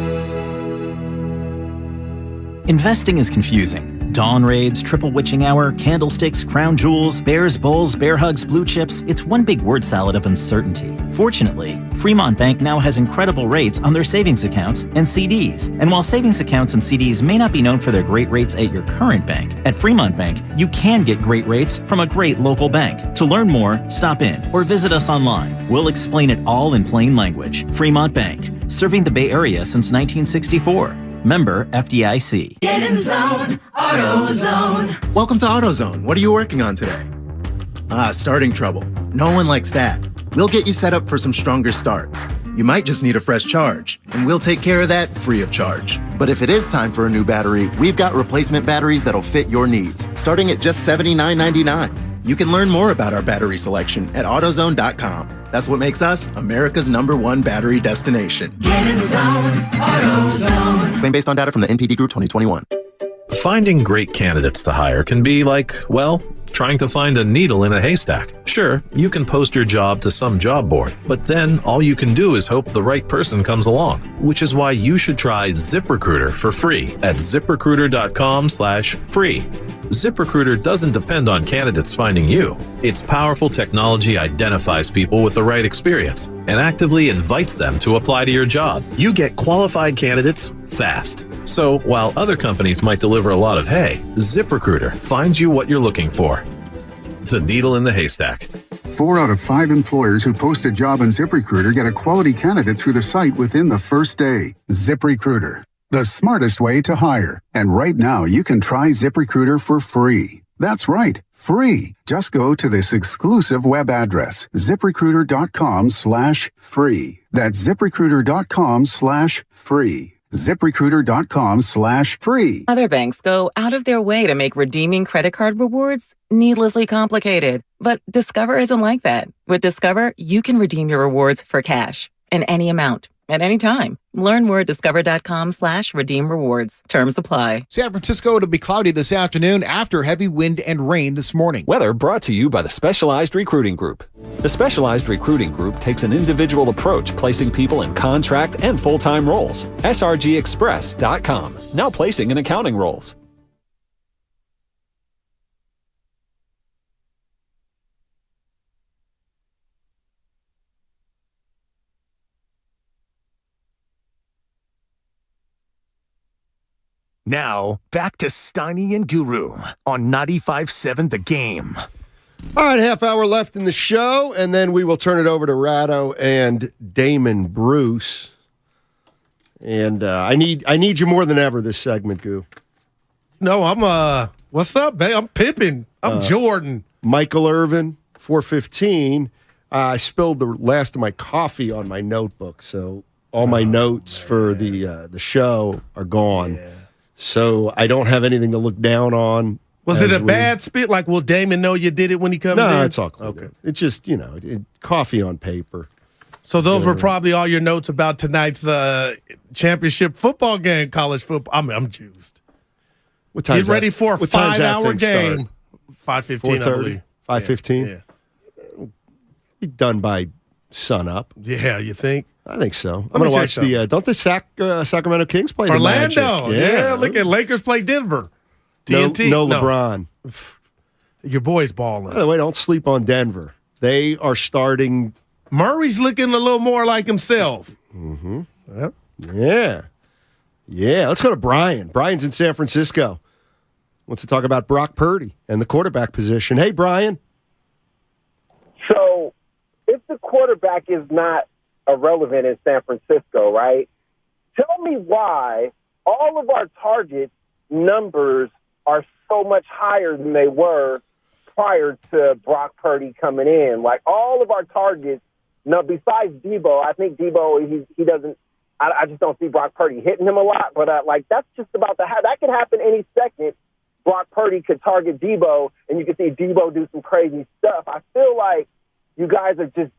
Investing is confusing. Dawn raids, triple witching hour, candlesticks, crown jewels, bears, bulls, bear hugs, blue chips. It's one big word salad of uncertainty. Fortunately, Fremont Bank now has incredible rates on their savings accounts and CDs. And while savings accounts and CDs may not be known for their great rates at your current bank, at Fremont Bank, you can get great rates from a great local bank. To learn more, stop in or visit us online. We'll explain it all in plain language. Fremont Bank, serving the Bay Area since 1964. Member FDIC. Get in zone, AutoZone. Welcome to AutoZone. What are you working on today? Starting trouble. No one likes that. We'll get you set up for some stronger starts. You might just need a fresh charge, and we'll take care of that free of charge. But if it is time for a new battery, we've got replacement batteries that'll fit your needs, starting at just $79.99. You can learn more about our battery selection at AutoZone.com. That's what makes us America's #1 battery destination. Get in zone, AutoZone. Claim based on data from the NPD Group 2021. Finding great candidates to hire can be like, well, trying to find a needle in a haystack. Sure, you can post your job to some job board, but then all you can do is hope the right person comes along, which is why you should try ZipRecruiter for free at ZipRecruiter.com/free. ZipRecruiter doesn't depend on candidates finding you. Its powerful technology identifies people with the right experience and actively invites them to apply to your job. You get qualified candidates fast. So while other companies might deliver a lot of hay, ZipRecruiter finds you what you're looking for. The needle in the haystack. 4 out of 5 employers who post a job on ZipRecruiter get a quality candidate through the site within the first day. ZipRecruiter, the smartest way to hire. And right now, you can try ZipRecruiter for free. That's right, free. Just go to this exclusive web address, ZipRecruiter.com/free. That's ZipRecruiter.com/free. ZipRecruiter.com/free. Other banks go out of their way to make redeeming credit card rewards needlessly complicated. But Discover isn't like that. With Discover, you can redeem your rewards for cash in any amount at any time. Learn more at discover.com/redeem rewards. Terms apply. San Francisco, it'll be cloudy this afternoon after heavy wind and rain this morning. Weather brought to you by the Specialized Recruiting Group. The Specialized Recruiting Group takes an individual approach, placing people in contract and full-time roles. SRGExpress.com, now placing in accounting roles. Now, back to Steiny and Guru on 95.7 The Game. All right, half hour left in the show, and then we will turn it over to Ratto and Damon Bruce. And I need you more than ever this segment, Goo. No, I'm what's up, babe? I'm Pippen. I'm Jordan. Michael Irvin, 415. I spilled the last of my coffee on my notebook, so all my notes for the show are gone. Yeah. So I don't have anything to look down on. Was it a bad spit? Like, will Damon know you did it when he comes in? No, it's all clear. Okay. It's just, coffee on paper. So those were probably all your notes about tonight's championship football game, college football. I'm juiced. What time? Get ready for a 5-hour game. 5:15, I believe. 5:15? Yeah. Be done by sunup. Yeah, you think? I think so. I'm going to watch don't the Sacramento Kings play Orlando? The Yeah, look at Lakers play Denver. TNT. No LeBron. Your boy's balling. By the way, don't sleep on Denver. They are starting. Murray's looking a little more like himself. Mm-hmm. Yep. Yeah. Let's go to Brian. Brian's in San Francisco. Wants to talk about Brock Purdy and the quarterback position. Hey, Brian. So, if the quarterback is not irrelevant in San Francisco, right? Tell me why all of our target numbers are so much higher than they were prior to Brock Purdy coming in. Like, all of our targets, now besides Debo, I think Debo, he doesn't, I just don't see Brock Purdy hitting him a lot, but that's just about to happen. That could happen any second. Brock Purdy could target Debo, and you could see Debo do some crazy stuff. I feel like you guys are just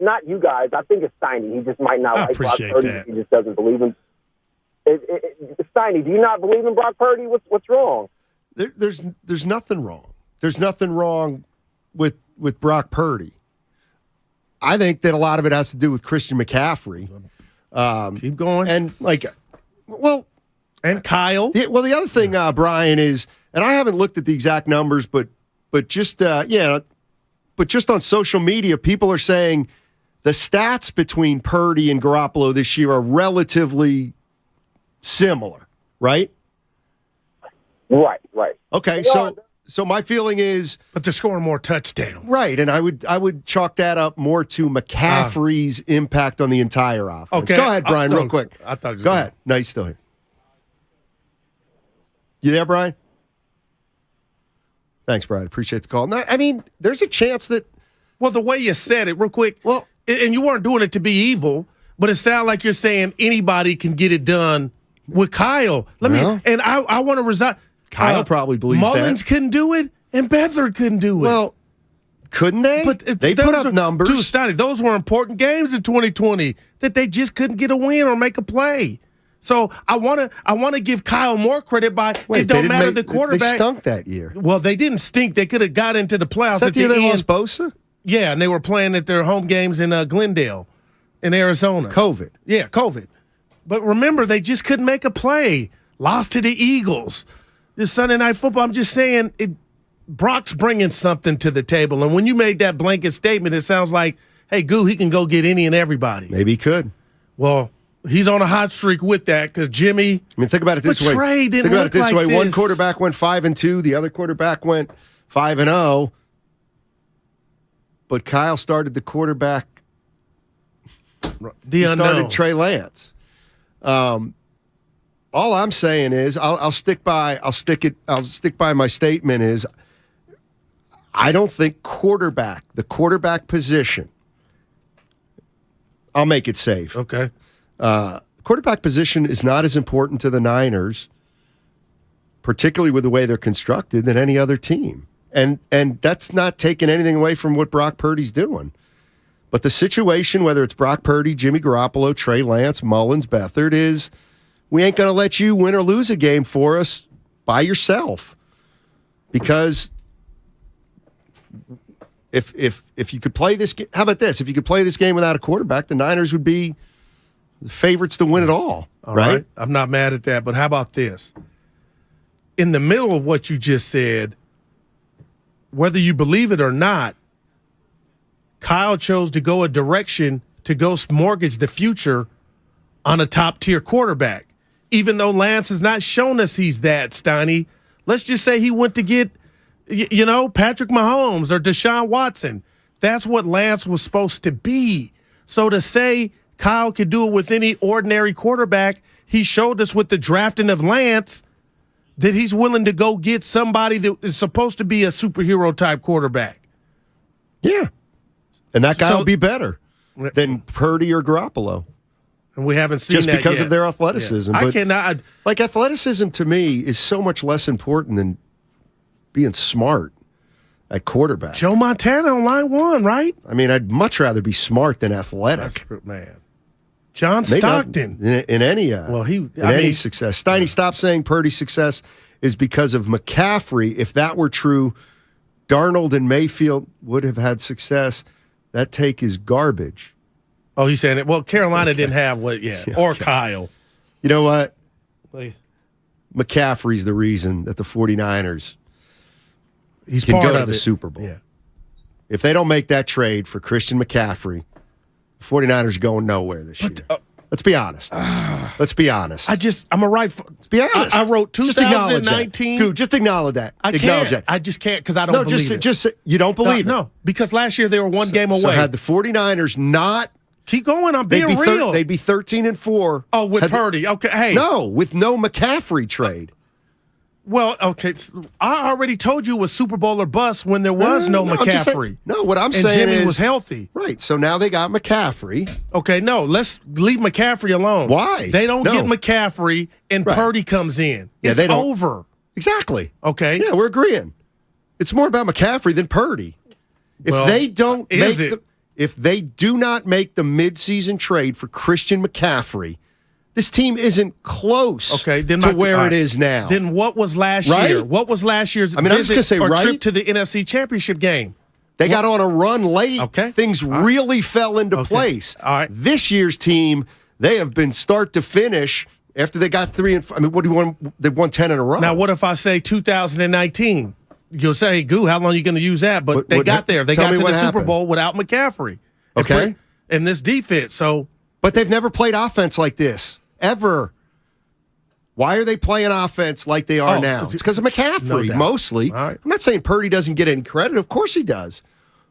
not you guys. I think it's Steiny. He just might not like Brock Purdy. He just doesn't believe him. Steiny, do you not believe in Brock Purdy? What's wrong? There's nothing wrong. There's nothing wrong with Brock Purdy. I think that a lot of it has to do with Christian McCaffrey. Keep going. And and Kyle. The other thing, Brian, is, and I haven't looked at the exact numbers, but just on social media, people are saying the stats between Purdy and Garoppolo this year are relatively similar, right? Right. Okay, so my feeling is, but they're scoring more touchdowns, right? And I would chalk that up more to McCaffrey's impact on the entire offense. Okay, go ahead, Brian, real quick. I thought. Go ahead. No, he's still here. You there, Brian? Thanks, Brian. Appreciate the call. No, I mean, there's a chance that. Well, the way you said it, real quick. Well, and you weren't doing it to be evil, but it sounded like you're saying anybody can get it done with Kyle. I want to resign. Kyle probably believes Mullins couldn't do it, and Beathard couldn't do it. Well, couldn't they? But they put up numbers. Steiny, those were important games in 2020 that they just couldn't get a win or make a play. So I want to give Kyle more credit by it don't matter the quarterback. They stunk that year. Well, they didn't stink. They could have got into the playoffs. Is that at the year the they end. lost Bosa? Yeah, and they were playing at their home games in Glendale, in Arizona. COVID. Yeah, COVID. But remember, they just couldn't make a play. Lost to the Eagles. This Sunday Night Football. I'm just saying, Brock's bringing something to the table. And when you made that blanket statement, it sounds like, hey, Goo, he can go get any and everybody. Maybe he could. Well, he's on a hot streak with that because Jimmy. I mean, think about it this way. Trey didn't think about it this look way. like One this. quarterback went 5-2. The other quarterback went 5-0. But Kyle started the quarterback. He started Trey Lance. All I'm saying is, I'll stick by my statement is, I don't think the quarterback position. I'll make it safe. Okay. Quarterback position is not as important to the Niners, particularly with the way they're constructed, than any other team. And that's not taking anything away from what Brock Purdy's doing. But the situation, whether it's Brock Purdy, Jimmy Garoppolo, Trey Lance, Mullins, Beathard, is we ain't going to let you win or lose a game for us by yourself. Because if you could play this game, how about this? If you could play this game without a quarterback, the Niners would be the favorites to win it all. All right. I'm not mad at that, but how about this? In the middle of what you just said, whether you believe it or not, Kyle chose to go a direction to go mortgage the future on a top-tier quarterback. Even though Lance has not shown us he's that, Steiny. Let's just say he went to get, Patrick Mahomes or Deshaun Watson. That's what Lance was supposed to be. So to say Kyle could do it with any ordinary quarterback, he showed us with the drafting of Lance that he's willing to go get somebody that is supposed to be a superhero-type quarterback. Yeah. And that guy will be better than Purdy or Garoppolo. And we haven't seen just that because yet. of their athleticism. Yeah. But like athleticism to me is so much less important than being smart at quarterback. Joe Montana on line one, right? I mean, I'd much rather be smart than athletic. Man. John Stockton. In any success. Steiny, stop saying Purdy's success is because of McCaffrey. If that were true, Darnold and Mayfield would have had success. That take is garbage. Oh, he's saying it. Well, Carolina didn't have what yet, or Kyle. You know what? McCaffrey's the reason that the 49ers can go to the Super Bowl. Yeah. If they don't make that trade for Christian McCaffrey, the 49ers are going nowhere this year. Let's be honest. Let's be honest. Let's be honest. I wrote 2019. Just acknowledge that. I can't. I just can't because I don't believe it. Just you don't believe it. No, because last year they were one game away. So had the 49ers not keep going, I'm being real. They'd be 13-4. Oh, with Purdy. Okay, hey. No, with no McCaffrey trade. Well, okay. I already told you it was Super Bowl or bust when there was no McCaffrey. What I'm saying is Jimmy was healthy. Right. So now they got McCaffrey. Okay, no, let's leave McCaffrey alone. Why? They don't get McCaffrey and Purdy comes in. It's over. Exactly. Okay. Yeah, we're agreeing. It's more about McCaffrey than Purdy. If if they do not make the midseason trade for Christian McCaffrey, this team isn't close to where it is now. Then what was last year? What was last year's I was just gonna say, trip to the NFC Championship game? They got on a run late. Things really fell into place. All right. This year's team, they have been start to finish after they got 3 and 5. I mean, what do you want? They've won 10 in a row. Now, what if I say 2019? You'll say, Goo, how long are you going to use that? But they got there. They got to the Super Bowl without McCaffrey. Okay. And this defense. But they've never played offense like this. Ever. Why are they playing offense like they are now? It's because of McCaffrey, mostly. Right. I'm not saying Purdy doesn't get any credit. Of course he does.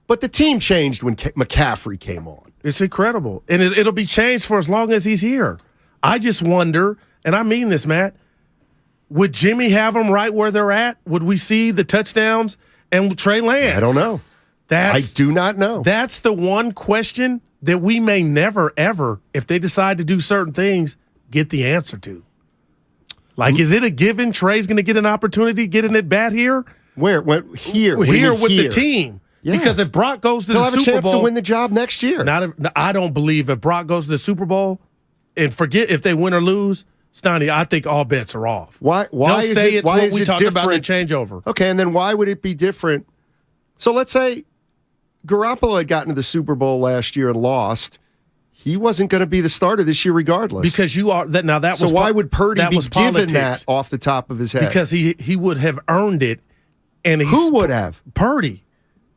But the team changed when McCaffrey came on. It's incredible. And it'll be changed for as long as he's here. I just wonder, and I mean this, Matt, would Jimmy have them right where they're at? Would we see the touchdowns and Trey Lance? I don't know. I do not know. That's the one question that we may never, ever, if they decide to do certain things, get the answer to. Like, is it a given Trey's going to get an opportunity, get an at-bat here? Where? Here. Here with the team. Yeah. Because if Brock goes to the Super Bowl... He'll have a chance to win the job next year. I don't believe if Brock goes to the Super Bowl, and forget if they win or lose, Stoney, I think all bets are off. Why They'll is say it, it's why what is we it talked different? about in the changeover. Okay, and then why would it be different? So let's say Garoppolo had gotten to the Super Bowl last year and lost. He wasn't going to be the starter this year regardless. Because you are that now. That so was why would Purdy be given politics. that off the top of his head? Because he would have earned it. And who would have? Purdy.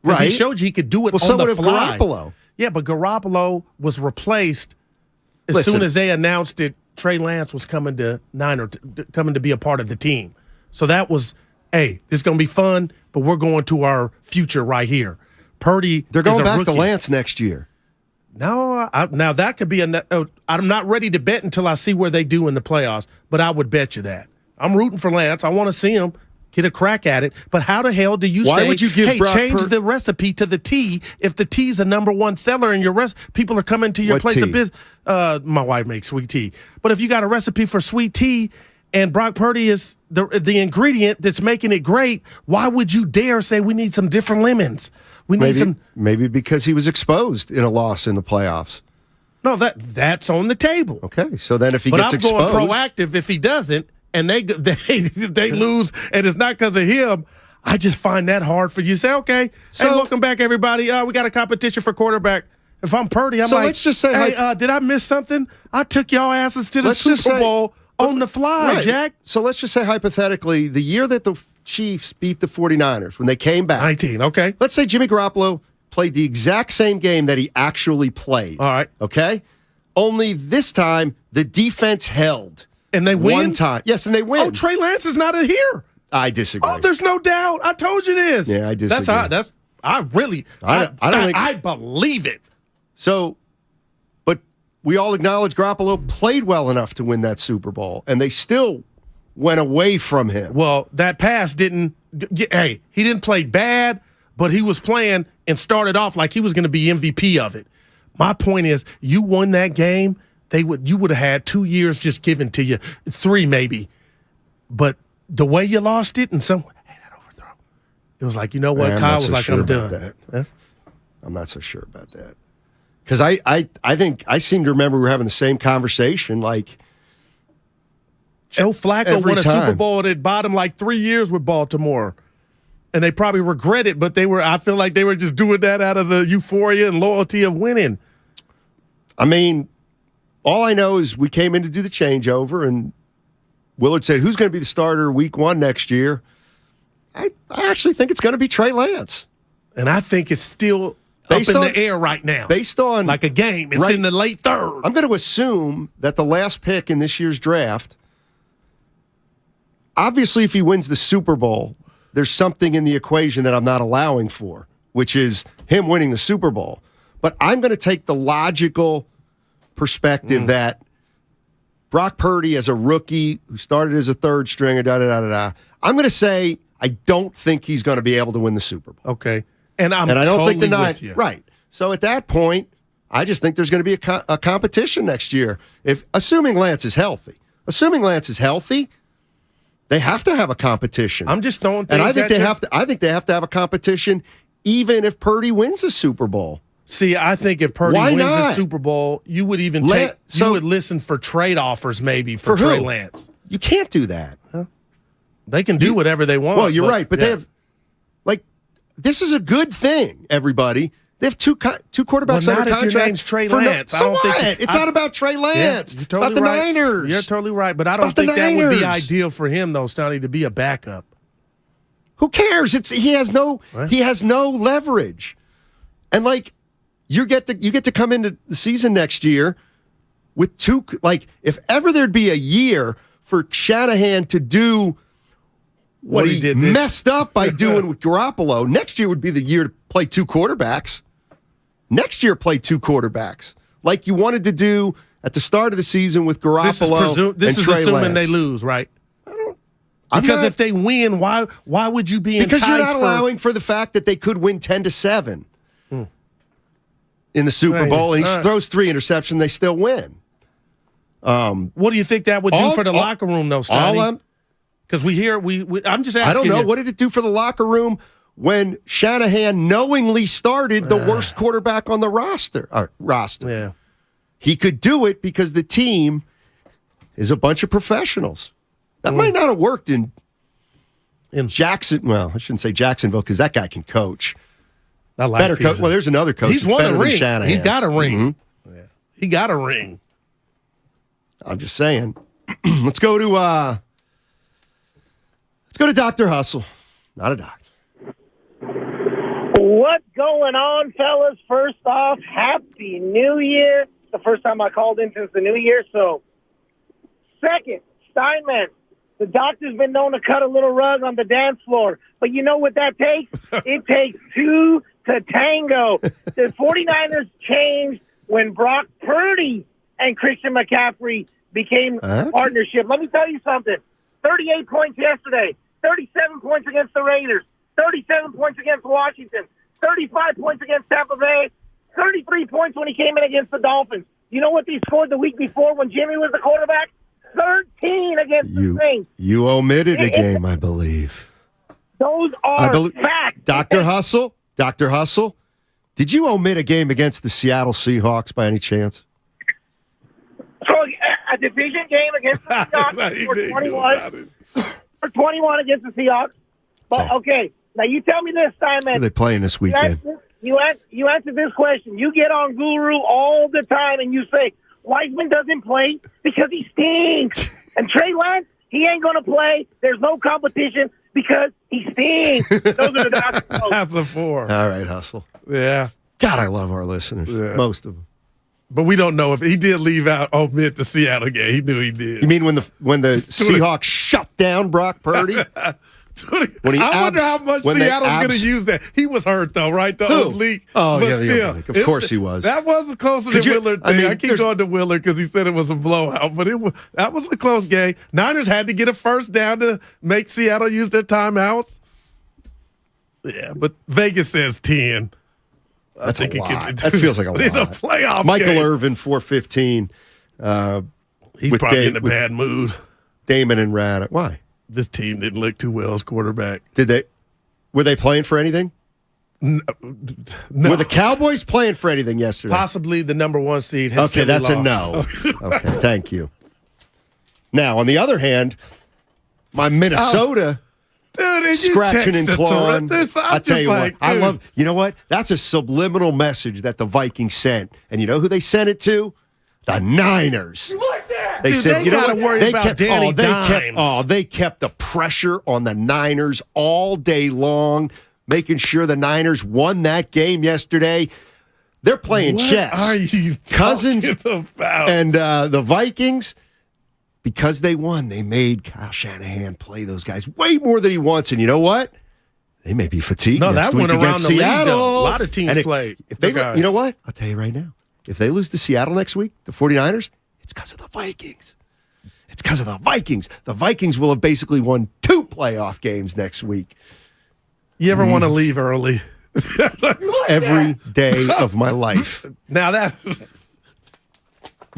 Right. He showed you he could do it well, on so the would fly. have Garoppolo. Yeah, but Garoppolo was replaced as soon as they announced that Trey Lance was coming to coming to be a part of the team. So that was, hey, this is going to be fun, but we're going to our future right here. Purdy, they're going back rookie. to Lance next year. No, now that could be I'm not ready to bet until I see where they do in the playoffs, but I would bet you that. I'm rooting for Lance. I want to see him get a crack at it. But how the hell do you would you give Brock change the recipe to the T if the T's a number one seller and your people are coming to your place of business? My wife makes sweet tea. But if you got a recipe for sweet tea and Brock Purdy is the ingredient that's making it great, why would you dare say we need some different lemons? We need maybe because he was exposed in a loss in the playoffs. No, that's on the table. Okay, so then if he gets exposed, I'm going proactive if he doesn't, and they lose, and it's not because of him. I just find that hard for you to say, okay, hey, welcome back, everybody. We got a competition for quarterback. If I'm Purdy, I'm let's just say, hey, did I miss something? I took y'all asses to the Super Bowl on the fly, Jack. So let's just say hypothetically, the year that the Chiefs beat the 49ers, when they came back. 19, okay. Let's say Jimmy Garoppolo played the exact same game that he actually played. All right. Okay? Only this time, the defense held. And they win? One time. Yes, and they win. Oh, Trey Lance is not here. I disagree. Oh, there's no doubt. I told you this. Yeah, I disagree. I believe it. So, but we all acknowledge Garoppolo played well enough to win that Super Bowl, and they still went away from him. Well, that pass didn't. Hey, he didn't play bad, but he was playing and started off like he was going to be MVP of it. My point is, you won that game. You would have had 2 years just given to you, 3 maybe, but the way you lost it and that overthrow, it was like, you know what? Kyle was like, I'm done. I'm not so sure about that because I think I seem to remember we were having the same conversation like. Joe Flacco won a Super Bowl and it bought him like 3 years with Baltimore. And they probably regret it, but I feel like they were just doing that out of the euphoria and loyalty of winning. I mean, all I know is we came in to do the changeover and Willard said, who's going to be the starter week 1 next year? I actually think it's going to be Trey Lance. And I think it's still up in the air right now. Based on like a game. It's in the late third. I'm going to assume that the last pick in this year's draft, obviously, if he wins the Super Bowl, there's something in the equation that I'm not allowing for, which is him winning the Super Bowl. But I'm going to take the logical perspective that Brock Purdy, as a rookie who started as a third stringer, I'm going to say I don't think he's going to be able to win the Super Bowl. Okay, and I don't totally think the Niners. Right. So at that point, I just think there's going to be a competition next year. Assuming Lance is healthy. They have to have a competition. I'm just throwing things and I think at you. I think they have to have a competition, even if Purdy wins a Super Bowl. See, I think if Purdy wins the Super Bowl, you would even you would listen for trade offers maybe for Trey Lance. You can't do that. Huh? They can do whatever they want. Well, you're right, but they have this is a good thing. Everybody. They have two quarterbacks under contract. Your name's Trey Lance. So what? It's not about Trey Lance. You're totally it's about the right. Niners. You're totally right, but I don't think that would be ideal for him, though, Stoney, to be a backup. Who cares? He has no leverage, and you get to come into the season next year with two. If ever there'd be a year for Shanahan to do what he did messed up by doing with Garoppolo, next year would be the year to play 2 quarterbacks. Next year, play 2 quarterbacks like you wanted to do at the start of the season with Garoppolo. This is Trey assuming Lance. They lose, right? Because if they win, why would you be enticed? Because you're not allowing for the fact that they could win 10-7 in the Super Bowl, and he throws 3 interceptions, they still win. What do you think that would do for the locker room, though, Stoney? Because I'm just asking. I don't know. You. What did it do for the locker room when Shanahan knowingly started the worst quarterback on the roster? Yeah. He could do it because the team is a bunch of professionals. That might not have worked in Jackson. Well, I shouldn't say Jacksonville because that guy can coach. I like better coach. Well, there's another coach. He's won a ring. Shanahan. He's got a ring. Mm-hmm. Yeah. He got a ring. I'm just saying. Let's go to Dr. Hustle. Not a doctor. What's going on, fellas? First off, Happy New Year. It's the first time I called in since the New Year. So, second, Steinman, the doctor's been known to cut a little rug on the dance floor. But you know what that takes? It takes two to tango. The 49ers changed when Brock Purdy and Christian McCaffrey became a partnership. Let me tell you something. 38 points yesterday, 37 points against the Raiders, 37 points against Washington, 35 points against Tampa Bay, 33 points when he came in against the Dolphins. You know what they scored the week before when Jimmy was the quarterback? 13 against the Saints. You omitted a game, I believe. Those are facts. Dr. Hustle, did you omit a game against the Seattle Seahawks by any chance? So a division game against the Seahawks for 21 against the Seahawks. But, okay, now you tell me this, Simon. Who are they playing this weekend? You answer this question. You get on Guru all the time and you say, Wiseman doesn't play because he stinks. And Trey Lance, he ain't going to play. There's no competition because he stinks. Those are the doctors. That's a 4. All right, Hustle. Yeah. God, I love our listeners. Yeah. Most of them. But we don't know if he did leave out omit the Seattle game. He knew he did. You mean when the Seahawks shut down Brock Purdy? I wonder how much Seattle's going to use that. He was hurt, though, right? The oblique. Oh, but yeah, still, of course he was. That wasn't closer than Willard thing. I keep going to Willard because he said it was a blowout, but that was a close game. Niners had to get a first down to make Seattle use their timeouts. Yeah, but Vegas says 10. That's a lot. That feels like a lot. In a playoff Michael game. Irvin, 415. He's probably in a bad mood. Damon and Rad. Why? This team didn't look too well as quarterback. Were they playing for anything? No. Were the Cowboys playing for anything yesterday? Possibly the number 1 seed. Okay, that's a no. Okay, thank you. Now, on the other hand, my Minnesota scratching and clawing. I tell you what, I love. You know what? That's a subliminal message that the Vikings sent, and you know who they sent it to? The Niners. You like that? They said, they you know gotta what? worry about Danny Dimes. They kept the pressure on the Niners all day long, making sure the Niners won that game yesterday. They're playing chess. What are you Cousins about? And the Vikings, because they won, they made Kyle Shanahan play those guys way more than he wants. And you know what? They may be fatigued. No, next that week went around against the Seattle. league, though. A lot of teams played. If they, you know what? I'll tell you right now. If they lose to Seattle next week, the 49ers, it's because of the Vikings. It's because of the Vikings. The Vikings will have basically won 2 playoff games next week. You ever want to leave early? Every day of my life. Now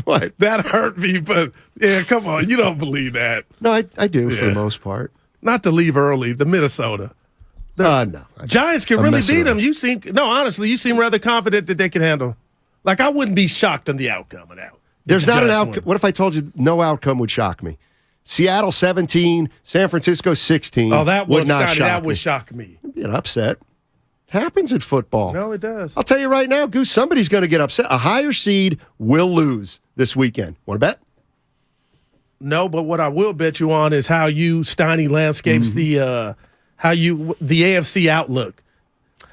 What? That hurt me, but yeah, come on. You don't believe that. No, I do for the most part. Not to leave early, the Minnesota. No. Giants can really beat them. Honestly, you seem rather confident that they can handle. Like, I wouldn't be shocked on the outcome of that. There's not an outcome. What if I told you no outcome would shock me? Seattle 17, San Francisco 16. Oh, that would not shock that me. would shock me. I'd be an upset. It happens in football. No, it does. I'll tell you right now, Goose, somebody's going to get upset. A higher seed will lose this weekend. Want to bet? No, but what I will bet you on is how you Steiny landscapes the AFC outlook.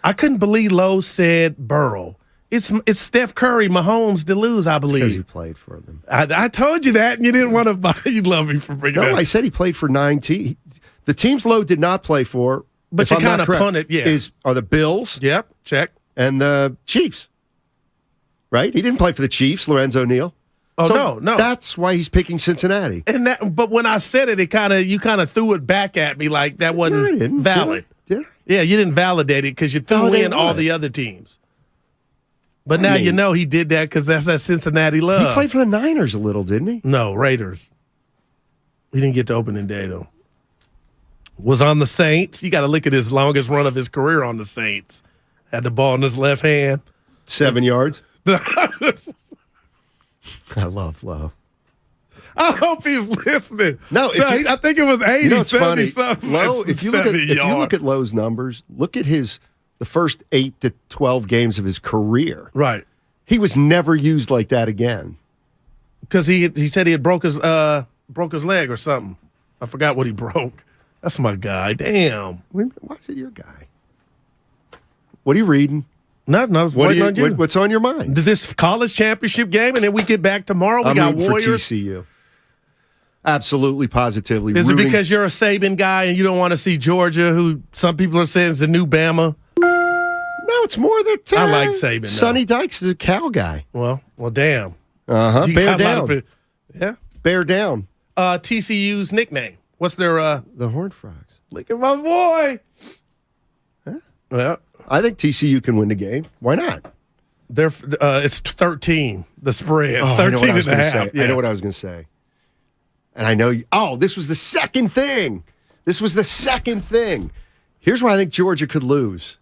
I couldn't believe Lowe said Burrow. It's Steph Curry, Mahomes to lose, I believe. Because he played for them. I told you that, and you didn't want to buy. You love me for bringing that. No, I said he played for 9 teams. The teams Lowe did not play for, but you kind of punted, are the Bills. Yep, check. And the Chiefs. Right? He didn't play for the Chiefs, Lorenzo Neal. Oh, so no. That's why he's picking Cincinnati. But when I said it, you kind of threw it back at me like that wasn't valid. Did I? Yeah, you didn't validate it because you threw in all the other teams. But now you know he did that because that's that Cincinnati love. He played for the Niners a little, didn't he? No, Raiders. He didn't get to opening day, though. Was on the Saints. You got to look at his longest run of his career on the Saints. Had the ball in his left hand. 7 yards. I love Lowe. I hope he's listening. No, I think it was 80, 70 something. Lowe, if you look at Lowe's numbers, look at the first 8 to 12 games of his career. Right. He was never used like that again. Because he said he had broke his leg or something. I forgot what he broke. That's my guy. Damn. Why is it your guy? What are you reading? Nothing. I was waiting on you. What's on your mind? This college championship game, and then we get back tomorrow. We got Warriors. For TCU. Absolutely, positively. Is it because you're a Saban guy and you don't want to see Georgia, who some people are saying is the new Bama? No, it's more that I like Saban. Sonny Dykes is a Cal guy. Well, damn. Bear down. Yeah. Bear down. TCU's nickname. What's their the Horned Frogs. Look at my boy. Huh? Yeah. I think TCU can win the game. Why not? It's 13, the spread. 13 and a half. I know what I was going to say. And I know this was the second thing. Here's where I think Georgia could lose.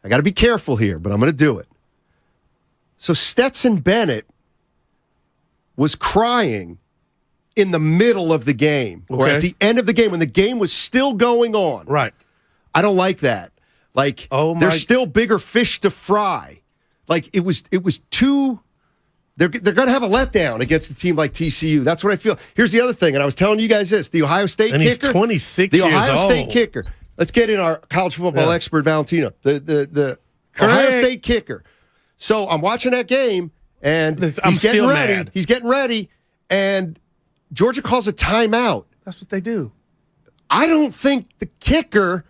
I got to be careful here, but I'm going to do it. So Stetson Bennett was crying in the middle of the game or at the end of the game when the game was still going on. Right. I don't like that. Like, there's still bigger fish to fry. Like, it was too... They're going to have a letdown against a team like TCU. That's what I feel. Here's the other thing, and I was telling you guys this. The Ohio State kicker... He's 26 years old. The Ohio State kicker. Let's get in our college football expert, Valentino. The Ohio State kicker. So I'm watching that game, and he's getting ready. Mad. He's getting ready, and Georgia calls a timeout. That's what they do. I don't think the kicker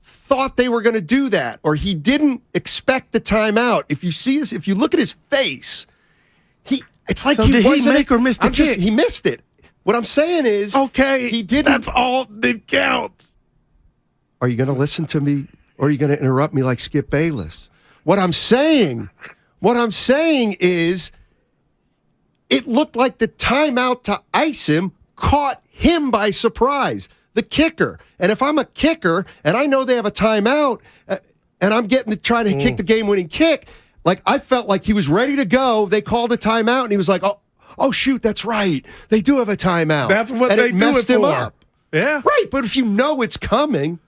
thought they were going to do that, or he didn't expect the timeout. If you look at his face, it's like did he make or miss the kick? He missed it. What I'm saying is, he didn't. That's all that counts. Are you going to listen to me, or are you going to interrupt me like Skip Bayless? What I'm saying is, it looked like the timeout to ice him caught him by surprise. The kicker. And if I'm a kicker and I know they have a timeout and I'm trying to kick the game-winning kick, like I felt like he was ready to go. They called a timeout and he was like, oh shoot, that's right. They do have a timeout. That's what and they do messed it him for. Up. Yeah. Right, but if you know it's coming,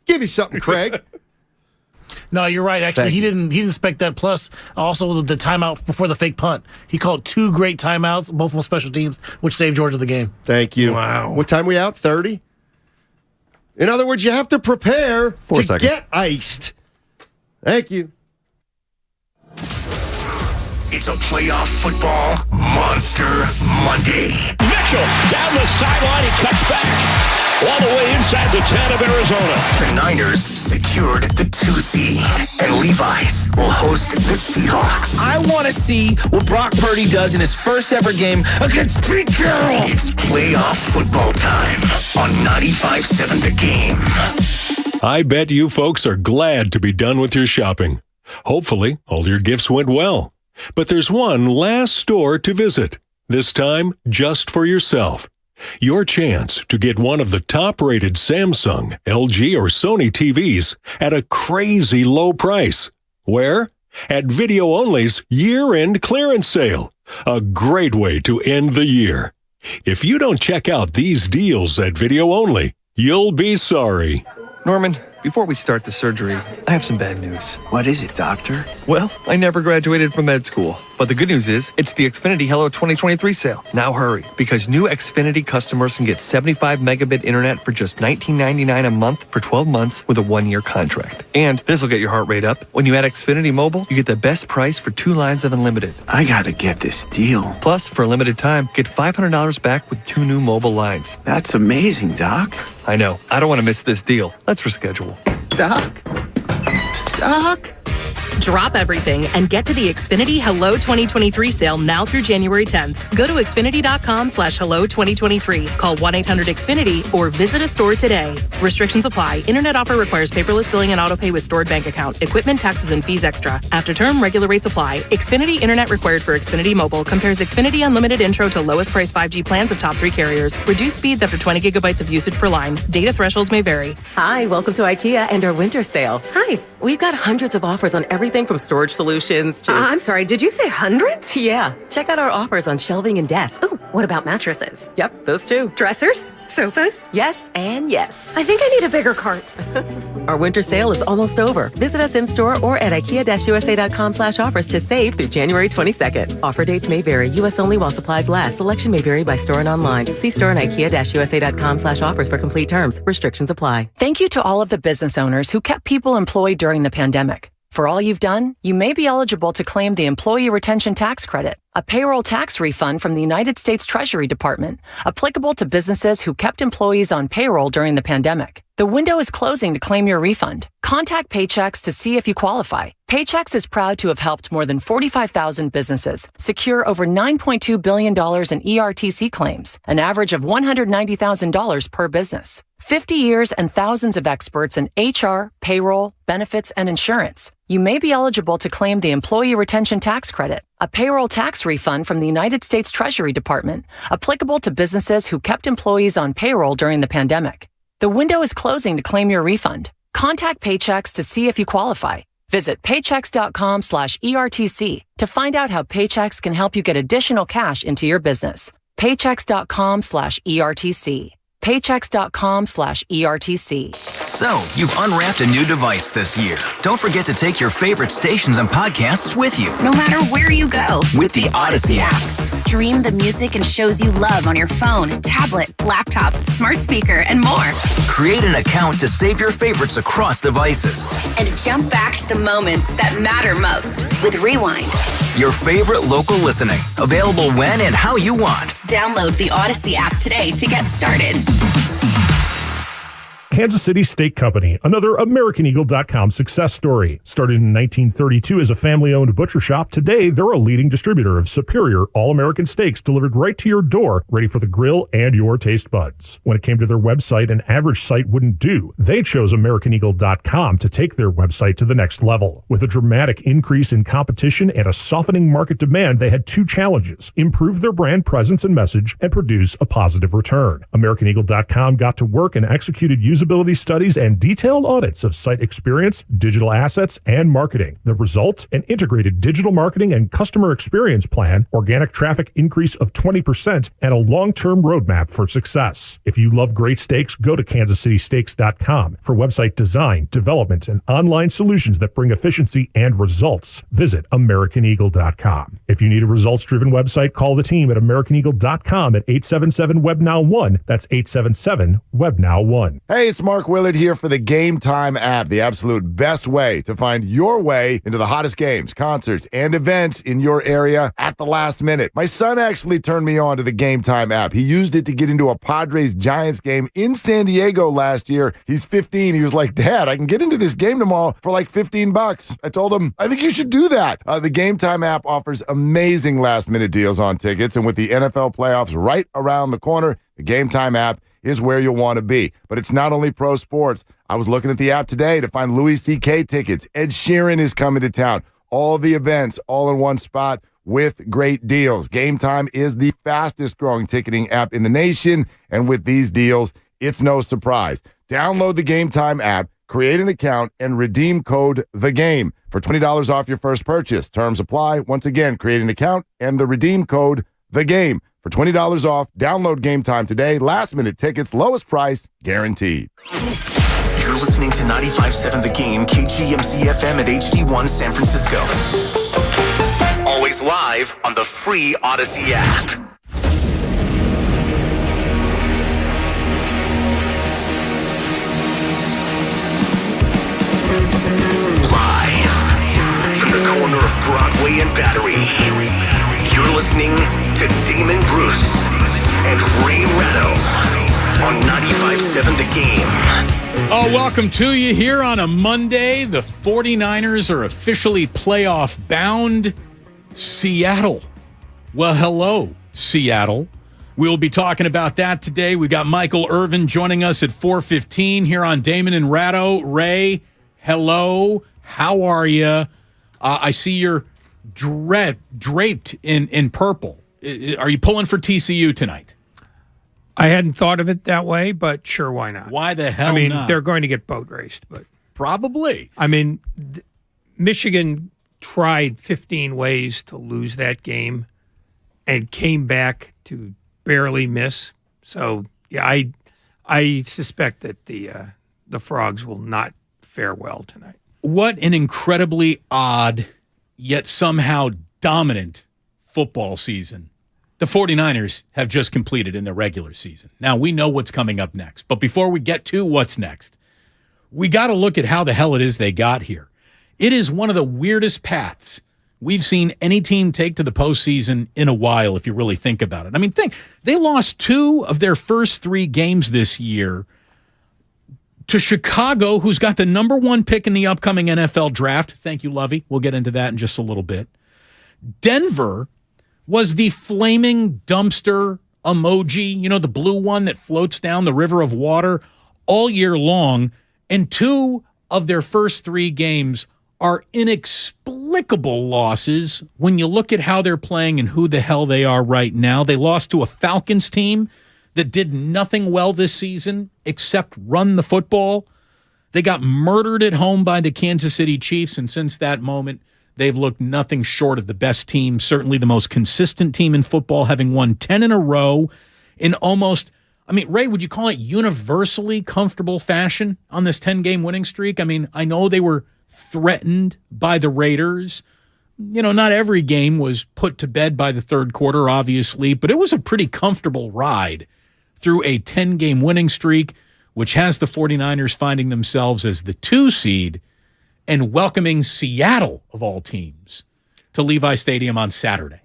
give me something, Craig. No, you're right. Actually, he didn't expect that. Plus, also the timeout before the fake punt. He called 2 great timeouts, both on special teams, which saved Georgia the game. Thank you. Wow. What time are we out? 30? In other words, you have to prepare 4 to seconds. get iced. Thank you. It's a playoff football Monster Monday. Mitchell down the sideline. He cuts back all the way inside the 10 of Arizona. The Niners secured the 2 seed, and Levi's will host the Seahawks. I want to see what Brock Purdy does in his first ever game against Pete Carroll. It's playoff football time on 95.7 The Game. I bet you folks are glad to be done with your shopping. Hopefully, all your gifts went well. But there's one last store to visit, this time just for yourself. Your chance to get one of the top-rated Samsung, LG, or Sony TVs at a crazy low price. Where? At Video Only's year-end clearance sale. A great way to end the year. If you don't check out these deals at Video Only, you'll be sorry. Norman, before we start the surgery, I have some bad news. What is it, doctor? Well, I never graduated from med school. But the good news is, it's the Xfinity Hello 2023 sale. Now hurry, because new Xfinity customers can get 75 megabit internet for just $19.99 a month for 12 months with a 1-year contract. And this will get your heart rate up. When you add Xfinity Mobile, you get the best price for 2 lines of unlimited. I gotta get this deal. Plus, for a limited time, get $500 back with 2 new mobile lines. That's amazing, Doc. I know. I don't want to miss this deal. Let's reschedule. Doc? Drop everything and get to the Xfinity Hello 2023 sale now through January 10th. Go to Xfinity.com/Hello 2023. Call 1-800-XFINITY or visit a store today. Restrictions apply. Internet offer requires paperless billing and autopay with stored bank account. Equipment, taxes, and fees extra. After term, regular rates apply. Xfinity Internet required for Xfinity Mobile. Compares Xfinity Unlimited Intro to lowest price 5G plans of top 3 carriers. Reduced speeds after 20 gigabytes of usage per line. Data thresholds may vary. Hi, welcome to IKEA and our winter sale. Hi. We've got hundreds of offers on everything from storage solutions to... I'm sorry, did you say hundreds? Yeah. Check out our offers on shelving and desks. Ooh, what about mattresses? Yep, those too. Dressers? Sofas? Yes and yes. I think I need a bigger cart. Our winter sale is almost over. Visit us in-store or at ikea-usa.com/offers to save through January 22nd. Offer dates may vary. U.S. only while supplies last. Selection may vary by store and online. See store and ikea-usa.com/offers for complete terms. Restrictions apply. Thank you to all of the business owners who kept people employed during the pandemic. For all you've done, you may be eligible to claim the Employee Retention Tax Credit, a payroll tax refund from the United States Treasury Department, applicable to businesses who kept employees on payroll during the pandemic. The window is closing to claim your refund. Contact Paychex to see if you qualify. Paychex is proud to have helped more than 45,000 businesses secure over $9.2 billion in ERTC claims, an average of $190,000 per business. 50 years and thousands of experts in HR, payroll, benefits, and insurance. You may be eligible to claim the Employee Retention Tax Credit, a payroll tax refund from the United States Treasury Department, applicable to businesses who kept employees on payroll during the pandemic. The window is closing to claim your refund. Contact Paychex to see if you qualify. Visit paychex.com/ERTC to find out how Paychex can help you get additional cash into your business. Paychex.com/ERTC. Paychex.com/ERTC. So, you've unwrapped a new device this year. Don't forget to take your favorite stations and podcasts with you. No matter where you go. With the Odyssey app. Stream the music and shows you love on your phone, tablet, laptop, smart speaker, and more. Create an account to save your favorites across devices. And jump back to the moments that matter most with Rewind. Your favorite local listening. Available when and how you want. Download the Odyssey app today to get started. Kansas City Steak Company, another AmericanEagle.com success story. Started in 1932 as a family-owned butcher shop, today they're a leading distributor of superior all-American steaks delivered right to your door, ready for the grill and your taste buds. When it came to their website, an average site wouldn't do. They chose AmericanEagle.com to take their website to the next level. With a dramatic increase in competition and a softening market demand, they had two challenges: improve their brand presence and message, and produce a positive return. AmericanEagle.com got to work and executed usability studies and detailed audits of site experience, digital assets, and marketing. The result? An integrated digital marketing and customer experience plan, organic traffic increase of 20%, and a long-term roadmap for success. If you love great steaks, go to kansascitysteaks.com for website design, development, and online solutions that bring efficiency and results. Visit AmericanEagle.com. If you need a results-driven website, call the team at AmericanEagle.com at 877-WEBNOW1. That's 877-WEBNOW1. Hey, it's Mark Willard here for the Game Time app, the absolute best way to find your way into the hottest games, concerts, and events in your area at the last minute. My son actually turned me on to the Game Time app. He used it to get into a Padres-Giants game in San Diego last year. He's 15. He was like, Dad, I can get into this game tomorrow for like $15. I told him, I think you should do that. The Game Time app offers amazing last-minute deals on tickets, and with the NFL playoffs right around the corner, the Game Time app is where you'll want to be. But it's not only pro sports. I was looking at the app today to find Louis C.K. tickets. Ed Sheeran is coming to town. All the events all in one spot with great deals. Game Time is the fastest growing ticketing app in the nation, and with these deals, it's no surprise. Download the Game Time app, create an account, and redeem code THEGAME for $20 off your first purchase. Terms apply. Once again, create an account and the redeem code THEGAME for $20 off. Download Game Time today. Last-minute tickets, lowest price, guaranteed. You're listening to 95.7 The Game, KGMC FM at HD1 San Francisco. Always live on the free Odyssey app. Live from the corner of Broadway and Battery, you're listening to Damon Bruce and Ray Ratto on 95.7 The Game. Oh, welcome to you here on a Monday. The 49ers are officially playoff bound. Seattle. Well, hello, Seattle. We'll be talking about that today. We got Michael Irvin joining us at 4:15 here on Damon and Ratto. Ray, hello. How are you? I see you're draped in purple. Are you pulling for TCU tonight? I hadn't thought of it that way, but sure, why not? Why the hell I mean, not? they're going to get boat raced, but Probably. I mean, Michigan tried 15 ways to lose that game and came back to barely miss. So, yeah, I suspect that the Frogs will not fare well tonight. What an incredibly odd, yet somehow dominant football season the 49ers have just completed in the regular season. Now, we know what's coming up next. But before we get to what's next, we got to look at how the hell it is they got here. It is one of the weirdest paths we've seen any team take to the postseason in a while, if you really think about it. I mean, they lost 2 of their first 3 games this year to Chicago, who's got the number 1 pick in the upcoming NFL draft. Thank you, Lovey. We'll get into that in just a little bit. Denver was the flaming dumpster emoji, the blue one that floats down the river of water all year long. And 2 of their first 3 games are inexplicable losses when you look at how they're playing and who the hell they are right now. They lost to a Falcons team that did nothing well this season except run the football. They got murdered at home by the Kansas City Chiefs, and since that moment, they've looked nothing short of the best team, certainly the most consistent team in football, having won 10 in a row in almost, Ray, would you call it universally comfortable fashion on this 10-game winning streak? I know they were threatened by the Raiders. Not every game was put to bed by the third quarter, obviously, but it was a pretty comfortable ride through a 10-game winning streak, which has the 49ers finding themselves as the 2 seed and welcoming Seattle, of all teams, to Levi Stadium on Saturday.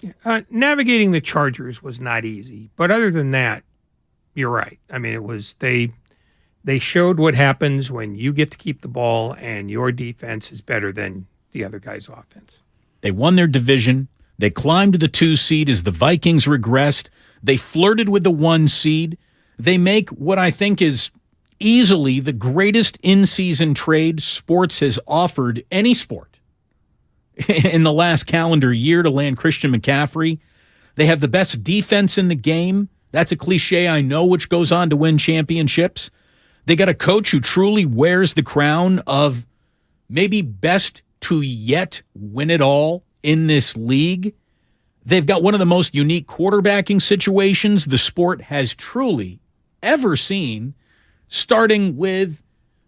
Navigating the Chargers was not easy, but other than that, you're right. It was they showed what happens when you get to keep the ball and your defense is better than the other guy's offense. They won their division. They climbed to the 2 seed as the Vikings regressed. They flirted with the 1 seed. They make what I think is easily the greatest in-season trade sports has offered any sport in the last calendar year to land Christian McCaffrey. They have the best defense in the game. That's a cliche, I know, which goes on to win championships. They got a coach who truly wears the crown of maybe best to yet win it all in this league. They've got one of the most unique quarterbacking situations the sport has truly ever seen, starting with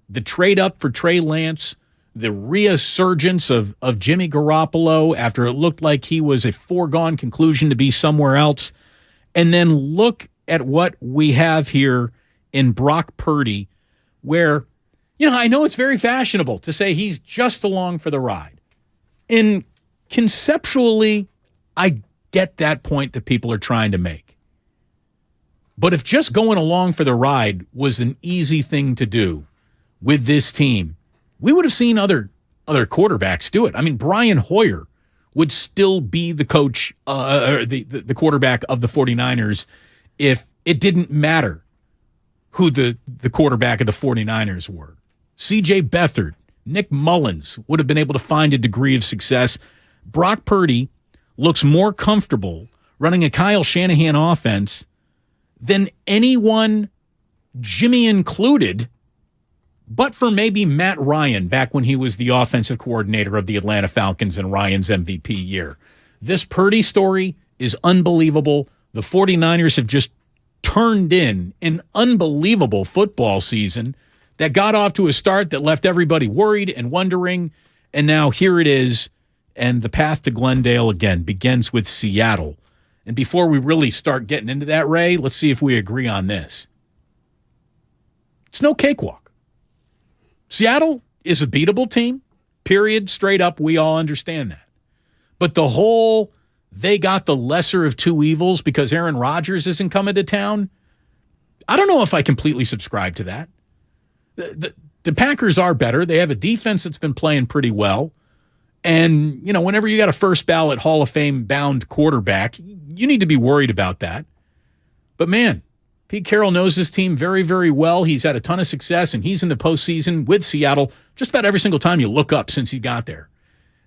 the trade up for Trey Lance, the resurgence of Jimmy Garoppolo after it looked like he was a foregone conclusion to be somewhere else. And then look at what we have here in Brock Purdy, where, I know it's very fashionable to say he's just along for the ride. And conceptually, I get that point that people are trying to make. But if just going along for the ride was an easy thing to do with this team, we would have seen other quarterbacks do it. Brian Hoyer would still be the coach, the quarterback of the 49ers if it didn't matter who the quarterback of the 49ers were. C.J. Beathard, Nick Mullins would have been able to find a degree of success. Brock Purdy looks more comfortable running a Kyle Shanahan offense than anyone, Jimmy included, but for maybe Matt Ryan back when he was the offensive coordinator of the Atlanta Falcons in Ryan's MVP year. This Purdy story is unbelievable. The 49ers have just turned in an unbelievable football season that got off to a start that left everybody worried and wondering, and now here it is, and the path to Glendale again begins with Seattle. And before we really start getting into that, Ray, let's see if we agree on this. It's no cakewalk. Seattle is a beatable team, period, straight up. We all understand that. But the whole, they got the lesser of 2 evils because Aaron Rodgers isn't coming to town, I don't know if I completely subscribe to that. The Packers are better. They have a defense that's been playing pretty well. And, whenever you got a first ballot Hall of Fame bound quarterback, you need to be worried about that. But man, Pete Carroll knows this team very, very well. He's had a ton of success, and he's in the postseason with Seattle just about every single time you look up since he got there.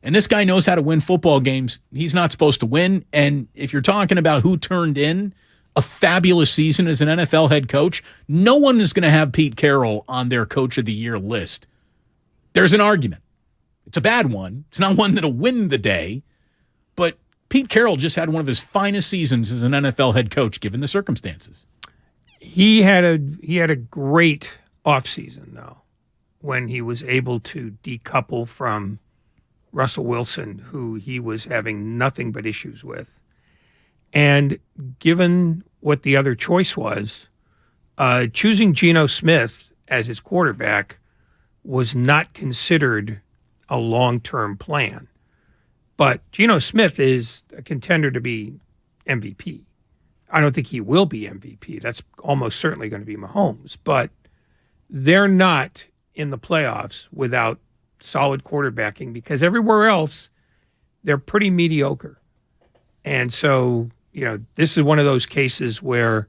And this guy knows how to win football games. He's not supposed to win. And if you're talking about who turned in a fabulous season as an NFL head coach, no one is going to have Pete Carroll on their Coach of the Year list. There's an argument. It's a bad one. It's not one that'll win the day, but Pete Carroll just had one of his finest seasons as an NFL head coach, given the circumstances. He had a great offseason, though, when he was able to decouple from Russell Wilson, who he was having nothing but issues with. And given what the other choice was, choosing Geno Smith as his quarterback was not considered a long-term plan. But Geno Smith is a contender to be MVP. I don't think he will be MVP. That's almost certainly going to be Mahomes. But they're not in the playoffs without solid quarterbacking because everywhere else, they're pretty mediocre. And so, this is one of those cases where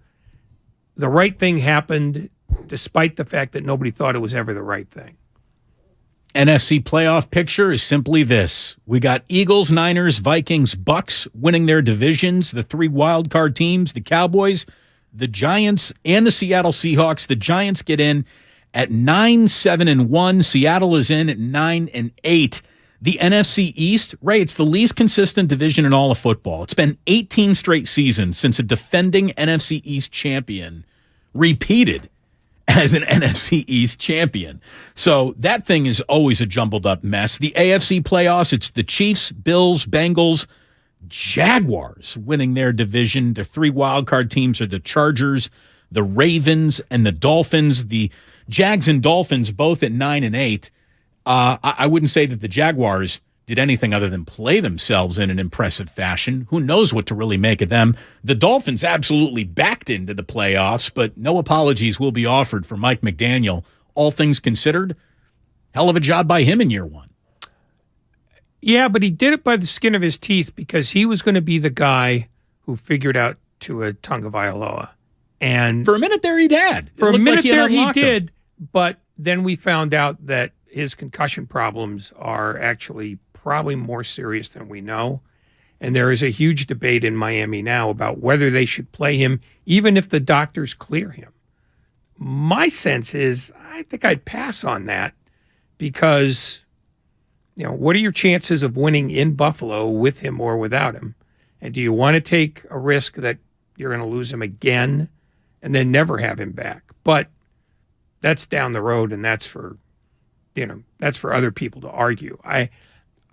the right thing happened despite the fact that nobody thought it was ever the right thing. NFC playoff picture is simply this. We got Eagles, Niners, Vikings, Bucks winning their divisions, the 3 wild card teams, the Cowboys, the Giants, and the Seattle Seahawks. The Giants get in at 9-7-1. Seattle is in at 9-8. The NFC East, Ray, it's the least consistent division in all of football. It's been 18 straight seasons since a defending NFC East champion repeated as an NFC East champion. So that thing is always a jumbled up mess. The AFC playoffs, it's the Chiefs, Bills, Bengals, Jaguars winning their division. The 3 wildcard teams are the Chargers, the Ravens, and the Dolphins. The Jags and Dolphins both at 9-8. I wouldn't say that the Jaguars did anything other than play themselves in an impressive fashion. Who knows what to really make of them? The Dolphins absolutely backed into the playoffs, but no apologies will be offered for Mike McDaniel. All things considered, hell of a job by him in year 1. Yeah, but he did it by the skin of his teeth because he was going to be the guy who figured out Tua Tagovailoa. And for a minute there, he did. For a minute there, he did. But then we found out that his concussion problems are actually probably more serious than we know. And there is a huge debate in Miami now about whether they should play him, even if the doctors clear him. My sense is I think I'd pass on that because, what are your chances of winning in Buffalo with him or without him? And do you want to take a risk that you're going to lose him again and then never have him back? But that's down the road, and that's for other people to argue.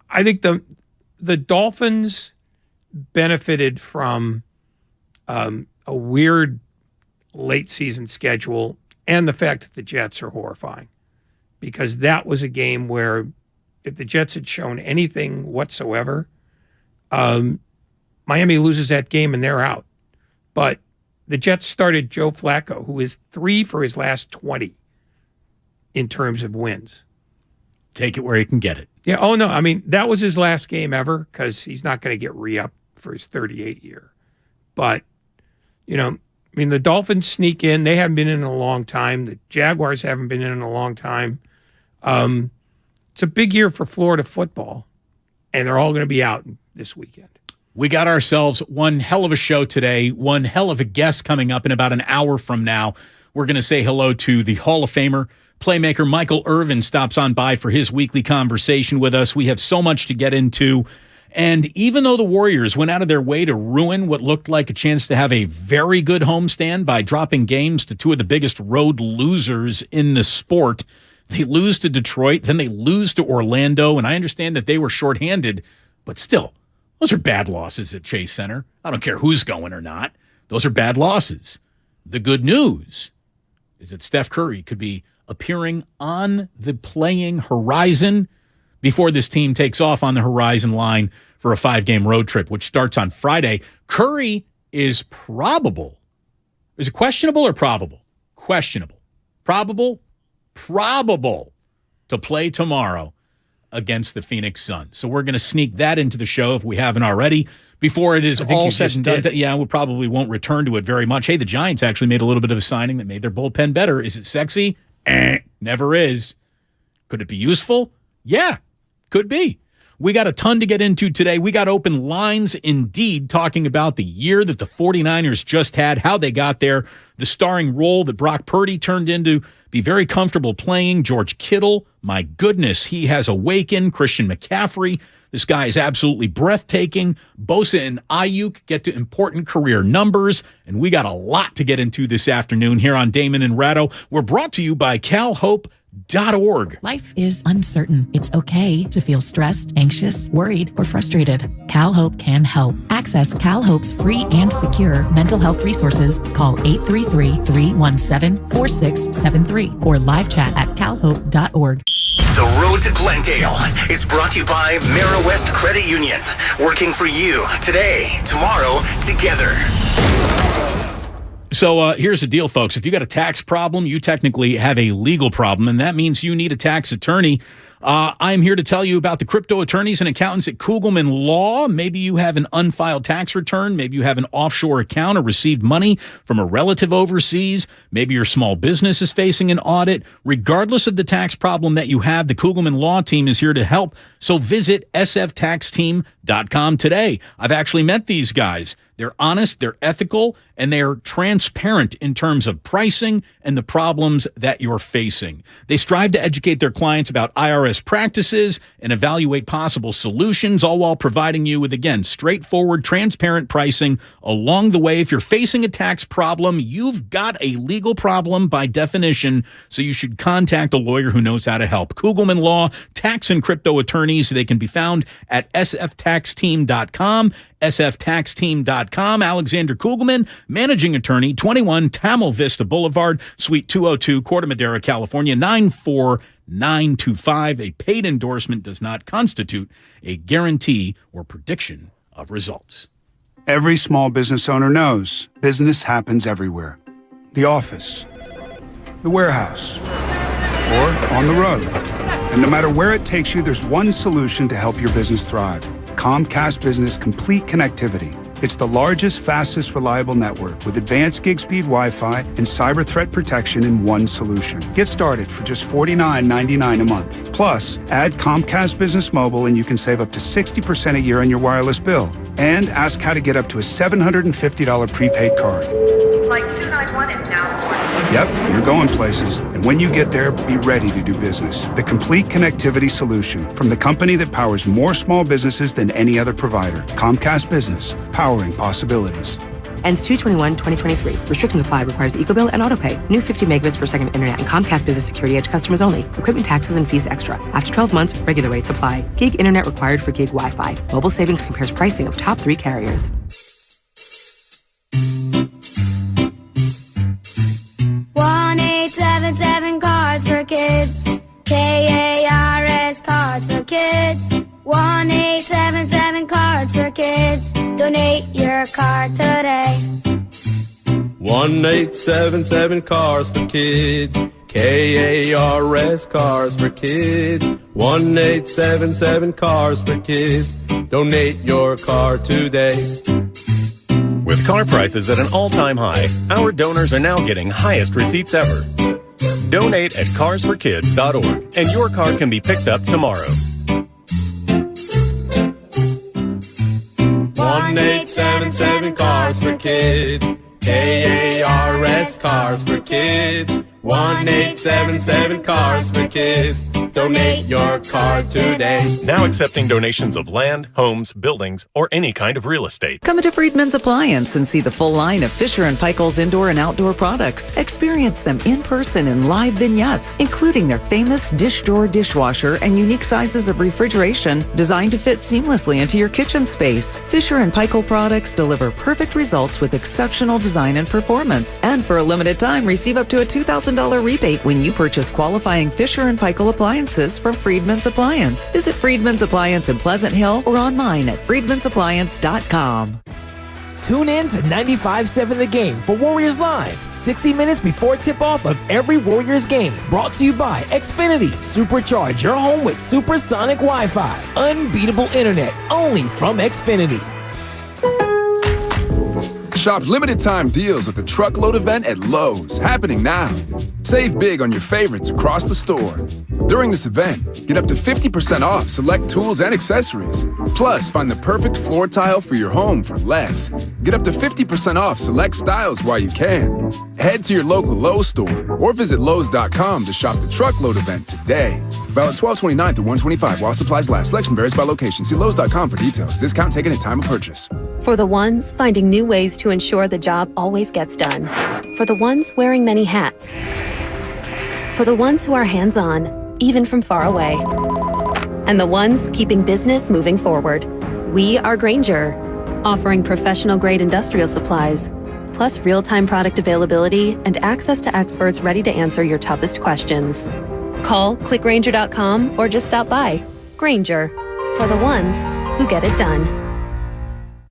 I think the Dolphins benefited from a weird late season schedule and the fact that the Jets are horrifying, because that was a game where if the Jets had shown anything whatsoever, Miami loses that game and they're out. But the Jets started Joe Flacco, who is 3 for his last 20 in terms of wins. Take it where he can get it. Yeah. Oh, no. I mean, that was his last game ever because he's not going to get re-up for his 38 year. But, the Dolphins sneak in. They haven't been in a long time. The Jaguars haven't been in a long time. It's a big year for Florida football, and they're all going to be out this weekend. We got ourselves one hell of a show today, one hell of a guest coming up in about an hour from now. We're going to say hello to the Hall of Famer, playmaker Michael Irvin stops on by for his weekly conversation with us. We have so much to get into. And even though the Warriors went out of their way to ruin what looked like a chance to have a very good homestand by dropping games to 2 of the biggest road losers in the sport, they lose to Detroit, then they lose to Orlando. And I understand that they were shorthanded, but still, those are bad losses at Chase Center. I don't care who's going or not. Those are bad losses. The good news is that Steph Curry could be appearing on the playing horizon before this team takes off on the horizon line for a 5-game road trip, which starts on Friday. Curry is probable. Is it questionable or probable? Questionable. Probable? Probable to play tomorrow against the Phoenix Suns. So we're going to sneak that into the show if we haven't already. Before it is all said and done. Yeah, we probably won't return to it very much. Hey, the Giants actually made a little bit of a signing that made their bullpen better. Is it sexy? Never is. Could it be useful? Yeah, could be. We got a ton to get into today. We got open lines indeed, talking about the year that the 49ers just had, how they got there, the starring role that Brock Purdy turned into be very comfortable playing. George Kittle, my goodness, he has awakened. Christian McCaffrey, this guy is absolutely breathtaking. Bosa and Ayuk get to important career numbers, and we got a lot to get into this afternoon here on Damon and Ratto. We're brought to you by CalHope.org. Life is uncertain. It's okay to feel stressed, anxious, worried, or frustrated. CalHope can help. Access CalHope's free and secure mental health resources. Call 833-317-4673 or live chat at calhope.org. The Road to Glendale is brought to you by West Credit Union. Working for you today, tomorrow, together. So here's the deal, folks. If you got a tax problem, you technically have a legal problem, and that means you need a tax attorney. I'm here to tell you about the crypto attorneys and accountants at Kugelman Law. Maybe you have an unfiled tax return. Maybe you have an offshore account or received money from a relative overseas. Maybe your small business is facing an audit. Regardless of the tax problem that you have, the Kugelman Law team is here to help. So visit sftaxteam.com today. I've actually met these guys. They're honest, they're ethical, and they're transparent in terms of pricing and the problems that you're facing. They strive to educate their clients about IRS practices and evaluate possible solutions, all while providing you with, again, straightforward, transparent pricing along the way. If you're facing a tax problem, you've got a legal problem by definition, so you should contact a lawyer who knows how to help. Kugelman Law, tax and crypto attorneys. They can be found at sftaxteam.com. sftaxteam.com. Alexander Kugelman, managing attorney, 21 Tamil Vista Boulevard, Suite 202, Corte Madera, California, 94925. A paid endorsement does not constitute a guarantee or prediction of results. Every small business owner knows business happens everywhere. The office, the warehouse, or on the road. And no matter where it takes you, there's one solution to help your business thrive. Comcast Business Complete Connectivity. It's the largest, fastest, reliable network with advanced gig speed Wi-Fi and cyber threat protection in one solution. Get started for just $49.99 a month. Plus, add Comcast Business Mobile and you can save up to 60% a year on your wireless bill. And ask how to get up to a $750 prepaid card. Flight 291 is now boarding. Yep, you're going places. And when you get there, be ready to do business. The complete connectivity solution from the company that powers more small businesses than any other provider. Comcast Business, powering possibilities. Ends 2/21/2023. Restrictions apply. Requires EcoBill and AutoPay. New 50 megabits per second internet and Comcast Business Security Edge customers only. Equipment taxes and fees extra. After 12 months, regular rates apply. Gig internet required for gig Wi-Fi. Mobile Savings compares pricing of top 3 carriers. 1-877 Cards for Kids. KARS Cards for Kids. 1-877 Cards for Kids. Donate your card today. 1-877 Cars for Kids. KARS Cars for Kids. 1-877 Cars for Kids. Donate your car today. With car prices at an all-time high, our donors are now getting highest receipts ever. Donate at carsforkids.org, and your car can be picked up tomorrow. 1-877 Cars for Kids. KARS Cars for Kids. 1-877 Cars for Kids. Donate your car today. Now accepting donations of land, homes, buildings, or any kind of real estate. Come into Friedman's Appliance and see the full line of Fisher & Paykel's indoor and outdoor products. Experience them in person in live vignettes, including their famous dish drawer dishwasher and unique sizes of refrigeration designed to fit seamlessly into your kitchen space. Fisher & Paykel products deliver perfect results with exceptional design and performance. And for a limited time, receive up to a $2,000 rebate when you purchase qualifying Fisher & Paykel appliances from Friedman's Appliance. Visit Friedman's Appliance in Pleasant Hill or online at friedmansappliance.com. Tune in to 95.7 The Game for Warriors Live, 60 minutes before tip-off of every Warriors game. Brought to you by Xfinity. Supercharge your home with supersonic Wi-Fi. Unbeatable internet, only from Xfinity. Shop limited time deals at the Truckload event at Lowe's, happening now. Save big on your favorites across the store. During this event, get up to 50% off select tools and accessories. Plus, find the perfect floor tile for your home for less. Get up to 50% off select styles while you can. Head to your local Lowe's store or visit Lowes.com to shop the truckload event today. Valid 12/29 through 1/25 while supplies last. Selection varies by location. See Lowes.com for details. Discount taken at time of purchase. For the ones finding new ways to ensure the job always gets done. For the ones wearing many hats. For the ones who are hands-on, even from far away. And the ones keeping business moving forward. We are Grainger, offering professional-grade industrial supplies, plus real-time product availability and access to experts ready to answer your toughest questions. Call, click Grainger.com, or just stop by. Grainger, for the ones who get it done.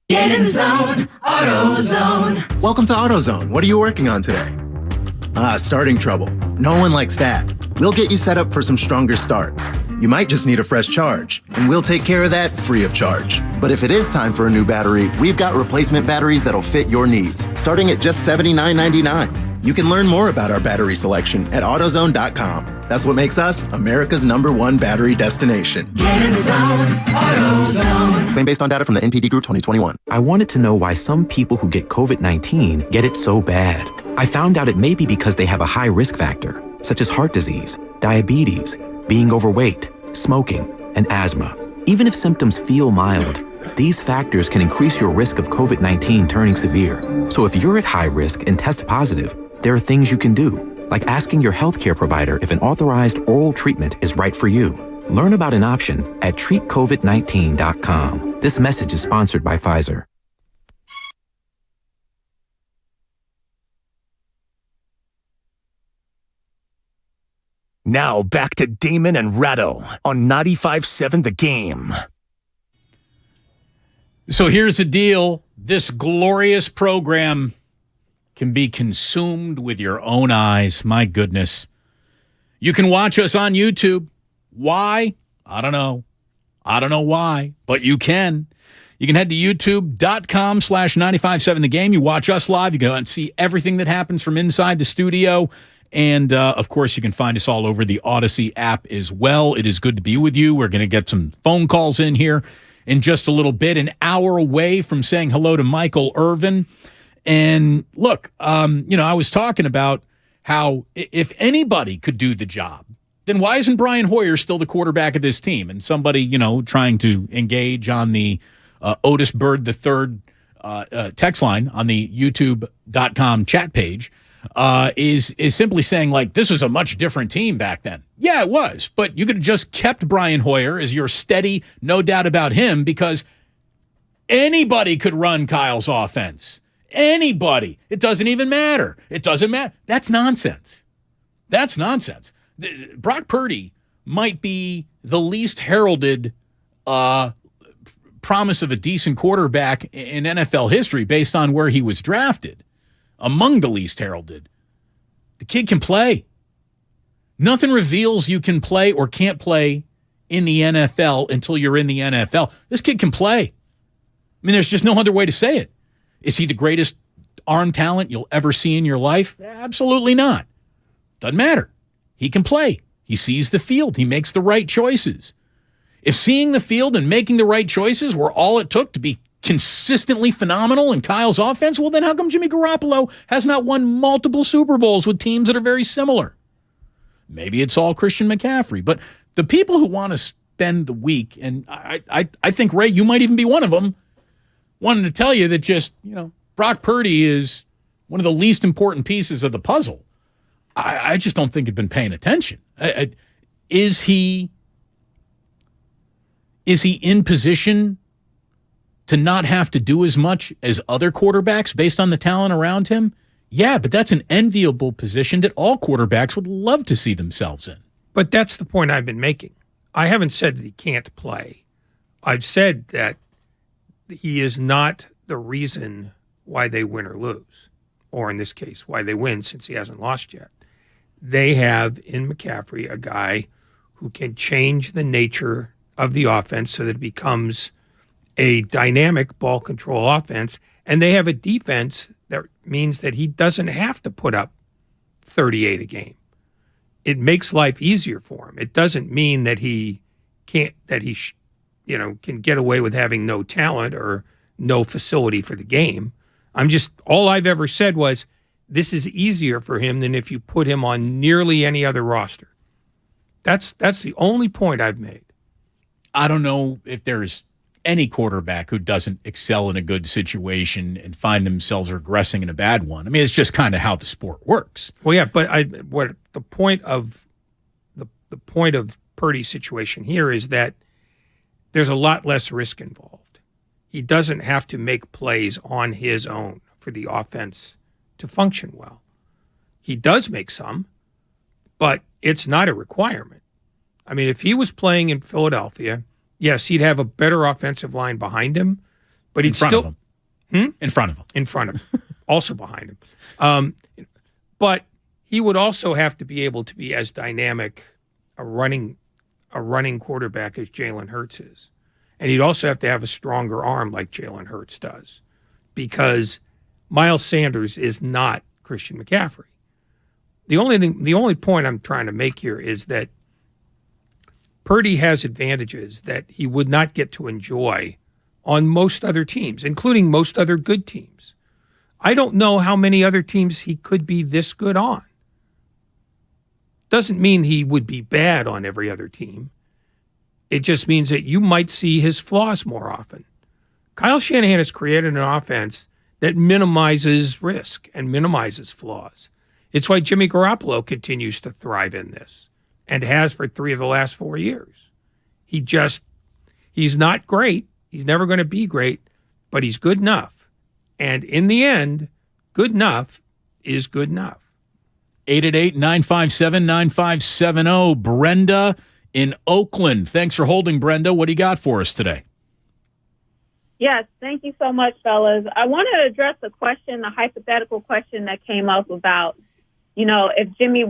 Get in the zone, AutoZone. Welcome to AutoZone. What are you working on today? Starting trouble. No one likes that. We'll get you set up for some stronger starts. You might just need a fresh charge, and we'll take care of that free of charge. But if it is time for a new battery, we've got replacement batteries that'll fit your needs, starting at just $79.99. You can learn more about our battery selection at AutoZone.com. That's what makes us America's #1 battery destination. Get in the zone, AutoZone. Claim based on data from the NPD Group 2021. I wanted to know why some people who get COVID-19 get it so bad. I found out it may be because they have a high risk factor, such as heart disease, diabetes, being overweight, smoking, and asthma. Even if symptoms feel mild, these factors can increase your risk of COVID-19 turning severe. So if you're at high risk and test positive, there are things you can do, like asking your healthcare provider if an authorized oral treatment is right for you. Learn about an option at treatcovid19.com. This message is sponsored by Pfizer. Now back to Damon and Ratto on 95.7 The Game. So here's the deal. This glorious program can be consumed with your own eyes. My goodness. You can watch us on YouTube. Why? I don't know. I don't know why, but you can. You can head to youtube.com/957 The Game. You watch us live. You can see everything that happens from inside the studio. And, of course, you can find us all over the Odyssey app as well. It is good to be with you. We're going to get some phone calls in here in just a little bit, an hour away from saying hello to Michael Irvin. And, look, I was talking about how if anybody could do the job, then why isn't Brian Hoyer still the quarterback of this team? And somebody, trying to engage on the Otis Bird III text line on the youtube.com chat page is simply saying, like, this was a much different team back then. Yeah, it was. But you could have just kept Brian Hoyer as your steady, no doubt about him, because anybody could run Kyle's offense. Anybody. It doesn't even matter. It doesn't matter. That's nonsense. That's nonsense. Brock Purdy might be the least heralded promise of a decent quarterback in NFL history based on where he was drafted. Among the least heralded. The kid can play. Nothing reveals you can play or can't play in the NFL until you're in the NFL. This kid can play. I mean, there's just no other way to say it. Is he the greatest arm talent you'll ever see in your life? Absolutely not. Doesn't matter. He can play. He sees the field. He makes the right choices. If seeing the field and making the right choices were all it took to be consistently phenomenal in Kyle's offense, well, then how come Jimmy Garoppolo has not won multiple Super Bowls with teams that are very similar? Maybe it's all Christian McCaffrey. But the people who want to spend the week, and I think, Ray, you might even be one of them, wanting to tell you that just, Brock Purdy is one of the least important pieces of the puzzle. I just don't think you've been paying attention. Is he in position to not have to do as much as other quarterbacks based on the talent around him? Yeah, but that's an enviable position that all quarterbacks would love to see themselves in. But that's the point I've been making. I haven't said that he can't play. I've said that he is not the reason why they win or lose, or in this case, why they win since he hasn't lost yet. They have in McCaffrey a guy who can change the nature of the offense so that it becomes a dynamic ball control offense, and they have a defense that means that he doesn't have to put up 38 a game. it makes life easier for him. It doesn't mean that he can't, can get away with having no talent or no facility for the game. All I've ever said was, this is easier for him than if you put him on nearly any other roster. That's the only point I've made. I don't know if there's any quarterback who doesn't excel in a good situation and find themselves regressing in a bad one. I mean, it's just kind of how the sport works. Well, yeah, but the point of Purdy's situation here is that there's a lot less risk involved. He doesn't have to make plays on his own for the offense to function well. He does make some, but it's not a requirement. I mean, if he was playing in Philadelphia, yes, he'd have a better offensive line behind him, but he'd still in front of him, also behind him. But he would also have to be able to be as dynamic a running quarterback as Jalen Hurts is, and he'd also have to have a stronger arm like Jalen Hurts does, because Miles Sanders is not Christian McCaffrey. The only point I'm trying to make here is that Purdy has advantages that he would not get to enjoy on most other teams, including most other good teams. I don't know how many other teams he could be this good on. Doesn't mean he would be bad on every other team. It just means that you might see his flaws more often. Kyle Shanahan has created an offense that minimizes risk and minimizes flaws. It's why Jimmy Garoppolo continues to thrive in this, and has for 3 of the last 4 years. He's not great. He's never going to be great, but he's good enough. And in the end, good enough is good enough. 888-957-9570. Brenda in Oakland. Thanks for holding, Brenda. What do you got for us today? Yes, thank you so much, fellas. I want to address the hypothetical question that came up about, if Jimmy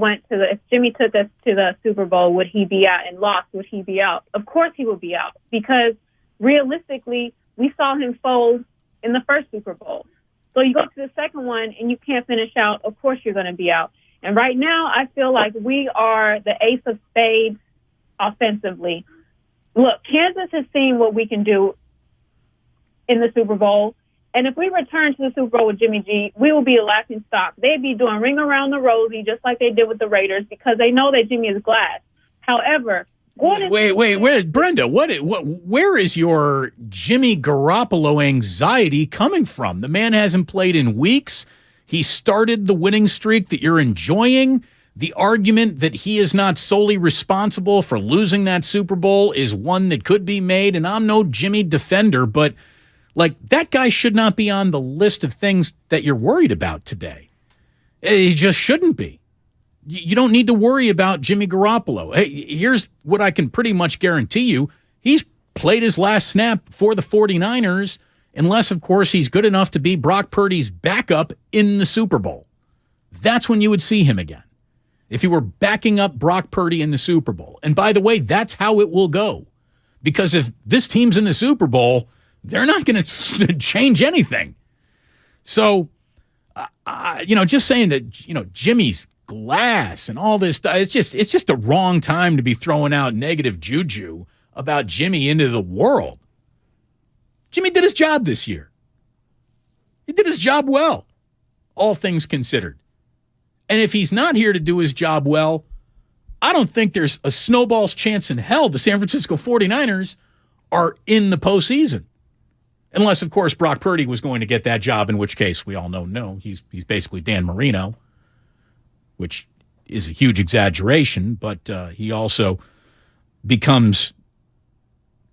took us to the Super Bowl, would he be out, and lost, would he be out? Of course he would be out, because realistically, we saw him fold in the first Super Bowl. So you go to the second one and you can't finish out, of course you're going to be out. And right now, I feel like we are the ace of spades offensively. Look, Kansas has seen what we can do in the Super Bowl. And if we return to the Super Bowl with Jimmy G, we will be a laughing stock. They'd be doing ring around the rosy, just like they did with the Raiders, because they know that Jimmy is glass. However, wait, Brenda, where is your Jimmy Garoppolo anxiety coming from? The man hasn't played in weeks. He started the winning streak that you're enjoying. The argument that he is not solely responsible for losing that Super Bowl is one that could be made, and I'm no Jimmy defender, but that guy should not be on the list of things that you're worried about today. He just shouldn't be. You don't need to worry about Jimmy Garoppolo. Hey, here's what I can pretty much guarantee you. He's played his last snap for the 49ers, unless, of course, he's good enough to be Brock Purdy's backup in the Super Bowl. That's when you would see him again, if he were backing up Brock Purdy in the Super Bowl. And by the way, that's how it will go. Because if this team's in the Super Bowl, they're not going to change anything. So, just saying that, Jimmy's glass and all this stuff, it's just the wrong time to be throwing out negative juju about Jimmy into the world. Jimmy did his job this year. He did his job well, all things considered. And if he's not here to do his job well, I don't think there's a snowball's chance in hell the San Francisco 49ers are in the postseason. Unless, of course, Brock Purdy was going to get that job, in which case we all know no. He's basically Dan Marino, which is a huge exaggeration, but he also becomes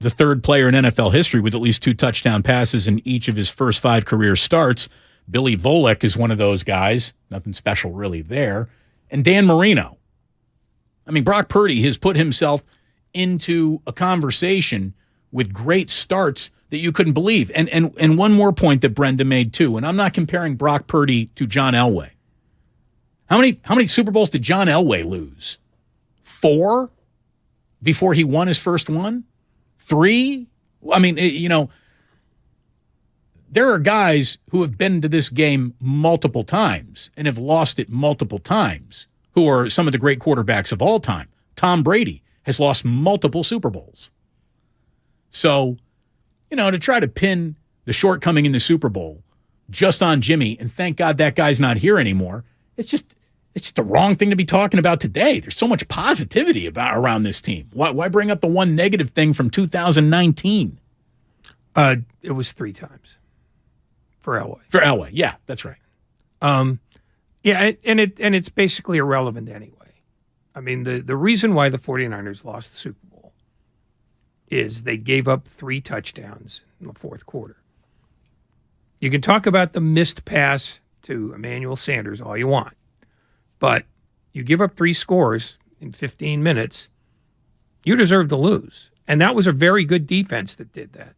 the third player in NFL history with at least 2 touchdown passes in each of his first 5 career starts. Billy Volek is one of those guys. Nothing special really there. And Dan Marino. I mean, Brock Purdy has put himself into a conversation with great starts that you couldn't believe. And one more point that Brenda made too, and I'm not comparing Brock Purdy to John Elway. How many Super Bowls did John Elway lose? 4 before he won his first one? 3? I mean, there are guys who have been to this game multiple times and have lost it multiple times. who are some of the great quarterbacks of all time. Tom Brady has lost multiple Super Bowls. So, to try to pin the shortcoming in the Super Bowl just on Jimmy, and thank God that guy's not here anymore, it's just the wrong thing to be talking about today. There's so much positivity around this team. Why bring up the one negative thing from 2019? It was 3 times for Elway. For Elway, yeah, that's right. Yeah, and it's basically irrelevant anyway. I mean, the reason why the 49ers lost the Super Bowl is they gave up 3 touchdowns in the fourth quarter. You can talk about the missed pass to Emmanuel Sanders all you want, but you give up 3 scores in 15 minutes, you deserve to lose. And that was a very good defense that did that.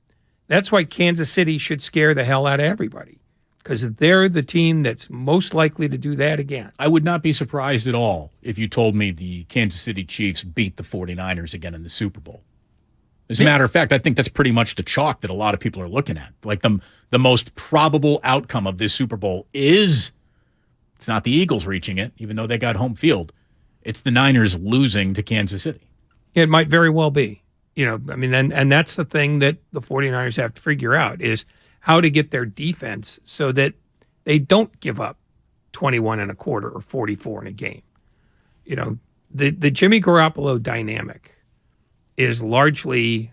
That's why Kansas City should scare the hell out of everybody, because they're the team that's most likely to do that again. I would not be surprised at all if you told me the Kansas City Chiefs beat the 49ers again in the Super Bowl. As a matter of fact, I think that's pretty much the chalk that a lot of people are looking at. Like the most probable outcome of this Super Bowl is, it's not the Eagles reaching it, even though they got home field. It's the Niners losing to Kansas City. It might very well be. And that's the thing that the 49ers have to figure out is how to get their defense so that they don't give up 21 and a quarter or 44 in a game. The Jimmy Garoppolo dynamic is largely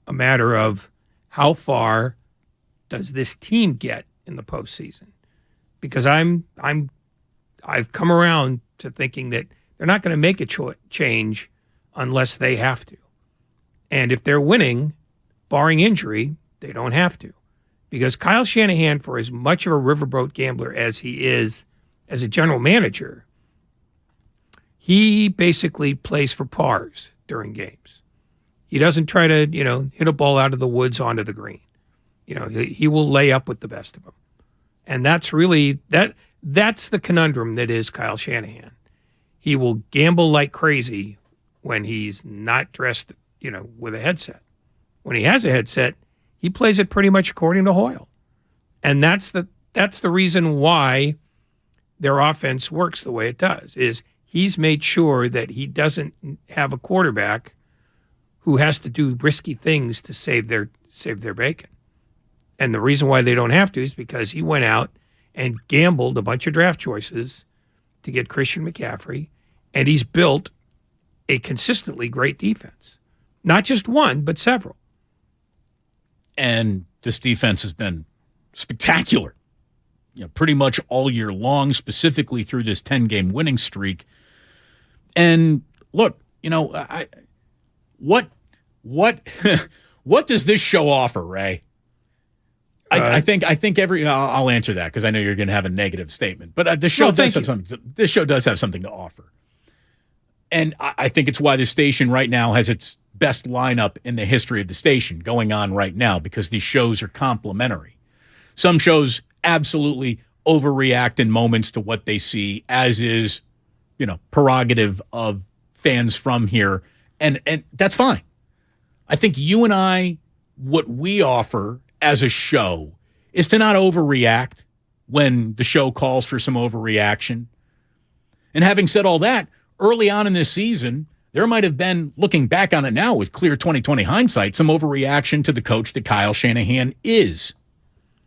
a matter of how far does this team get in the postseason? Because I've come around to thinking that they're not going to make a change unless they have to. And if they're winning, barring injury, they don't have to. Because Kyle Shanahan, for as much of a riverboat gambler as he is as a general manager, he basically plays for pars during games. He doesn't try to, hit a ball out of the woods onto the green. He will lay up with the best of them. And that's really, that's the conundrum that is Kyle Shanahan. He will gamble like crazy when he's not dressed, with a headset. When he has a headset, he plays it pretty much according to Hoyle. And that's the reason why their offense works the way it does, is he's made sure that he doesn't have a quarterback who has to do risky things to save their bacon. And the reason why they don't have to is because he went out and gambled a bunch of draft choices to get Christian McCaffrey, and he's built a consistently great defense. Not just one, but several. And this defense has been spectacular, pretty much all year long, specifically through this 10-game winning streak. And look, what does this show offer, Ray? I think I'll answer that because I know you're going to have a negative statement, but the show does have something. This show does have something to offer, and I think it's why the station right now has its best lineup in the history of the station going on right now, because these shows are complementary. Some shows absolutely overreact in moments to what they see, as is, prerogative of fans from here, and that's fine. I think you and I, what we offer as a show is to not overreact when the show calls for some overreaction. And having said all that, early on in this season, there might have been, looking back on it now with clear 2020 hindsight, some overreaction to the coach that Kyle Shanahan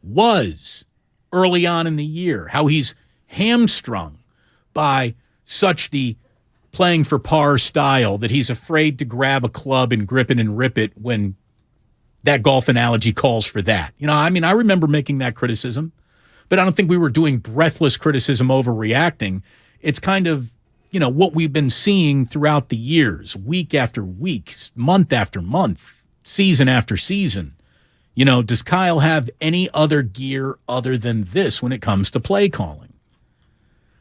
was early on in the year, how he's hamstrung by such the playing for par style that he's afraid to grab a club and grip it and rip it when that golf analogy calls for that. I remember making that criticism, but I don't think we were doing breathless criticism overreacting. It's kind of, what we've been seeing throughout the years, week after week, month after month, season after season. Does Kyle have any other gear other than this when it comes to play calling?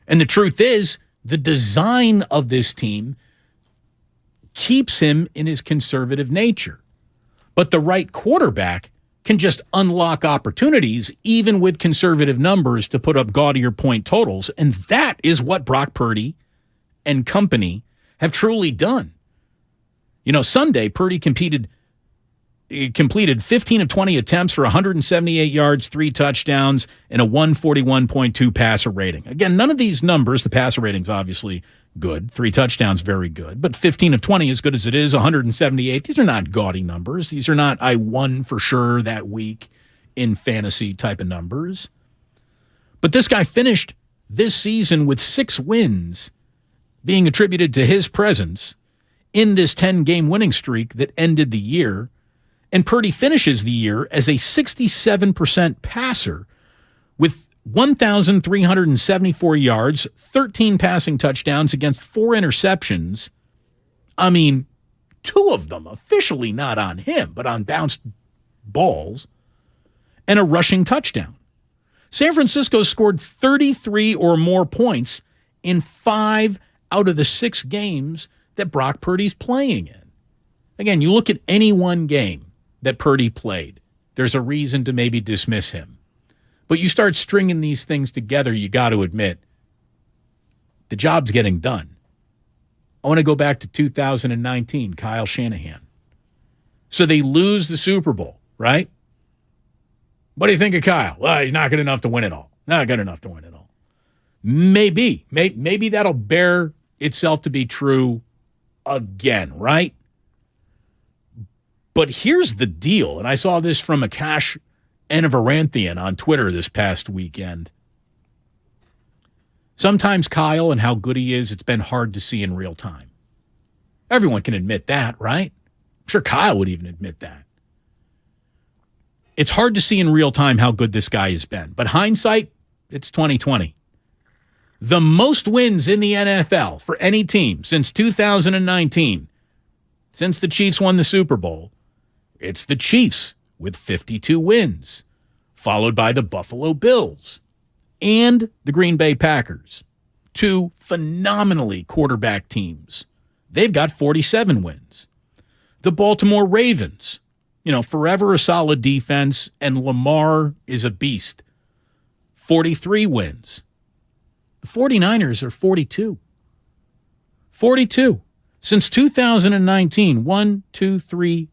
And the truth is, the design of this team keeps him in his conservative nature. But the right quarterback can just unlock opportunities, even with conservative numbers, to put up gaudier point totals. And that is what Brock Purdy and company have truly done. Sunday, Purdy competed He completed 15 of 20 attempts for 178 yards, 3 touchdowns, and a 141.2 passer rating. Again, none of these numbers, the passer rating's obviously good. 3 touchdowns, very good. But 15 of 20, as good as it is, 178, these are not gaudy numbers. These are not I won for sure that week in fantasy type of numbers. But this guy finished this season with 6 wins being attributed to his presence in this 10-game winning streak that ended the year. And Purdy finishes the year as a 67% passer with 1,374 yards, 13 passing touchdowns against 4 interceptions. I mean, 2 of them officially not on him, but on bounced balls, and a rushing touchdown. San Francisco scored 33 or more points in 5 out of the 6 games that Brock Purdy's playing in. Again, you look at any one game that Purdy played, there's a reason to maybe dismiss him. But you start stringing these things together, you got to admit, the job's getting done. I want to go back to 2019, Kyle Shanahan. So they lose the Super Bowl, right? What do you think of Kyle? Well, he's not good enough to win it all. Not good enough to win it all. Maybe that'll bear itself to be true again, right? But here's the deal, and I saw this from Akash Anavaranthian on Twitter this past weekend. Sometimes Kyle and how good he is, it's been hard to see in real time. Everyone can admit that, right? I'm sure Kyle would even admit that. It's hard to see in real time how good this guy has been. But hindsight, it's 2020. The most wins in the NFL for any team since 2019, since the Chiefs won the Super Bowl, it's the Chiefs with 52 wins, followed by the Buffalo Bills and the Green Bay Packers, 2 phenomenally quarterback teams. They've got 47 wins. The Baltimore Ravens, forever a solid defense, and Lamar is a beast. 43 wins. The 49ers are 42. 42. Since 2019,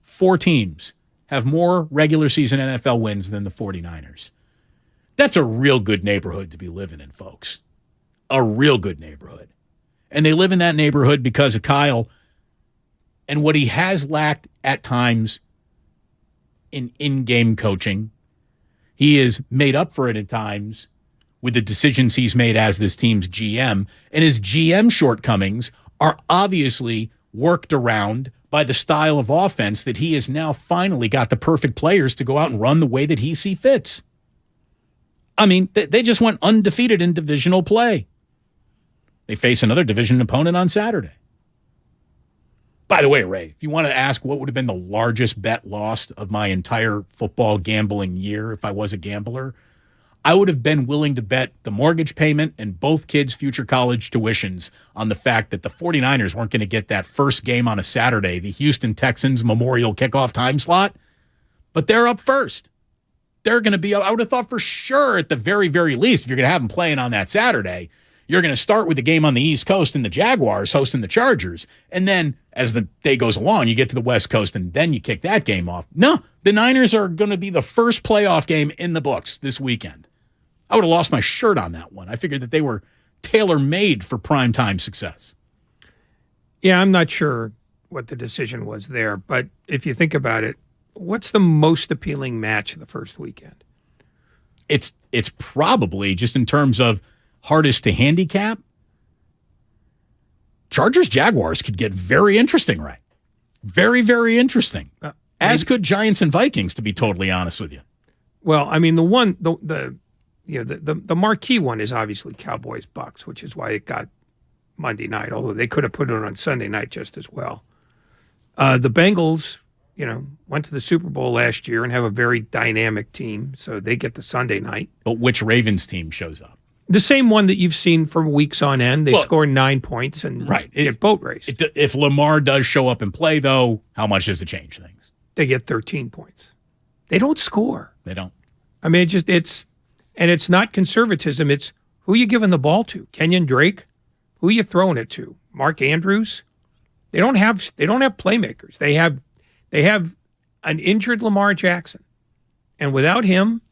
4 teams have more regular season NFL wins than the 49ers. That's a real good neighborhood to be living in, folks. A real good neighborhood. And they live in that neighborhood because of Kyle and what he has lacked at times in-game coaching. He is made up for it at times with the decisions he's made as this team's GM. And his GM shortcomings are obviously worked around by the style of offense that he has now finally got the perfect players to go out and run the way that he sees fits. I mean, they just went undefeated in divisional play. They face another division opponent on Saturday. By the way, Ray, if you want to ask what would have been the largest bet lost of my entire football gambling year if I was a gambler, I would have been willing to bet the mortgage payment and both kids' future college tuitions on the fact that the 49ers weren't going to get that first game on a Saturday, the Houston Texans Memorial kickoff time slot. But they're up first. They're going to be, I would have thought for sure at the very, very least, if you're going to have them playing on that Saturday, you're going to start with the game on the East Coast and the Jaguars hosting the Chargers. And then as the day goes along, you get to the West Coast and then you kick that game off. No, the Niners are going to be the first playoff game in the books this weekend. I would have lost my shirt on that one. I figured that they were tailor-made for primetime success. Yeah, I'm not sure what the decision was there. But if you think about it, what's the most appealing match of the first weekend? It's probably, just in terms of hardest to handicap, Chargers-Jaguars could get very interesting, right? Very, very interesting. As could Giants and Vikings, to be totally honest with you. Well, I mean, the marquee one is obviously Cowboys-Bucks, which is why it got Monday night, although they could have put it on Sunday night just as well. The Bengals, went to the Super Bowl last year and have a very dynamic team, so they get the Sunday night. But which Ravens team shows up? The same one that you've seen for weeks on end. They score 9 points and get boat raced. If Lamar does show up and play, though, how much does it change things? They get 13 points. They don't score. They don't. I mean, it's not conservatism. It's who you giving the ball to. Kenyon Drake, who you throwing it to? Mark Andrews. They don't have playmakers. They have an injured Lamar Jackson. And without him,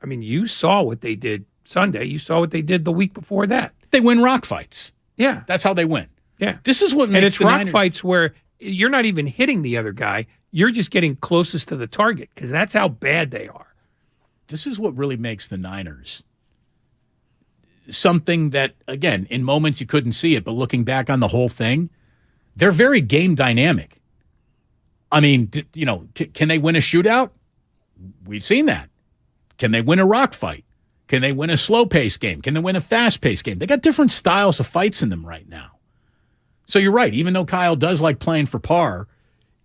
I mean, you saw what they did Sunday. You saw what they did the week before that. They win rock fights. Yeah. That's how they win. Yeah. This is what makes and it's the rock Niners fights where you're not even hitting the other guy. You're just getting closest to the target because that's how bad they are. This is what really makes the Niners something that, again, in moments you couldn't see it, but looking back on the whole thing, they're very game dynamic. I mean, can they win a shootout? We've seen that. Can they win a rock fight? Can they win a slow-paced game? Can they win a fast-paced game? They got different styles of fights in them right now. So you're right. Even though Kyle does like playing for par,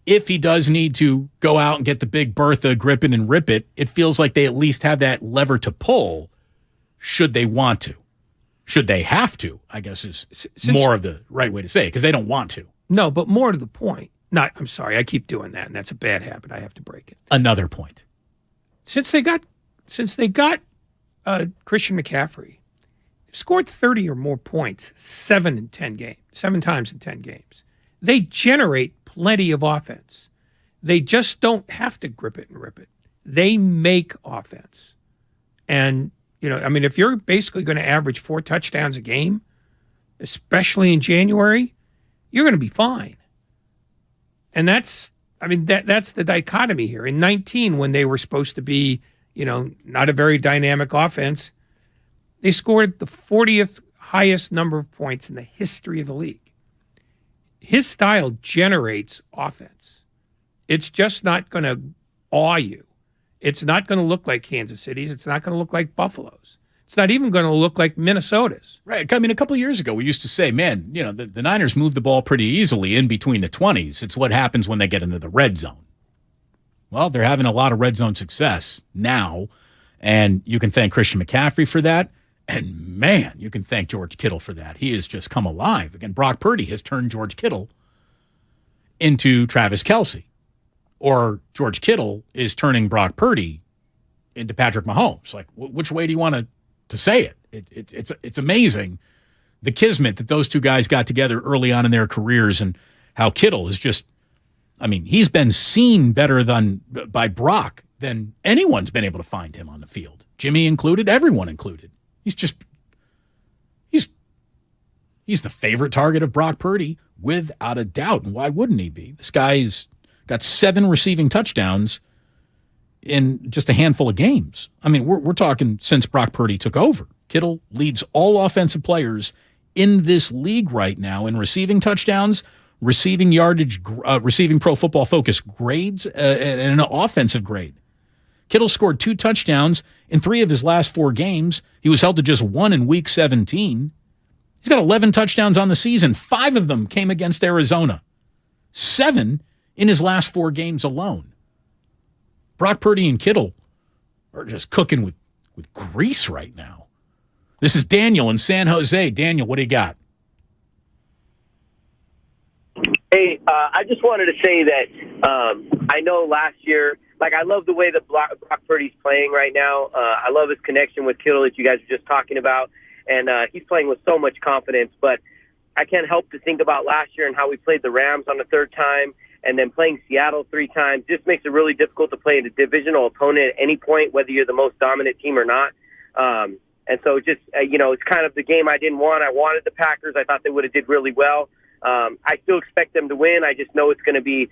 if he does need to go out and get the big Bertha, grip it and rip it, it feels like they at least have that lever to pull should they want to. Should they have to, I guess is more of the right way to say it, because they don't want to. No, but more to the point. I'm sorry, I keep doing that, and that's a bad habit. I have to break it. Another point. Since they got Christian McCaffrey, they've scored 30 or more points 7 times in 10 games. They generate plenty of offense. They just don't have to grip it and rip it. They make offense. And, if you're basically going to average 4 touchdowns a game, especially in January, you're going to be fine. And that's the dichotomy here. In 19, when they were supposed to be, not a very dynamic offense, they scored the 40th highest number of points in the history of the league. His style generates offense. It's just not going to awe you. It's not going to look like Kansas City's. It's not going to look like Buffalo's. It's not even going to look like Minnesota's. Right. I mean, a couple of years ago, we used to say, man, the Niners move the ball pretty easily in between the 20s. It's what happens when they get into the red zone. Well, they're having a lot of red zone success now, and you can thank Christian McCaffrey for that. And, man, you can thank George Kittle for that. He has just come alive. Again, Brock Purdy has turned George Kittle into Travis Kelce. Or George Kittle is turning Brock Purdy into Patrick Mahomes. Like, which way do you want to say it? It's amazing the kismet that those two guys got together early on in their careers, and how Kittle is just, he's been seen better by Brock than anyone's been able to find him on the field. Jimmy included, everyone included. He's the favorite target of Brock Purdy, without a doubt. And why wouldn't he be? This guy's got 7 receiving touchdowns in just a handful of games. We're talking since Brock Purdy took over. Kittle leads all offensive players in this league right now in receiving touchdowns, receiving yardage, receiving Pro Football Focus grades, and an offensive grade. Kittle scored 2 touchdowns in 3 of his last 4 games. He was held to just 1 in Week 17. He's got 11 touchdowns on the season. 5 of them came against Arizona. 7 in his last 4 games alone. Brock Purdy and Kittle are just cooking with grease right now. This is Daniel in San Jose. Daniel, what do you got? Hey, I just wanted to say that I know last year, I love the way that Brock Purdy's playing right now. I love his connection with Kittle that you guys were just talking about. And he's playing with so much confidence. But I can't help to think about last year and how we played the Rams on the 3rd time, and then playing Seattle 3 times. Just makes it really difficult to play a divisional opponent at any point, whether you're the most dominant team or not. And so just, it's kind of the game I didn't want. I wanted the Packers. I thought they would have did really well. I still expect them to win. I just know it's going to be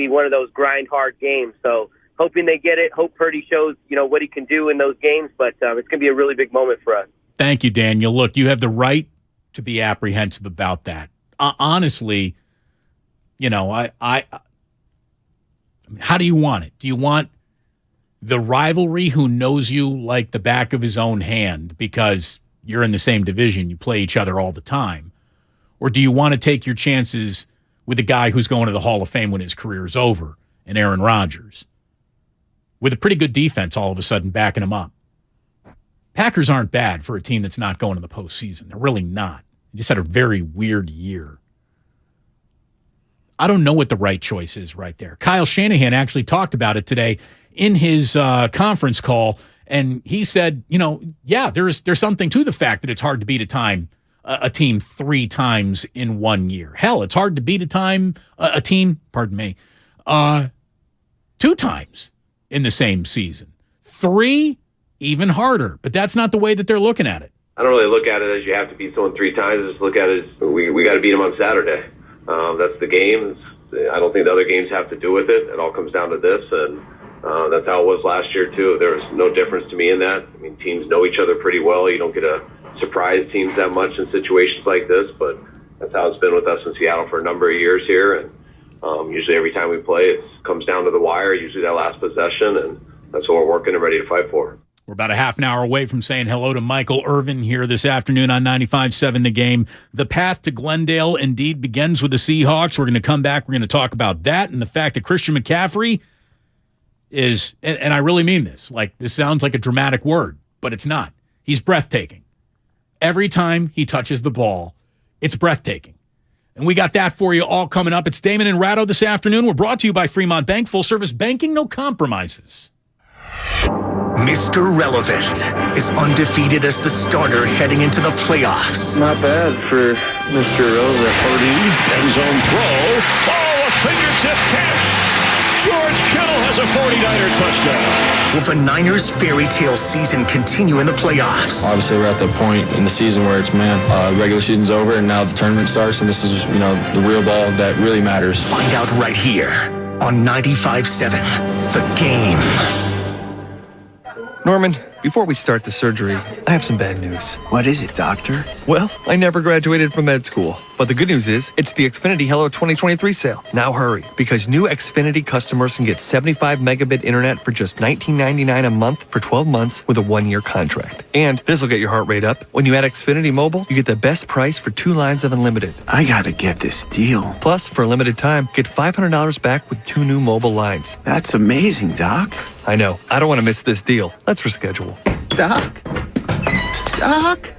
one of those grind hard games. So hoping they get it. Hope Purdy shows, what he can do in those games. But it's going to be a really big moment for us. Thank you, Daniel. Look, you have the right to be apprehensive about that. Honestly, how do you want it? Do you want the rivalry who knows you like the back of his own hand because you're in the same division, you play each other all the time? Or do you want to take your chances with a guy who's going to the Hall of Fame when his career is over, and Aaron Rodgers, with a pretty good defense all of a sudden backing him up? Packers aren't bad for a team that's not going to the postseason. They're really not. They just had a very weird year. I don't know what the right choice is right there. Kyle Shanahan actually talked about it today in his conference call, and he said, there's something to the fact that it's hard to beat a team 3 times in 1 year. Hell, it's hard to beat a team, 2 times in the same season. 3, even harder. But that's not the way that they're looking at it. I don't really look at it as you have to beat someone 3 times. I just look at it as we got to beat them on Saturday. That's the game. I don't think the other games have to do with it. It all comes down to this, and that's how it was last year, too. There was no difference to me in that. I mean, teams know each other pretty well. You don't get to surprise teams that much in situations like this, but that's how it's been with us in Seattle for a number of years here. And usually every time we play, it comes down to the wire, usually that last possession, and that's what we're working and ready to fight for. We're about a half an hour away from saying hello to Michael Irvin here this afternoon on 95.7 The Game. The path to Glendale indeed begins with the Seahawks. We're going to come back. We're going to talk about that and the fact that Christian McCaffrey is, and I really mean this, like this sounds like a dramatic word, but it's not. He's breathtaking. Every time he touches the ball, it's breathtaking. And we got that for you all coming up. It's Damon and Ratto this afternoon. We're brought to you by Fremont Bank. Full service banking, no compromises. Mr. Relevant is undefeated as the starter heading into the playoffs. Not bad for Mr. Relevant. Purdy, end zone throw. Oh, a fingertip catch. George Kittle has a 49er touchdown. Will the Niners' fairy tale season continue in the playoffs? Obviously, we're at the point in the season where it's, regular season's over, and now the tournament starts, and this is, the real ball that really matters. Find out right here on 95.7 The Game. Norman, before we start the surgery, I have some bad news. What is it, doctor? Well, I never graduated from med school. But the good news is, it's the Xfinity Hello 2023 sale. Now hurry, because new Xfinity customers can get 75 megabit internet for just $19.99 a month for 12 months with a 1-year contract. And this will get your heart rate up. When you add Xfinity Mobile, you get the best price for 2 lines of unlimited. I gotta get this deal. Plus, for a limited time, get $500 back with 2 new mobile lines. That's amazing, Doc. I know. I don't want to miss this deal. Let's reschedule. Doc? Doc?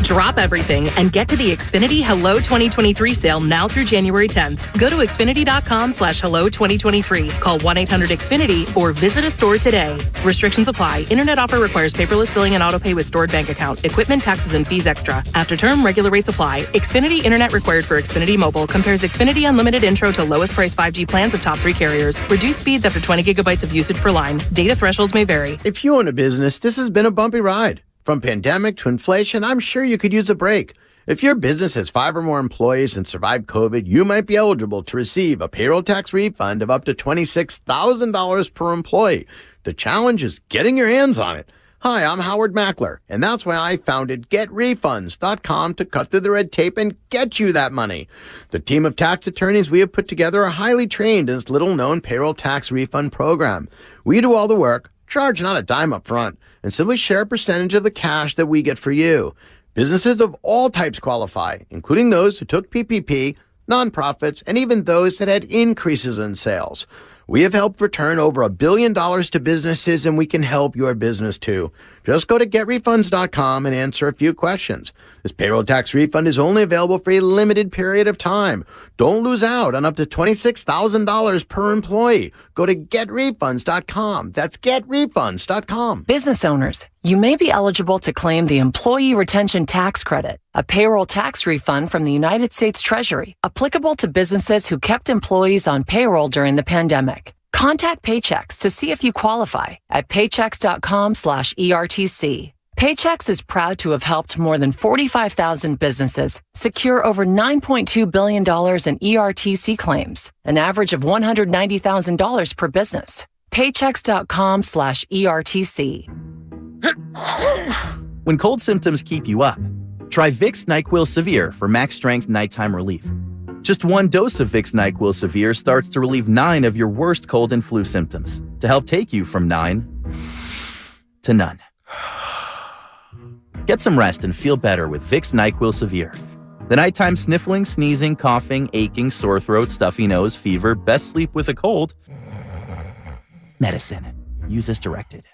Drop everything and get to the Xfinity Hello 2023 sale now through January 10th. Go to Xfinity.com/Hello2023. Call 1-800-XFINITY or visit a store today. Restrictions apply. Internet offer requires paperless billing and autopay with stored bank account. Equipment, taxes, and fees extra. After term, regular rates apply. Xfinity Internet required for Xfinity Mobile. Compares Xfinity Unlimited Intro to lowest price 5G plans of top 3 carriers. Reduced speeds after 20 gigabytes of usage per line. Data thresholds may vary. If you own a business, this has been a bumpy ride. From pandemic to inflation, I'm sure you could use a break. If your business has 5 or more employees and survived COVID, you might be eligible to receive a payroll tax refund of up to $26,000 per employee. The challenge is getting your hands on it. Hi, I'm Howard Mackler, and that's why I founded GetRefunds.com to cut through the red tape and get you that money. The team of tax attorneys we have put together are highly trained in this little-known payroll tax refund program. We do all the work, charge not a dime up front, and simply share a percentage of the cash that we get for you. Businesses of all types qualify, including those who took PPP, nonprofits, and even those that had increases in sales. We have helped return over $1 billion to businesses, and we can help your business too. Just go to GetRefunds.com and answer a few questions. This payroll tax refund is only available for a limited period of time. Don't lose out on up to $26,000 per employee. Go to GetRefunds.com. That's GetRefunds.com. Business owners, you may be eligible to claim the Employee Retention Tax Credit, a payroll tax refund from the United States Treasury, applicable to businesses who kept employees on payroll during the pandemic. Contact Paychex to see if you qualify at paychex.com/ERTC. Paychex is proud to have helped more than 45,000 businesses secure over $9.2 billion in ERTC claims, an average of $190,000 per business. Paychex.com/ERTC. When cold symptoms keep you up, try Vicks NyQuil Severe for max strength nighttime relief. Just 1 dose of Vicks NyQuil Severe starts to relieve 9 of your worst cold and flu symptoms to help take you from 9 to none. Get some rest and feel better with Vicks NyQuil Severe. The nighttime sniffling, sneezing, coughing, aching, sore throat, stuffy nose, fever, best sleep with a cold. Medicine. Use as directed.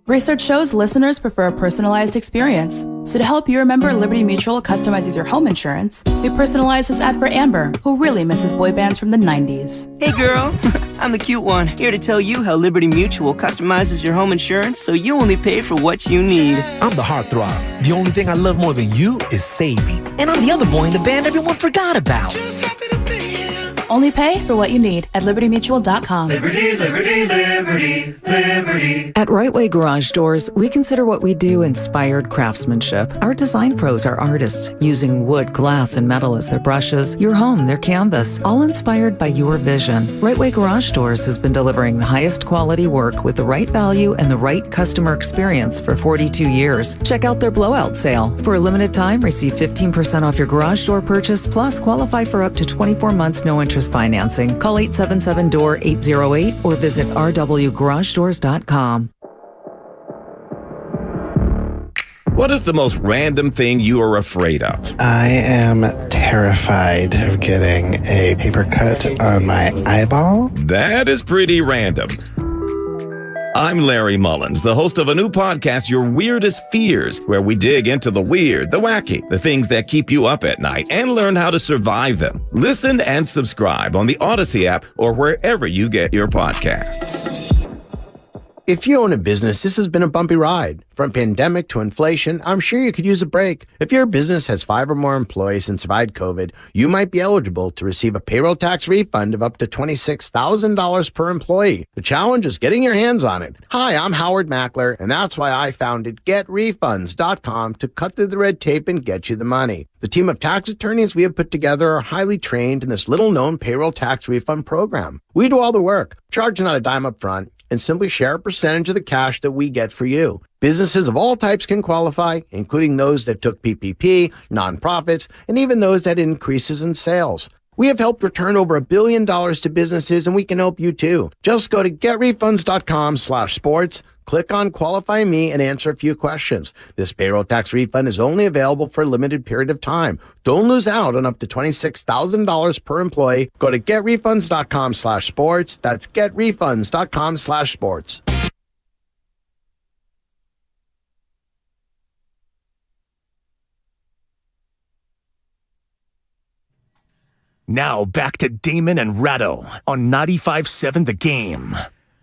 Research shows listeners prefer a personalized experience. So to help you remember, Liberty Mutual customizes your home insurance. We personalized this ad for Amber, who really misses boy bands from the 90s. Hey girl, I'm the cute one, here to tell you how Liberty Mutual customizes your home insurance so you only pay for what you need. I'm the heartthrob. The only thing I love more than you is saving. And I'm the other boy in the band everyone forgot about. Only pay for what you need at libertymutual.com. Liberty, liberty, liberty, liberty. At Right Way Garage Doors, we consider what we do inspired craftsmanship. Our design pros are artists, using wood, glass, and metal as their brushes, your home, their canvas, all inspired by your vision. Right Way Garage Doors has been delivering the highest quality work with the right value and the right customer experience for 42 years. Check out their blowout sale. For a limited time, receive 15% off your garage door purchase, plus qualify for up to 24 months no interest financing. Call 877-DOOR-808 or visit rwgaragedoors.com. What is the most random thing you are afraid of? I am terrified of getting a paper cut on my eyeball. That is pretty random. I'm Larry Mullins, the host of a new podcast, Your Weirdest Fears, where we dig into the weird, the wacky, the things that keep you up at night, and learn how to survive them. Listen and subscribe on the Odyssey app or wherever you get your podcasts. If you own a business, this has been a bumpy ride. From pandemic to inflation, I'm sure you could use a break. If your business has 5 or more employees and survived COVID, you might be eligible to receive a payroll tax refund of up to $26,000 per employee. The challenge is getting your hands on it. Hi, I'm Howard Mackler, and that's why I founded GetRefunds.com to cut through the red tape and get you the money. The team of tax attorneys we have put together are highly trained in this little-known payroll tax refund program. We do all the work, charge not a dime up front, and simply share a percentage of the cash that we get for you. Businesses of all types can qualify, including those that took PPP, nonprofits, and even those that had increases in sales. We have helped return over $1 billion to businesses, and we can help you too. Just go to getrefunds.com/sports, click on Qualify Me, and answer a few questions. This payroll tax refund is only available for a limited period of time. Don't lose out on up to $26,000 per employee. Go to getrefunds.com/sports. That's getrefunds.com/sports. Now back to Damon and Ratto on 95.7 The Game.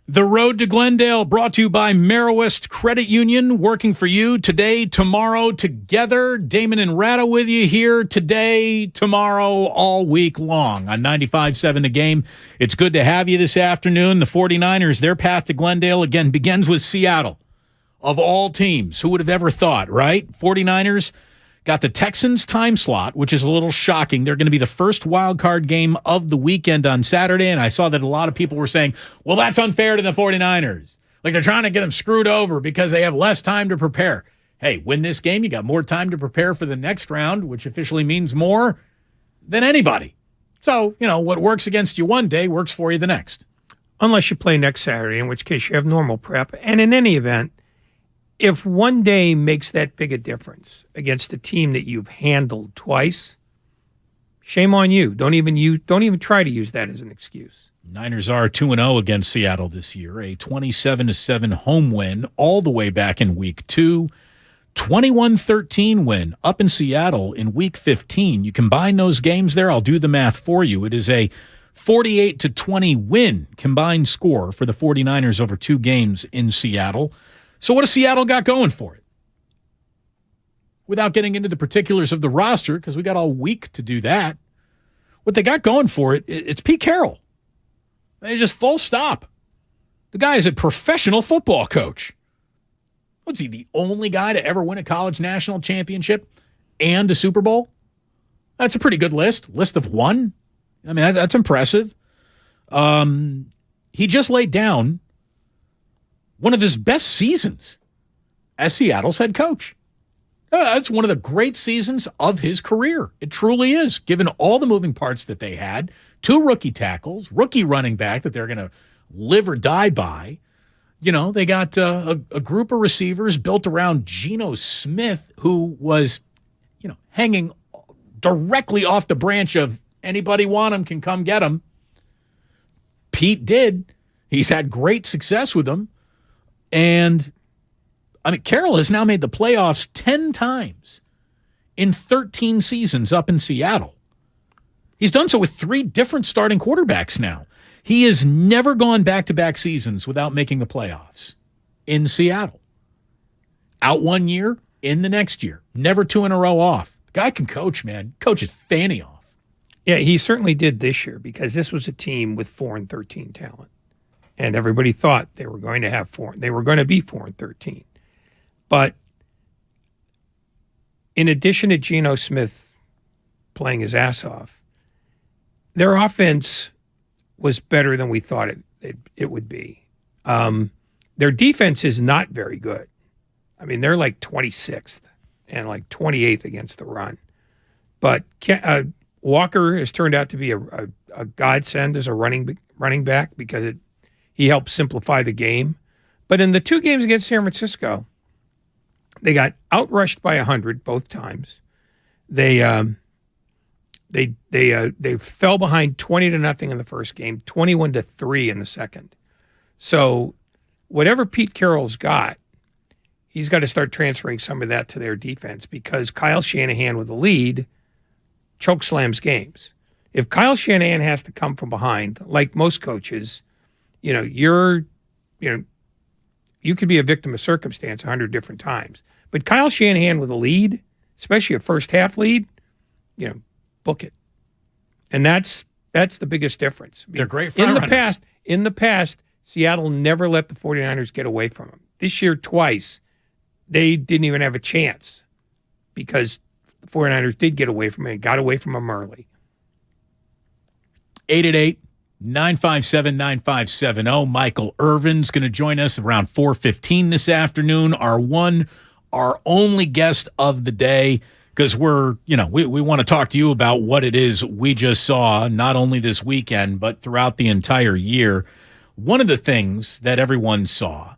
The Road to Glendale, brought to you by Marist Credit Union, working for you today, tomorrow, together. Damon and Ratto with you here today, tomorrow, all week long on 95.7 The Game. It's good to have you this afternoon. The 49ers, their path to Glendale, again, begins with Seattle. Of all teams, who would have ever thought, right? 49ers got the Texans time slot, which is a little shocking. They're going to be the first wild card game of the weekend on Saturday, and I saw that a lot of people were saying, well, that's unfair to the 49ers. Like they're trying to get them screwed over because they have less time to prepare. Hey, win this game, you got more time to prepare for the next round, which officially means more than anybody. So, what works against you one day works for you the next. Unless you play next Saturday, in which case you have normal prep. And in any event, if one day makes that big a difference against a team that you've handled twice, shame on you. Don't even try to use that as an excuse. Niners are 2-0 against Seattle this year, a 27-7 home win all the way back in week 2, 21-13 win up in Seattle in week 15. You combine those games there, I'll do the math for you. It is a 48-20 win combined score for the 49ers over 2 games in Seattle. So what has Seattle got going for it? Without getting into the particulars of the roster, because we got all week to do that, what they got going for it, it's Pete Carroll. They just full stop. The guy is a professional football coach. Was he the only guy to ever win a college national championship and a Super Bowl? That's a pretty good list. List of 1. I mean, that's impressive. He just laid down one of his best seasons as Seattle's head coach. It's one of the great seasons of his career. It truly is, given all the moving parts that they had. 2 rookie tackles, rookie running back that they're going to live or die by. They got a group of receivers built around Geno Smith, who was, hanging directly off the branch of anybody want him can come get him. Pete did. He's had great success with them. And, Carroll has now made the playoffs 10 times in 13 seasons up in Seattle. He's done so with 3 different starting quarterbacks now. He has never gone back-to-back seasons without making the playoffs in Seattle. Out one year, in the next year. Never 2 in a row off. The guy can coach, man. Coaches fanny off. Yeah, he certainly did this year because this was a team with 4-13 talent. And everybody thought they were going to have they were going to be 4-13. But in addition to Geno Smith playing his ass off, their offense was better than we thought it would be. Their defense is not very good. I mean, they're like 26th and like 28th against the run. But Walker has turned out to be a godsend as a running back because he helped simplify the game. But in the two games against San Francisco, they got outrushed by 100 both times. They fell behind 20-0 in the first game, 21-3 in the second. So whatever Pete Carroll's got, he's got to start transferring some of that to their defense because Kyle Shanahan with the lead chokeslams games. If Kyle Shanahan has to come from behind, like most coaches, you could be a victim of circumstance 100 different times. But Kyle Shanahan with a lead, especially a first half lead, book it. And that's the biggest difference. They're great front runners. In the past, Seattle never let the 49ers get away from them. This year, twice, they didn't even have a chance because the 49ers did get away from it and got away from them early. 888-957-9570. Michael Irvin's going to join us around 4:15 this afternoon. Our only guest of the day, because we want to talk to you about what it is we just saw, not only this weekend, but throughout the entire year. One of the things that everyone saw,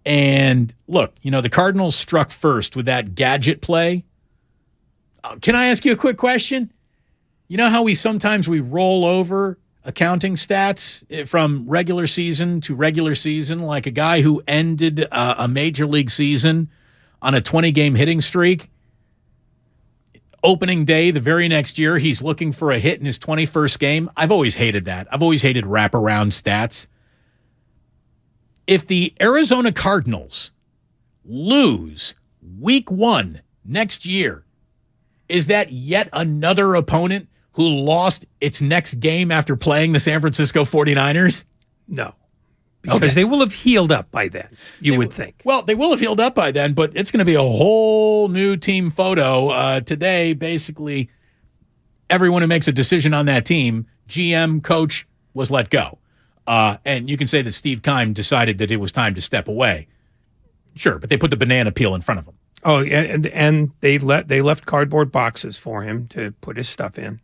and look, the Cardinals struck first with that gadget play. Can I ask you a quick question? You know how we sometimes roll over accounting stats from regular season to regular season, like a guy who ended a major league season on a 20-game hitting streak. Opening day, the very next year, he's looking for a hit in his 21st game. I've always hated that. I've always hated wraparound stats. If the Arizona Cardinals lose week 1 next year, is that yet another opponent who lost its next game after playing the San Francisco 49ers? No. Because they will have healed up by then, you would think. Well, they will have healed up by then, but it's going to be a whole new team photo. Today, basically, everyone who makes a decision on that team, GM, coach, was let go. And you can say that Steve Keim decided that it was time to step away. Sure, but they put the banana peel in front of him. Oh, and they left cardboard boxes for him to put his stuff in.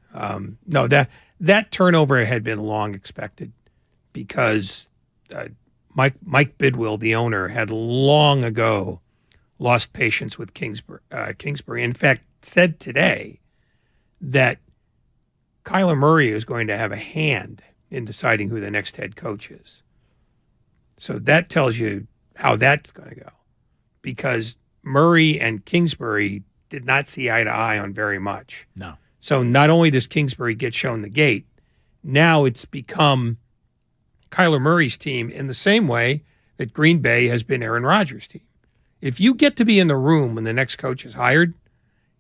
No, that turnover had been long expected because Mike Bidwill, the owner, had long ago lost patience with Kingsbury. In fact, said today that Kyler Murray is going to have a hand in deciding who the next head coach is. So that tells you how that's going to go, because Murray and Kingsbury did not see eye to eye on very much. No. So not only does Kingsbury get shown the gate, now it's become Kyler Murray's team in the same way that Green Bay has been Aaron Rodgers' team. If you get to be in the room when the next coach is hired,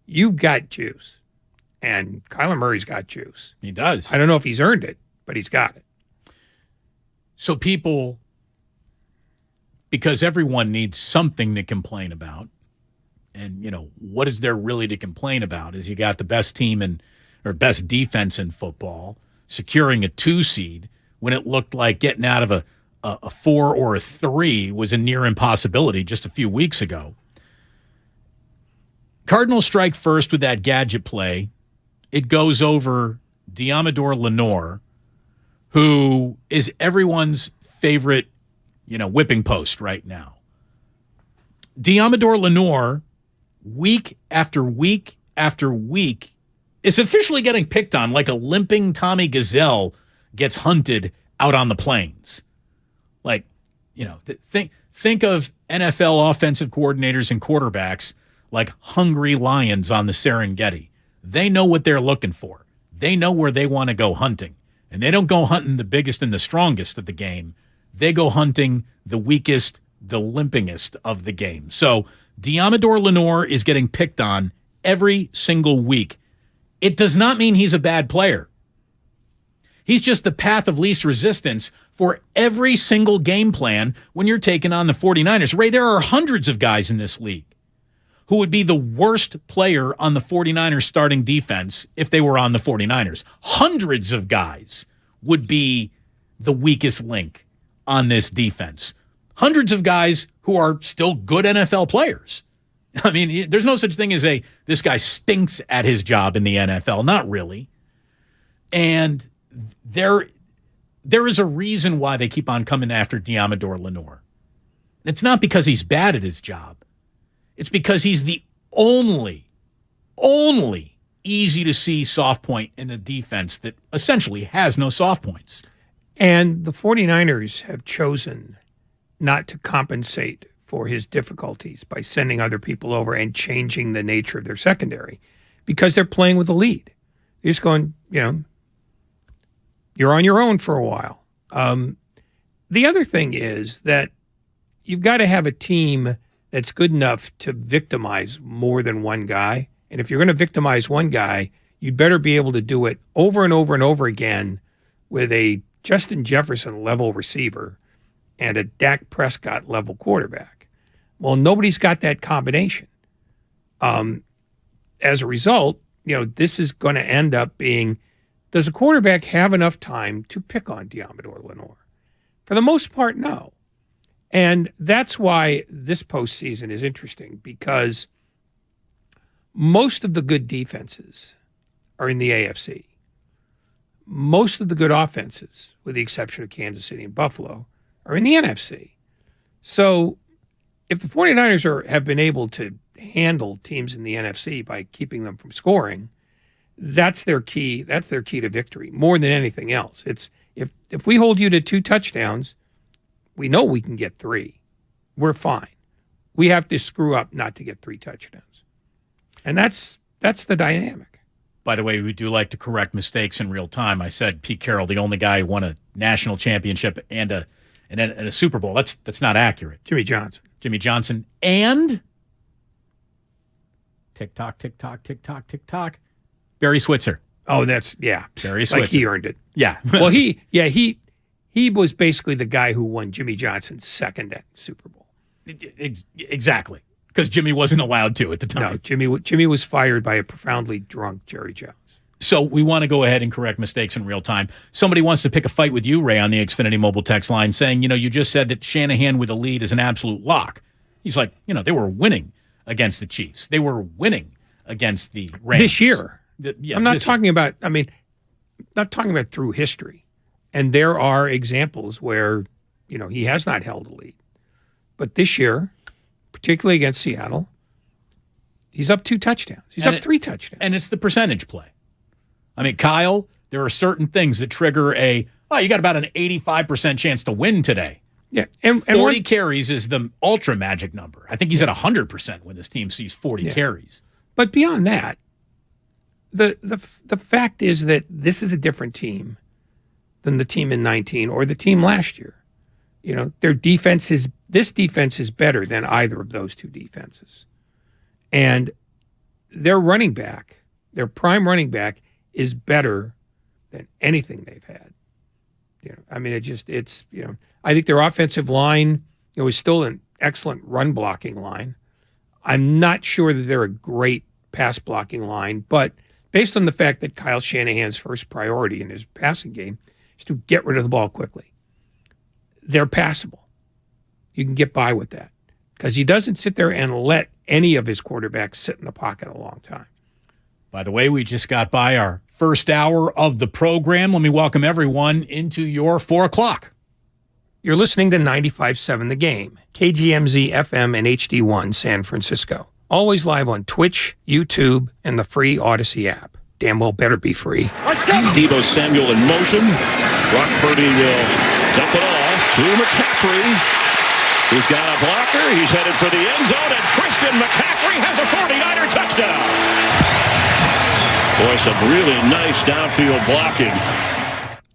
you've got juice. And Kyler Murray's got juice. He does. I don't know if he's earned it, but he's got it. So people, because everyone needs something to complain about, and, what is there really to complain about is you got the best team or best defense in football securing a 2 seed when it looked like getting out of a 4 or a 3 was a near impossibility just a few weeks ago. Cardinals strike first with that gadget play. It goes over Diamador Lenore, who is everyone's favorite, whipping post right now. Diamador Lenore, week after week after week, is officially getting picked on like a limping Tommy Gazelle gets hunted out on the plains. Like, think of NFL offensive coordinators and quarterbacks like hungry lions on the Serengeti. They know what they're looking for. They know where they want to go hunting. And they don't go hunting the biggest and the strongest of the game. They go hunting the weakest, the limpingest of the game. So Diamador Lenore is getting picked on every single week. It does not mean he's a bad player. He's just the path of least resistance for every single game plan when you're taking on the 49ers. Ray, there are hundreds of guys in this league who would be the worst player on the 49ers starting defense if they were on the 49ers. Hundreds of guys would be the weakest link on this defense. Hundreds of guys who are still good NFL players. I mean, there's no such thing as this guy stinks at his job in the NFL. Not really. And there is a reason why they keep on coming after Diamador Lenore. It's not because he's bad at his job. It's because he's the only easy-to-see soft point in a defense that essentially has no soft points. And the 49ers have chosen not to compensate for his difficulties by sending other people over and changing the nature of their secondary because they're playing with a lead. They're just going, you're on your own for a while. The other thing is that you've got to have a team that's good enough to victimize more than one guy. And if you're going to victimize one guy, you'd better be able to do it over and over and over again with a Justin Jefferson level receiver and a Dak Prescott level quarterback. Well, nobody's got that combination. As a result, this is going to end up being, does a quarterback have enough time to pick on Diamador Lenore? For the most part, no. And that's why this postseason is interesting, because most of the good defenses are in the AFC. Most of the good offenses, with the exception of Kansas City and Buffalo, are in the NFC. So if the 49ers have been able to handle teams in the NFC by keeping them from scoring, that's their key. That's their key to victory more than anything else. It's if we hold you to 2 touchdowns, we know we can get 3. We're fine. We have to screw up not to get 3 touchdowns. And that's the dynamic. By the way, we do like to correct mistakes in real time. I said Pete Carroll, the only guy who won a national championship and a Super Bowl. That's not accurate. Jimmy Johnson. And tick-tock, tick-tock, tick-tock, tick-tock. Barry Switzer. Oh, Barry Switzer. Like he earned it. Yeah. Well, he was basically the guy who won Jimmy Johnson's second Super Bowl. Exactly. Because Jimmy wasn't allowed to at the time. No, Jimmy was fired by a profoundly drunk Jerry Jones. So we want to go ahead and correct mistakes in real time. Somebody wants to pick a fight with you, Ray, on the Xfinity mobile text line, saying, you just said that Shanahan with a lead is an absolute lock. He's like, they were winning against the Chiefs. They were winning against the Rams. This year. I'm not talking about, not talking about through history. And there are examples where, he has not held a lead. But this year, particularly against Seattle, he's up 2 touchdowns. He's up 3 touchdowns. And it's the percentage play. Kyle, there are certain things that trigger you got about an 85% chance to win today. Yeah. And 40 carries is the ultra magic number. I think he's at 100% when this team sees 40 carries. But beyond that, the fact is that this is a different team than the team in 19 or the team last year. Their defense this defense is better than either of those 2 defenses. And their running back, their prime running back, is better than anything they've had. I think their offensive line, is still an excellent run blocking line. I'm not sure that they're a great pass blocking line, but based on the fact that Kyle Shanahan's first priority in his passing game is to get rid of the ball quickly, they're passable. You can get by with that because he doesn't sit there and let any of his quarterbacks sit in the pocket a long time. By the way, we just got by our first hour of the program. Let me welcome everyone into your 4 o'clock. You're listening to 95.7 The Game, KGMZ FM and HD1 San Francisco. Always live on Twitch, YouTube, and the free Odyssey app. Damn well better be free. Deebo Samuel in motion. Brock Purdy will dump it off to McCaffrey. He's got a blocker. He's headed for the end zone, and Christian McCaffrey has a 49er touchdown. Boy, some really nice downfield blocking.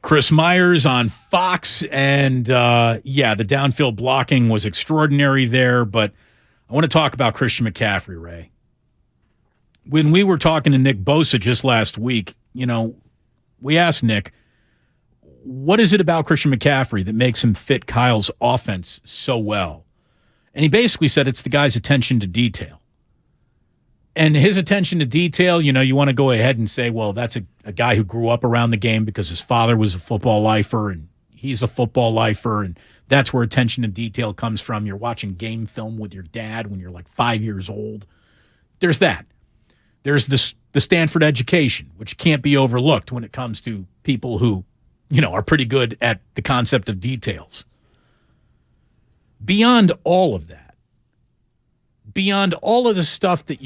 Chris Myers on Fox, and the downfield blocking was extraordinary there, but I want to talk about Christian McCaffrey, Ray. when we were talking to Nick Bosa just last week, we asked Nick, what is it about Christian McCaffrey that makes him fit Kyle's offense so well? And he basically said it's the guy's attention to detail. And his attention to detail, you want to go ahead and say, well, that's a guy who grew up around the game because his father was a football lifer and he's a football lifer, and that's where attention to detail comes from. You're watching game film with your dad when you're like 5 years old. There's that. There's the Stanford education, which can't be overlooked when it comes to people who, are pretty good at the concept of details. Beyond all of that, beyond all of the stuff that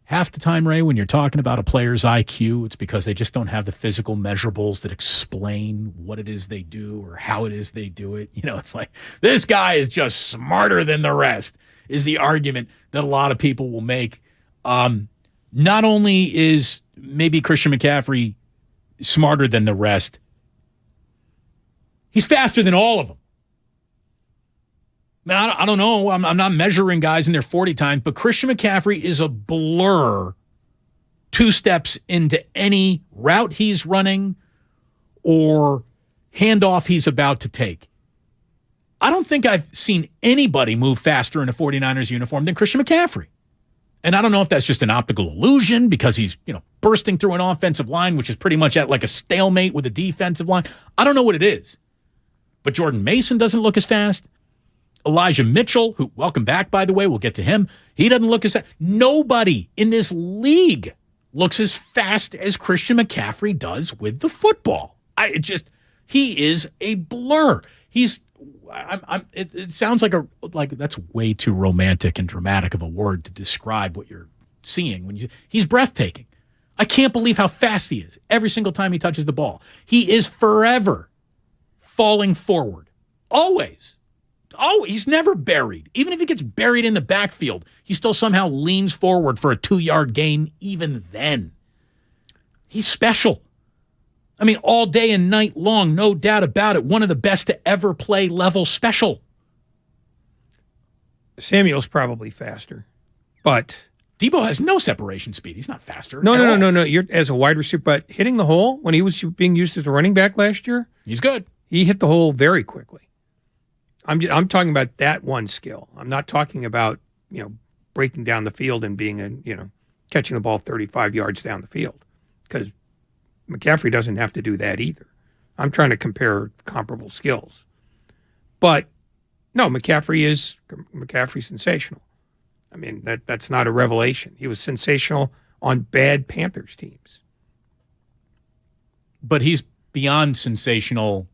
half the time, Ray, when you're talking about a player's IQ, it's because they just don't have the physical measurables that explain what it is they do or how it is they do it. It's like, this guy is just smarter than the rest, is the argument that a lot of people will make. Not only is maybe Christian McCaffrey smarter than the rest, he's faster than all of them. Now, I don't know. I'm not measuring guys in their 40 times, but Christian McCaffrey is a blur 2 steps into any route he's running or handoff he's about to take. I don't think I've seen anybody move faster in a 49ers uniform than Christian McCaffrey. And I don't know if that's just an optical illusion because he's, bursting through an offensive line, which is pretty much at like a stalemate with a defensive line. I don't know what it is. But Jordan Mason doesn't look as fast. Elijah Mitchell, who, welcome back, by the way, we'll get to him. He doesn't look as fast. Nobody in this league looks as fast as Christian McCaffrey does with the football. He is a blur. It sounds like that's way too romantic and dramatic of a word to describe what you're seeing. He's breathtaking. I can't believe how fast he is every single time he touches the ball. He is forever falling forward. Always. Oh, he's never buried. Even if he gets buried in the backfield, he still somehow leans forward for a 2-yard gain even then. He's special. I mean, all day and night long, no doubt about it. One of the best to ever play level special. Samuel's probably faster, but Debo has no separation speed. He's not faster. No. You're as a wide receiver, but hitting the hole when he was being used as a running back last year, he's good. He hit the hole very quickly. I'm talking about that one skill. I'm not talking about breaking down the field and being catching the ball 35 yards down the field, because McCaffrey doesn't have to do that either. I'm trying to compare comparable skills. But no, McCaffrey's sensational. I mean, that's not a revelation. He was sensational on bad Panthers teams. But he's beyond sensational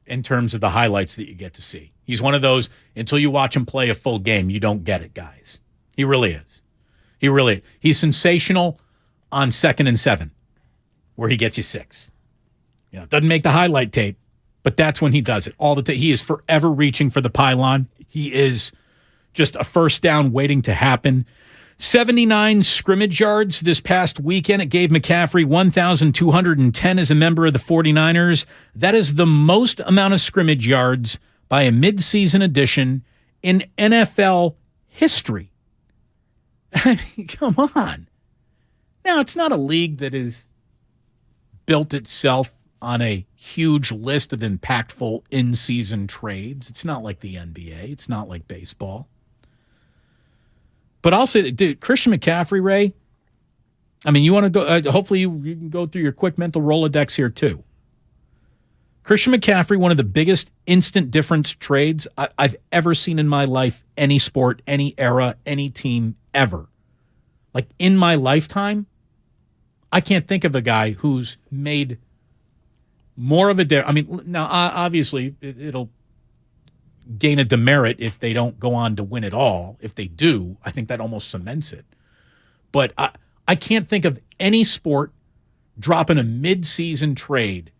in terms of the highlights that you get to see. He's one of those, until you watch him play a full game, you don't get it, guys. He really is. He's sensational on 2nd and 7. Where he gets you 6. Doesn't make the highlight tape, but that's when he does it. All the time. He is forever reaching for the pylon. He is just a first down waiting to happen. 79 scrimmage yards this past weekend. It gave McCaffrey 1,210 as a member of the 49ers. That is the most amount of scrimmage yards by a midseason addition in NFL history. I mean, come on. Now, it's not a league that is built itself on a huge list of impactful in-season trades. It's not like the NBA. It's not like baseball. But I'll say that, dude, Christian McCaffrey, Ray, I mean, you want to go, hopefully you can go through your quick mental Rolodex here too. Christian McCaffrey, one of the biggest instant difference trades I've ever seen in my life, any sport, any era, any team, ever. Like in my lifetime, I can't think of a guy who's made more of a difference. I mean, now, obviously, it'll gain a demerit if they don't go on to win it all. If they do, I think that almost cements it. But I can't think of any sport dropping a mid-season trade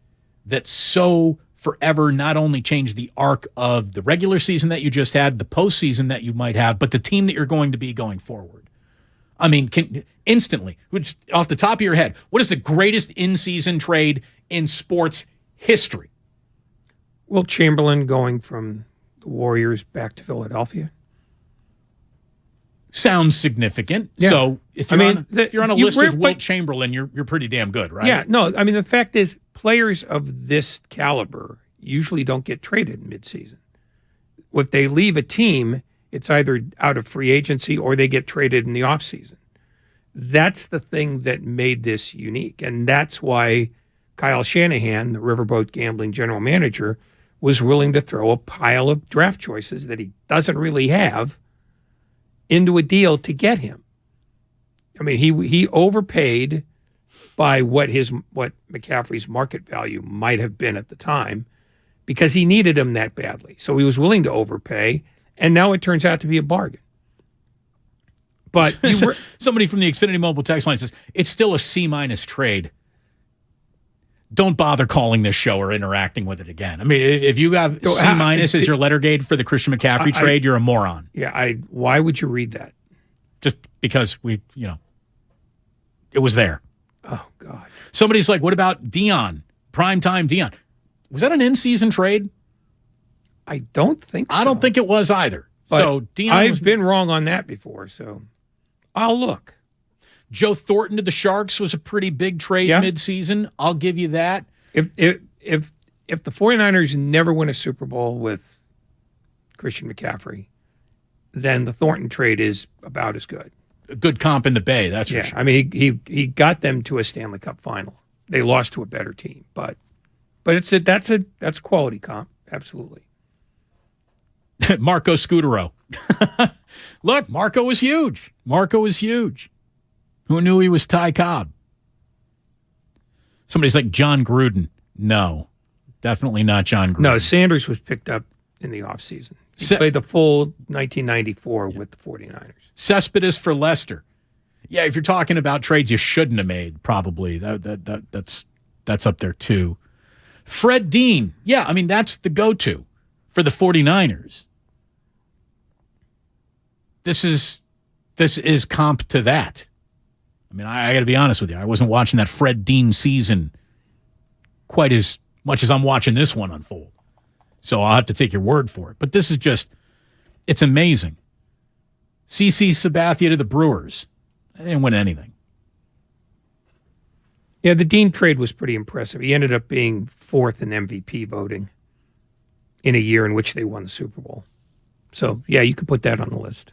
that so forever not only changed the arc of the regular season that you just had, the postseason that you might have, but the team that you're going to be going forward. I mean, instantly, which off the top of your head, what is the greatest in-season trade in sports history? Will Chamberlain going from the Warriors back to Philadelphia? sounds significant. Yeah. So if you're on a list with Wilt Chamberlain, you're pretty damn good, right? Yeah, no, I mean, the fact is players of this caliber usually don't get traded in midseason. If they leave a team, it's either out of free agency or they get traded in the offseason. That's the thing that made this unique. And that's why Kyle Shanahan, the Riverboat Gambling general manager, was willing to throw a pile of draft choices that he doesn't really have into a deal to get him. I mean, he overpaid by what McCaffrey's market value might have been at the time because he needed him that badly. So he was willing to overpay, and now it turns out to be a bargain. But somebody from the Xfinity Mobile text line says, it's still a C- trade. Don't bother calling this show or interacting with it again. I mean, if you have C- as your letter grade for the Christian McCaffrey trade, you're a moron. Yeah, why would you read that? Just because it was there. Oh, God. Somebody's like, what about Dion? Primetime Dion. Was that an in-season trade? I don't think so. I don't think it was either. But so Dion I've been wrong on that before, so I'll look. Joe Thornton to the Sharks was a pretty big trade midseason. I'll give you that. If the 49ers never win a Super Bowl with Christian McCaffrey, then the Thornton trade is about as good. A good comp in the Bay, that's for sure. I mean, he got them to a Stanley Cup final. They lost to a better team, but that's a quality comp, absolutely. Marco Scudero. Look, Marco was huge. Who knew he was Ty Cobb? Somebody's like John Gruden. No, definitely not John Gruden. No, Sanders was picked up in the offseason. He played the full 1994 with the 49ers. Cespedes for Leicester. Yeah, if you're talking about trades you shouldn't have made, probably. That's up there too. Fred Dean. Yeah, I mean, that's the go-to for the 49ers. This is comp to that. I mean, I got to be honest with you. I wasn't watching that Fred Dean season quite as much as I'm watching this one unfold. So I'll have to take your word for it. But this is just, it's amazing. CC Sabathia to the Brewers. I didn't win anything. Yeah, the Dean trade was pretty impressive. He ended up being fourth in MVP voting in a year in which they won the Super Bowl. So, yeah, you could put that on the list.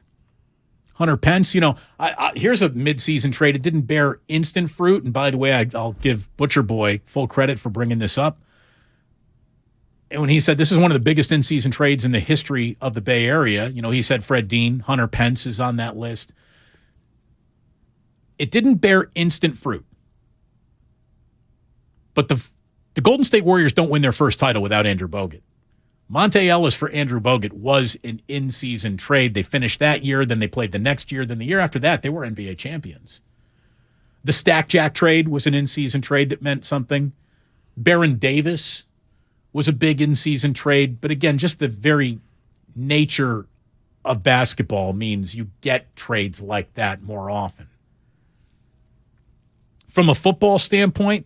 Hunter Pence, here's a midseason trade. It didn't bear instant fruit. And by the way, I'll give Butcher Boy full credit for bringing this up. And when he said this is one of the biggest in-season trades in the history of the Bay Area, he said Fred Dean, Hunter Pence is on that list. It didn't bear instant fruit. But the Golden State Warriors don't win their first title without Andrew Bogut. Monte Ellis for Andrew Bogut was an in-season trade. They finished that year, then they played the next year, then the year after that, they were NBA champions. The Stack Jack trade was an in-season trade that meant something. Baron Davis was a big in-season trade, but again, just the very nature of basketball means you get trades like that more often. From a football standpoint,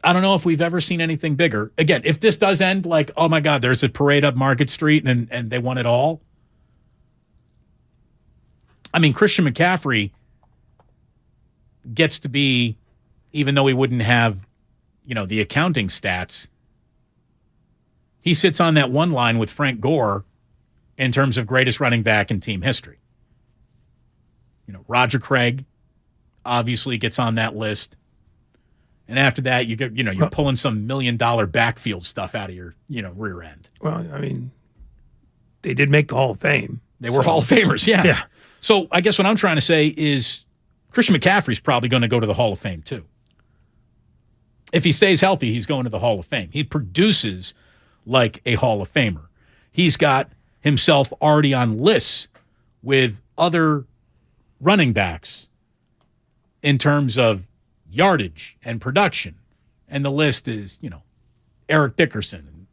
I don't know if we've ever seen anything bigger. Again, if this does end like, oh my God, there's a parade up Market Street and they won it all. I mean, Christian McCaffrey gets to be, even though he wouldn't have, the accounting stats, he sits on that one line with Frank Gore in terms of greatest running back in team history. Roger Craig obviously gets on that list. And after that, you're pulling some $1 million backfield stuff out of your, rear end. Well, I mean, they did make the Hall of Fame. They were Hall of Famers, yeah. So I guess what I'm trying to say is Christian McCaffrey's probably going to go to the Hall of Fame too. If he stays healthy, he's going to the Hall of Fame. He produces like a Hall of Famer. He's got himself already on lists with other running backs in terms of yardage and production. And the list is, Eric Dickerson.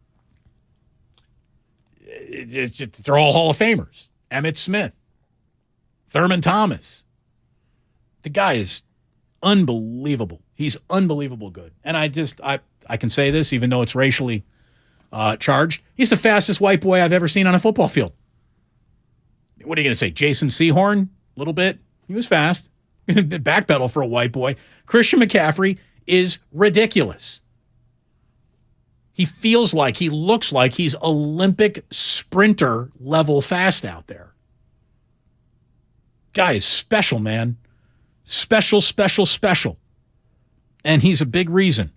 They're all Hall of Famers. Emmitt Smith. Thurman Thomas. The guy is unbelievable. He's unbelievable good. And I can say this, even though it's racially charged. He's the fastest white boy I've ever seen on a football field. what are you going to say, Jason Sehorn? A little bit. He was fast. Backpedal for a white boy. Christian McCaffrey is ridiculous. He looks like he's Olympic sprinter level fast out there. Guy is special, man. Special. And he's a big reason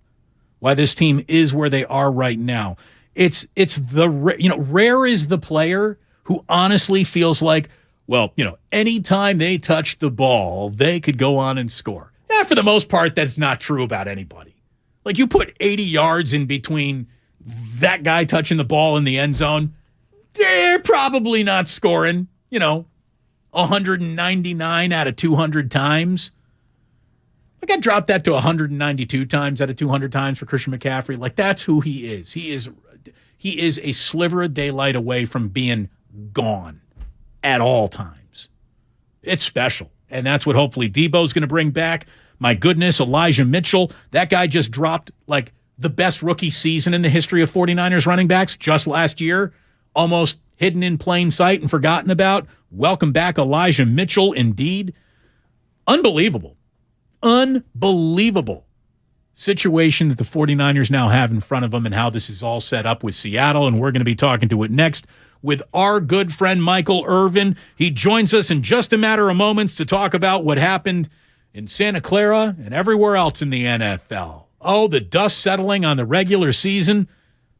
why this team is where they are right now. It's rare is the player who honestly feels like, well, anytime they touch the ball, they could go on and score. Yeah, for the most part, that's not true about anybody. Like, you put 80 yards in between that guy touching the ball in the end zone, they're probably not scoring, 199 out of 200 times. Like, I dropped that to 192 times out of 200 times for Christian McCaffrey. Like, that's who he is. He is a sliver of daylight away from being gone at all times. It's special. And that's what hopefully Debo's going to bring back. My goodness, Elijah Mitchell, that guy just dropped like the best rookie season in the history of 49ers running backs just last year, almost hidden in plain sight and forgotten about. Welcome back, Elijah Mitchell, indeed. Unbelievable situation that the 49ers now have in front of them and how this is all set up with Seattle, and we're going to be talking to it next with our good friend Michael Irvin. He joins us in just a matter of moments to talk about what happened in Santa Clara and everywhere else in the NFL. Oh, the dust settling on the regular season.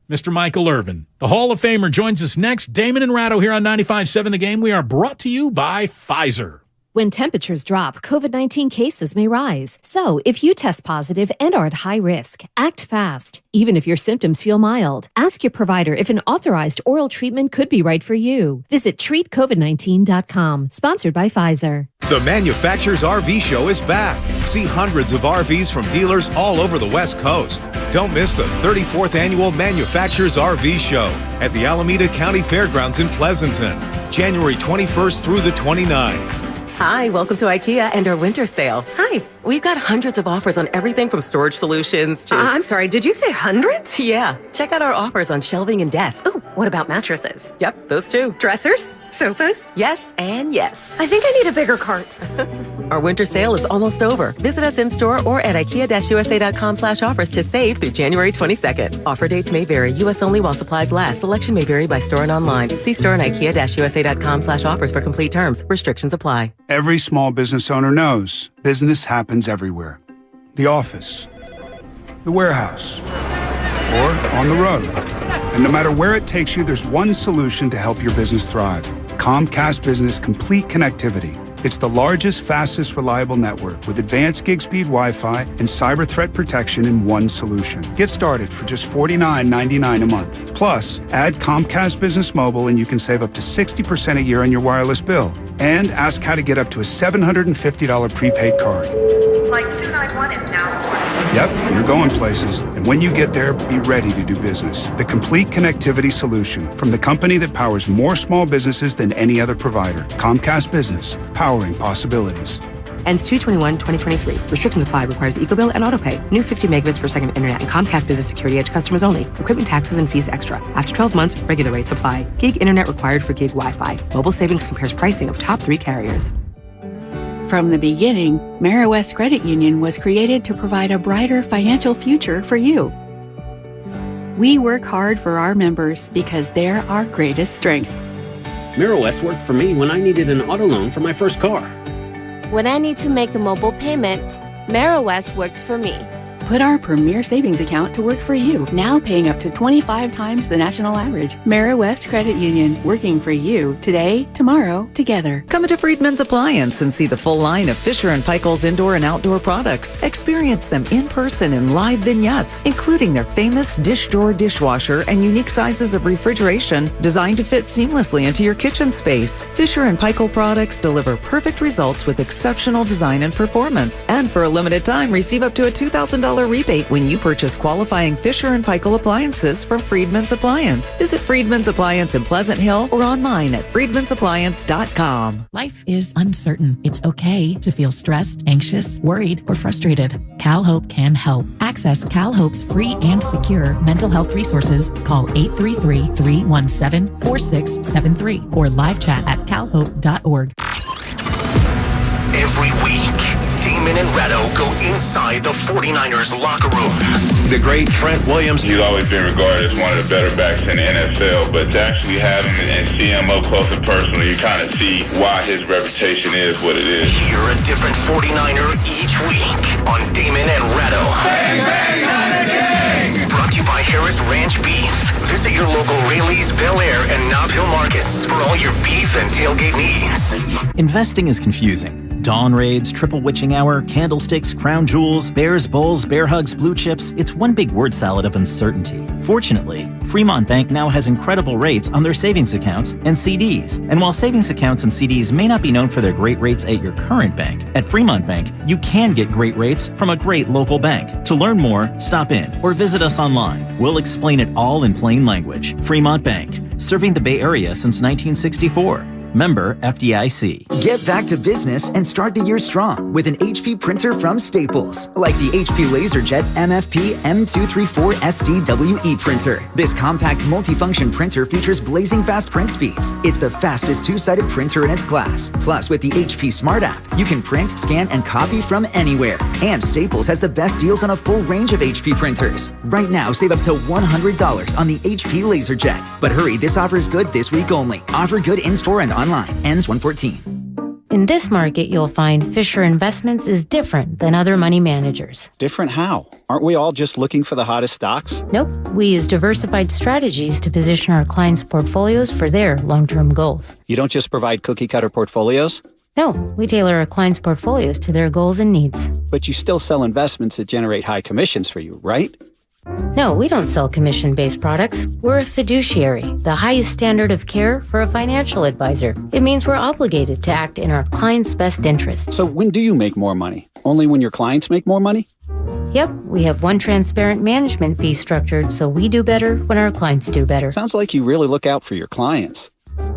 Mr. Michael Irvin, the Hall of Famer, joins us next. Damon and Ratto here on 95.7 The Game. We are brought to you by Pfizer. When temperatures drop, COVID-19 cases may rise. So, if you test positive and are at high risk, act fast. Even if your symptoms feel mild, ask your provider if an authorized oral treatment could be right for you. Visit treatcovid19.com. Sponsored by Pfizer. The Manufacturers RV Show is back. See hundreds of RVs from dealers all over the West Coast. Don't miss the 34th Annual Manufacturers RV Show at the Alameda County Fairgrounds in Pleasanton, January 21st through the 29th. Hi, welcome to IKEA and our winter sale. Hi. We've got hundreds of offers on everything from storage solutions to... I'm sorry, did you say hundreds? Yeah. Check out our offers on shelving and desks. Ooh, what about mattresses? Yep, those too. Dressers? Sofas? Yes, and yes. I think I need a bigger cart. Our winter sale is almost over. Visit us in-store or at IKEA-USA.com/offers to save through January 22nd. Offer dates may vary. U.S. only while supplies last. Selection may vary by store and online. See store and IKEA-USA.com/offers for complete terms. Restrictions apply. Every small business owner knows business happens everywhere. The office, the warehouse, or on the road. And no matter where it takes you, there's one solution to help your business thrive. Comcast Business Complete Connectivity. It's the largest, fastest, reliable network with advanced gig speed Wi-Fi and cyber threat protection in one solution. Get started for just $49.99 a month. Plus, add Comcast Business Mobile and you can save up to 60% a year on your wireless bill. And ask how to get up to a $750 prepaid card. Flight 291 is now aboard. Yep, you're going places. And when you get there, be ready to do business. The complete connectivity solution from the company that powers more small businesses than any other provider. Comcast Business, powering possibilities. Ends 2/21/2023. Restrictions apply. Requires EcoBill and AutoPay. New 50 megabits per second internet and Comcast Business Security Edge customers only. Equipment taxes and fees extra. After 12 months, regular rates apply. Gig internet required for gig Wi-Fi. Mobile savings compares pricing of top 3 carriers. From the beginning, Meriwest Credit Union was created to provide a brighter financial future for you. We work hard for our members because they're our greatest strength. Meriwest worked for me when I needed an auto loan for my first car. When I need to make a mobile payment, Meriwest works for me. Put our premier savings account to work for you, now paying up to 25 times the national average. Meriwest Credit Union, working for you today, tomorrow, together. Come into Friedman's Appliance and see the full line of Fisher & Paykel's indoor and outdoor products. Experience them in person in live vignettes, including their famous dish drawer dishwasher and unique sizes of refrigeration designed to fit seamlessly into your kitchen space. Fisher & Paykel products deliver perfect results with exceptional design and performance. And for a limited time, receive up to a $2,000 $100 rebate when you purchase qualifying Fisher & Paykel appliances from Friedman's Appliance. Visit Friedman's Appliance in Pleasant Hill or online at friedmansappliance.com. Life is uncertain. It's okay to feel stressed, anxious, worried, or frustrated. CalHope can help. Access CalHope's free and secure mental health resources. Call 833-317-4673 or live chat at calhope.org. Every week, Damon and Ratto go inside the 49ers locker room. The great Trent Williams. He's always been regarded as one of the better backs in the NFL, but to actually have him and see him up close and personal, you kind of see why his reputation is what it is. Hear a different 49er each week on Damon and Ratto. Bang, bang, not a gang! Brought to you by Harris Ranch Beef. Visit your local Rayleigh's, Bel Air, and Nob Hill markets for all your beef and tailgate needs. Investing is confusing. Dawn raids, triple witching hour, candlesticks, crown jewels, bears, bulls, bear hugs, blue chips. It's one big word salad of uncertainty. Fortunately, Fremont Bank now has incredible rates on their savings accounts and CDs. And while savings accounts and CDs may not be known for their great rates at your current bank, at Fremont Bank, you can get great rates from a great local bank. To learn more, stop in or visit us online. We'll explain it all in plain language. Fremont Bank, serving the Bay Area since 1964. Member FDIC. Get back to business and start the year strong with an HP printer from Staples, like the HP LaserJet MFP M234 SDWE printer. This compact multifunction printer features blazing fast print speeds. It's the fastest two-sided printer in its class. Plus, with the HP Smart app, you can print, scan, and copy from anywhere. And Staples has the best deals on a full range of HP printers. Right now, save up to $100 on the HP LaserJet. But hurry, this offer is good this week only. Offer good in-store and online. Ends 1/14. In this market, you'll find Fisher Investments is different than other money managers. Different how? Aren't we all just looking for the hottest stocks? Nope. We use diversified strategies to position our clients' portfolios for their long-term goals. You don't just provide cookie-cutter portfolios? No, we tailor our clients' portfolios to their goals and needs. But you still sell investments that generate high commissions for you, right? No, we don't sell commission-based products. We're a fiduciary, the highest standard of care for a financial advisor. It means we're obligated to act in our client's best interest. So when do you make more money? Only when your clients make more money? Yep, we have one transparent management fee structured, so we do better when our clients do better. Sounds like you really look out for your clients.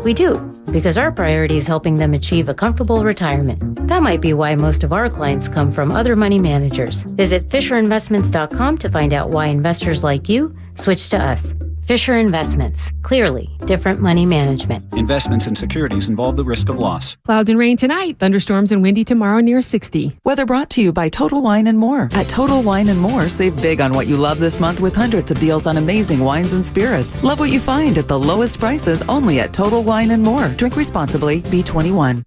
We do, because our priority is helping them achieve a comfortable retirement. That might be why most of our clients come from other money managers. Visit FisherInvestments.com to find out why investors like you switch to us. Fisher Investments. Clearly, different money management. Investments in securities involve the risk of loss. Clouds and rain tonight. Thunderstorms and windy tomorrow near 60. Weather brought to you by Total Wine & More. At Total Wine & More, save big on what you love this month with hundreds of deals on amazing wines and spirits. Love what you find at the lowest prices only at Total Wine & More. Drink responsibly. Be 21.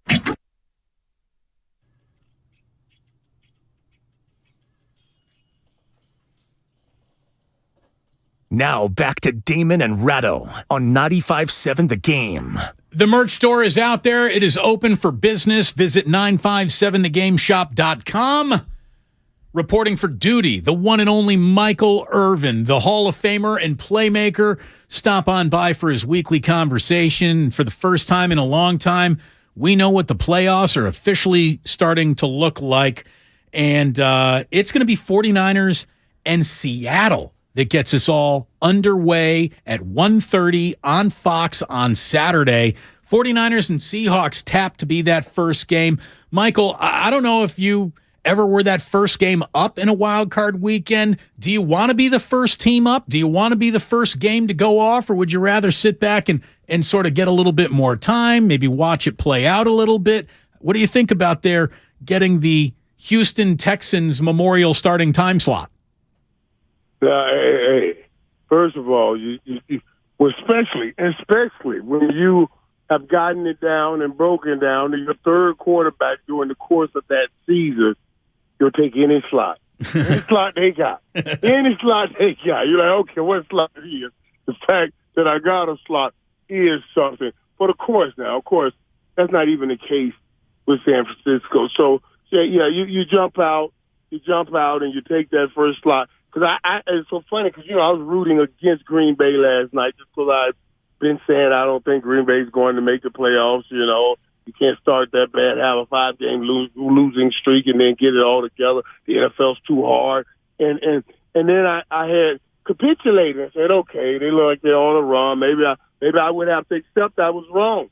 Now back to Damon and Ratto on 95.7 The Game. The merch store is out there. It is open for business. Visit 957thegameshop.com. Reporting for duty, the one and only Michael Irvin, the Hall of Famer and playmaker. Stop on by for his weekly conversation. For the first time in a long time, we know what the playoffs are officially starting to look like. And it's going to be 49ers and Seattle that gets us all underway at 1:30 on Fox on Saturday. 49ers and Seahawks tapped to be that first game. Michael, I don't know if you ever were that first game up in a wild card weekend. Do you want to be the first team up? Do you want to be the first game to go off? Or would you rather sit back and sort of get a little bit more time, maybe watch it play out a little bit? What do you think about there getting the Houston Texans Memorial starting time slot? Hey, first of all, you especially when you have gotten it down and broken down to your third quarterback during the course of that season, you'll take any slot. Any slot they got. Any slot they got. You're like, okay, what slot it is? The fact that I got a slot is something. But of course, that's not even the case with San Francisco. So, yeah, you jump out and you take that first slot. Because it's so funny because, I was rooting against Green Bay last night just because I've been saying I don't think Green Bay's going to make the playoffs, You can't start that bad, have a 5-game losing streak, and then get it all together. The NFL's too hard. and then I had capitulated and said, okay, they look like they're on a run. Maybe I would have to accept I was wrong.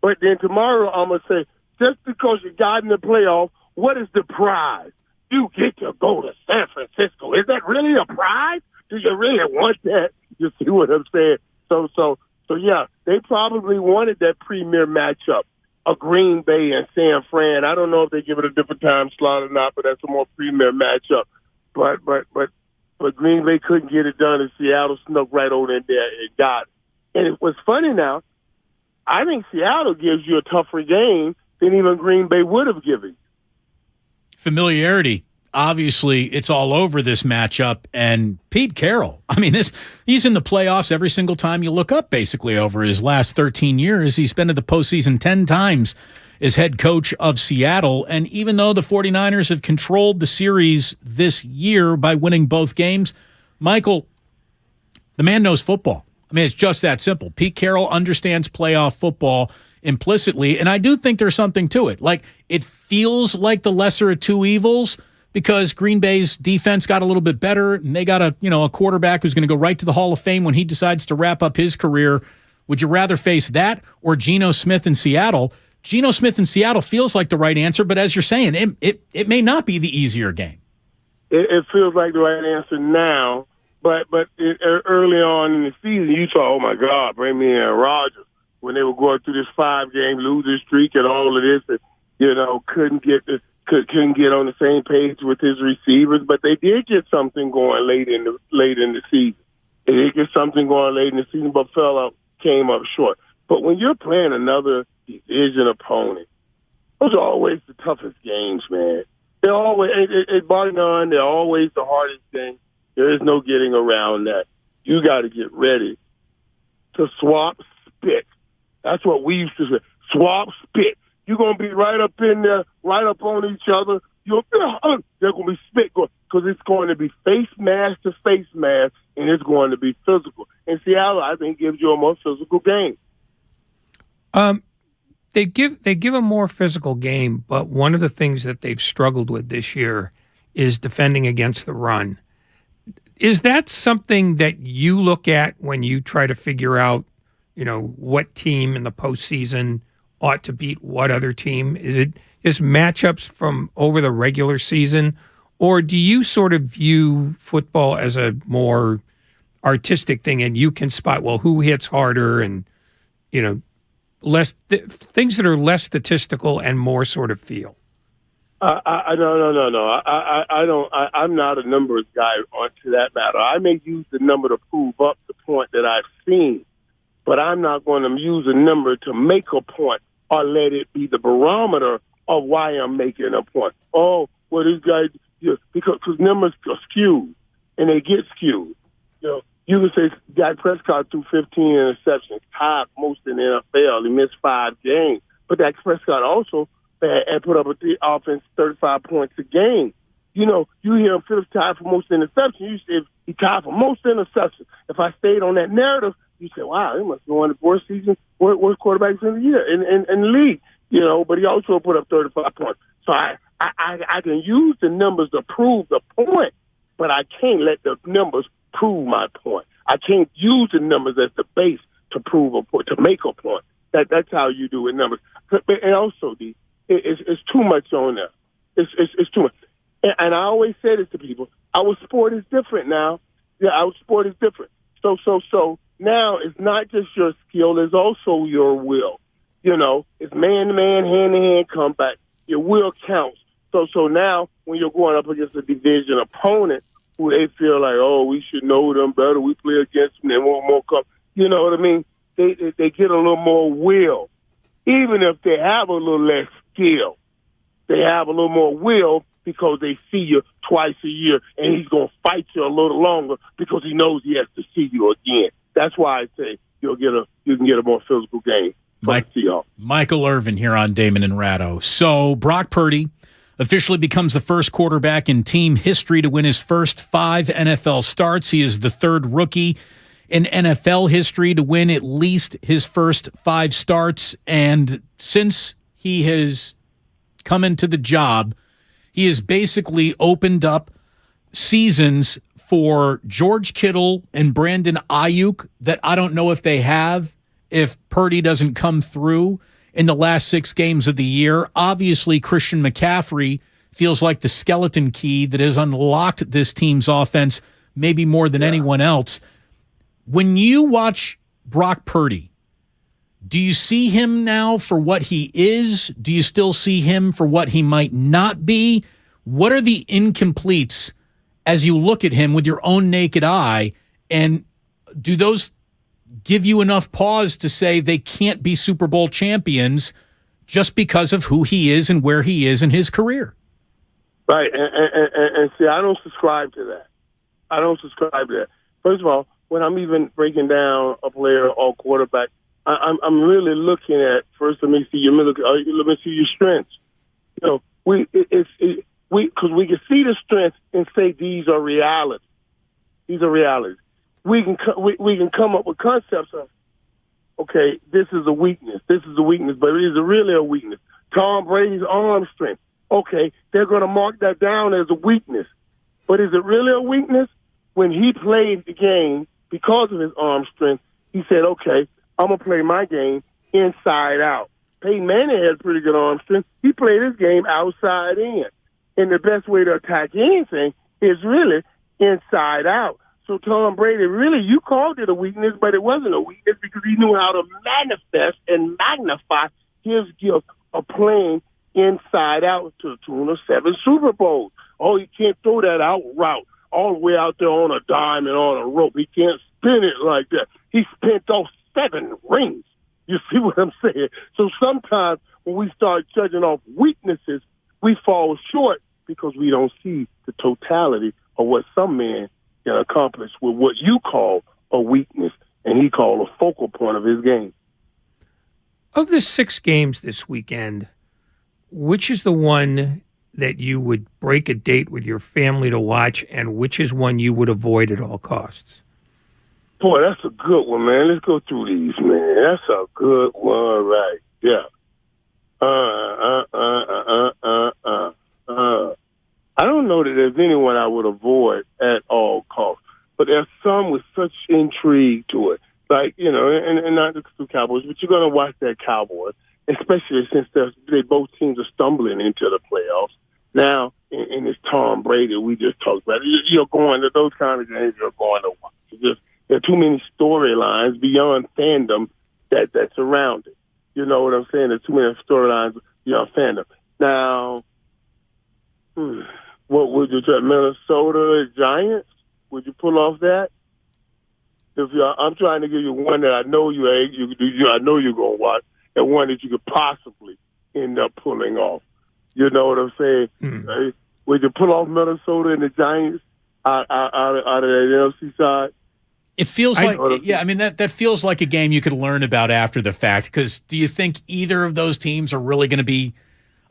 But then tomorrow I'm gonna say, just because you got in the playoff, what is the prize? You get to go to San Francisco. Is that really a prize? Do you really want that? You see what I'm saying? So yeah, they probably wanted that premier matchup of Green Bay and San Fran. I don't know if they give it a different time slot or not, but that's a more premier matchup. But Green Bay couldn't get it done, and Seattle snuck right over in there and got it. And it was funny now. I think Seattle gives you a tougher game than even Green Bay would have given. Familiarity. Obviously, it's all over this matchup. And Pete Carroll, I mean, he's in the playoffs every single time you look up, basically, over his last 13 years. He's been to the postseason 10 times as head coach of Seattle. And even though the 49ers have controlled the series this year by winning both games, Michael, the man knows football. I mean, it's just that simple. Pete Carroll understands playoff football implicitly, and I do think there's something to it. Like, it feels like the lesser of two evils because Green Bay's defense got a little bit better, and they got a quarterback who's going to go right to the Hall of Fame when he decides to wrap up his career. Would you rather face that or Geno Smith in Seattle? Geno Smith in Seattle feels like the right answer, but as you're saying, it may not be the easier game. It feels like the right answer now. But early on in the season, you thought, oh, my God, bring me in Rodgers. When they were going through this 5-game losing streak and all of this, and, couldn't get on the same page with his receivers. But they did get something going late in the season. They did get something going late in the season, but came up short. But when you're playing another division opponent, those are always the toughest games, man. They're always, bar none, they're always the hardest thing. There is no getting around that. You got to get ready to swap spit. That's what we used to say. Swap spit. You're going to be right up in there, right up on each other. They're going to be spit going because it's going to be face mask to face mask, and it's going to be physical. And Seattle, I think, gives you a more physical game. They give a more physical game, but one of the things that they've struggled with this year is defending against the run. Is that something that you look at when you try to figure out, what team in the postseason ought to beat what other team? Is it just matchups from over the regular season, or do you sort of view football as a more artistic thing, and you can spot who hits harder, and less things that are less statistical and more sort of feel? No. I don't. I'm not a numbers guy to that matter. I may use the number to prove up the point that I've seen, but I'm not going to use a number to make a point or let it be the barometer of why I'm making a point. Oh, well, this guy, because numbers are skewed, and they get skewed. You can say Dak Prescott threw 15 interceptions, tied most in the NFL. He missed 5 games, but Dak Prescott also and put up the offense 35 points a game. You hear him fifth tied for most interceptions. You say he tied for most interceptions. If I stayed on that narrative, you say, wow, he must be one of the worst quarterbacks in the year in the league. But he also put up 35 points. So I can use the numbers to prove the point, but I can't let the numbers prove my point. I can't use the numbers as the base to prove a point, to make a point. That's how you do it numbers. And also, it's too much on there. It's too much. And I always say this to people: our sport is different now. Yeah, our sport is different. So now it's not just your skill; it's also your will. It's man-to-man, hand-to-hand comeback. Your will counts. So now when you're going up against a division opponent who they feel like, oh, we should know them better, we play against them, they want more come. You know what I mean? They get a little more will, even if they have a little less skill. They have a little more will because they see you twice a year, and he's going to fight you a little longer because he knows he has to see you again. That's why I say you can get a more physical game. Michael Irvin here on Damon and Ratto. So Brock Purdy officially becomes the first quarterback in team history to win his first 5 NFL starts. He is the third rookie in NFL history to win at least his first 5 starts. And since he has come into the job, he has basically opened up seasons for George Kittle and Brandon Ayuk that I don't know if they have if Purdy doesn't come through in the last 6 games of the year. Obviously, Christian McCaffrey feels like the skeleton key that has unlocked this team's offense maybe more than anyone else. When you watch Brock Purdy, do you see him now for what he is? Do you still see him for what he might not be? What are the incompletes as you look at him with your own naked eye? And do those give you enough pause to say they can't be Super Bowl champions just because of who he is and where he is in his career? Right. And see, I don't subscribe to that. I don't subscribe to that. First of all, when I'm even breaking down a player or quarterback, I'm really looking at, first, let me see your strengths. You know, because we can see the strengths and say these are realities. These are realities. We can come up with concepts of, okay, this is a weakness. This is a weakness, but is it really a weakness? Tom Brady's arm strength. Okay, they're going to mark that down as a weakness. But is it really a weakness? When he played the game, because of his arm strength, he said, okay, I'm going to play my game inside out. Peyton Manning had pretty good arm strength. He played his game outside in. And the best way to attack anything is really inside out. So Tom Brady, really, you called it a weakness, but it wasn't a weakness because he knew how to manifest and magnify his gift of playing inside out to the tune of 7 Super Bowls. Oh, he can't throw that out route all the way out there on a dime and on a rope. He can't spin it like that. He spent off 7 rings. You see what I'm saying? So sometimes when we start judging off weaknesses, we fall short because we don't see the totality of what some men can accomplish with what you call a weakness and he called a focal point of his game. Of the 6 games this weekend, which is the one that you would break a date with your family to watch, and which is one you would avoid at all costs? Boy, that's a good one, man. Let's go through these, man. That's a good one, right? Yeah. I don't know that there's anyone I would avoid at all costs, but there's some with such intrigue to it. Like, you know, and not the Cowboys, but you're going to watch that Cowboys, especially since they both teams are stumbling into the playoffs. Now, in this Tom Brady we just talked about, you're going to those kind of games, you're going to watch. There are too many storylines beyond fandom that surround it. You know what I'm saying? There's too many storylines beyond fandom. Now, what would you try? Minnesota Giants? Would you pull off that? I'm trying to give you one that I know I know you're going to watch, and one that you could possibly end up pulling off. You know what I'm saying? Right? Would you pull off Minnesota and the Giants out of the NFC side? It feels like, I mean, that feels like a game you could learn about after the fact, because do you think either of those teams are really going to be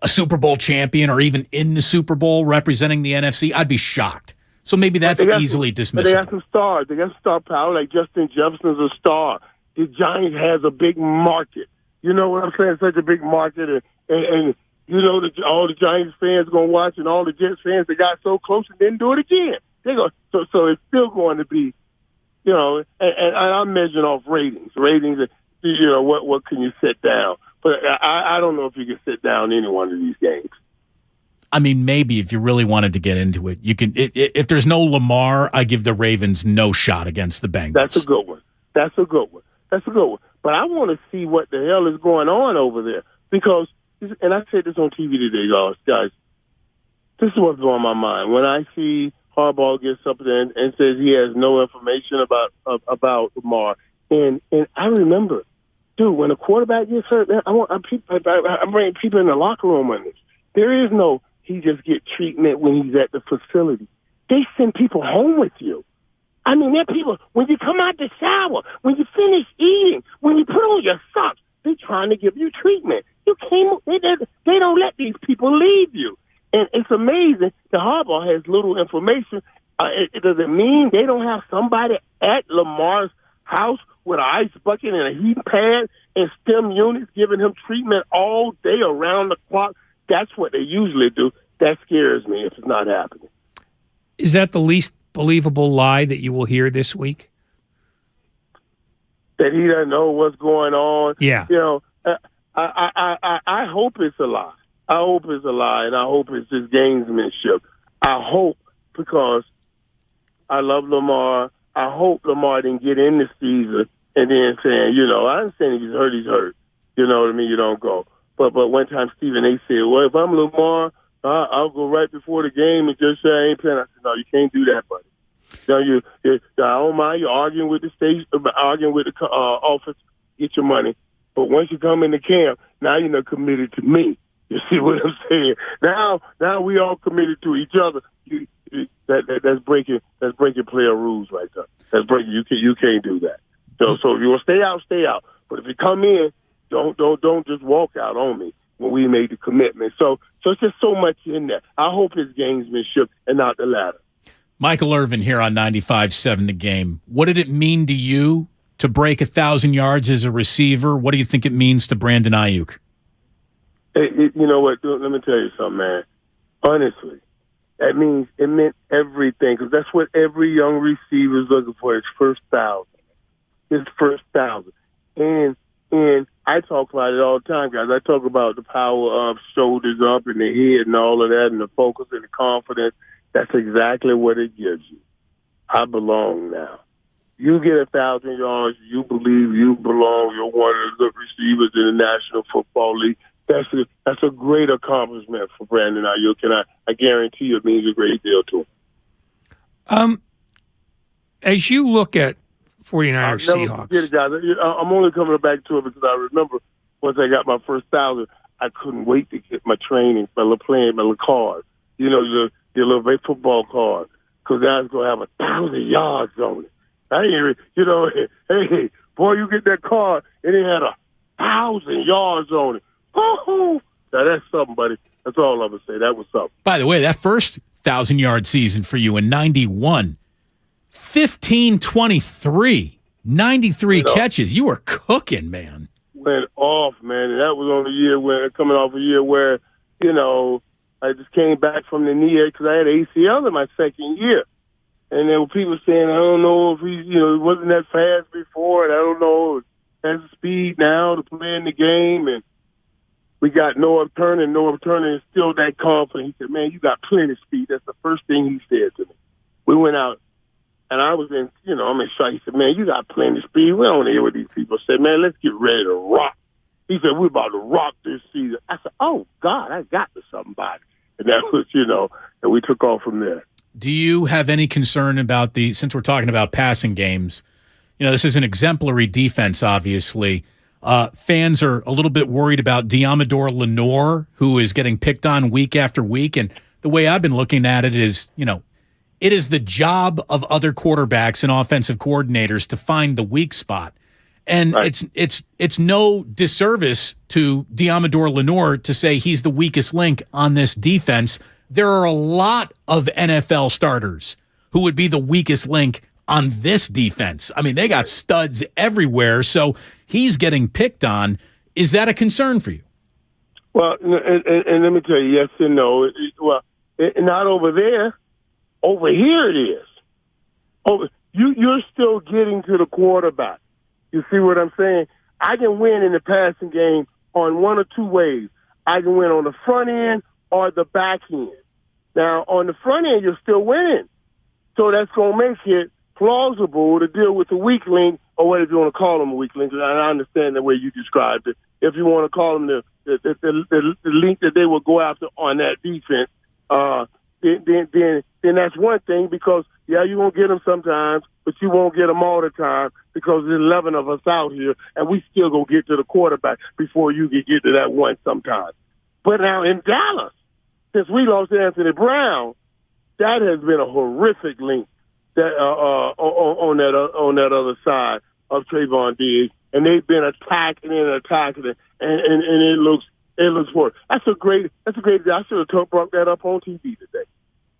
a Super Bowl champion or even in the Super Bowl representing the NFC? I'd be shocked. So maybe that's easily dismissed. They got some stars. They got star power. Like Justin Jefferson's a star. The Giants has a big market. You know what I'm saying? Such a big market. And you know, all the Giants fans going to watch, and all the Jets fans that got so close and didn't do it again. They go. So it's still going to be, you know, and I'm measuring off ratings. Ratings, you know, what can you sit down? But I don't know if you can sit down any one of these games. I mean, maybe if you really wanted to get into it, you can. If there's no Lamar, I give the Ravens no shot against the Bengals. That's a good one. But I want to see what the hell is going on over there, because, and I said this on TV today, guys. This is what's on my mind when I see Harbaugh gets up there and says he has no information about Lamar, and I remember, dude, when a quarterback gets hurt, man, I'm bringing people in the locker room on this. There is no he just get treatment when he's at the facility. They send people home with you. I mean, they're people, when you come out the shower, when you finish eating, when you put on your socks, they're trying to give you treatment. They don't let these people leave you. And it's amazing that Harbaugh has little information. Does it mean they don't have somebody at Lamar's house with an ice bucket and a heat pad and STEM units giving him treatment all day around the clock? That's what they usually do. That scares me if it's not happening. Is that the least believable lie that you will hear this week? That he doesn't know what's going on. Yeah. I hope it's a lie. I hope it's a lie, and I hope it's just gamesmanship. I hope, because I love Lamar. I hope Lamar didn't get in the season and then saying, I understand he's hurt. You know what I mean? You don't go. But one time Stephen A. said, well, if I'm Lamar, I'll go right before the game and just say I ain't playing. I said, no, you can't do that, buddy. I don't mind you arguing with the state, arguing with the office, get your money. But once you come into camp, now you're not committed to me. You see what I'm saying? Now we all committed to each other. That's breaking player rules right there. That's breaking. You can't do that. So if you want to stay out, stay out. But if you come in, don't just walk out on me when we made the commitment. So it's just so much in there. I hope it's gamesmanship and not the latter. Michael Irvin here on 95.7 The Game. What did it mean to you to break 1,000 yards as a receiver? What do you think it means to Brandon Ayuk? You know what? Let me tell you something, man. Honestly, it meant everything, because that's what every young receiver is looking for, his first 1,000. His first 1,000. And I talk about it all the time, guys. I talk about the power of shoulders up and the head and all of that, and the focus and the confidence. That's exactly what it gives you. I belong now. You get 1,000 yards, you believe you belong. You're one of the good receivers in the National Football League. That's a great accomplishment for Brandon Ayuk, and I guarantee you it means a great deal to him. As you look at 49ers Seahawks. Forget it, guys. I'm only coming back to it because I remember once I got my first 1,000, I couldn't wait to get my training, my little card. Your little football card, because I was going to have 1,000 yards on it. I ain't, hey, boy, you get that card, and it had 1,000 yards on it. Oh, now that's something, buddy. That's all I'm going to say. That was something. By the way, that first 1,000-yard season for you in 91, 15-23, 93 catches. You were cooking, man. Went off, man. And that was on the year coming off a year where, I just came back from the knee because I had ACL in my second year. And there were people saying, I don't know if he wasn't that fast before, and I don't know if he has the speed now to play in the game. And we got Noah Turner. Noah Turner is still that confident. He said, man, you got plenty of speed. That's the first thing he said to me. We went out, and I was in, I'm in shock. He said, man, you got plenty of speed. We don't want to hear what these people say. Man, let's get ready to rock. He said, we're about to rock this season. I said, oh, God, I got to somebody. And that was, and we took off from there. Do you have any concern about since we're talking about passing games, this is an exemplary defense, obviously. Fans are a little bit worried about Diamador Lenore, who is getting picked on week after week. And the way I've been looking at it is, it is the job of other quarterbacks and offensive coordinators to find the weak spot. And right. it's no disservice to Diamador Lenore to say he's the weakest link on this defense. There are a lot of NFL starters who would be the weakest link on this defense. I mean, they got studs everywhere, so he's getting picked on. Is that a concern for you? Well, and let me tell you, yes and no. Not over there. Over here it is. You're still getting to the quarterback. You see what I'm saying? I can win in the passing game on one or two ways. I can win on the front end or the back end. Now, on the front end, you're still winning. So that's going to make it plausible to deal with the weak link, or whatever you want to call them a weak link. I understand the way you described it. If you want to call them the link that they will go after on that defense, then that's one thing, because, yeah, you're going to get them sometimes, but you won't get them all the time, because there's 11 of us out here, and we still going to get to the quarterback before you can get to that one sometimes. But now in Dallas, since we lost Anthony Brown, that has been a horrific link that on that other side of Trayvon Diggs, and they've been attacking it, and it looks worse. That's a great. I should have brought that up on TV today.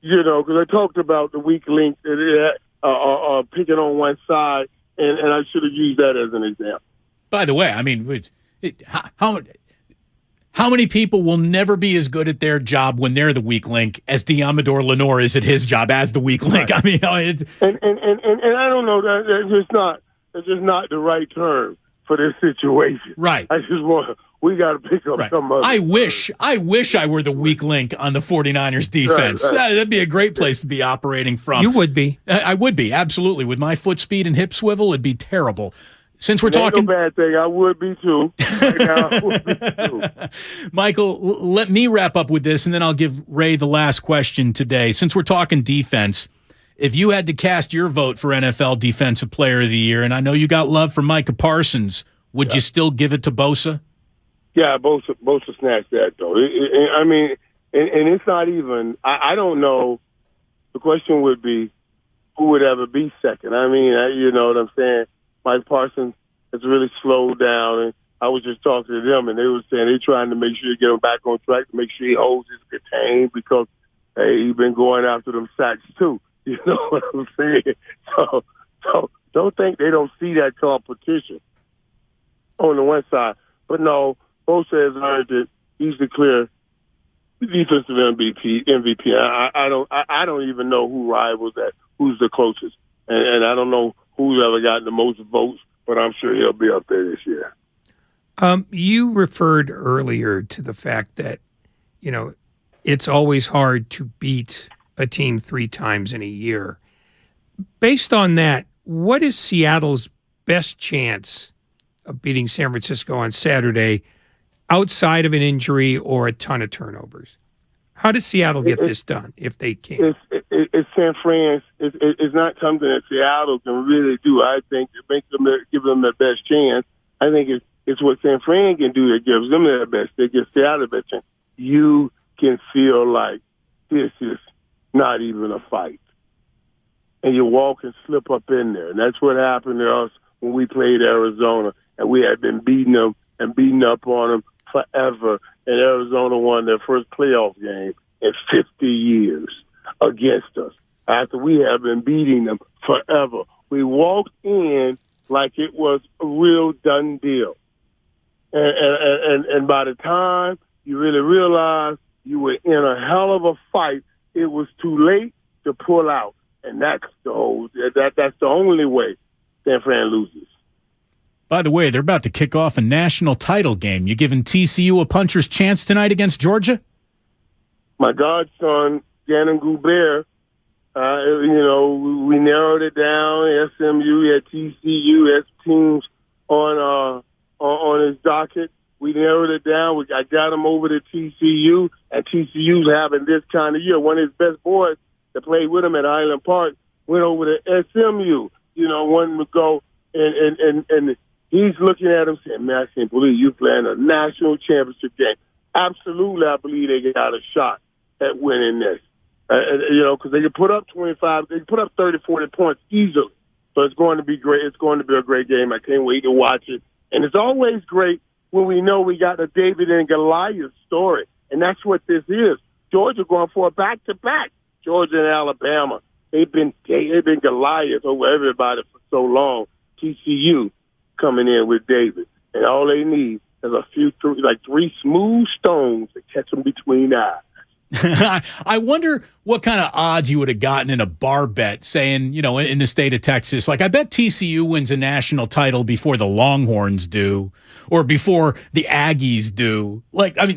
Because I talked about the weak link picking on one side, and I should have used that as an example. By the way, I mean, how How many people will never be as good at their job when they're the weak link as Diamador Lenore is at his job as the weak link? Right. I mean, it's and I don't know, that's just not the right term for this situation. Right. We got to pick up some other. I wish I were the weak link on the 49ers defense. Right. That'd be a great place to be operating from. You would be. I would be, absolutely. With my foot speed and hip swivel, it'd be terrible. Since we're talking, no bad thing. I would be too. Right now, I would be too. Michael, let me wrap up with this, and then I'll give Ray the last question today. Since we're talking defense, if you had to cast your vote for NFL Defensive Player of the Year, and I know you got love for Micah Parsons, would you still give it to Bosa? Yeah, Bosa snatched that though. I mean, and it's not even. I don't know. The question would be, who would ever be second? I mean, you know what I'm saying? Mike Parsons has really slowed down, and I was just talking to them, and they were saying they're trying to make sure you get him back on track, to make sure he holds his contain, because hey, he's been going after them sacks too. You know what I'm saying? So don't think they don't see that competition on the one side, but no, Bosa has earned it. He's the clear defensive MVP. I don't even know who rivals that. Who's the closest, and I don't know who's ever gotten the most votes, but I'm sure he'll be up there this year. You referred earlier to the fact that, you know, it's always hard to beat a team 3 times in a year. Based on that, what is Seattle's best chance of beating San Francisco on Saturday outside of an injury or a ton of turnovers? How does Seattle get this done if they can? It's San Fran. It's not something that Seattle can really do. I think it makes them give them their best chance. I think it's what San Fran can do that gives them their best. They give Seattle the best chance. You can feel like this is not even a fight, and you walk and slip up in there, and that's what happened to us when we played Arizona, and we had been beating them and beating up on them forever. And Arizona won their first playoff game in 50 years against us after we have been beating them forever. We walked in like it was a real done deal. And by the time you really realized you were in a hell of a fight, it was too late to pull out. And that's the only way San Fran loses. By the way, they're about to kick off a national title game. You giving TCU a puncher's chance tonight against Georgia? My godson, Gannon Goubert, we narrowed it down. SMU had TCU as teams on his docket. We narrowed it down. I got him over to TCU, and TCU's having this kind of year. One of his best boys that played with him at Highland Park went over to SMU, wanting to go, and he's looking at him saying, man, I can't believe you playing a national championship game. Absolutely, I believe they got a shot at winning this. Because they can put up 25, they can put up 30, 40 points easily. So it's going to be great. It's going to be a great game. I can't wait to watch it. And it's always great when we know we got a David and Goliath story. And that's what this is. Georgia going for a back-to-back. Georgia and Alabama. They've been Goliath over everybody for so long. TCU coming in with David. And all they need is three smooth stones to catch them between the eyes. I wonder what kind of odds you would have gotten in a bar bet saying, in the state of Texas, like I bet TCU wins a national title before the Longhorns do or before the Aggies do.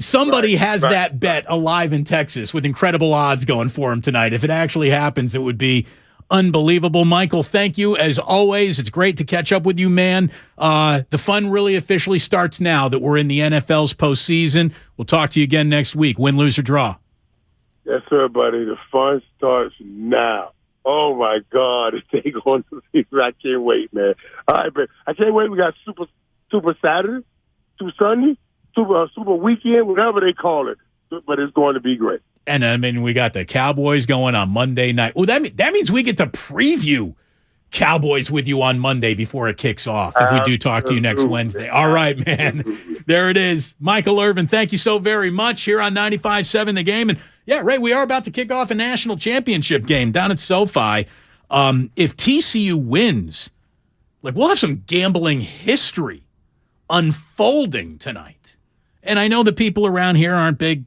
Somebody has that bet alive in Texas with incredible odds going for them tonight. If it actually happens, it would be unbelievable. Michael, thank you as always. It's great to catch up with you, man. The fun really officially starts now that we're in the NFL's postseason. We'll talk to you again next week. Win, lose, or draw. Yes, sir, buddy. The fun starts now. Oh, my God. If they going to see, I can't wait, man. All right, but I can't wait. We got Super Saturday, Super Sunday, Super Weekend, whatever they call it. But it's going to be great. And, we got the Cowboys going on Monday night. Well, that means we get to preview Cowboys with you on Monday before it kicks off, if we do talk to you next Wednesday. All right, man. There it is. Michael Irvin, thank you so very much here on 95.7 The Game. And, yeah, Ray, we are about to kick off a national championship game down at SoFi. If TCU wins, we'll have some gambling history unfolding tonight. And I know the people around here aren't big,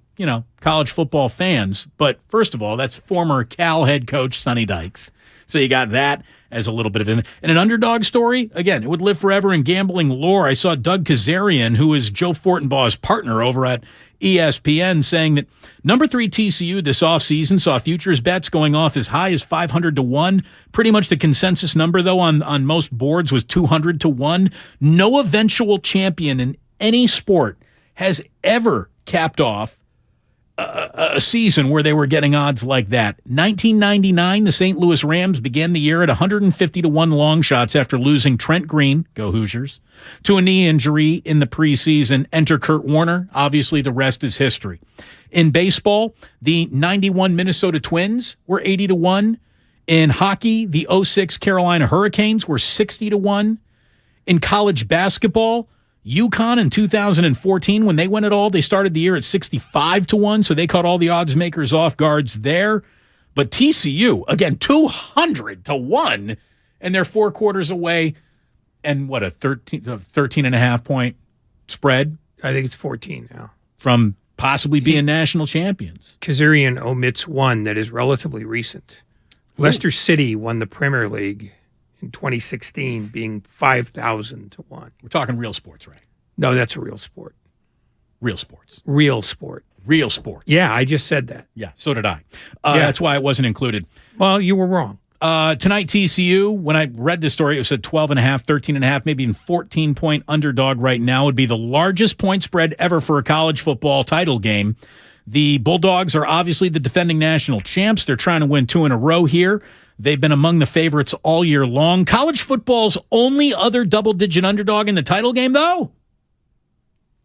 college football fans. But first of all, that's former Cal head coach Sonny Dykes. So you got that as a little bit of an underdog story. Again, it would live forever in gambling lore. I saw Doug Kazarian, who is Joe Fortenbaugh's partner over at ESPN, saying that number 3 TCU this offseason saw futures bets going off as high as 500 to 1. Pretty much the consensus number, though, on most boards was 200 to 1. No eventual champion in any sport has ever capped off a season where they were getting odds like that. 1999, the St. Louis Rams began the year at 150 to 1 long shots after losing Trent Green, go Hoosiers, to a knee injury in the preseason. Enter Kurt Warner. Obviously, the rest is history. In baseball, the 91 Minnesota Twins were 80 to 1. In hockey, the 06 Carolina Hurricanes were 60 to 1. In college basketball, UConn in 2014, when they went it all, they started the year at 65 to 1, so they caught all the odds makers off guards there. But TCU, again, 200 to 1, and they're 4 quarters away, and what, a 13.5 point spread? I think it's 14 now. From possibly being national champions. Kazarian omits one that is relatively recent. Leicester City won the Premier League in 2016, being 5,000 to 1. We're talking real sports, right? No, that's a real sport. Real sports. Real sport. Real sports. Yeah, I just said that. Yeah, so did I. That's why it wasn't included. Well, you were wrong. Tonight, TCU, when I read this story, it was at 12.5, 13.5, maybe even 14-point underdog right now. Would be the largest point spread ever for a college football title game. The Bulldogs are obviously the defending national champs. They're trying to win 2 in a row here. They've been among the favorites all year long. College football's only other double-digit underdog in the title game, though,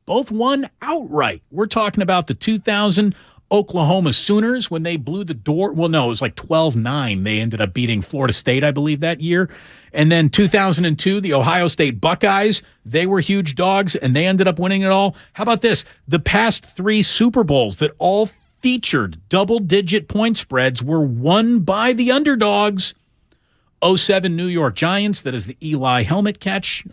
both won outright. We're talking about the 2000 Oklahoma Sooners when they blew the door. Well, no, it was like 12-9. They ended up beating Florida State, I believe, that year. And then 2002, the Ohio State Buckeyes, they were huge dogs, and they ended up winning it all. How about this? The past 3 Super Bowls that all featured double-digit point spreads were won by the underdogs. 07 New York Giants, that is the Eli helmet catch,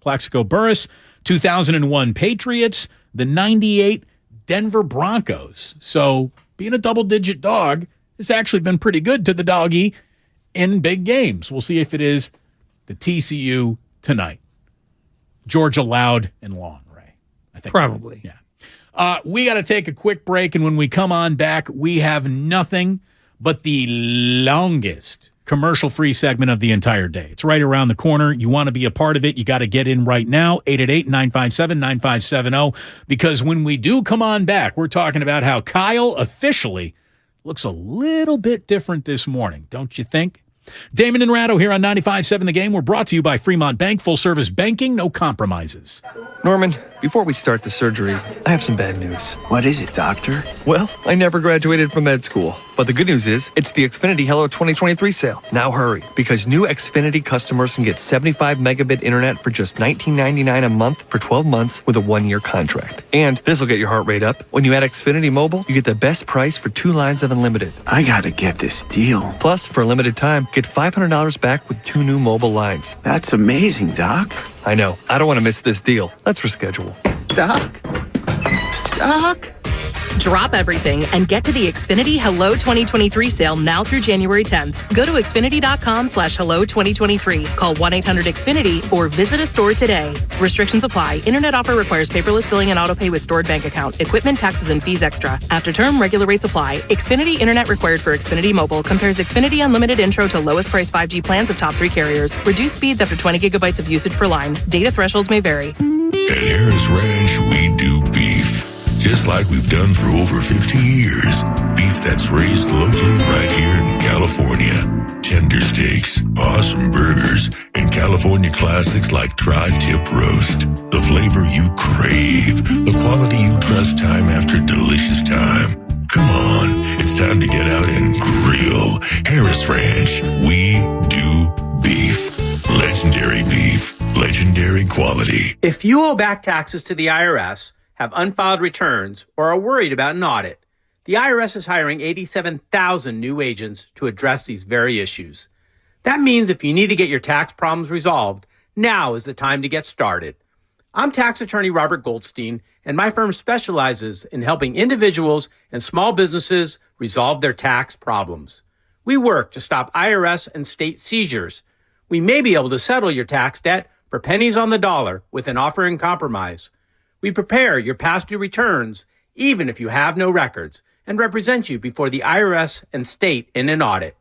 Plaxico Burress. 2001 Patriots, the 98 Denver Broncos. So being a double-digit dog has actually been pretty good to the doggy in big games. We'll see if it is the TCU tonight. Georgia loud and long, Ray. I think probably. Yeah. We got to take a quick break, and when we come on back, we have nothing but the longest commercial-free segment of the entire day. It's right around the corner. You want to be a part of it, you got to get in right now, 888-957-9570, because when we do come on back, we're talking about how Kyle officially looks a little bit different this morning, don't you think? Damon and Ratto here on 95.7 The Game. We're brought to you by Fremont Bank, full-service banking, no compromises. Norman, before we start the surgery, I have some bad news. What is it, doctor? Well, I never graduated from med school. But the good news is, it's the Xfinity Hello 2023 sale. Now hurry, because new Xfinity customers can get 75 megabit internet for just $19.99 a month for 12 months with a 1-year contract. And this will get your heart rate up. When you add Xfinity Mobile, you get the best price for 2 lines of unlimited. I gotta get this deal. Plus, for a limited time, get $500 back with 2 new mobile lines. That's amazing, Doc. I know. I don't want to miss this deal. Let's reschedule. Doc? Doc? Drop everything and get to the Xfinity Hello 2023 sale now through January 10th. Go to Xfinity.com/Hello 2023. Call 1-800-XFINITY or visit a store today. Restrictions apply. Internet offer requires paperless billing and autopay with stored bank account. Equipment, taxes, and fees extra. After term, regular rates apply. Xfinity Internet required for Xfinity Mobile. Compares Xfinity Unlimited Intro to lowest price 5G plans of top 3 carriers. Reduced speeds after 20 gigabytes of usage per line. Data thresholds may vary. At Harris Ranch, we do beef. Just like we've done for over 50 years. Beef that's raised locally right here in California. Tender steaks, awesome burgers, and California classics like tri-tip roast. The flavor you crave. The quality you trust time after delicious time. Come on, it's time to get out and grill. Harris Ranch, we do beef. Legendary beef. Legendary quality. If you owe back taxes to the IRS, have unfiled returns, or are worried about an audit, the IRS is hiring 87,000 new agents to address these very issues. That means if you need to get your tax problems resolved, now is the time to get started. I'm tax attorney Robert Goldstein, and my firm specializes in helping individuals and small businesses resolve their tax problems. We work to stop IRS and state seizures. We may be able to settle your tax debt for pennies on the dollar with an offer in compromise. We prepare your past due returns, even if you have no records, and represent you before the IRS and state in an audit.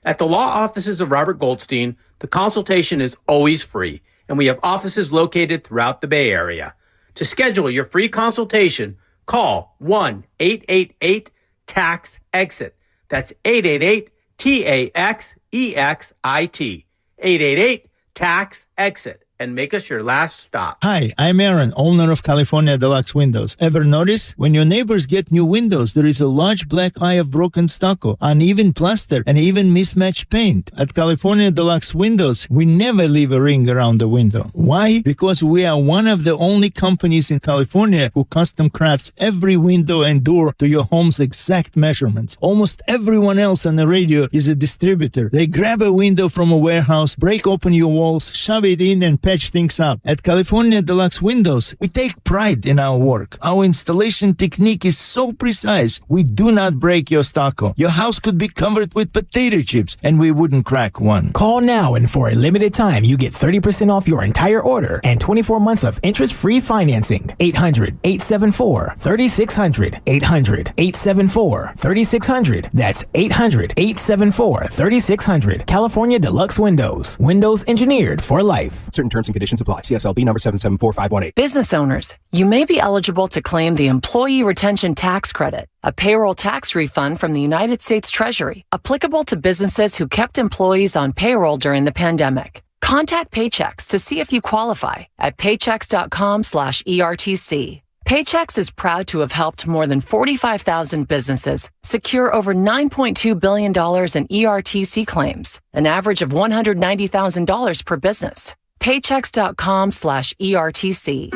At the law offices of Robert Goldstein, the consultation is always free, and we have offices located throughout the Bay Area. To schedule your free consultation, call 1-888-TAX-EXIT. That's 888-TAX-EXIT. 888-TAX-EXIT. And make us your last stop. Hi, I'm Aaron, owner of California Deluxe Windows. Ever notice? When your neighbors get new windows, there is a large black eye of broken stucco, uneven plaster, and even mismatched paint. At California Deluxe Windows, we never leave a ring around the window. Why? Because we are one of the only companies in California who custom crafts every window and door to your home's exact measurements. Almost everyone else on the radio is a distributor. They grab a window from a warehouse, break open your walls, shove it in, and patch things up. At California Deluxe Windows, we take pride in our work. Our installation technique is so precise, we do not break your stucco. Your house could be covered with potato chips, and we wouldn't crack one. Call now, and for a limited time, you get 30% off your entire order and 24 months of interest-free financing. 800-874-3600. 800-874-3600. That's 800-874-3600. California Deluxe Windows. Windows engineered for life. Certain terms and conditions apply. CSLB number 774518. Business owners, you may be eligible to claim the Employee Retention Tax Credit, a payroll tax refund from the United States Treasury, applicable to businesses who kept employees on payroll during the pandemic. Contact Paychex to see if you qualify at paychex.com/ERTC. Paychex is proud to have helped more than 45,000 businesses secure over $9.2 billion in ERTC claims, an average of $190,000 per business. Paychex.com/ERTC.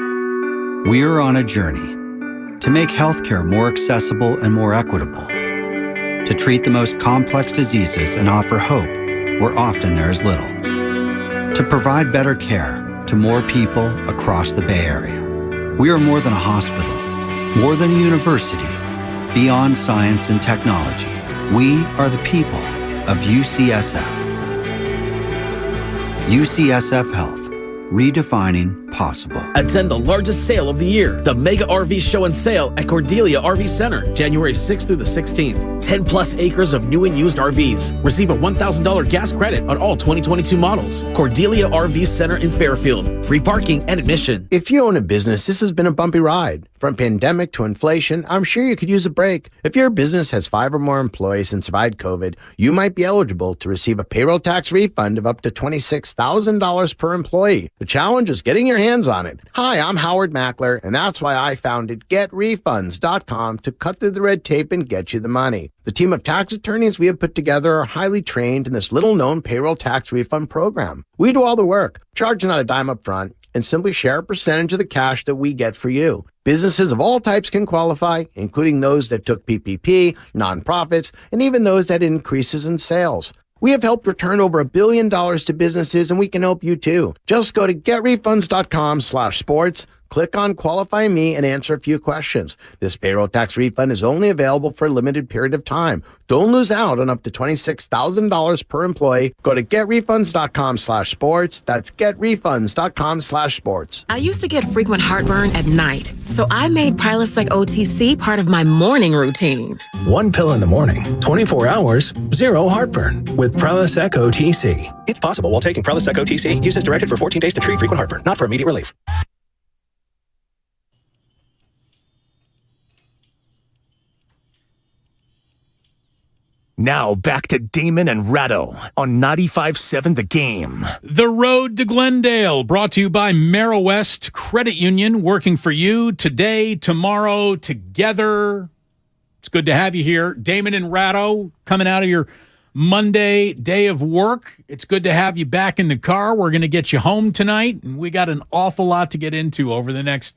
We're on a journey to make healthcare more accessible and more equitable, to treat the most complex diseases and offer hope where often there is little, to provide better care to more people across the Bay Area. We are more than a hospital, more than a university, beyond science and technology. We are the people of UCSF. UCSF Health, redefining possible. Attend the largest sale of the year, the Mega RV Show and Sale at Cordelia RV Center, January 6th through the 16th. 10 plus acres of new and used RVs. Receive a $1,000 gas credit on all 2022 models. Cordelia RV Center in Fairfield. Free parking and admission. If you own a business, this has been a bumpy ride. From pandemic to inflation, I'm sure you could use a break. If your business has 5 or more employees and survived COVID, you might be eligible to receive a payroll tax refund of up to $26,000 per employee. The challenge is getting your hands on it. Hi, I'm Howard Mackler, and that's why I founded GetRefunds.com to cut through the red tape and get you the money. The team of tax attorneys we have put together are highly trained in this little-known payroll tax refund program. We do all the work, charge not a dime up front, and simply share a percentage of the cash that we get for you. Businesses of all types can qualify, including those that took PPP, nonprofits, and even those that had increases in sales. We have helped return over $1 billion to businesses, and we can help you too. Just go to getrefunds.com/sports, click on Qualify Me, and answer a few questions. This payroll tax refund is only available for a limited period of time. Don't lose out on up to $26,000 per employee. Go to getrefunds.com/sports. That's getrefunds.com/sports. I used to get frequent heartburn at night, so I made Prilosec OTC part of my morning routine. One pill in the morning, 24 hours, zero heartburn with Prilosec OTC. It's possible while taking Prilosec OTC. Use as directed for 14 days to treat frequent heartburn, not for immediate relief. Now back to Damon and Ratto on 95.7 The Game. The Road to Glendale, brought to you by Merrill West Credit Union, working for you today, tomorrow, together. It's good to have you here. Damon and Ratto coming out of your Monday day of work. It's good to have you back in the car. We're going to get you home tonight, and we got an awful lot to get into over the next,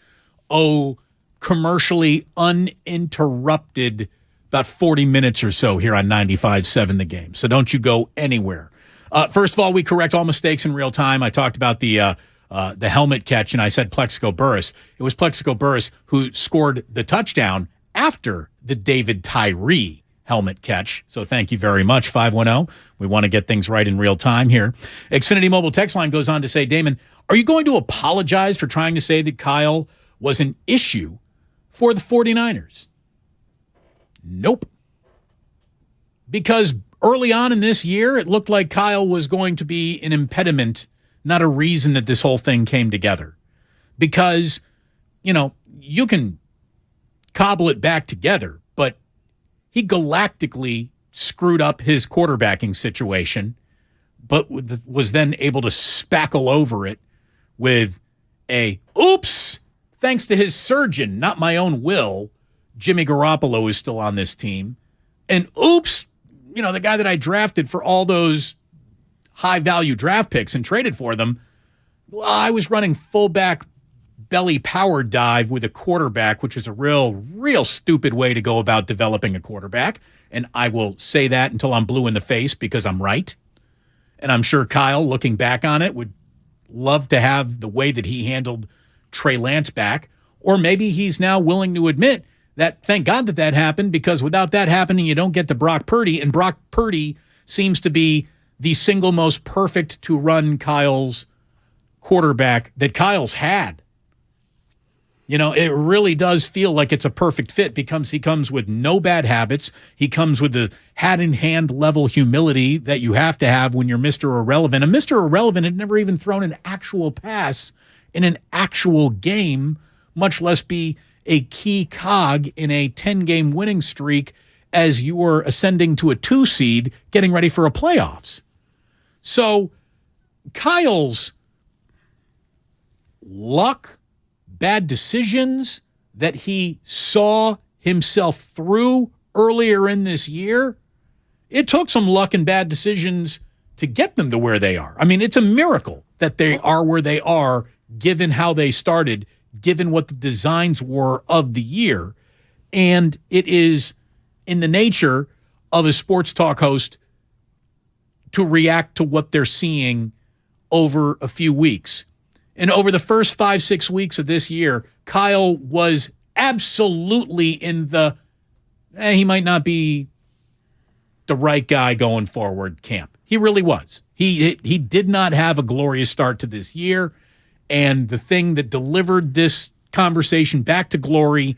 commercially uninterrupted about 40 minutes or so here on 95.7 The Game. So don't you go anywhere. First of all, we correct all mistakes in real time. I talked about the the helmet catch, and I said Plexico Burress. It was Plexico Burress who scored the touchdown after the David Tyree helmet catch. So thank you very much, 510. We want to get things right in real time here. Xfinity Mobile text line goes on to say, Damon, are you going to apologize for trying to say that Kyle was an issue for the 49ers? Nope. Because early on in this year, it looked like Kyle was going to be an impediment, not a reason that this whole thing came together. Because, you can cobble it back together, but he galactically screwed up his quarterbacking situation, but was then able to spackle over it with a, oops, thanks to his surgeon, not my own will, Jimmy Garoppolo is still on this team. And oops, the guy that I drafted for all those high-value draft picks and traded for them, well, I was running fullback belly power dive with a quarterback, which is a real stupid way to go about developing a quarterback. And I will say that until I'm blue in the face because I'm right. And I'm sure Kyle, looking back on it, would love to have the way that he handled Trey Lance back. Or maybe he's now willing to admit that thank God that happened, because without that happening, you don't get to Brock Purdy. And Brock Purdy seems to be the single most perfect to run Kyle's quarterback that Kyle's had. It really does feel like it's a perfect fit because he comes with no bad habits. He comes with the hat-in-hand level humility that you have to have when you're Mr. Irrelevant. And Mr. Irrelevant had never even thrown an actual pass in an actual game, much less be a key cog in a 10-game winning streak as you were ascending to a 2 seed getting ready for a playoffs. So Kyle's luck, bad decisions that he saw himself through earlier in this year, it took some luck and bad decisions to get them to where they are. I mean, it's a miracle that they are where they are, given how they started, given what the designs were of the year. And it is in the nature of a sports talk host to react to what they're seeing over a few weeks. And over the first 5-6 weeks of this year, Kyle was absolutely in the, he might not be the right guy going forward camp. He really was. He did not have a glorious start to this year. And the thing that delivered this conversation back to glory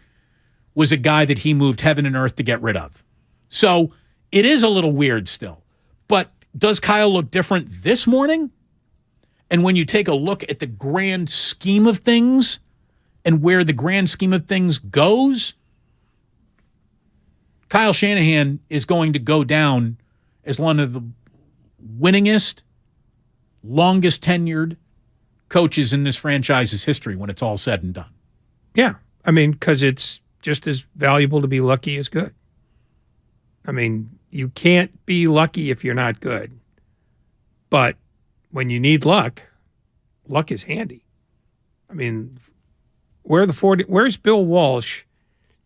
was a guy that he moved heaven and earth to get rid of. So it is a little weird still. But does Kyle look different this morning? And when you take a look at the grand scheme of things and where the grand scheme of things goes, Kyle Shanahan is going to go down as one of the winningest, longest tenured coaches in this franchise's history when it's all said and done. Yeah. I mean, because it's just as valuable to be lucky as good. I mean, you can't be lucky if you're not good. But when you need luck, luck is handy. I mean, where's Bill Walsh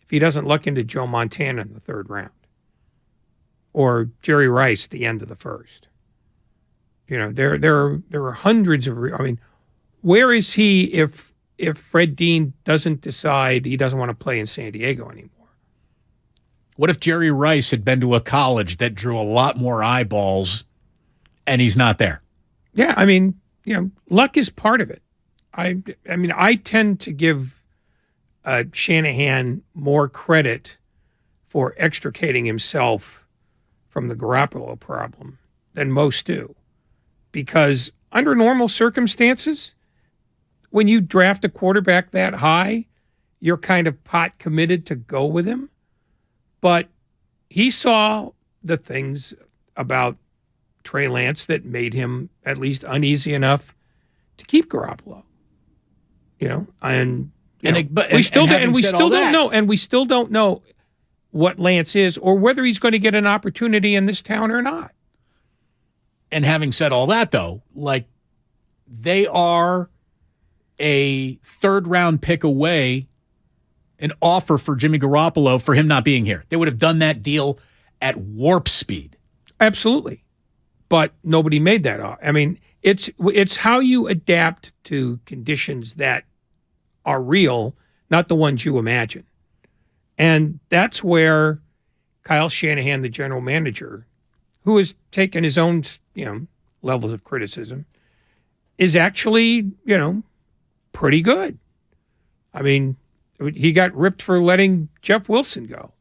if he doesn't luck into Joe Montana in the 3rd round? Or Jerry Rice at the end of the 1st? There are hundreds of, where is he if Fred Dean doesn't decide he doesn't want to play in San Diego anymore? What if Jerry Rice had been to a college that drew a lot more eyeballs and he's not there? Yeah, I mean, luck is part of it. I tend to give Shanahan more credit for extricating himself from the Garoppolo problem than most do. Because under normal circumstances, when you draft a quarterback that high, you're kind of pot committed to go with him. But he saw the things about Trey Lance that made him at least uneasy enough to keep Garoppolo. We still don't know what Lance is or whether he's going to get an opportunity in this town or not. And having said all that, though, they are a 3rd round pick away, an offer for Jimmy Garoppolo for him not being here. They would have done that deal at warp speed. Absolutely. but nobody made that off. I mean, it's how you adapt to conditions that are real, not the ones you imagine. And that's where Kyle Shanahan, the general manager, who has taken his own, levels of criticism, is actually, pretty good. I mean, he got ripped for letting Jeff Wilson go.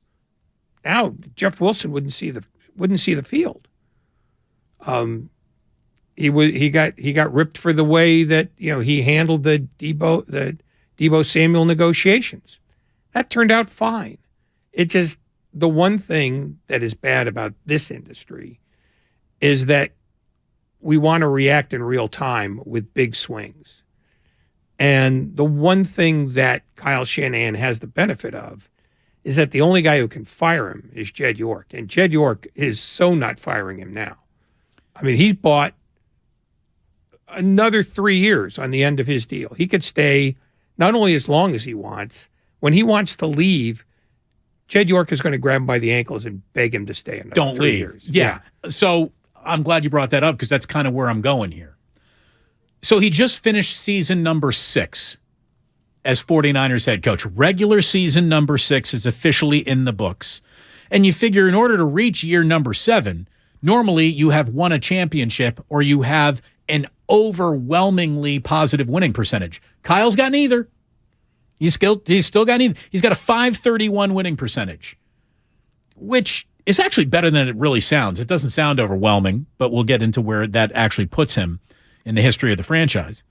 Now Jeff Wilson wouldn't see the field. He got ripped for the way that he handled the Deebo Samuel negotiations. That turned out fine. It just, the one thing that is bad about this industry is that we want to react in real time with big swings. And the one thing that Kyle Shanahan has the benefit of is that the only guy who can fire him is Jed York. And Jed York is so not firing him now. I mean, he's bought another 3 years on the end of his deal. He could stay not only as long as he wants. When he wants to leave, Jed York is going to grab him by the ankles and beg him to stay another Don't 3 leave. years. Yeah. So I'm glad you brought that up because that's kind of where I'm going here. So he just finished season number 6 as 49ers head coach. Regular season number 6 is officially in the books. And you figure in order to reach year number 7, normally you have won a championship or you have an overwhelmingly positive winning percentage. Kyle's got neither. He's still got neither. He's got a .531 winning percentage, which is actually better than it really sounds. It doesn't sound overwhelming, but we'll get into where that actually puts him in the history of the franchise.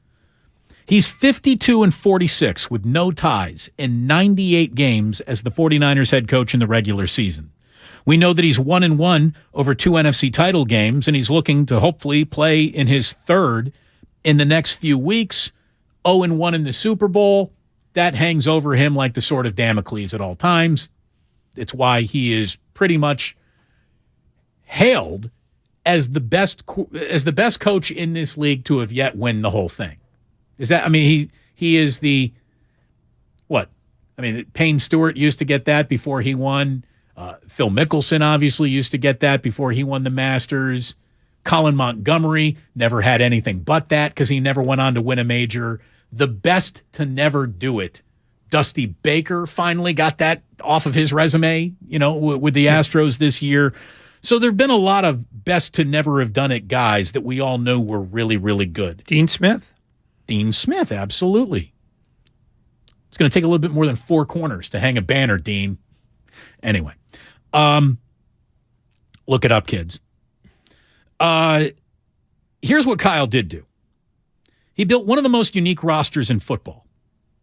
He's 52-46 with no ties in 98 games as the 49ers head coach in the regular season. We know that he's 1-1 over 2 NFC title games, and he's looking to hopefully play in his third in the next few weeks. 0-1 in the Super Bowl. That hangs over him like the sword of Damocles at all times. It's why he is pretty much hailed as the best coach in this league to have yet win the whole thing. Is that? I mean, he is the what? I mean, Payne Stewart used to get that before he won. Phil Mickelson obviously used to get that before he won the Masters. Colin Montgomery never had anything but that because he never went on to win a major. The best to never do it. Dusty Baker finally got that off of his resume, with the Astros this year. So there have been a lot of best to never have done it guys that we all know were really, really good. Dean Smith? Dean Smith, absolutely. It's going to take a little bit more than 4 corners to hang a banner, Dean. Anyway, look it up, kids. Here's what Kyle did do. He built one of the most unique rosters in football.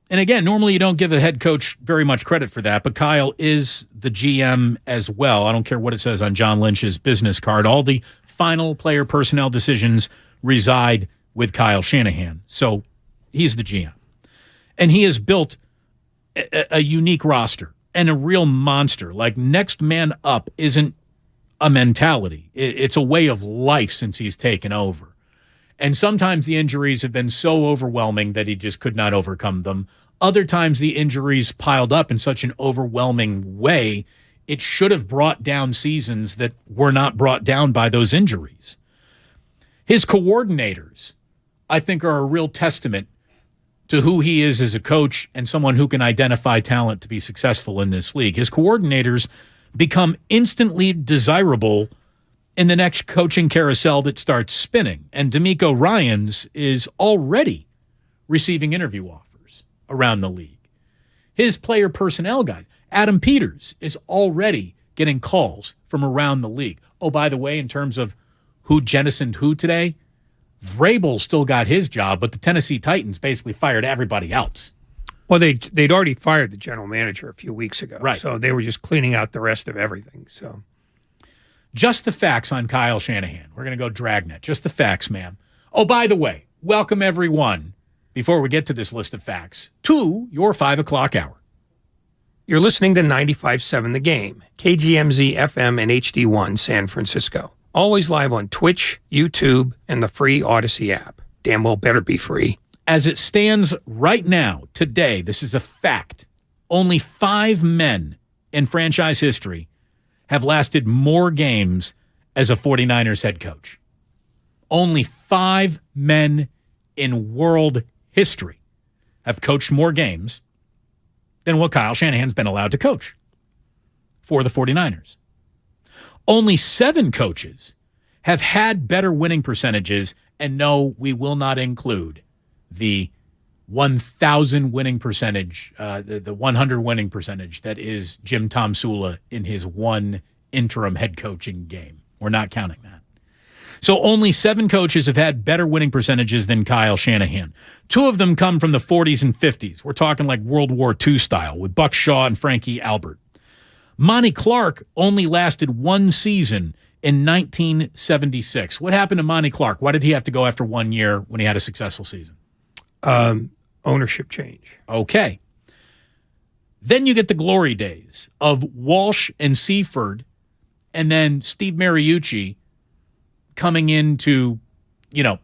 And again, normally you don't give a head coach very much credit for that, but Kyle is the GM as well. I don't care what it says on John Lynch's business card. All the final player personnel decisions reside with Kyle Shanahan. So he's the GM. And he has built a unique roster and a real monster. Like next man up isn't a mentality. It's a way of life since he's taken over. And sometimes the injuries have been so overwhelming that he just could not overcome them. Other times the injuries piled up in such an overwhelming way, it should have brought down seasons that were not brought down by those injuries. His coordinators, I think, are a real testament to who he is as a coach and someone who can identify talent to be successful in this league. His coordinators become instantly desirable in the next coaching carousel that starts spinning. And D'Amico Ryans is already receiving interview offers around the league. His player personnel guy, Adam Peters, is already getting calls from around the league. Oh, by the way, in terms of who jettisoned who today, Vrabel still got his job, but the Tennessee Titans basically fired everybody else. Well, they'd already fired the general manager a few weeks ago. Right. So they were just cleaning out the rest of everything. So just the facts on Kyle Shanahan. We're going to go Dragnet. Just the facts, ma'am. Oh, by the way, welcome everyone, before we get to this list of facts, to your 5 o'clock hour. You're listening to 95.7 The Game, KGMZ FM and HD1 San Francisco. Always live on Twitch, YouTube, and the free Odyssey app. Damn well better be free. As it stands right now, today, this is a fact. Only 5 men in franchise history have lasted more games as a 49ers head coach. Only 5 men in world history have coached more games than what Kyle Shanahan's been allowed to coach for the 49ers. Only 7 coaches have had better winning percentages, and no, we will not include the 1,000 winning percentage, the 100 winning percentage that is Jim Tomsula in his one interim head coaching game. We're not counting that. So only 7 coaches have had better winning percentages than Kyle Shanahan. 2 of them come from the 40s and 50s. We're talking like World War II style with Buck Shaw and Frankie Albert. Monty Clark only lasted 1 season in 1976. What happened to Monty Clark? Why did he have to go after 1 year when he had a successful season? Ownership change. Okay. Then you get the glory days of Walsh and Seaford, and then Steve Mariucci coming in to,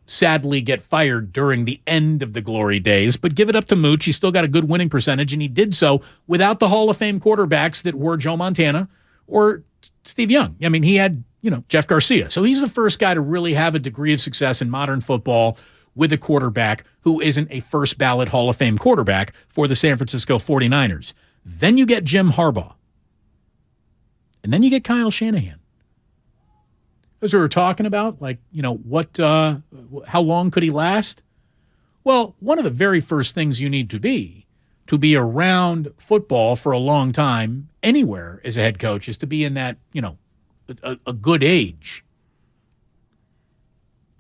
sadly get fired during the end of the glory days. But give it up to Mooch. He still got a good winning percentage, and he did so without the Hall of Fame quarterbacks that were Joe Montana or Steve Young. I mean, he had, Jeff Garcia. So he's the first guy to really have a degree of success in modern football with a quarterback who isn't a first ballot Hall of Fame quarterback for the San Francisco 49ers. Then you get Jim Harbaugh. And then you get Kyle Shanahan. As we were talking about, how long could he last? Well, one of the very first things you need to be around football for a long time anywhere as a head coach is to be in that, a good age.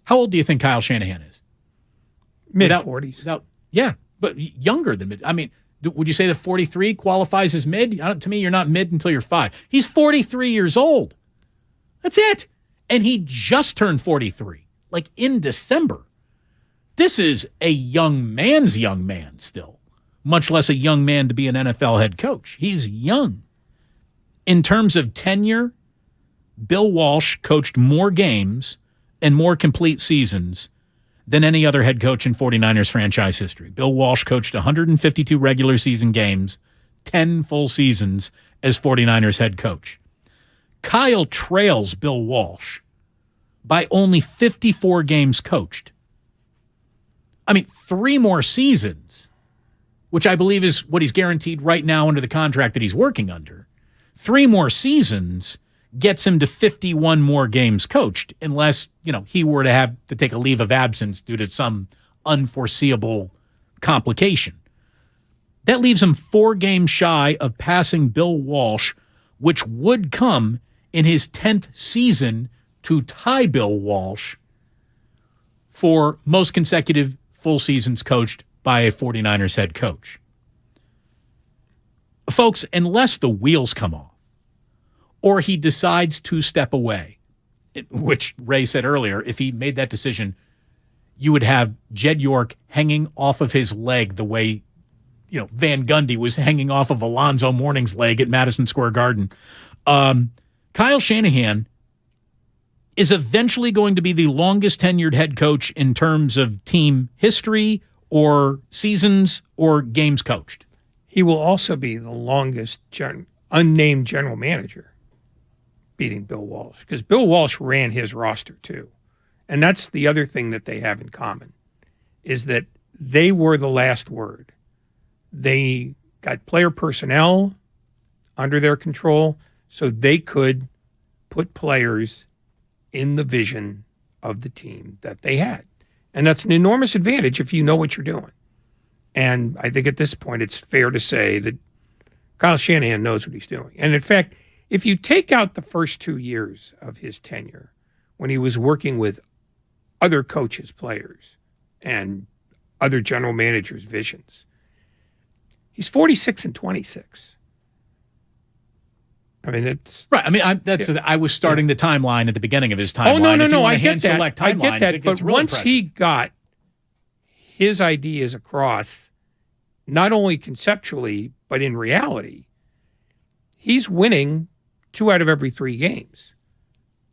How old do you think Kyle Shanahan is? Mid-40s. Yeah, but younger than mid. I mean, would you say that 43 qualifies as mid? To me, you're not mid until you're 5. He's 43 years old. That's it. And he just turned 43, in December. This is a young man's young man still, much less a young man to be an NFL head coach. He's young. In terms of tenure, Bill Walsh coached more games and more complete seasons than any other head coach in 49ers franchise history. Bill Walsh coached 152 regular season games, 10 full seasons as 49ers head coach. Kyle trails Bill Walsh by only 54 games coached. I mean, 3 more seasons, which I believe is what he's guaranteed right now under the contract that he's working under. 3 more seasons gets him to 51 more games coached, unless, he were to have to take a leave of absence due to some unforeseeable complication. That leaves him 4 games shy of passing Bill Walsh, which would come in his 10th season to tie Bill Walsh for most consecutive full seasons coached by a 49ers head coach. Folks, unless the wheels come off or he decides to step away, which Ray said earlier, if he made that decision, you would have Jed York hanging off of his leg the way, Van Gundy was hanging off of Alonzo Mourning's leg at Madison Square Garden. Kyle Shanahan is eventually going to be the longest tenured head coach in terms of team history or seasons or games coached. He will also be the longest unnamed general manager, beating Bill Walsh, because Bill Walsh ran his roster too. And that's the other thing that they have in common, is that they were the last word. They got player personnel under their control so they could put players in the vision of the team that they had. And that's an enormous advantage if you know what you're doing. And I think at this point it's fair to say that Kyle Shanahan knows what he's doing. And in fact, if you take out the first 2 years of his tenure, when he was working with other coaches, players, and other general managers' visions, he's 46 and 26. I mean, it's right. I mean, I was starting the timeline at the beginning of his timeline. Oh, no. If you want I to get that. hand-select I get timelines, that. But once he got his ideas across, not only conceptually, but in reality, he's winning 2 out of every 3 games.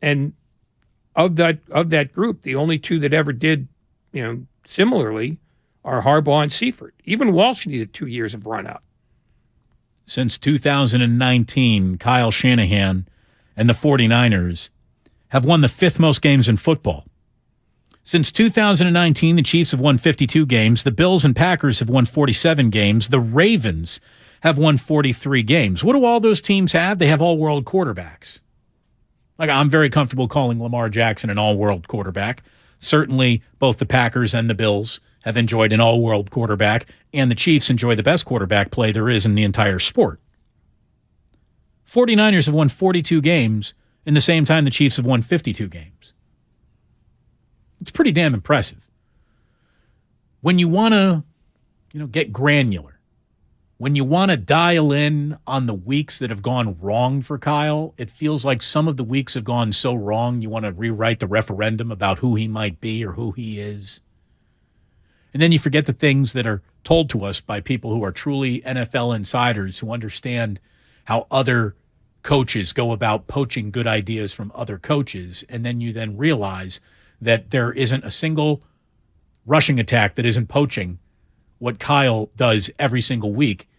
And of that group, the only 2 that ever did, similarly are Harbaugh and Seifert. Even Walsh needed 2 years of run-up. Since 2019, Kyle Shanahan and the 49ers have won the 5th most games in football. Since 2019, the Chiefs have won 52 games. The Bills and Packers have won 47 games. The Ravens have won 43 games. What do all those teams have? They have all-world quarterbacks. Like, I'm very comfortable calling Lamar Jackson an all-world quarterback. Certainly, both the Packers and the Bills have enjoyed an all-world quarterback, and the Chiefs enjoy the best quarterback play there is in the entire sport. 49ers have won 42 games in the same time the Chiefs have won 52 games. It's pretty damn impressive. When you want to, get granular, when you want to dial in on the weeks that have gone wrong for Kyle, it feels like some of the weeks have gone so wrong you want to rewrite the referendum about who he might be or who he is. And then you forget the things that are told to us by people who are truly NFL insiders who understand how other coaches go about poaching good ideas from other coaches. And then you then realize that there isn't a single rushing attack that isn't poaching what Kyle does every single week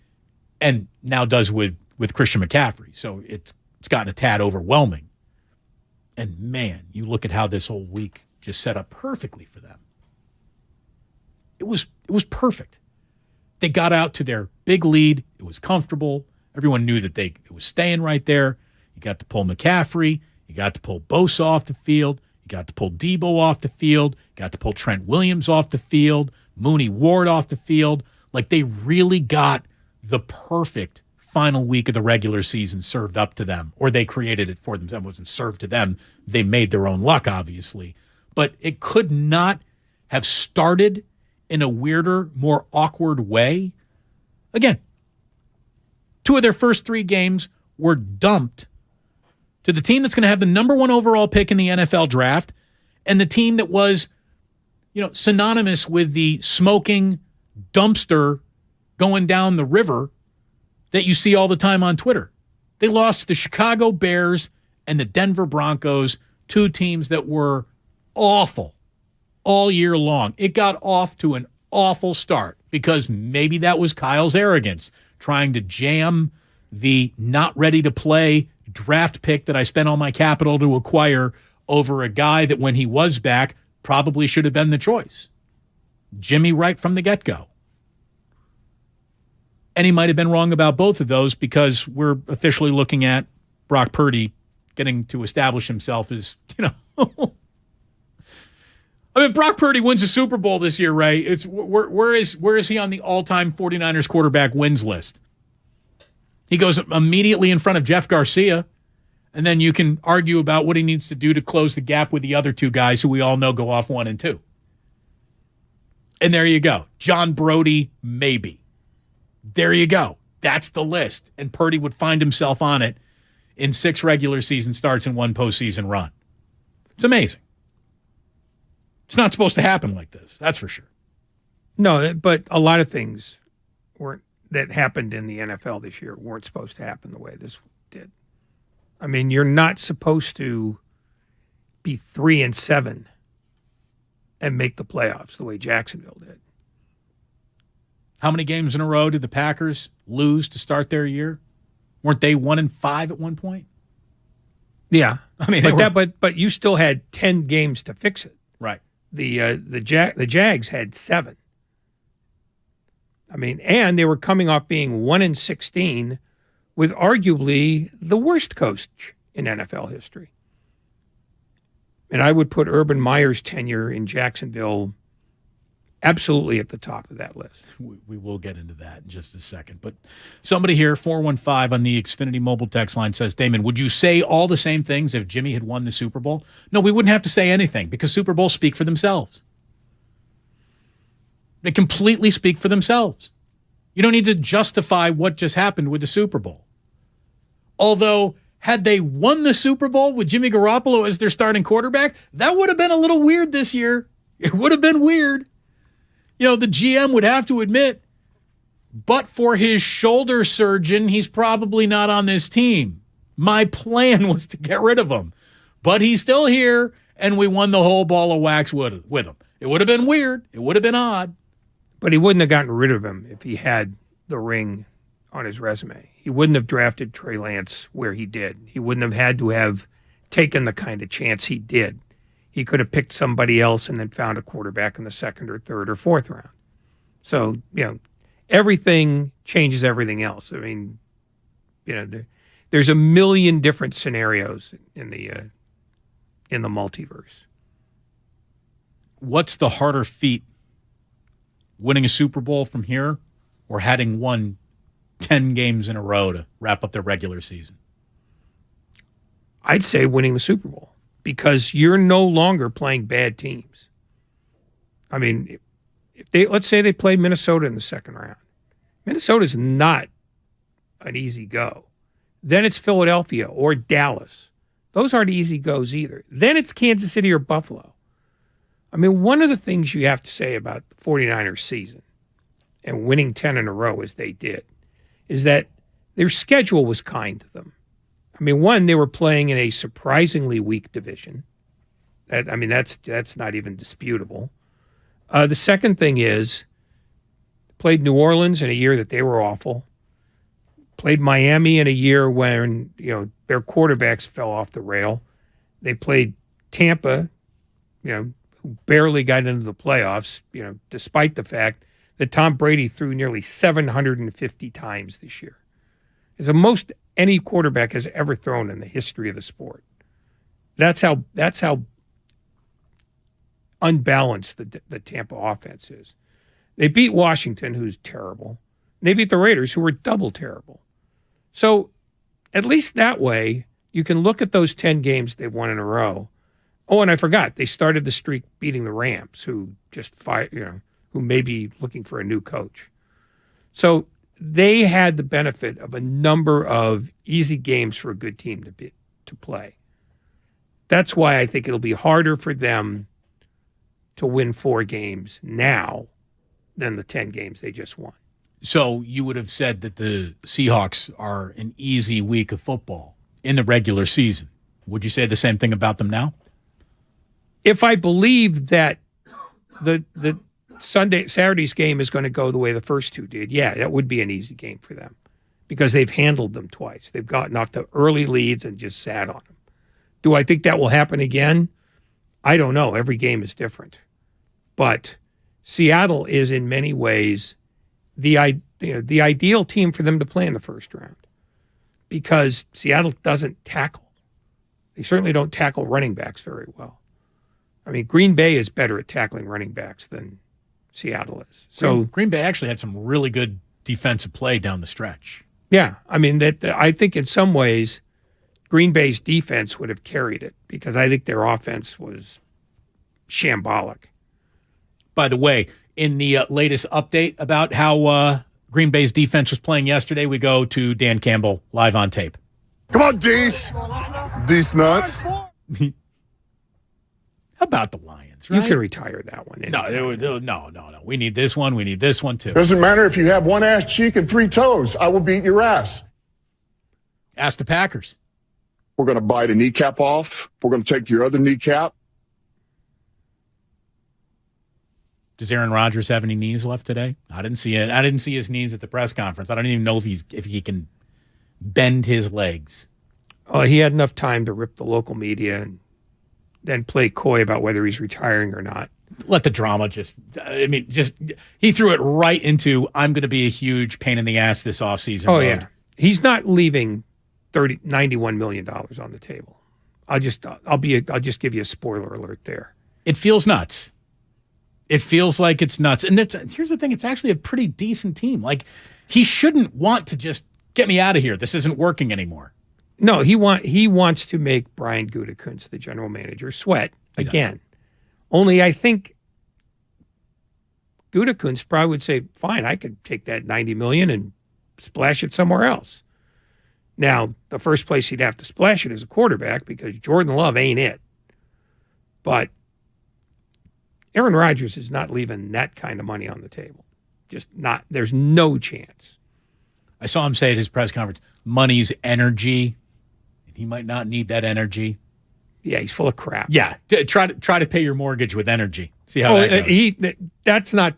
and now does with Christian McCaffrey. So it's gotten a tad overwhelming. And man, you look at how this whole week just set up perfectly for them. It was perfect. They got out to their big lead. It was comfortable. Everyone knew that it was staying right there. You got to pull McCaffrey. You got to pull Bosa off the field. You got to pull Debo off the field. You got to pull Trent Williams off the field. Mooney Ward off the field. Like, they really got the perfect final week of the regular season served up to them, or they created it for them. It wasn't served to them. They made their own luck, obviously. But it could not have started in a weirder, more awkward way. Again, 2 of their first 3 games were dumped to the team that's going to have the number 1 overall pick in the NFL draft and the team that was, synonymous with the smoking dumpster going down the river that you see all the time on Twitter. They lost to the Chicago Bears and the Denver Broncos, 2 teams that were awful all year long. It got off to an awful start because maybe that was Kyle's arrogance, trying to jam the not ready to play draft pick that I spent all my capital to acquire over a guy that when he was back probably should have been the choice. Jimmy right from the get-go. And he might have been wrong about both of those because we're officially looking at Brock Purdy getting to establish himself as, I mean, Brock Purdy wins a Super Bowl this year, Ray. It's where is he on the all-time 49ers quarterback wins list? He goes immediately in front of Jeff Garcia, and then you can argue about what he needs to do to close the gap with the other 2 guys who we all know go off 1 and 2. And there you go. John Brody, maybe. There you go. That's the list. And Purdy would find himself on it in 6 regular season starts and 1 postseason run. It's amazing. It's not supposed to happen like this. That's for sure. No, but a lot of things that happened in the NFL this year weren't supposed to happen the way this did. I mean, you're not supposed to be 3-7 and make the playoffs the way Jacksonville did. How many games in a row did the Packers lose to start their year? Weren't they 1-5 at one point? Yeah, I mean, but you still had 10 games to fix it. Right. The Jags had 7. I mean, and they were coming off being 1-16 with arguably the worst coach in NFL history. And I would put Urban Meyer's tenure in Jacksonville absolutely at the top of that list. We will get into that in just a second. But somebody here, 415 on the Xfinity mobile text line says, Damon, would you say all the same things if Jimmy had won the Super Bowl? No, we wouldn't have to say anything because Super Bowls speak for themselves. They completely speak for themselves. You don't need to justify what just happened with the Super Bowl. Although, had they won the Super Bowl with Jimmy Garoppolo as their starting quarterback, that would have been a little weird this year. It would have been weird. The GM would have to admit, but for his shoulder surgeon, he's probably not on this team. My plan was to get rid of him, but he's still here, and we won the whole ball of wax with him. It would have been weird. It would have been odd. But he wouldn't have gotten rid of him if he had the ring on his resume. He wouldn't have drafted Trey Lance where he did. He wouldn't have had to have taken the kind of chance he did. He could have picked somebody else and then found a quarterback in the second or third or fourth round. So, everything changes everything else. I mean, there's a million different scenarios in the multiverse. What's the harder feat, winning a Super Bowl from here or having won 10 games in a row to wrap up their regular season? I'd say winning the Super Bowl, because you're no longer playing bad teams. I mean, let's say they play Minnesota in the second round. Minnesota's not an easy go. Then it's Philadelphia or Dallas. Those aren't easy goes either. Then it's Kansas City or Buffalo. I mean, one of the things you have to say about the 49ers season and winning 10 in a row as they did is that their schedule was kind to them. I mean, one, they were playing in a surprisingly weak division. That's not even disputable. The second thing is, played New Orleans in a year that they were awful. Played Miami in a year when, their quarterbacks fell off the rail. They played Tampa, who barely got into the playoffs, despite the fact that Tom Brady threw nearly 750 times this year. It's the most any quarterback has ever thrown in the history of the sport. That's how unbalanced the Tampa offense is. They beat Washington, who's terrible. They beat the Raiders, who were double terrible. So at least that way, you can look at those 10 games they've won in a row. Oh, and I forgot, they started the streak beating the Rams, who who may be looking for a new coach. So they had the benefit of a number of easy games for a good team to play. That's why I think it'll be harder for them to win 4 games now than the 10 games they just won. So you would have said that the Seahawks are an easy week of football in the regular season. Would you say the same thing about them now? If I believe that the Saturday's game is going to go the way the first two did, yeah, that would be an easy game for them because they've handled them twice. They've gotten off to early leads and just sat on them. Do I think that will happen again? I don't know. Every game is different. But Seattle is in many ways the ideal team for them to play in the first round because Seattle doesn't tackle. They certainly don't tackle running backs very well. I mean, Green Bay is better at tackling running backs than Seattle is. So Green Bay actually had some really good defensive play down the stretch. Yeah, I mean, I think in some ways Green Bay's defense would have carried it because I think their offense was shambolic. By the way, in the latest update about how Green Bay's defense was playing yesterday, we go to Dan Campbell live on tape. Come on, Dees. Dees nuts. How about the Lions, right? You can retire that one. No. We need this one. We need this one, too. Doesn't matter if you have one ass cheek and 3 toes. I will beat your ass. Ask the Packers. We're going to bite a kneecap off. We're going to take your other kneecap. Does Aaron Rodgers have any knees left today? I didn't see it. I didn't see his knees at the press conference. I don't even know if he can bend his legs. Oh, he had enough time to rip the local media and then play coy about whether he's retiring or not. Let the drama he threw it right into, I'm going to be a huge pain in the ass this offseason. Oh, yeah. He's not leaving $91 million on the table. I'll just give you a spoiler alert there. It feels nuts. It feels like it's nuts. And here's the thing. It's actually a pretty decent team. Like, he shouldn't want to just get me out of here. This isn't working anymore. No, he wants to make Brian Gutekunst, the general manager, sweat again. Only I think Gutekunst probably would say, fine, I could take that $90 million and splash it somewhere else. Now, the first place he'd have to splash it is a quarterback because Jordan Love ain't it. But Aaron Rodgers is not leaving that kind of money on the table. Just not. There's no chance. I saw him say at his press conference, money's energy. He might not need that energy. Yeah, he's full of crap. Yeah, try to pay your mortgage with energy. See how that goes. That's not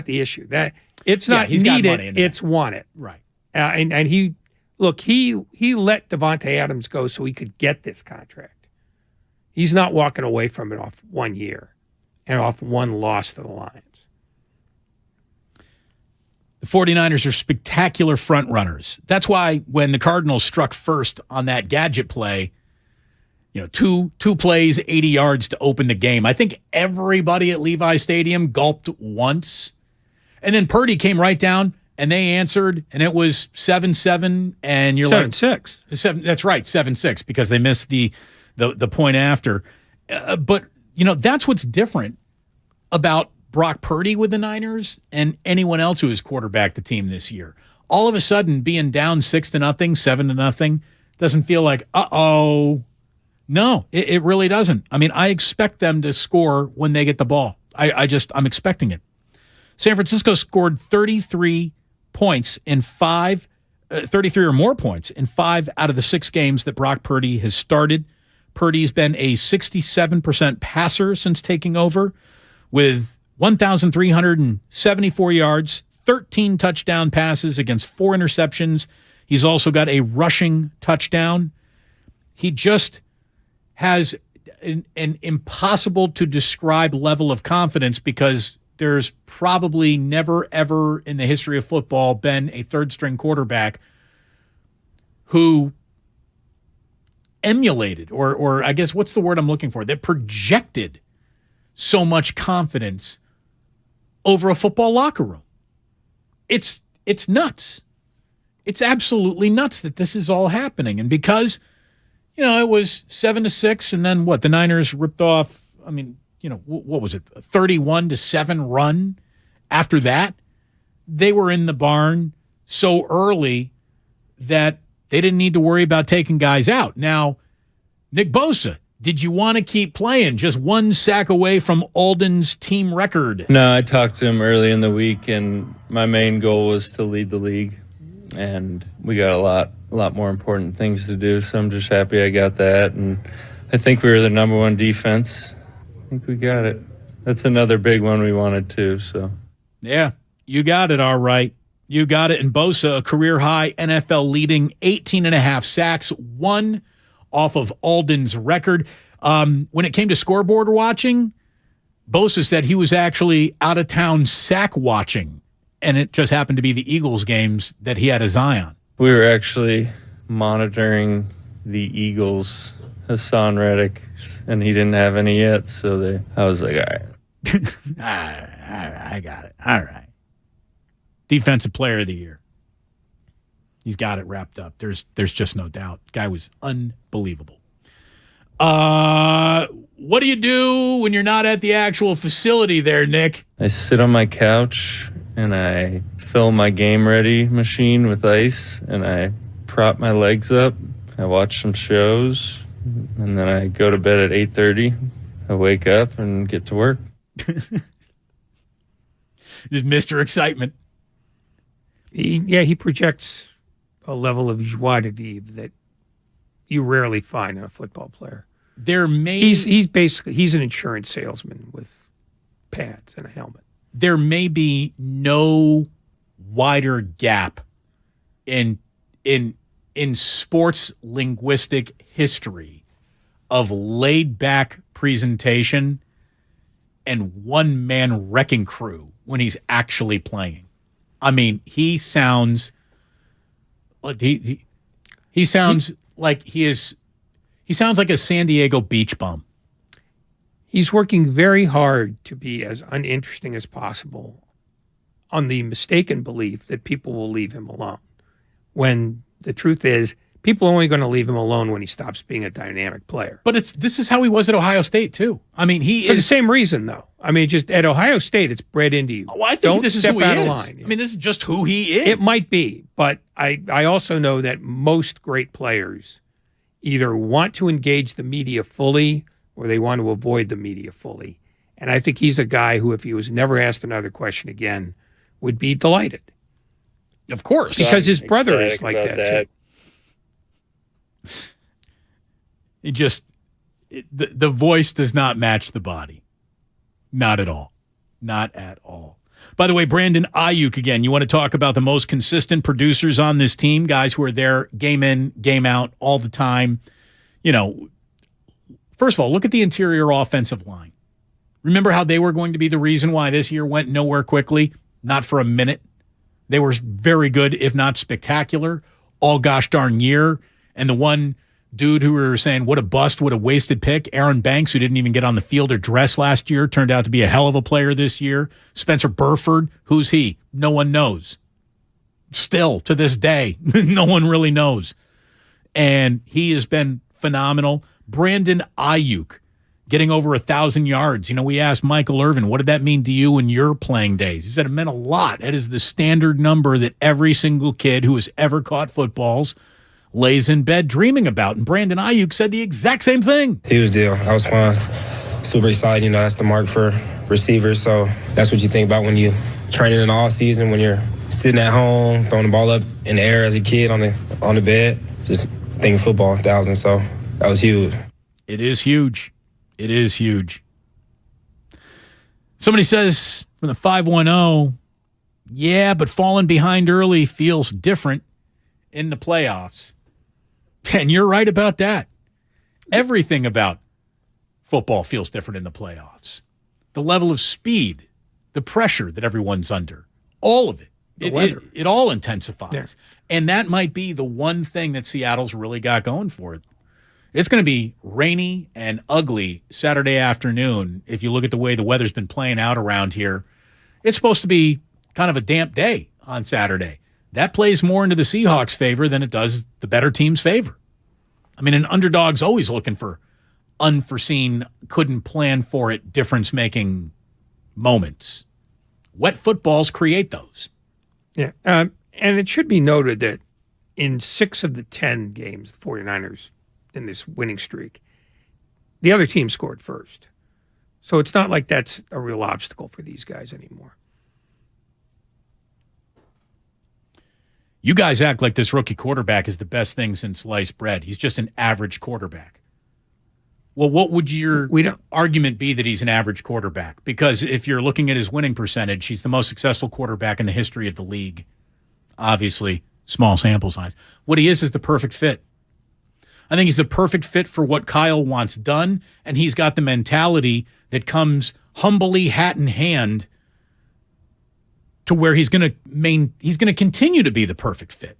the issue. That it's not he's need got money it, in it's want it. Right. And he let Devontae Adams go so he could get this contract. He's not walking away from it off 1 year and off one loss to the Lions. The 49ers are spectacular front runners. That's why when the Cardinals struck first on that gadget play, two plays, 80 yards to open the game, I think everybody at Levi Stadium gulped once. And then Purdy came right down, and they answered, and it was 7-7, and you're 7-6. That's right, 7-6, because they missed the point after. But, that's what's different about Brock Purdy with the Niners and anyone else who has quarterbacked the team this year. All of a sudden, being down 6-0, 7-0, doesn't feel like, uh-oh. No, it really doesn't. I mean, I expect them to score when they get the ball. I'm expecting it. San Francisco scored 33 points in 33 or more points in 5 out of the 6 games that Brock Purdy has started. Purdy's been a 67% passer since taking over with 1,374 yards, 13 touchdown passes against 4 interceptions. He's also got a rushing touchdown. He just has an impossible to describe level of confidence because there's probably never, ever in the history of football been a third-string quarterback who emulated, or I guess what's the word I'm looking for, that projected so much confidence over a football locker room. It's nuts. It's absolutely nuts that this is all happening. And because, it was 7-6, and then what? The Niners ripped off, what was it, a 31-7 run after that? They were in the barn so early that they didn't need to worry about taking guys out. Now, Nick Bosa, did you want to keep playing? Just 1 sack away from Alden's team record. No, I talked to him early in the week, and my main goal was to lead the league. And we got a lot more important things to do, so I'm just happy I got that. And I think we were the number 1 defense. I think we got it. That's another big one we wanted too. So, yeah, you got it all right. You got it. And Bosa, a career-high NFL leading 18.5 sacks, 1 off of Alden's record. When it came to scoreboard watching, Bosa said he was actually out of town sack watching, and it just happened to be the Eagles games that he had his eye on. We were actually monitoring the Eagles, Hassan Reddick, and he didn't have any yet, so I was like, all right. I got it. All right. Defensive Player of the Year. He's got it wrapped up. There's just no doubt. Guy was unbelievable. What do you do when you're not at the actual facility there, Nick? I sit on my couch and I fill my game ready machine with ice and I prop my legs up. I watch some shows and then I go to bed at 8:30. I wake up and get to work. Just Mr. Excitement. He projects a level of joie de vivre that you rarely find in a football player. He's an insurance salesman with pads and a helmet. There may be no wider gap in sports linguistic history of laid back presentation and one-man wrecking crew when he's actually playing. I mean, he sounds like he sounds like a San Diego beach bum. He's working very hard to be as uninteresting as possible on the mistaken belief that people will leave him alone. When the truth is, people are only going to leave him alone when he stops being a dynamic player. But this is how he was at Ohio State, too. I mean, For the same reason, though. I mean, just at Ohio State, it's bred into you. Well, I think this is who he is. I mean, this is just who he is. It might be, but I also know that most great players either want to engage the media fully or they want to avoid the media fully. And I think he's a guy who, if he was never asked another question again, would be delighted. Of course. Because his brother is like that, too. The voice does not match the body. Not at all. Not at all. By the way, Brandon Ayuk again. You want to talk about the most consistent producers on this team, guys who are there game in, game out all the time. First of all, look at the interior offensive line. Remember how they were going to be the reason why this year went nowhere quickly? Not for a minute. They were very good, if not spectacular, all gosh darn year. And the one dude who we were saying, what a bust, what a wasted pick, Aaron Banks, who didn't even get on the field or dress last year, turned out to be a hell of a player this year. Spencer Burford, who's he? No one knows. Still, to this day, no one really knows. And he has been phenomenal. Brandon Ayuk, getting over 1,000 yards. You know, we asked Michael Irvin, what did that mean to you in your playing days? He said it meant a lot. That is the standard number that every single kid who has ever caught footballs lays in bed dreaming about. And Brandon Ayuk said the exact same thing. Huge deal. I was fun. Super excited. You know, that's the mark for receivers. So that's what you think about when you training in the off season, when you're sitting at home, throwing the ball up in the air as a kid on the bed, just thinking football 1,000. So that was huge. It is huge. It is huge. Somebody says from the 510, yeah, but falling behind early feels different in the playoffs. And you're right about that. Everything about football feels different in the playoffs. The level of speed, the pressure that everyone's under, all of it. It all intensifies. Yeah. And that might be the one thing that Seattle's really got going for it. It's going to be rainy and ugly Saturday afternoon. If you look at the way the weather's been playing out around here, it's supposed to be kind of a damp day on Saturday. That plays more into the Seahawks' favor than it does the better team's favor. I mean, an underdog's always looking for unforeseen, couldn't plan for it, difference-making moments. Wet footballs create those. Yeah, and it should be noted that in 6 of the 10 games, the 49ers in this winning streak, the other team scored first. So it's not like that's a real obstacle for these guys anymore. You guys act like this rookie quarterback is the best thing since sliced bread. He's just an average quarterback. Well, what would your argument be that he's an average quarterback? Because if you're looking at his winning percentage, he's the most successful quarterback in the history of the league. Obviously, small sample size. What he is the perfect fit. I think he's the perfect fit for what Kyle wants done, and he's got the mentality that comes humbly, hat in hand, to where he's going to continue to be the perfect fit.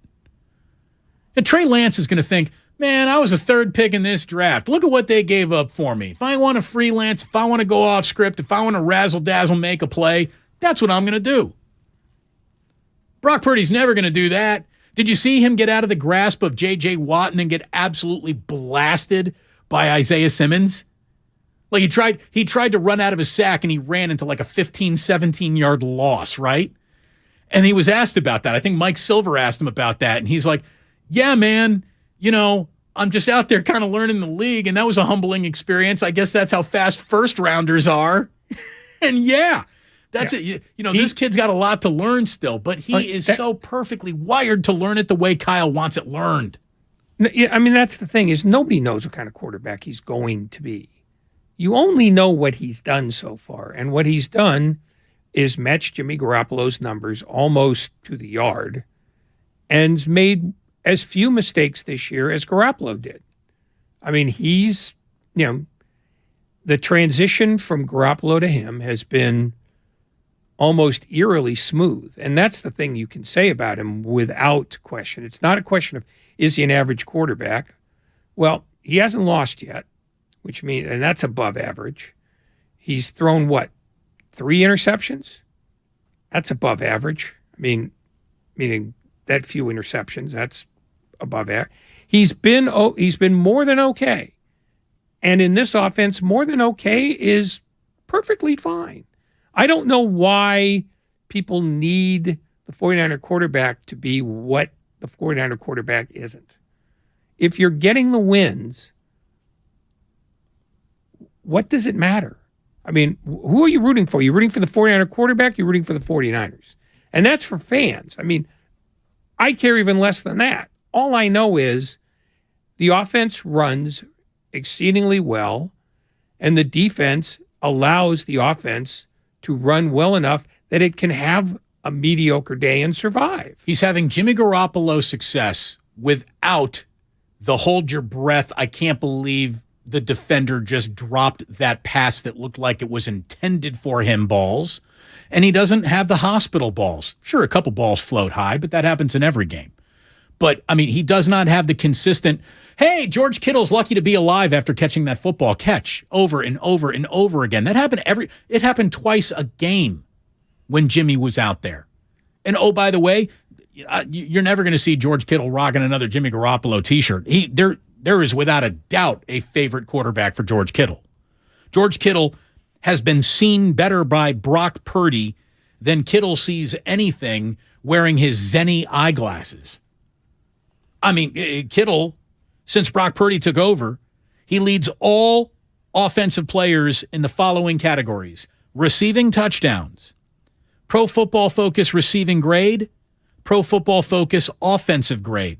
And Trey Lance is going to think, man, I was a 3rd pick in this draft. Look at what they gave up for me. If I want to freelance, if I want to go off script, if I want to razzle-dazzle, make a play, that's what I'm going to do. Brock Purdy's never going to do that. Did you see him get out of the grasp of J.J. Watt and then get absolutely blasted by Isaiah Simmons? Like he tried to run out of his sack and he ran into like a 15, 17-yard loss, right? And he was asked about that. I think Mike Silver asked him about that. And he's like, yeah, man, you know, I'm just out there kind of learning the league, and that was a humbling experience. I guess that's how fast first-rounders are. And, yeah, that's it. You know, this kid's got a lot to learn still, but he is so perfectly wired to learn it the way Kyle wants it learned. I mean, that's the thing, is nobody knows what kind of quarterback he's going to be. You only know what he's done so far, and what he's done is match Jimmy Garoppolo's numbers almost to the yard and made as few mistakes this year as Garoppolo did. I mean, he's, you know, the transition from Garoppolo to him has been almost eerily smooth. And that's the thing you can say about him without question. It's not a question of, is he an average quarterback? Well, he hasn't lost yet, which means, and that's above average. He's thrown, 3 interceptions? That's above average. I mean, meaning that few interceptions, that's above average. He's been more than okay. And in this offense, more than okay is perfectly fine. I don't know why people need the 49er quarterback to be what the 49er quarterback isn't. If you're getting the wins, what does it matter? I mean, who are you rooting for? You're rooting for the 49er quarterback, you're rooting for the 49ers. And that's for fans. I mean, I care even less than that. All I know is the offense runs exceedingly well, and the defense allows the offense to run well enough that it can have a mediocre day and survive. He's having Jimmy Garoppolo success without the hold your breath, I can't believe the defender just dropped that pass that looked like it was intended for him balls. And he doesn't have the hospital balls. Sure, a couple balls float high, but that happens in every game. But, I mean, he does not have the consistent, hey, George Kittle's lucky to be alive after catching that football catch over and over and over again. That happened it happened twice a game when Jimmy was out there. And, oh, by the way, you're never going to see George Kittle rocking another Jimmy Garoppolo t-shirt. There is without a doubt a favorite quarterback for George Kittle. George Kittle has been seen better by Brock Purdy than Kittle sees anything wearing his Zenni eyeglasses. I mean, Kittle, since Brock Purdy took over, he leads all offensive players in the following categories: receiving touchdowns, Pro Football Focus receiving grade, Pro Football Focus offensive grade.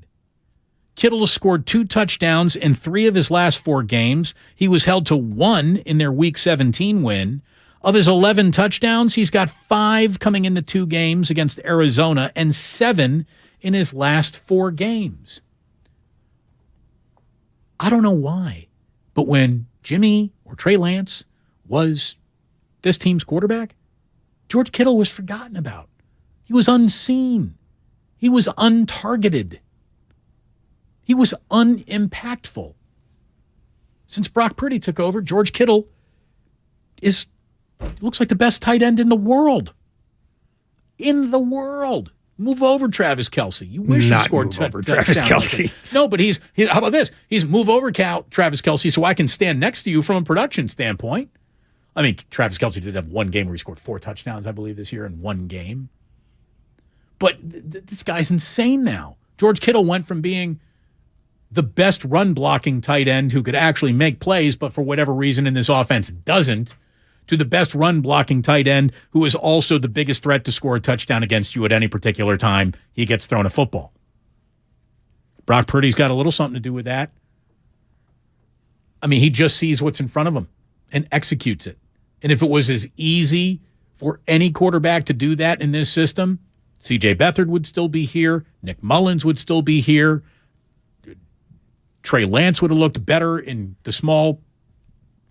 Kittle has scored 2 touchdowns in 3 of his last 4 games. He was held to 1 in their Week 17 win. Of his 11 touchdowns, he's got 5 coming into 2 games against Arizona and 7 in his last 4 games. I don't know why, but when Jimmy or Trey Lance was this team's quarterback, George Kittle was forgotten about. He was unseen. He was untargeted. He was unimpactful. Since Brock Purdy took over, George Kittle looks like the best tight end in the world. In the world. Move over Travis Kelce. You wish you scored Travis Kelce. Like no, but he's how about this? He's move over Travis Kelce so I can stand next to you from a production standpoint. I mean, Travis Kelce did have 1 game where he scored 4 touchdowns, I believe, this year in 1 game. But this guy's insane now. George Kittle went from being the best run-blocking tight end who could actually make plays, but for whatever reason in this offense doesn't, to the best run-blocking tight end who is also the biggest threat to score a touchdown against you at any particular time he gets thrown a football. Brock Purdy's got a little something to do with that. I mean, he just sees what's in front of him and executes it. And if it was as easy for any quarterback to do that in this system, C.J. Beathard would still be here. Nick Mullins would still be here. Trey Lance would have looked better in the small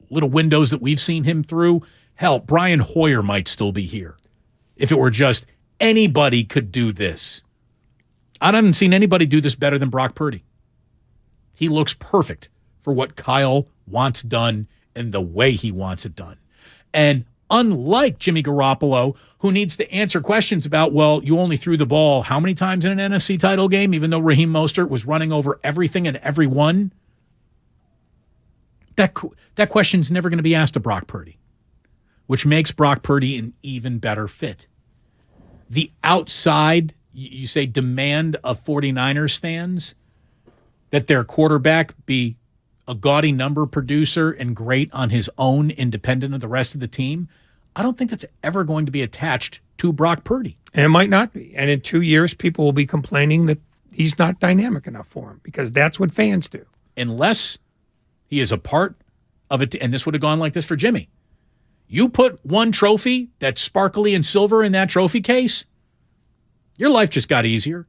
little windows that we've seen him through. Hell, Brian Hoyer might still be here if it were just anybody could do this. I haven't seen anybody do this better than Brock Purdy. He looks perfect for what Kyle wants done and the way he wants it done. And unlike Jimmy Garoppolo, who needs to answer questions about, well, you only threw the ball how many times in an NFC title game, even though Raheem Mostert was running over everything and everyone? That question's never going to be asked to Brock Purdy, which makes Brock Purdy an even better fit. The outside, you say, demand of 49ers fans that their quarterback be a gaudy number producer and great on his own, independent of the rest of the team, I don't think that's ever going to be attached to Brock Purdy. And it might not be. And in 2 years, people will be complaining that he's not dynamic enough for him because that's what fans do. Unless he is a part of it, and this would have gone like this for Jimmy. You put one trophy that's sparkly and silver in that trophy case, your life just got easier.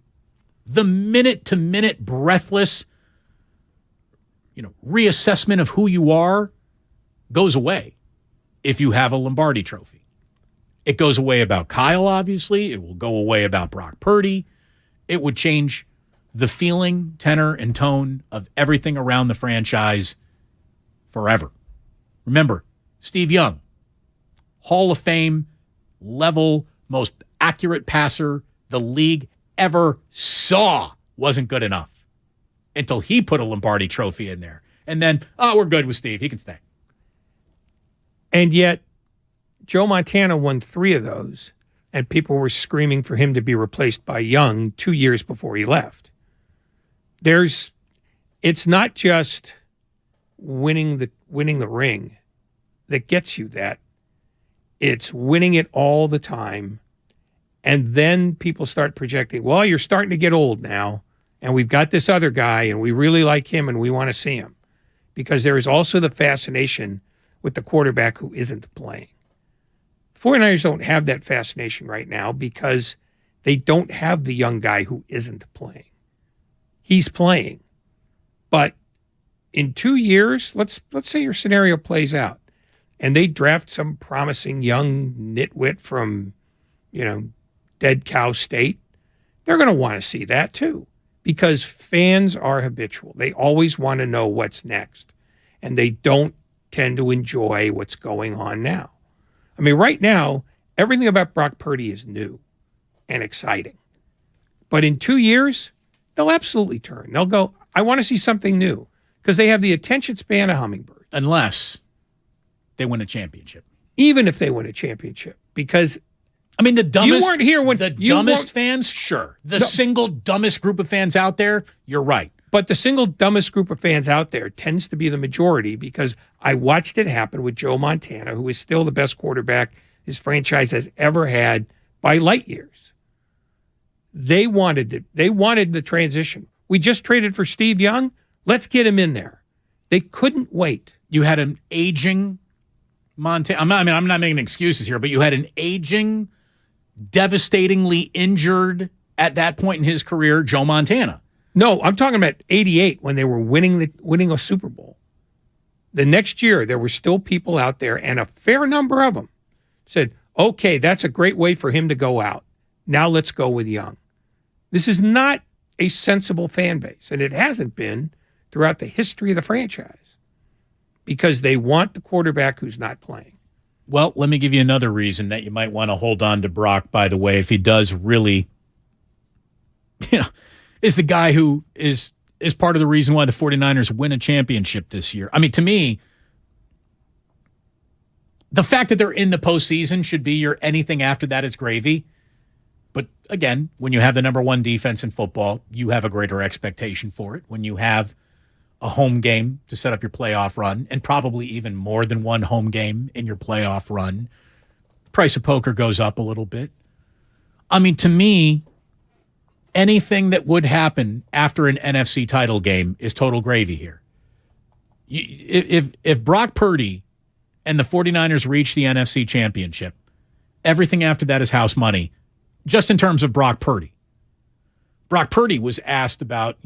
The minute-to-minute breathless reassessment of who you are goes away if you have a Lombardi trophy. It goes away about Kyle, obviously. It will go away about Brock Purdy. It would change the feeling, tenor, and tone of everything around the franchise forever. Remember, Steve Young, Hall of Fame level, most accurate passer the league ever saw, wasn't good enough until he put a Lombardi trophy in there. And then, we're good with Steve. He can stay. And yet, Joe Montana won 3 of those, and people were screaming for him to be replaced by Young 2 years before he left. It's not just winning the ring that gets you that. It's winning it all the time. And then people start projecting, well, you're starting to get old now, and we've got this other guy, and we really like him, and we want to see him. Because there is also the fascination with the quarterback who isn't playing. 49ers don't have that fascination right now because they don't have the young guy who isn't playing. He's playing. But in 2 years, let's say your scenario plays out and they draft some promising young nitwit from, dead cow state, they're going to want to see that too, because fans are habitual. They always want to know what's next, and they don't tend to enjoy what's going on now. I mean, right now, everything about Brock Purdy is new and exciting. But in 2 years, they'll absolutely turn. They'll go, I want to see something new, because they have the attention span of hummingbirds. Unless they win a championship. Even if they win a championship, because I mean, the dumbest, you weren't here when the dumbest fans, sure. The single dumbest group of fans out there, you're right. But the single dumbest group of fans out there tends to be the majority, because I watched it happen with Joe Montana, who is still the best quarterback his franchise has ever had by light years. They wanted it. They wanted the transition. We just traded for Steve Young. Let's get him in there. They couldn't wait. You had an aging Montana. I'm not making excuses here, but you had an aging, devastatingly injured at that point in his career, Joe Montana. No, I'm talking about 88 when they were winning a Super Bowl. The next year, there were still people out there, and a fair number of them said, okay, that's a great way for him to go out. Now let's go with Young. This is not a sensible fan base, and it hasn't been throughout the history of the franchise, because they want the quarterback who's not playing. Well, let me give you another reason that you might want to hold on to Brock, by the way, if he does really, is the guy who is part of the reason why the 49ers win a championship this year. I mean, to me, the fact that they're in the postseason should be your anything after that is gravy. But again, when you have the number one defense in football, you have a greater expectation for it. When you have a home game to set up your playoff run, and probably even more than one home game in your playoff run, price of poker goes up a little bit. I mean, to me, anything that would happen after an NFC title game is total gravy here. If Brock Purdy and the 49ers reach the NFC championship, everything after that is house money, just in terms of Brock Purdy. Brock Purdy was asked about,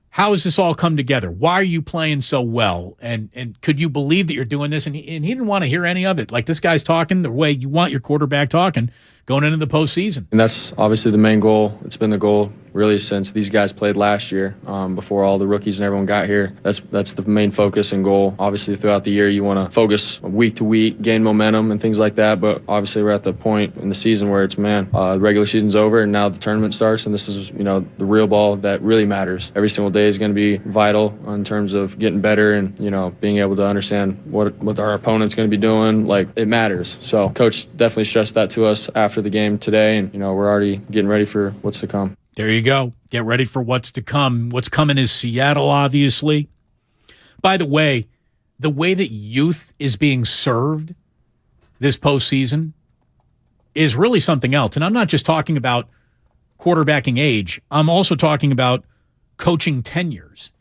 how has this all come together? Why are you playing so well? And could you believe that you're doing this? And he didn't want to hear any of it. Like, this guy's talking the way you want your quarterback talking going into the postseason. And that's obviously the main goal. It's been the goal really since these guys played last year, before all the rookies and everyone got here. That's the main focus and goal. Obviously, throughout the year, you want to focus week to week, gain momentum and things like that. But obviously, we're at the point in the season where it's, the regular season's over and now the tournament starts, and this is, the real ball that really matters. Every single day is going to be vital in terms of getting better and, being able to understand what our opponent's going to be doing. Like, it matters. So Coach definitely stressed that to us after the game today, and, we're already getting ready for what's to come. There you go. Get ready for what's to come. What's coming is Seattle, obviously. By the way that youth is being served this postseason is really something else. And I'm not just talking about quarterbacking age. I'm also talking about coaching tenures.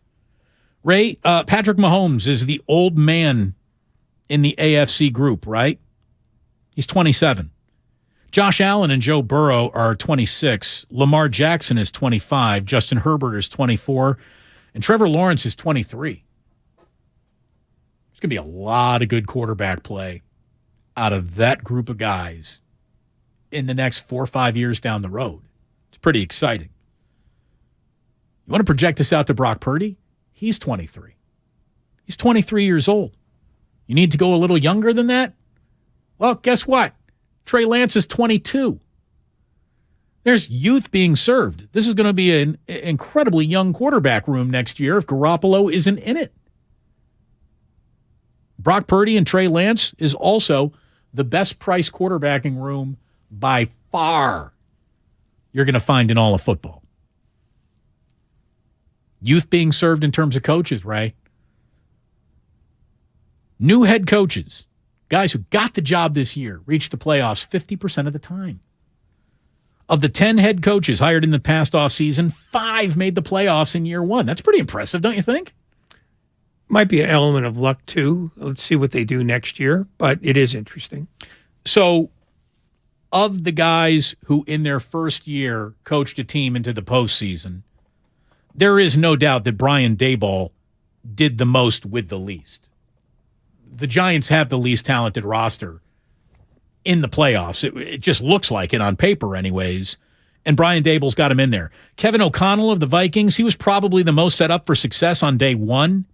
Ray, Patrick Mahomes is the old man in the AFC group, right? He's 27. Josh Allen and Joe Burrow are 26. Lamar Jackson is 25. Justin Herbert is 24. And Trevor Lawrence is 23. There's going to be a lot of good quarterback play out of that group of guys in the next 4 or 5 years down the road. It's pretty exciting. You want to project this out to Brock Purdy? He's 23. He's 23 years old. You need to go a little younger than that? Well, guess what? Trey Lance is 22. There's youth being served. This is going to be an incredibly young quarterback room next year if Garoppolo isn't in it. Brock Purdy and Trey Lance is also the best priced quarterbacking room by far you're going to find in all of football. Youth being served in terms of coaches, Ray. New head coaches. Guys who got the job this year reached the playoffs 50% of the time. Of the 10 head coaches hired in the past offseason, 5 made the playoffs in year one. That's pretty impressive, don't you think? Might be an element of luck, too. Let's see what they do next year, but it is interesting. So, of the guys who in their first year coached a team into the postseason, there is no doubt that Brian Daboll did the most with the least. The Giants have the least talented roster in the playoffs. It just looks like it on paper anyways. And Brian Dable's got him in there. Kevin O'Connell of the Vikings, he was probably the most set up for success on day one.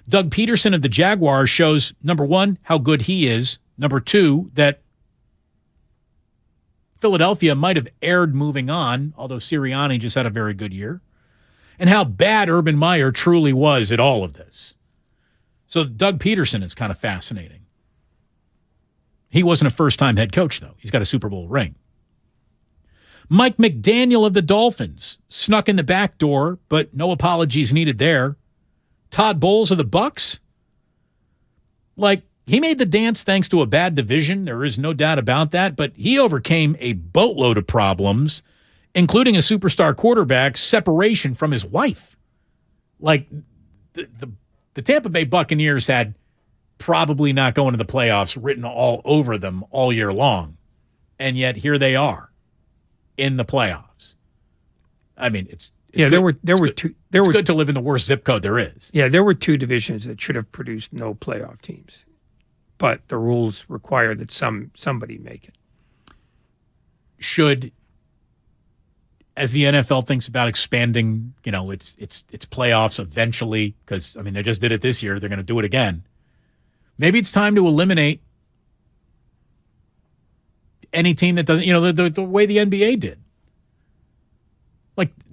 Doug Peterson of the Jaguars shows, number one, how good he is. Number two, that Philadelphia might have erred moving on, although Sirianni just had a very good year. And how bad Urban Meyer truly was at all of this. So Doug Peterson is kind of fascinating. He wasn't a first-time head coach, though. He's got a Super Bowl ring. Mike McDaniel of the Dolphins snuck in the back door, but no apologies needed there. Todd Bowles of the Bucks, he made the dance thanks to a bad division. There is no doubt about that, but he overcame a boatload of problems, including a superstar quarterback's separation from his wife. The Tampa Bay Buccaneers had probably not going to the playoffs written all over them all year long, and yet here they are in the playoffs. I mean, it's good. It's good to live in the worst zip code there is. Yeah, there were two divisions that should have produced no playoff teams, but the rules require that somebody make it. Should, as the NFL thinks about expanding, its playoffs eventually, because they just did it this year, they're going to do it again. Maybe it's time to eliminate any team that doesn't, the way the NBA did.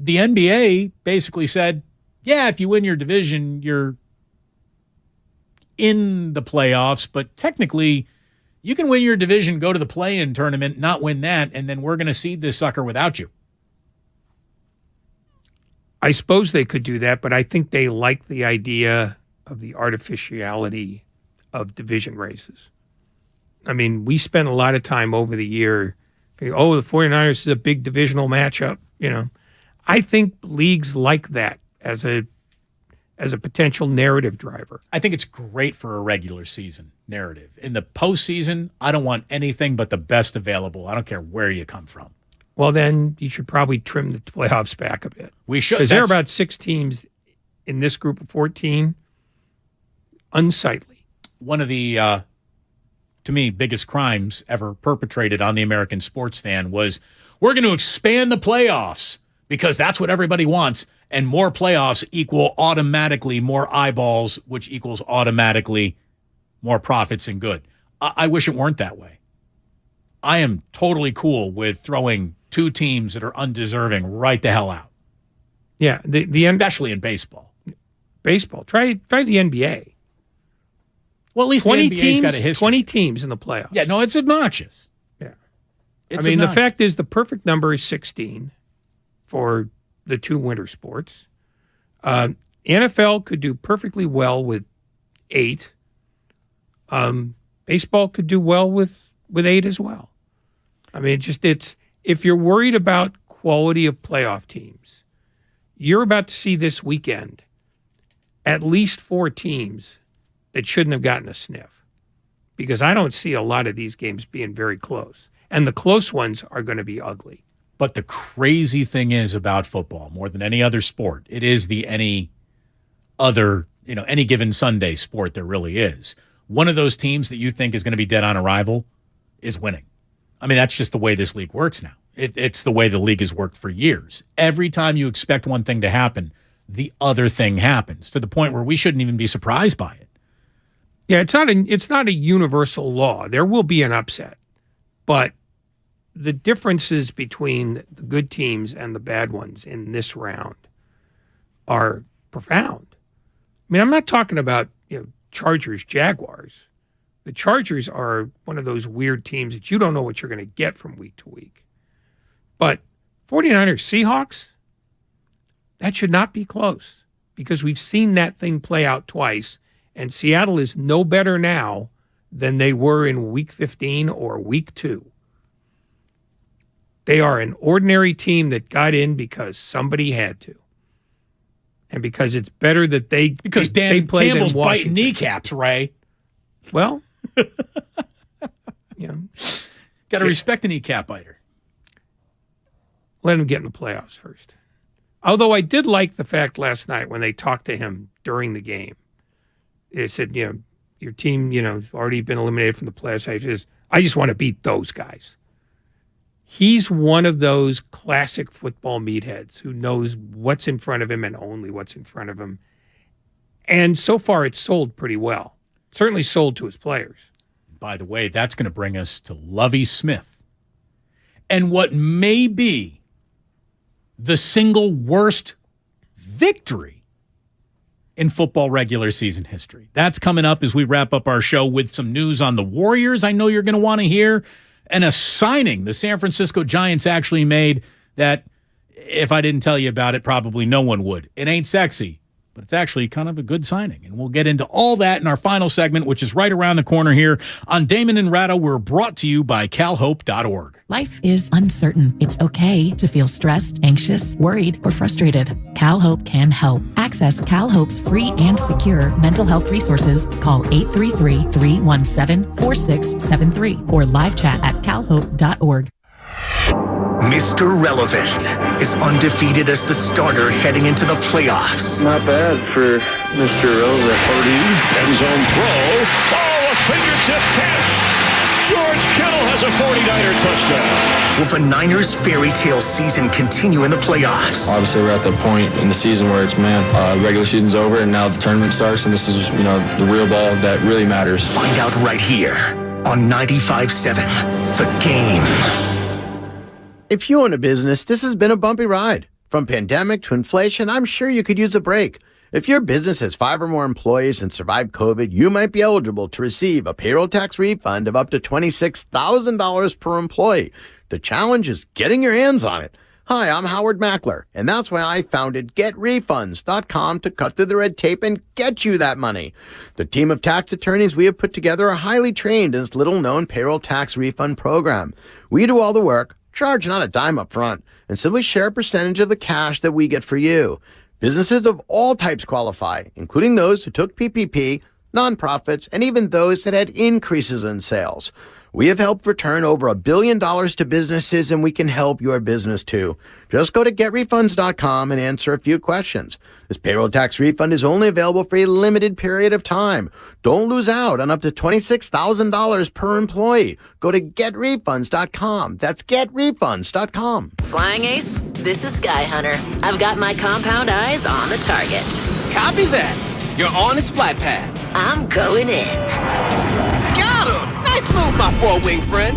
The NBA basically said, yeah, if you win your division, you're in the playoffs, but technically you can win your division, go to the play-in tournament, not win that, and then we're going to seed this sucker without you. I suppose they could do that, but I think they like the idea of the artificiality of division races. We spent a lot of time over the year, the 49ers is a big divisional matchup, I think leagues like that as a potential narrative driver. I think it's great for a regular season narrative. In the postseason, I don't want anything but the best available. I don't care where you come from. Well, then you should probably trim the playoffs back a bit. We should. Because there are about 6 teams in this group of 14. Unsightly. One of the, to me, biggest crimes ever perpetrated on the American sports fan was, we're going to expand the playoffs because that's what everybody wants. And more playoffs equal automatically more eyeballs, which equals automatically more profits and good. I wish it weren't that way. I am totally cool with throwing 2 teams that are undeserving right the hell out. Yeah, especially in baseball. Baseball. Try the NBA. Well, at least 20 the NBA's teams, got a history. 20 teams in the playoffs. Yeah, no, it's obnoxious. Yeah. It's the obnoxious. fact is the perfect number is 16 for the 2 winter sports. NFL could do perfectly well with 8. Baseball could do well with 8 as well. It's if you're worried about quality of playoff teams, you're about to see this weekend at least 4 teams that shouldn't have gotten a sniff, because I don't see a lot of these games being very close, and the close ones are going to be ugly. But the crazy thing is about football, more than any other sport, it is the any given Sunday sport there really is. One of those teams that you think is going to be dead on arrival is winning. That's just the way this league works now. It's the way the league has worked for years. Every time you expect one thing to happen, the other thing happens, to the point where we shouldn't even be surprised by it. Yeah, it's not a universal law. There will be an upset, but the differences between the good teams and the bad ones in this round are profound. I'm not talking about Chargers, Jaguars. The Chargers are one of those weird teams that you don't know what you're going to get from week to week. But 49ers, Seahawks, that should not be close, because we've seen that thing play out twice, and Seattle is no better now than they were in week 15 or week 2. They are an ordinary team that got in because somebody had to. And because it's better that they Dan play Campbell's than Washington. biting kneecaps, Ray. Well, got to respect the kneecap biter. Let them get in the playoffs first. Although I did like the fact last night when they talked to him during the game. They said, your team, has already been eliminated from the playoffs. I just want to beat those guys. He's one of those classic football meatheads who knows what's in front of him and only what's in front of him. And so far, it's sold pretty well. Certainly sold to his players. By the way, that's going to bring us to Lovie Smith. And what may be the single worst victory in football regular season history. That's coming up as we wrap up our show with some news on the Warriors I know you're going to want to hear, and a signing the San Francisco Giants actually made that, if I didn't tell you about it, probably no one would. It ain't sexy, but it's actually kind of a good signing. And we'll get into all that in our final segment, which is right around the corner here on Damon and Ratto. We're brought to you by calhope.org. Life is uncertain. It's okay to feel stressed, anxious, worried, or frustrated. CalHope can help. Access CalHope's free and secure mental health resources. Call 833-317-4673 or live chat at calhope.org. Mr. Relevant is undefeated as the starter heading into the playoffs. Not bad for Mr. Relevant. Purdy, end zone throw. Oh, a fingertip catch. George Kittle has a 49er touchdown. Will the Niners' fairy tale season continue in the playoffs? Obviously, we're at the point in the season where it's, regular season's over, and now the tournament starts, and this is, the real ball that really matters. Find out right here on 95.7 The Game. If you own a business, this has been a bumpy ride. From pandemic to inflation, I'm sure you could use a break. If your business has 5 or more employees and survived COVID, you might be eligible to receive a payroll tax refund of up to $26,000 per employee. The challenge is getting your hands on it. Hi, I'm Howard Mackler, and that's why I founded GetRefunds.com to cut through the red tape and get you that money. The team of tax attorneys we have put together are highly trained in this little-known payroll tax refund program. We do all the work, charge not a dime up front, and simply share a percentage of the cash that we get for you. Businesses of all types qualify, including those who took PPP, nonprofits, and even those that had increases in sales. We have helped return over $1 billion to businesses, and we can help your business too. Just go to GetRefunds.com and answer a few questions. This payroll tax refund is only available for a limited period of time. Don't lose out on up to $26,000 per employee. Go to GetRefunds.com. That's GetRefunds.com. Flying Ace, this is Sky Hunter. I've got my compound eyes on the target. Copy that. You're on his flight path. I'm going in. Got him! Nice move, my four-wing friend.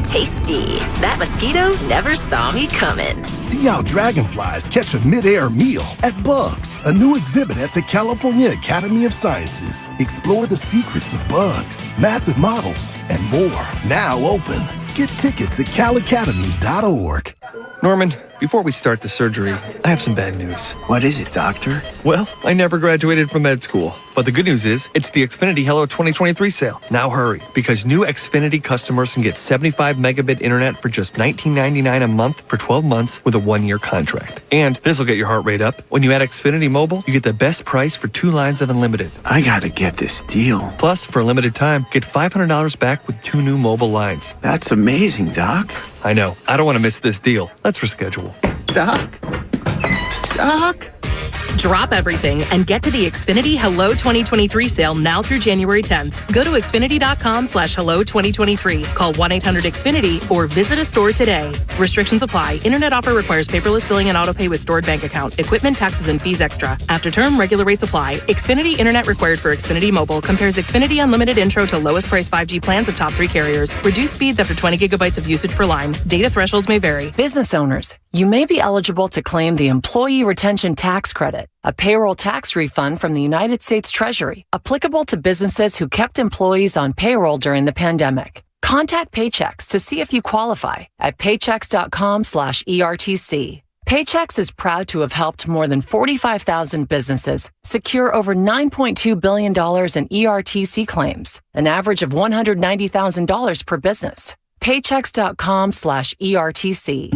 Tasty. That mosquito never saw me coming. See how dragonflies catch a mid-air meal at Bugs, a new exhibit at the California Academy of Sciences. Explore the secrets of bugs, massive models, and more. Now open. Get tickets at calacademy.org. Norman, before we start the surgery, I have some bad news. What is it, doctor? Well, I never graduated from med school. But the good news is, it's the Xfinity Hello 2023 sale. Now hurry, because new Xfinity customers can get 75 megabit internet for just $19.99 a month for 12 months with a 1-year contract. And this will get your heart rate up. When you add Xfinity Mobile, you get the best price for 2 lines of unlimited. I gotta get this deal. Plus, for a limited time, get $500 back with 2 new mobile lines. That's amazing, Doc. I know. I don't want to miss this deal. Let's reschedule. Doc? Drop everything and get to the Xfinity Hello 2023 sale now through January 10th. Go to Xfinity.com/Hello 2023. Call 1-800-XFINITY or visit a store today. Restrictions apply. Internet offer requires paperless billing and autopay with stored bank account. Equipment, taxes, and fees extra. After term, regular rates apply. Xfinity Internet required for Xfinity Mobile. Compares Xfinity Unlimited Intro to lowest price 5G plans of top 3 carriers. Reduced speeds after 20 gigabytes of usage per line. Data thresholds may vary. Business owners, you may be eligible to claim the Employee Retention Tax Credit, a payroll tax refund from the United States Treasury, applicable to businesses who kept employees on payroll during the pandemic. Contact Paychex to see if you qualify at paychex.com/ERTC. Paychex is proud to have helped more than 45,000 businesses secure over $9.2 billion in ERTC claims, an average of $190,000 per business. Paychex.com/ERTC.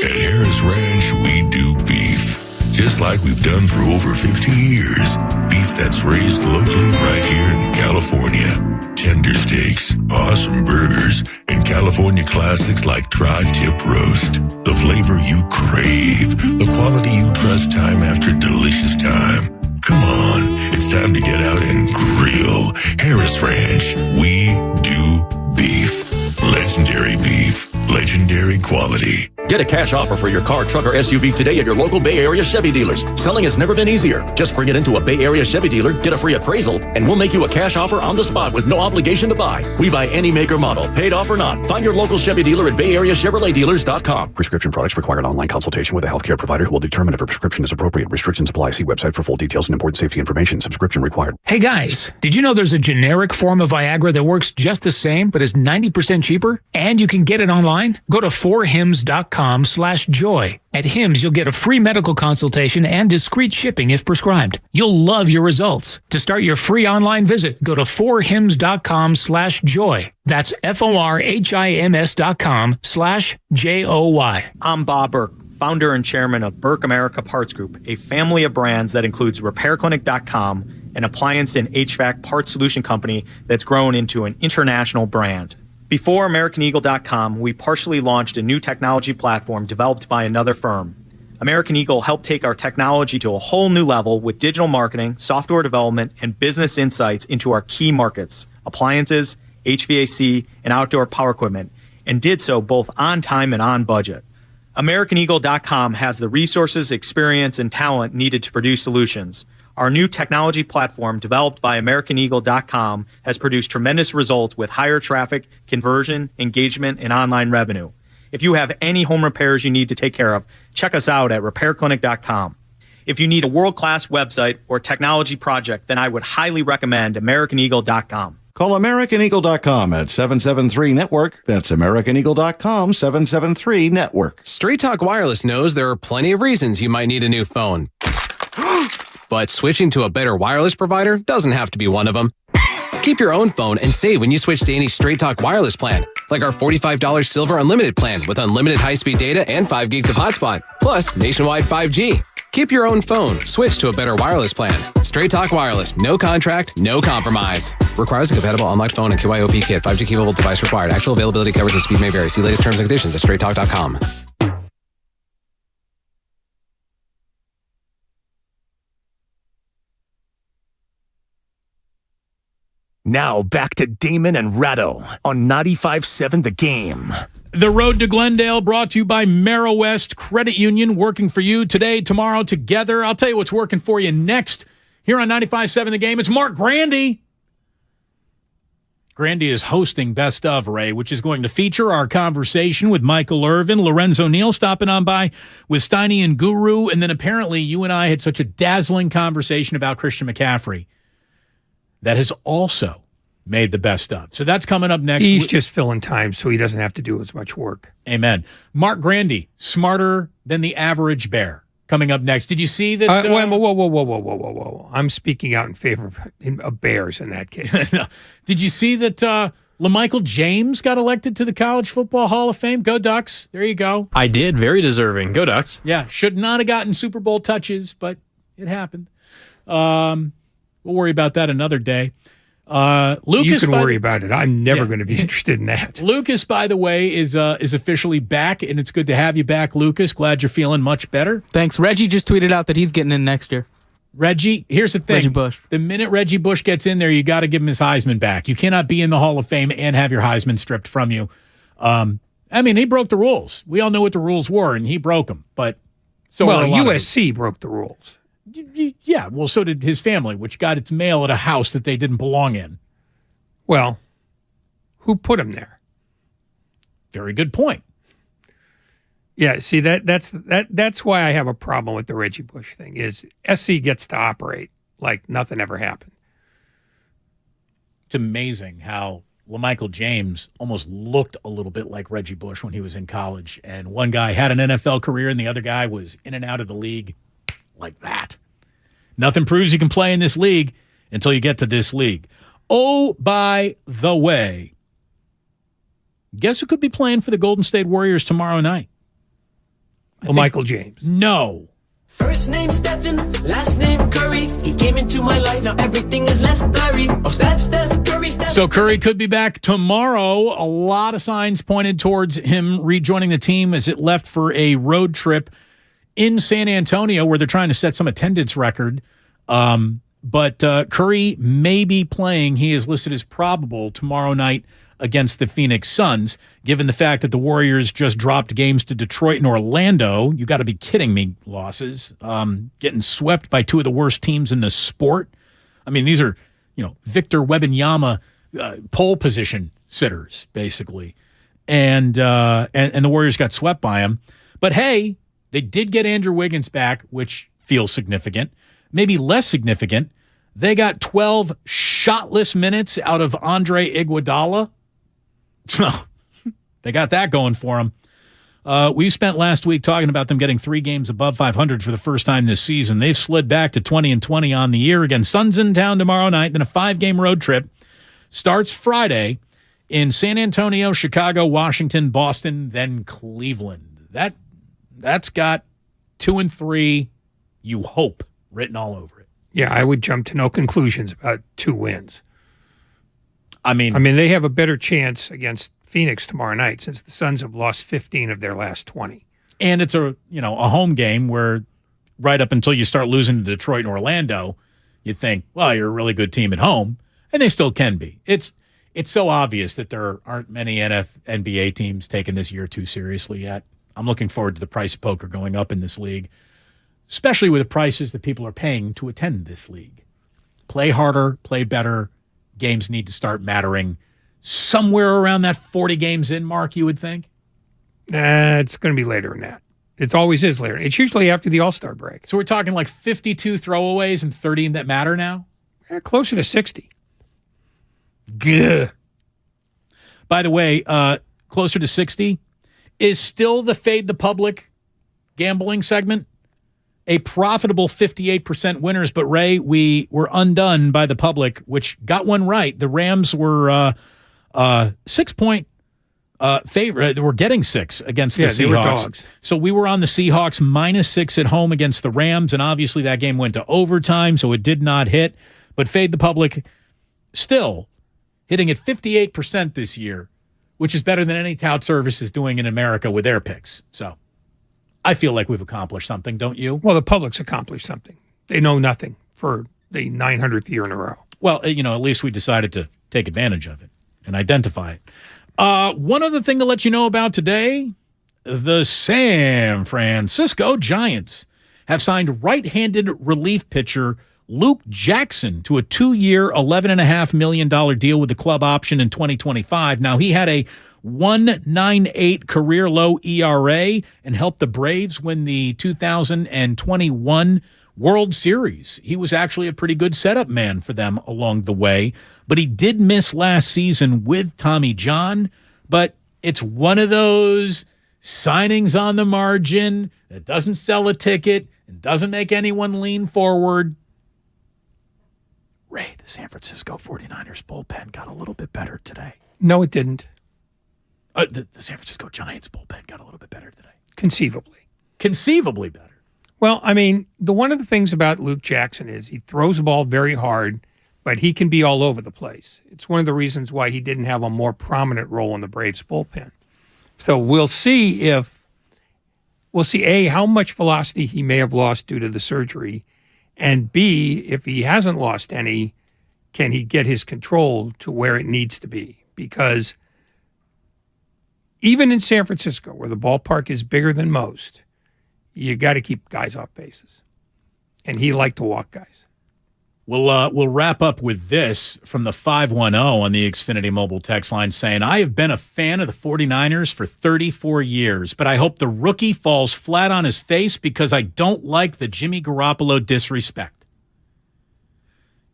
At Harris Ranch, we do beef. just like we've done for over 50 years. Beef that's raised locally right here in California. Tender steaks, awesome burgers, and California classics like tri-tip roast. The flavor you crave, the quality you trust time after delicious time. Come on, it's time to get out and grill. Harris Ranch, we do beef. Legendary beef, legendary quality. Get a cash offer for your car, truck, or SUV today at your local Bay Area Chevy dealers. Selling has never been easier. Just bring it into a Bay Area Chevy dealer, get a free appraisal, and we'll make you a cash offer on the spot with no obligation to buy. We buy any make or model, paid off or not. Find your local Chevy dealer at BayAreaChevroletDealers.com. Prescription products require an online consultation with a healthcare provider who will determine if a prescription is appropriate. Restrictions apply. See website for full details and important safety information. Subscription required. Hey guys, did you know there's a generic form of Viagra that works just the same but is 90% cheaper? And you can get it online? Go to 4hims.com/joy. At Hims, you'll get a free medical consultation and discreet shipping if prescribed. You'll love your results. To start your free online visit, go to 4hims.com/joy. That's FORHIMS.com/JOY. I'm Bob Burke, founder and chairman of Burke America Parts Group, a family of brands that includes RepairClinic.com, an appliance and HVAC parts solution company that's grown into an international brand. Before AmericanEagle.com, we partially launched a new technology platform developed by another firm. American Eagle helped take our technology to a whole new level with digital marketing, software development, and business insights into our key markets, appliances, HVAC, and outdoor power equipment, and did so both on time and on budget. AmericanEagle.com has the resources, experience, and talent needed to produce solutions. Our new technology platform, developed by AmericanEagle.com, has produced tremendous results with higher traffic, conversion, engagement, and online revenue. If you have any home repairs you need to take care of, check us out at RepairClinic.com. If you need a world-class website or technology project, then I would highly recommend AmericanEagle.com. Call AmericanEagle.com at 773-NETWORK. That's AmericanEagle.com, 773-NETWORK. Straight Talk Wireless knows there are plenty of reasons you might need a new phone. But switching to a better wireless provider doesn't have to be one of them. Keep your own phone and save when you switch to any Straight Talk Wireless plan, like our $45 Silver Unlimited plan with unlimited high-speed data and 5 gigs of hotspot, plus nationwide 5G. Keep your own phone. Switch to a better wireless plan. Straight Talk Wireless. No contract, no compromise. Requires a compatible unlocked phone and KYOP kit. 5G capable device required. Actual availability, coverage, and speed may vary. See latest terms and conditions at straighttalk.com. Now back to Damon and Ratto on 95.7 The Game. The Road to Glendale brought to you by Merrill West Credit Union, working for you today, tomorrow, together. I'll tell you what's working for you next here on 95.7 The Game. It's Mark Grandy. Grandy is hosting Best of, Ray, which is going to feature our conversation with Michael Irvin, Lorenzo Neal stopping on by with Steiny and Guru, and then apparently you and I had such a dazzling conversation about Christian McCaffrey that has also made the best of. So that's coming up next. He's just filling time so he doesn't have to do as much work. Amen. Mark Grandy, smarter than the average bear, coming up next. Did you see that? Whoa. I'm speaking out in favor of Bears in that case. Did you see that LaMichael James got elected to the College Football Hall of Fame? Go Ducks. There you go. I did. Very deserving. Go Ducks. Yeah. Should not have gotten Super Bowl touches, but it happened. We'll worry about that another day. Lucas, you can worry about it. I'm never going to be interested in that. Lucas, by the way, is officially back, and it's good to have you back, Lucas. Glad you're feeling much better. Thanks. Reggie just tweeted out that he's getting in next year. Reggie, here's the thing. Reggie Bush. The minute Reggie Bush gets in there, you got to give him his Heisman back. You cannot be in the Hall of Fame and have your Heisman stripped from you. I mean, he broke the rules. We all know what the rules were, and he broke them. But USC broke the rules. Yeah, well, so did his family, which got its mail at a house that they didn't belong in. Well, who put him there? Very good point. Yeah, see, that's why I have a problem with the Reggie Bush thing, is SC gets to operate like nothing ever happened. It's amazing how LaMichael James almost looked a little bit like Reggie Bush when he was in college, and one guy had an NFL career and the other guy was in and out of the league like that. Nothing proves you can play in this league until you get to this league. Oh, by the way, guess who could be playing for the Golden State Warriors tomorrow night? Michael James. No. First name Stephen, last name Curry. He came into my life, now everything is less blurry. Oh, Steph Curry, So Curry could be back tomorrow. A lot of signs pointed towards him rejoining the team as it left for a road trip in San Antonio where they're trying to set some attendance record. But Curry may be playing. He is listed as probable tomorrow night against the Phoenix Suns. Given the fact that the Warriors just dropped games to Detroit and Orlando, you got to be kidding me, losses. Getting swept by two of the worst teams in the sport. I mean, these are, Victor Wembanyama pole position sitters, basically. And the Warriors got swept by him. But hey, they did get Andrew Wiggins back, which feels significant. Maybe less significant, they got 12 shotless minutes out of Andre Iguodala. So they got that going for them. We spent last week talking about them getting 3 games above 500 for the first time this season. They've slid back to 20-20 on the year. Again, Suns in town tomorrow night, then a 5-game road trip. Starts Friday in San Antonio, Chicago, Washington, Boston, then Cleveland. That's got 2 and 3, you hope, written all over it. Yeah, I would jump to no conclusions about 2 wins. I mean, they have a better chance against Phoenix tomorrow night since the Suns have lost 15 of their last 20. And it's a home game where right up until you start losing to Detroit and Orlando, you think, well, you're a really good team at home, and they still can be. It's so obvious that there aren't many NBA teams taking this year too seriously yet. I'm looking forward to the price of poker going up in this league, especially with the prices that people are paying to attend this league. Play harder, play better. Games need to start mattering somewhere around that 40 games in mark, you would think? It's going to be later than that. It always is later. It's usually after the All-Star break. So we're talking like 52 throwaways and 30 that matter now? Closer to 60. Gah. By the way, closer to 60 is still the Fade the Public gambling segment. A profitable 58% winners, but Ray, we were undone by the public, which got one right. The Rams were 6-point favorite. They were getting 6 against the Seahawks. They were dogs. So we were on the Seahawks -6 at home against the Rams, and obviously that game went to overtime, so it did not hit. But Fade the Public still hitting at 58% this year, which is better than any tout service is doing in America with their picks. So I feel like we've accomplished something, don't you? Well, the public's accomplished something. They know nothing for the 900th year in a row. Well, at least we decided to take advantage of it and identify it. One other thing to let you know about today, the San Francisco Giants have signed right-handed relief pitcher Luke Jackson to a 2-year, $11.5 million deal with the club option in 2025. Now, he had a 1.98 career low ERA and helped the Braves win the 2021 World Series. He was actually a pretty good setup man for them along the way, but he did miss last season with Tommy John. But it's one of those signings on the margin that doesn't sell a ticket and doesn't make anyone lean forward. Ray, the San Francisco 49ers bullpen got a little bit better today. No, it didn't. The San Francisco Giants bullpen got a little bit better today. Conceivably better. Well, one of the things about Luke Jackson is he throws the ball very hard, but he can be all over the place. It's one of the reasons why he didn't have a more prominent role in the Braves bullpen. So we'll see A, how much velocity he may have lost due to the surgery, and B, if he hasn't lost any, can he get his control to where it needs to be? Because even in San Francisco, where the ballpark is bigger than most, you got to keep guys off bases. And he liked to walk guys. We'll wrap up with this from the 510 on the Xfinity mobile text line saying, I have been a fan of the 49ers for 34 years, but I hope the rookie falls flat on his face because I don't like the Jimmy Garoppolo disrespect.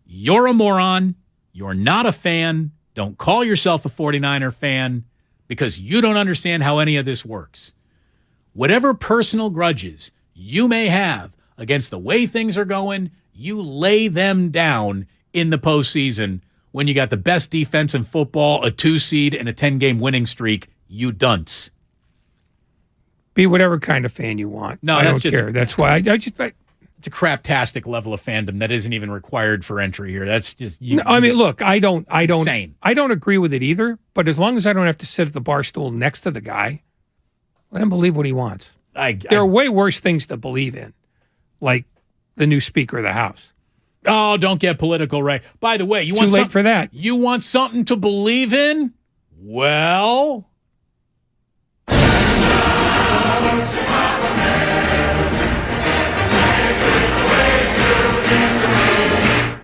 You're a moron. You're not a fan. Don't call yourself a 49er fan because you don't understand how any of this works. Whatever personal grudges you may have against the way things are going, you lay them down in the postseason when you got the best defense in football, a 2 seed, and a 10-game winning streak, you dunce. Be whatever kind of fan you want. No, I that's don't just care. That's why it's a craptastic level of fandom that isn't even required for entry here. That's just No, I mean, look, I don't insane. I don't agree with it either, but as long as I don't have to sit at the bar stool next to the guy, let him believe what he wants. There are way worse things to believe in, like the new Speaker of the House. Oh, don't get political, Ray. By the way, you Too want late for that. You want something to believe in? Well,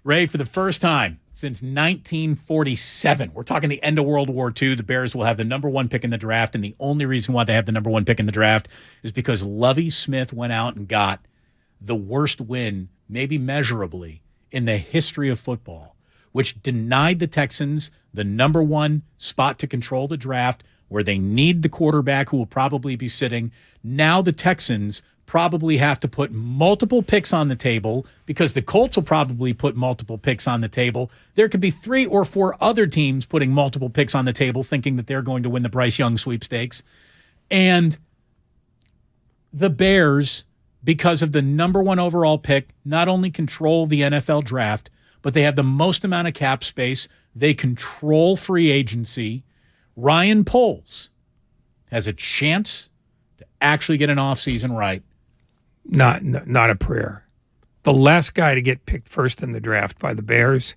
Ray, for the first time since 1947, we're talking the end of World War II, the Bears will have the number 1 pick in the draft, and the only reason why they have the number 1 pick in the draft is because Lovie Smith went out and got the worst win, maybe measurably, in the history of football, which denied the Texans the number 1 spot to control the draft, where they need the quarterback who will probably be sitting. Now the Texans probably have to put multiple picks on the table because the Colts will probably put multiple picks on the table. There could be 3 or 4 other teams putting multiple picks on the table thinking that they're going to win the Bryce Young sweepstakes. And the Bears, because of the number 1 overall pick, not only control the NFL draft, but they have the most amount of cap space. They control free agency. Ryan Poles has a chance to actually get an offseason right. Not a prayer. The last guy to get picked first in the draft by the Bears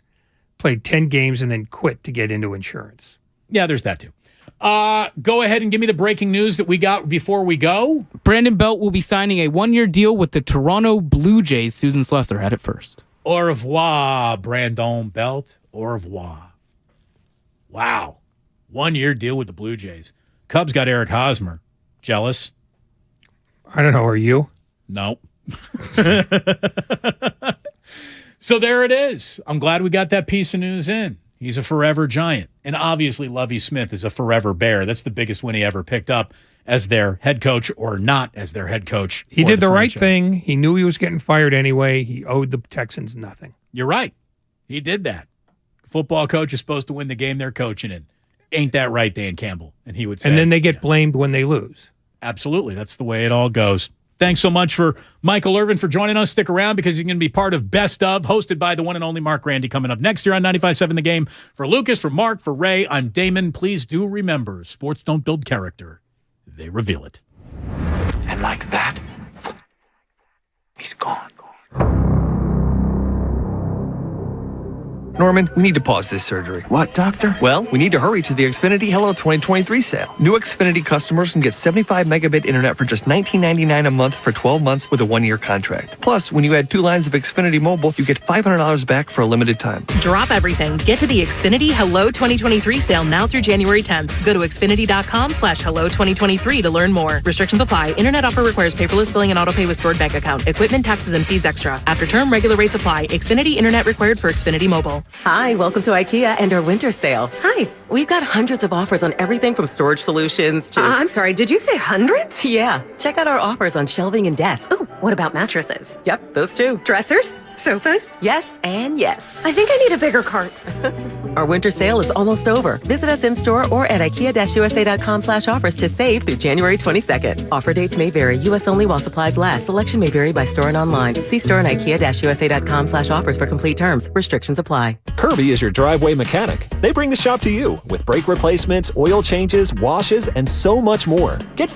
played 10 games and then quit to get into insurance. Yeah, there's that too. Go ahead and give me the breaking news that we got before we go. Brandon Belt will be signing a 1-year deal with the Toronto Blue Jays. Susan Slessor had it first. Au revoir, Brandon Belt. Au revoir. Wow. 1-year deal with the Blue Jays. Cubs got Eric Hosmer. Jealous? I don't know. Are you? No. So there it is. I'm glad we got that piece of news in. He's a forever Giant. And obviously Lovie Smith is a forever Bear. That's the biggest win he ever picked up as their head coach or not as their head coach. He did the right thing. He knew he was getting fired anyway. He owed the Texans nothing. You're right. He did that. Football coach is supposed to win the game they're coaching in. Ain't that right, Dan Campbell? And he would say. And then they get blamed when they lose. Absolutely. That's the way it all goes. Thanks so much for Michael Irvin for joining us. Stick around because he's going to be part of Best Of, hosted by the one and only Mark Randy, coming up next year on 95.7 The Game. For Lucas, for Mark, for Ray, I'm Damon. Please do remember, sports don't build character. They reveal it. And like that, he's gone. Norman, we need to pause this surgery. What, doctor? Well, we need to hurry to the Xfinity Hello 2023 sale. New Xfinity customers can get 75 megabit internet for just $19.99 a month for 12 months with a 1-year contract. Plus, when you add 2 lines of Xfinity Mobile, you get $500 back for a limited time. Drop everything. Get to the Xfinity Hello 2023 sale now through January 10th. Go to Xfinity.com/Hello2023 to learn more. Restrictions apply. Internet offer requires paperless billing and autopay with stored bank account. Equipment, taxes, and fees extra. After term, regular rates apply. Xfinity Internet required for Xfinity Mobile. Hi, welcome to IKEA and our winter sale. Hi. We've got hundreds of offers on everything from storage solutions to... I'm sorry, did you say hundreds? Yeah. Check out our offers on shelving and desks. Ooh, what about mattresses? Yep, those too. Dressers? Sofas? Yes, and yes. I think I need a bigger cart. Our winter sale is almost over. Visit us in-store or at IKEA-USA.com/offers to save through January 22nd. Offer dates may vary. U.S. only while supplies last. Selection may vary by store and online. See store and IKEA-USA.com/offers for complete terms. Restrictions apply. Kirby is your driveway mechanic. They bring the shop to you with brake replacements, oil changes, washes, and so much more. Get